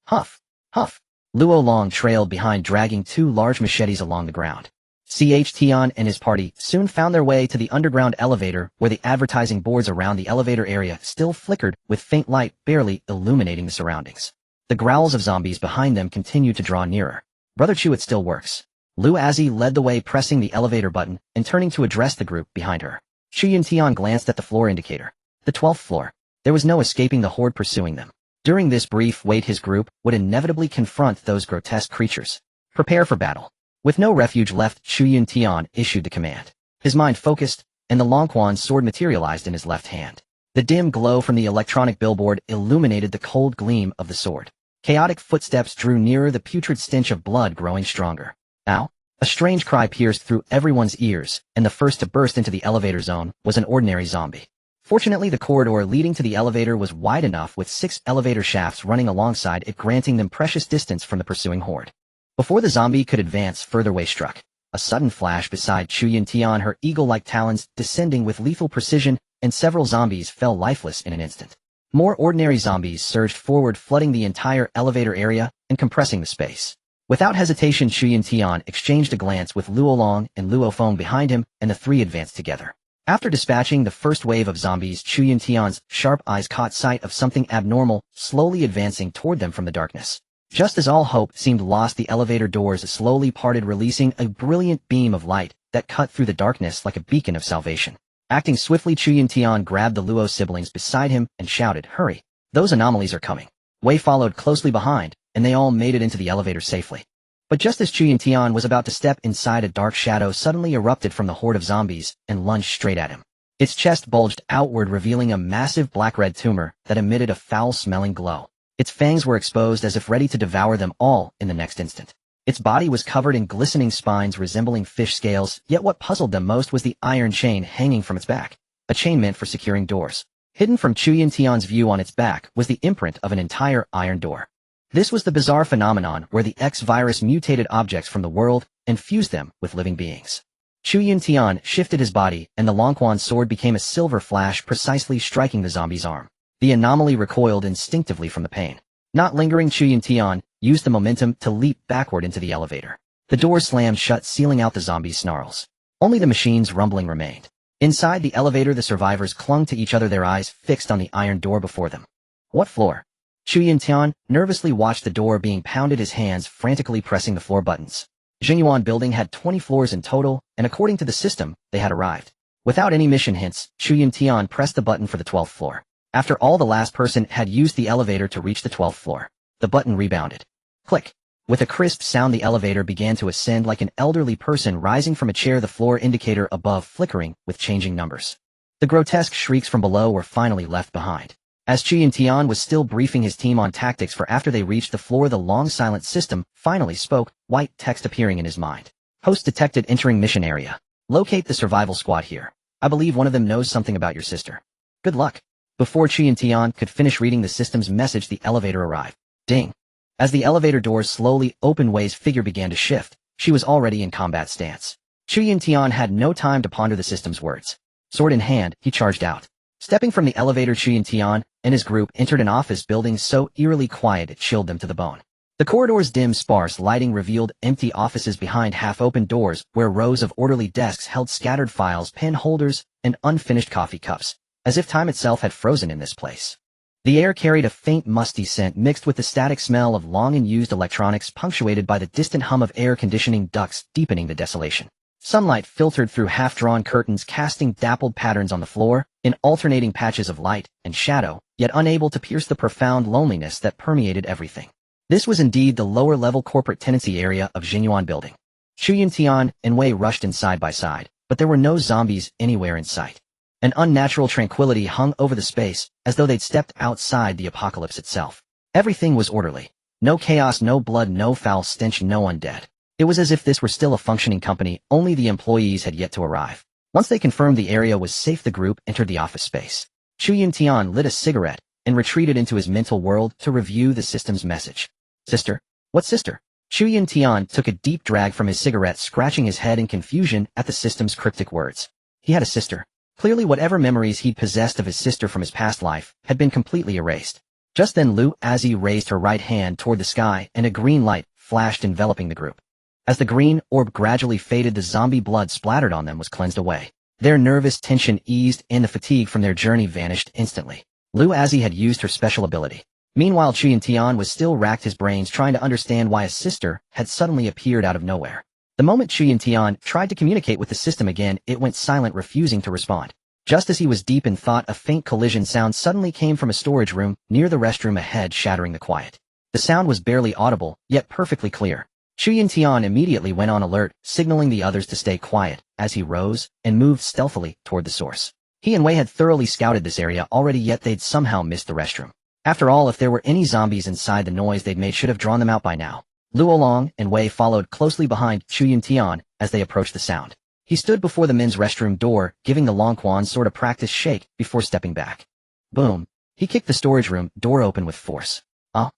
Huff, huff. Luo Long trailed behind, dragging 2 large machetes along the ground. Tian and his party soon found their way to the underground elevator, where the advertising boards around the elevator area still flickered, with faint light barely illuminating the surroundings. The growls of zombies behind them continued to draw nearer. Brother Chu, it still works. Lu Azzi led the way, pressing the elevator button and turning to address the group behind her. Chu Yuntian glanced at the floor indicator. The 12th floor. There was no escaping the horde pursuing them. During this brief wait, his group would inevitably confront those grotesque creatures. Prepare for battle. With no refuge left, Chu Yuntian issued the command. His mind focused, and the Longquan's sword materialized in his left hand. The dim glow from the electronic billboard illuminated the cold gleam of the sword. Chaotic footsteps drew nearer, the putrid stench of blood growing stronger. Ow! A strange cry pierced through everyone's ears, and the first to burst into the elevator zone was an ordinary zombie. Fortunately, the corridor leading to the elevator was wide enough with 6 elevator shafts running alongside it, granting them precious distance from the pursuing horde. Before the zombie could advance further, Wei struck. A sudden flash beside Chu Yuntian, her eagle-like talons descending with lethal precision, and several zombies fell lifeless in an instant. More ordinary zombies surged forward, flooding the entire elevator area and compressing the space. Without hesitation, Chu Yuntian exchanged a glance with Luo Long and Luo Feng behind him, and the three advanced together. After dispatching the first wave of zombies, Chu Yuntian's sharp eyes caught sight of something abnormal, slowly advancing toward them from the darkness. Just as all hope seemed lost, the elevator doors slowly parted, releasing a brilliant beam of light that cut through the darkness like a beacon of salvation. Acting swiftly, Chu Yuntian grabbed the Luo siblings beside him and shouted, "Hurry! Those anomalies are coming." Wei followed closely behind, and they all made it into the elevator safely. But just as Chu Yuntian was about to step inside, a dark shadow suddenly erupted from the horde of zombies and lunged straight at him. Its chest bulged outward, revealing a massive black-red tumor that emitted a foul-smelling glow. Its fangs were exposed as if ready to devour them all in the next instant. Its body was covered in glistening spines resembling fish scales, yet what puzzled them most was the iron chain hanging from its back, a chain meant for securing doors. Hidden from Chu Yuntian's view on its back was the imprint of an entire iron door. This was the bizarre phenomenon where the X-virus mutated objects from the world and fused them with living beings. Chu Yuntian shifted his body, and the Longquan sword became a silver flash, precisely striking the zombie's arm. The anomaly recoiled instinctively from the pain. Not lingering, Chu Yuntian used the momentum to leap backward into the elevator. The door slammed shut, sealing out the zombie's snarls. Only the machine's rumbling remained. Inside the elevator, the survivors clung to each other, their eyes fixed on the iron door before them. What floor? Chu Yuntian nervously watched the door being pounded, his hands frantically pressing the floor buttons. Jinyuan building had 20 floors in total, and according to the system, they had arrived. Without any mission hints, Chu Yuntian pressed the button for the 12th floor. After all, the last person had used the elevator to reach the 12th floor. The button rebounded. Click. With a crisp sound, the elevator began to ascend like an elderly person rising from a chair, the floor indicator above flickering with changing numbers. The grotesque shrieks from below were finally left behind. As Chu Yuntian was still briefing his team on tactics for after they reached the floor, the long silent system finally spoke, white text appearing in his mind. Host detected entering mission area. Locate the survival squad here. I believe one of them knows something about your sister. Good luck. Before Chu Yuntian could finish reading the system's message, the elevator arrived. Ding. As the elevator doors slowly opened, Wei's figure began to shift. She was already in combat stance. Chu Yuntian had no time to ponder the system's words. Sword in hand, he charged out. Stepping from the elevator, Chu Yuntian and his group entered an office building so eerily quiet it chilled them to the bone. The corridor's dim, sparse lighting revealed empty offices behind half-open doors where rows of orderly desks held scattered files, pen holders, and unfinished coffee cups, as if time itself had frozen in this place. The air carried a faint musty scent mixed with the static smell of long-unused electronics, punctuated by the distant hum of air conditioning ducts, deepening the desolation. Sunlight filtered through half-drawn curtains, casting dappled patterns on the floor, in alternating patches of light and shadow, yet unable to pierce the profound loneliness that permeated everything. This was indeed the lower-level corporate tenancy area of Jinyuan building. Chu Yuntian and Wei rushed in side by side, but there were no zombies anywhere in sight. An unnatural tranquility hung over the space, as though they'd stepped outside the apocalypse itself. Everything was orderly. No chaos, no blood, no foul stench, no undead. It was as if this were still a functioning company, only the employees had yet to arrive. Once they confirmed the area was safe, the group entered the office space. Chu Yuntian lit a cigarette and retreated into his mental world to review the system's message. Sister? What sister? Chu Yuntian took a deep drag from his cigarette, scratching his head in confusion at the system's cryptic words. He had a sister. Clearly, whatever memories he'd possessed of his sister from his past life had been completely erased. Just then, Lu Azhi raised her right hand toward the sky, and a green light flashed, enveloping the group. As the green orb gradually faded, the zombie blood splattered on them was cleansed away. Their nervous tension eased, and the fatigue from their journey vanished instantly. Lu Azhi had used her special ability. Meanwhile, Chu Yuntian was still racked his brains trying to understand why a sister had suddenly appeared out of nowhere. The moment Chu Yuntian tried to communicate with the system again, it went silent, refusing to respond. Just as he was deep in thought, a faint collision sound suddenly came from a storage room near the restroom ahead, shattering the quiet. The sound was barely audible, yet perfectly clear. Chu Yuntian immediately went on alert, signaling the others to stay quiet, as he rose and moved stealthily toward the source. He and Wei had thoroughly scouted this area already, yet they'd somehow missed the restroom. After all, if there were any zombies inside, the noise they'd made should have drawn them out by now. Luolong and Wei followed closely behind Chu Yuntian as they approached the sound. He stood before the men's restroom door, giving the Longquan sort of practice shake before stepping back. Boom. He kicked the storage room door open with force. Oh,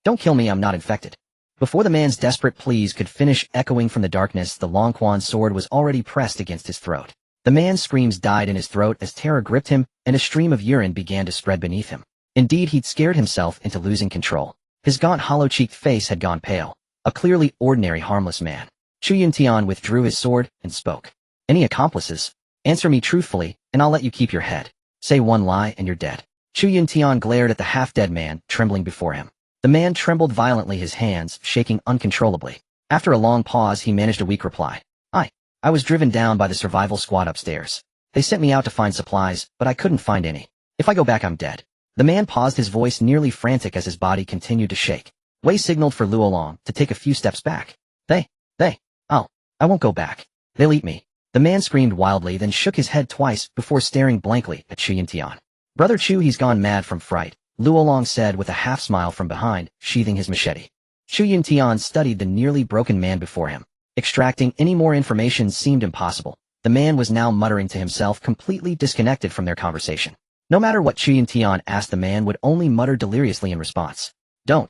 don't kill me, I'm not infected. Before the man's desperate pleas could finish echoing from the darkness, the Longquan sword was already pressed against his throat. The man's screams died in his throat as terror gripped him and a stream of urine began to spread beneath him. Indeed, he'd scared himself into losing control. His gaunt, hollow-cheeked face had gone pale. A clearly ordinary, harmless man. Chu Yuntian withdrew his sword and spoke. Any accomplices? Answer me truthfully, and I'll let you keep your head. Say one lie and you're dead. Chu Yuntian glared at the half-dead man, trembling before him. The man trembled violently, his hands shaking uncontrollably. After a long pause, he managed a weak reply. I was driven down by the survival squad upstairs. They sent me out to find supplies, but I couldn't find any. If I go back, I'm dead. The man paused, his voice nearly frantic as his body continued to shake. Wei signaled for Luolong to take a few steps back. I won't go back. They'll eat me. The man screamed wildly, then shook his head twice before staring blankly at Chu Yuntian. Brother Chu, he's gone mad from fright, Luolong said with a half-smile from behind, sheathing his machete. Chu Yuntian studied the nearly broken man before him. Extracting any more information seemed impossible. The man was now muttering to himself, completely disconnected from their conversation. No matter what Chu Yuntian asked, the man would only mutter deliriously in response. Don't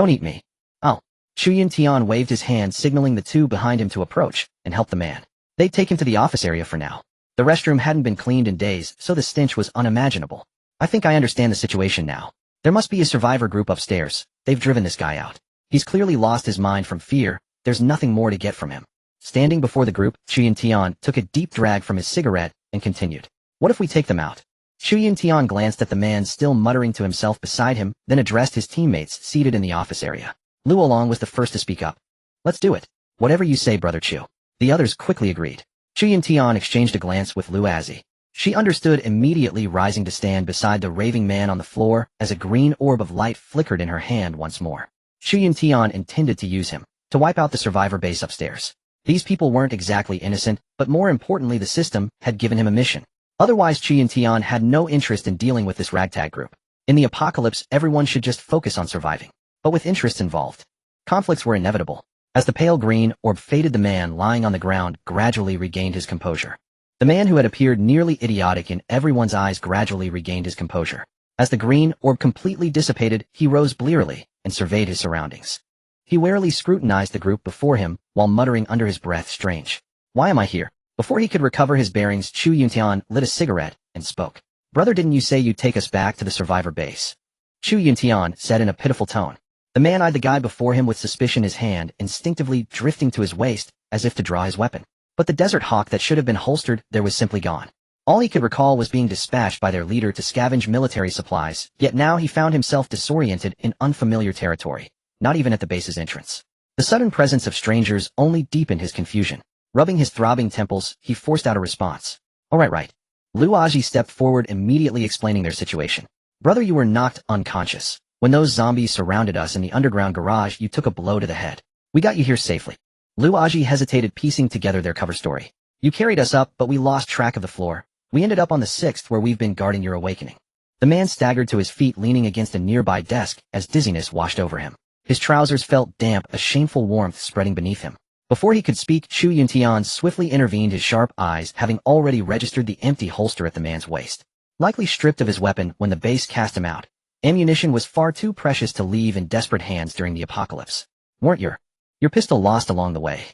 eat me. Oh. Chu Yuntian waved his hand, signaling the two behind him to approach and help the man. They'd take him to the office area for now. The restroom hadn't been cleaned in days, so the stench was unimaginable. I think I understand the situation now. There must be a survivor group upstairs. They've driven this guy out. He's clearly lost his mind from fear. There's nothing more to get from him. Standing before the group, Chu Yuntian took a deep drag from his cigarette and continued. What if we take them out? Chu Yuntian glanced at the man still muttering to himself beside him, then addressed his teammates seated in the office area. Luolong was the first to speak up. Let's do it. Whatever you say, Brother Chu. The others quickly agreed. Chu Yuntian exchanged a glance with Luazi. She understood immediately, rising to stand beside the raving man on the floor as a green orb of light flickered in her hand once more. Chu Yuntian intended to use him to wipe out the survivor base upstairs. These people weren't exactly innocent, but more importantly, the system had given him a mission. Otherwise, Chu Yuntian had no interest in dealing with this ragtag group. In the apocalypse, everyone should just focus on surviving. But with interests involved, conflicts were inevitable. As the pale green orb faded, the man lying on the ground gradually regained his composure. The man who had appeared nearly idiotic in everyone's eyes gradually regained his composure. As the green orb completely dissipated, he rose blearily and surveyed his surroundings. He warily scrutinized the group before him while muttering under his breath, strange. Why am I here? Before he could recover his bearings, Chu Yuntian lit a cigarette and spoke. Brother, didn't you say you'd take us back to the survivor base? Chu Yuntian said in a pitiful tone. The man eyed the guy before him with suspicion, his hand instinctively drifting to his waist as if to draw his weapon. But the desert hawk that should have been holstered there was simply gone. All he could recall was being dispatched by their leader to scavenge military supplies, yet now he found himself disoriented in unfamiliar territory, not even at the base's entrance. The sudden presence of strangers only deepened his confusion. Rubbing his throbbing temples, he forced out a response. All right. Luaji stepped forward, immediately explaining their situation. Brother, you were knocked unconscious. When those zombies surrounded us in the underground garage, you took a blow to the head. We got you here safely. Luaji hesitated, piecing together their cover story. You carried us up, but we lost track of the floor. We ended up on the 6th, where we've been guarding your awakening. The man staggered to his feet, leaning against a nearby desk as dizziness washed over him. His trousers felt damp, a shameful warmth spreading beneath him. Before he could speak, Chu Yuntian swiftly intervened, his sharp eyes having already registered the empty holster at the man's waist. Likely stripped of his weapon when the base cast him out, ammunition was far too precious to leave in desperate hands during the apocalypse. Weren't your pistol lost along the way?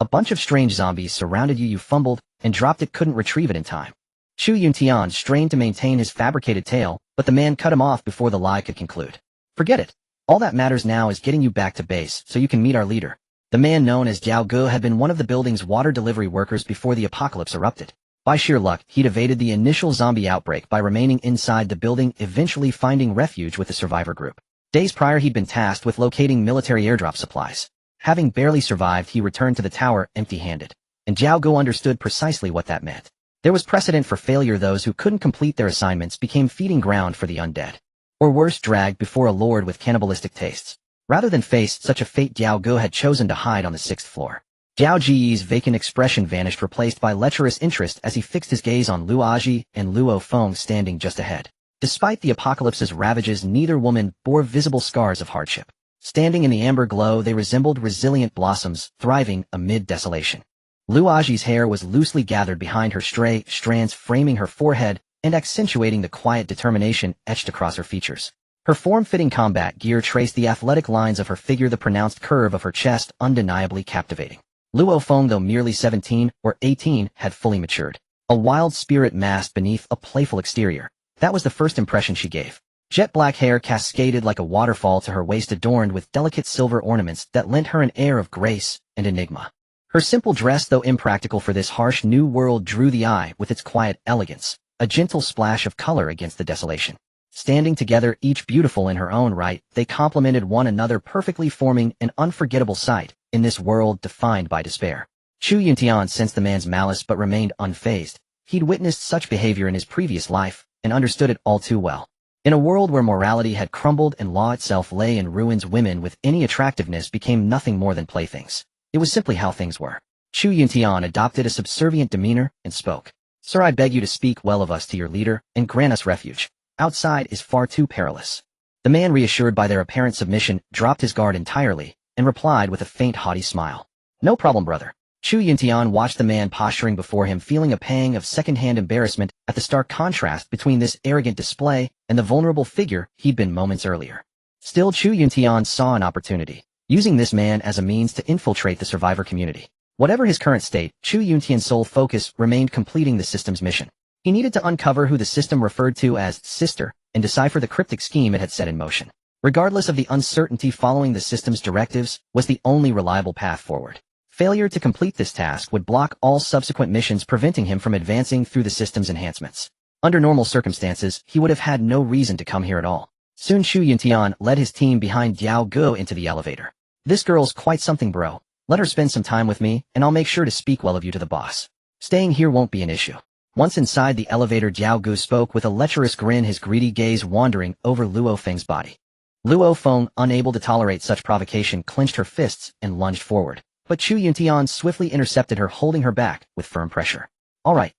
A bunch of strange zombies surrounded you, fumbled and dropped it, couldn't retrieve it in time. Chu Yuntian strained to maintain his fabricated tale, but the man cut him off before the lie could conclude. Forget it. All that matters now is getting you back to base so you can meet our leader. The man known as Jiao Ge had been one of the building's water delivery workers before the apocalypse erupted. By sheer luck, he'd evaded the initial zombie outbreak by remaining inside the building, eventually finding refuge with the survivor group. Days prior, he'd been tasked with locating military airdrop supplies. Having barely survived, he returned to the tower empty-handed. And Jiao Ge understood precisely what that meant. There was precedent for failure. Those who couldn't complete their assignments became feeding ground for the undead. Or worse, dragged before a lord with cannibalistic tastes. Rather than face such a fate, Jiao Ge had chosen to hide on the 6th floor. Jiao Ji's vacant expression vanished, replaced by lecherous interest as he fixed his gaze on Luaji and Luo Feng standing just ahead. Despite the apocalypse's ravages, neither woman bore visible scars of hardship. Standing in the amber glow, they resembled resilient blossoms, thriving amid desolation. Luaji's hair was loosely gathered behind her stray strands, framing her forehead and accentuating the quiet determination etched across her features. Her form-fitting combat gear traced the athletic lines of her figure, the pronounced curve of her chest undeniably captivating. Luo Feng, though merely 17 or 18, had fully matured. A wild spirit masked beneath a playful exterior. That was the first impression she gave. Jet black hair cascaded like a waterfall to her waist, adorned with delicate silver ornaments that lent her an air of grace and enigma. Her simple dress, though impractical for this harsh new world, drew the eye with its quiet elegance, a gentle splash of color against the desolation. Standing together, each beautiful in her own right, they complemented one another perfectly, forming an unforgettable sight in this world defined by despair. Chu Yuntian sensed the man's malice but remained unfazed. He'd witnessed such behavior in his previous life and understood it all too well. In a world where morality had crumbled and law itself lay in ruins, women with any attractiveness became nothing more than playthings. It was simply how things were. Chu Yuntian adopted a subservient demeanor and spoke. "Sir, I beg you to speak well of us to your leader and grant us refuge. Outside is far too perilous." The man, reassured by their apparent submission, dropped his guard entirely and replied with a faint haughty smile. "No problem, brother." Chu Yuntian watched the man posturing before him, feeling a pang of second-hand embarrassment at the stark contrast between this arrogant display and the vulnerable figure he'd been moments earlier. Still, Chu Yuntian saw an opportunity, using this man as a means to infiltrate the survivor community. Whatever his current state, Chu Yuntian's sole focus remained completing the system's mission. He needed to uncover who the system referred to as Sister and decipher the cryptic scheme it had set in motion. Regardless of the uncertainty, following the system's directives was the only reliable path forward. Failure to complete this task would block all subsequent missions, preventing him from advancing through the system's enhancements. Under normal circumstances, he would have had no reason to come here at all. Soon Chu Yuntian led his team behind Diao Ge into the elevator. "This girl's quite something, bro. Let her spend some time with me, and I'll make sure to speak well of you to the boss. Staying here won't be an issue." Once inside the elevator, Diao Ge spoke with a lecherous grin, his greedy gaze wandering over Luo Feng's body. Luo Feng, unable to tolerate such provocation, clenched her fists and lunged forward. But Chu Yuntian swiftly intercepted her, holding her back with firm pressure. All right,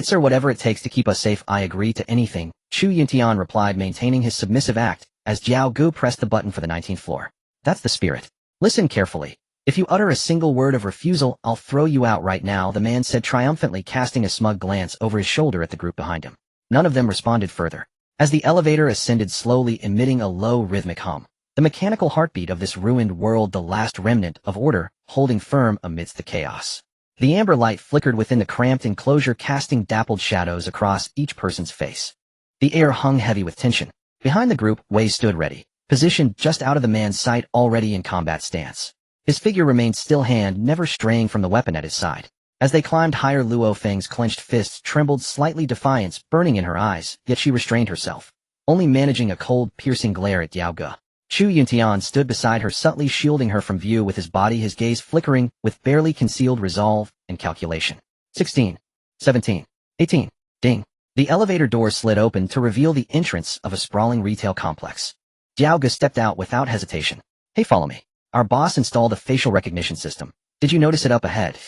sir, whatever it takes to keep us safe, I agree to anything," Chu Yuntian replied, maintaining his submissive act as Diao Ge pressed the button for the 19th floor. "That's the spirit. Listen carefully. If you utter a single word of refusal, I'll throw you out right now," the man said triumphantly, casting a smug glance over his shoulder at the group behind him. None of them responded further. As the elevator ascended slowly, emitting a low rhythmic hum, the mechanical heartbeat of this ruined world, the last remnant of order, holding firm amidst the chaos. The amber light flickered within the cramped enclosure, casting dappled shadows across each person's face. The air hung heavy with tension. Behind the group, Wei stood ready, positioned just out of the man's sight, already in combat stance. His figure remained still, hand never straying from the weapon at his side. As they climbed higher, Luo Feng's clenched fists trembled slightly, defiance burning in her eyes, yet she restrained herself, only managing a cold, piercing glare at Diao Ge. Chu Yuntian stood beside her, subtly shielding her from view with his body, his gaze flickering with barely concealed resolve and calculation. 16, 17, 18. Ding. The elevator door slid open to reveal the entrance of a sprawling retail complex. Diao Ge stepped out without hesitation. "Hey, follow me. Our boss installed a facial recognition system. Did you notice it up ahead?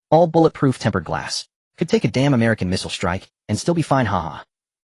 All bulletproof, tempered glass. Could take a damn American missile strike and still be fine, haha."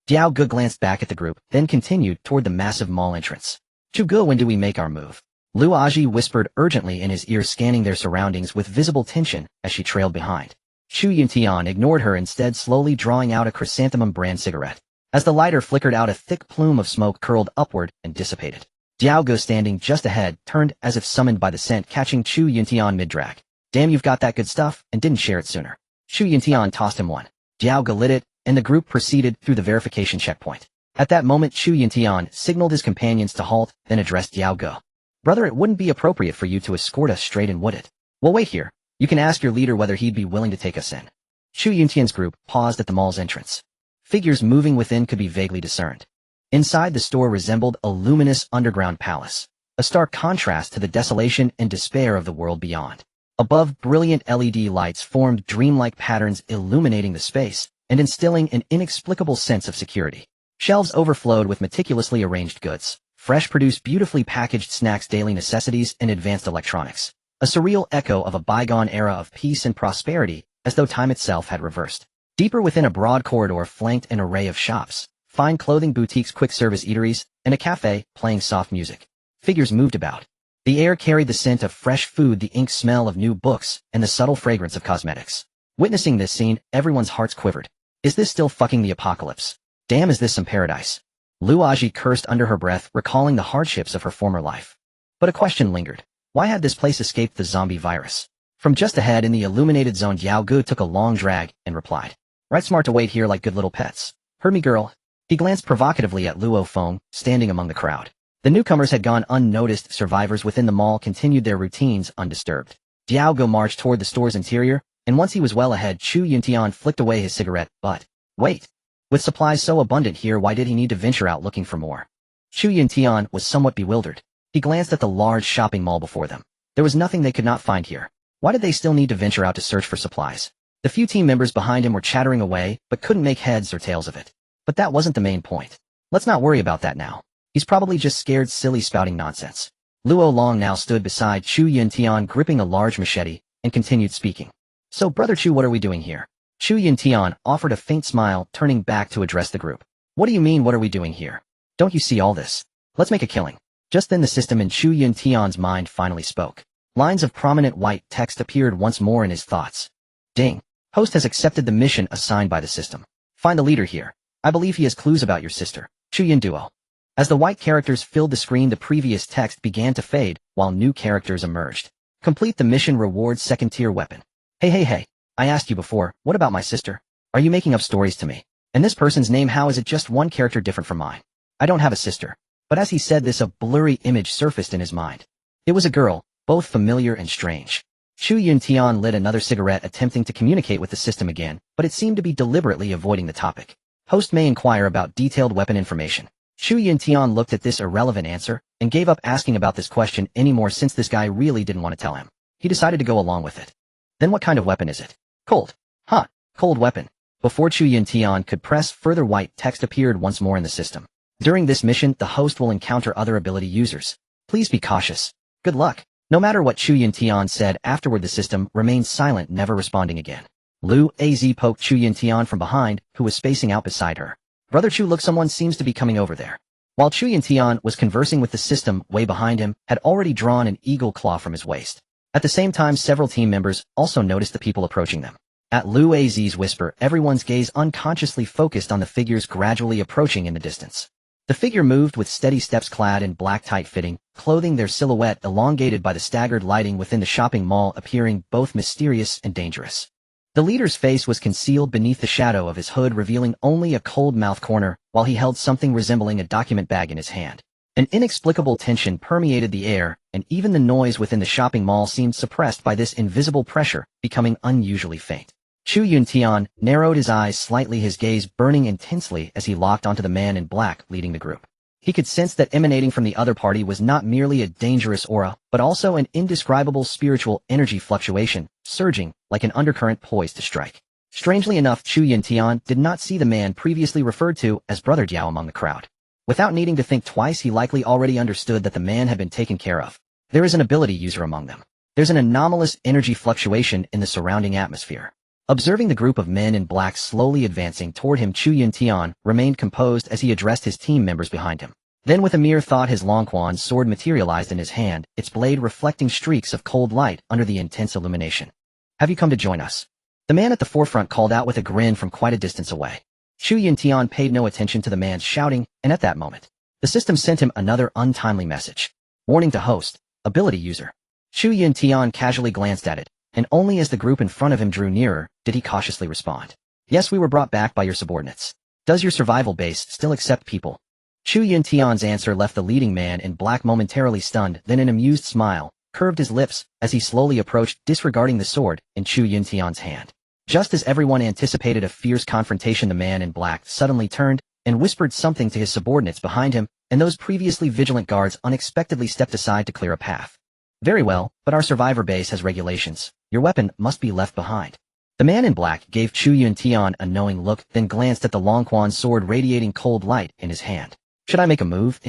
Diao Ge glanced back at the group, then continued toward the massive mall entrance. "Chu Ge, when do we make our move?" Luaji whispered urgently in his ear, scanning their surroundings with visible tension as she trailed behind. Chu Yuntian ignored her, instead slowly drawing out a chrysanthemum brand cigarette. As the lighter flickered out, a thick plume of smoke curled upward and dissipated. Diao Ge, standing just ahead, turned as if summoned by the scent, catching Chu Yuntian mid-drag. "Damn, you've got that good stuff and didn't share it sooner." Chu Yuntian tossed him one. Diao Ge lit it, and the group proceeded through the verification checkpoint. At that moment, Chu Yuntian signaled his companions to halt, then addressed Diao Ge. "Brother, it wouldn't be appropriate for you to escort us straight in, would it? We'll wait here. You can ask your leader whether he'd be willing to take us in." Chu Yuntian's group paused at the mall's entrance. Figures moving within could be vaguely discerned. Inside, the store resembled a luminous underground palace, a stark contrast to the desolation and despair of the world beyond. Above, brilliant LED lights formed dreamlike patterns, illuminating the space and instilling an inexplicable sense of security. Shelves overflowed with meticulously arranged goods, fresh produce, beautifully packaged snacks, daily necessities, and advanced electronics. A surreal echo of a bygone era of peace and prosperity, as though time itself had reversed. Deeper within, a broad corridor flanked an array of shops, fine clothing boutiques, quick-service eateries, and a cafe playing soft music. Figures moved about, The air carried the scent of fresh food, the ink smell of new books, and the subtle fragrance of cosmetics. Witnessing this scene, everyone's hearts quivered. Is this still fucking the apocalypse? Damn, is this some paradise? Lu Aji cursed under her breath, recalling the hardships of her former life. But a question lingered. Why had this place escaped the zombie virus? From just ahead in the illuminated zone, Yao Gu took a long drag and replied. Right, smart to wait here like good little pets. Heard me, girl? He glanced provocatively at Luo Feng, standing among the crowd. The newcomers had gone unnoticed. Survivors within the mall continued their routines undisturbed. Yao Gu marched toward the store's interior, and once he was well ahead, Chu Yuntian flicked away his cigarette. But wait. With supplies so abundant here, why did he need to venture out looking for more? Chu Yuntian was somewhat bewildered. He glanced at the large shopping mall before them. There was nothing they could not find here. Why did they still need to venture out to search for supplies? The few team members behind him were chattering away, but couldn't make heads or tails of it. But that wasn't the main point. Let's not worry about that now. He's probably just scared silly spouting nonsense. Luo Long now stood beside Chu Yuntian, gripping a large machete, and continued speaking. So, Brother Chu, what are we doing here? Chu Yuntian offered a faint smile, turning back to address the group. What do you mean, what are we doing here? Don't you see all this? Let's make a killing. Just then the system in Chu Yuntian's mind finally spoke. Lines of prominent white text appeared once more in his thoughts. Ding. Host has accepted the mission assigned by the system. Find the leader here. I believe he has clues about your sister, Chu Yun Duo. As the white characters filled the screen, the previous text began to fade, while new characters emerged. Complete the mission, rewards second-tier weapon. Hey. I asked you before, what about my sister? Are you making up stories to me? And this person's name, how is it just one character different from mine? I don't have a sister. But as he said this, a blurry image surfaced in his mind. It was a girl, both familiar and strange. Chu Yuntian lit another cigarette, attempting to communicate with the system again, but it seemed to be deliberately avoiding the topic. Host may inquire about detailed weapon information. Chu Yuntian looked at this irrelevant answer, and gave up asking about this question anymore since this guy really didn't want to tell him. He decided to go along with it. Then what kind of weapon is it? Cold. Huh, cold weapon. Before Chu Yuntian could press further, white text appeared once more in the system. During this mission, the host will encounter other ability users. Please be cautious. Good luck. No matter what Chu Yuntian said afterward, the system remained silent, never responding again. Lu Az poked Chu Yuntian from behind, who was spacing out beside her. Brother Chu, look, someone seems to be coming over there. While Chu Yuntian was conversing with the system, way behind him had already drawn an eagle claw from his waist. At the same time, several team members also noticed the people approaching them. At Lu Az's whisper, everyone's gaze unconsciously focused on the figures gradually approaching in the distance. The figure moved with steady steps, clad in black tight-fitting clothing, their silhouette elongated by the staggered lighting within the shopping mall, appearing both mysterious and dangerous. The leader's face was concealed beneath the shadow of his hood, revealing only a cold mouth corner, while he held something resembling a document bag in his hand. An inexplicable tension permeated the air, and even the noise within the shopping mall seemed suppressed by this invisible pressure, becoming unusually faint. Chu Yuntian narrowed his eyes slightly, his gaze burning intensely as he locked onto the man in black leading the group. He could sense that emanating from the other party was not merely a dangerous aura, but also an indescribable spiritual energy fluctuation, surging like an undercurrent poised to strike. Strangely enough, Chu Yuntian did not see the man previously referred to as Brother Diao among the crowd. Without needing to think twice, he likely already understood that the man had been taken care of. There is an ability user among them. There's an anomalous energy fluctuation in the surrounding atmosphere. Observing the group of men in black slowly advancing toward him, Chu Yuntian remained composed as he addressed his team members behind him. Then with a mere thought, his Longquan sword materialized in his hand, its blade reflecting streaks of cold light under the intense illumination. Have you come to join us? The man at the forefront called out with a grin from quite a distance away. Chu Yuntian paid no attention to the man's shouting, and at that moment, the system sent him another untimely message. Warning to host, ability user. Chu Yuntian casually glanced at it, and only as the group in front of him drew nearer, did he cautiously respond. Yes, we were brought back by your subordinates. Does your survival base still accept people? Chu Yuntian's answer left the leading man in black momentarily stunned, then an amused smile curved his lips as he slowly approached, disregarding the sword in Chu Yuntian's hand. Just as everyone anticipated a fierce confrontation, the man in black suddenly turned and whispered something to his subordinates behind him, and those previously vigilant guards unexpectedly stepped aside to clear a path. Very well, but our survivor base has regulations. Your weapon must be left behind. The man in black gave Chu Yuntian a knowing look, then glanced at the Longquan sword radiating cold light in his hand. Should I make a move?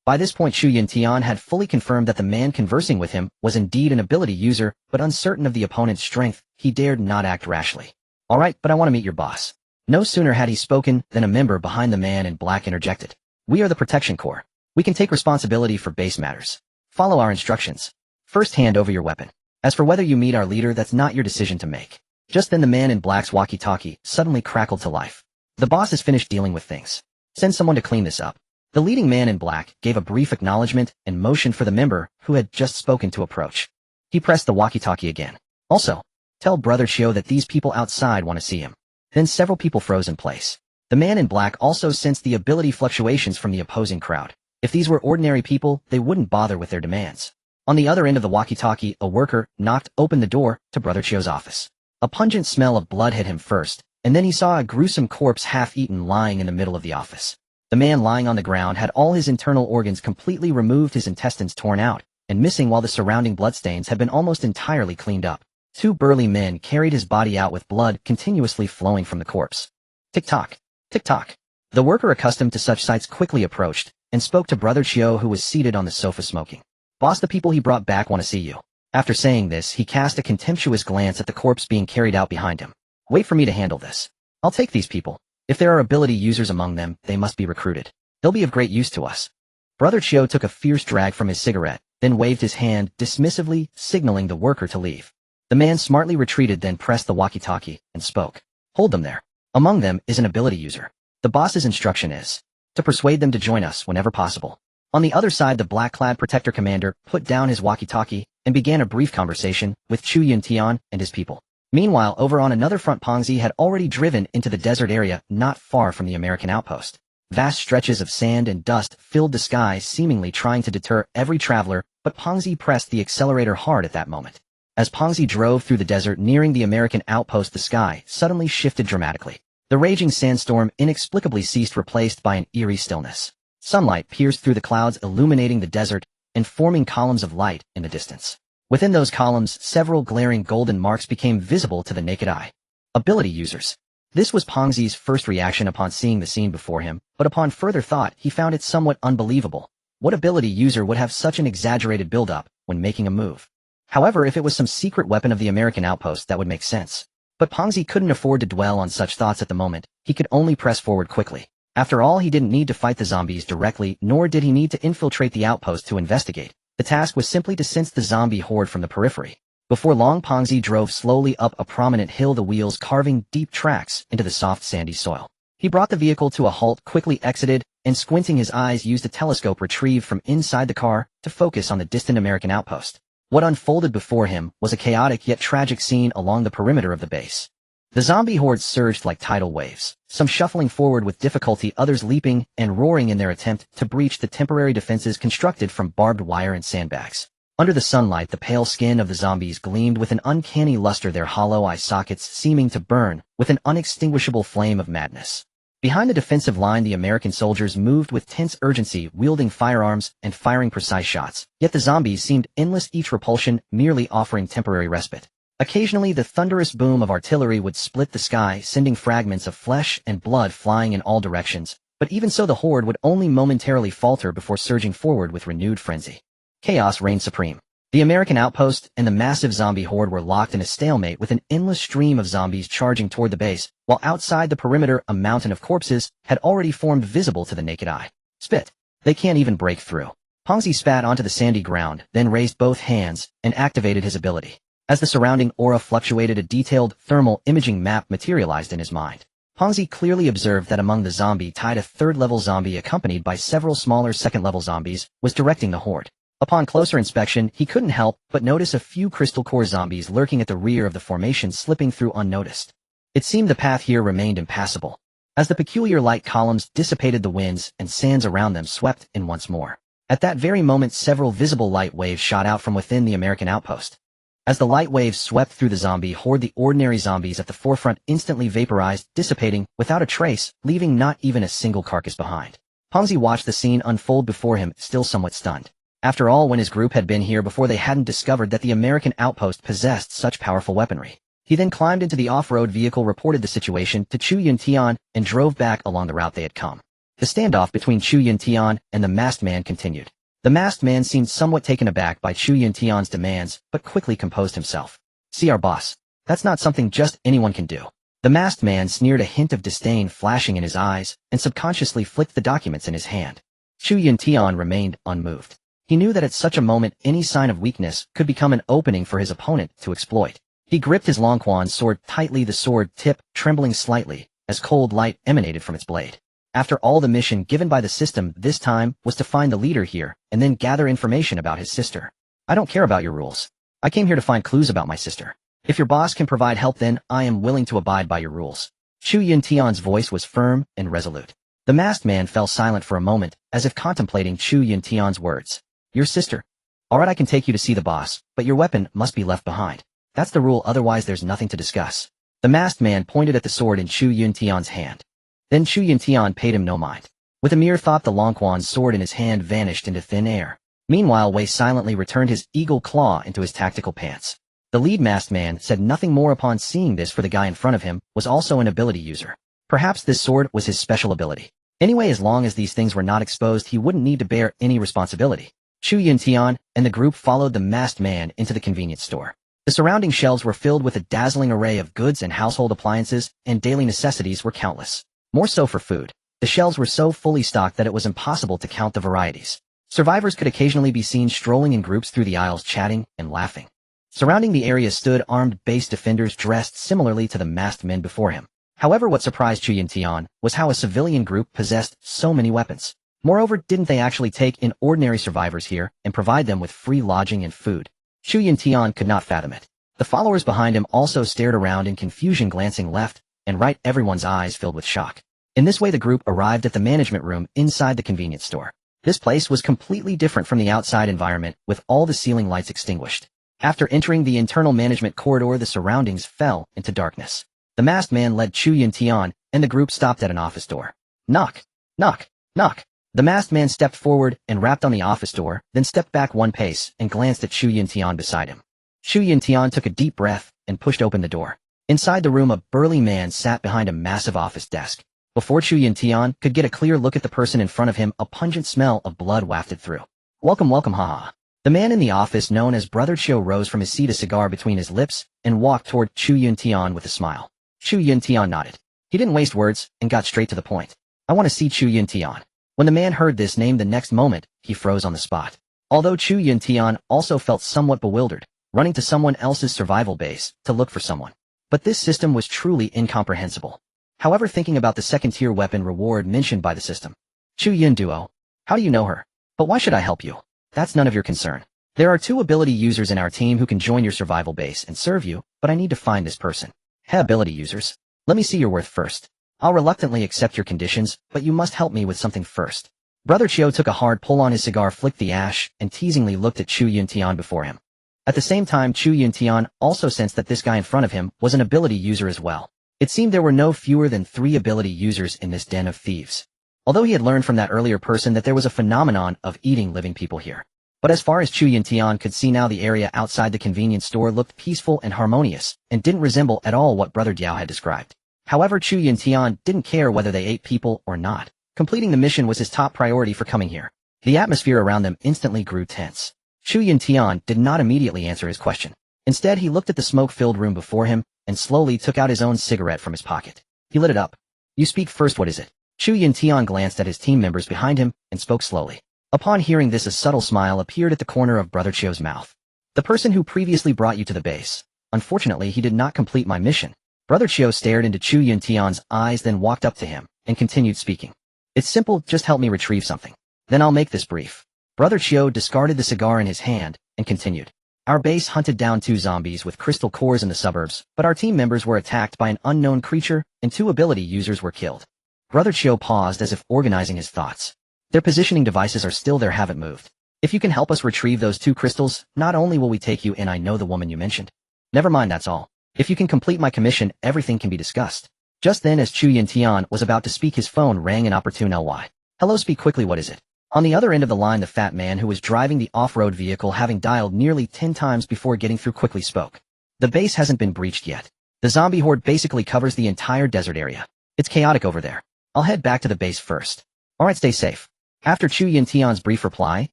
By this point, Chu Yuntian had fully confirmed that the man conversing with him was indeed an ability user, but uncertain of the opponent's strength, he dared not act rashly. Alright, but I want to meet your boss. No sooner had he spoken than a member behind the man in black interjected. We are the Protection Corps. We can take responsibility for base matters. Follow our instructions. First, hand over your weapon. As for whether you meet our leader, that's not your decision to make. Just then the man in black's walkie-talkie suddenly crackled to life. The boss has finished dealing with things. Send someone to clean this up. The leading man in black gave a brief acknowledgement and motioned for the member who had just spoken to approach. He pressed the walkie-talkie again. Also, tell Brother Chiu that these people outside want to see him. Then several people froze in place. The man in black also sensed the ability fluctuations from the opposing crowd. If these were ordinary people, they wouldn't bother with their demands. On the other end of the walkie-talkie, a worker knocked open the door to Brother Chiu's office. A pungent smell of blood hit him first, and then he saw a gruesome corpse half-eaten lying in the middle of the office. The man lying on the ground had all his internal organs completely removed, his intestines torn out, and missing, while the surrounding bloodstains had been almost entirely cleaned up. Two burly men carried his body out with blood continuously flowing from the corpse. Tick-tock, tick-tock. The worker accustomed to such sights quickly approached and spoke to Brother Chiu, who was seated on the sofa smoking. Boss, the people he brought back want to see you. After saying this, he cast a contemptuous glance at the corpse being carried out behind him. Wait for me to handle this. I'll take these people. If there are ability users among them, they must be recruited. They'll be of great use to us. Brother Chiu took a fierce drag from his cigarette, then waved his hand dismissively, signaling the worker to leave. The man smartly retreated, then pressed the walkie-talkie and spoke. Hold them there. Among them is an ability user. The boss's instruction is to persuade them to join us whenever possible. On the other side, the black-clad protector commander put down his walkie-talkie and began a brief conversation with Chu Yuntian and his people. Meanwhile, over on another front, Pongzi had already driven into the desert area not far from the American outpost. Vast stretches of sand and dust filled the sky, seemingly trying to deter every traveler, but Pongzi pressed the accelerator hard at that moment. As Pongzi drove through the desert nearing the American outpost, the sky suddenly shifted dramatically. The raging sandstorm inexplicably ceased, replaced by an eerie stillness. Sunlight pierced through the clouds, illuminating the desert and forming columns of light in the distance. Within those columns, several glaring golden marks became visible to the naked eye. Ability users. This was Pongzi's first reaction upon seeing the scene before him, but upon further thought, he found it somewhat unbelievable. What ability user would have such an exaggerated build-up when making a move? However, if it was some secret weapon of the American outpost, that would make sense. But Pongzi couldn't afford to dwell on such thoughts at the moment. He could only press forward quickly. After all, he didn't need to fight the zombies directly, nor did he need to infiltrate the outpost to investigate. The task was simply to sense the zombie horde from the periphery. Before long, Pongzi drove slowly up a prominent hill, the wheels carving deep tracks into the soft sandy soil. He brought the vehicle to a halt, quickly exited, and squinting his eyes, used a telescope retrieved from inside the car to focus on the distant American outpost. What unfolded before him was a chaotic yet tragic scene along the perimeter of the base. The zombie hordes surged like tidal waves, some shuffling forward with difficulty, others leaping and roaring in their attempt to breach the temporary defenses constructed from barbed wire and sandbags. Under the sunlight, the pale skin of the zombies gleamed with an uncanny luster, their hollow eye sockets seeming to burn with an unextinguishable flame of madness. Behind the defensive line, the American soldiers moved with tense urgency, wielding firearms and firing precise shots. Yet the zombies seemed endless, each repulsion merely offering temporary respite. Occasionally, the thunderous boom of artillery would split the sky, sending fragments of flesh and blood flying in all directions. But even so, the horde would only momentarily falter before surging forward with renewed frenzy. Chaos reigned supreme. The American outpost and the massive zombie horde were locked in a stalemate, with an endless stream of zombies charging toward the base, while outside the perimeter a mountain of corpses had already formed, visible to the naked eye. Spit. They can't even break through. Pongzi spat onto the sandy ground, then raised both hands and activated his ability. As the surrounding aura fluctuated, a detailed thermal imaging map materialized in his mind. Pongzi clearly observed that among the zombie tied, a third-level zombie accompanied by several smaller second-level zombies was directing the horde. Upon closer inspection, he couldn't help but notice a few crystal core zombies lurking at the rear of the formation, slipping through unnoticed. It seemed the path here remained impassable. As the peculiar light columns dissipated, the winds and sands around them swept in once more. At that very moment, several visible light waves shot out from within the American outpost. As the light waves swept through the zombie horde, the ordinary zombies at the forefront instantly vaporized, dissipating without a trace, leaving not even a single carcass behind. Pongzi watched the scene unfold before him, still somewhat stunned. After all, when his group had been here before, they hadn't discovered that the American outpost possessed such powerful weaponry. He then climbed into the off-road vehicle, reported the situation to Chu Yuntian, and drove back along the route they had come. The standoff between Chu Yuntian and the masked man continued. The masked man seemed somewhat taken aback by Chu Yuntian's demands, but quickly composed himself. See, our boss. That's not something just anyone can do. The masked man sneered, a hint of disdain flashing in his eyes, and subconsciously flicked the documents in his hand. Chu Yuntian remained unmoved. He knew that at such a moment any sign of weakness could become an opening for his opponent to exploit. He gripped his Longquan's sword tightly, the sword tip trembling slightly as cold light emanated from its blade. After all, the mission given by the system this time was to find the leader here and then gather information about his sister. I don't care about your rules. I came here to find clues about my sister. If your boss can provide help, then I am willing to abide by your rules. Chu Yuntian's voice was firm and resolute. The masked man fell silent for a moment, as if contemplating Chu Yuntian's words. Your sister? Alright, I can take you to see the boss, but your weapon must be left behind. That's the rule, otherwise there's nothing to discuss. The masked man pointed at the sword in Chu Yuntian's hand. Then Chu Yuntian paid him no mind. With a mere thought, the Longquan's sword in his hand vanished into thin air. Meanwhile, Wei silently returned his eagle claw into his tactical pants. The lead masked man said nothing more upon seeing this, for the guy in front of him was also an ability user. Perhaps this sword was his special ability. Anyway, as long as these things were not exposed, he wouldn't need to bear any responsibility. Chu Yuntian and the group followed the masked man into the convenience store. The surrounding shelves were filled with a dazzling array of goods and household appliances, and daily necessities were countless. More so for food. The shelves were so fully stocked that it was impossible to count the varieties. Survivors could occasionally be seen strolling in groups through the aisles, chatting and laughing. Surrounding the area stood armed base defenders dressed similarly to the masked men before him. However, what surprised Chu Yuntian was how a civilian group possessed so many weapons. Moreover, didn't they actually take in ordinary survivors here and provide them with free lodging and food? Chu Yuntian could not fathom it. The followers behind him also stared around in confusion, glancing left and right, everyone's eyes filled with shock. In this way, the group arrived at the management room inside the convenience store. This place was completely different from the outside environment, with all the ceiling lights extinguished. After entering the internal management corridor, the surroundings fell into darkness. The masked man led Chu Yuntian, and the group stopped at an office door. Knock, knock, knock. The masked man stepped forward and rapped on the office door, then stepped back one pace and glanced at Chu Yuntian beside him. Chu Yuntian took a deep breath and pushed open the door. Inside the room, a burly man sat behind a massive office desk. Before Chu Yuntian could get a clear look at the person in front of him, a pungent smell of blood wafted through. Welcome, welcome, haha. The man in the office known as Brother Chiu rose from his seat, a cigar between his lips, and walked toward Chu Yuntian with a smile. Chu Yuntian nodded. He didn't waste words and got straight to the point. I want to see Chu Yuntian. When the man heard this name, the next moment, he froze on the spot. Although Chu Yuntian also felt somewhat bewildered, running to someone else's survival base to look for someone. But this system was truly incomprehensible. However, thinking about the second-tier weapon reward mentioned by the system. Chu Yun Duo. How do you know her? But why should I help you? That's none of your concern. There are 2 ability users in our team who can join your survival base and serve you, but I need to find this person. Hey, ability users. Let me see your worth first. I'll reluctantly accept your conditions, but you must help me with something first. Brother Chiu took a hard pull on his cigar, flicked the ash, and teasingly looked at Chu Yuntian before him. At the same time, Chu Yuntian also sensed that this guy in front of him was an ability user as well. It seemed there were no fewer than 3 ability users in this den of thieves. Although he had learned from that earlier person that there was a phenomenon of eating living people here. But as far as Chu Yuntian could see now, the area outside the convenience store looked peaceful and harmonious, and didn't resemble at all what Brother Diao had described. However, Chu Yuntian didn't care whether they ate people or not. Completing the mission was his top priority for coming here. The atmosphere around them instantly grew tense. Chu Yuntian did not immediately answer his question. Instead, he looked at the smoke-filled room before him, and slowly took out his own cigarette from his pocket. He lit it up. You speak first, what is it? Chu Yuntian glanced at his team members behind him, and spoke slowly. Upon hearing this, a subtle smile appeared at the corner of Brother Chiu's mouth. The person who previously brought you to the base. Unfortunately, he did not complete my mission. Brother Chiu stared into Chu Yuntian's eyes, then walked up to him, and continued speaking. It's simple, just help me retrieve something. Then I'll make this brief. Brother Chiu discarded the cigar in his hand, and continued. Our base hunted down 2 zombies with crystal cores in the suburbs, but our team members were attacked by an unknown creature, and 2 ability users were killed. Brother Chiu paused as if organizing his thoughts. Their positioning devices are still there, haven't moved. If you can help us retrieve those 2 crystals, not only will we take you in, I know the woman you mentioned. Never mind, that's all. If you can complete my commission, everything can be discussed. Just then, as Chu Yuntian was about to speak, his phone rang an opportune ly. Hello, speak quickly, what is it? On the other end of the line, the fat man who was driving the off-road vehicle, having dialed nearly 10 times before getting through, quickly spoke. The base hasn't been breached yet. The zombie horde basically covers the entire desert area. It's chaotic over there. I'll head back to the base first. Alright, stay safe. After Chu Yuntian's brief reply,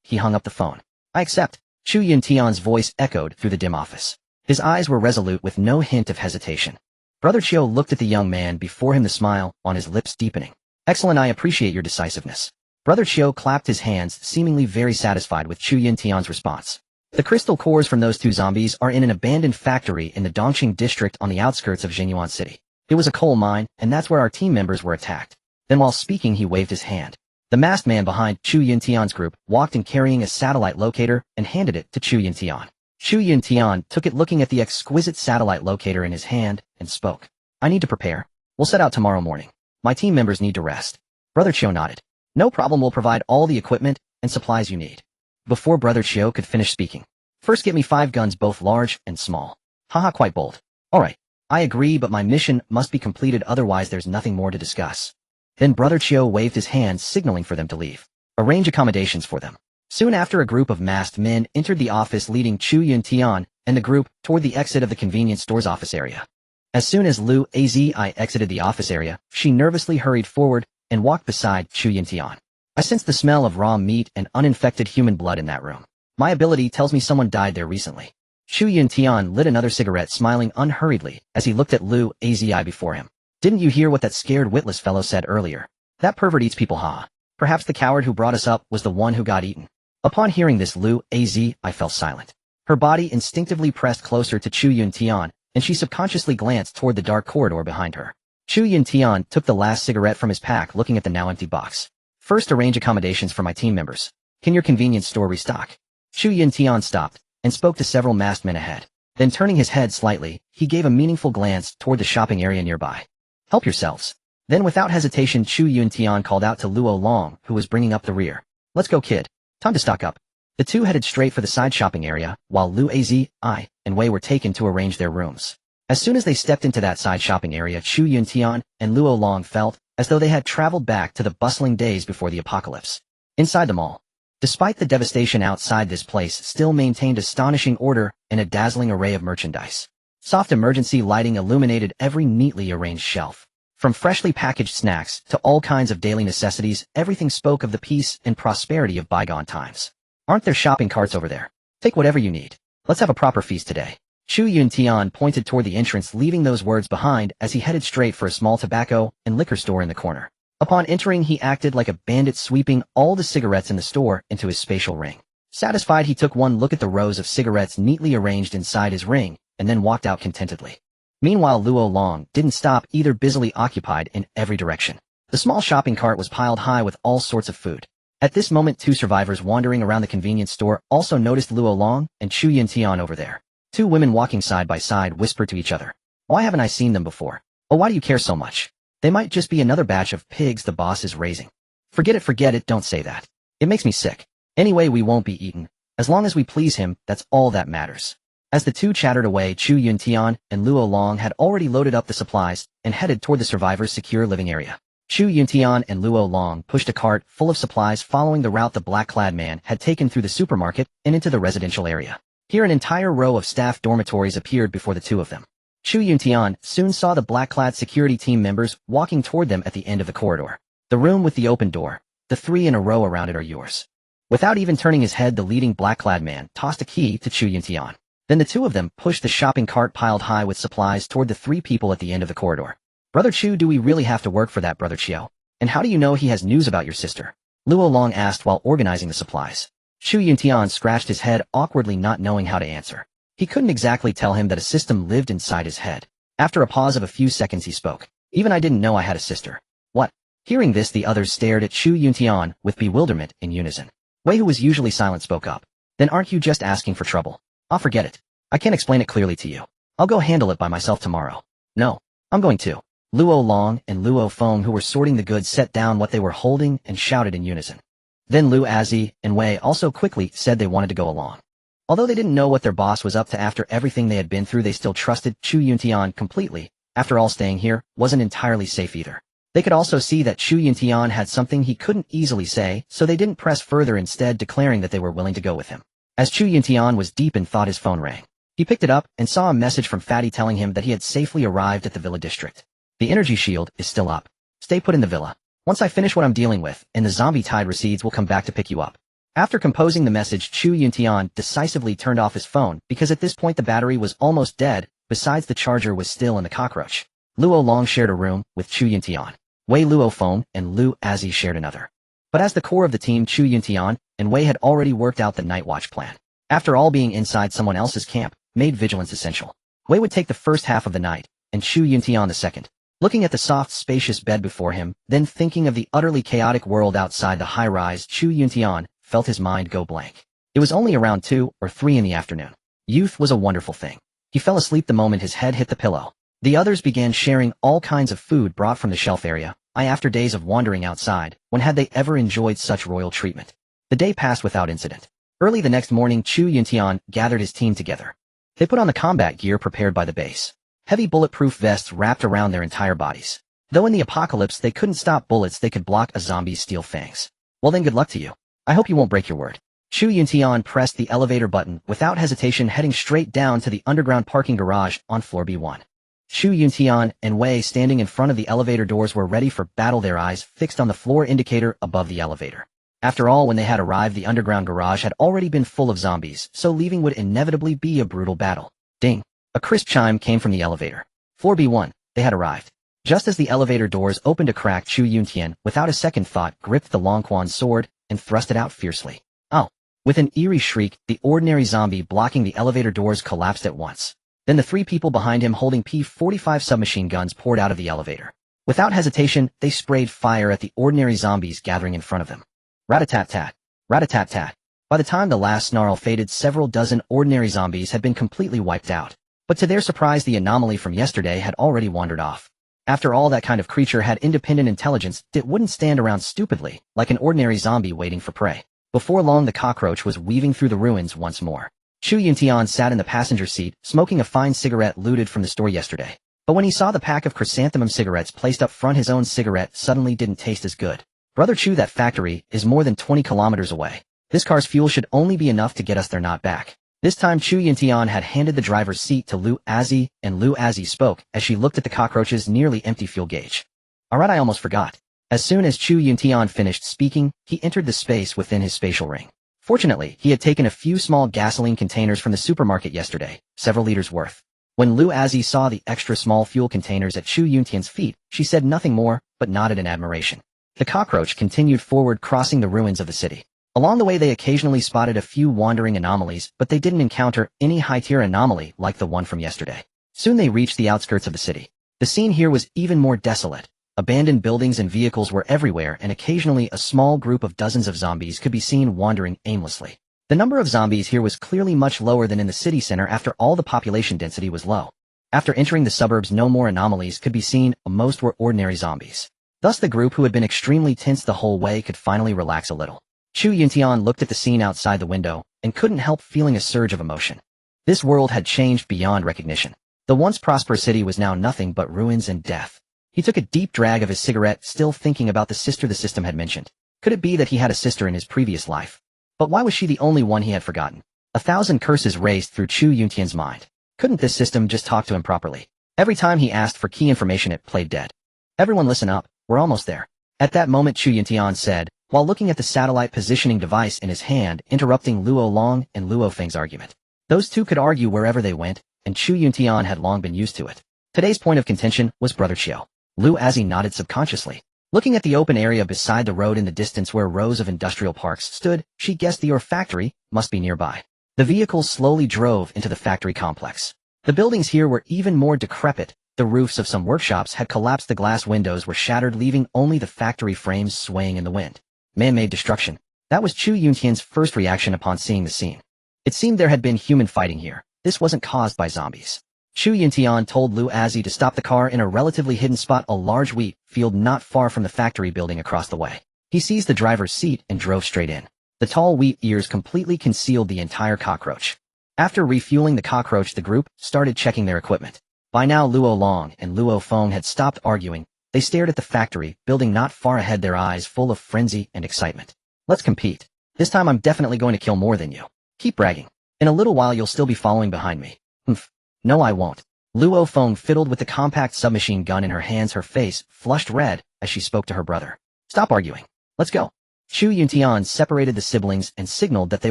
he hung up the phone. I accept. Chu Yuntian's voice echoed through the dim office. His eyes were resolute with no hint of hesitation. Brother Chiu looked at the young man before him, the smile on his lips deepening. Excellent, I appreciate your decisiveness. Brother Chiu clapped his hands, seemingly very satisfied with Chu Yuntian's response. The crystal cores from those two zombies are in an abandoned factory in the Dongqing district on the outskirts of Jinyuan City. It was a coal mine, and that's where our team members were attacked. Then while speaking he waved his hand. The masked man behind Chu Yuntian's group walked in carrying a satellite locator and handed it to Chu Yuntian. Chu Yuntian took it looking at the exquisite satellite locator in his hand and spoke. I need to prepare. We'll set out tomorrow morning. My team members need to rest. Brother Chiu nodded. No problem, we'll provide all the equipment and supplies you need. Before Brother Chiu could finish speaking. First get me 5 guns, both large and small. Haha, quite bold. Alright, I agree, but my mission must be completed, otherwise there's nothing more to discuss. Then Brother Chiu waved his hand, signaling for them to leave. Arrange accommodations for them. Soon after, a group of masked men entered the office, leading Chu Yuntian and the group toward the exit of the convenience store's office area. As soon as Lu Azi exited the office area, she nervously hurried forward and walked beside Chu Yuntian. I sensed the smell of raw meat and uninfected human blood in that room. My ability tells me someone died there recently. Chu Yuntian lit another cigarette, smiling unhurriedly as he looked at Lu Azi before him. Didn't you hear what that scared witless fellow said earlier? That pervert eats people, ha. Perhaps the coward who brought us up was the one who got eaten. Upon hearing this, Lu Azi fell silent. Her body instinctively pressed closer to Chu Yuntian, and she subconsciously glanced toward the dark corridor behind her. Chu Yuntian took the last cigarette from his pack, looking at the now empty box. First, arrange accommodations for my team members. Can your convenience store restock? Chu Yuntian stopped and spoke to several masked men ahead. Then turning his head slightly, he gave a meaningful glance toward the shopping area nearby. Help yourselves. Then without hesitation, Chu Yuntian called out to Luo Long, who was bringing up the rear. Let's go, kid. Time to stock up. The two headed straight for the side shopping area, while Lu Azi and Wei were taken to arrange their rooms. As soon as they stepped into that side shopping area, Chu Yuntian and Luo Long felt as though they had traveled back to the bustling days before the apocalypse. Inside the mall, despite the devastation outside, this place still maintained astonishing order and a dazzling array of merchandise. Soft emergency lighting illuminated every neatly arranged shelf. From freshly packaged snacks to all kinds of daily necessities, everything spoke of the peace and prosperity of bygone times. Aren't there shopping carts over there? Take whatever you need. Let's have a proper feast today. Chu Yuntian pointed toward the entrance, leaving those words behind as he headed straight for a small tobacco and liquor store in the corner. Upon entering, he acted like a bandit, sweeping all the cigarettes in the store into his spatial ring. Satisfied, he took one look at the rows of cigarettes neatly arranged inside his ring, and then walked out contentedly. Meanwhile, Luo Long didn't stop either, busily occupied in every direction. The small shopping cart was piled high with all sorts of food. At this moment, 2 survivors wandering around the convenience store also noticed Luo Long and Chu Yuntian over there. 2 women walking side by side whispered to each other. Why haven't I seen them before? Oh, why do you care so much? They might just be another batch of pigs the boss is raising. Forget it, don't say that. It makes me sick. Anyway, we won't be eaten. As long as we please him, that's all that matters. As the 2 chattered away, Chu Yuntian and Luo Long had already loaded up the supplies and headed toward the survivors' secure living area. Chu Yuntian and Luo Long pushed a cart full of supplies, following the route the black-clad man had taken through the supermarket and into the residential area. Here an entire row of staff dormitories appeared before the 2 of them. Chu Yuntian soon saw the black-clad security team members walking toward them at the end of the corridor. The room with the open door. The 3 in a row around it are yours. Without even turning his head, the leading black-clad man tossed a key to Chu Yuntian. Then the 2 of them pushed the shopping cart piled high with supplies toward the 3 people at the end of the corridor. Brother Chu, do we really have to work for that, Brother Chiu? And how do you know he has news about your sister? Luo Long asked while organizing the supplies. Chu Yuntian scratched his head awkwardly, not knowing how to answer. He couldn't exactly tell him that a system lived inside his head. After a pause of a few seconds, he spoke. Even I didn't know I had a sister. What? Hearing this, the others stared at Chu Yuntian with bewilderment in unison. Wei, who was usually silent, spoke up. Then aren't you just asking for trouble? I'll forget it. I can't explain it clearly to you. I'll go handle it by myself tomorrow. No, I'm going to. Luo Long and Luo Feng, who were sorting the goods, set down what they were holding and shouted in unison. Then Lu Azi and Wei also quickly said they wanted to go along. Although they didn't know what their boss was up to after everything they had been through, they still trusted Chu Yuntian completely. After all, staying here wasn't entirely safe either. They could also see that Chu Yuntian had something he couldn't easily say, so they didn't press further, instead declaring that they were willing to go with him. As Chu Yuntian was deep in thought, his phone rang. He picked it up and saw a message from Fatty telling him that he had safely arrived at the villa district. The energy shield is still up. Stay put in the villa. Once I finish what I'm dealing with and the zombie tide recedes, we'll come back to pick you up. After composing the message, Chu Yuntian decisively turned off his phone because at this point the battery was almost dead. Besides, the charger was still in the cockroach. Luo Long shared a room with Chu Yuntian. Wei, Luo Feng, and Lu Azi shared another. But as the core of the team, Chu Yuntian and Wei had already worked out the night watch plan. After all, being inside someone else's camp made vigilance essential. Wei would take the first half of the night, and Chu Yuntian the second. Looking at the soft, spacious bed before him, then thinking of the utterly chaotic world outside the high-rise, Chu Yuntian felt his mind go blank. It was only around 2 or 3 in the afternoon. Youth was a wonderful thing. He fell asleep the moment his head hit the pillow. The others began sharing all kinds of food brought from the shelf area. After days of wandering outside, when had they ever enjoyed such royal treatment? The day passed without incident. Early the next morning, Chu Yuntian gathered his team together. They put on the combat gear prepared by the base. Heavy bulletproof vests wrapped around their entire bodies. Though in the apocalypse they couldn't stop bullets, they could block a zombie's steel fangs. Well then, good luck to you. I hope you won't break your word. Chu Yuntian pressed the elevator button without hesitation, heading straight down to the underground parking garage on floor B1. Chu Yuntian and Wei, standing in front of the elevator doors, were ready for battle, their eyes fixed on the floor indicator above the elevator. After all, when they had arrived, the underground garage had already been full of zombies, so leaving would inevitably be a brutal battle. Ding! A crisp chime came from the elevator. Floor B1, they had arrived. Just as the elevator doors opened a crack, Chu Yuntian, without a second thought, gripped the Longquan's sword and thrust it out fiercely. Oh! With an eerie shriek, the ordinary zombie blocking the elevator doors collapsed at once. Then the 3 people behind him holding P-45 submachine guns poured out of the elevator. Without hesitation, they sprayed fire at the ordinary zombies gathering in front of them. Rat-a-tat-tat. Rat-a-tat-tat. By the time the last snarl faded, several dozen ordinary zombies had been completely wiped out. But to their surprise, the anomaly from yesterday had already wandered off. After all, that kind of creature had independent intelligence. It wouldn't stand around stupidly, like an ordinary zombie waiting for prey. Before long, the cockroach was weaving through the ruins once more. Chu Yuntian sat in the passenger seat, smoking a fine cigarette looted from the store yesterday. But when he saw the pack of chrysanthemum cigarettes placed up front, his own cigarette suddenly didn't taste as good. Brother Chu, that factory is more than 20 kilometers away. This car's fuel should only be enough to get us there, not back. This time Chu Yuntian had handed the driver's seat to Lu Azhi, and Lu Azhi spoke as she looked at the cockroach's nearly empty fuel gauge. Alright, I almost forgot. As soon as Chu Yuntian finished speaking, he entered the space within his spatial ring. Fortunately, he had taken a few small gasoline containers from the supermarket yesterday, several liters worth. When Lu Azhi saw the extra small fuel containers at Chu Yuntian's feet, she said nothing more, but nodded in admiration. The cockroach continued forward, crossing the ruins of the city. Along the way, they occasionally spotted a few wandering anomalies, but they didn't encounter any high-tier anomaly like the one from yesterday. Soon they reached the outskirts of the city. The scene here was even more desolate. Abandoned buildings and vehicles were everywhere, and occasionally a small group of dozens of zombies could be seen wandering aimlessly. The number of zombies here was clearly much lower than in the city center. After all, the population density was low. After entering the suburbs, no more anomalies could be seen. Most were ordinary zombies. Thus the group, who had been extremely tense the whole way, could finally relax a little. Chu Yuntian looked at the scene outside the window and couldn't help feeling a surge of emotion. This world had changed beyond recognition. The once prosperous city was now nothing but ruins and death. He took a deep drag of his cigarette, still thinking about the sister the system had mentioned. Could it be that he had a sister in his previous life? But why was she the only one he had forgotten? 1,000 curses raced through Chu Yuntian's mind. Couldn't this system just talk to him properly? Every time he asked for key information, it played dead. Everyone listen up, we're almost there. At that moment, Chu Yuntian said, while looking at the satellite positioning device in his hand, interrupting Luo Long and Luo Feng's argument. Those two could argue wherever they went, and Chu Yuntian had long been used to it. Today's point of contention was Brother Chiu. Lu Azhi nodded subconsciously. Looking at the open area beside the road in the distance where rows of industrial parks stood, she guessed the ore factory must be nearby. The vehicle slowly drove into the factory complex. The buildings here were even more decrepit. The roofs of some workshops had collapsed, the glass windows were shattered, leaving only the factory frames swaying in the wind. Man-made destruction. That was Chu Yuntian's first reaction upon seeing the scene. It seemed there had been human fighting here. This wasn't caused by zombies. Chu Yuntian told Lu Azhi to stop the car in a relatively hidden spot, a large wheat field not far from the factory building across the way. He seized the driver's seat and drove straight in. The tall wheat ears completely concealed the entire cockroach. After refueling the cockroach, the group started checking their equipment. By now, Luo Long and Luo Feng had stopped arguing. They stared at the factory building not far ahead, their eyes full of frenzy and excitement. Let's compete. This time I'm definitely going to kill more than you. Keep bragging. In a little while you'll still be following behind me. Humph. No, I won't. Luo Feng fiddled with the compact submachine gun in her hands, her face flushed red as she spoke to her brother. Stop arguing. Let's go. Chu Yuntian separated the siblings and signaled that they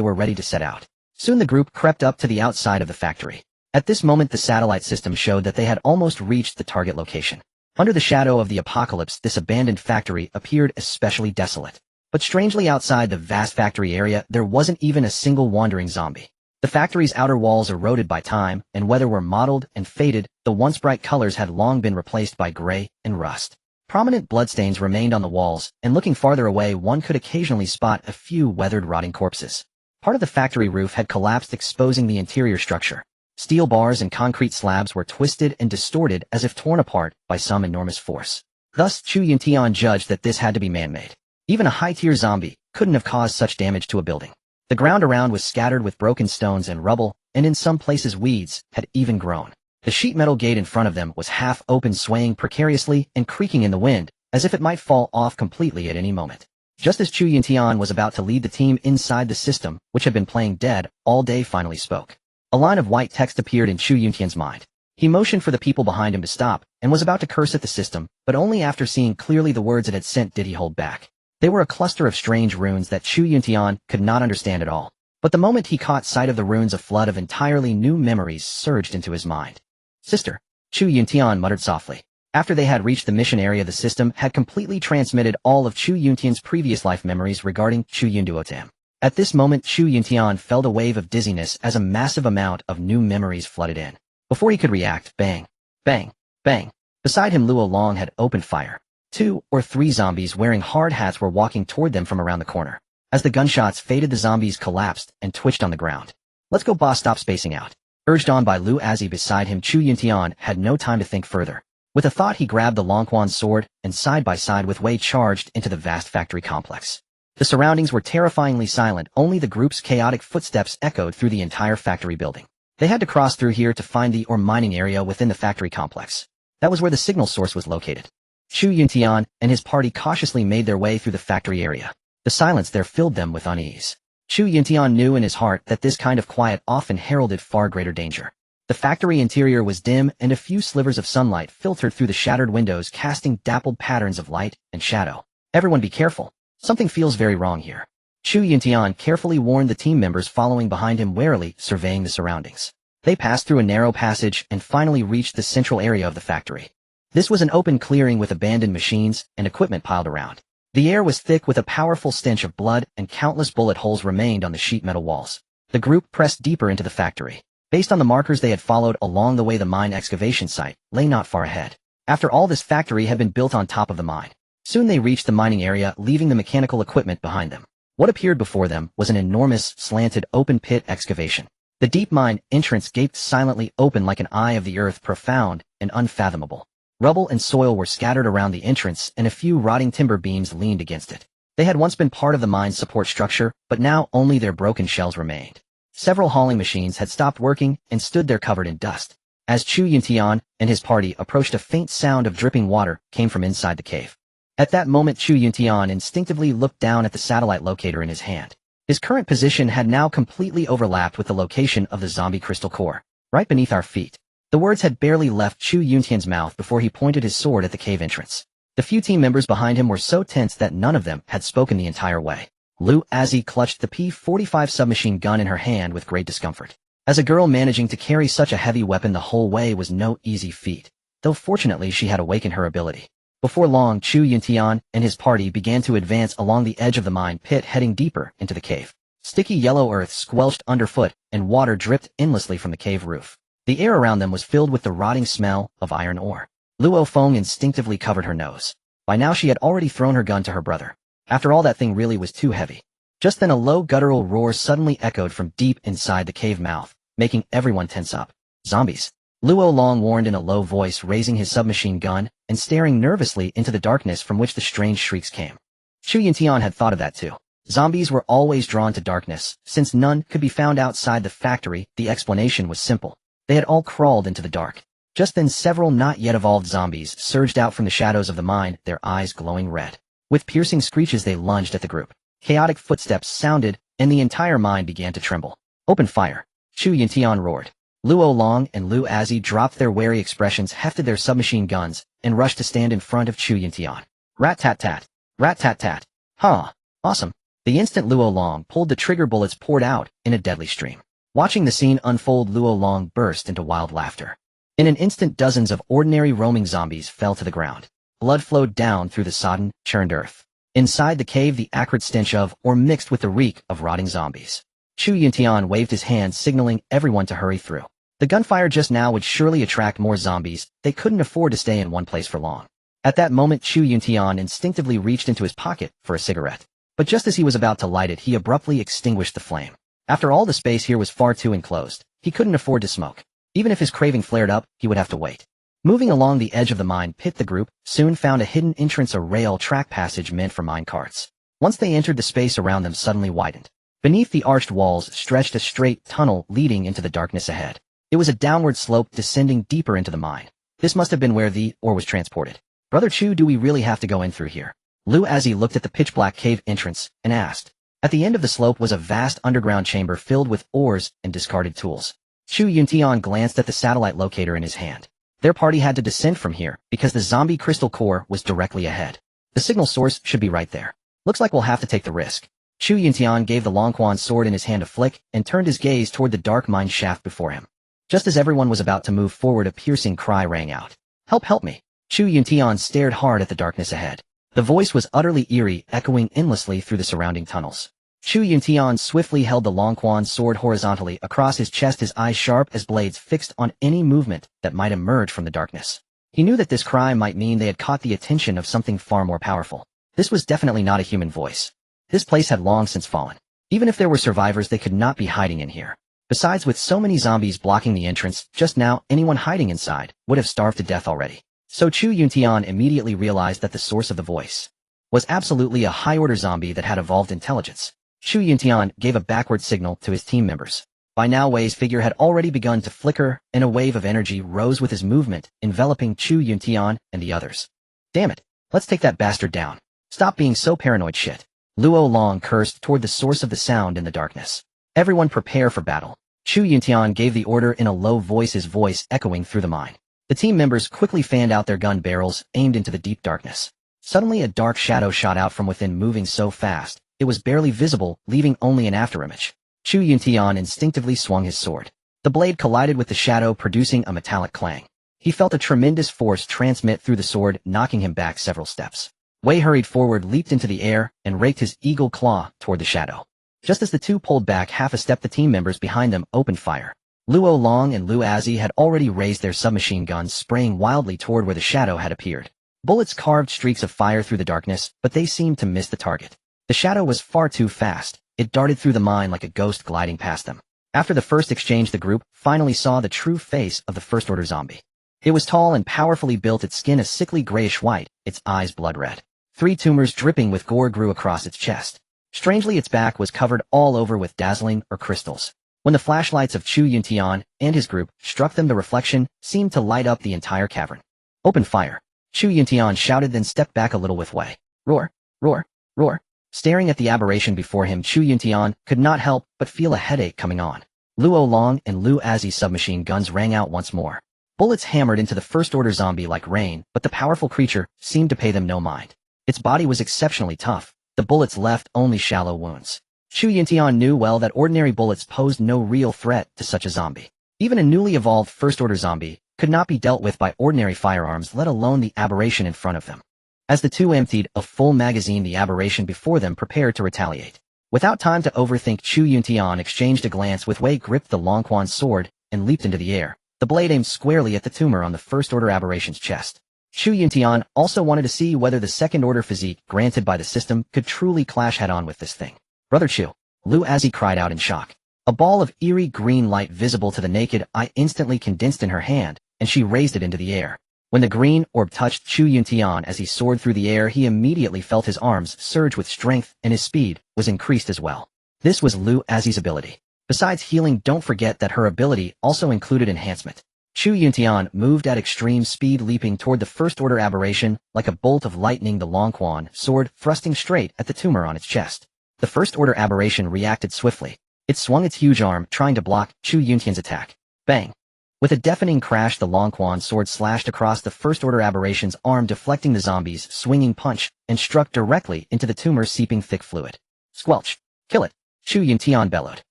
were ready to set out. Soon the group crept up to the outside of the factory. At this moment, the satellite system showed that they had almost reached the target location. Under the shadow of the apocalypse, this abandoned factory appeared especially desolate. But strangely outside the vast factory area, there wasn't even a single wandering zombie. The factory's outer walls eroded by time and weather were mottled and faded, the once bright colors had long been replaced by gray and rust. Prominent bloodstains remained on the walls, and looking farther away one could occasionally spot a few weathered rotting corpses. Part of the factory roof had collapsed, exposing the interior structure. Steel bars and concrete slabs were twisted and distorted as if torn apart by some enormous force. Thus, Chu Yuntian judged that this had to be man-made. Even a high-tier zombie couldn't have caused such damage to a building. The ground around was scattered with broken stones and rubble, and in some places weeds had even grown. The sheet metal gate in front of them was half open, swaying precariously and creaking in the wind, as if it might fall off completely at any moment. Just as Chu Yuntian was about to lead the team inside, the system, which had been playing dead all day, finally spoke. A line of white text appeared in Chu Yuntian's mind. He motioned for the people behind him to stop, and was about to curse at the system, but only after seeing clearly the words it had sent did he hold back. They were a cluster of strange runes that Chu Yuntian could not understand at all. But the moment he caught sight of the runes, a flood of entirely new memories surged into his mind. Sister, Chu Yuntian muttered softly. After they had reached the mission area, the system had completely transmitted all of Chu Yuntian's previous life memories regarding Chu Yunduo to him. At this moment, Chu Yuntian felt a wave of dizziness as a massive amount of new memories flooded in. Before he could react, bang, bang, bang. Beside him, Luo Long had opened fire. 2 or 3 zombies wearing hard hats were walking toward them from around the corner. As the gunshots faded, the zombies collapsed and twitched on the ground. Let's go, boss, stop spacing out. Urged on by Lu Azhi beside him, Chu Yuntian had no time to think further. With a thought, he grabbed the Longquan's sword and side by side with Wei charged into the vast factory complex. The surroundings were terrifyingly silent, only the group's chaotic footsteps echoed through the entire factory building. They had to cross through here to find the ore mining area within the factory complex. That was where the signal source was located. Chu Yuntian and his party cautiously made their way through the factory area. The silence there filled them with unease. Chu Yuntian knew in his heart that this kind of quiet often heralded far greater danger. The factory interior was dim, and a few slivers of sunlight filtered through the shattered windows, casting dappled patterns of light and shadow. Everyone be careful. Something feels very wrong here. Chu Yuntian carefully warned the team members following behind him, warily surveying the surroundings. They passed through a narrow passage and finally reached the central area of the factory. This was an open clearing with abandoned machines and equipment piled around. The air was thick with a powerful stench of blood, and countless bullet holes remained on the sheet metal walls. The group pressed deeper into the factory. Based on the markers they had followed along the way, the mine excavation site lay not far ahead. After all, this factory had been built on top of the mine. Soon they reached the mining area, leaving the mechanical equipment behind them. What appeared before them was an enormous, slanted, open pit excavation. The deep mine entrance gaped silently open like an eye of the earth, profound and unfathomable. Rubble and soil were scattered around the entrance, and a few rotting timber beams leaned against it. They had once been part of the mine's support structure, but now only their broken shells remained. Several hauling machines had stopped working and stood there covered in dust. As Chu Yuntian and his party approached, a faint sound of dripping water came from inside the cave. At that moment, Chu Yuntian instinctively looked down at the satellite locator in his hand. His current position had now completely overlapped with the location of the zombie crystal core, right beneath our feet. The words had barely left Chu Yuntian's mouth before he pointed his sword at the cave entrance. The few team members behind him were so tense that none of them had spoken the entire way. Lu Azhi clutched the P-45 submachine gun in her hand with great discomfort. As a girl, managing to carry such a heavy weapon the whole way was no easy feat, though fortunately she had awakened her ability. Before long, Chu Yuntian and his party began to advance along the edge of the mine pit, heading deeper into the cave. Sticky yellow earth squelched underfoot, and water dripped endlessly from the cave roof. The air around them was filled with the rotting smell of iron ore. Luo Feng instinctively covered her nose. By now she had already thrown her gun to her brother. After all, that thing really was too heavy. Just then a low guttural roar suddenly echoed from deep inside the cave mouth, making everyone tense up. Zombies. Luo Long warned in a low voice, raising his submachine gun and staring nervously into the darkness from which the strange shrieks came. Chu Yuntian had thought of that too. Zombies were always drawn to darkness. Since none could be found outside the factory, the explanation was simple. They had all crawled into the dark. Just then several not yet evolved zombies surged out from the shadows of the mine, their eyes glowing red. With piercing screeches they lunged at the group. Chaotic footsteps sounded, and the entire mine began to tremble. Open fire! Chu Yuntian roared. Luo Long and Lu Azhi dropped their wary expressions, hefted their submachine guns, and rushed to stand in front of Chu Yuntian. Rat-tat-tat! Rat-tat-tat! Huh! Awesome! The instant Luo Long pulled the trigger, bullets poured out in a deadly stream. Watching the scene unfold, Luo Long burst into wild laughter. In an instant, dozens of ordinary roaming zombies fell to the ground. Blood flowed down through the sodden, churned earth. Inside the cave, the acrid stench of, or mixed with the reek of rotting zombies. Chu Yuntian waved his hand, signaling everyone to hurry through. The gunfire just now would surely attract more zombies. They couldn't afford to stay in one place for long. At that moment, Chu Yuntian instinctively reached into his pocket for a cigarette. But just as he was about to light it, he abruptly extinguished the flame. After all, the space here was far too enclosed. He couldn't afford to smoke. Even if his craving flared up, he would have to wait. Moving along the edge of the mine pit, the group soon found a hidden entrance, a rail track passage meant for mine carts. Once they entered, the space around them suddenly widened. Beneath the arched walls stretched a straight tunnel leading into the darkness ahead. It was a downward slope descending deeper into the mine. This must have been where the ore was transported. Brother Chu, do we really have to go in through here? Lu Azhi looked at the pitch-black cave entrance and asked. At the end of the slope was a vast underground chamber filled with ores and discarded tools. Chu Yuntian glanced at the satellite locator in his hand. Their party had to descend from here because the zombie crystal core was directly ahead. The signal source should be right there. Looks like we'll have to take the risk. Chu Yuntian gave the Longquan sword in his hand a flick and turned his gaze toward the dark mine shaft before him. Just as everyone was about to move forward, a piercing cry rang out. Help, help me. Chu Yuntian stared hard at the darkness ahead. The voice was utterly eerie, echoing endlessly through the surrounding tunnels. Chu Yuntian swiftly held the Longquan sword horizontally across his chest, his eyes sharp as blades fixed on any movement that might emerge from the darkness. He knew that this cry might mean they had caught the attention of something far more powerful. This was definitely not a human voice. This place had long since fallen. Even if there were survivors, they could not be hiding in here. Besides, with so many zombies blocking the entrance, just now anyone hiding inside would have starved to death already. So Chu Yuntian immediately realized that the source of the voice was absolutely a high-order zombie that had evolved intelligence. Chu Yuntian gave a backward signal to his team members. By now, Wei's figure had already begun to flicker, and a wave of energy rose with his movement, enveloping Chu Yuntian and the others. Damn it, let's take that bastard down. Stop being so paranoid, shit. Luo Long cursed toward the source of the sound in the darkness. Everyone prepare for battle. Chu Yuntian gave the order in a low voice, his voice echoing through the mine. The team members quickly fanned out their gun barrels, aimed into the deep darkness. Suddenly a dark shadow shot out from within, moving so fast, it was barely visible, leaving only an afterimage. Chu Yuntian instinctively swung his sword. The blade collided with the shadow, producing a metallic clang. He felt a tremendous force transmit through the sword, knocking him back several steps. Wei hurried forward, leaped into the air, and raked his eagle claw toward the shadow. Just as the two pulled back half a step, the team members behind them opened fire. Luo Long and Lu Azhi had already raised their submachine guns, spraying wildly toward where the shadow had appeared. Bullets carved streaks of fire through the darkness, but they seemed to miss the target. The shadow was far too fast. It darted through the mine like a ghost gliding past them. After the first exchange, the group finally saw the true face of the first-order zombie. It was tall and powerfully built, its skin a sickly grayish white, its eyes blood red. 3 tumors dripping with gore grew across its chest. Strangely, its back was covered all over with dazzling or crystals. When the flashlights of Chu Yuntian and his group struck them, the reflection seemed to light up the entire cavern. Open fire. Chu Yuntian shouted, then stepped back a little with Wei. Roar, roar, roar. Staring at the aberration before him, Chu Yuntian could not help but feel a headache coming on. Luo Long and Lu Azhi's submachine guns rang out once more. Bullets hammered into the first-order zombie like rain, but the powerful creature seemed to pay them no mind. Its body was exceptionally tough. The bullets left only shallow wounds. Chu Yuntian knew well that ordinary bullets posed no real threat to such a zombie. Even a newly evolved first-order zombie could not be dealt with by ordinary firearms, let alone the aberration in front of them. As the two emptied a full magazine, the aberration before them prepared to retaliate. Without time to overthink, Chu Yuntian exchanged a glance with Wei, gripped the Longquan sword, and leaped into the air. The blade aimed squarely at the tumor on the first-order aberration's chest. Chu Yuntian also wanted to see whether the second-order physique granted by the system could truly clash head-on with this thing. Brother Chu, Lu Azhi cried out in shock. A ball of eerie green light visible to the naked eye instantly condensed in her hand, and she raised it into the air. When the green orb touched Chu Yuntian as he soared through the air, he immediately felt his arms surge with strength, and his speed was increased as well. This was Lu Azhi's ability. Besides healing, don't forget that her ability also included enhancement. Chu Yuntian moved at extreme speed, leaping toward the first-order aberration like a bolt of lightning, the Longquan sword thrusting straight at the tumor on its chest. The first-order aberration reacted swiftly. It swung its huge arm, trying to block Chu Yuntian's attack. Bang! With a deafening crash, the Longquan sword slashed across the first-order aberration's arm, deflecting the zombie's swinging punch, and struck directly into the tumor's seeping thick fluid. Squelch! Kill it! Chu Yuntian bellowed.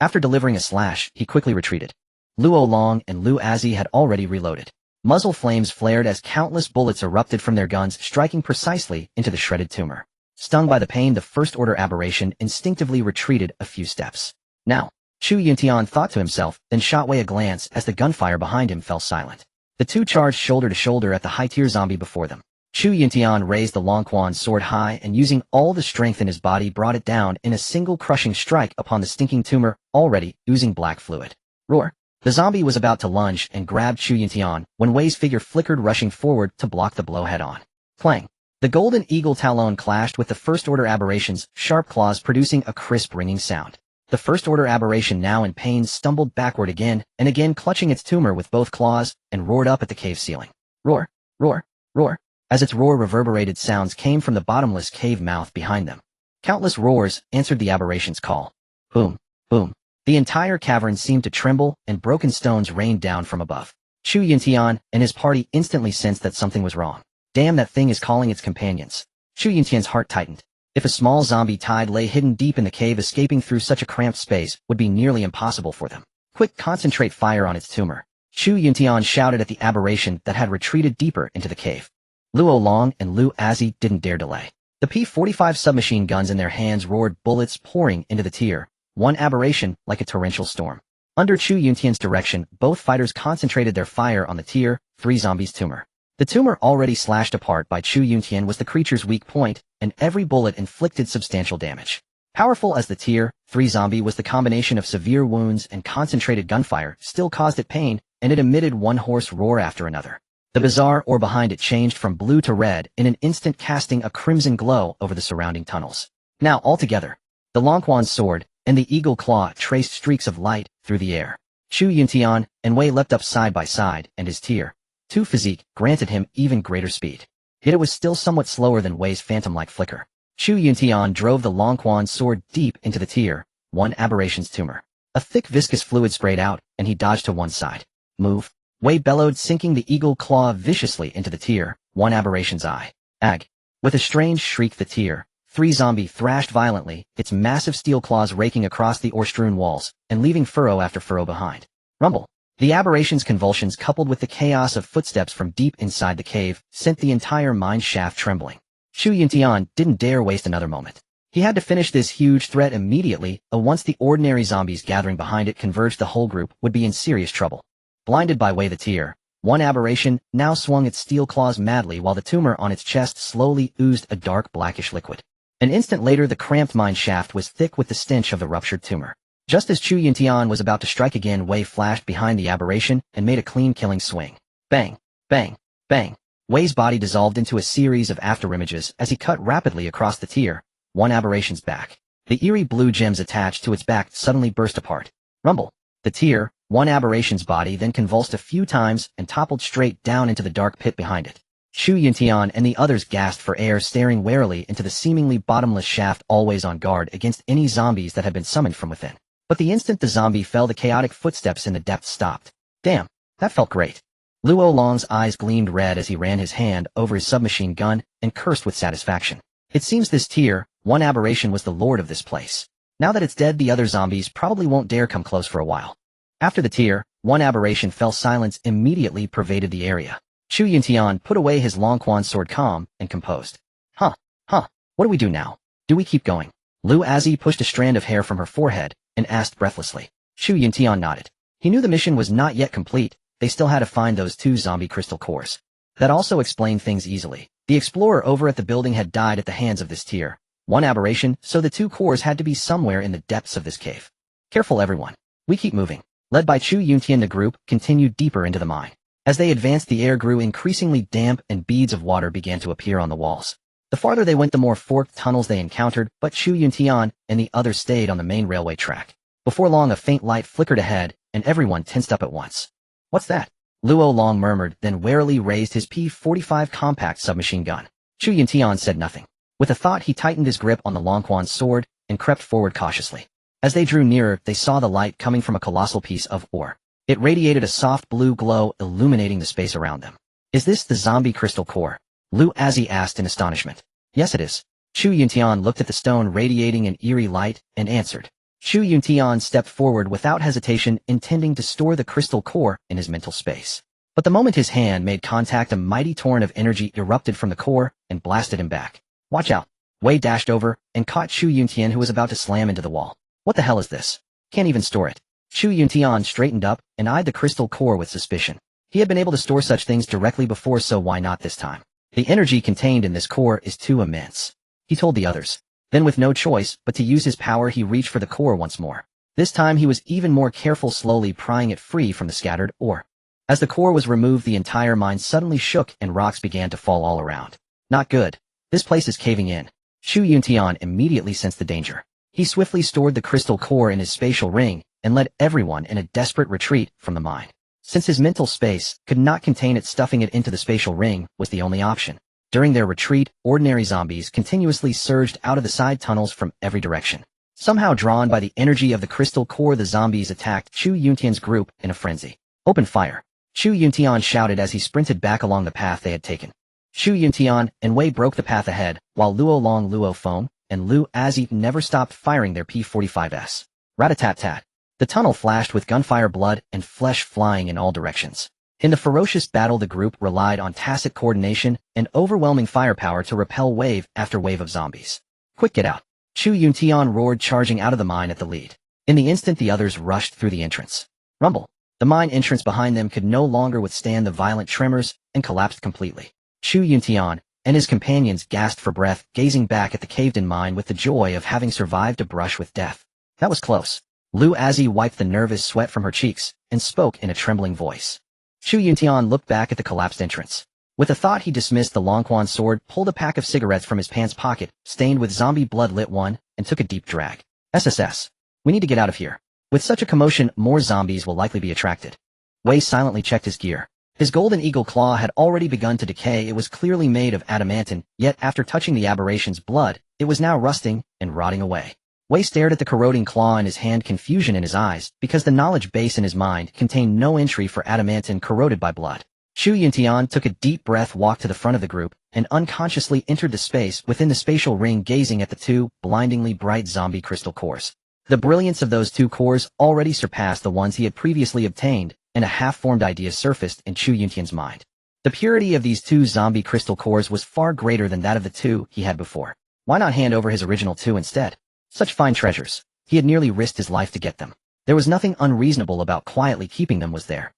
After delivering a slash, he quickly retreated. Luo Long and Lu Azhi had already reloaded. Muzzle flames flared as countless bullets erupted from their guns, striking precisely into the shredded tumor. Stung by the pain, the first-order aberration instinctively retreated a few steps. Now, Chu Yuntian thought to himself, then shot away a glance as the gunfire behind him fell silent. The two charged shoulder to shoulder at the high-tier zombie before them. Chu Yuntian raised the Long Quan's sword high and using all the strength in his body brought it down in a single crushing strike upon the stinking tumor, already oozing black fluid. Roar! The zombie was about to lunge and grab Chu Yuntian when Wei's figure flickered, rushing forward to block the blow head-on. Clang! The golden eagle talon clashed with the first-order aberration's sharp claws, producing a crisp ringing sound. The first-order aberration, now in pain, stumbled backward again and again, clutching its tumor with both claws, and roared up at the cave ceiling. Roar! Roar! Roar! As its roar reverberated, sounds came from the bottomless cave mouth behind them. Countless roars answered the aberration's call. Boom! Boom! The entire cavern seemed to tremble, and broken stones rained down from above. Chu Yuntian and his party instantly sensed that something was wrong. Damn, that thing is calling its companions. Chu Yuntian's heart tightened. If a small zombie tide lay hidden deep in the cave, escaping through such a cramped space would be nearly impossible for them. Quick, concentrate fire on its tumor. Chu Yuntian shouted at the aberration that had retreated deeper into the cave. Luo Long and Lu Azi didn't dare delay. The P-45 submachine guns in their hands roared, bullets pouring into the tier one aberration like a torrential storm. Under Chu Yuntian's direction, both fighters concentrated their fire on the tier 3 zombie's tumor. The tumor, already slashed apart by Chu Yuntian, was the creature's weak point, and every bullet inflicted substantial damage. Powerful as the tier 3 zombie was, the combination of severe wounds and concentrated gunfire still caused it pain, and it emitted one hoarse roar after another. The bizarre orb behind it changed from blue to red in an instant, casting a crimson glow over the surrounding tunnels. Now, altogether, the Long Quan's sword and the eagle claw traced streaks of light through the air. Chu Yuntian and Wei leapt up side by side, and his tier 2 physique granted him even greater speed. Yet it was still somewhat slower than Wei's phantom-like flicker. Chu Yuntian drove the Long Quan's sword deep into the tier 1 aberration's tumor. A thick viscous fluid sprayed out, and he dodged to one side. Move! Wei bellowed, sinking the eagle claw viciously into the tier 1 aberration's eye. Ag! With a strange shriek, the tier 3 zombie thrashed violently, its massive steel claws raking across the ore-strewn walls and leaving furrow after furrow behind. Rumble! The aberration's convulsions, coupled with the chaos of footsteps from deep inside the cave, sent the entire mine shaft trembling. Chu Yuntian didn't dare waste another moment. He had to finish this huge threat immediately, or once the ordinary zombies gathering behind it converged, the whole group would be in serious trouble. Blinded by Wei, the tier 1 aberration now swung its steel claws madly while the tumor on its chest slowly oozed a dark blackish liquid. An instant later, the cramped mine shaft was thick with the stench of the ruptured tumor. Just as Chu Yuntian was about to strike again, Wei flashed behind the aberration and made a clean killing swing. Bang! Bang! Bang! Wei's body dissolved into a series of afterimages as he cut rapidly across the tier 1 aberration's back. The eerie blue gems attached to its back suddenly burst apart. Rumble! The tier 1 aberration's body then convulsed a few times and toppled straight down into the dark pit behind it. Chu Yuntian and the others gasped for air, staring warily into the seemingly bottomless shaft, always on guard against any zombies that had been summoned from within. But the instant the zombie fell, the chaotic footsteps in the depths stopped. Damn, that felt great. Luo Long's eyes gleamed red as he ran his hand over his submachine gun and cursed with satisfaction. It seems this tier 1 aberration was the lord of this place. Now that it's dead, the other zombies probably won't dare come close for a while. After the tier 1 aberration fell, silence immediately pervaded the area. Chu Yuntian put away his Long Quan sword, calm and composed. Huh, what do we do now? Do we keep going? Lu Azi pushed a strand of hair from her forehead and asked breathlessly. Chu Yuntian nodded. He knew the mission was not yet complete. They still had to find those 2 zombie crystal cores. That also explained things easily. The explorer over at the building had died at the hands of this tier 1 aberration, so the 2 cores had to be somewhere in the depths of this cave. Careful, everyone. We keep moving. Led by Chu Yuntian, the group continued deeper into the mine. As they advanced, the air grew increasingly damp and beads of water began to appear on the walls. The farther they went, the more forked tunnels they encountered, but Chu Yuntian and the others stayed on the main railway track. Before long, a faint light flickered ahead, and everyone tensed up at once. What's that? Luo Long murmured, then warily raised his P-45 compact submachine gun. Chu Yuntian said nothing. With a thought, he tightened his grip on the Long Quan's sword and crept forward cautiously. As they drew nearer, they saw the light coming from a colossal piece of ore. It radiated a soft blue glow, illuminating the space around them. Is this the zombie crystal core? Lu Azi asked in astonishment. Yes, it is. Chu Yuntian looked at the stone radiating an eerie light and answered. Chu Yuntian stepped forward without hesitation, intending to store the crystal core in his mental space. But the moment his hand made contact, a mighty torrent of energy erupted from the core and blasted him back. Watch out. Wei dashed over and caught Chu Yuntian, who was about to slam into the wall. What the hell is this? Can't even store it. Chu Yuntian straightened up and eyed the crystal core with suspicion. He had been able to store such things directly before, so why not this time? The energy contained in this core is too immense, he told the others. Then with no choice but to use his power, he reached for the core once more. This time he was even more careful, slowly prying it free from the scattered ore. As the core was removed, the entire mine suddenly shook and rocks began to fall all around. Not good. This place is caving in. Chu Yuntian immediately sensed the danger. He swiftly stored the crystal core in his spatial ring and led everyone in a desperate retreat from the mine. Since his mental space could not contain it, stuffing it into the spatial ring was the only option. During their retreat, ordinary zombies continuously surged out of the side tunnels from every direction. Somehow drawn by the energy of the crystal core, the zombies attacked Chu Yuntian's group in a frenzy. Open fire! Chu Yuntian shouted as he sprinted back along the path they had taken. Chu Yuntian and Wei broke the path ahead, while Luo Long, Luo Feng, and Lu Azi never stopped firing their P-45s. Rat-a-tat-tat. The tunnel flashed with gunfire, blood, and flesh flying in all directions. In the ferocious battle, the group relied on tacit coordination and overwhelming firepower to repel wave after wave of zombies. Quick, get out! Chu Yuntian roared, charging out of the mine at the lead. In the instant, the others rushed through the entrance. Rumble! The mine entrance behind them could no longer withstand the violent tremors and collapsed completely. Chu Yuntian and his companions gasped for breath, gazing back at the caved-in mine with the joy of having survived a brush with death. That was close. Lu Azi wiped the nervous sweat from her cheeks and spoke in a trembling voice. Chu Yuntian looked back at the collapsed entrance. With a thought, he dismissed the Longquan sword, pulled a pack of cigarettes from his pants pocket, stained with zombie blood, lit one, and took a deep drag. SSS. We need to get out of here. With such a commotion, more zombies will likely be attracted. Wei silently checked his gear. His golden eagle claw had already begun to decay. It was clearly made of adamantine, yet after touching the aberration's blood, it was now rusting and rotting away. Wei stared at the corroding claw in his hand, confusion in his eyes, because the knowledge base in his mind contained no entry for adamantine corroded by blood. Chu Yuntian took a deep breath, walked to the front of the group, and unconsciously entered the space within the spatial ring, gazing at the two blindingly bright zombie crystal cores. The brilliance of those two cores already surpassed the ones he had previously obtained, and a half-formed idea surfaced in Chu Yuntian's mind. The purity of these two zombie crystal cores was far greater than that of the two he had before. Why not hand over his original two instead? Such fine treasures. He had nearly risked his life to get them. There was nothing unreasonable about quietly keeping them, was there?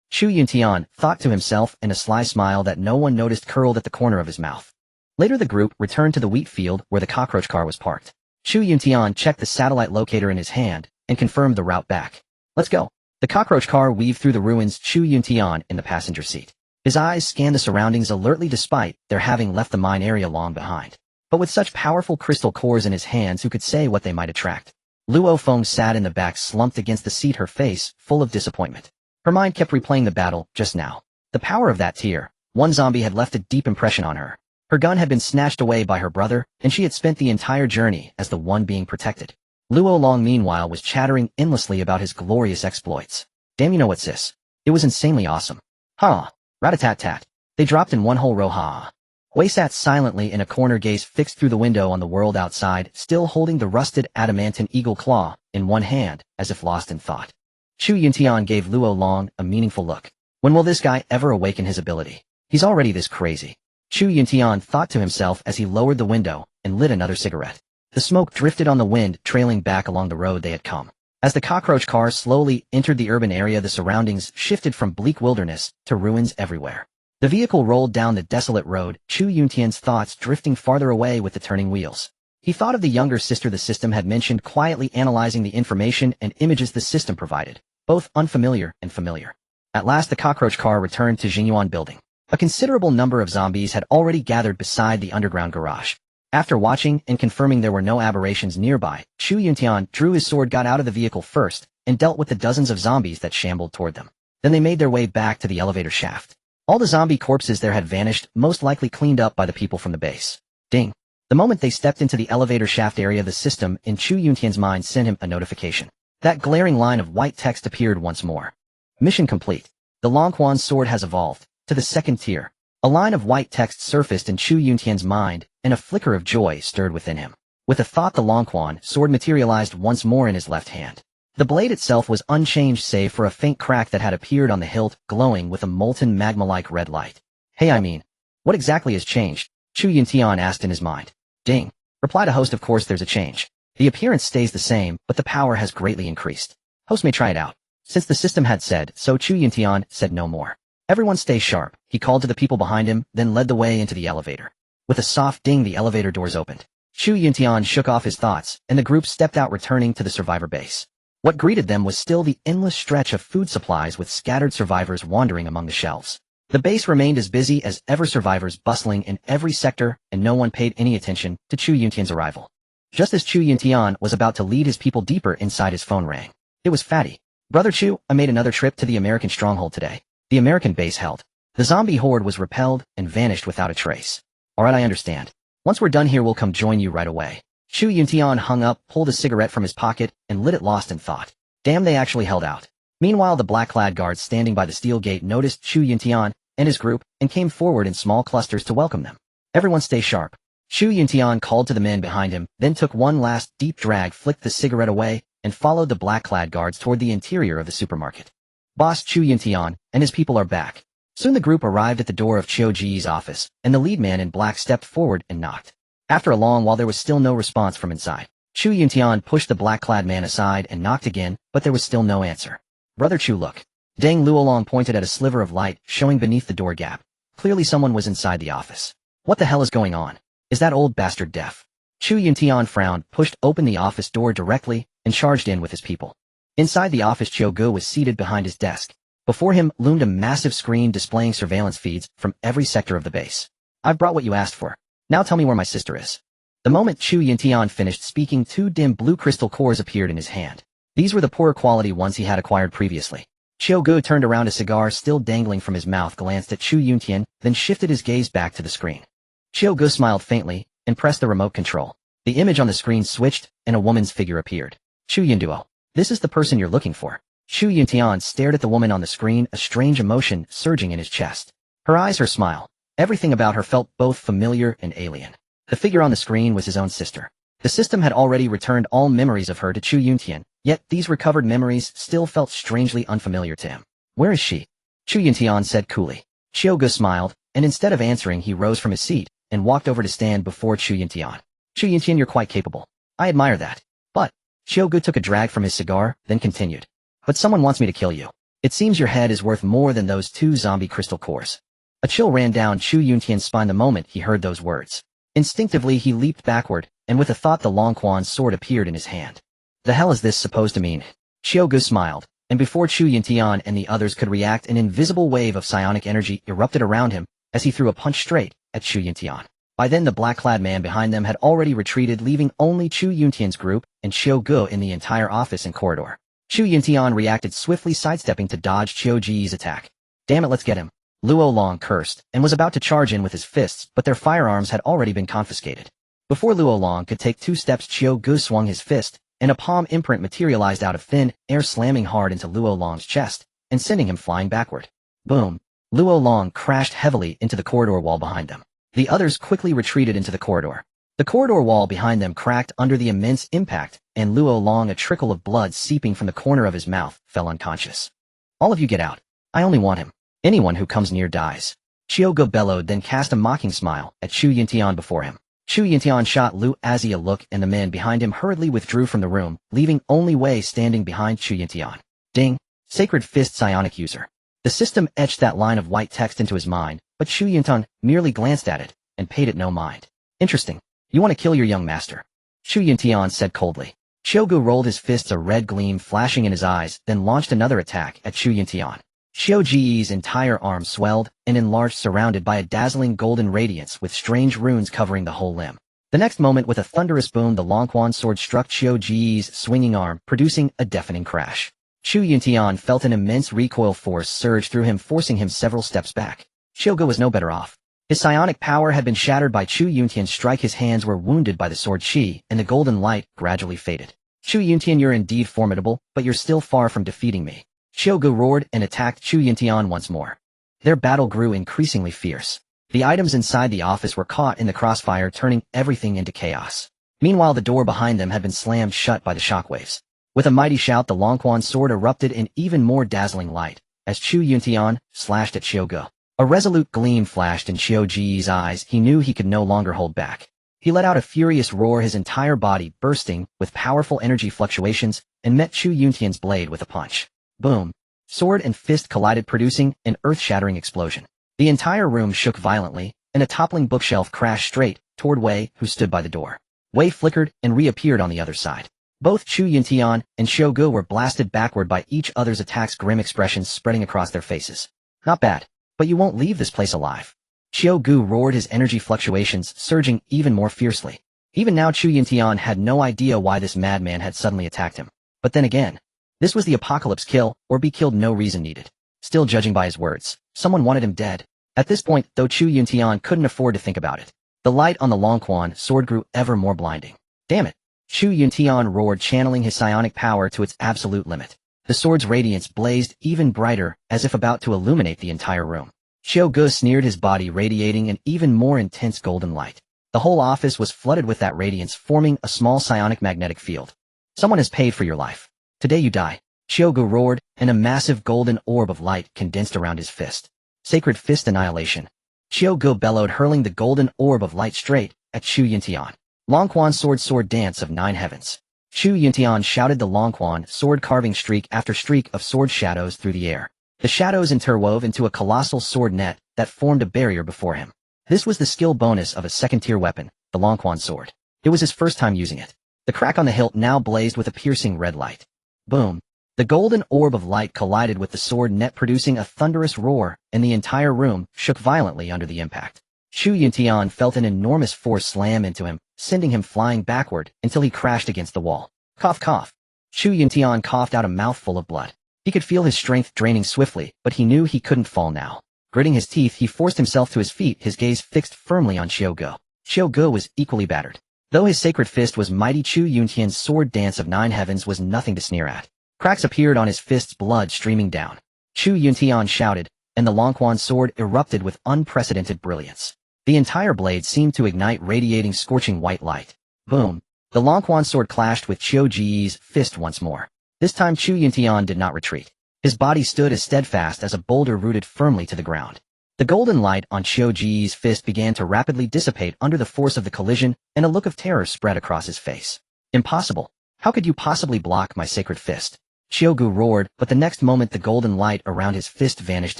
Chu Yuntian thought to himself, and a sly smile that no one noticed curled at the corner of his mouth. Later, the group returned to the wheat field where the cockroach car was parked. Chu Yuntian checked the satellite locator in his hand and confirmed the route back. Let's go. The cockroach car weaved through the ruins, Chu Yuntian in the passenger seat. His eyes scanned the surroundings alertly, despite their having left the mine area long behind. But with such powerful crystal cores in his hands, who could say what they might attract? Luo Feng sat in the back, slumped against the seat, her face full of disappointment. Her mind kept replaying the battle just now. The power of that tier one zombie had left a deep impression on her. Her gun had been snatched away by her brother, and she had spent the entire journey as the one being protected. Luo Long, meanwhile, was chattering endlessly about his glorious exploits. Damn, you know what, sis? It was insanely awesome. Ha! Rat-a-tat-tat. They dropped in one whole row, ha! Wei sat silently in a corner, gaze fixed through the window on the world outside, still holding the rusted adamantine eagle claw in one hand, as if lost in thought. Chu Yuntian gave Luo Long a meaningful look. When will this guy ever awaken his ability? He's already this crazy. Chu Yuntian thought to himself as he lowered the window and lit another cigarette. The smoke drifted on the wind, trailing back along the road they had come. As the cockroach car slowly entered the urban area, the surroundings shifted from bleak wilderness to ruins everywhere. The vehicle rolled down the desolate road, Chu Yuntian's thoughts drifting farther away with the turning wheels. He thought of the younger sister the system had mentioned, quietly analyzing the information and images the system provided, both unfamiliar and familiar. At last, the cockroach car returned to Jinyuan building. A considerable number of zombies had already gathered beside the underground garage. After watching and confirming there were no aberrations nearby, Chu Yuntian drew his sword, got out of the vehicle first, and dealt with the dozens of zombies that shambled toward them. Then they made their way back to the elevator shaft. All the zombie corpses there had vanished, most likely cleaned up by the people from the base. Ding. The moment they stepped into the elevator shaft area, the system in Chu Yuntian's mind sent him a notification. That glaring line of white text appeared once more. Mission complete. The Longquan sword has evolved to the second tier. A line of white text surfaced in Chu Yuntian's mind, and a flicker of joy stirred within him. With a thought, the Longquan sword materialized once more in his left hand. The blade itself was unchanged save for a faint crack that had appeared on the hilt, glowing with a molten magma-like red light. Hey, I mean, what exactly has changed? Chu Yuntian asked in his mind. Ding. Reply to host, of course there's a change. The appearance stays the same, but the power has greatly increased. Host may try it out. Since the system had said so, Chu Yuntian said no more. Everyone stay sharp, he called to the people behind him, then led the way into the elevator. With a soft ding, the elevator doors opened. Chu Yuntian shook off his thoughts, and the group stepped out, returning to the survivor base. What greeted them was still the endless stretch of food supplies with scattered survivors wandering among the shelves. The base remained as busy as ever, survivors bustling in every sector, and no one paid any attention to Chu Yuntian's arrival. Just as Chu Yuntian was about to lead his people deeper inside, his phone rang. It was Fatty. Brother Chu, I made another trip to the American stronghold today. The American base held. The zombie horde was repelled and vanished without a trace. Alright, I understand. Once we're done here, we'll come join you right away. Chu Yuntian hung up, pulled a cigarette from his pocket, and lit it, lost in thought. Damn, they actually held out. Meanwhile, the black-clad guards standing by the steel gate noticed Chu Yuntian and his group and came forward in small clusters to welcome them. Everyone stay sharp. Chu Yuntian called to the men behind him, then took one last deep drag, flicked the cigarette away, and followed the black-clad guards toward the interior of the supermarket. Boss Chu Yuntian and his people are back. Soon the group arrived at the door of Chiu Ji's office, and the lead man in black stepped forward and knocked. After a long while, there was still no response from inside. Chu Yuntian pushed the black-clad man aside and knocked again, but there was still no answer. Brother Chu, look. Deng Luolong pointed at a sliver of light showing beneath the door gap. Clearly someone was inside the office. What the hell is going on? Is that old bastard deaf? Chu Yuntian frowned, pushed open the office door directly, and charged in with his people. Inside the office, Chiu Gu was seated behind his desk. Before him loomed a massive screen displaying surveillance feeds from every sector of the base. I've brought what you asked for. Now tell me where my sister is. The moment Chu Yuntian finished speaking, two dim blue crystal cores appeared in his hand. These were the poorer quality ones he had acquired previously. Chiu Gu turned around, a cigar still dangling from his mouth, glanced at Chu Yuntian, then shifted his gaze back to the screen. Chiu Gu smiled faintly and pressed the remote control. The image on the screen switched, and a woman's figure appeared. Chu Yunduo. This is the person you're looking for. Chu Yuntian stared at the woman on the screen, a strange emotion surging in his chest. Her eyes, her smile. Everything about her felt both familiar and alien. The figure on the screen was his own sister. The system had already returned all memories of her to Chu Yuntian, yet these recovered memories still felt strangely unfamiliar to him. Where is she? Chu Yuntian said coolly. Chiu Gu smiled, and instead of answering, he rose from his seat and walked over to stand before Chu Yuntian. Chu Yuntian, you're quite capable. I admire that. But, Chiu Gu took a drag from his cigar, then continued. But someone wants me to kill you. It seems your head is worth more than those 2 zombie crystal cores. A chill ran down Chu Yuntian's spine the moment he heard those words. Instinctively, he leaped backward, and with a thought, the Long Quan's sword appeared in his hand. The hell is this supposed to mean? Chiu Gu smiled, and before Chu Yuntian and the others could react, an invisible wave of psionic energy erupted around him as he threw a punch straight at Chu Yuntian. By then, the black-clad man behind them had already retreated, leaving only Chu Yuntian's group and Chiu Gu in the entire office and corridor. Chu Yuntian reacted swiftly, sidestepping to dodge Chiu Ji's attack. Damn it, let's get him. Luolong cursed and was about to charge in with his fists, but their firearms had already been confiscated. Before Luolong could take 2 steps, Chiu Gu swung his fist, and a palm imprint materialized out of thin air, slamming hard into Luolong's chest and sending him flying backward. Boom! Luolong crashed heavily into the corridor wall behind them. The others quickly retreated into the corridor. The corridor wall behind them cracked under the immense impact, and Luolong, a trickle of blood seeping from the corner of his mouth, fell unconscious. All of you get out. I only want him. Anyone who comes near dies. Chiu Gu bellowed, then cast a mocking smile at Chu Yuntian before him. Chu Yuntian shot Lu Azzi a look, and the men behind him hurriedly withdrew from the room, leaving only Wei standing behind Chu Yuntian. Ding! Sacred Fist Psionic User. The system etched that line of white text into his mind, but Chu Yuntian merely glanced at it and paid it no mind. Interesting. You want to kill your young master? Chu Yuntian said coldly. Chiu Gu rolled his fists, a red gleam flashing in his eyes, then launched another attack at Chu Yuntian. Chiu Ji's entire arm swelled and enlarged, surrounded by a dazzling golden radiance with strange runes covering the whole limb. The next moment, with a thunderous boom, the Long Quan sword struck Chiu Ji's swinging arm, producing a deafening crash. Chu Yuntian felt an immense recoil force surge through him, forcing him several steps back. Chiu Gu was no better off. His psionic power had been shattered by Chu Yuntian's strike. His hands were wounded by the sword chi, and the golden light gradually faded. Chu Yuntian, you're indeed formidable, but you're still far from defeating me. Chiu Gu roared and attacked Chu Yuntian once more. Their battle grew increasingly fierce. The items inside the office were caught in the crossfire, turning everything into chaos. Meanwhile, the door behind them had been slammed shut by the shockwaves. With a mighty shout, the Long Quan sword erupted in even more dazzling light as Chu Yuntian slashed at Chiu Gu. A resolute gleam flashed in Chiu Ji's eyes. He knew he could no longer hold back. He let out a furious roar, his entire body bursting with powerful energy fluctuations, and met Chu Yuntian's blade with a punch. Boom. Sword and fist collided, producing an earth-shattering explosion. The entire room shook violently, and a toppling bookshelf crashed straight toward Wei, who stood by the door. Wei flickered and reappeared on the other side. Both Chu Yuntian and Xiao Gu were blasted backward by each other's attacks, grim expressions spreading across their faces. Not bad, but you won't leave this place alive. Xiao Gu roared, his energy fluctuations surging even more fiercely. Even now Chu Yuntian had no idea why this madman had suddenly attacked him. But then again, this was the apocalypse, kill or be killed, no reason needed. Still, judging by his words, someone wanted him dead. At this point, though, Chu Yuntian couldn't afford to think about it. The light on the Longquan sword grew ever more blinding. Damn it! Chu Yuntian roared, channeling his psionic power to its absolute limit. The sword's radiance blazed even brighter, as if about to illuminate the entire room. Xiao Gu sneered, his body radiating an even more intense golden light. The whole office was flooded with that radiance, forming a small psionic magnetic field. Someone has paid for your life. Today you die. Xiao Gu roared, and a massive golden orb of light condensed around his fist. Sacred Fist Annihilation. Xiao Gu bellowed, hurling the golden orb of light straight at Chu Yuntian. Longquan sword dance of 9 heavens. Chu Yuntian shouted, the Longquan sword carving streak after streak of sword shadows through the air. The shadows interwove into a colossal sword net that formed a barrier before him. This was the skill bonus of a second-tier weapon, the Longquan sword. It was his first time using it. The crack on the hilt now blazed with a piercing red light. Boom. The golden orb of light collided with the sword net, producing a thunderous roar, and the entire room shook violently under the impact. Chu Yuntian felt an enormous force slam into him, sending him flying backward until he crashed against the wall. Cough, cough. Chu Yuntian coughed out a mouthful of blood. He could feel his strength draining swiftly, but he knew he couldn't fall now. Gritting his teeth, he forced himself to his feet, his gaze fixed firmly on Xiao Gu. Xiao Gu was equally battered. Though his sacred fist was mighty, Chu Yuntian's sword dance of 9 heavens was nothing to sneer at. Cracks appeared on his fists, blood streaming down. Chu Yuntian shouted, and the Longquan sword erupted with unprecedented brilliance. The entire blade seemed to ignite, radiating scorching white light. Boom. The Longquan sword clashed with Qiu Ji's fist once more. This time Chu Yuntian did not retreat. His body stood as steadfast as a boulder rooted firmly to the ground. The golden light on Qiu Ji's fist began to rapidly dissipate under the force of the collision, and a look of terror spread across his face. Impossible. How could you possibly block my sacred fist? Xiao Gu roared, but the next moment the golden light around his fist vanished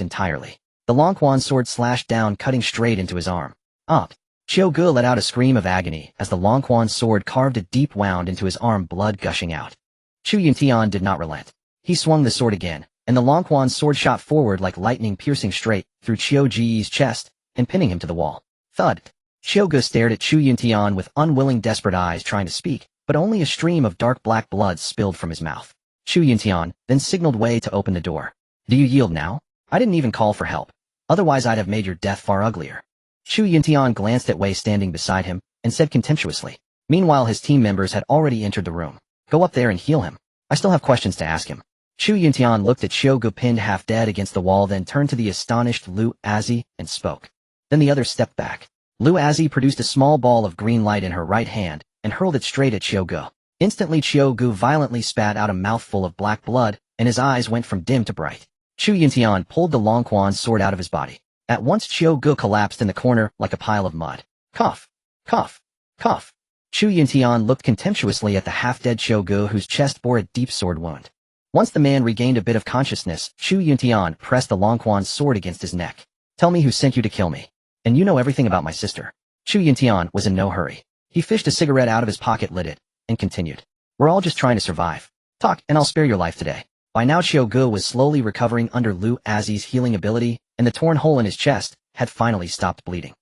entirely. The Longquan sword slashed down, cutting straight into his arm. Up. Xiao Gu let out a scream of agony as the Longquan sword carved a deep wound into his arm, blood gushing out. Chu Yuntian did not relent. He swung the sword again, and the Longquan sword shot forward like lightning, piercing straight through Qiu Ji's chest and pinning him to the wall. Thud. Xiao Gu stared at Chu Yuntian with unwilling, desperate eyes, trying to speak, but only a stream of dark black blood spilled from his mouth. Chu Yuntian then signaled Wei to open the door. Do you yield now? I didn't even call for help. Otherwise I'd have made your death far uglier. Chu Yuntian glanced at Wei standing beside him and said contemptuously. Meanwhile his team members had already entered the room. Go up there and heal him. I still have questions to ask him. Chu Yuntian looked at Xiao Gu pinned half dead against the wall, then turned to the astonished Lu Azi and spoke. Then the others stepped back. Lu Azi produced a small ball of green light in her right hand and hurled it straight at Xiao Gu. Instantly Xiao Gu violently spat out a mouthful of black blood, and his eyes went from dim to bright. Chu Yuntian pulled the Longquan sword out of his body. At once Xiao Gu collapsed in the corner like a pile of mud. Cough. Cough. Cough. Chu Yuntian looked contemptuously at the half-dead Xiao Gu, whose chest bore a deep sword wound. Once the man regained a bit of consciousness, Chu Yuntian pressed the Longquan's sword against his neck. Tell me who sent you to kill me. And you know everything about my sister. Chu Yuntian was in no hurry. He fished a cigarette out of his pocket, lit it, and continued. We're all just trying to survive. Talk, and I'll spare your life today. By now Xiao Gu was slowly recovering under Lu Azi's healing ability, and the torn hole in his chest had finally stopped bleeding.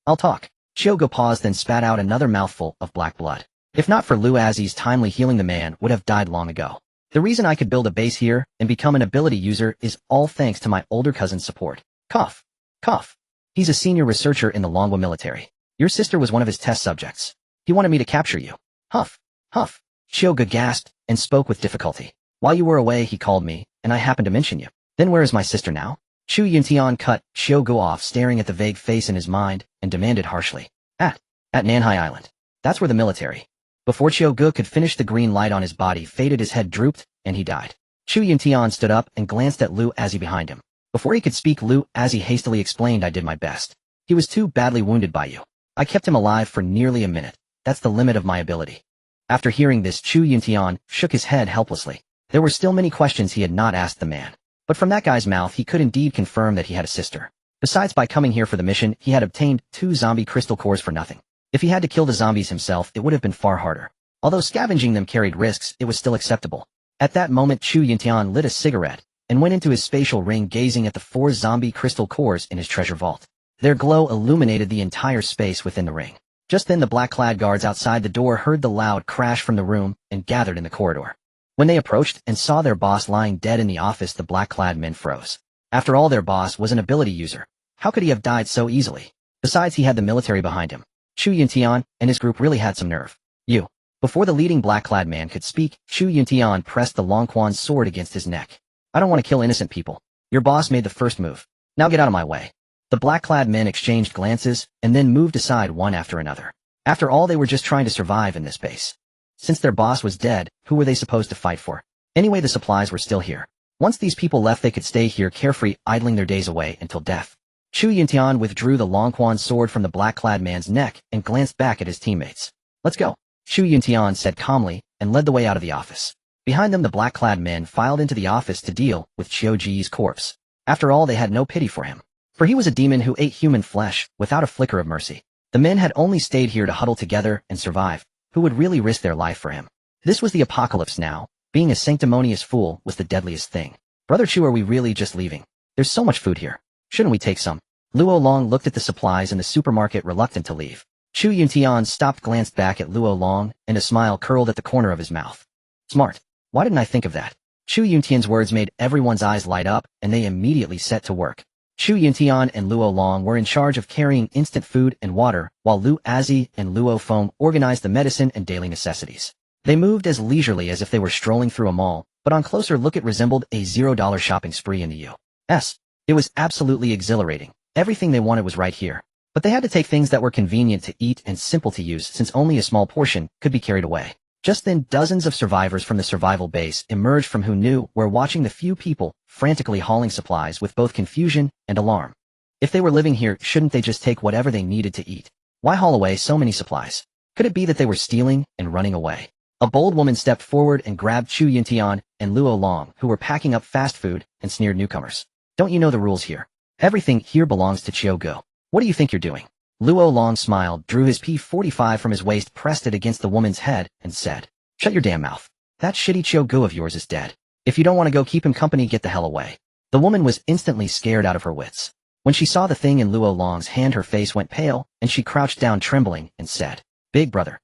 I'll talk. Xiao Gu paused, then spat out another mouthful of black blood. If not for Lu Azi's timely healing, the man would have died long ago. The reason I could build a base here and become an ability user is all thanks to my older cousin's support. Cough. Cough. He's a senior researcher in the Longwa military. Your sister was one of his test subjects. He wanted me to capture you. Huff. Huff. Xiao Gu gasped and spoke with difficulty. While you were away he called me, and I happened to mention you. Then where is my sister now? Chu Yuntian cut Xiao Gu off, staring at the vague face in his mind, and demanded harshly. At Nanhai Island. That's where the military. Before Xiao Gu could finish, the green light on his body faded, his head drooped, and he died. Chu Yuntian stood up and glanced at Lu Azi behind him. Before he could speak, Lu Azi hastily explained, I did my best. He was too badly wounded by you. I kept him alive for nearly a minute. That's the limit of my ability. After hearing this, Chu Yuntian shook his head helplessly. There were still many questions he had not asked the man. But from that guy's mouth he could indeed confirm that he had a sister. Besides, by coming here for the mission, he had obtained 2 zombie crystal cores for nothing. If he had to kill the zombies himself, it would have been far harder. Although scavenging them carried risks, it was still acceptable. At that moment, Chu Yuntian lit a cigarette and went into his spatial ring, gazing at the 4 zombie crystal cores in his treasure vault. Their glow illuminated the entire space within the ring. Just then the black-clad guards outside the door heard the loud crash from the room and gathered in the corridor. When they approached and saw their boss lying dead in the office, the black-clad men froze. After all, their boss was an ability user. How could he have died so easily? Besides, he had the military behind him. Chu Yuntian and his group really had some nerve. You. Before the leading black-clad man could speak, Chu Yuntian pressed the Longquan's sword against his neck. I don't want to kill innocent people. Your boss made the first move. Now get out of my way. The black-clad men exchanged glances and then moved aside one after another. After all, they were just trying to survive in this base. Since their boss was dead, who were they supposed to fight for? Anyway, the supplies were still here. Once these people left, they could stay here carefree, idling their days away until death. Chu Yuntian withdrew the Longquan's sword from the black-clad man's neck and glanced back at his teammates. Let's go. Chu Yuntian said calmly and led the way out of the office. Behind them, the black-clad men filed into the office to deal with Chioji's corpse. After all, they had no pity for him. For he was a demon who ate human flesh without a flicker of mercy. The men had only stayed here to huddle together and survive. Who would really risk their life for him? This was the apocalypse now. Being a sanctimonious fool was the deadliest thing. Brother Chu, are we really just leaving? There's so much food here. Shouldn't we take some? Luo Long looked at the supplies in the supermarket, reluctant to leave. Chu Yuntian stopped, glanced back at Luo Long, and a smile curled at the corner of his mouth. Smart. Why didn't I think of that? Chu Yuntian's words made everyone's eyes light up, and they immediately set to work. Chu Yuntian and Luo Long were in charge of carrying instant food and water, while Lu Azi and Luo Feng organized the medicine and daily necessities. They moved as leisurely as if they were strolling through a mall, but on closer look it resembled a $0 shopping spree in the U.S. It was absolutely exhilarating. Everything they wanted was right here. But they had to take things that were convenient to eat and simple to use, since only a small portion could be carried away. Just then, dozens of survivors from the survival base emerged from who knew where, watching the few people frantically hauling supplies with both confusion and alarm. If they were living here, shouldn't they just take whatever they needed to eat? Why haul away so many supplies? Could it be that they were stealing and running away? A bold woman stepped forward and grabbed Chu Yuntian and Luo Long, who were packing up fast food, and sneered, newcomers. Don't you know the rules here? Everything here belongs to Chiu Go. What do you think you're doing? Luo Long smiled, drew his P45 from his waist, pressed it against the woman's head, and said, shut your damn mouth. That shitty Chiu Go of yours is dead. If you don't want to go keep him company, get the hell away. The woman was instantly scared out of her wits. When she saw the thing in Luo Long's hand, her face went pale, and she crouched down trembling and said, Big brother,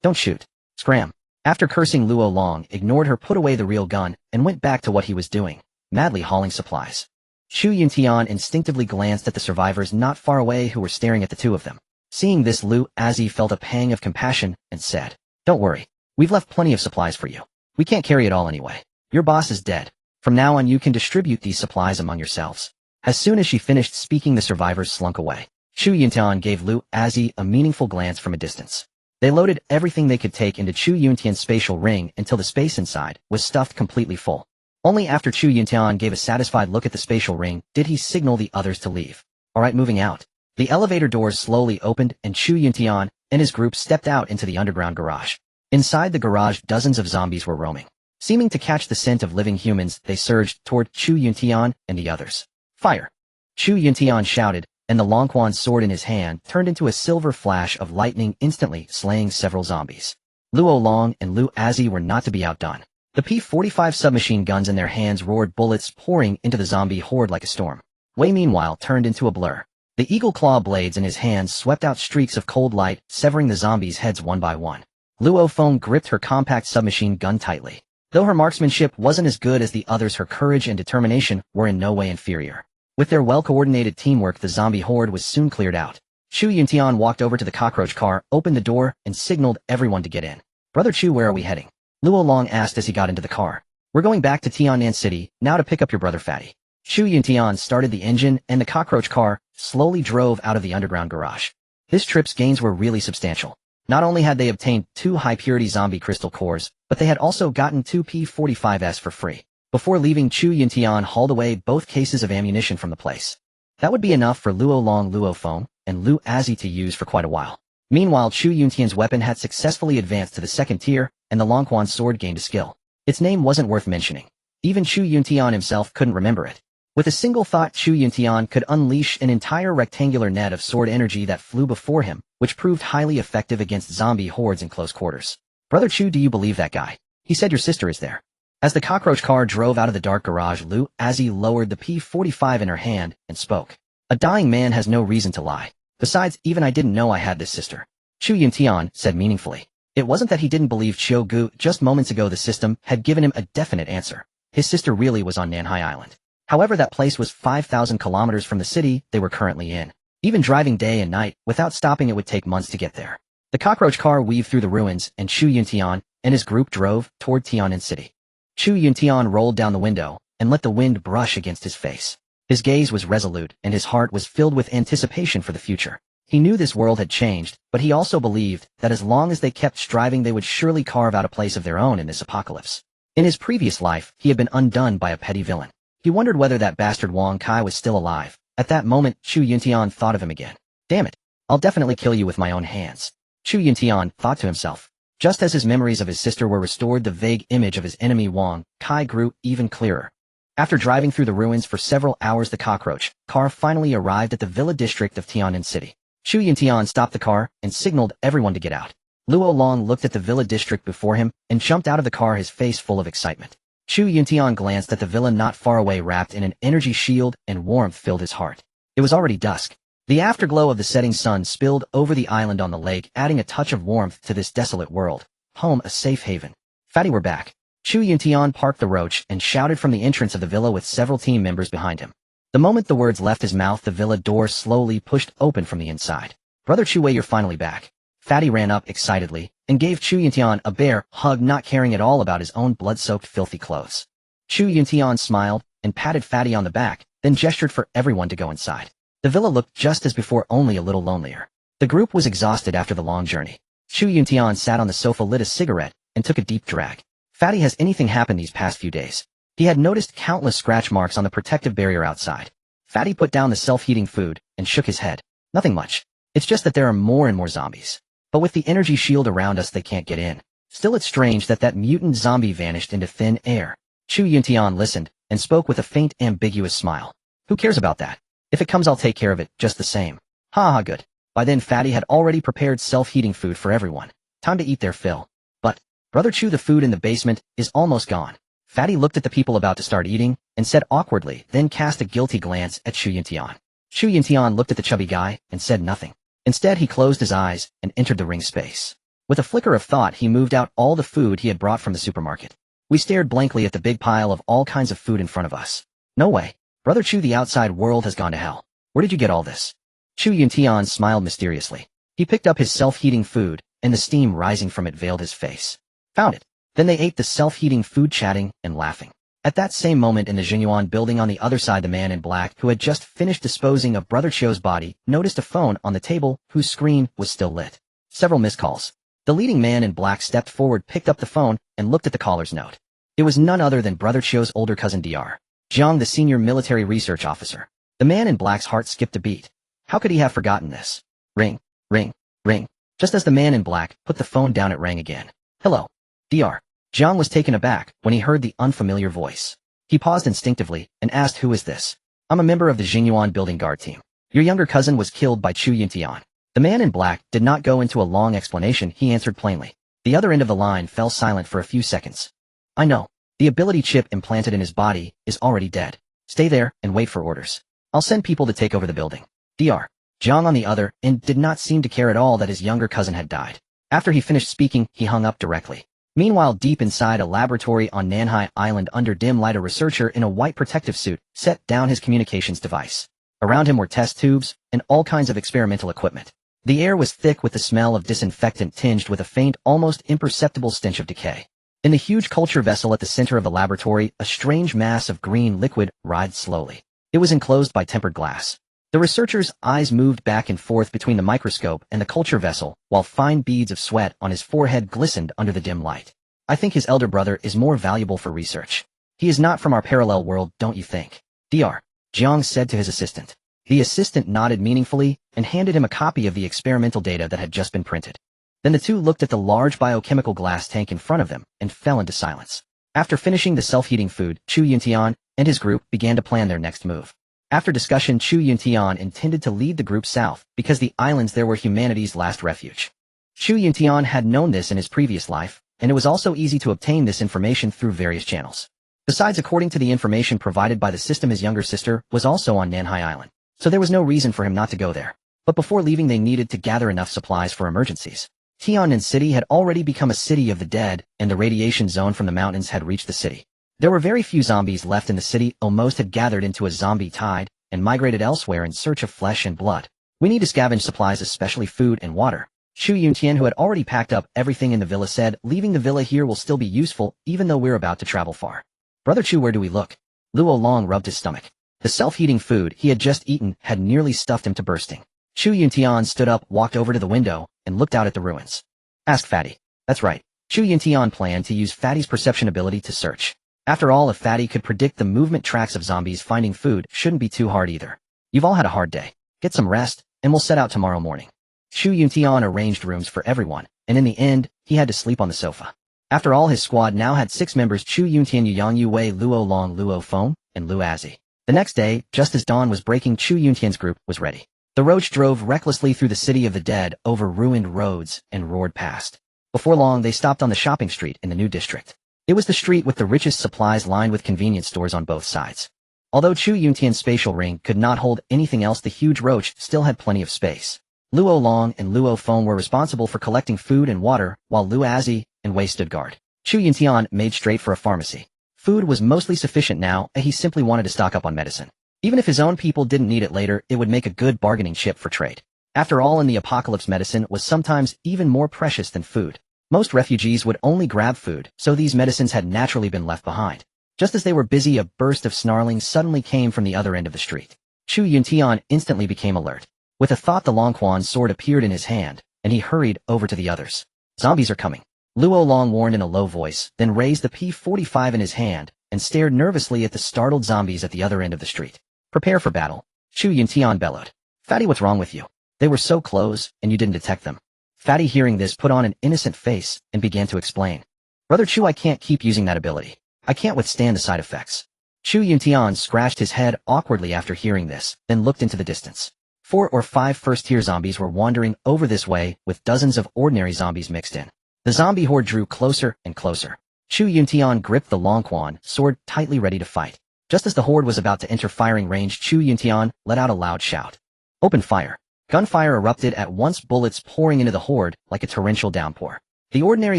don't shoot. Scram. After cursing, Luo Long ignored her, put away the real gun, and went back to what he was doing, madly hauling supplies. Chu Yuntian instinctively glanced at the survivors not far away who were staring at the two of them. Seeing this, Lu Azi felt a pang of compassion and said, don't worry. We've left plenty of supplies for you. We can't carry it all anyway. Your boss is dead. From now on, you can distribute these supplies among yourselves. As soon as she finished speaking, the survivors slunk away. Chu Yuntian gave Lu Azi a meaningful glance from a distance. They loaded everything they could take into Chu Yuntian's spatial ring until the space inside was stuffed completely full. Only after Chu Yuntian gave a satisfied look at the spatial ring did he signal the others to leave. Alright, moving out. The elevator doors slowly opened and Chu Yuntian and his group stepped out into the underground garage. Inside the garage, dozens of zombies were roaming. Seeming to catch the scent of living humans, they surged toward Chu Yuntian and the others. Fire! Chu Yuntian shouted, and the Longquan's sword in his hand turned into a silver flash of lightning, instantly slaying several zombies. Luo Long and Lu Azi were not to be outdone. The P-45 submachine guns in their hands roared, bullets pouring into the zombie horde like a storm. Wei, meanwhile, turned into a blur. The eagle claw blades in his hands swept out streaks of cold light, severing the zombies' heads one by one. Luo Feng gripped her compact submachine gun tightly. Though her marksmanship wasn't as good as the others, her courage and determination were in no way inferior. With their well-coordinated teamwork, the zombie horde was soon cleared out. Chu Yuntian walked over to the cockroach car, opened the door, and signaled everyone to get in. Brother Chu, where are we heading? Luo Long asked as he got into the car. We're going back to Tianan City, now, to pick up your brother Fatty. Chu Yuntian started the engine, and the cockroach car slowly drove out of the underground garage. This trip's gains were really substantial. Not only had they obtained 2 high-purity zombie crystal cores, but they had also gotten 2 P-45s for free. Before leaving, Chu Yuntian hauled away both cases of ammunition from the place. That would be enough for Luo Long, Luo Feng, and Lu Azi to use for quite a while. Meanwhile, Chu Yuntian's weapon had successfully advanced to the second tier, and the Longquan's sword gained a skill. Its name wasn't worth mentioning. Even Chu Yuntian himself couldn't remember it. With a single thought, Chu Yuntian could unleash an entire rectangular net of sword energy that flew before him, which proved highly effective against zombie hordes in close quarters. Brother Chu, do you believe that guy? He said your sister is there. As the cockroach car drove out of the dark garage, Lu Azi lowered the P-45 in her hand and spoke. A dying man has no reason to lie. Besides, even I didn't know I had this sister. Chu Yuntian said meaningfully. It wasn't that he didn't believe Chiu Gu. Just moments ago the system had given him a definite answer. His sister really was on Nanhai Island. However, that place was 5,000 kilometers from the city they were currently in. Even driving day and night, without stopping, it would take months to get there. The cockroach car weaved through the ruins, and Chu Yuntian and his group drove toward Tianan City. Chu Yuntian rolled down the window and let the wind brush against his face. His gaze was resolute, and his heart was filled with anticipation for the future. He knew this world had changed, but he also believed that as long as they kept striving, they would surely carve out a place of their own in this apocalypse. In his previous life, he had been undone by a petty villain. He wondered whether that bastard Wang Kai was still alive. At that moment, Chu Yuntian thought of him again. Damn it, I'll definitely kill you with my own hands. Chu Yuntian thought to himself. Just as his memories of his sister were restored, the vague image of his enemy Wang Kai grew even clearer. After driving through the ruins for several hours, the cockroach car finally arrived at the villa district of Tianan City. Chu Yuntian stopped the car and signaled everyone to get out. Luo Long looked at the villa district before him and jumped out of the car, his face full of excitement. Chu Yuntian glanced at the villa not far away, wrapped in an energy shield, and warmth filled his heart. It was already dusk. The afterglow of the setting sun spilled over the island on the lake, adding a touch of warmth to this desolate world. Home, a safe haven. Fatty, we're back. Chu Yuntian parked the roach and shouted from the entrance of the villa with several team members behind him. The moment the words left his mouth, the villa door slowly pushed open from the inside. Brother Chu Wei, you're finally back. Fatty ran up excitedly and gave Chu Yuntian a bear hug, not caring at all about his own blood-soaked filthy clothes. Chu Yuntian smiled and patted Fatty on the back, then gestured for everyone to go inside. The villa looked just as before, only a little lonelier. The group was exhausted after the long journey. Chu Yuntian sat on the sofa, lit a cigarette, and took a deep drag. Fatty, has anything happened these past few days? He had noticed countless scratch marks on the protective barrier outside. Fatty put down the self-heating food and shook his head. Nothing much. It's just that there are more and more zombies. But with the energy shield around us, they can't get in. Still, it's strange that that mutant zombie vanished into thin air. Chu Yuntian listened and spoke with a faint, ambiguous smile. Who cares about that? If it comes, I'll take care of it just the same. Ha ha, good. By then, Fatty had already prepared self-heating food for everyone. Time to eat their fill. But, Brother Chu, the food in the basement is almost gone. Fatty looked at the people about to start eating and said awkwardly, then cast a guilty glance at Chu Yuntian. Chu Yuntian looked at the chubby guy and said nothing. Instead, he closed his eyes and entered the ring space. With a flicker of thought, he moved out all the food he had brought from the supermarket. We stared blankly at the big pile of all kinds of food in front of us. No way. Brother Chu, the outside world has gone to hell. Where did you get all this? Chu Yuntian smiled mysteriously. He picked up his self-heating food, and the steam rising from it veiled his face. Found it. Then they ate the self-heating food, chatting and laughing. At that same moment, in the Jinyuan building on the other side, the man in black, who had just finished disposing of Brother Chiu's body, noticed a phone on the table whose screen was still lit. Several missed calls. The leading man in black stepped forward, picked up the phone, and looked at the caller's note. It was none other than Brother Chiu's older cousin Dr. Jiang, the senior military research officer. The man in black's heart skipped a beat. How could he have forgotten this? Ring, ring, ring. Just as the man in black put the phone down, it rang again. Hello. Dr. Jiang was taken aback when he heard the unfamiliar voice. He paused instinctively and asked, who is this? I'm a member of the Jinyuan building guard team. Your younger cousin was killed by Chu Yuntian. The man in black did not go into a long explanation, he answered plainly. The other end of the line fell silent for a few seconds. I know. The ability chip implanted in his body is already dead. Stay there and wait for orders. I'll send people to take over the building. Dr. Jiang, on the other end, did not seem to care at all that his younger cousin had died. After he finished speaking, he hung up directly. Meanwhile, deep inside a laboratory on Nanhai Island under dim light, a researcher in a white protective suit set down his communications device. Around him were test tubes and all kinds of experimental equipment. The air was thick with the smell of disinfectant, tinged with a faint, almost imperceptible stench of decay. In the huge culture vessel at the center of the laboratory, a strange mass of green liquid writhed slowly. It was enclosed by tempered glass. The researcher's eyes moved back and forth between the microscope and the culture vessel, while fine beads of sweat on his forehead glistened under the dim light. I think his elder brother is more valuable for research. He is not from our parallel world, don't you think? Dr. Jiang said to his assistant. The assistant nodded meaningfully and handed him a copy of the experimental data that had just been printed. Then the two looked at the large biochemical glass tank in front of them and fell into silence. After finishing the self-heating food, Chu Yuntian and his group began to plan their next move. After discussion, Chu Yuntian intended to lead the group south because the islands there were humanity's last refuge. Chu Yuntian had known this in his previous life, and it was also easy to obtain this information through various channels. Besides, according to the information provided by the system, his younger sister was also on Nanhai Island, so there was no reason for him not to go there. But before leaving, they needed to gather enough supplies for emergencies. Tiannan City had already become a city of the dead, and the radiation zone from the mountains had reached the city. There were very few zombies left in the city. Most had gathered into a zombie tide and migrated elsewhere in search of flesh and blood. We need to scavenge supplies, especially food and water. Chu Yuntian, who had already packed up everything in the villa, said, leaving the villa here will still be useful, even though we're about to travel far. Brother Chu, where do we look? Luo Long rubbed his stomach. The self-heating food he had just eaten had nearly stuffed him to bursting. Chu Yuntian stood up, walked over to the window, and looked out at the ruins. Ask Fatty. That's right. Chu Yuntian planned to use Fatty's perception ability to search. After all, if Fatty could predict the movement tracks of zombies, finding food shouldn't be too hard either. You've all had a hard day. Get some rest, and we'll set out tomorrow morning. Chu Yuntian arranged rooms for everyone, and in the end, he had to sleep on the sofa. After all, his squad now had 6 members: Chu Yuntian, Yang Yu Wei, Luo Long, Luo Feng, and Lu Azi. The next day, just as dawn was breaking, Chu Yuntian's group was ready. The roach drove recklessly through the city of the dead, over ruined roads, and roared past. Before long, they stopped on the shopping street in the new district. It was the street with the richest supplies, lined with convenience stores on both sides. Although Chu Yuntian's spatial ring could not hold anything else, the huge roach still had plenty of space. Luo Long and Luo Feng were responsible for collecting food and water, while Lu Azi and Wei stood guard. Chu Yuntian made straight for a pharmacy. Food was mostly sufficient now, and he simply wanted to stock up on medicine. Even if his own people didn't need it later, it would make a good bargaining chip for trade. After all, in the apocalypse, medicine was sometimes even more precious than food. Most refugees would only grab food, so these medicines had naturally been left behind. Just as they were busy, a burst of snarling suddenly came from the other end of the street. Chu Yuntian instantly became alert. With a thought, the Longquan sword appeared in his hand, and he hurried over to the others. Zombies are coming. Luo Long warned in a low voice, then raised the P45 in his hand, and stared nervously at the startled zombies at the other end of the street. Prepare for battle. Chu Yuntian bellowed. Fatty, what's wrong with you? They were so close, and you didn't detect them. Fatty, hearing this, put on an innocent face and began to explain. Brother Chu, I can't keep using that ability. I can't withstand the side effects. Chu Yuntian scratched his head awkwardly after hearing this, then looked into the distance. 4 or 5 first-tier zombies were wandering over this way, with dozens of ordinary zombies mixed in. The zombie horde drew closer and closer. Chu Yuntian gripped the Longquan sword tightly, ready to fight. Just as the horde was about to enter firing range, Chu Yuntian let out a loud shout. Open fire. Gunfire erupted at once, bullets pouring into the horde like a torrential downpour. The ordinary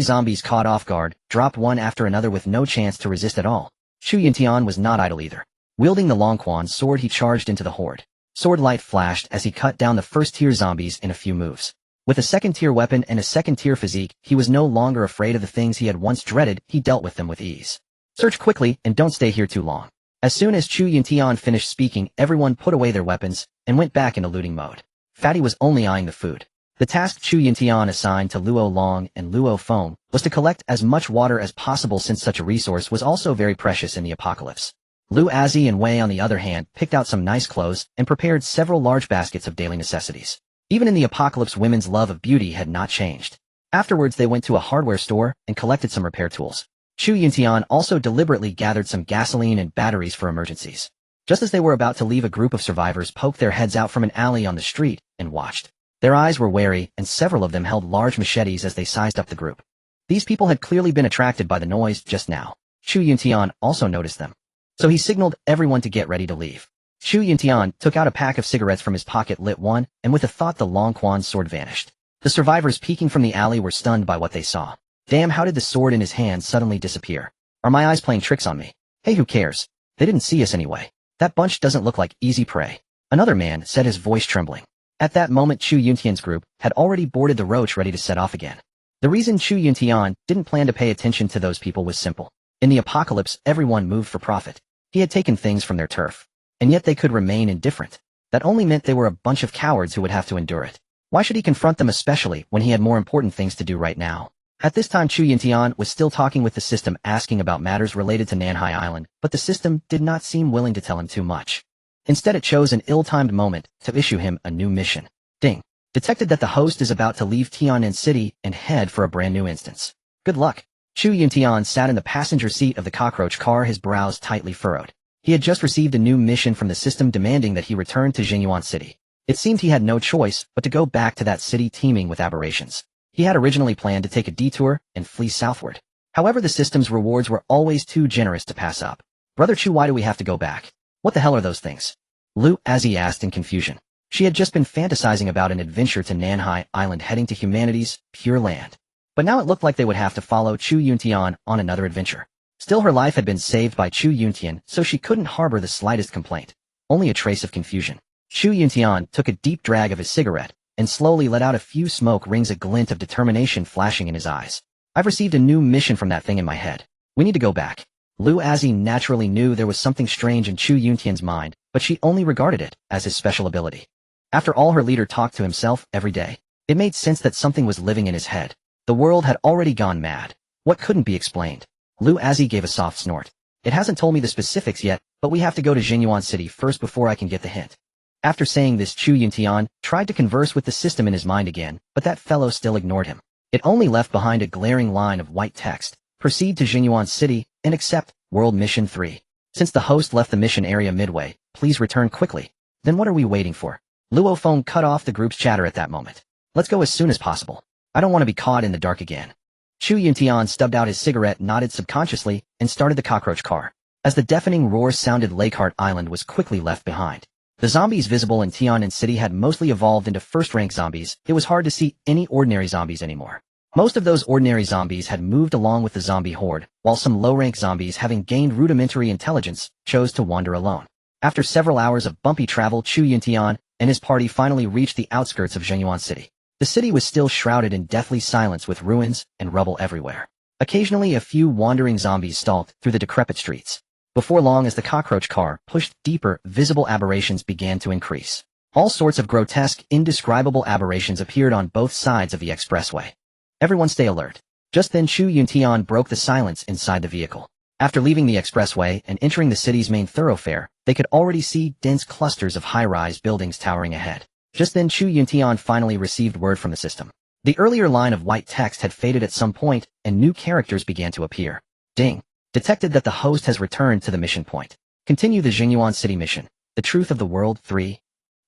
zombies, caught off guard, dropped one after another with no chance to resist at all. Chu Yuntian was not idle either. Wielding the Longquan sword, he charged into the horde. Sword light flashed as he cut down the first-tier zombies in a few moves. With a second-tier weapon and a second-tier physique, he was no longer afraid of the things he had once dreaded. He dealt with them with ease. Search quickly and don't stay here too long. As soon as Chu Yuntian finished speaking, everyone put away their weapons and went back into looting mode. Fatty was only eyeing the food. The task Chu Yuntian assigned to Luo Long and Luo Feng was to collect as much water as possible, since such a resource was also very precious in the apocalypse. Lu Azi and Wei, on the other hand, picked out some nice clothes and prepared several large baskets of daily necessities. Even in the apocalypse, women's love of beauty had not changed. Afterwards, they went to a hardware store and collected some repair tools. Chu Yuntian also deliberately gathered some gasoline and batteries for emergencies. Just as they were about to leave, a group of survivors poked their heads out from an alley on the street and watched. Their eyes were wary, and several of them held large machetes as they sized up the group. These people had clearly been attracted by the noise just now. Chu Yuntian also noticed them. So he signaled everyone to get ready to leave. Chu Yuntian took out a pack of cigarettes from his pocket, lit one, and with a thought, the Longquan sword vanished. The survivors peeking from the alley were stunned by what they saw. Damn, how did the sword in his hand suddenly disappear? Are my eyes playing tricks on me? Hey, who cares? They didn't see us anyway. That bunch doesn't look like easy prey. Another man said, his voice trembling. At that moment, Chu Yuntian's group had already boarded the roach, ready to set off again. The reason Chu Yuntian didn't plan to pay attention to those people was simple. In the apocalypse, everyone moved for profit. He had taken things from their turf. And yet they could remain indifferent. That only meant they were a bunch of cowards who would have to endure it. Why should he confront them, especially when he had more important things to do right now? At this time, Chu Yuntian was still talking with the system, asking about matters related to Nanhai Island, but the system did not seem willing to tell him too much. Instead it chose an ill-timed moment to issue him a new mission. Ding. Detected that the host is about to leave Tian'an City and head for a brand new instance. Good luck. Chu Yuntian sat in the passenger seat of the cockroach car, his brows tightly furrowed. He had just received a new mission from the system demanding that he return to Jinyuan City. It seemed he had no choice but to go back to that city teeming with aberrations. He had originally planned to take a detour and flee southward. However, the system's rewards were always too generous to pass up. Brother Chu, why do we have to go back? What the hell are those things? Lu Azhi asked in confusion. She had just been fantasizing about an adventure to Nanhai Island heading to humanity's pure land. But now it looked like they would have to follow Chu Yuntian on another adventure. Still, her life had been saved by Chu Yuntian, so she couldn't harbor the slightest complaint. Only a trace of confusion. Chu Yuntian took a deep drag of his cigarette and slowly let out a few smoke rings, a glint of determination flashing in his eyes. I've received a new mission from that thing in my head. We need to go back. Lu Azhi naturally knew there was something strange in Chu Yuntian's mind, but she only regarded it as his special ability. After all, her leader talked to himself every day. It made sense that something was living in his head. The world had already gone mad. What couldn't be explained? Lu Azhi gave a soft snort. It hasn't told me the specifics yet, but we have to go to Jinyuan City first before I can get the hint. After saying this, Chu Yuntian tried to converse with the system in his mind again, but that fellow still ignored him. It only left behind a glaring line of white text. Proceed to Jinyuan City and accept World Mission 3. Since the host left the mission area midway, please return quickly. Then what are we waiting for? Luo Feng cut off the group's chatter at that moment. Let's go as soon as possible. I don't want to be caught in the dark again. Chu Yuntian stubbed out his cigarette, nodded subconsciously, and started the cockroach car. As the deafening roar sounded, Lakeheart Island was quickly left behind. The zombies visible in Tian'an City had mostly evolved into first-rank zombies. It was hard to see any ordinary zombies anymore. Most of those ordinary zombies had moved along with the zombie horde, while some low-rank zombies, having gained rudimentary intelligence, chose to wander alone. After several hours of bumpy travel, Chu Yuntian and his party finally reached the outskirts of Jinyuan City. The city was still shrouded in deathly silence with ruins and rubble everywhere. Occasionally a few wandering zombies stalked through the decrepit streets. Before long, as the cockroach car pushed deeper, visible aberrations began to increase. All sorts of grotesque, indescribable aberrations appeared on both sides of the expressway. Everyone stay alert. Just then Chu Yuntian broke the silence inside the vehicle. After leaving the expressway and entering the city's main thoroughfare, they could already see dense clusters of high-rise buildings towering ahead. Just then Chu Yuntian finally received word from the system. The earlier line of white text had faded at some point, and new characters began to appear. Ding. Detected that the host has returned to the mission point. Continue the Jinyuan City mission. The Truth of the World 3.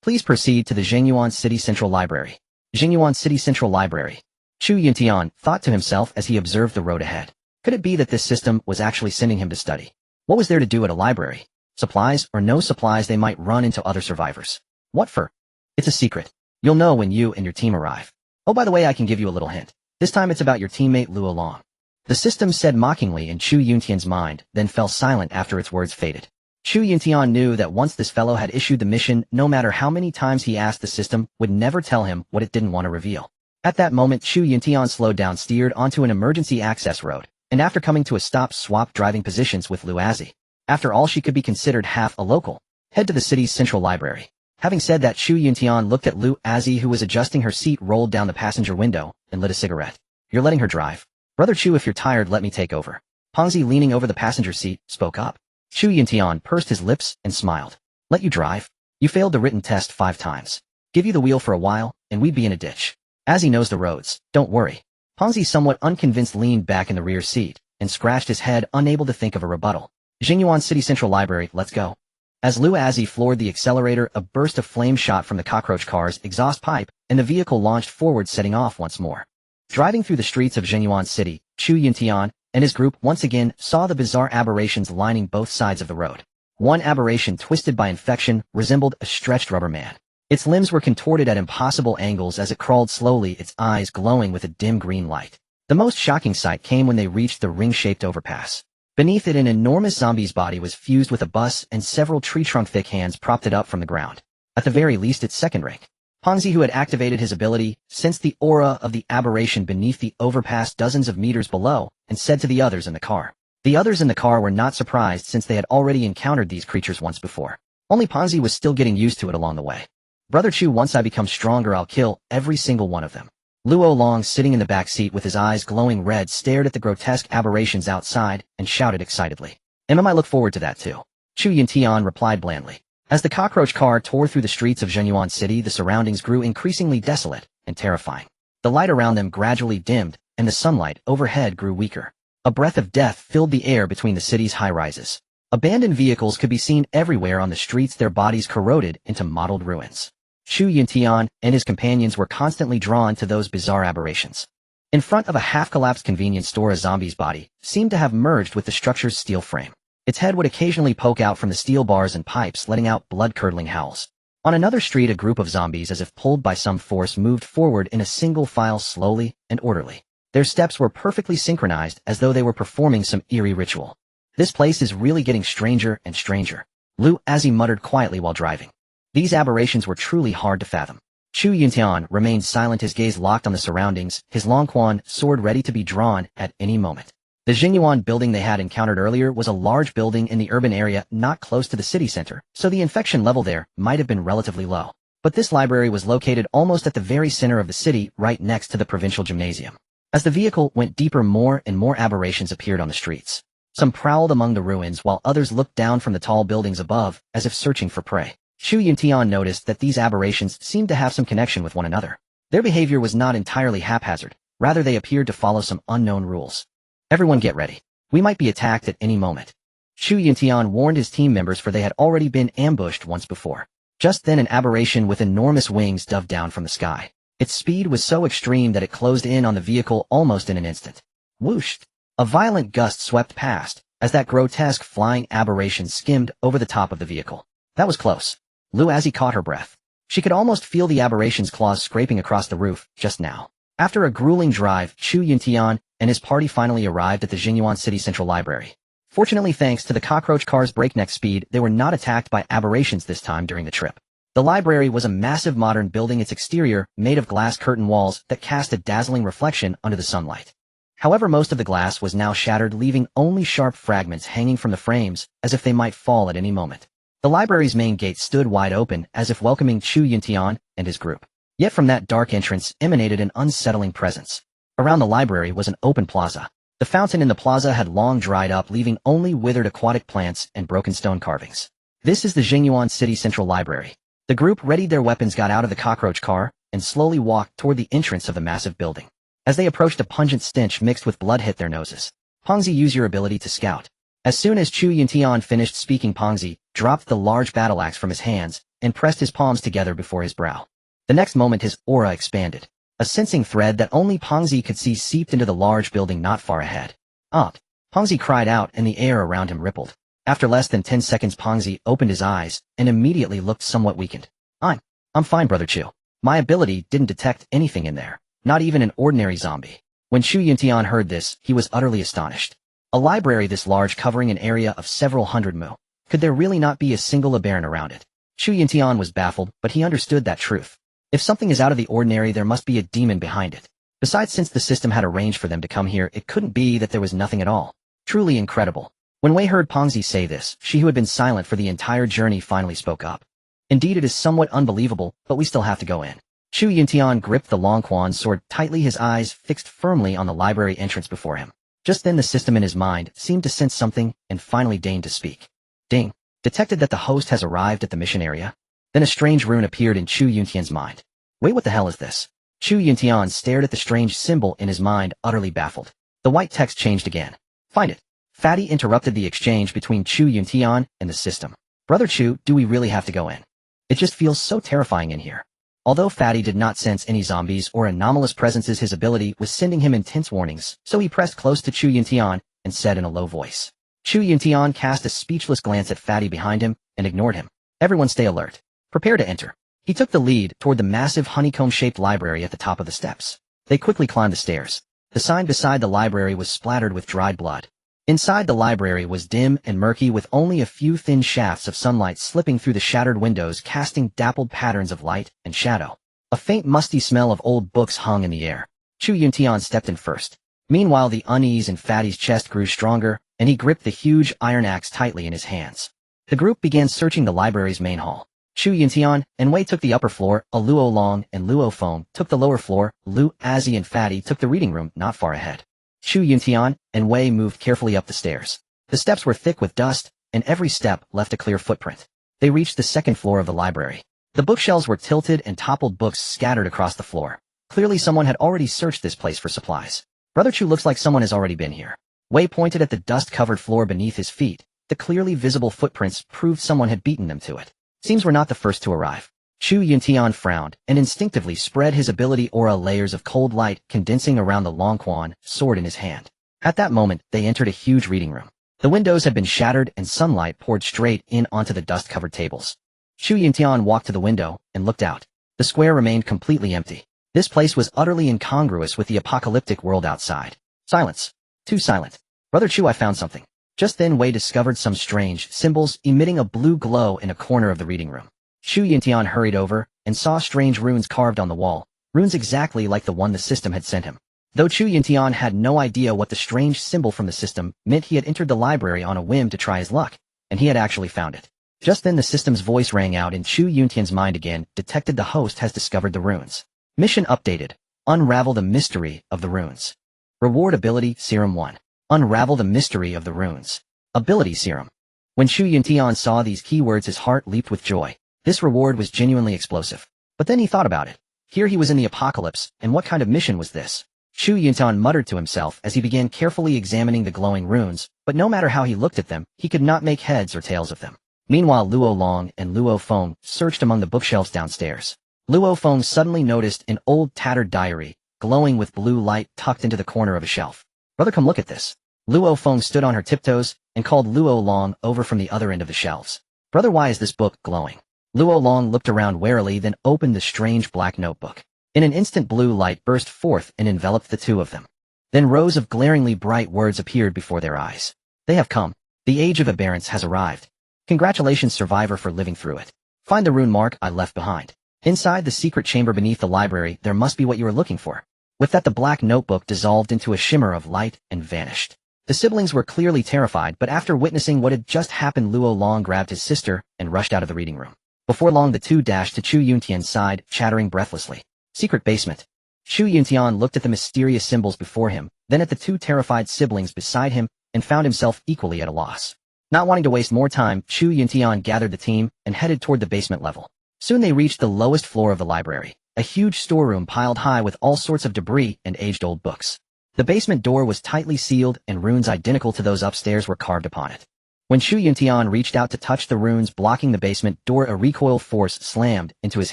Please proceed to the Jinyuan City Central Library. Jinyuan City Central Library. Chu Yuntian thought to himself as he observed the road ahead. Could it be that this system was actually sending him to study? What was there to do at a library? Supplies or no supplies, they might run into other survivors. What for? It's a secret. You'll know when you and your team arrive. Oh, by the way, I can give you a little hint. This time it's about your teammate Luo Long. The system said mockingly in Chu Yuntian's mind, then fell silent after its words faded. Chu Yuntian knew that once this fellow had issued the mission, no matter how many times he asked, the system would never tell him what it didn't want to reveal. At that moment, Chu Yuntian slowed down, steered onto an emergency access road, and after coming to a stop, swapped driving positions with Lu Azhi. After all, she could be considered half a local. Head to the city's central library. Having said that, Chu Yuntian looked at Lu Azhi, who was adjusting her seat, rolled down the passenger window, and lit a cigarette. You're letting her drive? Brother Chu, if you're tired, let me take over. Pongzi, leaning over the passenger seat, spoke up. Chu Yuntian pursed his lips and smiled. Let you drive? You failed the written test 5 times. Give you the wheel for a while, and we'd be in a ditch. Azhi knows the roads, don't worry. Pongzi, somewhat unconvinced, leaned back in the rear seat and scratched his head, unable to think of a rebuttal. Jinyuan City Central Library, let's go. As Lu Azhi floored the accelerator, a burst of flame shot from the cockroach car's exhaust pipe, and the vehicle launched forward, setting off once more. Driving through the streets of Jinyuan City, Chu Yuntian and his group once again saw the bizarre aberrations lining both sides of the road. One aberration, twisted by infection, resembled a stretched rubber man. Its limbs were contorted at impossible angles as it crawled slowly, its eyes glowing with a dim green light. The most shocking sight came when they reached the ring-shaped overpass. Beneath it, an enormous zombie's body was fused with a bus, and several tree-trunk-thick hands propped it up from the ground. At the very least, it's second rank. Pongzi, who had activated his ability, sensed the aura of the aberration beneath the overpass dozens of meters below, and said to the others in the car. The others in the car were not surprised, since they had already encountered these creatures once before. Only Pongzi was still getting used to it along the way. Brother Chu, once I become stronger, I'll kill every single one of them. Luo Long, sitting in the back seat with his eyes glowing red, stared at the grotesque aberrations outside and shouted excitedly. I look forward to that too. Chu Yuntian replied blandly. As the cockroach car tore through the streets of Zhenyuan City, the surroundings grew increasingly desolate and terrifying. The light around them gradually dimmed, and the sunlight overhead grew weaker. A breath of death filled the air between the city's high-rises. Abandoned vehicles could be seen everywhere on the streets, their bodies corroded into mottled ruins. Chu Yuntian and his companions were constantly drawn to those bizarre aberrations. In front of a half-collapsed convenience store, a zombie's body seemed to have merged with the structure's steel frame. Its head would occasionally poke out from the steel bars and pipes, letting out blood-curdling howls. On another street, a group of zombies, as if pulled by some force, moved forward in a single file, slowly and orderly. Their steps were perfectly synchronized, as though they were performing some eerie ritual. "This place is really getting stranger and stranger," Lu Azhi muttered quietly while driving. These aberrations were truly hard to fathom. Chu Yuntian remained silent, his gaze locked on the surroundings, his long quan sword ready to be drawn at any moment. The Zhenyuan building they had encountered earlier was a large building in the urban area, not close to the city center, so the infection level there might have been relatively low. But this library was located almost at the very center of the city, right next to the provincial gymnasium. As the vehicle went deeper, more and more aberrations appeared on the streets. Some prowled among the ruins, while others looked down from the tall buildings above, as if searching for prey. Chu Yuntian noticed that these aberrations seemed to have some connection with one another. Their behavior was not entirely haphazard, rather they appeared to follow some unknown rules. "Everyone get ready. We might be attacked at any moment." Chu Yuntian warned his team members, for they had already been ambushed once before. Just then an aberration with enormous wings dove down from the sky. Its speed was so extreme that it closed in on the vehicle almost in an instant. Whoosh! A violent gust swept past, as that grotesque flying aberration skimmed over the top of the vehicle. That was close. Lu Azhi caught her breath. She could almost feel the aberration's claws scraping across the roof just now. After a grueling drive, Chu Yuntian and his party finally arrived at the Zhenyuan City Central Library. Fortunately, thanks to the cockroach car's breakneck speed, they were not attacked by aberrations this time during the trip. The library was a massive modern building, its exterior made of glass curtain walls that cast a dazzling reflection under the sunlight. However, most of the glass was now shattered, leaving only sharp fragments hanging from the frames, as if they might fall at any moment. The library's main gate stood wide open, as if welcoming Chu Yuntian and his group. Yet from that dark entrance emanated an unsettling presence. Around the library was an open plaza. The fountain in the plaza had long dried up, leaving only withered aquatic plants and broken stone carvings. "This is the Zhenyuan City Central Library." The group readied their weapons, got out of the cockroach car, and slowly walked toward the entrance of the massive building. As they approached, a pungent stench mixed with blood hit their noses. "Pongzi, use your ability to scout." As soon as Chu Yuntian finished speaking, Pongzi dropped the large battle axe from his hands and pressed his palms together before his brow. The next moment his aura expanded. A sensing thread that only Pongzi could see seeped into the large building not far ahead. "Up!" Pongzi cried out, and the air around him rippled. After less than 10 seconds, Pongzi opened his eyes and immediately looked somewhat weakened. I'm fine, Brother Chu. My ability didn't detect anything in there. Not even an ordinary zombie." When Chu Yuntian heard this, he was utterly astonished. A library this large, covering an area of several hundred mu. Could there really not be a single aberrant around it? Chu Yuntian was baffled, but he understood that truth. If something is out of the ordinary, there must be a demon behind it. Besides, since the system had arranged for them to come here, it couldn't be that there was nothing at all. Truly incredible. When Wei heard Pongzi say this, she who had been silent for the entire journey finally spoke up. "Indeed, it is somewhat unbelievable, but we still have to go in." Chu Yuntian gripped the long quan sword tightly, his eyes fixed firmly on the library entrance before him. Just then the system in his mind seemed to sense something and finally deigned to speak. "Ding. Detected that the host has arrived at the mission area." Then a strange rune appeared in Chu Yuntian's mind. "Wait, what the hell is this?" Chu Yuntian stared at the strange symbol in his mind, utterly baffled. The white text changed again. "Find it." Fatty interrupted the exchange between Chu Yuntian and the system. "Brother Chu, do we really have to go in? It just feels so terrifying in here." Although Fatty did not sense any zombies or anomalous presences, his ability was sending him intense warnings, so he pressed close to Chu Yuntian and said in a low voice. Chu Yuntian cast a speechless glance at Fatty behind him and ignored him. "Everyone stay alert. Prepare to enter." He took the lead toward the massive honeycomb-shaped library at the top of the steps. They quickly climbed the stairs. The sign beside the library was splattered with dried blood. Inside the library was dim and murky, with only a few thin shafts of sunlight slipping through the shattered windows, casting dappled patterns of light and shadow. A faint musty smell of old books hung in the air. Chu Yuntian stepped in first. Meanwhile, the unease in Fatty's chest grew stronger, and he gripped the huge iron axe tightly in his hands. The group began searching the library's main hall. Chu Yuntian and Wei took the upper floor, a Luo Long and Luo Feng took the lower floor, Lu Azhi and Fatty took the reading room not far ahead. Chu Yuntian and Wei moved carefully up the stairs. The steps were thick with dust, and every step left a clear footprint. They reached the second floor of the library. The bookshelves were tilted and toppled books scattered across the floor. Clearly someone had already searched this place for supplies. Brother Chu looks like someone has already been here. Wei pointed at the dust-covered floor beneath his feet. The clearly visible footprints proved someone had beaten them to it. Seems we're not the first to arrive. Chu Yuntian frowned and instinctively spread his ability aura layers of cold light condensing around the long quan, sword in his hand. At that moment, they entered a huge reading room. The windows had been shattered and sunlight poured straight in onto the dust-covered tables. Chu Yuntian walked to the window and looked out. The square remained completely empty. This place was utterly incongruous with the apocalyptic world outside. Silence. Too silent. Brother Chu, I found something. Just then Wei discovered some strange symbols emitting a blue glow in a corner of the reading room. Chu Yuntian hurried over and saw strange runes carved on the wall, runes exactly like the one the system had sent him. Though Chu Yuntian had no idea what the strange symbol from the system meant, he had entered the library on a whim to try his luck, and he had actually found it. Just then the system's voice rang out and Chu Yuntian's mind again detected the host has discovered the runes. Mission updated. Unravel the mystery of the runes. Reward ability Serum 1. Unravel the mystery of the runes. Ability Serum. When Chu Yuntian saw these keywords his heart leaped with joy. This reward was genuinely explosive. But then he thought about it. Here he was in the apocalypse, and what kind of mission was this? Chu Yuntian muttered to himself as he began carefully examining the glowing runes, but no matter how he looked at them, he could not make heads or tails of them. Meanwhile Luo Long and Luo Feng searched among the bookshelves downstairs. Luo Feng suddenly noticed an old tattered diary, glowing with blue light tucked into the corner of a shelf. Brother, come look at this. Luo Feng stood on her tiptoes and called Luo Long over from the other end of the shelves. Brother, why is this book glowing? Luo Long looked around warily, then opened the strange black notebook. In an instant blue light burst forth and enveloped the two of them. Then rows of glaringly bright words appeared before their eyes. They have come. The age of aberrance has arrived. Congratulations, survivor, for living through it. Find the rune mark I left behind. Inside the secret chamber beneath the library, there must be what you are looking for. With that, the black notebook dissolved into a shimmer of light and vanished. The siblings were clearly terrified, but after witnessing what had just happened, Luo Long grabbed his sister and rushed out of the reading room. Before long, the two dashed to Chu Yuntian's side, chattering breathlessly. Secret basement. Chu Yuntian looked at the mysterious symbols before him, then at the two terrified siblings beside him, and found himself equally at a loss. Not wanting to waste more time, Chu Yuntian gathered the team and headed toward the basement level. Soon they reached the lowest floor of the library, a huge storeroom piled high with all sorts of debris and aged-old books. The basement door was tightly sealed and runes identical to those upstairs were carved upon it. When Chu Yuntian reached out to touch the runes blocking the basement door, a recoil force slammed into his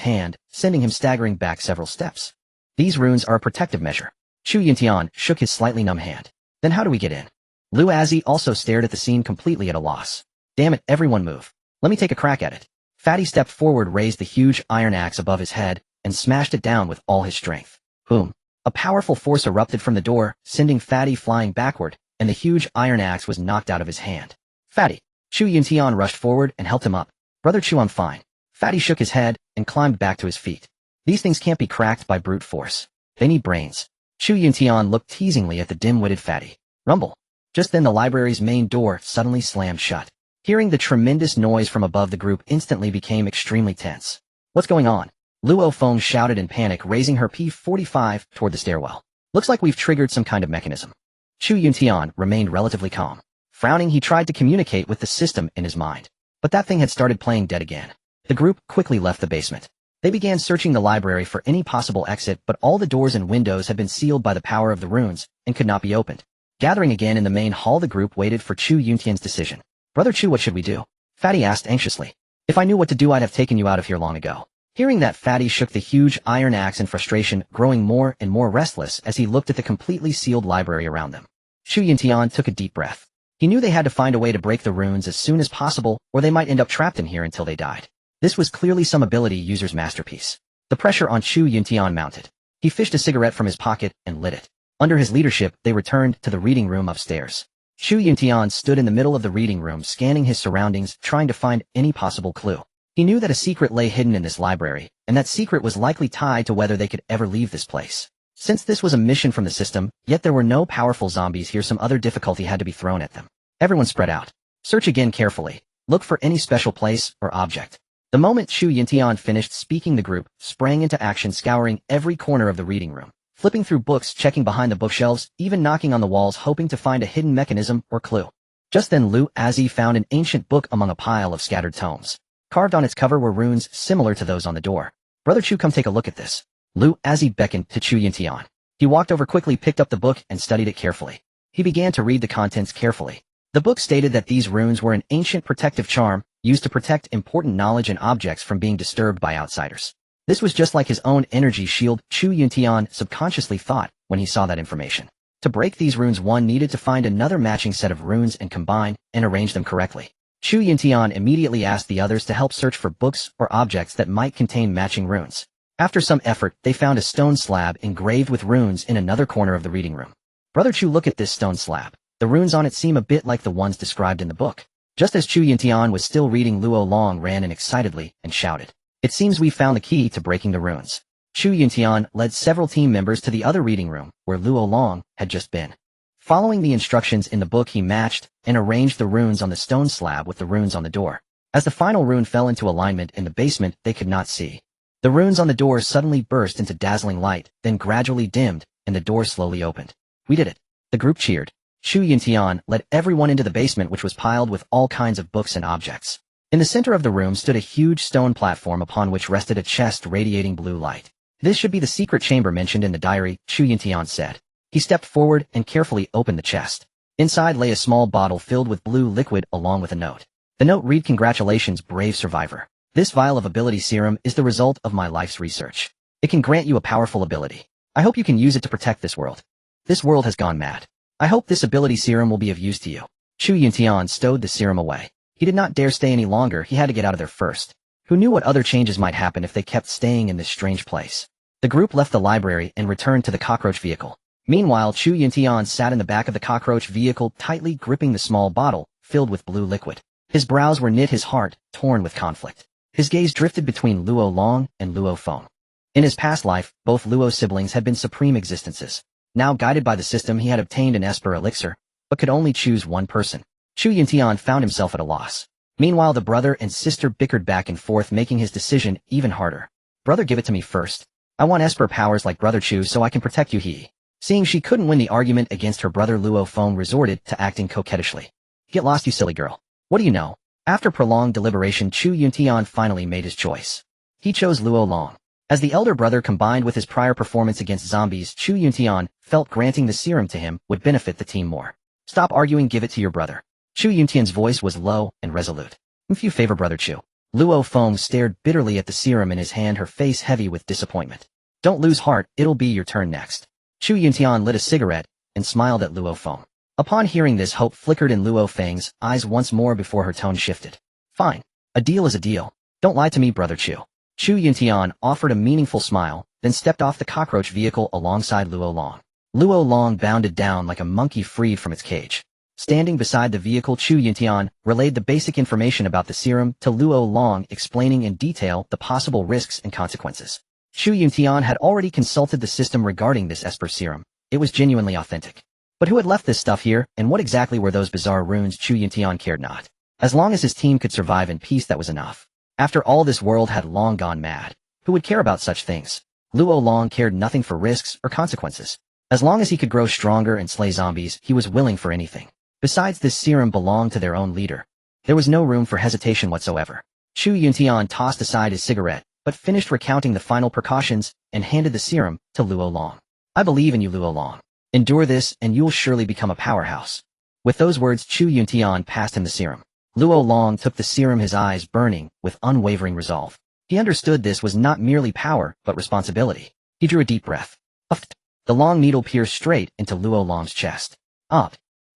hand, sending him staggering back several steps. These runes are a protective measure. Chu Yuntian shook his slightly numb hand. Then how do we get in? Lu Azzi also stared at the scene, completely at a loss. Damn it, everyone move. Let me take a crack at it. Fatty stepped forward, raised the huge iron axe above his head, and smashed it down with all his strength. Boom. A powerful force erupted from the door, sending Fatty flying backward, and the huge iron axe was knocked out of his hand. Fatty. Chu Yuntian rushed forward and helped him up. Brother Chu, I'm fine. Fatty shook his head and climbed back to his feet. These things can't be cracked by brute force. They need brains. Chu Yuntian looked teasingly at the dim-witted Fatty. Rumble. Just then the library's main door suddenly slammed shut. Hearing the tremendous noise from above, the group instantly became extremely tense. What's going on? Luo Feng shouted in panic, raising her P-45 toward the stairwell. Looks like we've triggered some kind of mechanism. Chu Yuntian remained relatively calm. Frowning, he tried to communicate with the system in his mind. But that thing had started playing dead again. The group quickly left the basement. They began searching the library for any possible exit, but all the doors and windows had been sealed by the power of the runes and could not be opened. Gathering again in the main hall, the group waited for Chu Yuntian's decision. Brother Chu, what should we do? Fatty asked anxiously. If I knew what to do, I'd have taken you out of here long ago. Hearing that, Fatty shook the huge iron axe in frustration, growing more and more restless as he looked at the completely sealed library around them. Chu Yuntian took a deep breath. He knew they had to find a way to break the runes as soon as possible, or they might end up trapped in here until they died. This was clearly some ability user's masterpiece. The pressure on Chu Yuntian mounted. He fished a cigarette from his pocket and lit it. Under his leadership, they returned to the reading room upstairs. Chu Yuntian stood in the middle of the reading room, scanning his surroundings, trying to find any possible clue. He knew that a secret lay hidden in this library, and that secret was likely tied to whether they could ever leave this place. Since this was a mission from the system, yet there were no powerful zombies here, some other difficulty had to be thrown at them. Everyone spread out. Search again carefully. Look for any special place or object. The moment Chu Yuntian finished speaking, the group sprang into action, scouring every corner of the reading room, flipping through books, checking behind the bookshelves, even knocking on the walls, hoping to find a hidden mechanism or clue. Just then Lu Azzi found an ancient book among a pile of scattered tomes. Carved on its cover were runes similar to those on the door. Brother Chu, come take a look at this. Lu Azzi beckoned to Chu Yuntian. He walked over quickly, picked up the book, and studied it carefully. He began to read the contents carefully. The book stated that these runes were an ancient protective charm, used to protect important knowledge and objects from being disturbed by outsiders. This was just like his own energy shield, Chu Yuntian subconsciously thought when he saw that information. To break these runes, one needed to find another matching set of runes and combine and arrange them correctly. Chu Yuntian immediately asked the others to help search for books or objects that might contain matching runes. After some effort, they found a stone slab engraved with runes in another corner of the reading room. Brother Chu, look at this stone slab. The runes on it seem a bit like the ones described in the book. Just as Chu Yuntian was still reading, Luo Long ran in excitedly and shouted, "It seems we found the key to breaking the runes." Chu Yuntian led several team members to the other reading room, where Luo Long had just been. Following the instructions in the book, he matched and arranged the runes on the stone slab with the runes on the door. As the final rune fell into alignment in the basement, they could not see. The runes on the door suddenly burst into dazzling light, then gradually dimmed, and the door slowly opened. "We did it." The group cheered. Chu Yuntian led everyone into the basement, which was piled with all kinds of books and objects. In the center of the room stood a huge stone platform upon which rested a chest radiating blue light. "This should be the secret chamber mentioned in the diary," Chu Yuntian said. He stepped forward and carefully opened the chest. Inside lay a small bottle filled with blue liquid along with a note. The note read, "Congratulations, brave survivor. This vial of ability serum is the result of my life's research. It can grant you a powerful ability. I hope you can use it to protect this world. This world has gone mad. I hope this ability serum will be of use to you." Chu Yuntian stowed the serum away. He did not dare stay any longer. He had to get out of there first. Who knew what other changes might happen if they kept staying in this strange place? The group left the library and returned to the cockroach vehicle. Meanwhile, Chu Yuntian sat in the back of the cockroach vehicle, tightly gripping the small bottle filled with blue liquid. His brows were knit, his heart torn with conflict. His gaze drifted between Luo Long and Luo Feng. In his past life, both Luo siblings had been supreme existences. Now, guided by the system, he had obtained an Esper elixir, but could only choose one person. Chu Yuntian found himself at a loss. Meanwhile, the brother and sister bickered back and forth, making his decision even harder. "Brother, give it to me first. I want Esper powers like Brother Chu so I can protect you." Seeing she couldn't win the argument against her brother, Luo Feng resorted to acting coquettishly. "Get lost, you silly girl. What do you know?" After prolonged deliberation, Chu Yuntian finally made his choice. He chose Luo Long. As the elder brother, combined with his prior performance against zombies, Chu Yuntian felt granting the serum to him would benefit the team more. "Stop arguing, give it to your brother." Chu Yuntian's voice was low and resolute. "If you favor Brother Chu." Luo Feng stared bitterly at the serum in his hand, her face heavy with disappointment. "Don't lose heart, it'll be your turn next." Chu Yuntian lit a cigarette and smiled at Luo Feng. Upon hearing this, hope flickered in Luo Feng's eyes once more before her tone shifted. "Fine. A deal is a deal. Don't lie to me, Brother Chu." Chu Yuntian offered a meaningful smile, then stepped off the cockroach vehicle alongside Luo Long. Luo Long bounded down like a monkey freed from its cage. Standing beside the vehicle, Chu Yuntian relayed the basic information about the serum to Luo Long, explaining in detail the possible risks and consequences. Chu Yuntian had already consulted the system regarding this Esper serum. It was genuinely authentic. But who had left this stuff here, and what exactly were those bizarre runes? Chu Yuntian cared not. As long as his team could survive in peace, that was enough. After all, this world had long gone mad. Who would care about such things? Luo Long cared nothing for risks or consequences. As long as he could grow stronger and slay zombies, he was willing for anything. Besides, this serum belonged to their own leader. There was no room for hesitation whatsoever. Chu Yuntian tossed aside his cigarette, but finished recounting the final precautions and handed the serum to Luo Long. "I believe in you, Luo Long. Endure this, and you'll surely become a powerhouse." With those words, Chu Yuntian passed him the serum. Luo Long took the serum, his eyes burning with unwavering resolve. He understood this was not merely power, but responsibility. He drew a deep breath. Puffed. The long needle pierced straight into Luo Long's chest. Up.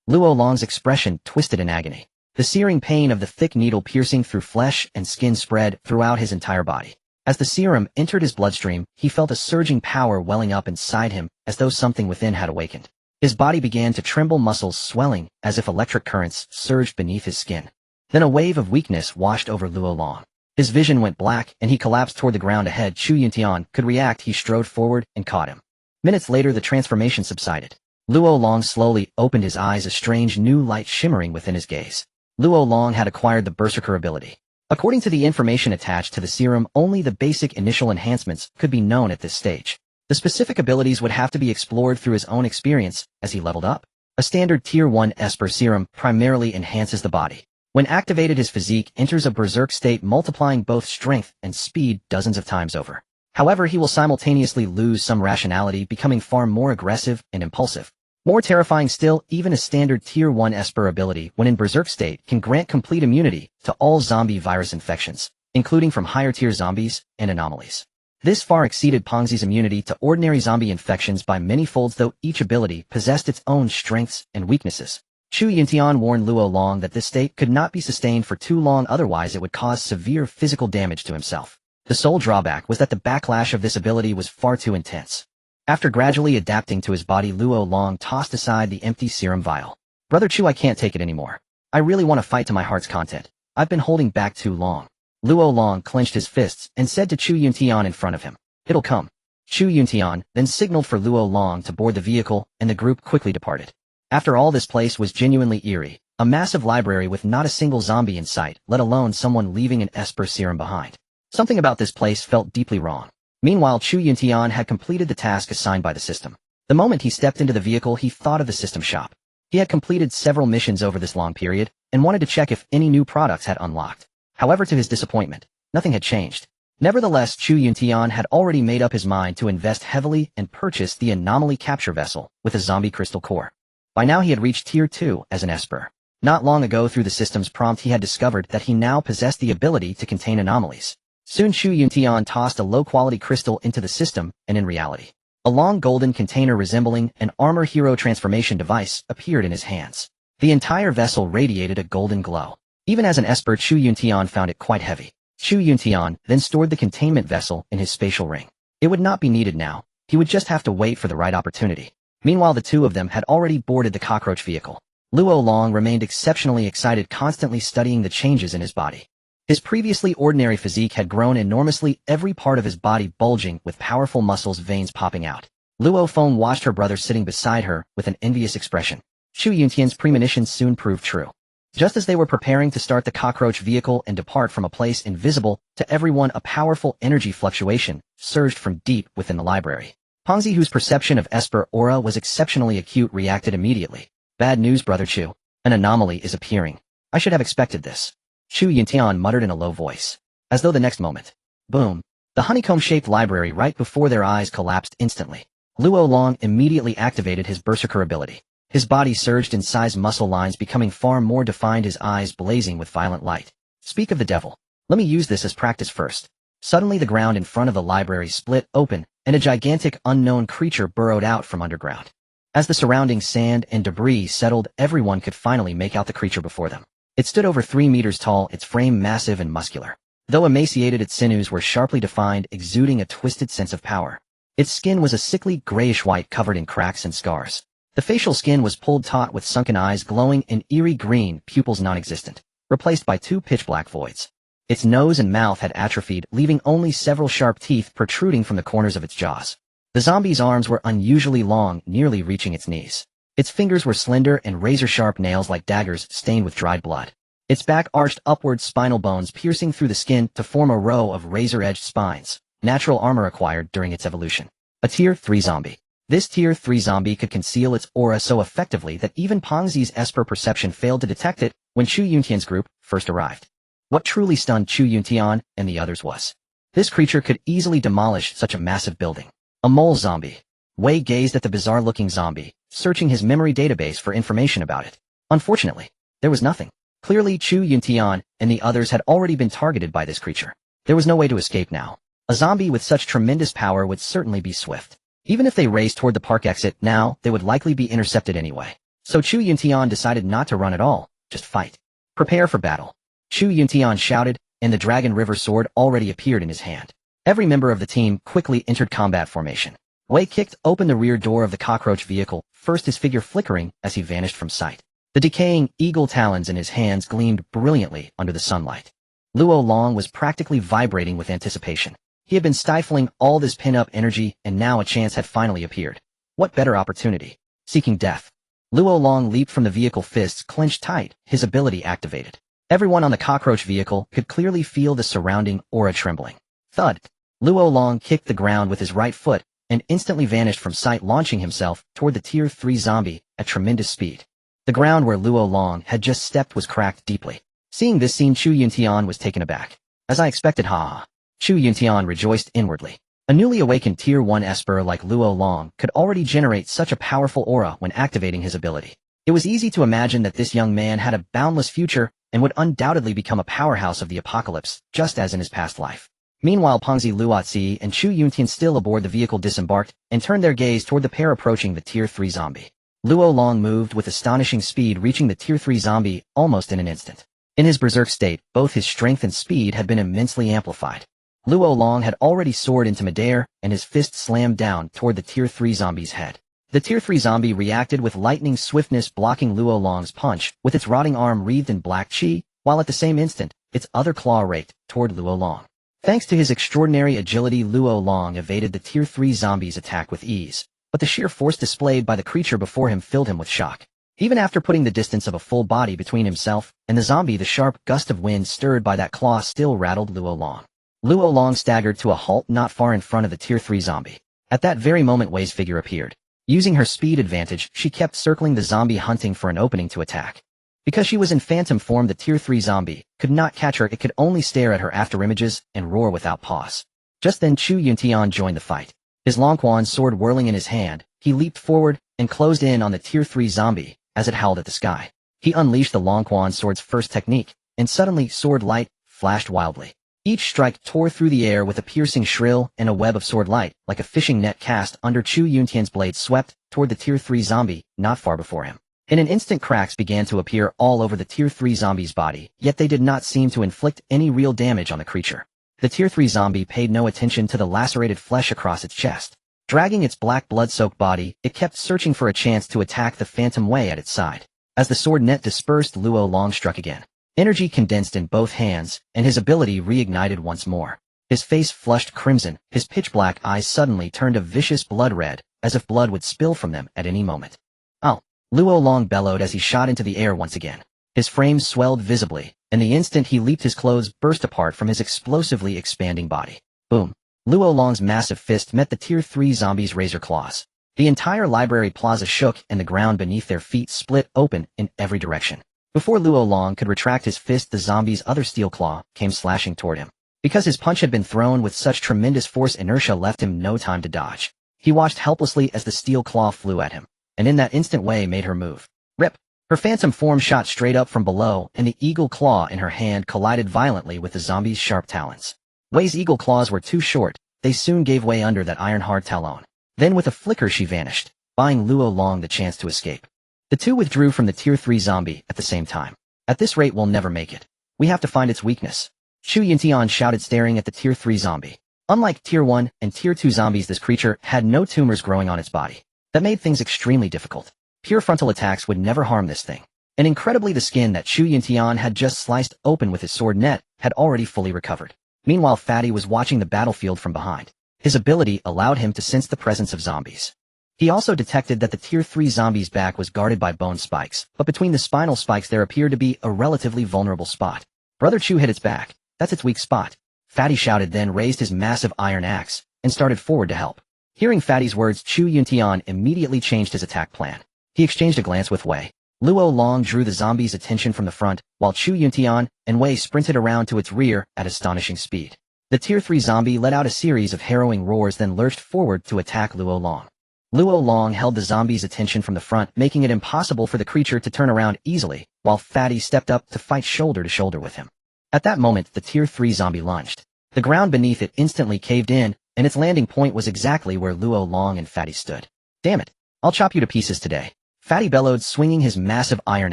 Luo Long's expression twisted in agony. The searing pain of the thick needle piercing through flesh and skin spread throughout his entire body. As the serum entered his bloodstream, he felt a surging power welling up inside him, as though something within had awakened. His body began to tremble, muscles swelling as if electric currents surged beneath his skin. Then a wave of weakness washed over Luo Long. His vision went black, and he collapsed toward the ground ahead. Chu Yuntian could react. He strode forward and caught him. Minutes later, the transformation subsided. Luo Long slowly opened his eyes, a strange new light shimmering within his gaze. Luo Long had acquired the Berserker ability. According to the information attached to the serum, only the basic initial enhancements could be known at this stage. The specific abilities would have to be explored through his own experience as he leveled up. A standard Tier 1 Esper serum primarily enhances the body, When activated, his physique enters a berserk state, multiplying both strength and speed dozens of times over. However, he will simultaneously lose some rationality, becoming far more aggressive and impulsive. More terrifying still, even a standard Tier 1 Esper ability when in berserk state can grant complete immunity to all zombie virus infections, including from higher tier zombies and anomalies. This far exceeded Pongzi's immunity to ordinary zombie infections by many folds, though each ability possessed its own strengths and weaknesses. Chu Yuntian warned Luo Long that this state could not be sustained for too long, otherwise it would cause severe physical damage to himself. The sole drawback was that the backlash of this ability was far too intense. After gradually adapting to his body, Luo Long tossed aside the empty serum vial. "Brother Chu, I can't take it anymore. I really want to fight to my heart's content. I've been holding back too long." Luo Long clenched his fists and said to Chu Yuntian in front of him, "It'll come." Chu Yuntian then signaled for Luo Long to board the vehicle, and the group quickly departed. After all, this place was genuinely eerie, a massive library with not a single zombie in sight, let alone someone leaving an Esper serum behind. Something about this place felt deeply wrong. Meanwhile, Chu Yuntian had completed the task assigned by the system. The moment he stepped into the vehicle, he thought of the system shop. He had completed several missions over this long period, and wanted to check if any new products had unlocked. However, to his disappointment, nothing had changed. Nevertheless, Chu Yuntian had already made up his mind to invest heavily and purchase the anomaly capture vessel with a zombie crystal core. By now he had reached Tier 2 as an Esper. Not long ago, through the system's prompt, he had discovered that he now possessed the ability to contain anomalies. Soon Chu Yuntian tossed a low-quality crystal into the system, and in reality, a long golden container resembling an armor hero transformation device appeared in his hands. The entire vessel radiated a golden glow. Even as an Esper, Chu Yuntian found it quite heavy. Chu Yuntian then stored the containment vessel in his spatial ring. It would not be needed now. He would just have to wait for the right opportunity. Meanwhile, the two of them had already boarded the cockroach vehicle. Luo Long remained exceptionally excited, constantly studying the changes in his body. His previously ordinary physique had grown enormously, every part of his body bulging with powerful muscles, veins popping out. Luo Feng watched her brother sitting beside her with an envious expression. Chu Yuntian's premonitions soon proved true. Just as they were preparing to start the cockroach vehicle and depart from a place invisible to everyone, a powerful energy fluctuation surged from deep within the library. Pongzi, whose perception of Esper aura was exceptionally acute, reacted immediately. "Bad news, Brother Chu. An anomaly is appearing. I should have expected this." Chu Yuntian muttered in a low voice. As though the next moment, boom, the honeycomb-shaped library right before their eyes collapsed instantly. Luo Long immediately activated his berserker ability. His body surged in size, muscle lines becoming far more defined, his eyes blazing with violent light. "Speak of the devil. Let me use this as practice first." Suddenly the ground in front of the library split open, and a gigantic unknown creature burrowed out from underground. As the surrounding sand and debris settled, everyone could finally make out the creature before them. It stood over 3 meters tall, its frame massive and muscular. Though emaciated, its sinews were sharply defined, exuding a twisted sense of power. Its skin was a sickly grayish-white, covered in cracks and scars. The facial skin was pulled taut, with sunken eyes glowing an eerie green, pupils non-existent, replaced by 2 pitch-black voids. Its nose and mouth had atrophied, leaving only several sharp teeth protruding from the corners of its jaws. The zombie's arms were unusually long, nearly reaching its knees. Its fingers were slender and razor-sharp nails like daggers stained with dried blood. Its back arched upward, spinal bones piercing through the skin to form a row of razor-edged spines, natural armor acquired during its evolution. A Tier 3 zombie. This Tier 3 zombie could conceal its aura so effectively that even Pongzi's Esper perception failed to detect it when Chu Yuntian's group first arrived. What truly stunned Chu Yuntian and the others was, this creature could easily demolish such a massive building. A mole zombie. Wei gazed at the bizarre-looking zombie, searching his memory database for information about it. Unfortunately, there was nothing. Clearly, Chu Yuntian and the others had already been targeted by this creature. There was no way to escape now. A zombie with such tremendous power would certainly be swift. Even if they raced toward the park exit now, they would likely be intercepted anyway. So Chu Yuntian decided not to run at all, just fight. "Prepare for battle." Chu Yuntian shouted, and the Dragon River sword already appeared in his hand. Every member of the team quickly entered combat formation. Wei kicked open the rear door of the cockroach vehicle, first his figure flickering as he vanished from sight. The decaying eagle talons in his hands gleamed brilliantly under the sunlight. Luo Long was practically vibrating with anticipation. He had been stifling all this pin-up energy, and now a chance had finally appeared. What better opportunity? Seeking death. Luo Long leaped from the vehicle, fists clenched tight, his ability activated. Everyone on the cockroach vehicle could clearly feel the surrounding aura trembling. Thud. Luo Long kicked the ground with his right foot, and instantly vanished from sight, launching himself toward the Tier 3 zombie at tremendous speed. The ground where Luo Long had just stepped was cracked deeply. Seeing this scene, Chu Yuntian was taken aback. As I expected, ha. Chu Yuntian rejoiced inwardly. A newly awakened Tier 1 Esper like Luo Long could already generate such a powerful aura when activating his ability. It was easy to imagine that this young man had a boundless future and would undoubtedly become a powerhouse of the apocalypse, just as in his past life. Meanwhile, Pengzi Luozi and Chu Yuntian, still aboard the vehicle, disembarked and turned their gaze toward the pair approaching the Tier 3 zombie. Luo Long moved with astonishing speed, reaching the Tier 3 zombie almost in an instant. In his berserk state, both his strength and speed had been immensely amplified. Luo Long had already soared into midair, and his fist slammed down toward the Tier 3 zombie's head. The Tier 3 zombie reacted with lightning swiftness, blocking Luo Long's punch with its rotting arm wreathed in black chi, while at the same instant, its other claw raked toward Luo Long. Thanks to his extraordinary agility, Luo Long evaded the Tier 3 zombie's attack with ease, but the sheer force displayed by the creature before him filled him with shock. Even after putting the distance of a full body between himself and the zombie, the sharp gust of wind stirred by that claw still rattled Luo Long. Luo Long staggered to a halt not far in front of the Tier 3 zombie. At that very moment, Wei's figure appeared. Using her speed advantage, she kept circling the zombie, hunting for an opening to attack. Because she was in phantom form, the Tier 3 zombie could not catch her. It could only stare at her afterimages and roar without pause. Just then, Chu Yuntian joined the fight. His Longquan sword whirling in his hand, he leaped forward and closed in on the Tier 3 zombie as it howled at the sky. He unleashed the Longquan sword's first technique, and suddenly sword light flashed wildly. Each strike tore through the air with a piercing shrill, and a web of sword light, like a fishing net cast under Chu Yuntian's blade, swept toward the Tier 3 zombie not far before him. In an instant, cracks began to appear all over the Tier 3 zombie's body, yet they did not seem to inflict any real damage on the creature. The Tier 3 zombie paid no attention to the lacerated flesh across its chest. Dragging its black blood-soaked body, it kept searching for a chance to attack the phantom Wei at its side. As the sword net dispersed, Luo Long struck again. Energy condensed in both hands, and his ability reignited once more. His face flushed crimson, his pitch-black eyes suddenly turned a vicious blood red, as if blood would spill from them at any moment. "Oh!" Luo Long bellowed as he shot into the air once again. His frame swelled visibly, and the instant he leaped, his clothes burst apart from his explosively expanding body. Boom! Luo Long's massive fist met the Tier 3 zombie's razor claws. The entire library plaza shook, and the ground beneath their feet split open in every direction. Before Luo Long could retract his fist, the zombie's other steel claw came slashing toward him. Because his punch had been thrown with such tremendous force, inertia left him no time to dodge. He watched helplessly as the steel claw flew at him, and in that instant, Wei made her move. Rip! Her phantom form shot straight up from below, and the eagle claw in her hand collided violently with the zombie's sharp talons. Wei's eagle claws were too short. They soon gave way under that iron-hard talon. Then with a flicker she vanished, buying Luo Long the chance to escape. The two withdrew from the Tier 3 zombie at the same time. "At this rate, we'll never make it. We have to find its weakness," Chu Yuntian shouted, staring at the Tier 3 zombie. Unlike Tier 1 and Tier 2 zombies, this creature had no tumors growing on its body. That made things extremely difficult. Pure frontal attacks would never harm this thing. And incredibly, the skin that Chu Yuntian had just sliced open with his sword net had already fully recovered. Meanwhile, Fatty was watching the battlefield from behind. His ability allowed him to sense the presence of zombies. He also detected that the Tier 3 zombie's back was guarded by bone spikes, but between the spinal spikes there appeared to be a relatively vulnerable spot. "Brother Chu hit its back. That's its weak spot," Fatty shouted, then raised his massive iron axe and started forward to help. Hearing Fatty's words, Chu Yuntian immediately changed his attack plan. He exchanged a glance with Wei. Luo Long drew the zombie's attention from the front, while Chu Yuntian and Wei sprinted around to its rear at astonishing speed. The Tier 3 zombie let out a series of harrowing roars, then lurched forward to attack Luo Long. Luo Long held the zombie's attention from the front, making it impossible for the creature to turn around easily, while Fatty stepped up to fight shoulder to shoulder with him. At that moment, the Tier 3 zombie lunged. The ground beneath it instantly caved in, and its landing point was exactly where Luo Long and Fatty stood. "Damn it! I'll chop you to pieces today," Fatty bellowed, swinging his massive iron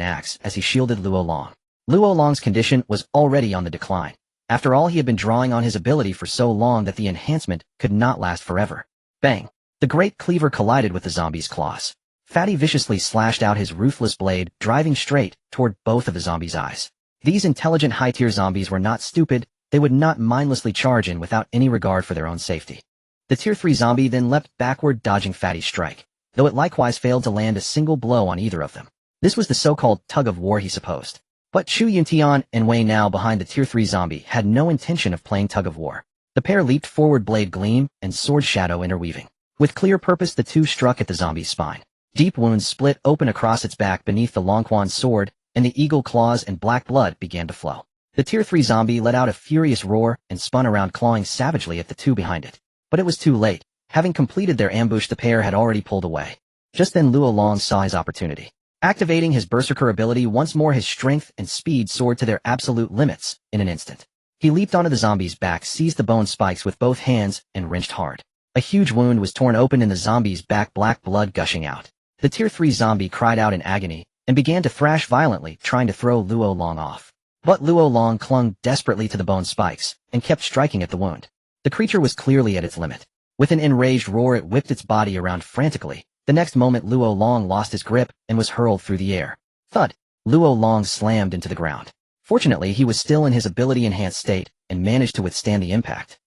axe as he shielded Luo Long. Luo Long's condition was already on the decline. After all, he had been drawing on his ability for so long that the enhancement could not last forever. Bang! The great cleaver collided with the zombie's claws. Fatty viciously slashed out his ruthless blade, driving straight toward both of the zombie's eyes. These intelligent high-tier zombies were not stupid. They would not mindlessly charge in without any regard for their own safety. The Tier 3 zombie then leapt backward, dodging Fatty's strike, though it likewise failed to land a single blow on either of them. This was the so-called tug-of-war, he supposed. But Chu Yuntian and Wei, now behind the Tier 3 zombie, had no intention of playing tug-of-war. The pair leaped forward, blade gleam and sword shadow interweaving. With clear purpose, the two struck at the zombie's spine. Deep wounds split open across its back beneath the Longquan's sword, and the eagle claws and black blood began to flow. The Tier 3 zombie let out a furious roar and spun around, clawing savagely at the two behind it. But it was too late. Having completed their ambush, the pair had already pulled away. Just then Luo Long saw his opportunity. Activating his berserker ability once more, his strength and speed soared to their absolute limits in an instant. He leaped onto the zombie's back, seized the bone spikes with both hands, and wrenched hard. A huge wound was torn open in the zombie's back, black blood gushing out. The Tier 3 zombie cried out in agony and began to thrash violently, trying to throw Luo Long off. But Luo Long clung desperately to the bone spikes and kept striking at the wound. The creature was clearly at its limit. With an enraged roar, it whipped its body around frantically. The next moment, Luo Long lost his grip and was hurled through the air. Thud! Luo Long slammed into the ground. Fortunately, he was still in his ability-enhanced state and managed to withstand the impact.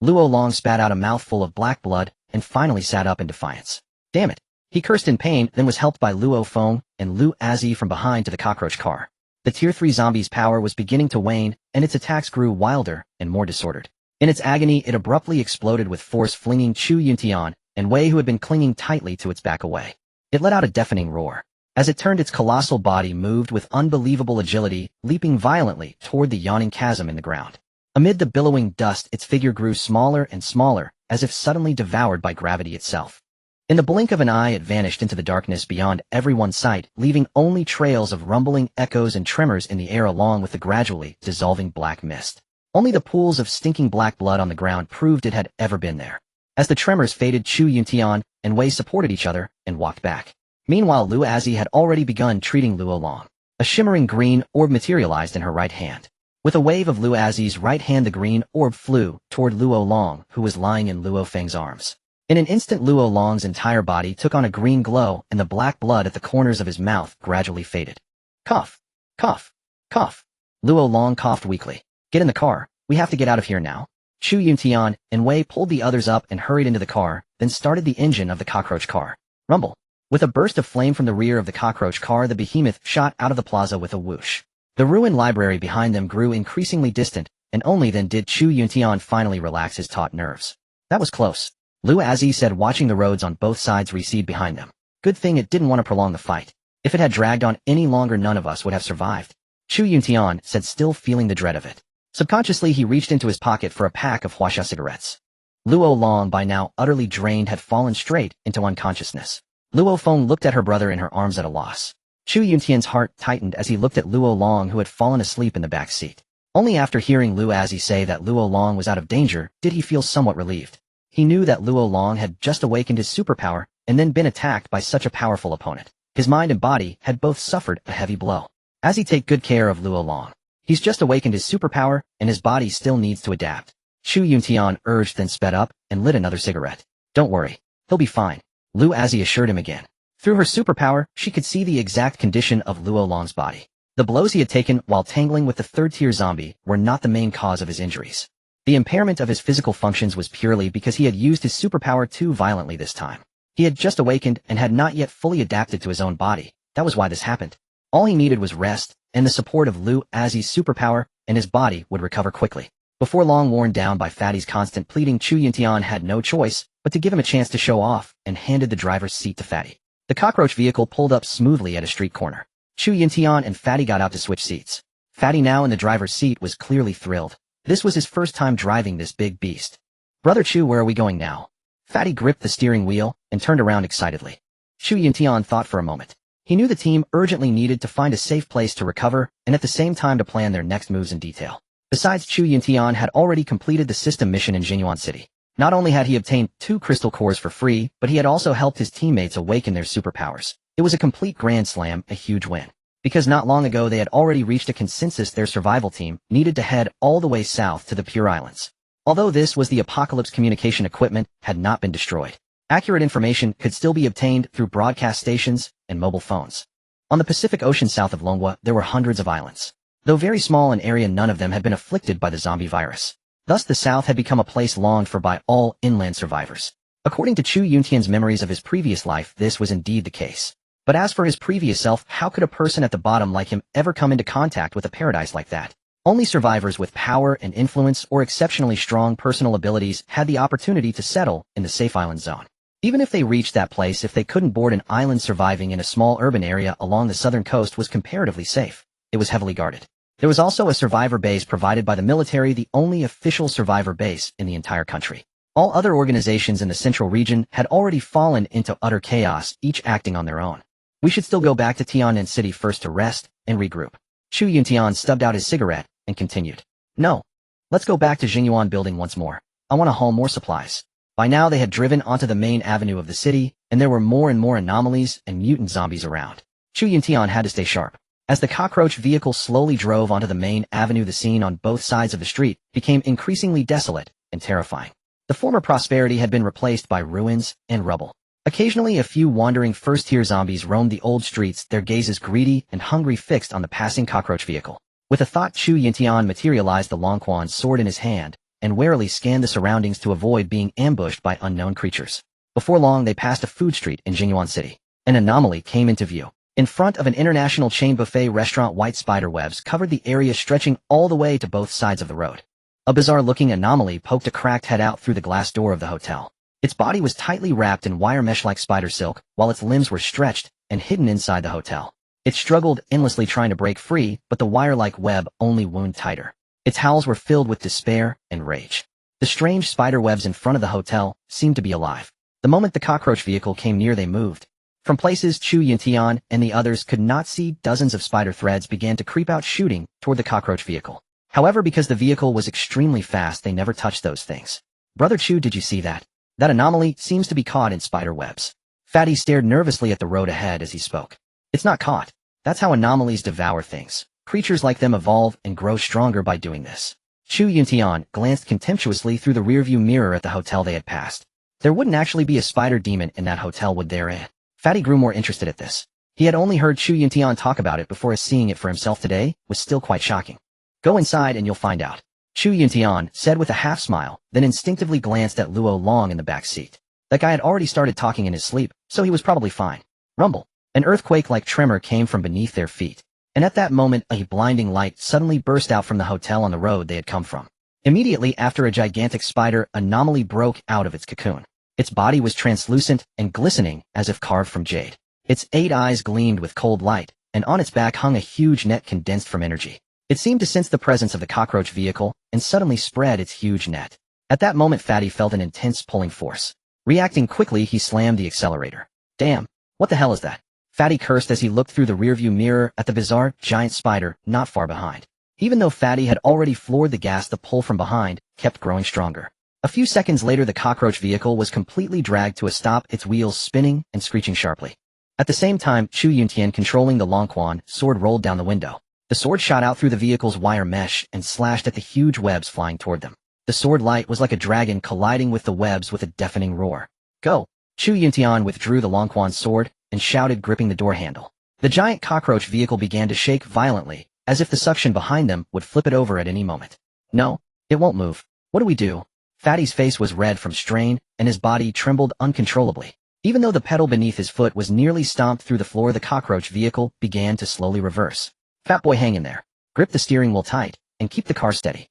Luo Long spat out a mouthful of black blood and finally sat up in defiance. Damn it! He cursed in pain, then was helped by Luo Feng and Lu Azi from behind to the cockroach car. The Tier 3 zombie's power was beginning to wane, and its attacks grew wilder and more disordered. In its agony, it abruptly exploded with force, flinging Chu Yuntian and Wei, who had been clinging tightly to its back, away. It let out a deafening roar. As it turned, its colossal body moved with unbelievable agility, leaping violently toward the yawning chasm in the ground. Amid the billowing dust, its figure grew smaller and smaller, as if suddenly devoured by gravity itself. In the blink of an eye, it vanished into the darkness beyond everyone's sight, leaving only trails of rumbling echoes and tremors in the air along with the gradually dissolving black mist. Only the pools of stinking black blood on the ground proved it had ever been there. As the tremors faded, Chu Yuntian and Wei supported each other and walked back. Meanwhile, Lu Azi had already begun treating Luo Long. A shimmering green orb materialized in her right hand. With a wave of Lu Azi's right hand, the green orb flew toward Luo Long, who was lying in Luo Feng's arms. In an instant, Luo Long's entire body took on a green glow, and the black blood at the corners of his mouth gradually faded. Cough! Cough! Cough! Luo Long coughed weakly. Get in the car. We have to get out of here now. Chu Yuntian and Wei pulled the others up and hurried into the car, then started the engine of the cockroach car. Rumble! With a burst of flame from the rear of the cockroach car, the behemoth shot out of the plaza with a whoosh. The ruined library behind them grew increasingly distant, and only then did Chu Yuntian finally relax his taut nerves. That was close, Lu Azi said, watching the roads on both sides recede behind them. Good thing it didn't want to prolong the fight. If it had dragged on any longer, none of us would have survived. Chu Yuntian said, still feeling the dread of it. Subconsciously, he reached into his pocket for a pack of Huasha cigarettes. Luo Long, by now utterly drained, had fallen straight into unconsciousness. Luo Feng looked at her brother in her arms at a loss. Chu Yuntian's heart tightened as he looked at Luo Long, who had fallen asleep in the back seat. Only after hearing Lu Azi say that Luo Long was out of danger did he feel somewhat relieved. He knew that Luo Long had just awakened his superpower and then been attacked by such a powerful opponent. His mind and body had both suffered a heavy blow. As he take good care of Luo Long. He's just awakened his superpower, and his body still needs to adapt. Chu Yuntian urged, then sped up and lit another cigarette. Don't worry. He'll be fine, Lu Azi assured him again. Through her superpower, she could see the exact condition of Luo Long's body. The blows he had taken while tangling with the third-tier zombie were not the main cause of his injuries. The impairment of his physical functions was purely because he had used his superpower too violently this time. He had just awakened and had not yet fully adapted to his own body. That was why this happened. All he needed was rest and the support of Lu Azi's superpower, and his body would recover quickly. Before long, worn down by Fatty's constant pleading, Chu Yuntian had no choice but to give him a chance to show off and handed the driver's seat to Fatty. The cockroach vehicle pulled up smoothly at a street corner. Chu Yuntian and Fatty got out to switch seats. Fatty, now in the driver's seat, was clearly thrilled. This was his first time driving this big beast. Brother Chu, where are we going now? Fatty gripped the steering wheel and turned around excitedly. Chu Yuntian thought for a moment. He knew the team urgently needed to find a safe place to recover and at the same time to plan their next moves in detail. Besides, Chu Yuntian had already completed the system mission in Jinyuan City. Not only had he obtained 2 crystal cores for free, but he had also helped his teammates awaken their superpowers. It was a complete grand slam, a huge win. Because not long ago they had already reached a consensus their survival team needed to head all the way south to the Pure Islands. Although this was the Apocalypse communication equipment had not been destroyed. Accurate information could still be obtained through broadcast stations and mobile phones. On the Pacific Ocean south of Longwa, there were hundreds of islands. Though very small in area, none of them had been afflicted by the zombie virus. Thus the south had become a place longed for by all inland survivors. According to Chu Yuntian's memories of his previous life, this was indeed the case. But as for his previous self, how could a person at the bottom like him ever come into contact with a paradise like that? Only survivors with power and influence or exceptionally strong personal abilities had the opportunity to settle in the safe island zone. Even if they reached that place, if they couldn't board an island, surviving in a small urban area along the southern coast was comparatively safe. It was heavily guarded. There was also a survivor base provided by the military, the only official survivor base in the entire country. All other organizations in the central region had already fallen into utter chaos, each acting on their own. We should still go back to Tian'an City first to rest and regroup. Chu Yuntian stubbed out his cigarette and continued. No. Let's go back to Jingyuan building once more. I want to haul more supplies. By now they had driven onto the main avenue of the city, and there were more and more anomalies and mutant zombies around. Chu Yuntian had to stay sharp. As the cockroach vehicle slowly drove onto the main avenue, the scene on both sides of the street became increasingly desolate and terrifying. The former prosperity had been replaced by ruins and rubble. Occasionally a few wandering first-tier zombies roamed the old streets, their gazes greedy and hungry fixed on the passing cockroach vehicle. With a thought, Chu Yuntian materialized the Longquan's sword in his hand and warily scanned the surroundings to avoid being ambushed by unknown creatures. Before long they passed a food street in Jingyuan City. An anomaly came into view. In front of an international chain buffet restaurant, white spider webs covered the area, stretching all the way to both sides of the road. A bizarre-looking anomaly poked a cracked head out through the glass door of the hotel. Its body was tightly wrapped in wire mesh like spider silk, while its limbs were stretched and hidden inside the hotel. It struggled endlessly trying to break free, but the wire-like web only wound tighter. Its howls were filled with despair and rage. The strange spider webs in front of the hotel seemed to be alive. The moment the cockroach vehicle came near, they moved. From places Chu Yuntian and the others could not see, dozens of spider threads began to creep out, shooting toward the cockroach vehicle. However, because the vehicle was extremely fast, they never touched those things. Brother Chu, did you see that? That anomaly seems to be caught in spider webs. Fatty stared nervously at the road ahead as he spoke. It's not caught. That's how anomalies devour things. Creatures like them evolve and grow stronger by doing this. Chu Yuntian glanced contemptuously through the rearview mirror at the hotel they had passed. There wouldn't actually be a spider demon in that hotel, would there? Fatty grew more interested at this. He had only heard Chu Yuntian talk about it before, as seeing it for himself today was still quite shocking. Go inside and you'll find out, Chu Yuntian said with a half smile, then instinctively glanced at Luo Long in the back seat. That guy had already started talking in his sleep, so he was probably fine. Rumble. An earthquake-like tremor came from beneath their feet. And at that moment, a blinding light suddenly burst out from the hotel on the road they had come from. Immediately after, a gigantic spider anomaly broke out of its cocoon. Its body was translucent and glistening as if carved from jade. Its 8 eyes gleamed with cold light, and on its back hung a huge net condensed from energy. It seemed to sense the presence of the cockroach vehicle and suddenly spread its huge net. At that moment, Fatty felt an intense pulling force. Reacting quickly, he slammed the accelerator. Damn, what the hell is that? Fatty cursed as he looked through the rearview mirror at the bizarre, giant spider not far behind. Even though Fatty had already floored the gas, the pull from behind kept growing stronger. A few seconds later, the cockroach vehicle was completely dragged to a stop, its wheels spinning and screeching sharply. At the same time, Chu Yuntian, controlling the Longquan sword, rolled down the window. The sword shot out through the vehicle's wire mesh and slashed at the huge webs flying toward them. The sword light was like a dragon colliding with the webs with a deafening roar. Go! Chu Yuntian withdrew the Longquan's sword and shouted, gripping the door handle. The giant cockroach vehicle began to shake violently, as if the suction behind them would flip it over at any moment. No, it won't move. What do we do? Fatty's face was red from strain, and his body trembled uncontrollably. Even though the pedal beneath his foot was nearly stomped through the floor, the cockroach vehicle began to slowly reverse. Fat boy, hang in there. Grip the steering wheel tight, and keep the car steady.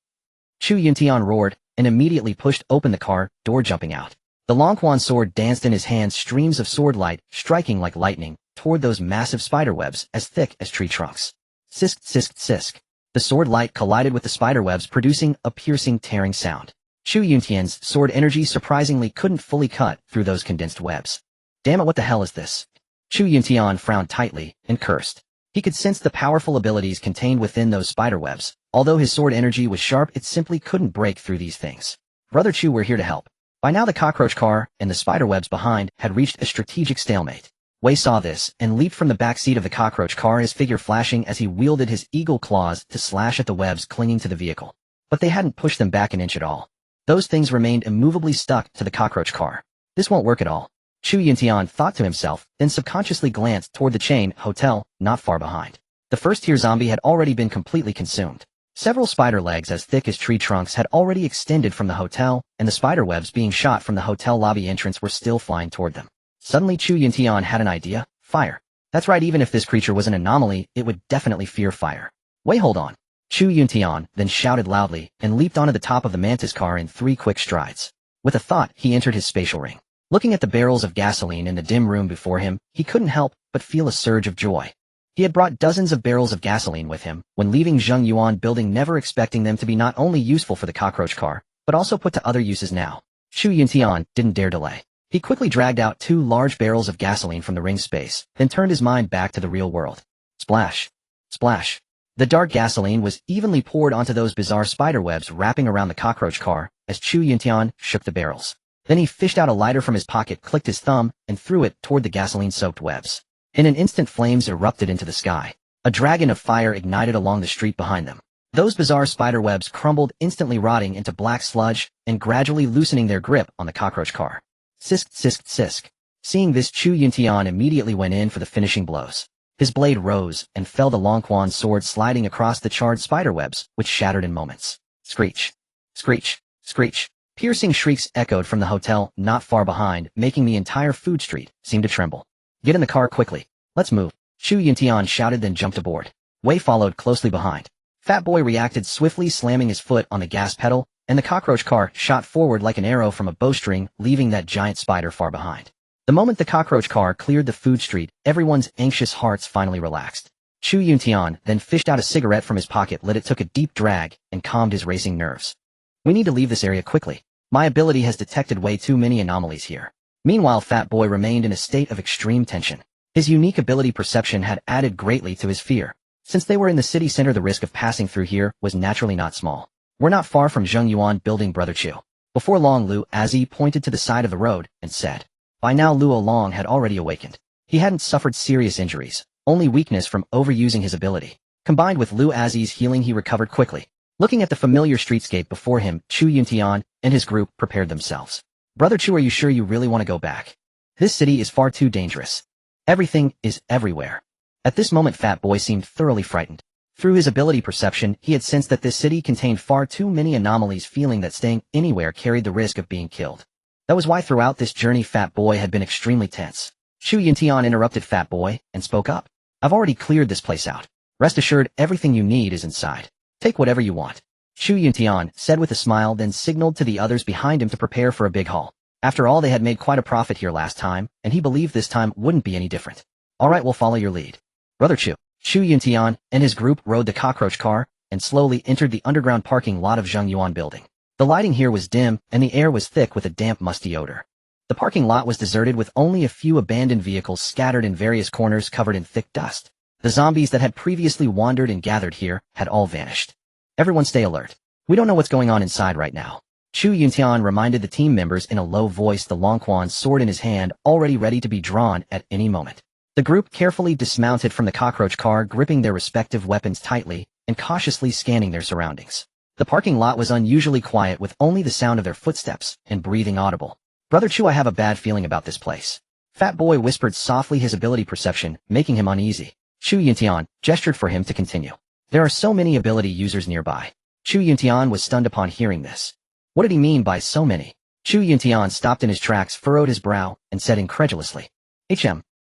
Chu Yuntian roared, and immediately pushed open the car door, jumping out. The Longquan sword danced in his hands, streams of sword light striking like lightning toward those massive spiderwebs as thick as tree trunks. Sisk, sisk, sisk. The sword light collided with the spiderwebs, producing a piercing, tearing sound. Chu Yuntian's sword energy surprisingly couldn't fully cut through those condensed webs. Damn it, what the hell is this? Chu Yuntian frowned tightly and cursed. He could sense the powerful abilities contained within those spiderwebs. Although his sword energy was sharp, it simply couldn't break through these things. Brother Chu, we're here to help. By now the cockroach car and the spiderwebs behind had reached a strategic stalemate. Wei saw this and leaped from the back seat of the cockroach car, his figure flashing as he wielded his eagle claws to slash at the webs clinging to the vehicle. But they hadn't pushed them back an inch at all. Those things remained immovably stuck to the cockroach car. This won't work at all, Chu Yuntian thought to himself, then subconsciously glanced toward the chain hotel not far behind. The first-tier zombie had already been completely consumed. Several spider legs as thick as tree trunks had already extended from the hotel, and the spiderwebs being shot from the hotel lobby entrance were still flying toward them. Suddenly Chu Yuntian had an idea. Fire. That's right, even if this creature was an anomaly, it would definitely fear fire. Wait, hold on. Chu Yuntian then shouted loudly and leaped onto the top of the mantis car in 3 quick strides. With a thought, he entered his spatial ring. Looking at the barrels of gasoline in the dim room before him, he couldn't help but feel a surge of joy. He had brought dozens of barrels of gasoline with him when leaving Zhengyuan building, never expecting them to be not only useful for the cockroach car, but also put to other uses now. Chu Yuntian didn't dare delay. He quickly dragged out 2 large barrels of gasoline from the ring space, then turned his mind back to the real world. Splash. Splash. The dark gasoline was evenly poured onto those bizarre spiderwebs wrapping around the cockroach car as Chu Yuntian shook the barrels. Then he fished out a lighter from his pocket, clicked his thumb, and threw it toward the gasoline-soaked webs. In an instant, flames erupted into the sky. A dragon of fire ignited along the street behind them. Those bizarre spiderwebs crumbled, instantly rotting into black sludge and gradually loosening their grip on the cockroach car. Sisk, sisk, sisk. Seeing this, Chu Yuntian immediately went in for the finishing blows. His blade rose and fell, the Longquan's sword sliding across the charred spiderwebs, which shattered in moments. Screech. Screech. Screech. Piercing shrieks echoed from the hotel not far behind, making the entire food street seem to tremble. Get in the car quickly. Let's move. Chu Yuntian shouted, then jumped aboard. Wei followed closely behind. Fat Boy reacted swiftly, slamming his foot on the gas pedal, and the cockroach car shot forward like an arrow from a bowstring, leaving that giant spider far behind. The moment the cockroach car cleared the food street, everyone's anxious hearts finally relaxed. Chu Yuntian then fished out a cigarette from his pocket, lit it, took a deep drag, and calmed his racing nerves. We need to leave this area quickly. My ability has detected way too many anomalies here. Meanwhile, Fat Boy remained in a state of extreme tension. His unique ability perception had added greatly to his fear. Since they were in the city center, the risk of passing through here was naturally not small. We're not far from Zhengyuan building, Brother Chu. Before long, Lu Azhi pointed to the side of the road and said. By now, Luo Long had already awakened. He hadn't suffered serious injuries, only weakness from overusing his ability. Combined with Lu Azhi's healing, he recovered quickly. Looking at the familiar streetscape before him, Chu Yuntian and his group prepared themselves. Brother Chu, are you sure you really want to go back? This city is far too dangerous. Everything is everywhere. At this moment, Fat Boy seemed thoroughly frightened. Through his ability perception, he had sensed that this city contained far too many anomalies, feeling that staying anywhere carried the risk of being killed. That was why throughout this journey, Fat Boy had been extremely tense. Chu Yuntian interrupted Fat Boy and spoke up. I've already cleared this place out. Rest assured, everything you need is inside. Take whatever you want. Chu Yuntian said with a smile, then signaled to the others behind him to prepare for a big haul. After all, they had made quite a profit here last time, and he believed this time wouldn't be any different. All right, we'll follow your lead. Brother Chu. Chu Yuntian and his group rode the cockroach car and slowly entered the underground parking lot of Zhengyuan building. The lighting here was dim, and the air was thick with a damp, musty odor. The parking lot was deserted, with only a few abandoned vehicles scattered in various corners covered in thick dust. The zombies that had previously wandered and gathered here had all vanished. Everyone stay alert. We don't know what's going on inside right now. Chu Yuntian reminded the team members in a low voice, the Longquan's sword in his hand, already ready to be drawn at any moment. The group carefully dismounted from the cockroach car, gripping their respective weapons tightly and cautiously scanning their surroundings. The parking lot was unusually quiet, with only the sound of their footsteps and breathing audible. Brother Chu, I have a bad feeling about this place. Fat Boy whispered softly, his ability perception making him uneasy. Chu Yuntian gestured for him to continue. There are so many ability users nearby. Chu Yuntian was stunned upon hearing this. What did he mean by so many? Chu Yuntian stopped in his tracks, furrowed his brow, and said incredulously.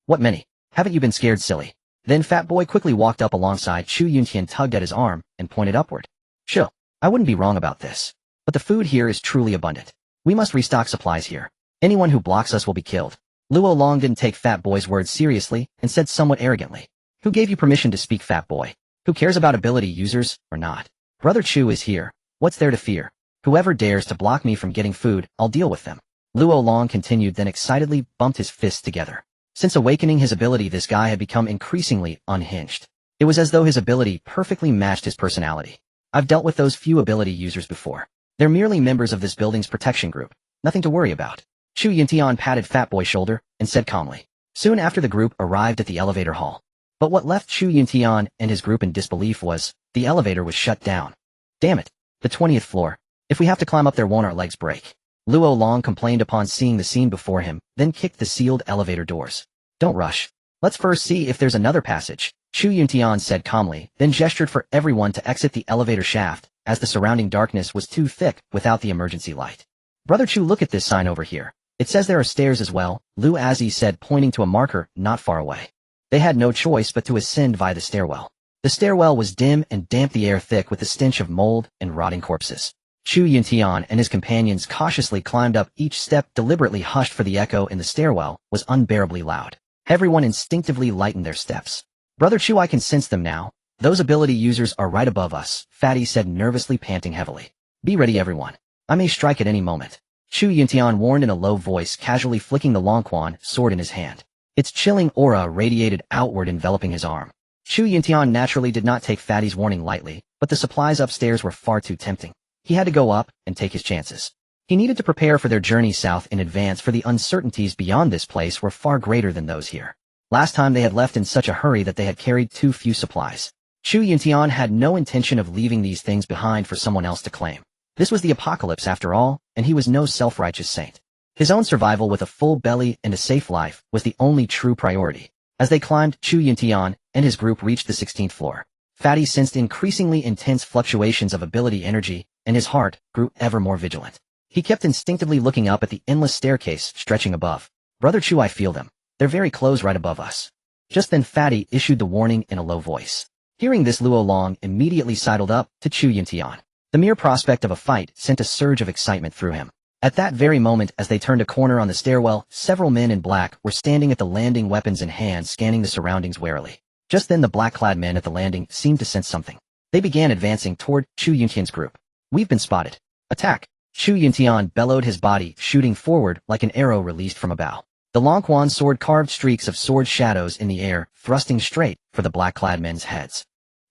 What many? Haven't you been scared, silly? Then Fat Boy quickly walked up alongside Chu Yuntian, tugged at his arm, and pointed upward. Chill. I wouldn't be wrong about this. But the food here is truly abundant. We must restock supplies here. Anyone who blocks us will be killed. Luo Long didn't take Fat Boy's words seriously and said somewhat arrogantly. Who gave you permission to speak, Fat Boy? Who cares about ability users or not? Brother Chu is here. What's there to fear? Whoever dares to block me from getting food, I'll deal with them. Luo Long continued, then excitedly bumped his fists together. Since awakening his ability, this guy had become increasingly unhinged. It was as though his ability perfectly matched his personality. I've dealt with those few ability users before. They're merely members of this building's protection group. Nothing to worry about. Chu Yuntian patted Fat Boy's shoulder and said calmly. Soon after, the group arrived at the elevator hall. But what left Chu Yuntian and his group in disbelief was, the elevator was shut down. Damn it. The 20th floor. If we have to climb up there, won't our legs break? Luo Long complained upon seeing the scene before him, then kicked the sealed elevator doors. Don't rush. Let's first see if there's another passage, Chu Yuntian said calmly, then gestured for everyone to exit the elevator shaft, as the surrounding darkness was too thick without the emergency light. Brother Chu, look at this sign over here. It says there are stairs as well, Lu Azhi said, pointing to a marker not far away. They had no choice but to ascend via the stairwell. The stairwell was dim and damp, the air thick with the stench of mold and rotting corpses. Chu Yuntian and his companions cautiously climbed up. Each step, deliberately hushed for the echo in the stairwell, was unbearably loud. Everyone instinctively lightened their steps. Brother Chu, I can sense them now. Those ability users are right above us, Fatty said, nervously, panting heavily. Be ready, everyone. I may strike at any moment. Chu Yuntian warned in a low voice, casually flicking the Longquan sword in his hand. Its chilling aura radiated outward, enveloping his arm. Chu Yuntian naturally did not take Fatty's warning lightly, but the supplies upstairs were far too tempting. He had to go up and take his chances. He needed to prepare for their journey south in advance, for the uncertainties beyond this place were far greater than those here. Last time they had left in such a hurry that they had carried too few supplies. Chu Yuntian had no intention of leaving these things behind for someone else to claim. This was the apocalypse after all, and he was no self-righteous saint. His own survival with a full belly and a safe life was the only true priority. As they climbed, Chu Yuntian and his group reached the 16th floor. Fatty sensed increasingly intense fluctuations of ability energy, and his heart grew ever more vigilant. He kept instinctively looking up at the endless staircase stretching above. Brother Chu, I feel them. They're very close right above us. Just then Fatty issued the warning in a low voice. Hearing this, Luo Long immediately sidled up to Chu Yuntian. The mere prospect of a fight sent a surge of excitement through him. At that very moment, as they turned a corner on the stairwell, several men in black were standing at the landing, weapons in hand, scanning the surroundings warily. Just then the black-clad men at the landing seemed to sense something. They began advancing toward Chu Yuntian's group. We've been spotted. Attack! Chu Yuntian bellowed, his body shooting forward like an arrow released from a bow. The Longquan sword carved streaks of sword shadows in the air, thrusting straight for the black-clad men's heads.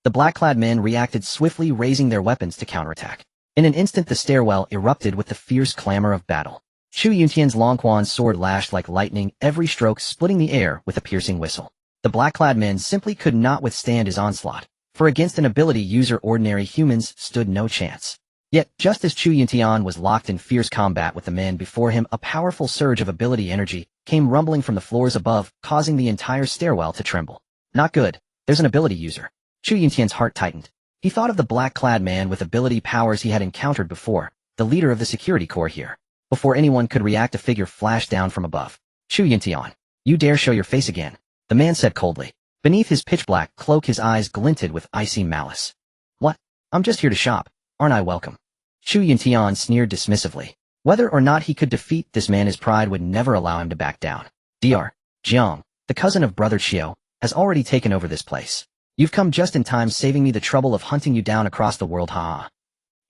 The black-clad men reacted swiftly, raising their weapons to counterattack. In an instant the stairwell erupted with the fierce clamor of battle. Chu Yuntian's Longquan sword lashed like lightning, every stroke splitting the air with a piercing whistle. The black-clad men simply could not withstand his onslaught, for against an ability user ordinary humans stood no chance. Yet, just as Chu Yuntian was locked in fierce combat with the men before him, a powerful surge of ability energy came rumbling from the floors above, causing the entire stairwell to tremble. Not good. There's an ability user. Chu Yuntian's heart tightened. He thought of the black-clad man with ability powers he had encountered before, the leader of the security corps here. Before anyone could react, a figure flashed down from above. Chu Yuntian, you dare show your face again? The man said coldly. Beneath his pitch-black cloak his eyes glinted with icy malice. What? I'm just here to shop. Aren't I welcome? Chu Yuntian sneered dismissively. Whether or not he could defeat this man, his pride would never allow him to back down. Dr. Jiang, the cousin of brother Qiu, has already taken over this place. You've come just in time, saving me the trouble of hunting you down across the world, ha.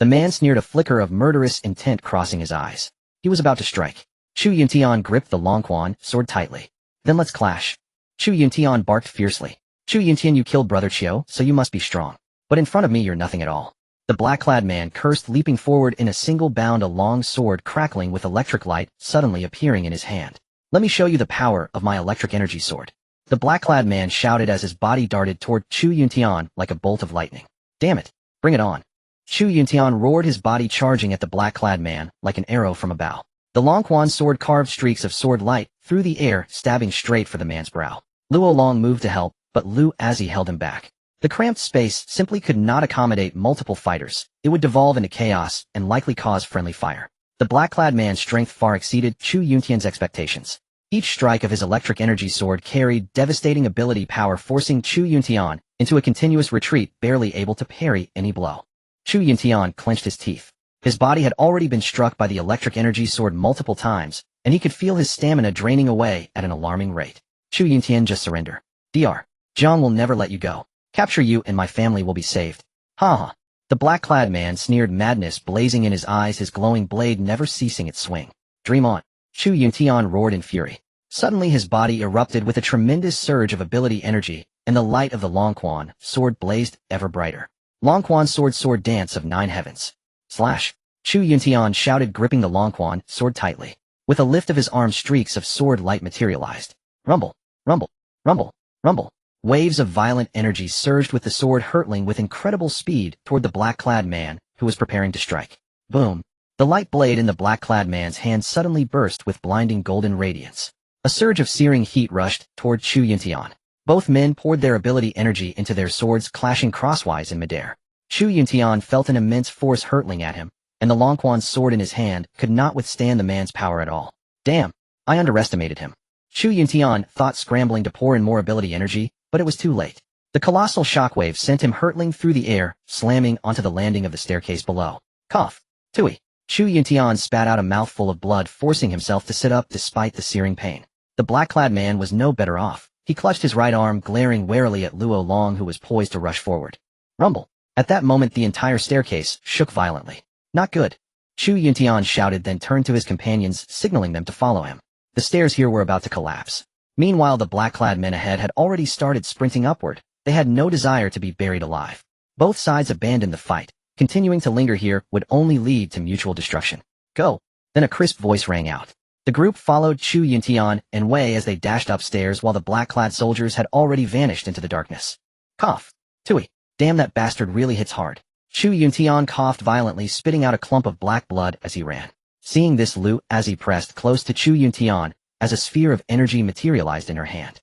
The man sneered, a flicker of murderous intent crossing his eyes. He was about to strike. Chu Yuntian gripped the Longquan sword tightly. Then let's clash. Chu Yuntian barked fiercely. Chu Yuntian, you killed brother Qiu, so you must be strong. But in front of me you're nothing at all. The black-clad man cursed, leaping forward in a single bound, a long sword crackling with electric light suddenly appearing in his hand. Let me show you the power of my electric energy sword. The black-clad man shouted as his body darted toward Chu Yuntian like a bolt of lightning. Damn it! Bring it on! Chu Yuntian roared, his body charging at the black-clad man like an arrow from a bow. The Longquan sword carved streaks of sword light through the air, stabbing straight for the man's brow. Luo Long moved to help, but Lu Azhi held him back. The cramped space simply could not accommodate multiple fighters. It would devolve into chaos and likely cause friendly fire. The black-clad man's strength far exceeded Chu Yuntian's expectations. Each strike of his electric energy sword carried devastating ability power, forcing Chu Yuntian into a continuous retreat, barely able to parry any blow. Chu Yuntian clenched his teeth. His body had already been struck by the electric energy sword multiple times, and he could feel his stamina draining away at an alarming rate. Chu Yuntian, just surrender. Dr. Jiang will never let you go. Capture you and my family will be saved. Ha ha. The black-clad man sneered, madness blazing in his eyes, his glowing blade never ceasing its swing. Dream on. Chu Yuntian roared in fury. Suddenly his body erupted with a tremendous surge of ability energy, and the light of the Longquan sword blazed ever brighter. Longquan sword dance of 9 heavens. Slash. Chu Yuntian shouted, gripping the Longquan sword tightly. With a lift of his arm, streaks of sword light materialized. Rumble, rumble, rumble, rumble. Waves of violent energy surged with the sword hurtling with incredible speed toward the black-clad man who was preparing to strike. Boom. The light blade in the black-clad man's hand suddenly burst with blinding golden radiance. A surge of searing heat rushed toward Chu Yuntian. Both men poured their ability energy into their swords, clashing crosswise in midair. Chu Yuntian felt an immense force hurtling at him, and the Longquan's sword in his hand could not withstand the man's power at all. Damn, I underestimated him. Chu Yuntian thought, scrambling to pour in more ability energy, but it was too late. The colossal shockwave sent him hurtling through the air, slamming onto the landing of the staircase below. Cough. Tui. Chu Yuntian spat out a mouthful of blood, forcing himself to sit up despite the searing pain. The black-clad man was no better off. He clutched his right arm, glaring warily at Luo Long, who was poised to rush forward. Rumble. At that moment the entire staircase shook violently. Not good. Chu Yuntian shouted, then turned to his companions, signaling them to follow him. The stairs here were about to collapse. Meanwhile, the black-clad men ahead had already started sprinting upward. They had no desire to be buried alive. Both sides abandoned the fight. Continuing to linger here would only lead to mutual destruction. Go. Then a crisp voice rang out. The group followed Chu Yuntian and Wei as they dashed upstairs while the black-clad soldiers had already vanished into the darkness. Cough. Tui. Damn, that bastard really hits hard. Chu Yuntian coughed violently, spitting out a clump of black blood as he ran. Seeing this, Lu Azhi pressed close to Chu Yuntian as a sphere of energy materialized in her hand.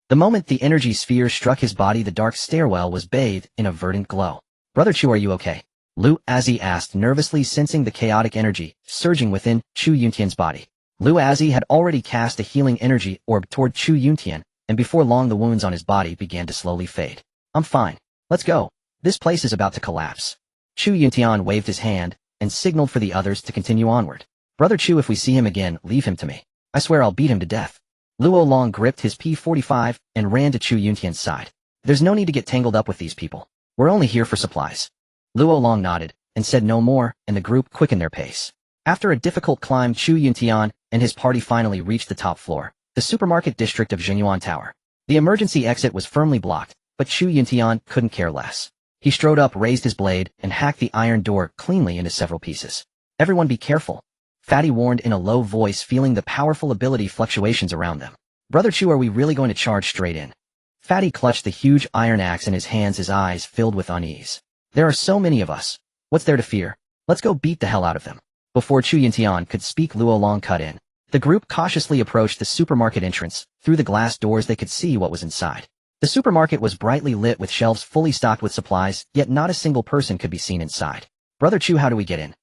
The moment the energy sphere struck his body, the dark stairwell was bathed in a verdant glow. Brother Chu, are you okay? Lu Azhi asked, nervously sensing the chaotic energy surging within Chu Yuntian's body. Lu Azhi had already cast a healing energy orb toward Chu Yuntian, and before long the wounds on his body began to slowly fade. I'm fine. Let's go. This place is about to collapse. Chu Yuntian waved his hand and signaled for the others to continue onward. Brother Chu, if we see him again, leave him to me. I swear I'll beat him to death. Luo Long gripped his P45 and ran to Chu Yuntian's side. There's no need to get tangled up with these people. We're only here for supplies. Luo Long nodded and said no more, and the group quickened their pace. After a difficult climb, Chu Yuntian and his party finally reached the top floor, the supermarket district of Jinyuan Tower. The emergency exit was firmly blocked, but Chu Yuntian couldn't care less. He strode up, raised his blade, and hacked the iron door cleanly into several pieces. Everyone be careful, Fatty warned in a low voice, feeling the powerful ability fluctuations around them. Brother Chu, are we really going to charge straight in? Fatty clutched the huge iron axe in his hands, his eyes filled with unease. There are so many of us. What's there to fear? Let's go beat the hell out of them. Before Chu Yuntian could speak, Luo Long cut in. The group cautiously approached the supermarket entrance. Through the glass doors they could see what was inside. The supermarket was brightly lit with shelves fully stocked with supplies, yet not a single person could be seen inside. Brother Chu, how do we get in?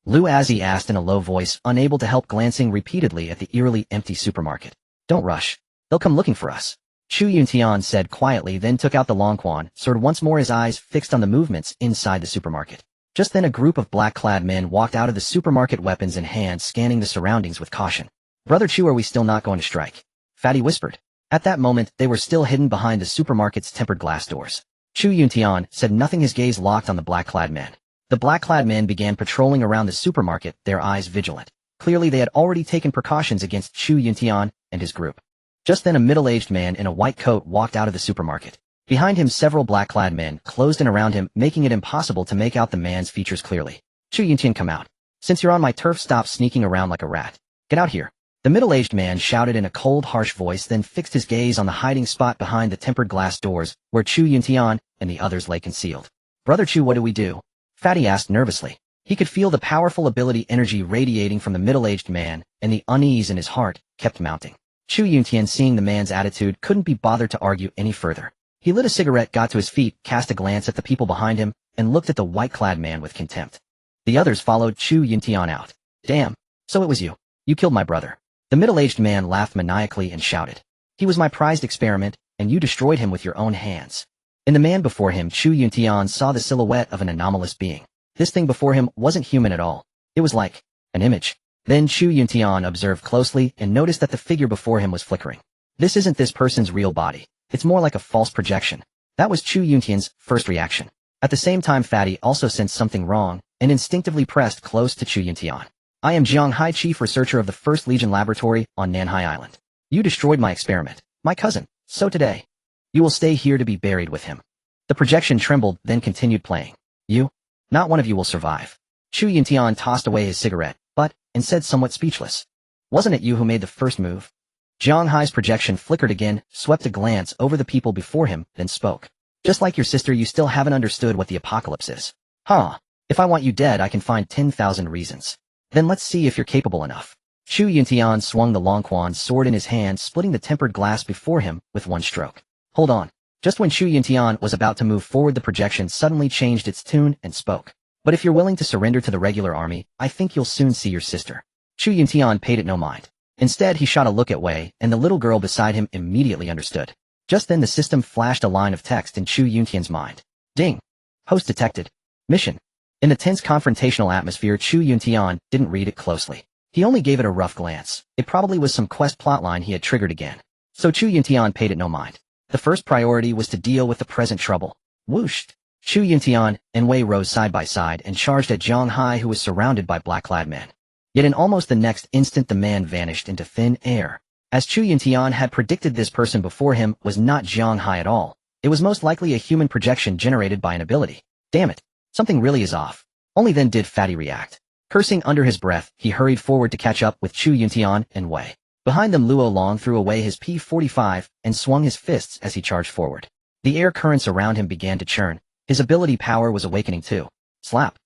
Lu Azhi asked in a low voice, unable to help glancing repeatedly at the eerily empty supermarket. Don't rush. They'll come looking for us. Chu Yuntian said quietly, then took out the Longquan sword, once more his eyes fixed on the movements inside the supermarket. Just then a group of black-clad men walked out of the supermarket, weapons in hand, scanning the surroundings with caution. Brother Chu, are we still not going to strike? Fatty whispered. At that moment, they were still hidden behind the supermarket's tempered glass doors. Chu Yuntian said nothing, his gaze locked on the black-clad men. The black-clad men began patrolling around the supermarket, their eyes vigilant. Clearly they had already taken precautions against Chu Yuntian and his group. Just then a middle-aged man in a white coat walked out of the supermarket. Behind him several black-clad men closed in around him, making it impossible to make out the man's features clearly. Chu Yuntian, come out. Since you're on my turf, stop sneaking around like a rat. Get out here. The middle-aged man shouted in a cold, harsh voice, then fixed his gaze on the hiding spot behind the tempered glass doors, where Chu Yuntian and the others lay concealed. Brother Chu, what do we do? Fatty asked nervously. He could feel the powerful ability energy radiating from the middle-aged man, and the unease in his heart kept mounting. Chu Yuntian, seeing the man's attitude, couldn't be bothered to argue any further. He lit a cigarette, got to his feet, cast a glance at the people behind him, and looked at the white-clad man with contempt. The others followed Chu Yuntian out. Damn, so it was you. You killed my brother. The middle-aged man laughed maniacally and shouted. He was my prized experiment, and you destroyed him with your own hands. In the man before him, Chu Yuntian saw the silhouette of an anomalous being. This thing before him wasn't human at all. It was like an image. Then Chu Yuntian observed closely and noticed that the figure before him was flickering. This isn't this person's real body. It's more like a false projection. That was Chu Yuntian's first reaction. At the same time, Fatty also sensed something wrong and instinctively pressed close to Chu Yuntian. I am Jianghai, chief researcher of the 1st Legion Laboratory on Nanhai Island. You destroyed my experiment, my cousin, so today, you will stay here to be buried with him. The projection trembled, then continued playing. You? Not one of you will survive. Chu Yuntian tossed away his cigarette, but, and said somewhat speechless. Wasn't it you who made the first move? Jianghai's projection flickered again, swept a glance over the people before him, then spoke. Just like your sister, you still haven't understood what the apocalypse is. Huh. If I want you dead, I can find 10,000 reasons. Then let's see if you're capable enough. Chu Yuntian swung the Longquan sword in his hand, splitting the tempered glass before him with one stroke. Hold on. Just when Chu Yuntian was about to move forward, the projection suddenly changed its tune and spoke. But if you're willing to surrender to the regular army, I think you'll soon see your sister. Chu Yuntian paid it no mind. Instead, he shot a look at Wei, and the little girl beside him immediately understood. Just then the system flashed a line of text in Chu Yuntian's mind. Ding. Host detected. Mission. In the tense confrontational atmosphere, Chu Yuntian didn't read it closely. He only gave it a rough glance. It probably was some quest plotline he had triggered again. So Chu Yuntian paid it no mind. The first priority was to deal with the present trouble. Whoosh! Chu Yuntian and Wei rose side by side and charged at Zhang Hai, who was surrounded by black-clad men. Yet in almost the next instant the man vanished into thin air. As Chu Yuntian had predicted, this person before him was not Zhang Hai at all. It was most likely a human projection generated by an ability. Damn it. Something really is off. Only then did Fatty react. Cursing under his breath, he hurried forward to catch up with Chu Yuntian and Wei. Behind them, Luo Long threw away his P-45 and swung his fists as he charged forward. The air currents around him began to churn. His ability power was awakening too. Slap.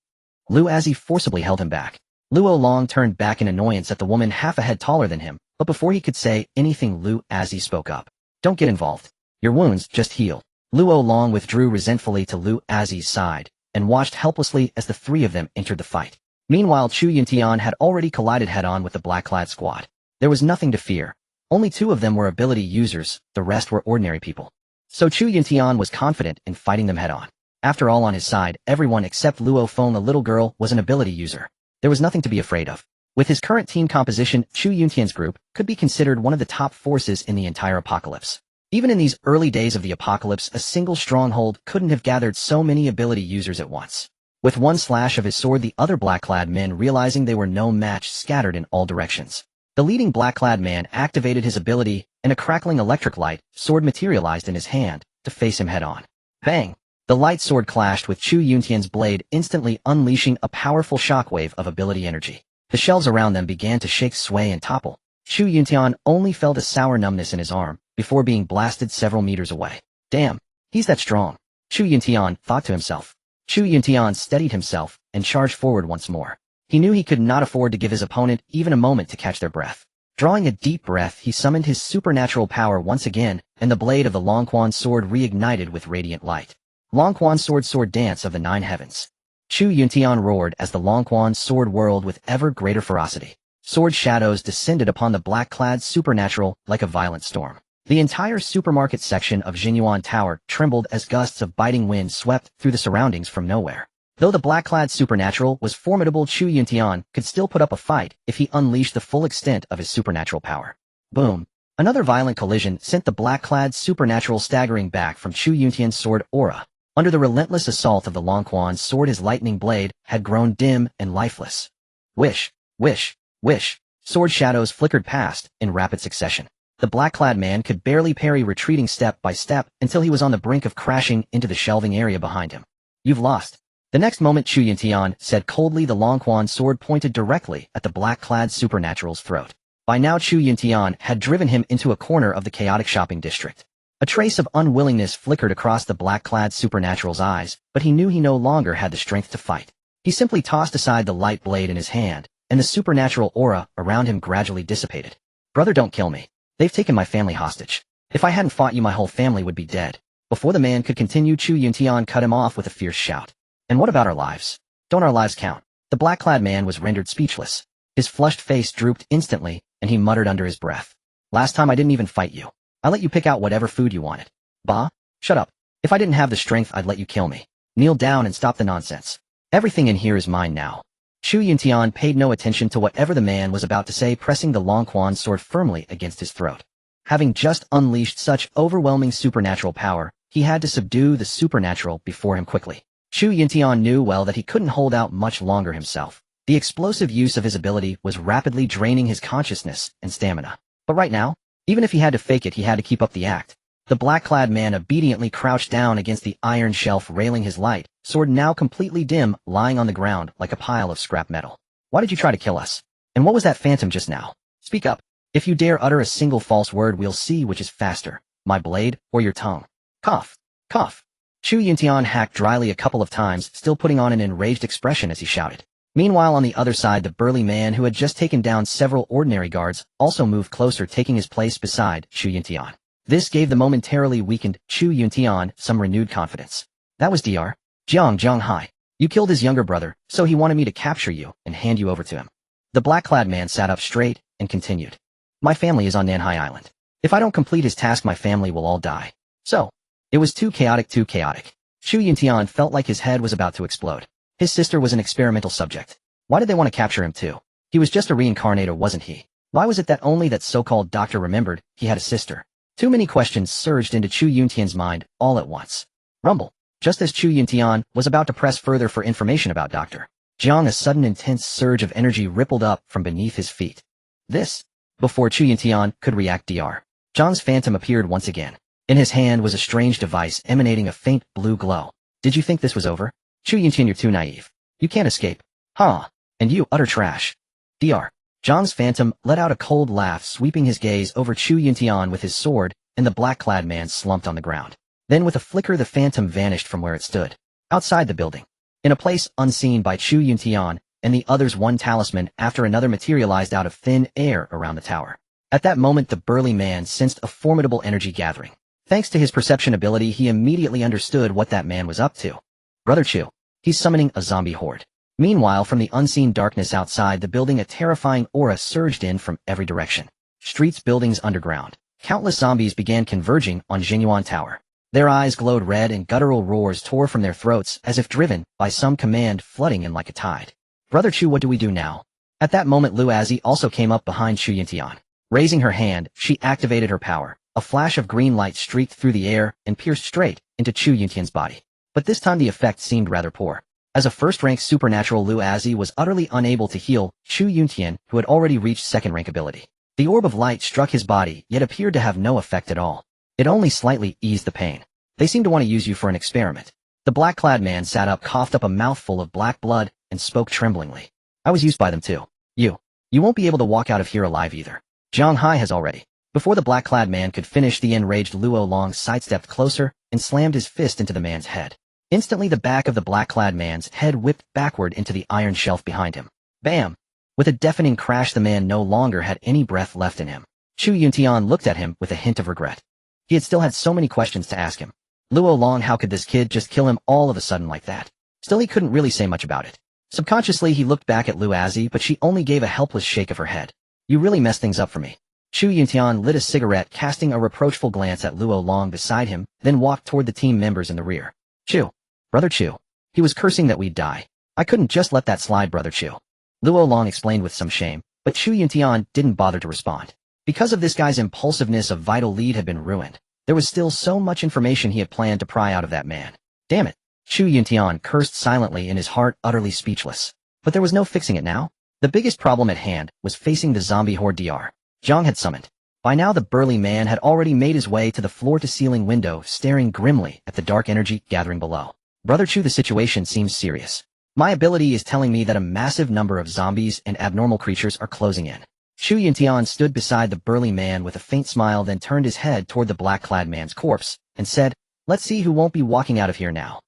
Lu Azzi forcibly held him back. Luo Long turned back in annoyance at the woman half a head taller than him, but before he could say anything, Lu Azzi spoke up. Don't get involved. Your wounds just heal. Luo Long withdrew resentfully to Lu Azzi's side and watched helplessly as the three of them entered the fight. Meanwhile, Chu Yuntian had already collided head-on with the black-clad squad. There was nothing to fear. Only two of them were ability users, the rest were ordinary people. So Chu Yuntian was confident in fighting them head-on. After all, on his side, everyone except Luo Feng, the little girl, was an ability user. There was nothing to be afraid of. With his current team composition, Chu Yuntian's group could be considered one of the top forces in the entire apocalypse. Even in these early days of the apocalypse, a single stronghold couldn't have gathered so many ability users at once. With one slash of his sword, the other black-clad men, realizing they were no match, scattered in all directions. The leading black-clad man activated his ability, and a crackling electric light sword materialized in his hand to face him head-on. Bang! The light sword clashed with Chu Yuntian's blade, instantly unleashing a powerful shockwave of ability energy. The shelves around them began to shake, sway, and topple. Chu Yuntian only felt a sour numbness in his arm before being blasted several meters away. Damn, he's that strong. Chu Yuntian thought to himself. Chu Yuntian steadied himself and charged forward once more. He knew he could not afford to give his opponent even a moment to catch their breath. Drawing a deep breath, he summoned his supernatural power once again, and the blade of the Longquan sword reignited with radiant light. Longquan sword dance of the nine heavens. Chu Yuntian roared as the Longquan sword whirled with ever greater ferocity. Sword shadows descended upon the black-clad supernatural like a violent storm. The entire supermarket section of Jinyuan Tower trembled as gusts of biting wind swept through the surroundings from nowhere. Though the black-clad supernatural was formidable, Chu Yuntian could still put up a fight if he unleashed the full extent of his supernatural power. Boom! Another violent collision sent the black-clad supernatural staggering back from Chu Yuntian's sword aura. Under the relentless assault of the Longquan's sword, his lightning blade had grown dim and lifeless. Wish, wish, wish. Sword shadows flickered past in rapid succession. The black-clad man could barely parry, retreating step by step until he was on the brink of crashing into the shelving area behind him. You've lost. The next moment, Chu Yuntian said coldly, the Longquan sword pointed directly at the black-clad supernatural's throat. By now, Chu Yuntian had driven him into a corner of the chaotic shopping district. A trace of unwillingness flickered across the black-clad supernatural's eyes, but he knew he no longer had the strength to fight. He simply tossed aside the light blade in his hand, and the supernatural aura around him gradually dissipated. Brother, don't kill me. They've taken my family hostage. If I hadn't fought you, my whole family would be dead. Before the man could continue, Chu Yuntian cut him off with a fierce shout. And what about our lives? Don't our lives count? The black-clad man was rendered speechless. His flushed face drooped instantly, and he muttered under his breath. Last time I didn't even fight you. I let you pick out whatever food you wanted. Bah? Shut up. If I didn't have the strength, I'd let you kill me. Kneel down and stop the nonsense. Everything in here is mine now. Chu Yuntian paid no attention to whatever the man was about to say, pressing the Longquan sword firmly against his throat. Having just unleashed such overwhelming supernatural power, he had to subdue the supernatural before him quickly. Chu Yuntian knew well that he couldn't hold out much longer himself. The explosive use of his ability was rapidly draining his consciousness and stamina. But right now, even if he had to fake it, he had to keep up the act. The black-clad man obediently crouched down against the iron shelf railing his light, sword now completely dim, lying on the ground like a pile of scrap metal. Why did you try to kill us? And what was that phantom just now? Speak up. If you dare utter a single false word, we'll see which is faster, my blade or your tongue. Cough. Cough. Chu Yuntian hacked dryly a couple of times, still putting on an enraged expression as he shouted. Meanwhile, on the other side, the burly man who had just taken down several ordinary guards also moved closer, taking his place beside Chu Yuntian. This gave the momentarily weakened Chu Yuntian some renewed confidence. That was Dr. Zhang Hai. You killed his younger brother, so he wanted me to capture you and hand you over to him. The black-clad man sat up straight and continued. My family is on Nanhai Island. If I don't complete his task, my family will all die. So, it was too chaotic, too chaotic. Chu Yuntian felt like his head was about to explode. His sister was an experimental subject. Why did they want to capture him too? He was just a reincarnator, wasn't he? Why was it that only that so-called doctor remembered he had a sister? Too many questions surged into Chu Yuntian's mind all at once. Rumble. Just as Chu Yuntian was about to press further for information about Dr. Jiang, a sudden intense surge of energy rippled up from beneath his feet. This. Before Chu Yuntian could react, Dr. Jiang's phantom appeared once again. In his hand was a strange device emanating a faint blue glow. Did you think this was over? Chu Yuntian, you're too naive. You can't escape. Huh? And you, utter trash. Dr. Jiang's phantom let out a cold laugh, sweeping his gaze over Chu Yuntian with his sword, and the black-clad man slumped on the ground. Then with a flicker the phantom vanished from where it stood. Outside the building. In a place unseen by Chu Yuntian and the others, one talisman after another materialized out of thin air around the tower. At that moment the burly man sensed a formidable energy gathering. Thanks to his perception ability, he immediately understood what that man was up to. Brother Chu. He's summoning a zombie horde. Meanwhile, from the unseen darkness outside the building, a terrifying aura surged in from every direction. Streets, buildings, underground. Countless zombies began converging on Jinyuan Tower. Their eyes glowed red and guttural roars tore from their throats as if driven by some command, flooding in like a tide. Brother Chu, what do we do now? At that moment Lu Azhi also came up behind Chu Yuntian. Raising her hand, she activated her power. A flash of green light streaked through the air and pierced straight into Chu Yuntian's body. But this time the effect seemed rather poor. As a first-rank supernatural, Lu Azhi was utterly unable to heal Chu Yuntian, who had already reached second-rank ability. The orb of light struck his body, yet appeared to have no effect at all. It only slightly eased the pain. They seem to want to use you for an experiment. The black-clad man sat up, coughed up a mouthful of black blood, and spoke tremblingly. I was used by them too. You won't be able to walk out of here alive either. Jiang Hai has already. Before the black-clad man could finish, the enraged Luo Long sidestepped closer and slammed his fist into the man's head. Instantly the back of the black-clad man's head whipped backward into the iron shelf behind him. Bam! With a deafening crash, the man no longer had any breath left in him. Chu Yuntian looked at him with a hint of regret. He had still had so many questions to ask him. Luo Long, how could this kid just kill him all of a sudden like that? Still, he couldn't really say much about it. Subconsciously he looked back at Lu Azhi, but she only gave a helpless shake of her head. You really messed things up for me. Chu Yuntian lit a cigarette, casting a reproachful glance at Luo Long beside him, then walked toward the team members in the rear. Chu. Brother Chu. He was cursing that we'd die. I couldn't just let that slide, Brother Chu. Luo Long explained with some shame, but Chu Yuntian didn't bother to respond. Because of this guy's impulsiveness, a vital lead had been ruined. There was still so much information he had planned to pry out of that man. Damn it. Chu Yuntian cursed silently, in his heart utterly speechless. But there was no fixing it now. The biggest problem at hand was facing the zombie horde Dr. Jiang had summoned. By now the burly man had already made his way to the floor-to-ceiling window, staring grimly at the dark energy gathering below. Brother Chu, the situation seems serious. My ability is telling me that a massive number of zombies and abnormal creatures are closing in. Chu Yuntian stood beside the burly man with a faint smile, then turned his head toward the black-clad man's corpse, and said, let's see who won't be walking out of here now.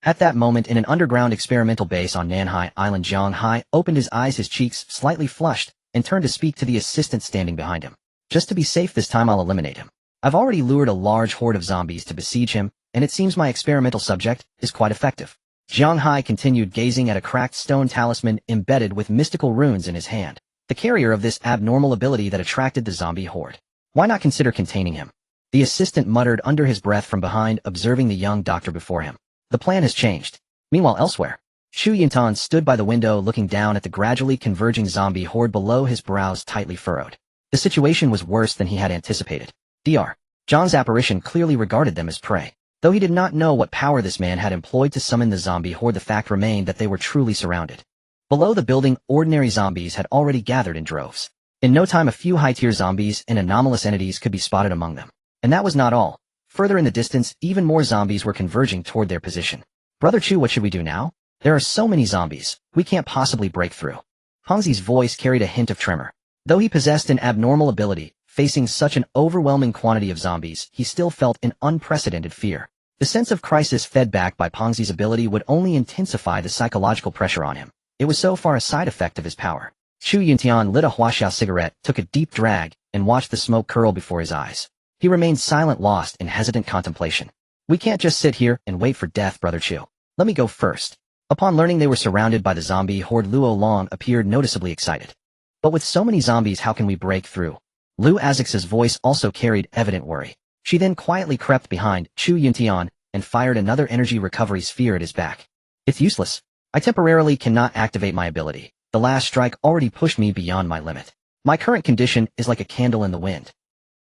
At that moment, in an underground experimental base on Nanhai Island, Jiang Hai opened his eyes, his cheeks slightly flushed, and turned to speak to the assistant standing behind him. Just to be safe this time, I'll eliminate him. I've already lured a large horde of zombies to besiege him, and it seems my experimental subject is quite effective. Jiang Hai continued, gazing at a cracked stone talisman embedded with mystical runes in his hand, the carrier of this abnormal ability that attracted the zombie horde. Why not consider containing him? The assistant muttered under his breath from behind, observing the young doctor before him. The plan has changed. Meanwhile, elsewhere, Chu Yuntian stood by the window looking down at the gradually converging zombie horde below, his brows tightly furrowed. The situation was worse than he had anticipated. Dr. Jiang's apparition clearly regarded them as prey. Though he did not know what power this man had employed to summon the zombie horde, the fact remained that they were truly surrounded. Below the building, ordinary zombies had already gathered in droves. In no time, a few high-tier zombies and anomalous entities could be spotted among them. And that was not all. Further in the distance, even more zombies were converging toward their position. Brother Chu, what should we do now? There are so many zombies, we can't possibly break through. Hongzi's voice carried a hint of tremor. Though he possessed an abnormal ability, facing such an overwhelming quantity of zombies, he still felt an unprecedented fear. The sense of crisis fed back by Pongzi's ability would only intensify the psychological pressure on him. It was so far a side effect of his power. Chu Yuntian lit a Huaxiao cigarette, took a deep drag, and watched the smoke curl before his eyes. He remained silent, lost in hesitant contemplation. We can't just sit here and wait for death, Brother Chu. Let me go first. Upon learning they were surrounded by the zombie horde, Luo Long appeared noticeably excited. But with so many zombies, how can we break through? Lu Azix's voice also carried evident worry. She then quietly crept behind Chu Yuntian and fired another energy recovery sphere at his back. It's useless. I temporarily cannot activate my ability. The last strike already pushed me beyond my limit. My current condition is like a candle in the wind.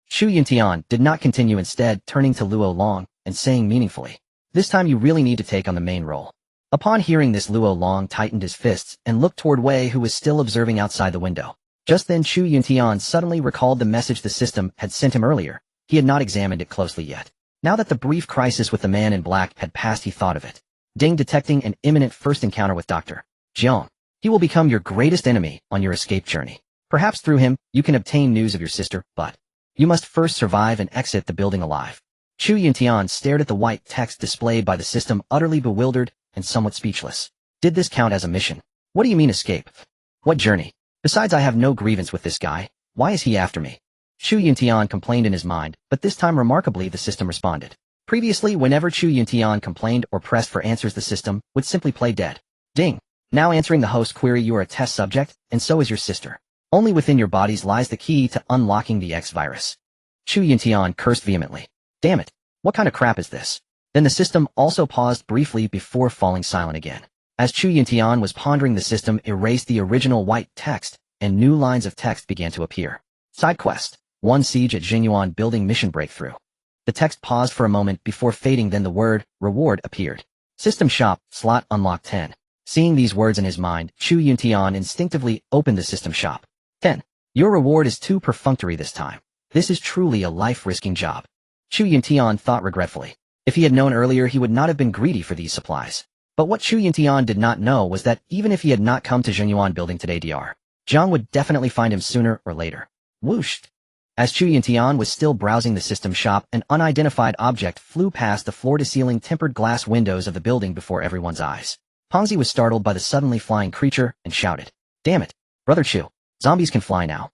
Chu Yuntian did not continue, instead turning to Luo Long and saying meaningfully, "This time you really need to take on the main role." Upon hearing this, Luo Long tightened his fists and looked toward Wei, who was still observing outside the window. Just then Chu Yuntian suddenly recalled the message the system had sent him earlier. He had not examined it closely yet. Now that the brief crisis with the man in black had passed, he thought of it. Ding, detecting an imminent first encounter with Dr. Jiang. He will become your greatest enemy on your escape journey. Perhaps through him, you can obtain news of your sister, but you must first survive and exit the building alive. Chu Yuntian stared at the white text displayed by the system, utterly bewildered and somewhat speechless. Did this count as a mission? What do you mean escape? What journey? Besides, I have no grievance with this guy. Why is he after me? Chu Yuntian complained in his mind, but this time remarkably the system responded. Previously, whenever Chu Yuntian complained or pressed for answers, the system would simply play dead. Ding. Now answering the host query, you are a test subject, and so is your sister. Only within your bodies lies the key to unlocking the X virus. Chu Yuntian cursed vehemently. Damn it. What kind of crap is this? Then the system also paused briefly before falling silent again. As Chu Yuntian was pondering, the system erased the original white text, and new lines of text began to appear. Side quest. 1 Siege at Jinyuan Building Mission Breakthrough. The text paused for a moment before fading, then the word reward appeared. System shop, slot unlocked 10. Seeing these words in his mind, Chu Yuntian instinctively opened the system shop. 10. Your reward is too perfunctory this time. This is truly a life-risking job. Chu Yuntian thought regretfully. If he had known earlier, he would not have been greedy for these supplies. But what Chu Yuntian did not know was that even if he had not come to Jinyuan Building today, Dr. Jiang would definitely find him sooner or later. Whoosh! As Chu Yuntian was still browsing the system shop, an unidentified object flew past the floor-to-ceiling tempered glass windows of the building before everyone's eyes. Pongzi was startled by the suddenly flying creature and shouted, "Damn it, Brother Chu, zombies can fly now."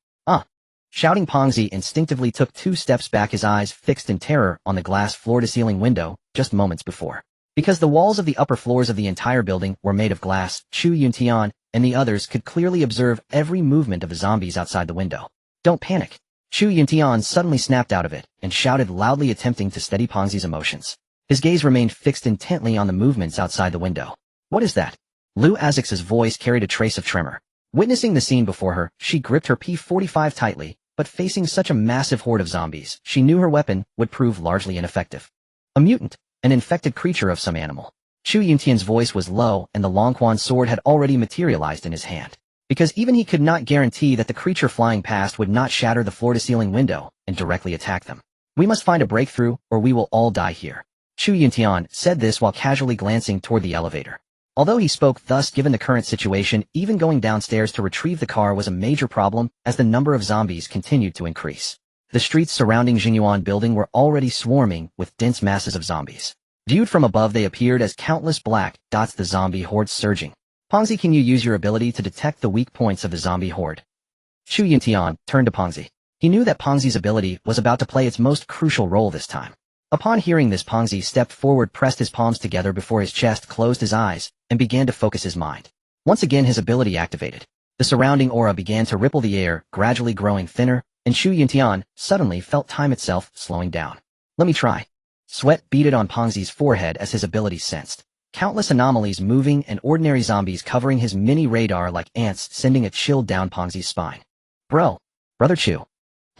Shouting, Pongzi instinctively took 2 steps back, his eyes fixed in terror on the glass floor-to-ceiling window just moments before. Because the walls of the upper floors of the entire building were made of glass, Chu Yuntian and the others could clearly observe every movement of the zombies outside the window. Don't panic. Chu Yuntian suddenly snapped out of it and shouted loudly, attempting to steady Pongzi's emotions. His gaze remained fixed intently on the movements outside the window. What is that? Lu Azix's voice carried a trace of tremor. Witnessing the scene before her, she gripped her P45 tightly, but facing such a massive horde of zombies, she knew her weapon would prove largely ineffective. A mutant, an infected creature of some animal. Chu Yuntian's voice was low, and the Longquan sword had already materialized in his hand. Because even he could not guarantee that the creature flying past would not shatter the floor-to-ceiling window and directly attack them. We must find a breakthrough, or we will all die here. Chu Yuntian said this while casually glancing toward the elevator. Although he spoke thus, given the current situation, even going downstairs to retrieve the car was a major problem as the number of zombies continued to increase. The streets surrounding Jinyuan Building were already swarming with dense masses of zombies. Viewed from above, they appeared as countless black dots, the zombie horde surging. Pongzi, can you use your ability to detect the weak points of the zombie horde? Chu Yuntian turned to Pongzi. He knew that Pongzi's ability was about to play its most crucial role this time. Upon hearing this, Pongzi stepped forward, pressed his palms together before his chest, closed his eyes, and began to focus his mind. Once again his ability activated. The surrounding aura began to ripple the air, gradually growing thinner, and Chu Yuntian suddenly felt time itself slowing down. Let me try. Sweat beaded on Pongzi's forehead as his ability sensed countless anomalies moving and ordinary zombies covering his mini radar like ants, sending a chill down Pongzi's spine. Brother Chu.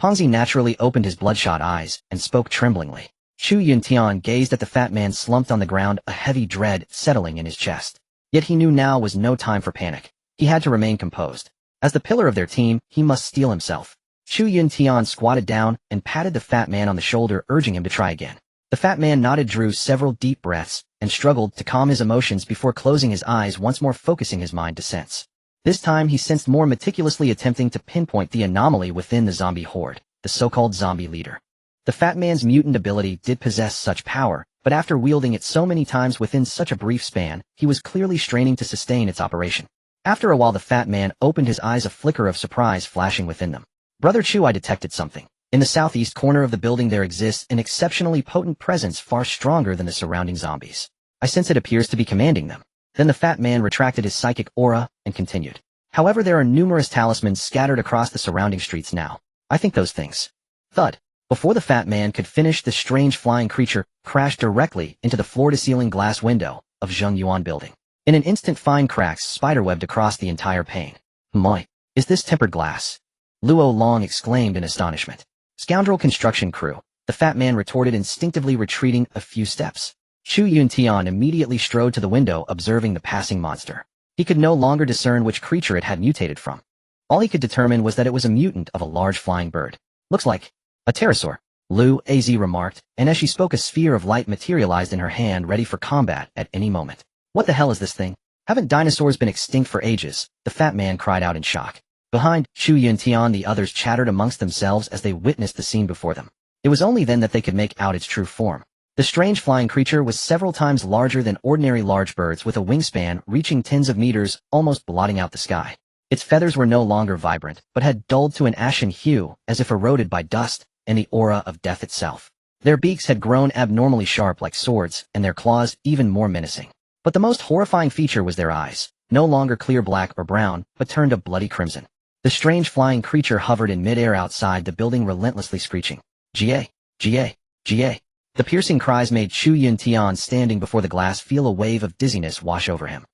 Pongzi naturally opened his bloodshot eyes and spoke tremblingly. Chu Yuntian gazed at the fat man slumped on the ground, a heavy dread settling in his chest. Yet he knew now was no time for panic. He had to remain composed. As the pillar of their team, he must steel himself. Chu Yuntian squatted down and patted the fat man on the shoulder, urging him to try again. The fat man nodded, drew several deep breaths, and struggled to calm his emotions before closing his eyes once more, focusing his mind to sense. This time he sensed more meticulously, attempting to pinpoint the anomaly within the zombie horde, the so-called zombie leader. The fat man's mutant ability did possess such power, but after wielding it so many times within such a brief span, he was clearly straining to sustain its operation. After a while the fat man opened his eyes, a flicker of surprise flashing within them. Brother Chu, I detected something. In the southeast corner of the building there exists an exceptionally potent presence, far stronger than the surrounding zombies. I sense it appears to be commanding them. Then the fat man retracted his psychic aura and continued. However, there are numerous talismans scattered across the surrounding streets now. I think those things. Thud. Before the fat man could finish, the strange flying creature crashed directly into the floor-to-ceiling glass window of Jinyuan Building. In an instant, fine cracks spiderwebbed across the entire pane. My, is this tempered glass? Luo Long exclaimed in astonishment. Scoundrel construction crew, the fat man retorted, instinctively retreating a few steps. Chu Yuntian immediately strode to the window, observing the passing monster. He could no longer discern which creature it had mutated from. All he could determine was that it was a mutant of a large flying bird. Looks like a pterosaur, Lu Az remarked, and as she spoke a sphere of light materialized in her hand, ready for combat at any moment. What the hell is this thing? Haven't dinosaurs been extinct for ages? The fat man cried out in shock. Behind Chu Yuntian, the others chattered amongst themselves as they witnessed the scene before them. It was only then that they could make out its true form. The strange flying creature was several times larger than ordinary large birds, with a wingspan reaching tens of meters, almost blotting out the sky. Its feathers were no longer vibrant, but had dulled to an ashen hue, as if eroded by dust and the aura of death itself. Their beaks had grown abnormally sharp like swords, and their claws even more menacing. But the most horrifying feature was their eyes, no longer clear black or brown, but turned a bloody crimson. The strange flying creature hovered in midair outside the building, relentlessly screeching. Ga, Ga, Ga. The piercing cries made Chu Yuntian, standing before the glass, feel a wave of dizziness wash over him.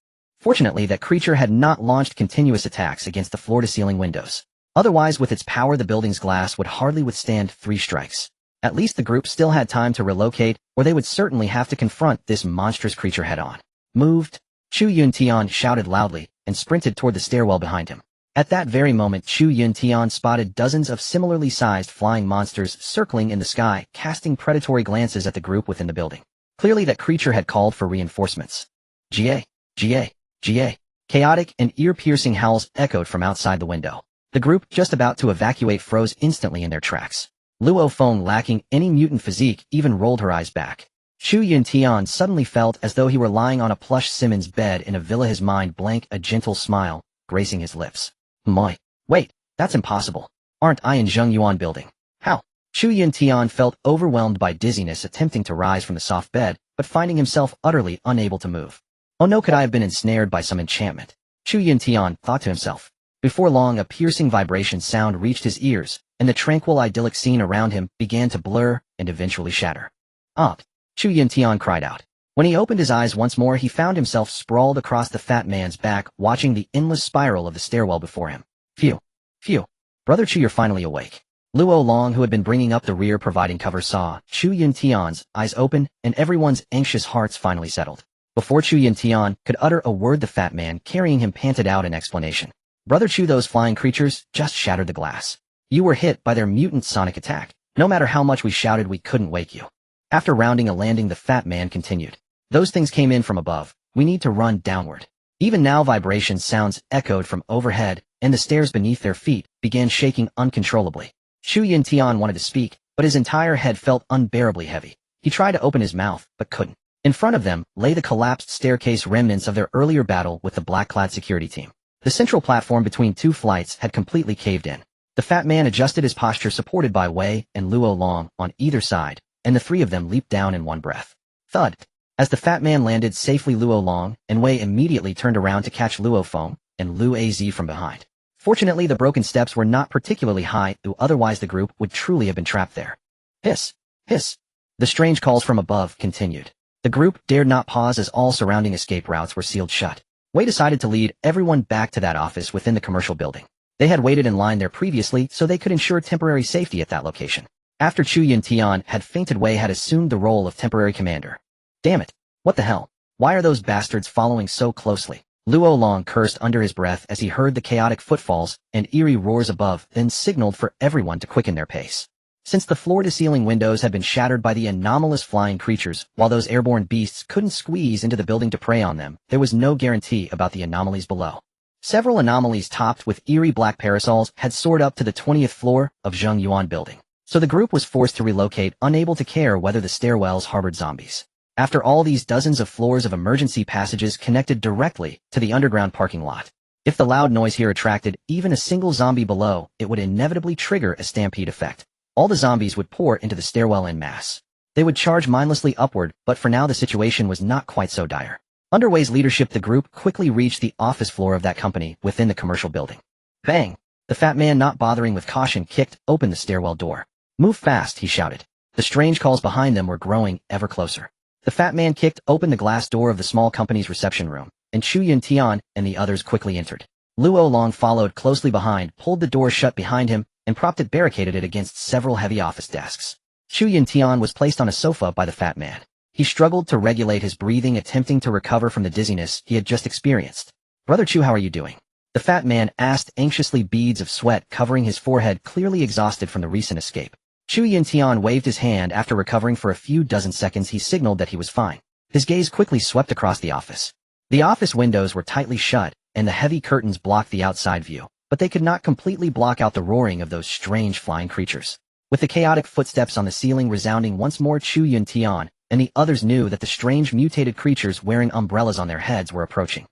Fortunately, that creature had not launched continuous attacks against the floor-to-ceiling windows. Otherwise, with its power, the building's glass would hardly withstand 3 strikes. At least the group still had time to relocate, or they would certainly have to confront this monstrous creature head-on. Moved! Chu Yuntian shouted loudly, and sprinted toward the stairwell behind him. At that very moment, Chu Yuntian spotted dozens of similarly sized flying monsters circling in the sky, casting predatory glances at the group within the building. Clearly that creature had called for reinforcements. Ga, Ga, Ga. Chaotic and ear-piercing howls echoed from outside the window. The group, just about to evacuate, froze instantly in their tracks. Luo Feng, lacking any mutant physique, even rolled her eyes back. Chu Yuntian suddenly felt as though he were lying on a plush Simmons bed in a villa, his mind blank, a gentle smile gracing his lips. My. Wait, that's impossible. Aren't I in Zhengyuan building? How? Chu Yuntian felt overwhelmed by dizziness, attempting to rise from the soft bed, but finding himself utterly unable to move. Oh no, could I have been ensnared by some enchantment? Chu Yuntian thought to himself. Before long, a piercing vibration sound reached his ears, and the tranquil, idyllic scene around him began to blur and eventually shatter. Odd! Chu Yuntian cried out. When he opened his eyes once more, he found himself sprawled across the fat man's back, watching the endless spiral of the stairwell before him. Phew. Phew. Brother Chu, you're finally awake. Luo Long, who had been bringing up the rear providing cover, saw Chu Yuntian's eyes open, and everyone's anxious hearts finally settled. Before Chu Yuntian could utter a word, the fat man carrying him panted out an explanation. Brother Chu, those flying creatures just shattered the glass. You were hit by their mutant sonic attack. No matter how much we shouted, we couldn't wake you. After rounding a landing, the fat man continued. Those things came in from above. We need to run downward. Even now, vibration sounds echoed from overhead, and the stairs beneath their feet began shaking uncontrollably. Chu Yuntian wanted to speak, but his entire head felt unbearably heavy. He tried to open his mouth, but couldn't. In front of them lay the collapsed staircase, remnants of their earlier battle with the black-clad security team. The central platform between 2 flights had completely caved in. The fat man adjusted his posture, supported by Wei and Luo Long on either side, and the 3 of them leaped down in one breath. Thud! As the fat man landed safely, Luo Long and Wei immediately turned around to catch Luo Feng and Lu Az from behind. Fortunately, the broken steps were not particularly high, otherwise the group would truly have been trapped there. Hiss! Hiss! The strange calls from above continued. The group dared not pause as all surrounding escape routes were sealed shut. Wei decided to lead everyone back to that office within the commercial building. They had waited in line there previously, so they could ensure temporary safety at that location. After Chu Yuntian had fainted, Wei had assumed the role of temporary commander. Damn it. What the hell? Why are those bastards following so closely? Luo Long cursed under his breath as he heard the chaotic footfalls and eerie roars above, then signaled for everyone to quicken their pace. Since the floor-to-ceiling windows had been shattered by the anomalous flying creatures, while those airborne beasts couldn't squeeze into the building to prey on them, there was no guarantee about the anomalies below. Several anomalies topped with eerie black parasols had soared up to the 20th floor of Zhengyuan building. So the group was forced to relocate, unable to care whether the stairwells harbored zombies. After all, these dozens of floors of emergency passages connected directly to the underground parking lot. If the loud noise here attracted even a single zombie below, it would inevitably trigger a stampede effect. All the zombies would pour into the stairwell en masse. They would charge mindlessly upward, but for now the situation was not quite so dire. Under Wei's leadership, the group quickly reached the office floor of that company within the commercial building. Bang! The fat man, not bothering with caution, kicked open the stairwell door. Move fast, he shouted. The strange calls behind them were growing ever closer. The fat man kicked open the glass door of the small company's reception room, and Chu Yuntian and the others quickly entered. Luo Long followed closely behind, pulled the door shut behind him, and propped it barricaded it against several heavy office desks. Chu Yuntian was placed on a sofa by the fat man. He struggled to regulate his breathing, attempting to recover from the dizziness he had just experienced. "Brother Chu, how are you doing?" The fat man asked anxiously, beads of sweat covering his forehead, clearly exhausted from the recent escape. Chu Yuntian waved his hand. After recovering for a few dozen seconds, he signaled that he was fine. His gaze quickly swept across the office. The office windows were tightly shut, and the heavy curtains blocked the outside view, but they could not completely block out the roaring of those strange flying creatures. With the chaotic footsteps on the ceiling resounding once more, Chu Yuntian and the others knew that the strange mutated creatures wearing umbrellas on their heads were approaching.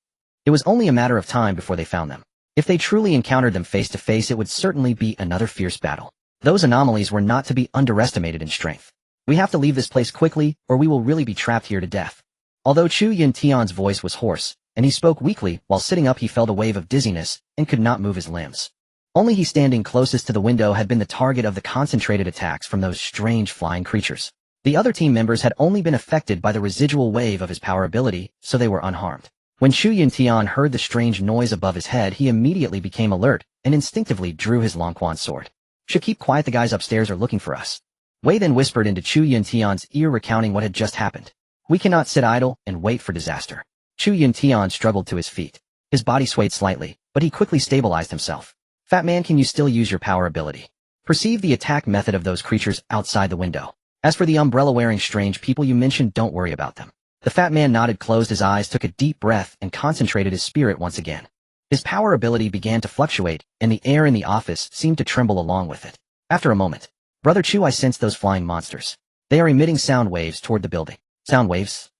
It was only a matter of time before they found them. If they truly encountered them face to face, it would certainly be another fierce battle. Those anomalies were not to be underestimated in strength. "We have to leave this place quickly, or we will really be trapped here to death." Although Chu Yuntian's voice was hoarse, and he spoke weakly, while sitting up he felt a wave of dizziness and could not move his limbs. Only he standing closest to the window had been the target of the concentrated attacks from those strange flying creatures. The other team members had only been affected by the residual wave of his power ability, so they were unharmed. When Chu Yuntian heard the strange noise above his head, he immediately became alert and instinctively drew his Longquan sword. "Should keep quiet, the guys upstairs are looking for us." Wei then whispered into Chu Yuntian's ear, recounting what had just happened. "We cannot sit idle and wait for disaster." Chu Yuntian struggled to his feet. His body swayed slightly, but he quickly stabilized himself. "Fat man, can you still use your power ability? Perceive the attack method of those creatures outside the window. As for the umbrella-wearing strange people you mentioned, don't worry about them." The fat man nodded, closed his eyes, took a deep breath, and concentrated his spirit once again. His power ability began to fluctuate, and the air in the office seemed to tremble along with it. After a moment, "Brother Chu, I sense those flying monsters. They are emitting sound waves toward the building." "Sound waves?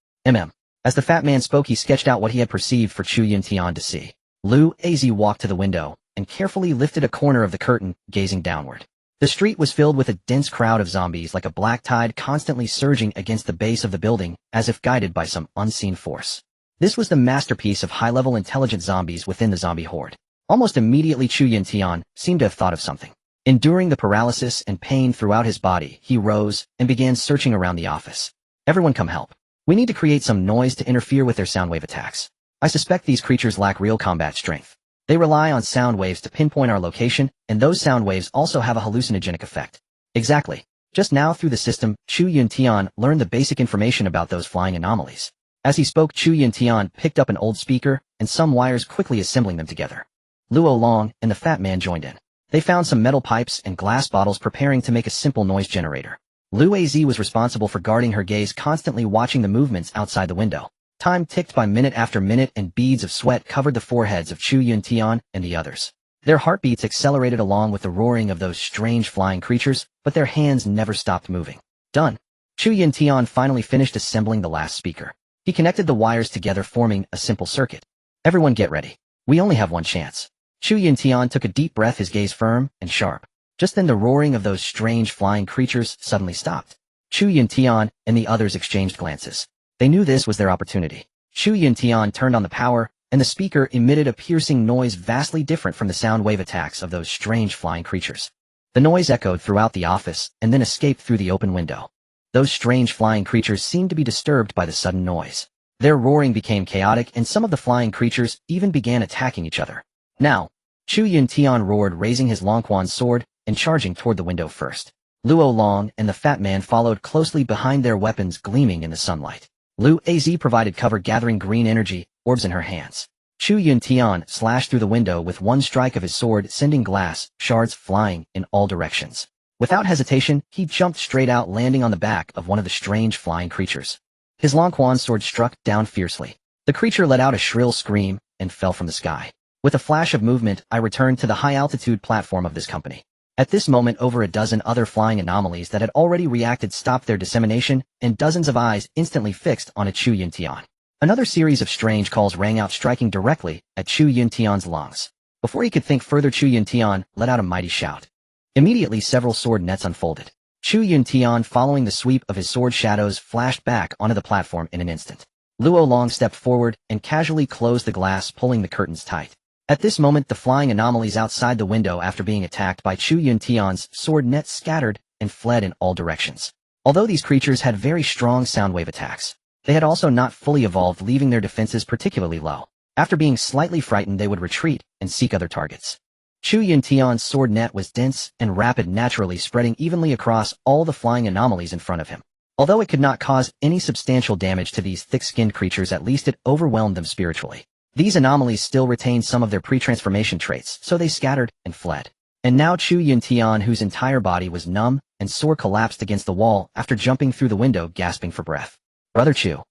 As the fat man spoke, he sketched out what he had perceived for Chu Yuntian to see. Lu Az walked to the window and carefully lifted a corner of the curtain, gazing downward. The street was filled with a dense crowd of zombies, like a black tide constantly surging against the base of the building, as if guided by some unseen force. This was the masterpiece of high-level intelligent zombies within the zombie horde. Almost immediately, Chu Yuntian seemed to have thought of something. Enduring the paralysis and pain throughout his body, he rose and began searching around the office. "Everyone come help. We need to create some noise to interfere with their soundwave attacks. I suspect these creatures lack real combat strength. They rely on sound waves to pinpoint our location, and those sound waves also have a hallucinogenic effect." Exactly. Just now through the system, Chu Yuntian learned the basic information about those flying anomalies. As he spoke, Chu Yuntian picked up an old speaker and some wires, quickly assembling them together. Luo Long and the fat man joined in. They found some metal pipes and glass bottles, preparing to make a simple noise generator. Lu Az was responsible for guarding her gaze, constantly watching the movements outside the window. Time ticked by minute after minute, and beads of sweat covered the foreheads of Chu Yuntian and the others. Their heartbeats accelerated along with the roaring of those strange flying creatures, but their hands never stopped moving. Done. Chu Yuntian finally finished assembling the last speaker. He connected the wires together, forming a simple circuit. "Everyone get ready. We only have one chance." Chu Yuntian took a deep breath, his gaze firm and sharp. Just then the roaring of those strange flying creatures suddenly stopped. Chu Yuntian and the others exchanged glances. They knew this was their opportunity. Chu Yuntian turned on the power, and the speaker emitted a piercing noise vastly different from the sound wave attacks of those strange flying creatures. The noise echoed throughout the office and then escaped through the open window. Those strange flying creatures seemed to be disturbed by the sudden noise. Their roaring became chaotic, and some of the flying creatures even began attacking each other. "Now!" Chu Yuntian roared, raising his Longquan sword and charging toward the window first. Luo Long and the fat man followed closely behind, their weapons gleaming in the sunlight. Lu Az provided cover, gathering green energy orbs in her hands. Chu Yuntian slashed through the window with one strike of his sword, sending glass shards flying in all directions. Without hesitation, he jumped straight out, landing on the back of one of the strange flying creatures. His Longquan sword struck down fiercely. The creature let out a shrill scream and fell from the sky. With a flash of movement, I returned to the high-altitude platform of this company. At this moment, over a dozen other flying anomalies that had already reacted stopped their dissemination, and dozens of eyes instantly fixed on a Chu Yuntian. Another series of strange calls rang out, striking directly at Chu Yuntian's lungs. Before he could think further, Chu Yuntian let out a mighty shout. Immediately, several sword nets unfolded. Chu Yuntian, following the sweep of his sword, shadows flashed back onto the platform in an instant. Luo Long stepped forward and casually closed the glass, pulling the curtains tight. At this moment, the flying anomalies outside the window, after being attacked by Chu Yuntian's sword net, scattered and fled in all directions. Although these creatures had very strong soundwave attacks, they had also not fully evolved, leaving their defenses particularly low. After being slightly frightened, they would retreat and seek other targets. Chu Yuntian's sword net was dense and rapid, naturally spreading evenly across all the flying anomalies in front of him. Although it could not cause any substantial damage to these thick-skinned creatures, at least it overwhelmed them spiritually. These anomalies still retained some of their pre-transformation traits, so they scattered and fled. And now Chu Yuntian, whose entire body was numb and sore, collapsed against the wall after jumping through the window, gasping for breath. Brother Chu,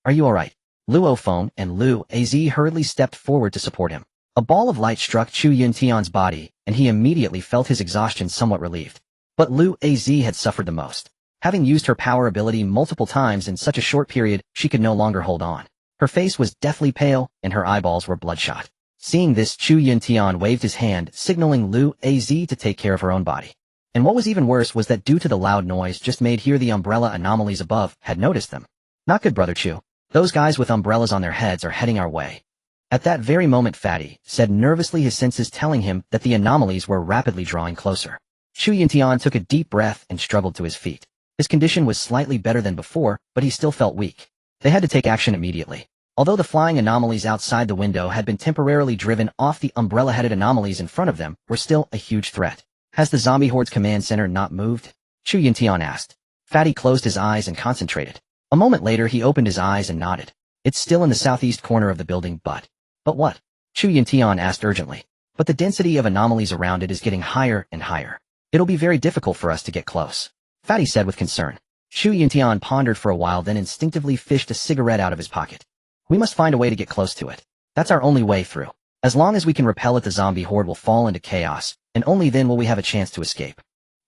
are you alright? Luo Feng and Lu Az hurriedly stepped forward to support him. A ball of light struck Chu Yuntian's body, and he immediately felt his exhaustion somewhat relieved. But Lu Az had suffered the most. Having used her power ability multiple times in such a short period, she could no longer hold on. Her face was deathly pale, and her eyeballs were bloodshot. Seeing this, Chu Yuntian waved his hand, signaling Lu Az to take care of her own body. And what was even worse was that due to the loud noise just made here, the umbrella anomalies above had noticed them. Not good, Brother Chu. Those guys with umbrellas on their heads are heading our way. At that very moment, Fatty said nervously, his senses telling him that the anomalies were rapidly drawing closer. Chu Yuntian took a deep breath and struggled to his feet. His condition was slightly better than before, but he still felt weak. They had to take action immediately. Although the flying anomalies outside the window had been temporarily driven off, the umbrella-headed anomalies in front of them were still a huge threat. Has the zombie horde's command center not moved? Chu Yuntian asked. Fatty closed his eyes and concentrated. A moment later, he opened his eyes and nodded. It's still in the southeast corner of the building, but what? Chu Yuntian asked urgently. But the density of anomalies around it is getting higher and higher. It'll be very difficult for us to get close, Fatty said with concern. Chu Yuntian pondered for a while, then instinctively fished a cigarette out of his pocket. We must find a way to get close to it. That's our only way through. As long as we can repel it, the zombie horde will fall into chaos, and only then will we have a chance to escape.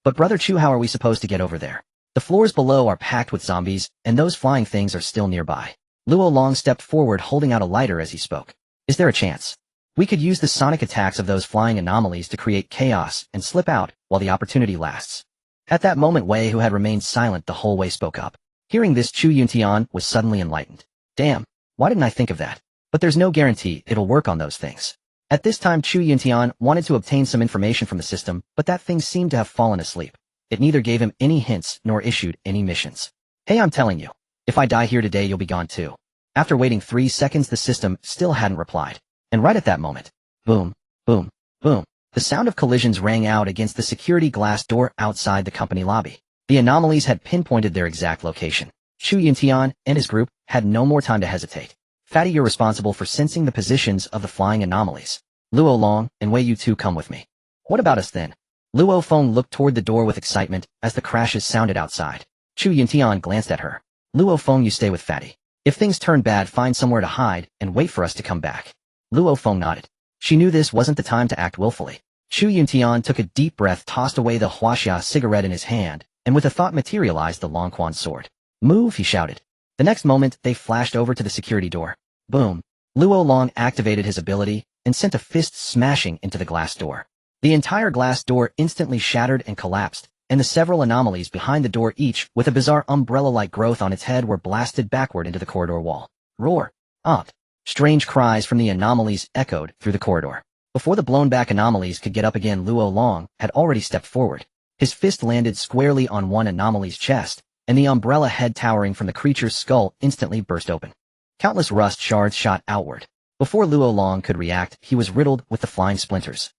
But Brother Chu, how are we supposed to get over there? The floors below are packed with zombies, and those flying things are still nearby. Luo Long stepped forward, holding out a lighter as he spoke. Is there a chance? We could use the sonic attacks of those flying anomalies to create chaos and slip out while the opportunity lasts. At that moment, Wei, who had remained silent the whole way, spoke up. Hearing this, Chu Yuntian was suddenly enlightened. Damn, why didn't I think of that? But there's no guarantee it'll work on those things. At this time, Chu Yuntian wanted to obtain some information from the system, but that thing seemed to have fallen asleep. It neither gave him any hints nor issued any missions. Hey, I'm telling you, if I die here today, you'll be gone too. After waiting 3 seconds, the system still hadn't replied. And right at that moment, boom, boom, boom, the sound of collisions rang out against the security glass door outside the company lobby. The anomalies had pinpointed their exact location. Chu Yuntian and his group had no more time to hesitate. Fatty, you're responsible for sensing the positions of the flying anomalies. Luo Long and Wei, you two come with me. What about us then? Luo Feng looked toward the door with excitement as the crashes sounded outside. Chu Yuntian glanced at her. Luo Feng, you stay with Fatty. If things turn bad, find somewhere to hide and wait for us to come back. Luo Feng nodded. She knew this wasn't the time to act willfully. Chu Yuntian took a deep breath, tossed away the huaxia cigarette in his hand, and with a thought materialized the Longquan sword. Move, he shouted. The next moment, they flashed over to the security door. Boom. Luo Long activated his ability and sent a fist smashing into the glass door. The entire glass door instantly shattered and collapsed, and the several anomalies behind the door, each with a bizarre umbrella-like growth on its head, were blasted backward into the corridor wall. Roar. Up. Strange cries from the anomalies echoed through the corridor. Before the blown-back anomalies could get up again, Luo Long had already stepped forward. His fist landed squarely on one anomaly's chest, and the umbrella head towering from the creature's skull instantly burst open. Countless rust shards shot outward. Before Luo Long could react, he was riddled with the flying splinters.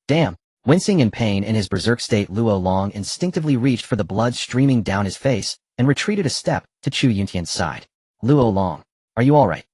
Damn. Wincing in pain in his berserk state, Luo Long instinctively reached for the blood streaming down his face and retreated a step to Chu Yuntian's side. Luo Long, are you alright?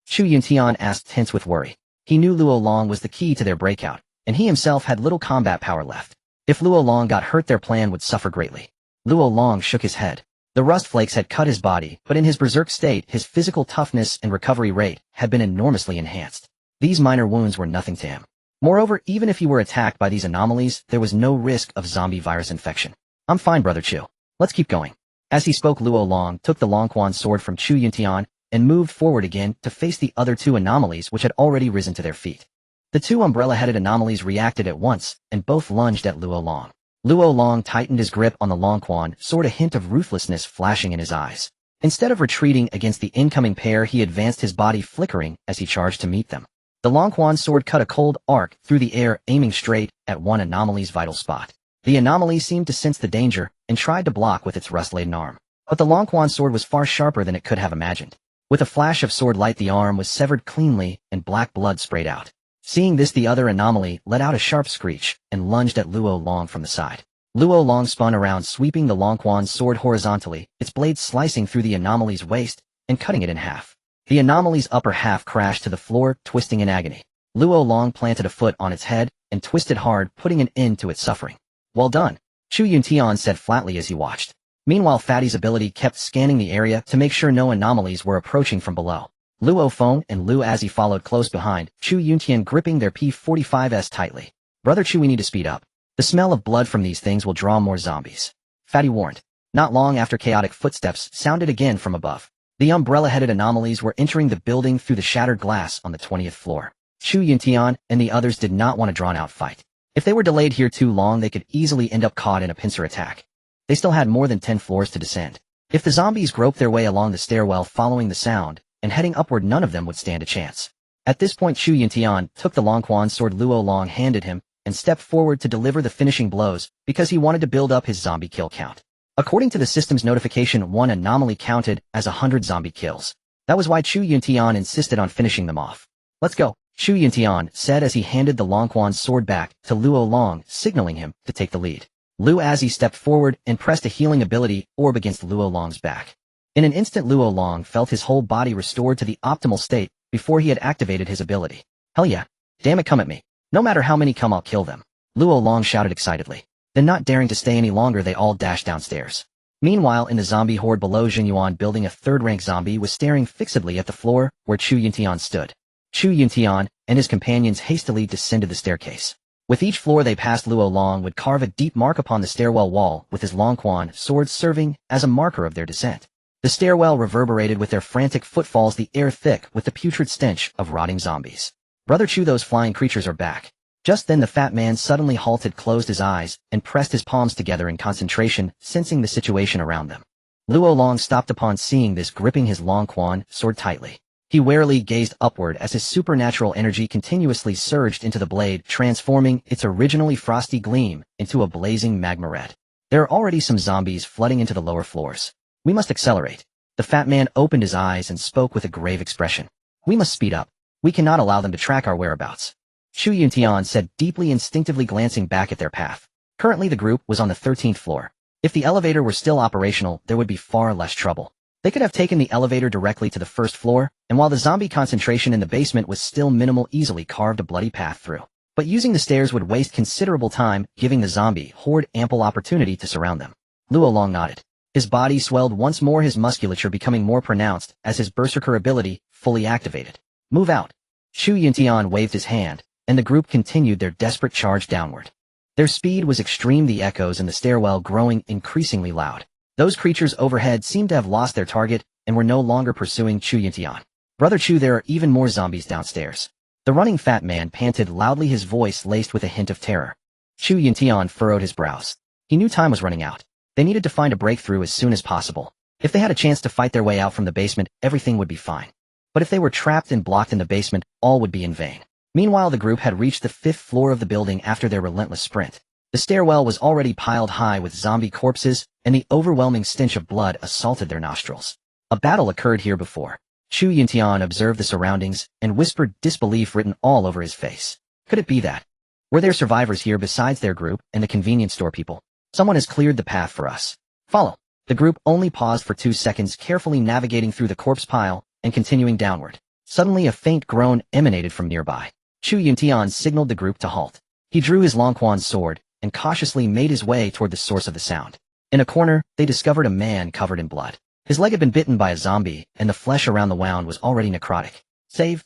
Chu Yuntian asked, tense with worry. He knew Luo Long was the key to their breakout, and he himself had little combat power left. If Luo Long got hurt, their plan would suffer greatly. Luo Long shook his head. The rust flakes had cut his body, but in his berserk state, his physical toughness and recovery rate had been enormously enhanced. These minor wounds were nothing to him. Moreover, even if he were attacked by these anomalies, there was no risk of zombie virus infection. I'm fine, Brother Chu. Let's keep going. As he spoke, Luo Long took the Longquan sword from Chu Yuntian and moved forward again to face the other two anomalies which had already risen to their feet. The two umbrella-headed anomalies reacted at once, and both lunged at Luo Long. Luo Long tightened his grip on the Longquan sword, a hint of ruthlessness flashing in his eyes. Instead of retreating against the incoming pair, he advanced, his body flickering as he charged to meet them. The Longquan sword cut a cold arc through the air, aiming straight at one anomaly's vital spot. The anomaly seemed to sense the danger and tried to block with its rust-laden arm. But the Longquan sword was far sharper than it could have imagined. With a flash of sword light, the arm was severed cleanly and black blood sprayed out. Seeing this, the other anomaly let out a sharp screech and lunged at Luo Long from the side. Luo Long spun around, sweeping the Longquan's sword horizontally, its blade slicing through the anomaly's waist and cutting it in half. The anomaly's upper half crashed to the floor, twisting in agony. Luo Long planted a foot on its head and twisted hard, putting an end to its suffering. "Well done," Chu Yuntian said flatly as he watched. Meanwhile, Fatty's ability kept scanning the area to make sure no anomalies were approaching from below. Luo Feng and Lu Azzi followed close behind, Chu Yuntian gripping their P-45s tightly. "Brother Chu, we need to speed up. The smell of blood from these things will draw more zombies," Fatty warned. Not long after, chaotic footsteps sounded again from above. The umbrella-headed anomalies were entering the building through the shattered glass on the 20th floor. Chu Yuntian and the others did not want a drawn-out fight. If they were delayed here too long, they could easily end up caught in a pincer attack. They still had more than 10 floors to descend. If the zombies groped their way along the stairwell following the sound and heading upward, none of them would stand a chance. At this point, Chu Yuntian took the Longquan sword Luo Long handed him and stepped forward to deliver the finishing blows because he wanted to build up his zombie kill count. According to the system's notification, one anomaly counted as 100 zombie kills. That was why Chu Yuntian insisted on finishing them off. "Let's go," Chu Yuntian said as he handed the Longquan's sword back to Luo Long, signaling him to take the lead. Lu Azzi stepped forward and pressed a healing ability orb against Luo Long's back. In an instant, Luo Long felt his whole body restored to the optimal state before he had activated his ability. "Hell yeah. Damn it, come at me. No matter how many come, I'll kill them," Luo Long shouted excitedly. Then, not daring to stay any longer, they all dashed downstairs. Meanwhile, in the zombie horde below, Jinyuan, building a third-rank zombie, was staring fixedly at the floor where Chu Yuntian stood. Chu Yuntian and his companions hastily descended the staircase. With each floor they passed, Luo Long would carve a deep mark upon the stairwell wall with his Longquan sword, serving as a marker of their descent. The stairwell reverberated with their frantic footfalls, the air thick with the putrid stench of rotting zombies. "Brother Chu, those flying creatures are back." Just then the fat man suddenly halted, closed his eyes, and pressed his palms together in concentration, sensing the situation around them. Luo Long stopped upon seeing this, gripping his Longquan sword tightly. He warily gazed upward as his supernatural energy continuously surged into the blade, transforming its originally frosty gleam into a blazing magma red. "There are already some zombies flooding into the lower floors. We must accelerate." The fat man opened his eyes and spoke with a grave expression. "We must speed up. We cannot allow them to track our whereabouts," Chu Yuntian said, deeply instinctively glancing back at their path. Currently the group was on the 13th floor. If the elevator were still operational, there would be far less trouble. They could have taken the elevator directly to the first floor, and while the zombie concentration in the basement was still minimal, easily carved a bloody path through. But using the stairs would waste considerable time, giving the zombie horde ample opportunity to surround them. Luo Long nodded. His body swelled once more, his musculature becoming more pronounced as his berserker ability fully activated. "Move out." Chu Yuntian waved his hand, and the group continued their desperate charge downward. Their speed was extreme, the echoes in the stairwell growing increasingly loud. Those creatures overhead seemed to have lost their target and were no longer pursuing Chu Yuntian. "Brother Chu, there are even more zombies downstairs." The running fat man panted loudly, his voice laced with a hint of terror. Chu Yuntian furrowed his brows. He knew time was running out. They needed to find a breakthrough as soon as possible. If they had a chance to fight their way out from the basement, everything would be fine. But if they were trapped and blocked in the basement, all would be in vain. Meanwhile, the group had reached the 5th floor of the building after their relentless sprint. The stairwell was already piled high with zombie corpses, and the overwhelming stench of blood assaulted their nostrils. A battle occurred here before. Chu Yuntian observed the surroundings and whispered, disbelief written all over his face. Could it be that? Were there survivors here besides their group and the convenience store people? Someone has cleared the path for us. Follow. The group only paused for 2 seconds, carefully navigating through the corpse pile and continuing downward. Suddenly a faint groan emanated from nearby. Chu Yuntian signaled the group to halt. He drew his Longquan sword and cautiously made his way toward the source of the sound. In a corner, they discovered a man covered in blood. His leg had been bitten by a zombie, and the flesh around the wound was already necrotic. Save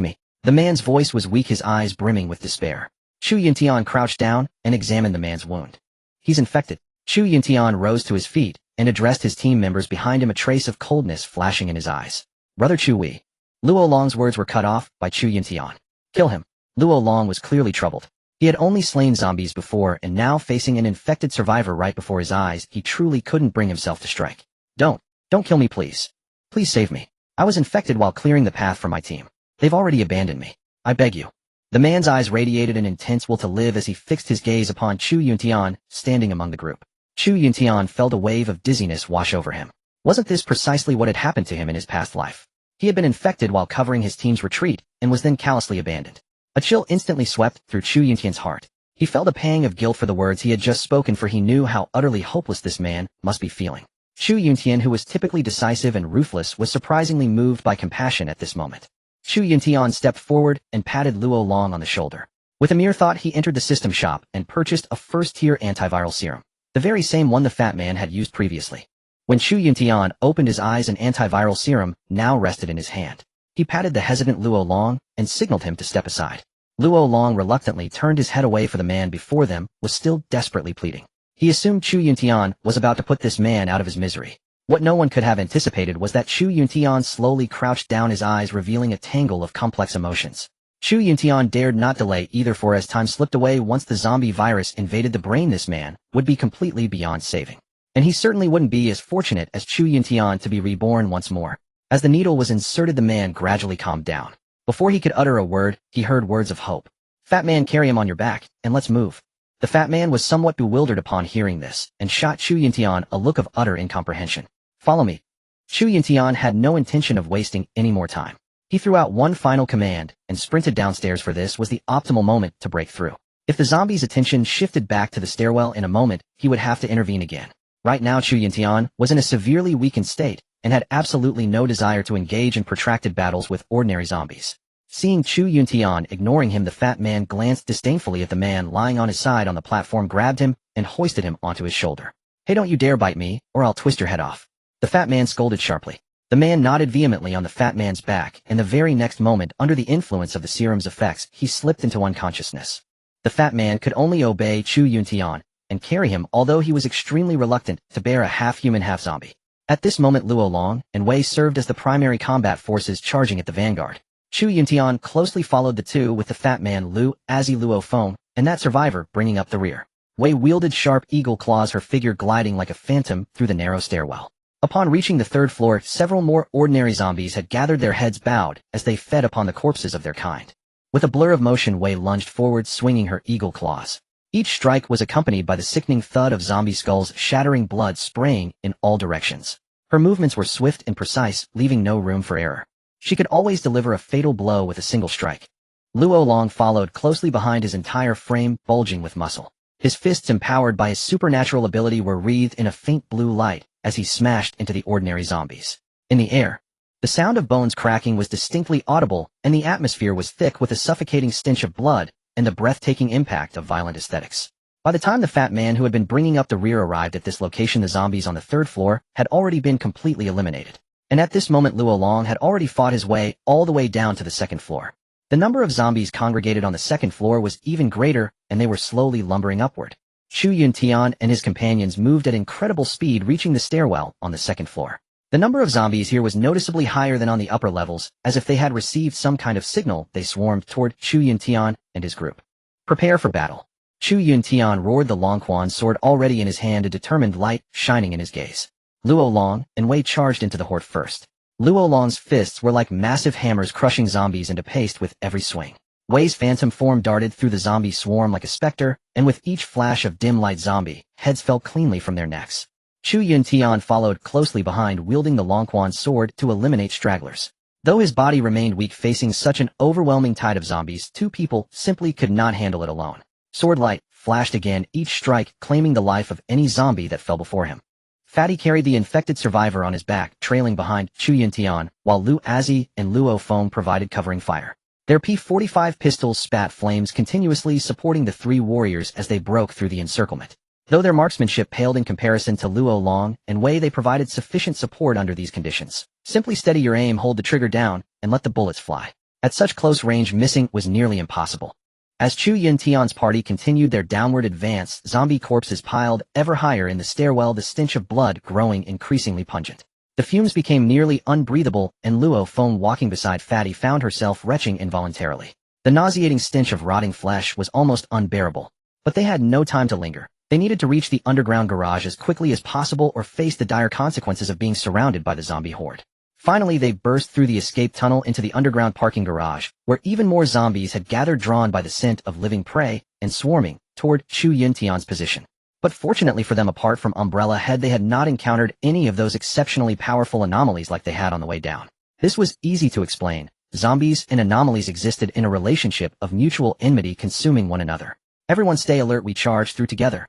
me." The man's voice was weak, his eyes brimming with despair. Chu Yuntian crouched down and examined the man's wound. "He's infected." Chu Yuntian rose to his feet and addressed his team members behind him, a trace of coldness flashing in his eyes. "Brother Chu, Luo Long's words were cut off by Chu Yuntian. "Kill him." Luo Long was clearly troubled. He had only slain zombies before, and now facing an infected survivor right before his eyes, he truly couldn't bring himself to strike. Don't kill me, please. Please save me. I was infected while clearing the path for my team. They've already abandoned me. I beg you." The man's eyes radiated an intense will to live as he fixed his gaze upon Chu Yuntian, standing among the group. Chu Yuntian felt a wave of dizziness wash over him. Wasn't this precisely what had happened to him in his past life? He had been infected while covering his team's retreat, and was then callously abandoned. A chill instantly swept through Chu Yuntian's heart. He felt a pang of guilt for the words he had just spoken, for he knew how utterly hopeless this man must be feeling. Chu Yuntian, who was typically decisive and ruthless, was surprisingly moved by compassion at this moment. Chu Yuntian stepped forward and patted Luo Long on the shoulder. With a mere thought, he entered the system shop and purchased a first-tier antiviral serum, the very same one the fat man had used previously. When Chu Yuntian opened his eyes, an antiviral serum now rested in his hand. He patted the hesitant Luo Long and signaled him to step aside. Luo Long reluctantly turned his head away, for the man before them was still desperately pleading. He assumed Chu Yuntian was about to put this man out of his misery. What no one could have anticipated was that Chu Yuntian slowly crouched down, his eyes revealing a tangle of complex emotions. Chu Yuntian dared not delay either, for as time slipped away, once the zombie virus invaded the brain, this man would be completely beyond saving. And he certainly wouldn't be as fortunate as Chu Yuntian to be reborn once more. As the needle was inserted, the man gradually calmed down. Before he could utter a word, he heard words of hope. "Fat man, carry him on your back, and let's move." The fat man was somewhat bewildered upon hearing this, and shot Chu Yuntian a look of utter incomprehension. "Follow me." Chu Yuntian had no intention of wasting any more time. He threw out one final command and sprinted downstairs, for this was the optimal moment to break through. If the zombie's attention shifted back to the stairwell in a moment, he would have to intervene again. Right now Chu Yuntian was in a severely weakened state and had absolutely no desire to engage in protracted battles with ordinary zombies. Seeing Chu Yuntian ignoring him, the fat man glanced disdainfully at the man lying on his side on the platform, grabbed him, and hoisted him onto his shoulder. "Hey, don't you dare bite me, or I'll twist your head off." The fat man scolded sharply. The man nodded vehemently on the fat man's back, and the very next moment, under the influence of the serum's effects, he slipped into unconsciousness. The fat man could only obey Chu Yuntian and carry him, although he was extremely reluctant to bear a half-human, half-zombie. At this moment, Luo Long and Wei served as the primary combat forces charging at the vanguard. Chu Yuntian closely followed the two, with the fat man Lu Azzi Luo Feng and that survivor bringing up the rear. Wei wielded sharp eagle claws, her figure gliding like a phantom through the narrow stairwell. Upon reaching the third floor, several more ordinary zombies had gathered, their heads bowed as they fed upon the corpses of their kind. With a blur of motion, Wei lunged forward, swinging her eagle claws. Each strike was accompanied by the sickening thud of zombie skulls shattering, blood spraying in all directions. Her movements were swift and precise, leaving no room for error. She could always deliver a fatal blow with a single strike. Luo Long followed closely behind, his entire frame bulging with muscle. His fists, empowered by his supernatural ability, were wreathed in a faint blue light as he smashed into the ordinary zombies. In the air, the sound of bones cracking was distinctly audible, and the atmosphere was thick with a suffocating stench of blood and the breathtaking impact of violent aesthetics. By the time the fat man who had been bringing up the rear arrived at this location, the zombies on the third floor had already been completely eliminated. And at this moment, Luo Long had already fought his way all the way down to the second floor. The number of zombies congregated on the second floor was even greater, and they were slowly lumbering upward. Chu Yuntian and his companions moved at incredible speed, reaching the stairwell on the second floor. The number of zombies here was noticeably higher than on the upper levels. As if they had received some kind of signal, they swarmed toward Chu Yuntian and his group. "Prepare for battle." Chu Yuntian roared, the Longquan sword already in his hand, a determined light shining in his gaze. Luo Long and Wei charged into the horde first. Luo Long's fists were like massive hammers, crushing zombies into paste with every swing. Wei's phantom form darted through the zombie swarm like a specter, and with each flash of dim light, zombie heads fell cleanly from their necks. Chu Yuntian followed closely behind, wielding the Longquan sword to eliminate stragglers. Though his body remained weak facing such an overwhelming tide of zombies, two people simply could not handle it alone. Sword light flashed again, each strike claiming the life of any zombie that fell before him. Fatty carried the infected survivor on his back, trailing behind Chu Yuntian, while Lu Azzi and Luo Feng provided covering fire. Their P-45 pistols spat flames continuously, supporting the three warriors as they broke through the encirclement. Though their marksmanship paled in comparison to Luo Long and Wei, they provided sufficient support under these conditions. Simply steady your aim, hold the trigger down, and let the bullets fly. At such close range, missing was nearly impossible. As Chu Yuntian's party continued their downward advance, zombie corpses piled ever higher in the stairwell, the stench of blood growing increasingly pungent. The fumes became nearly unbreathable, and Luo Feng, walking beside Fatty, found herself retching involuntarily. The nauseating stench of rotting flesh was almost unbearable. But they had no time to linger. They needed to reach the underground garage as quickly as possible or face the dire consequences of being surrounded by the zombie horde. Finally, they burst through the escape tunnel into the underground parking garage, where even more zombies had gathered, drawn by the scent of living prey and swarming toward Chu Yuntian's position. But fortunately for them, apart from Umbrella Head, they had not encountered any of those exceptionally powerful anomalies like they had on the way down. This was easy to explain. Zombies and anomalies existed in a relationship of mutual enmity, consuming one another. Everyone stay alert, we charge through together.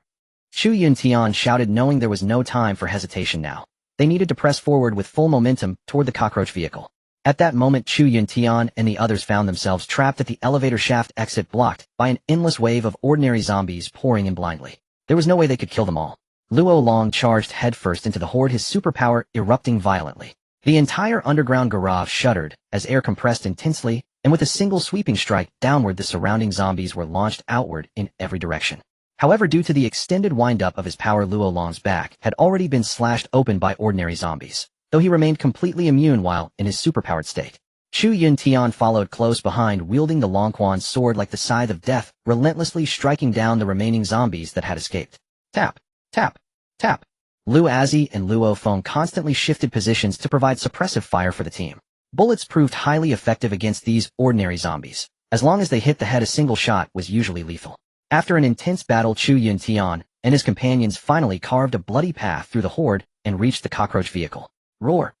Chu Yuntian shouted, knowing there was no time for hesitation now. They needed to press forward with full momentum toward the cockroach vehicle. At that moment, Chu Yuntian and the others found themselves trapped at the elevator shaft exit, blocked by an endless wave of ordinary zombies pouring in blindly. There was no way they could kill them all. Luo Long charged headfirst into the horde, his superpower erupting violently. The entire underground garage shuddered as air compressed intensely, and with a single sweeping strike downward, the surrounding zombies were launched outward in every direction. However, due to the extended wind-up of his power, Luo Long's back had already been slashed open by ordinary zombies, though he remained completely immune while in his superpowered state. Chu Yuntian followed close behind, wielding the Longquan's sword like the scythe of death, relentlessly striking down the remaining zombies that had escaped. Tap, tap, tap. Lu Azzi and Luo Feng constantly shifted positions to provide suppressive fire for the team. Bullets proved highly effective against these ordinary zombies. As long as they hit the head, a single shot was usually lethal. After an intense battle, Chu Yuntian and his companions finally carved a bloody path through the horde and reached the cockroach vehicle. Roar!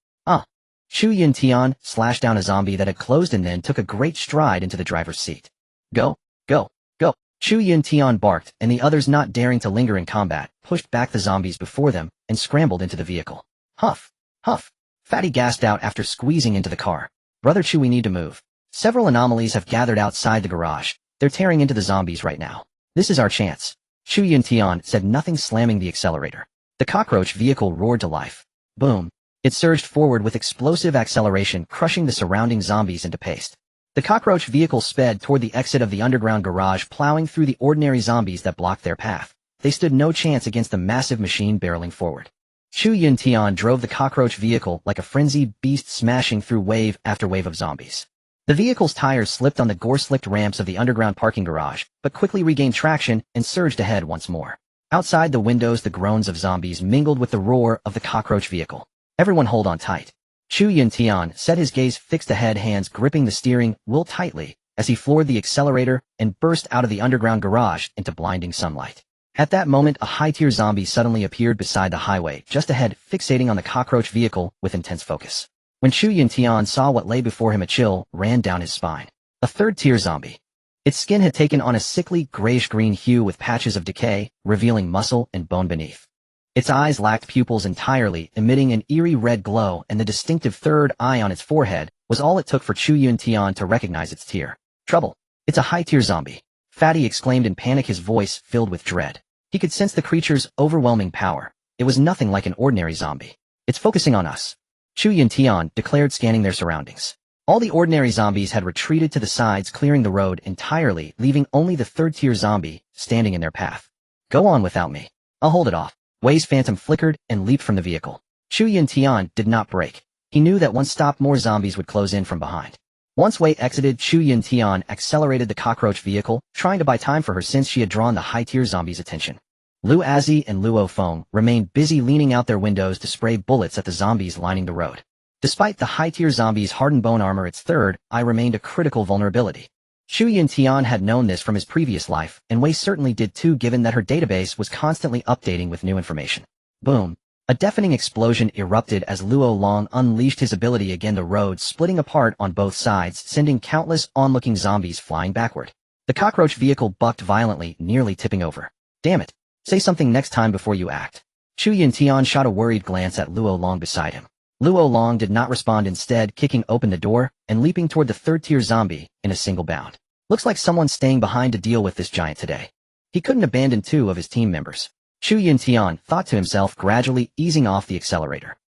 Chu Yuntian slashed down a zombie that had closed and then took a great stride into the driver's seat. Go, go, go! Chu Yuntian barked, and the others, not daring to linger in combat, pushed back the zombies before them and scrambled into the vehicle. Huff, huff! Fatty gasped out after squeezing into the car. Brother Chu, we need to move. Several anomalies have gathered outside the garage. They're tearing into the zombies right now. This is our chance. Chu Yuntian said, nothing, slamming the accelerator. The cockroach vehicle roared to life. Boom. It surged forward with explosive acceleration, crushing the surrounding zombies into paste. The cockroach vehicle sped toward the exit of the underground garage, plowing through the ordinary zombies that blocked their path. They stood no chance against the massive machine barreling forward. Chu Yuntian drove the cockroach vehicle like a frenzied beast, smashing through wave after wave of zombies. The vehicle's tires slipped on the gore-slicked ramps of the underground parking garage, but quickly regained traction and surged ahead once more. Outside the windows, the groans of zombies mingled with the roar of the cockroach vehicle. Everyone hold on tight. Chu Yuntian set his gaze fixed ahead, hands gripping the steering wheel tightly as he floored the accelerator and burst out of the underground garage into blinding sunlight. At that moment, a high-tier zombie suddenly appeared beside the highway just ahead, fixating on the cockroach vehicle with intense focus. When Chu Yuntian saw what lay before him, a chill ran down his spine. A third-tier zombie. Its skin had taken on a sickly grayish-green hue with patches of decay, revealing muscle and bone beneath. Its eyes lacked pupils entirely, emitting an eerie red glow, and the distinctive third eye on its forehead was all it took for Chu Yuntian to recognize its tier. Trouble. It's a high-tier zombie. Fatty exclaimed in panic, his voice filled with dread. He could sense the creature's overwhelming power. It was nothing like an ordinary zombie. It's focusing on us, Chu Yuntian declared, scanning their surroundings. All the ordinary zombies had retreated to the sides, clearing the road entirely, leaving only the third-tier zombie standing in their path. Go on without me. I'll hold it off. Wei's phantom flickered and leaped from the vehicle. Chu Yuntian did not break. He knew that once stopped, more zombies would close in from behind. Once Wei exited, Chu Yuntian accelerated the cockroach vehicle, trying to buy time for her since she had drawn the high-tier zombies' attention. Lu Azzi and Luo Feng remained busy leaning out their windows to spray bullets at the zombies lining the road. Despite the high-tier zombies' hardened bone armor, its third eye remained a critical vulnerability. Chu Yuntian had known this from his previous life, and Wei certainly did too, given that her database was constantly updating with new information. Boom. A deafening explosion erupted as Luo Long unleashed his ability again, the road splitting apart on both sides, sending countless onlooking zombies flying backward. The cockroach vehicle bucked violently, nearly tipping over. Damn it. Say something next time before you act. Chu Yuntian shot a worried glance at Luo Long beside him. Luo Long did not respond, instead kicking open the door and leaping toward the third-tier zombie in a single bound. Looks like someone's staying behind to deal with this giant today. He couldn't abandon two of his team members. Chu Yuntian thought to himself, gradually easing off the accelerator.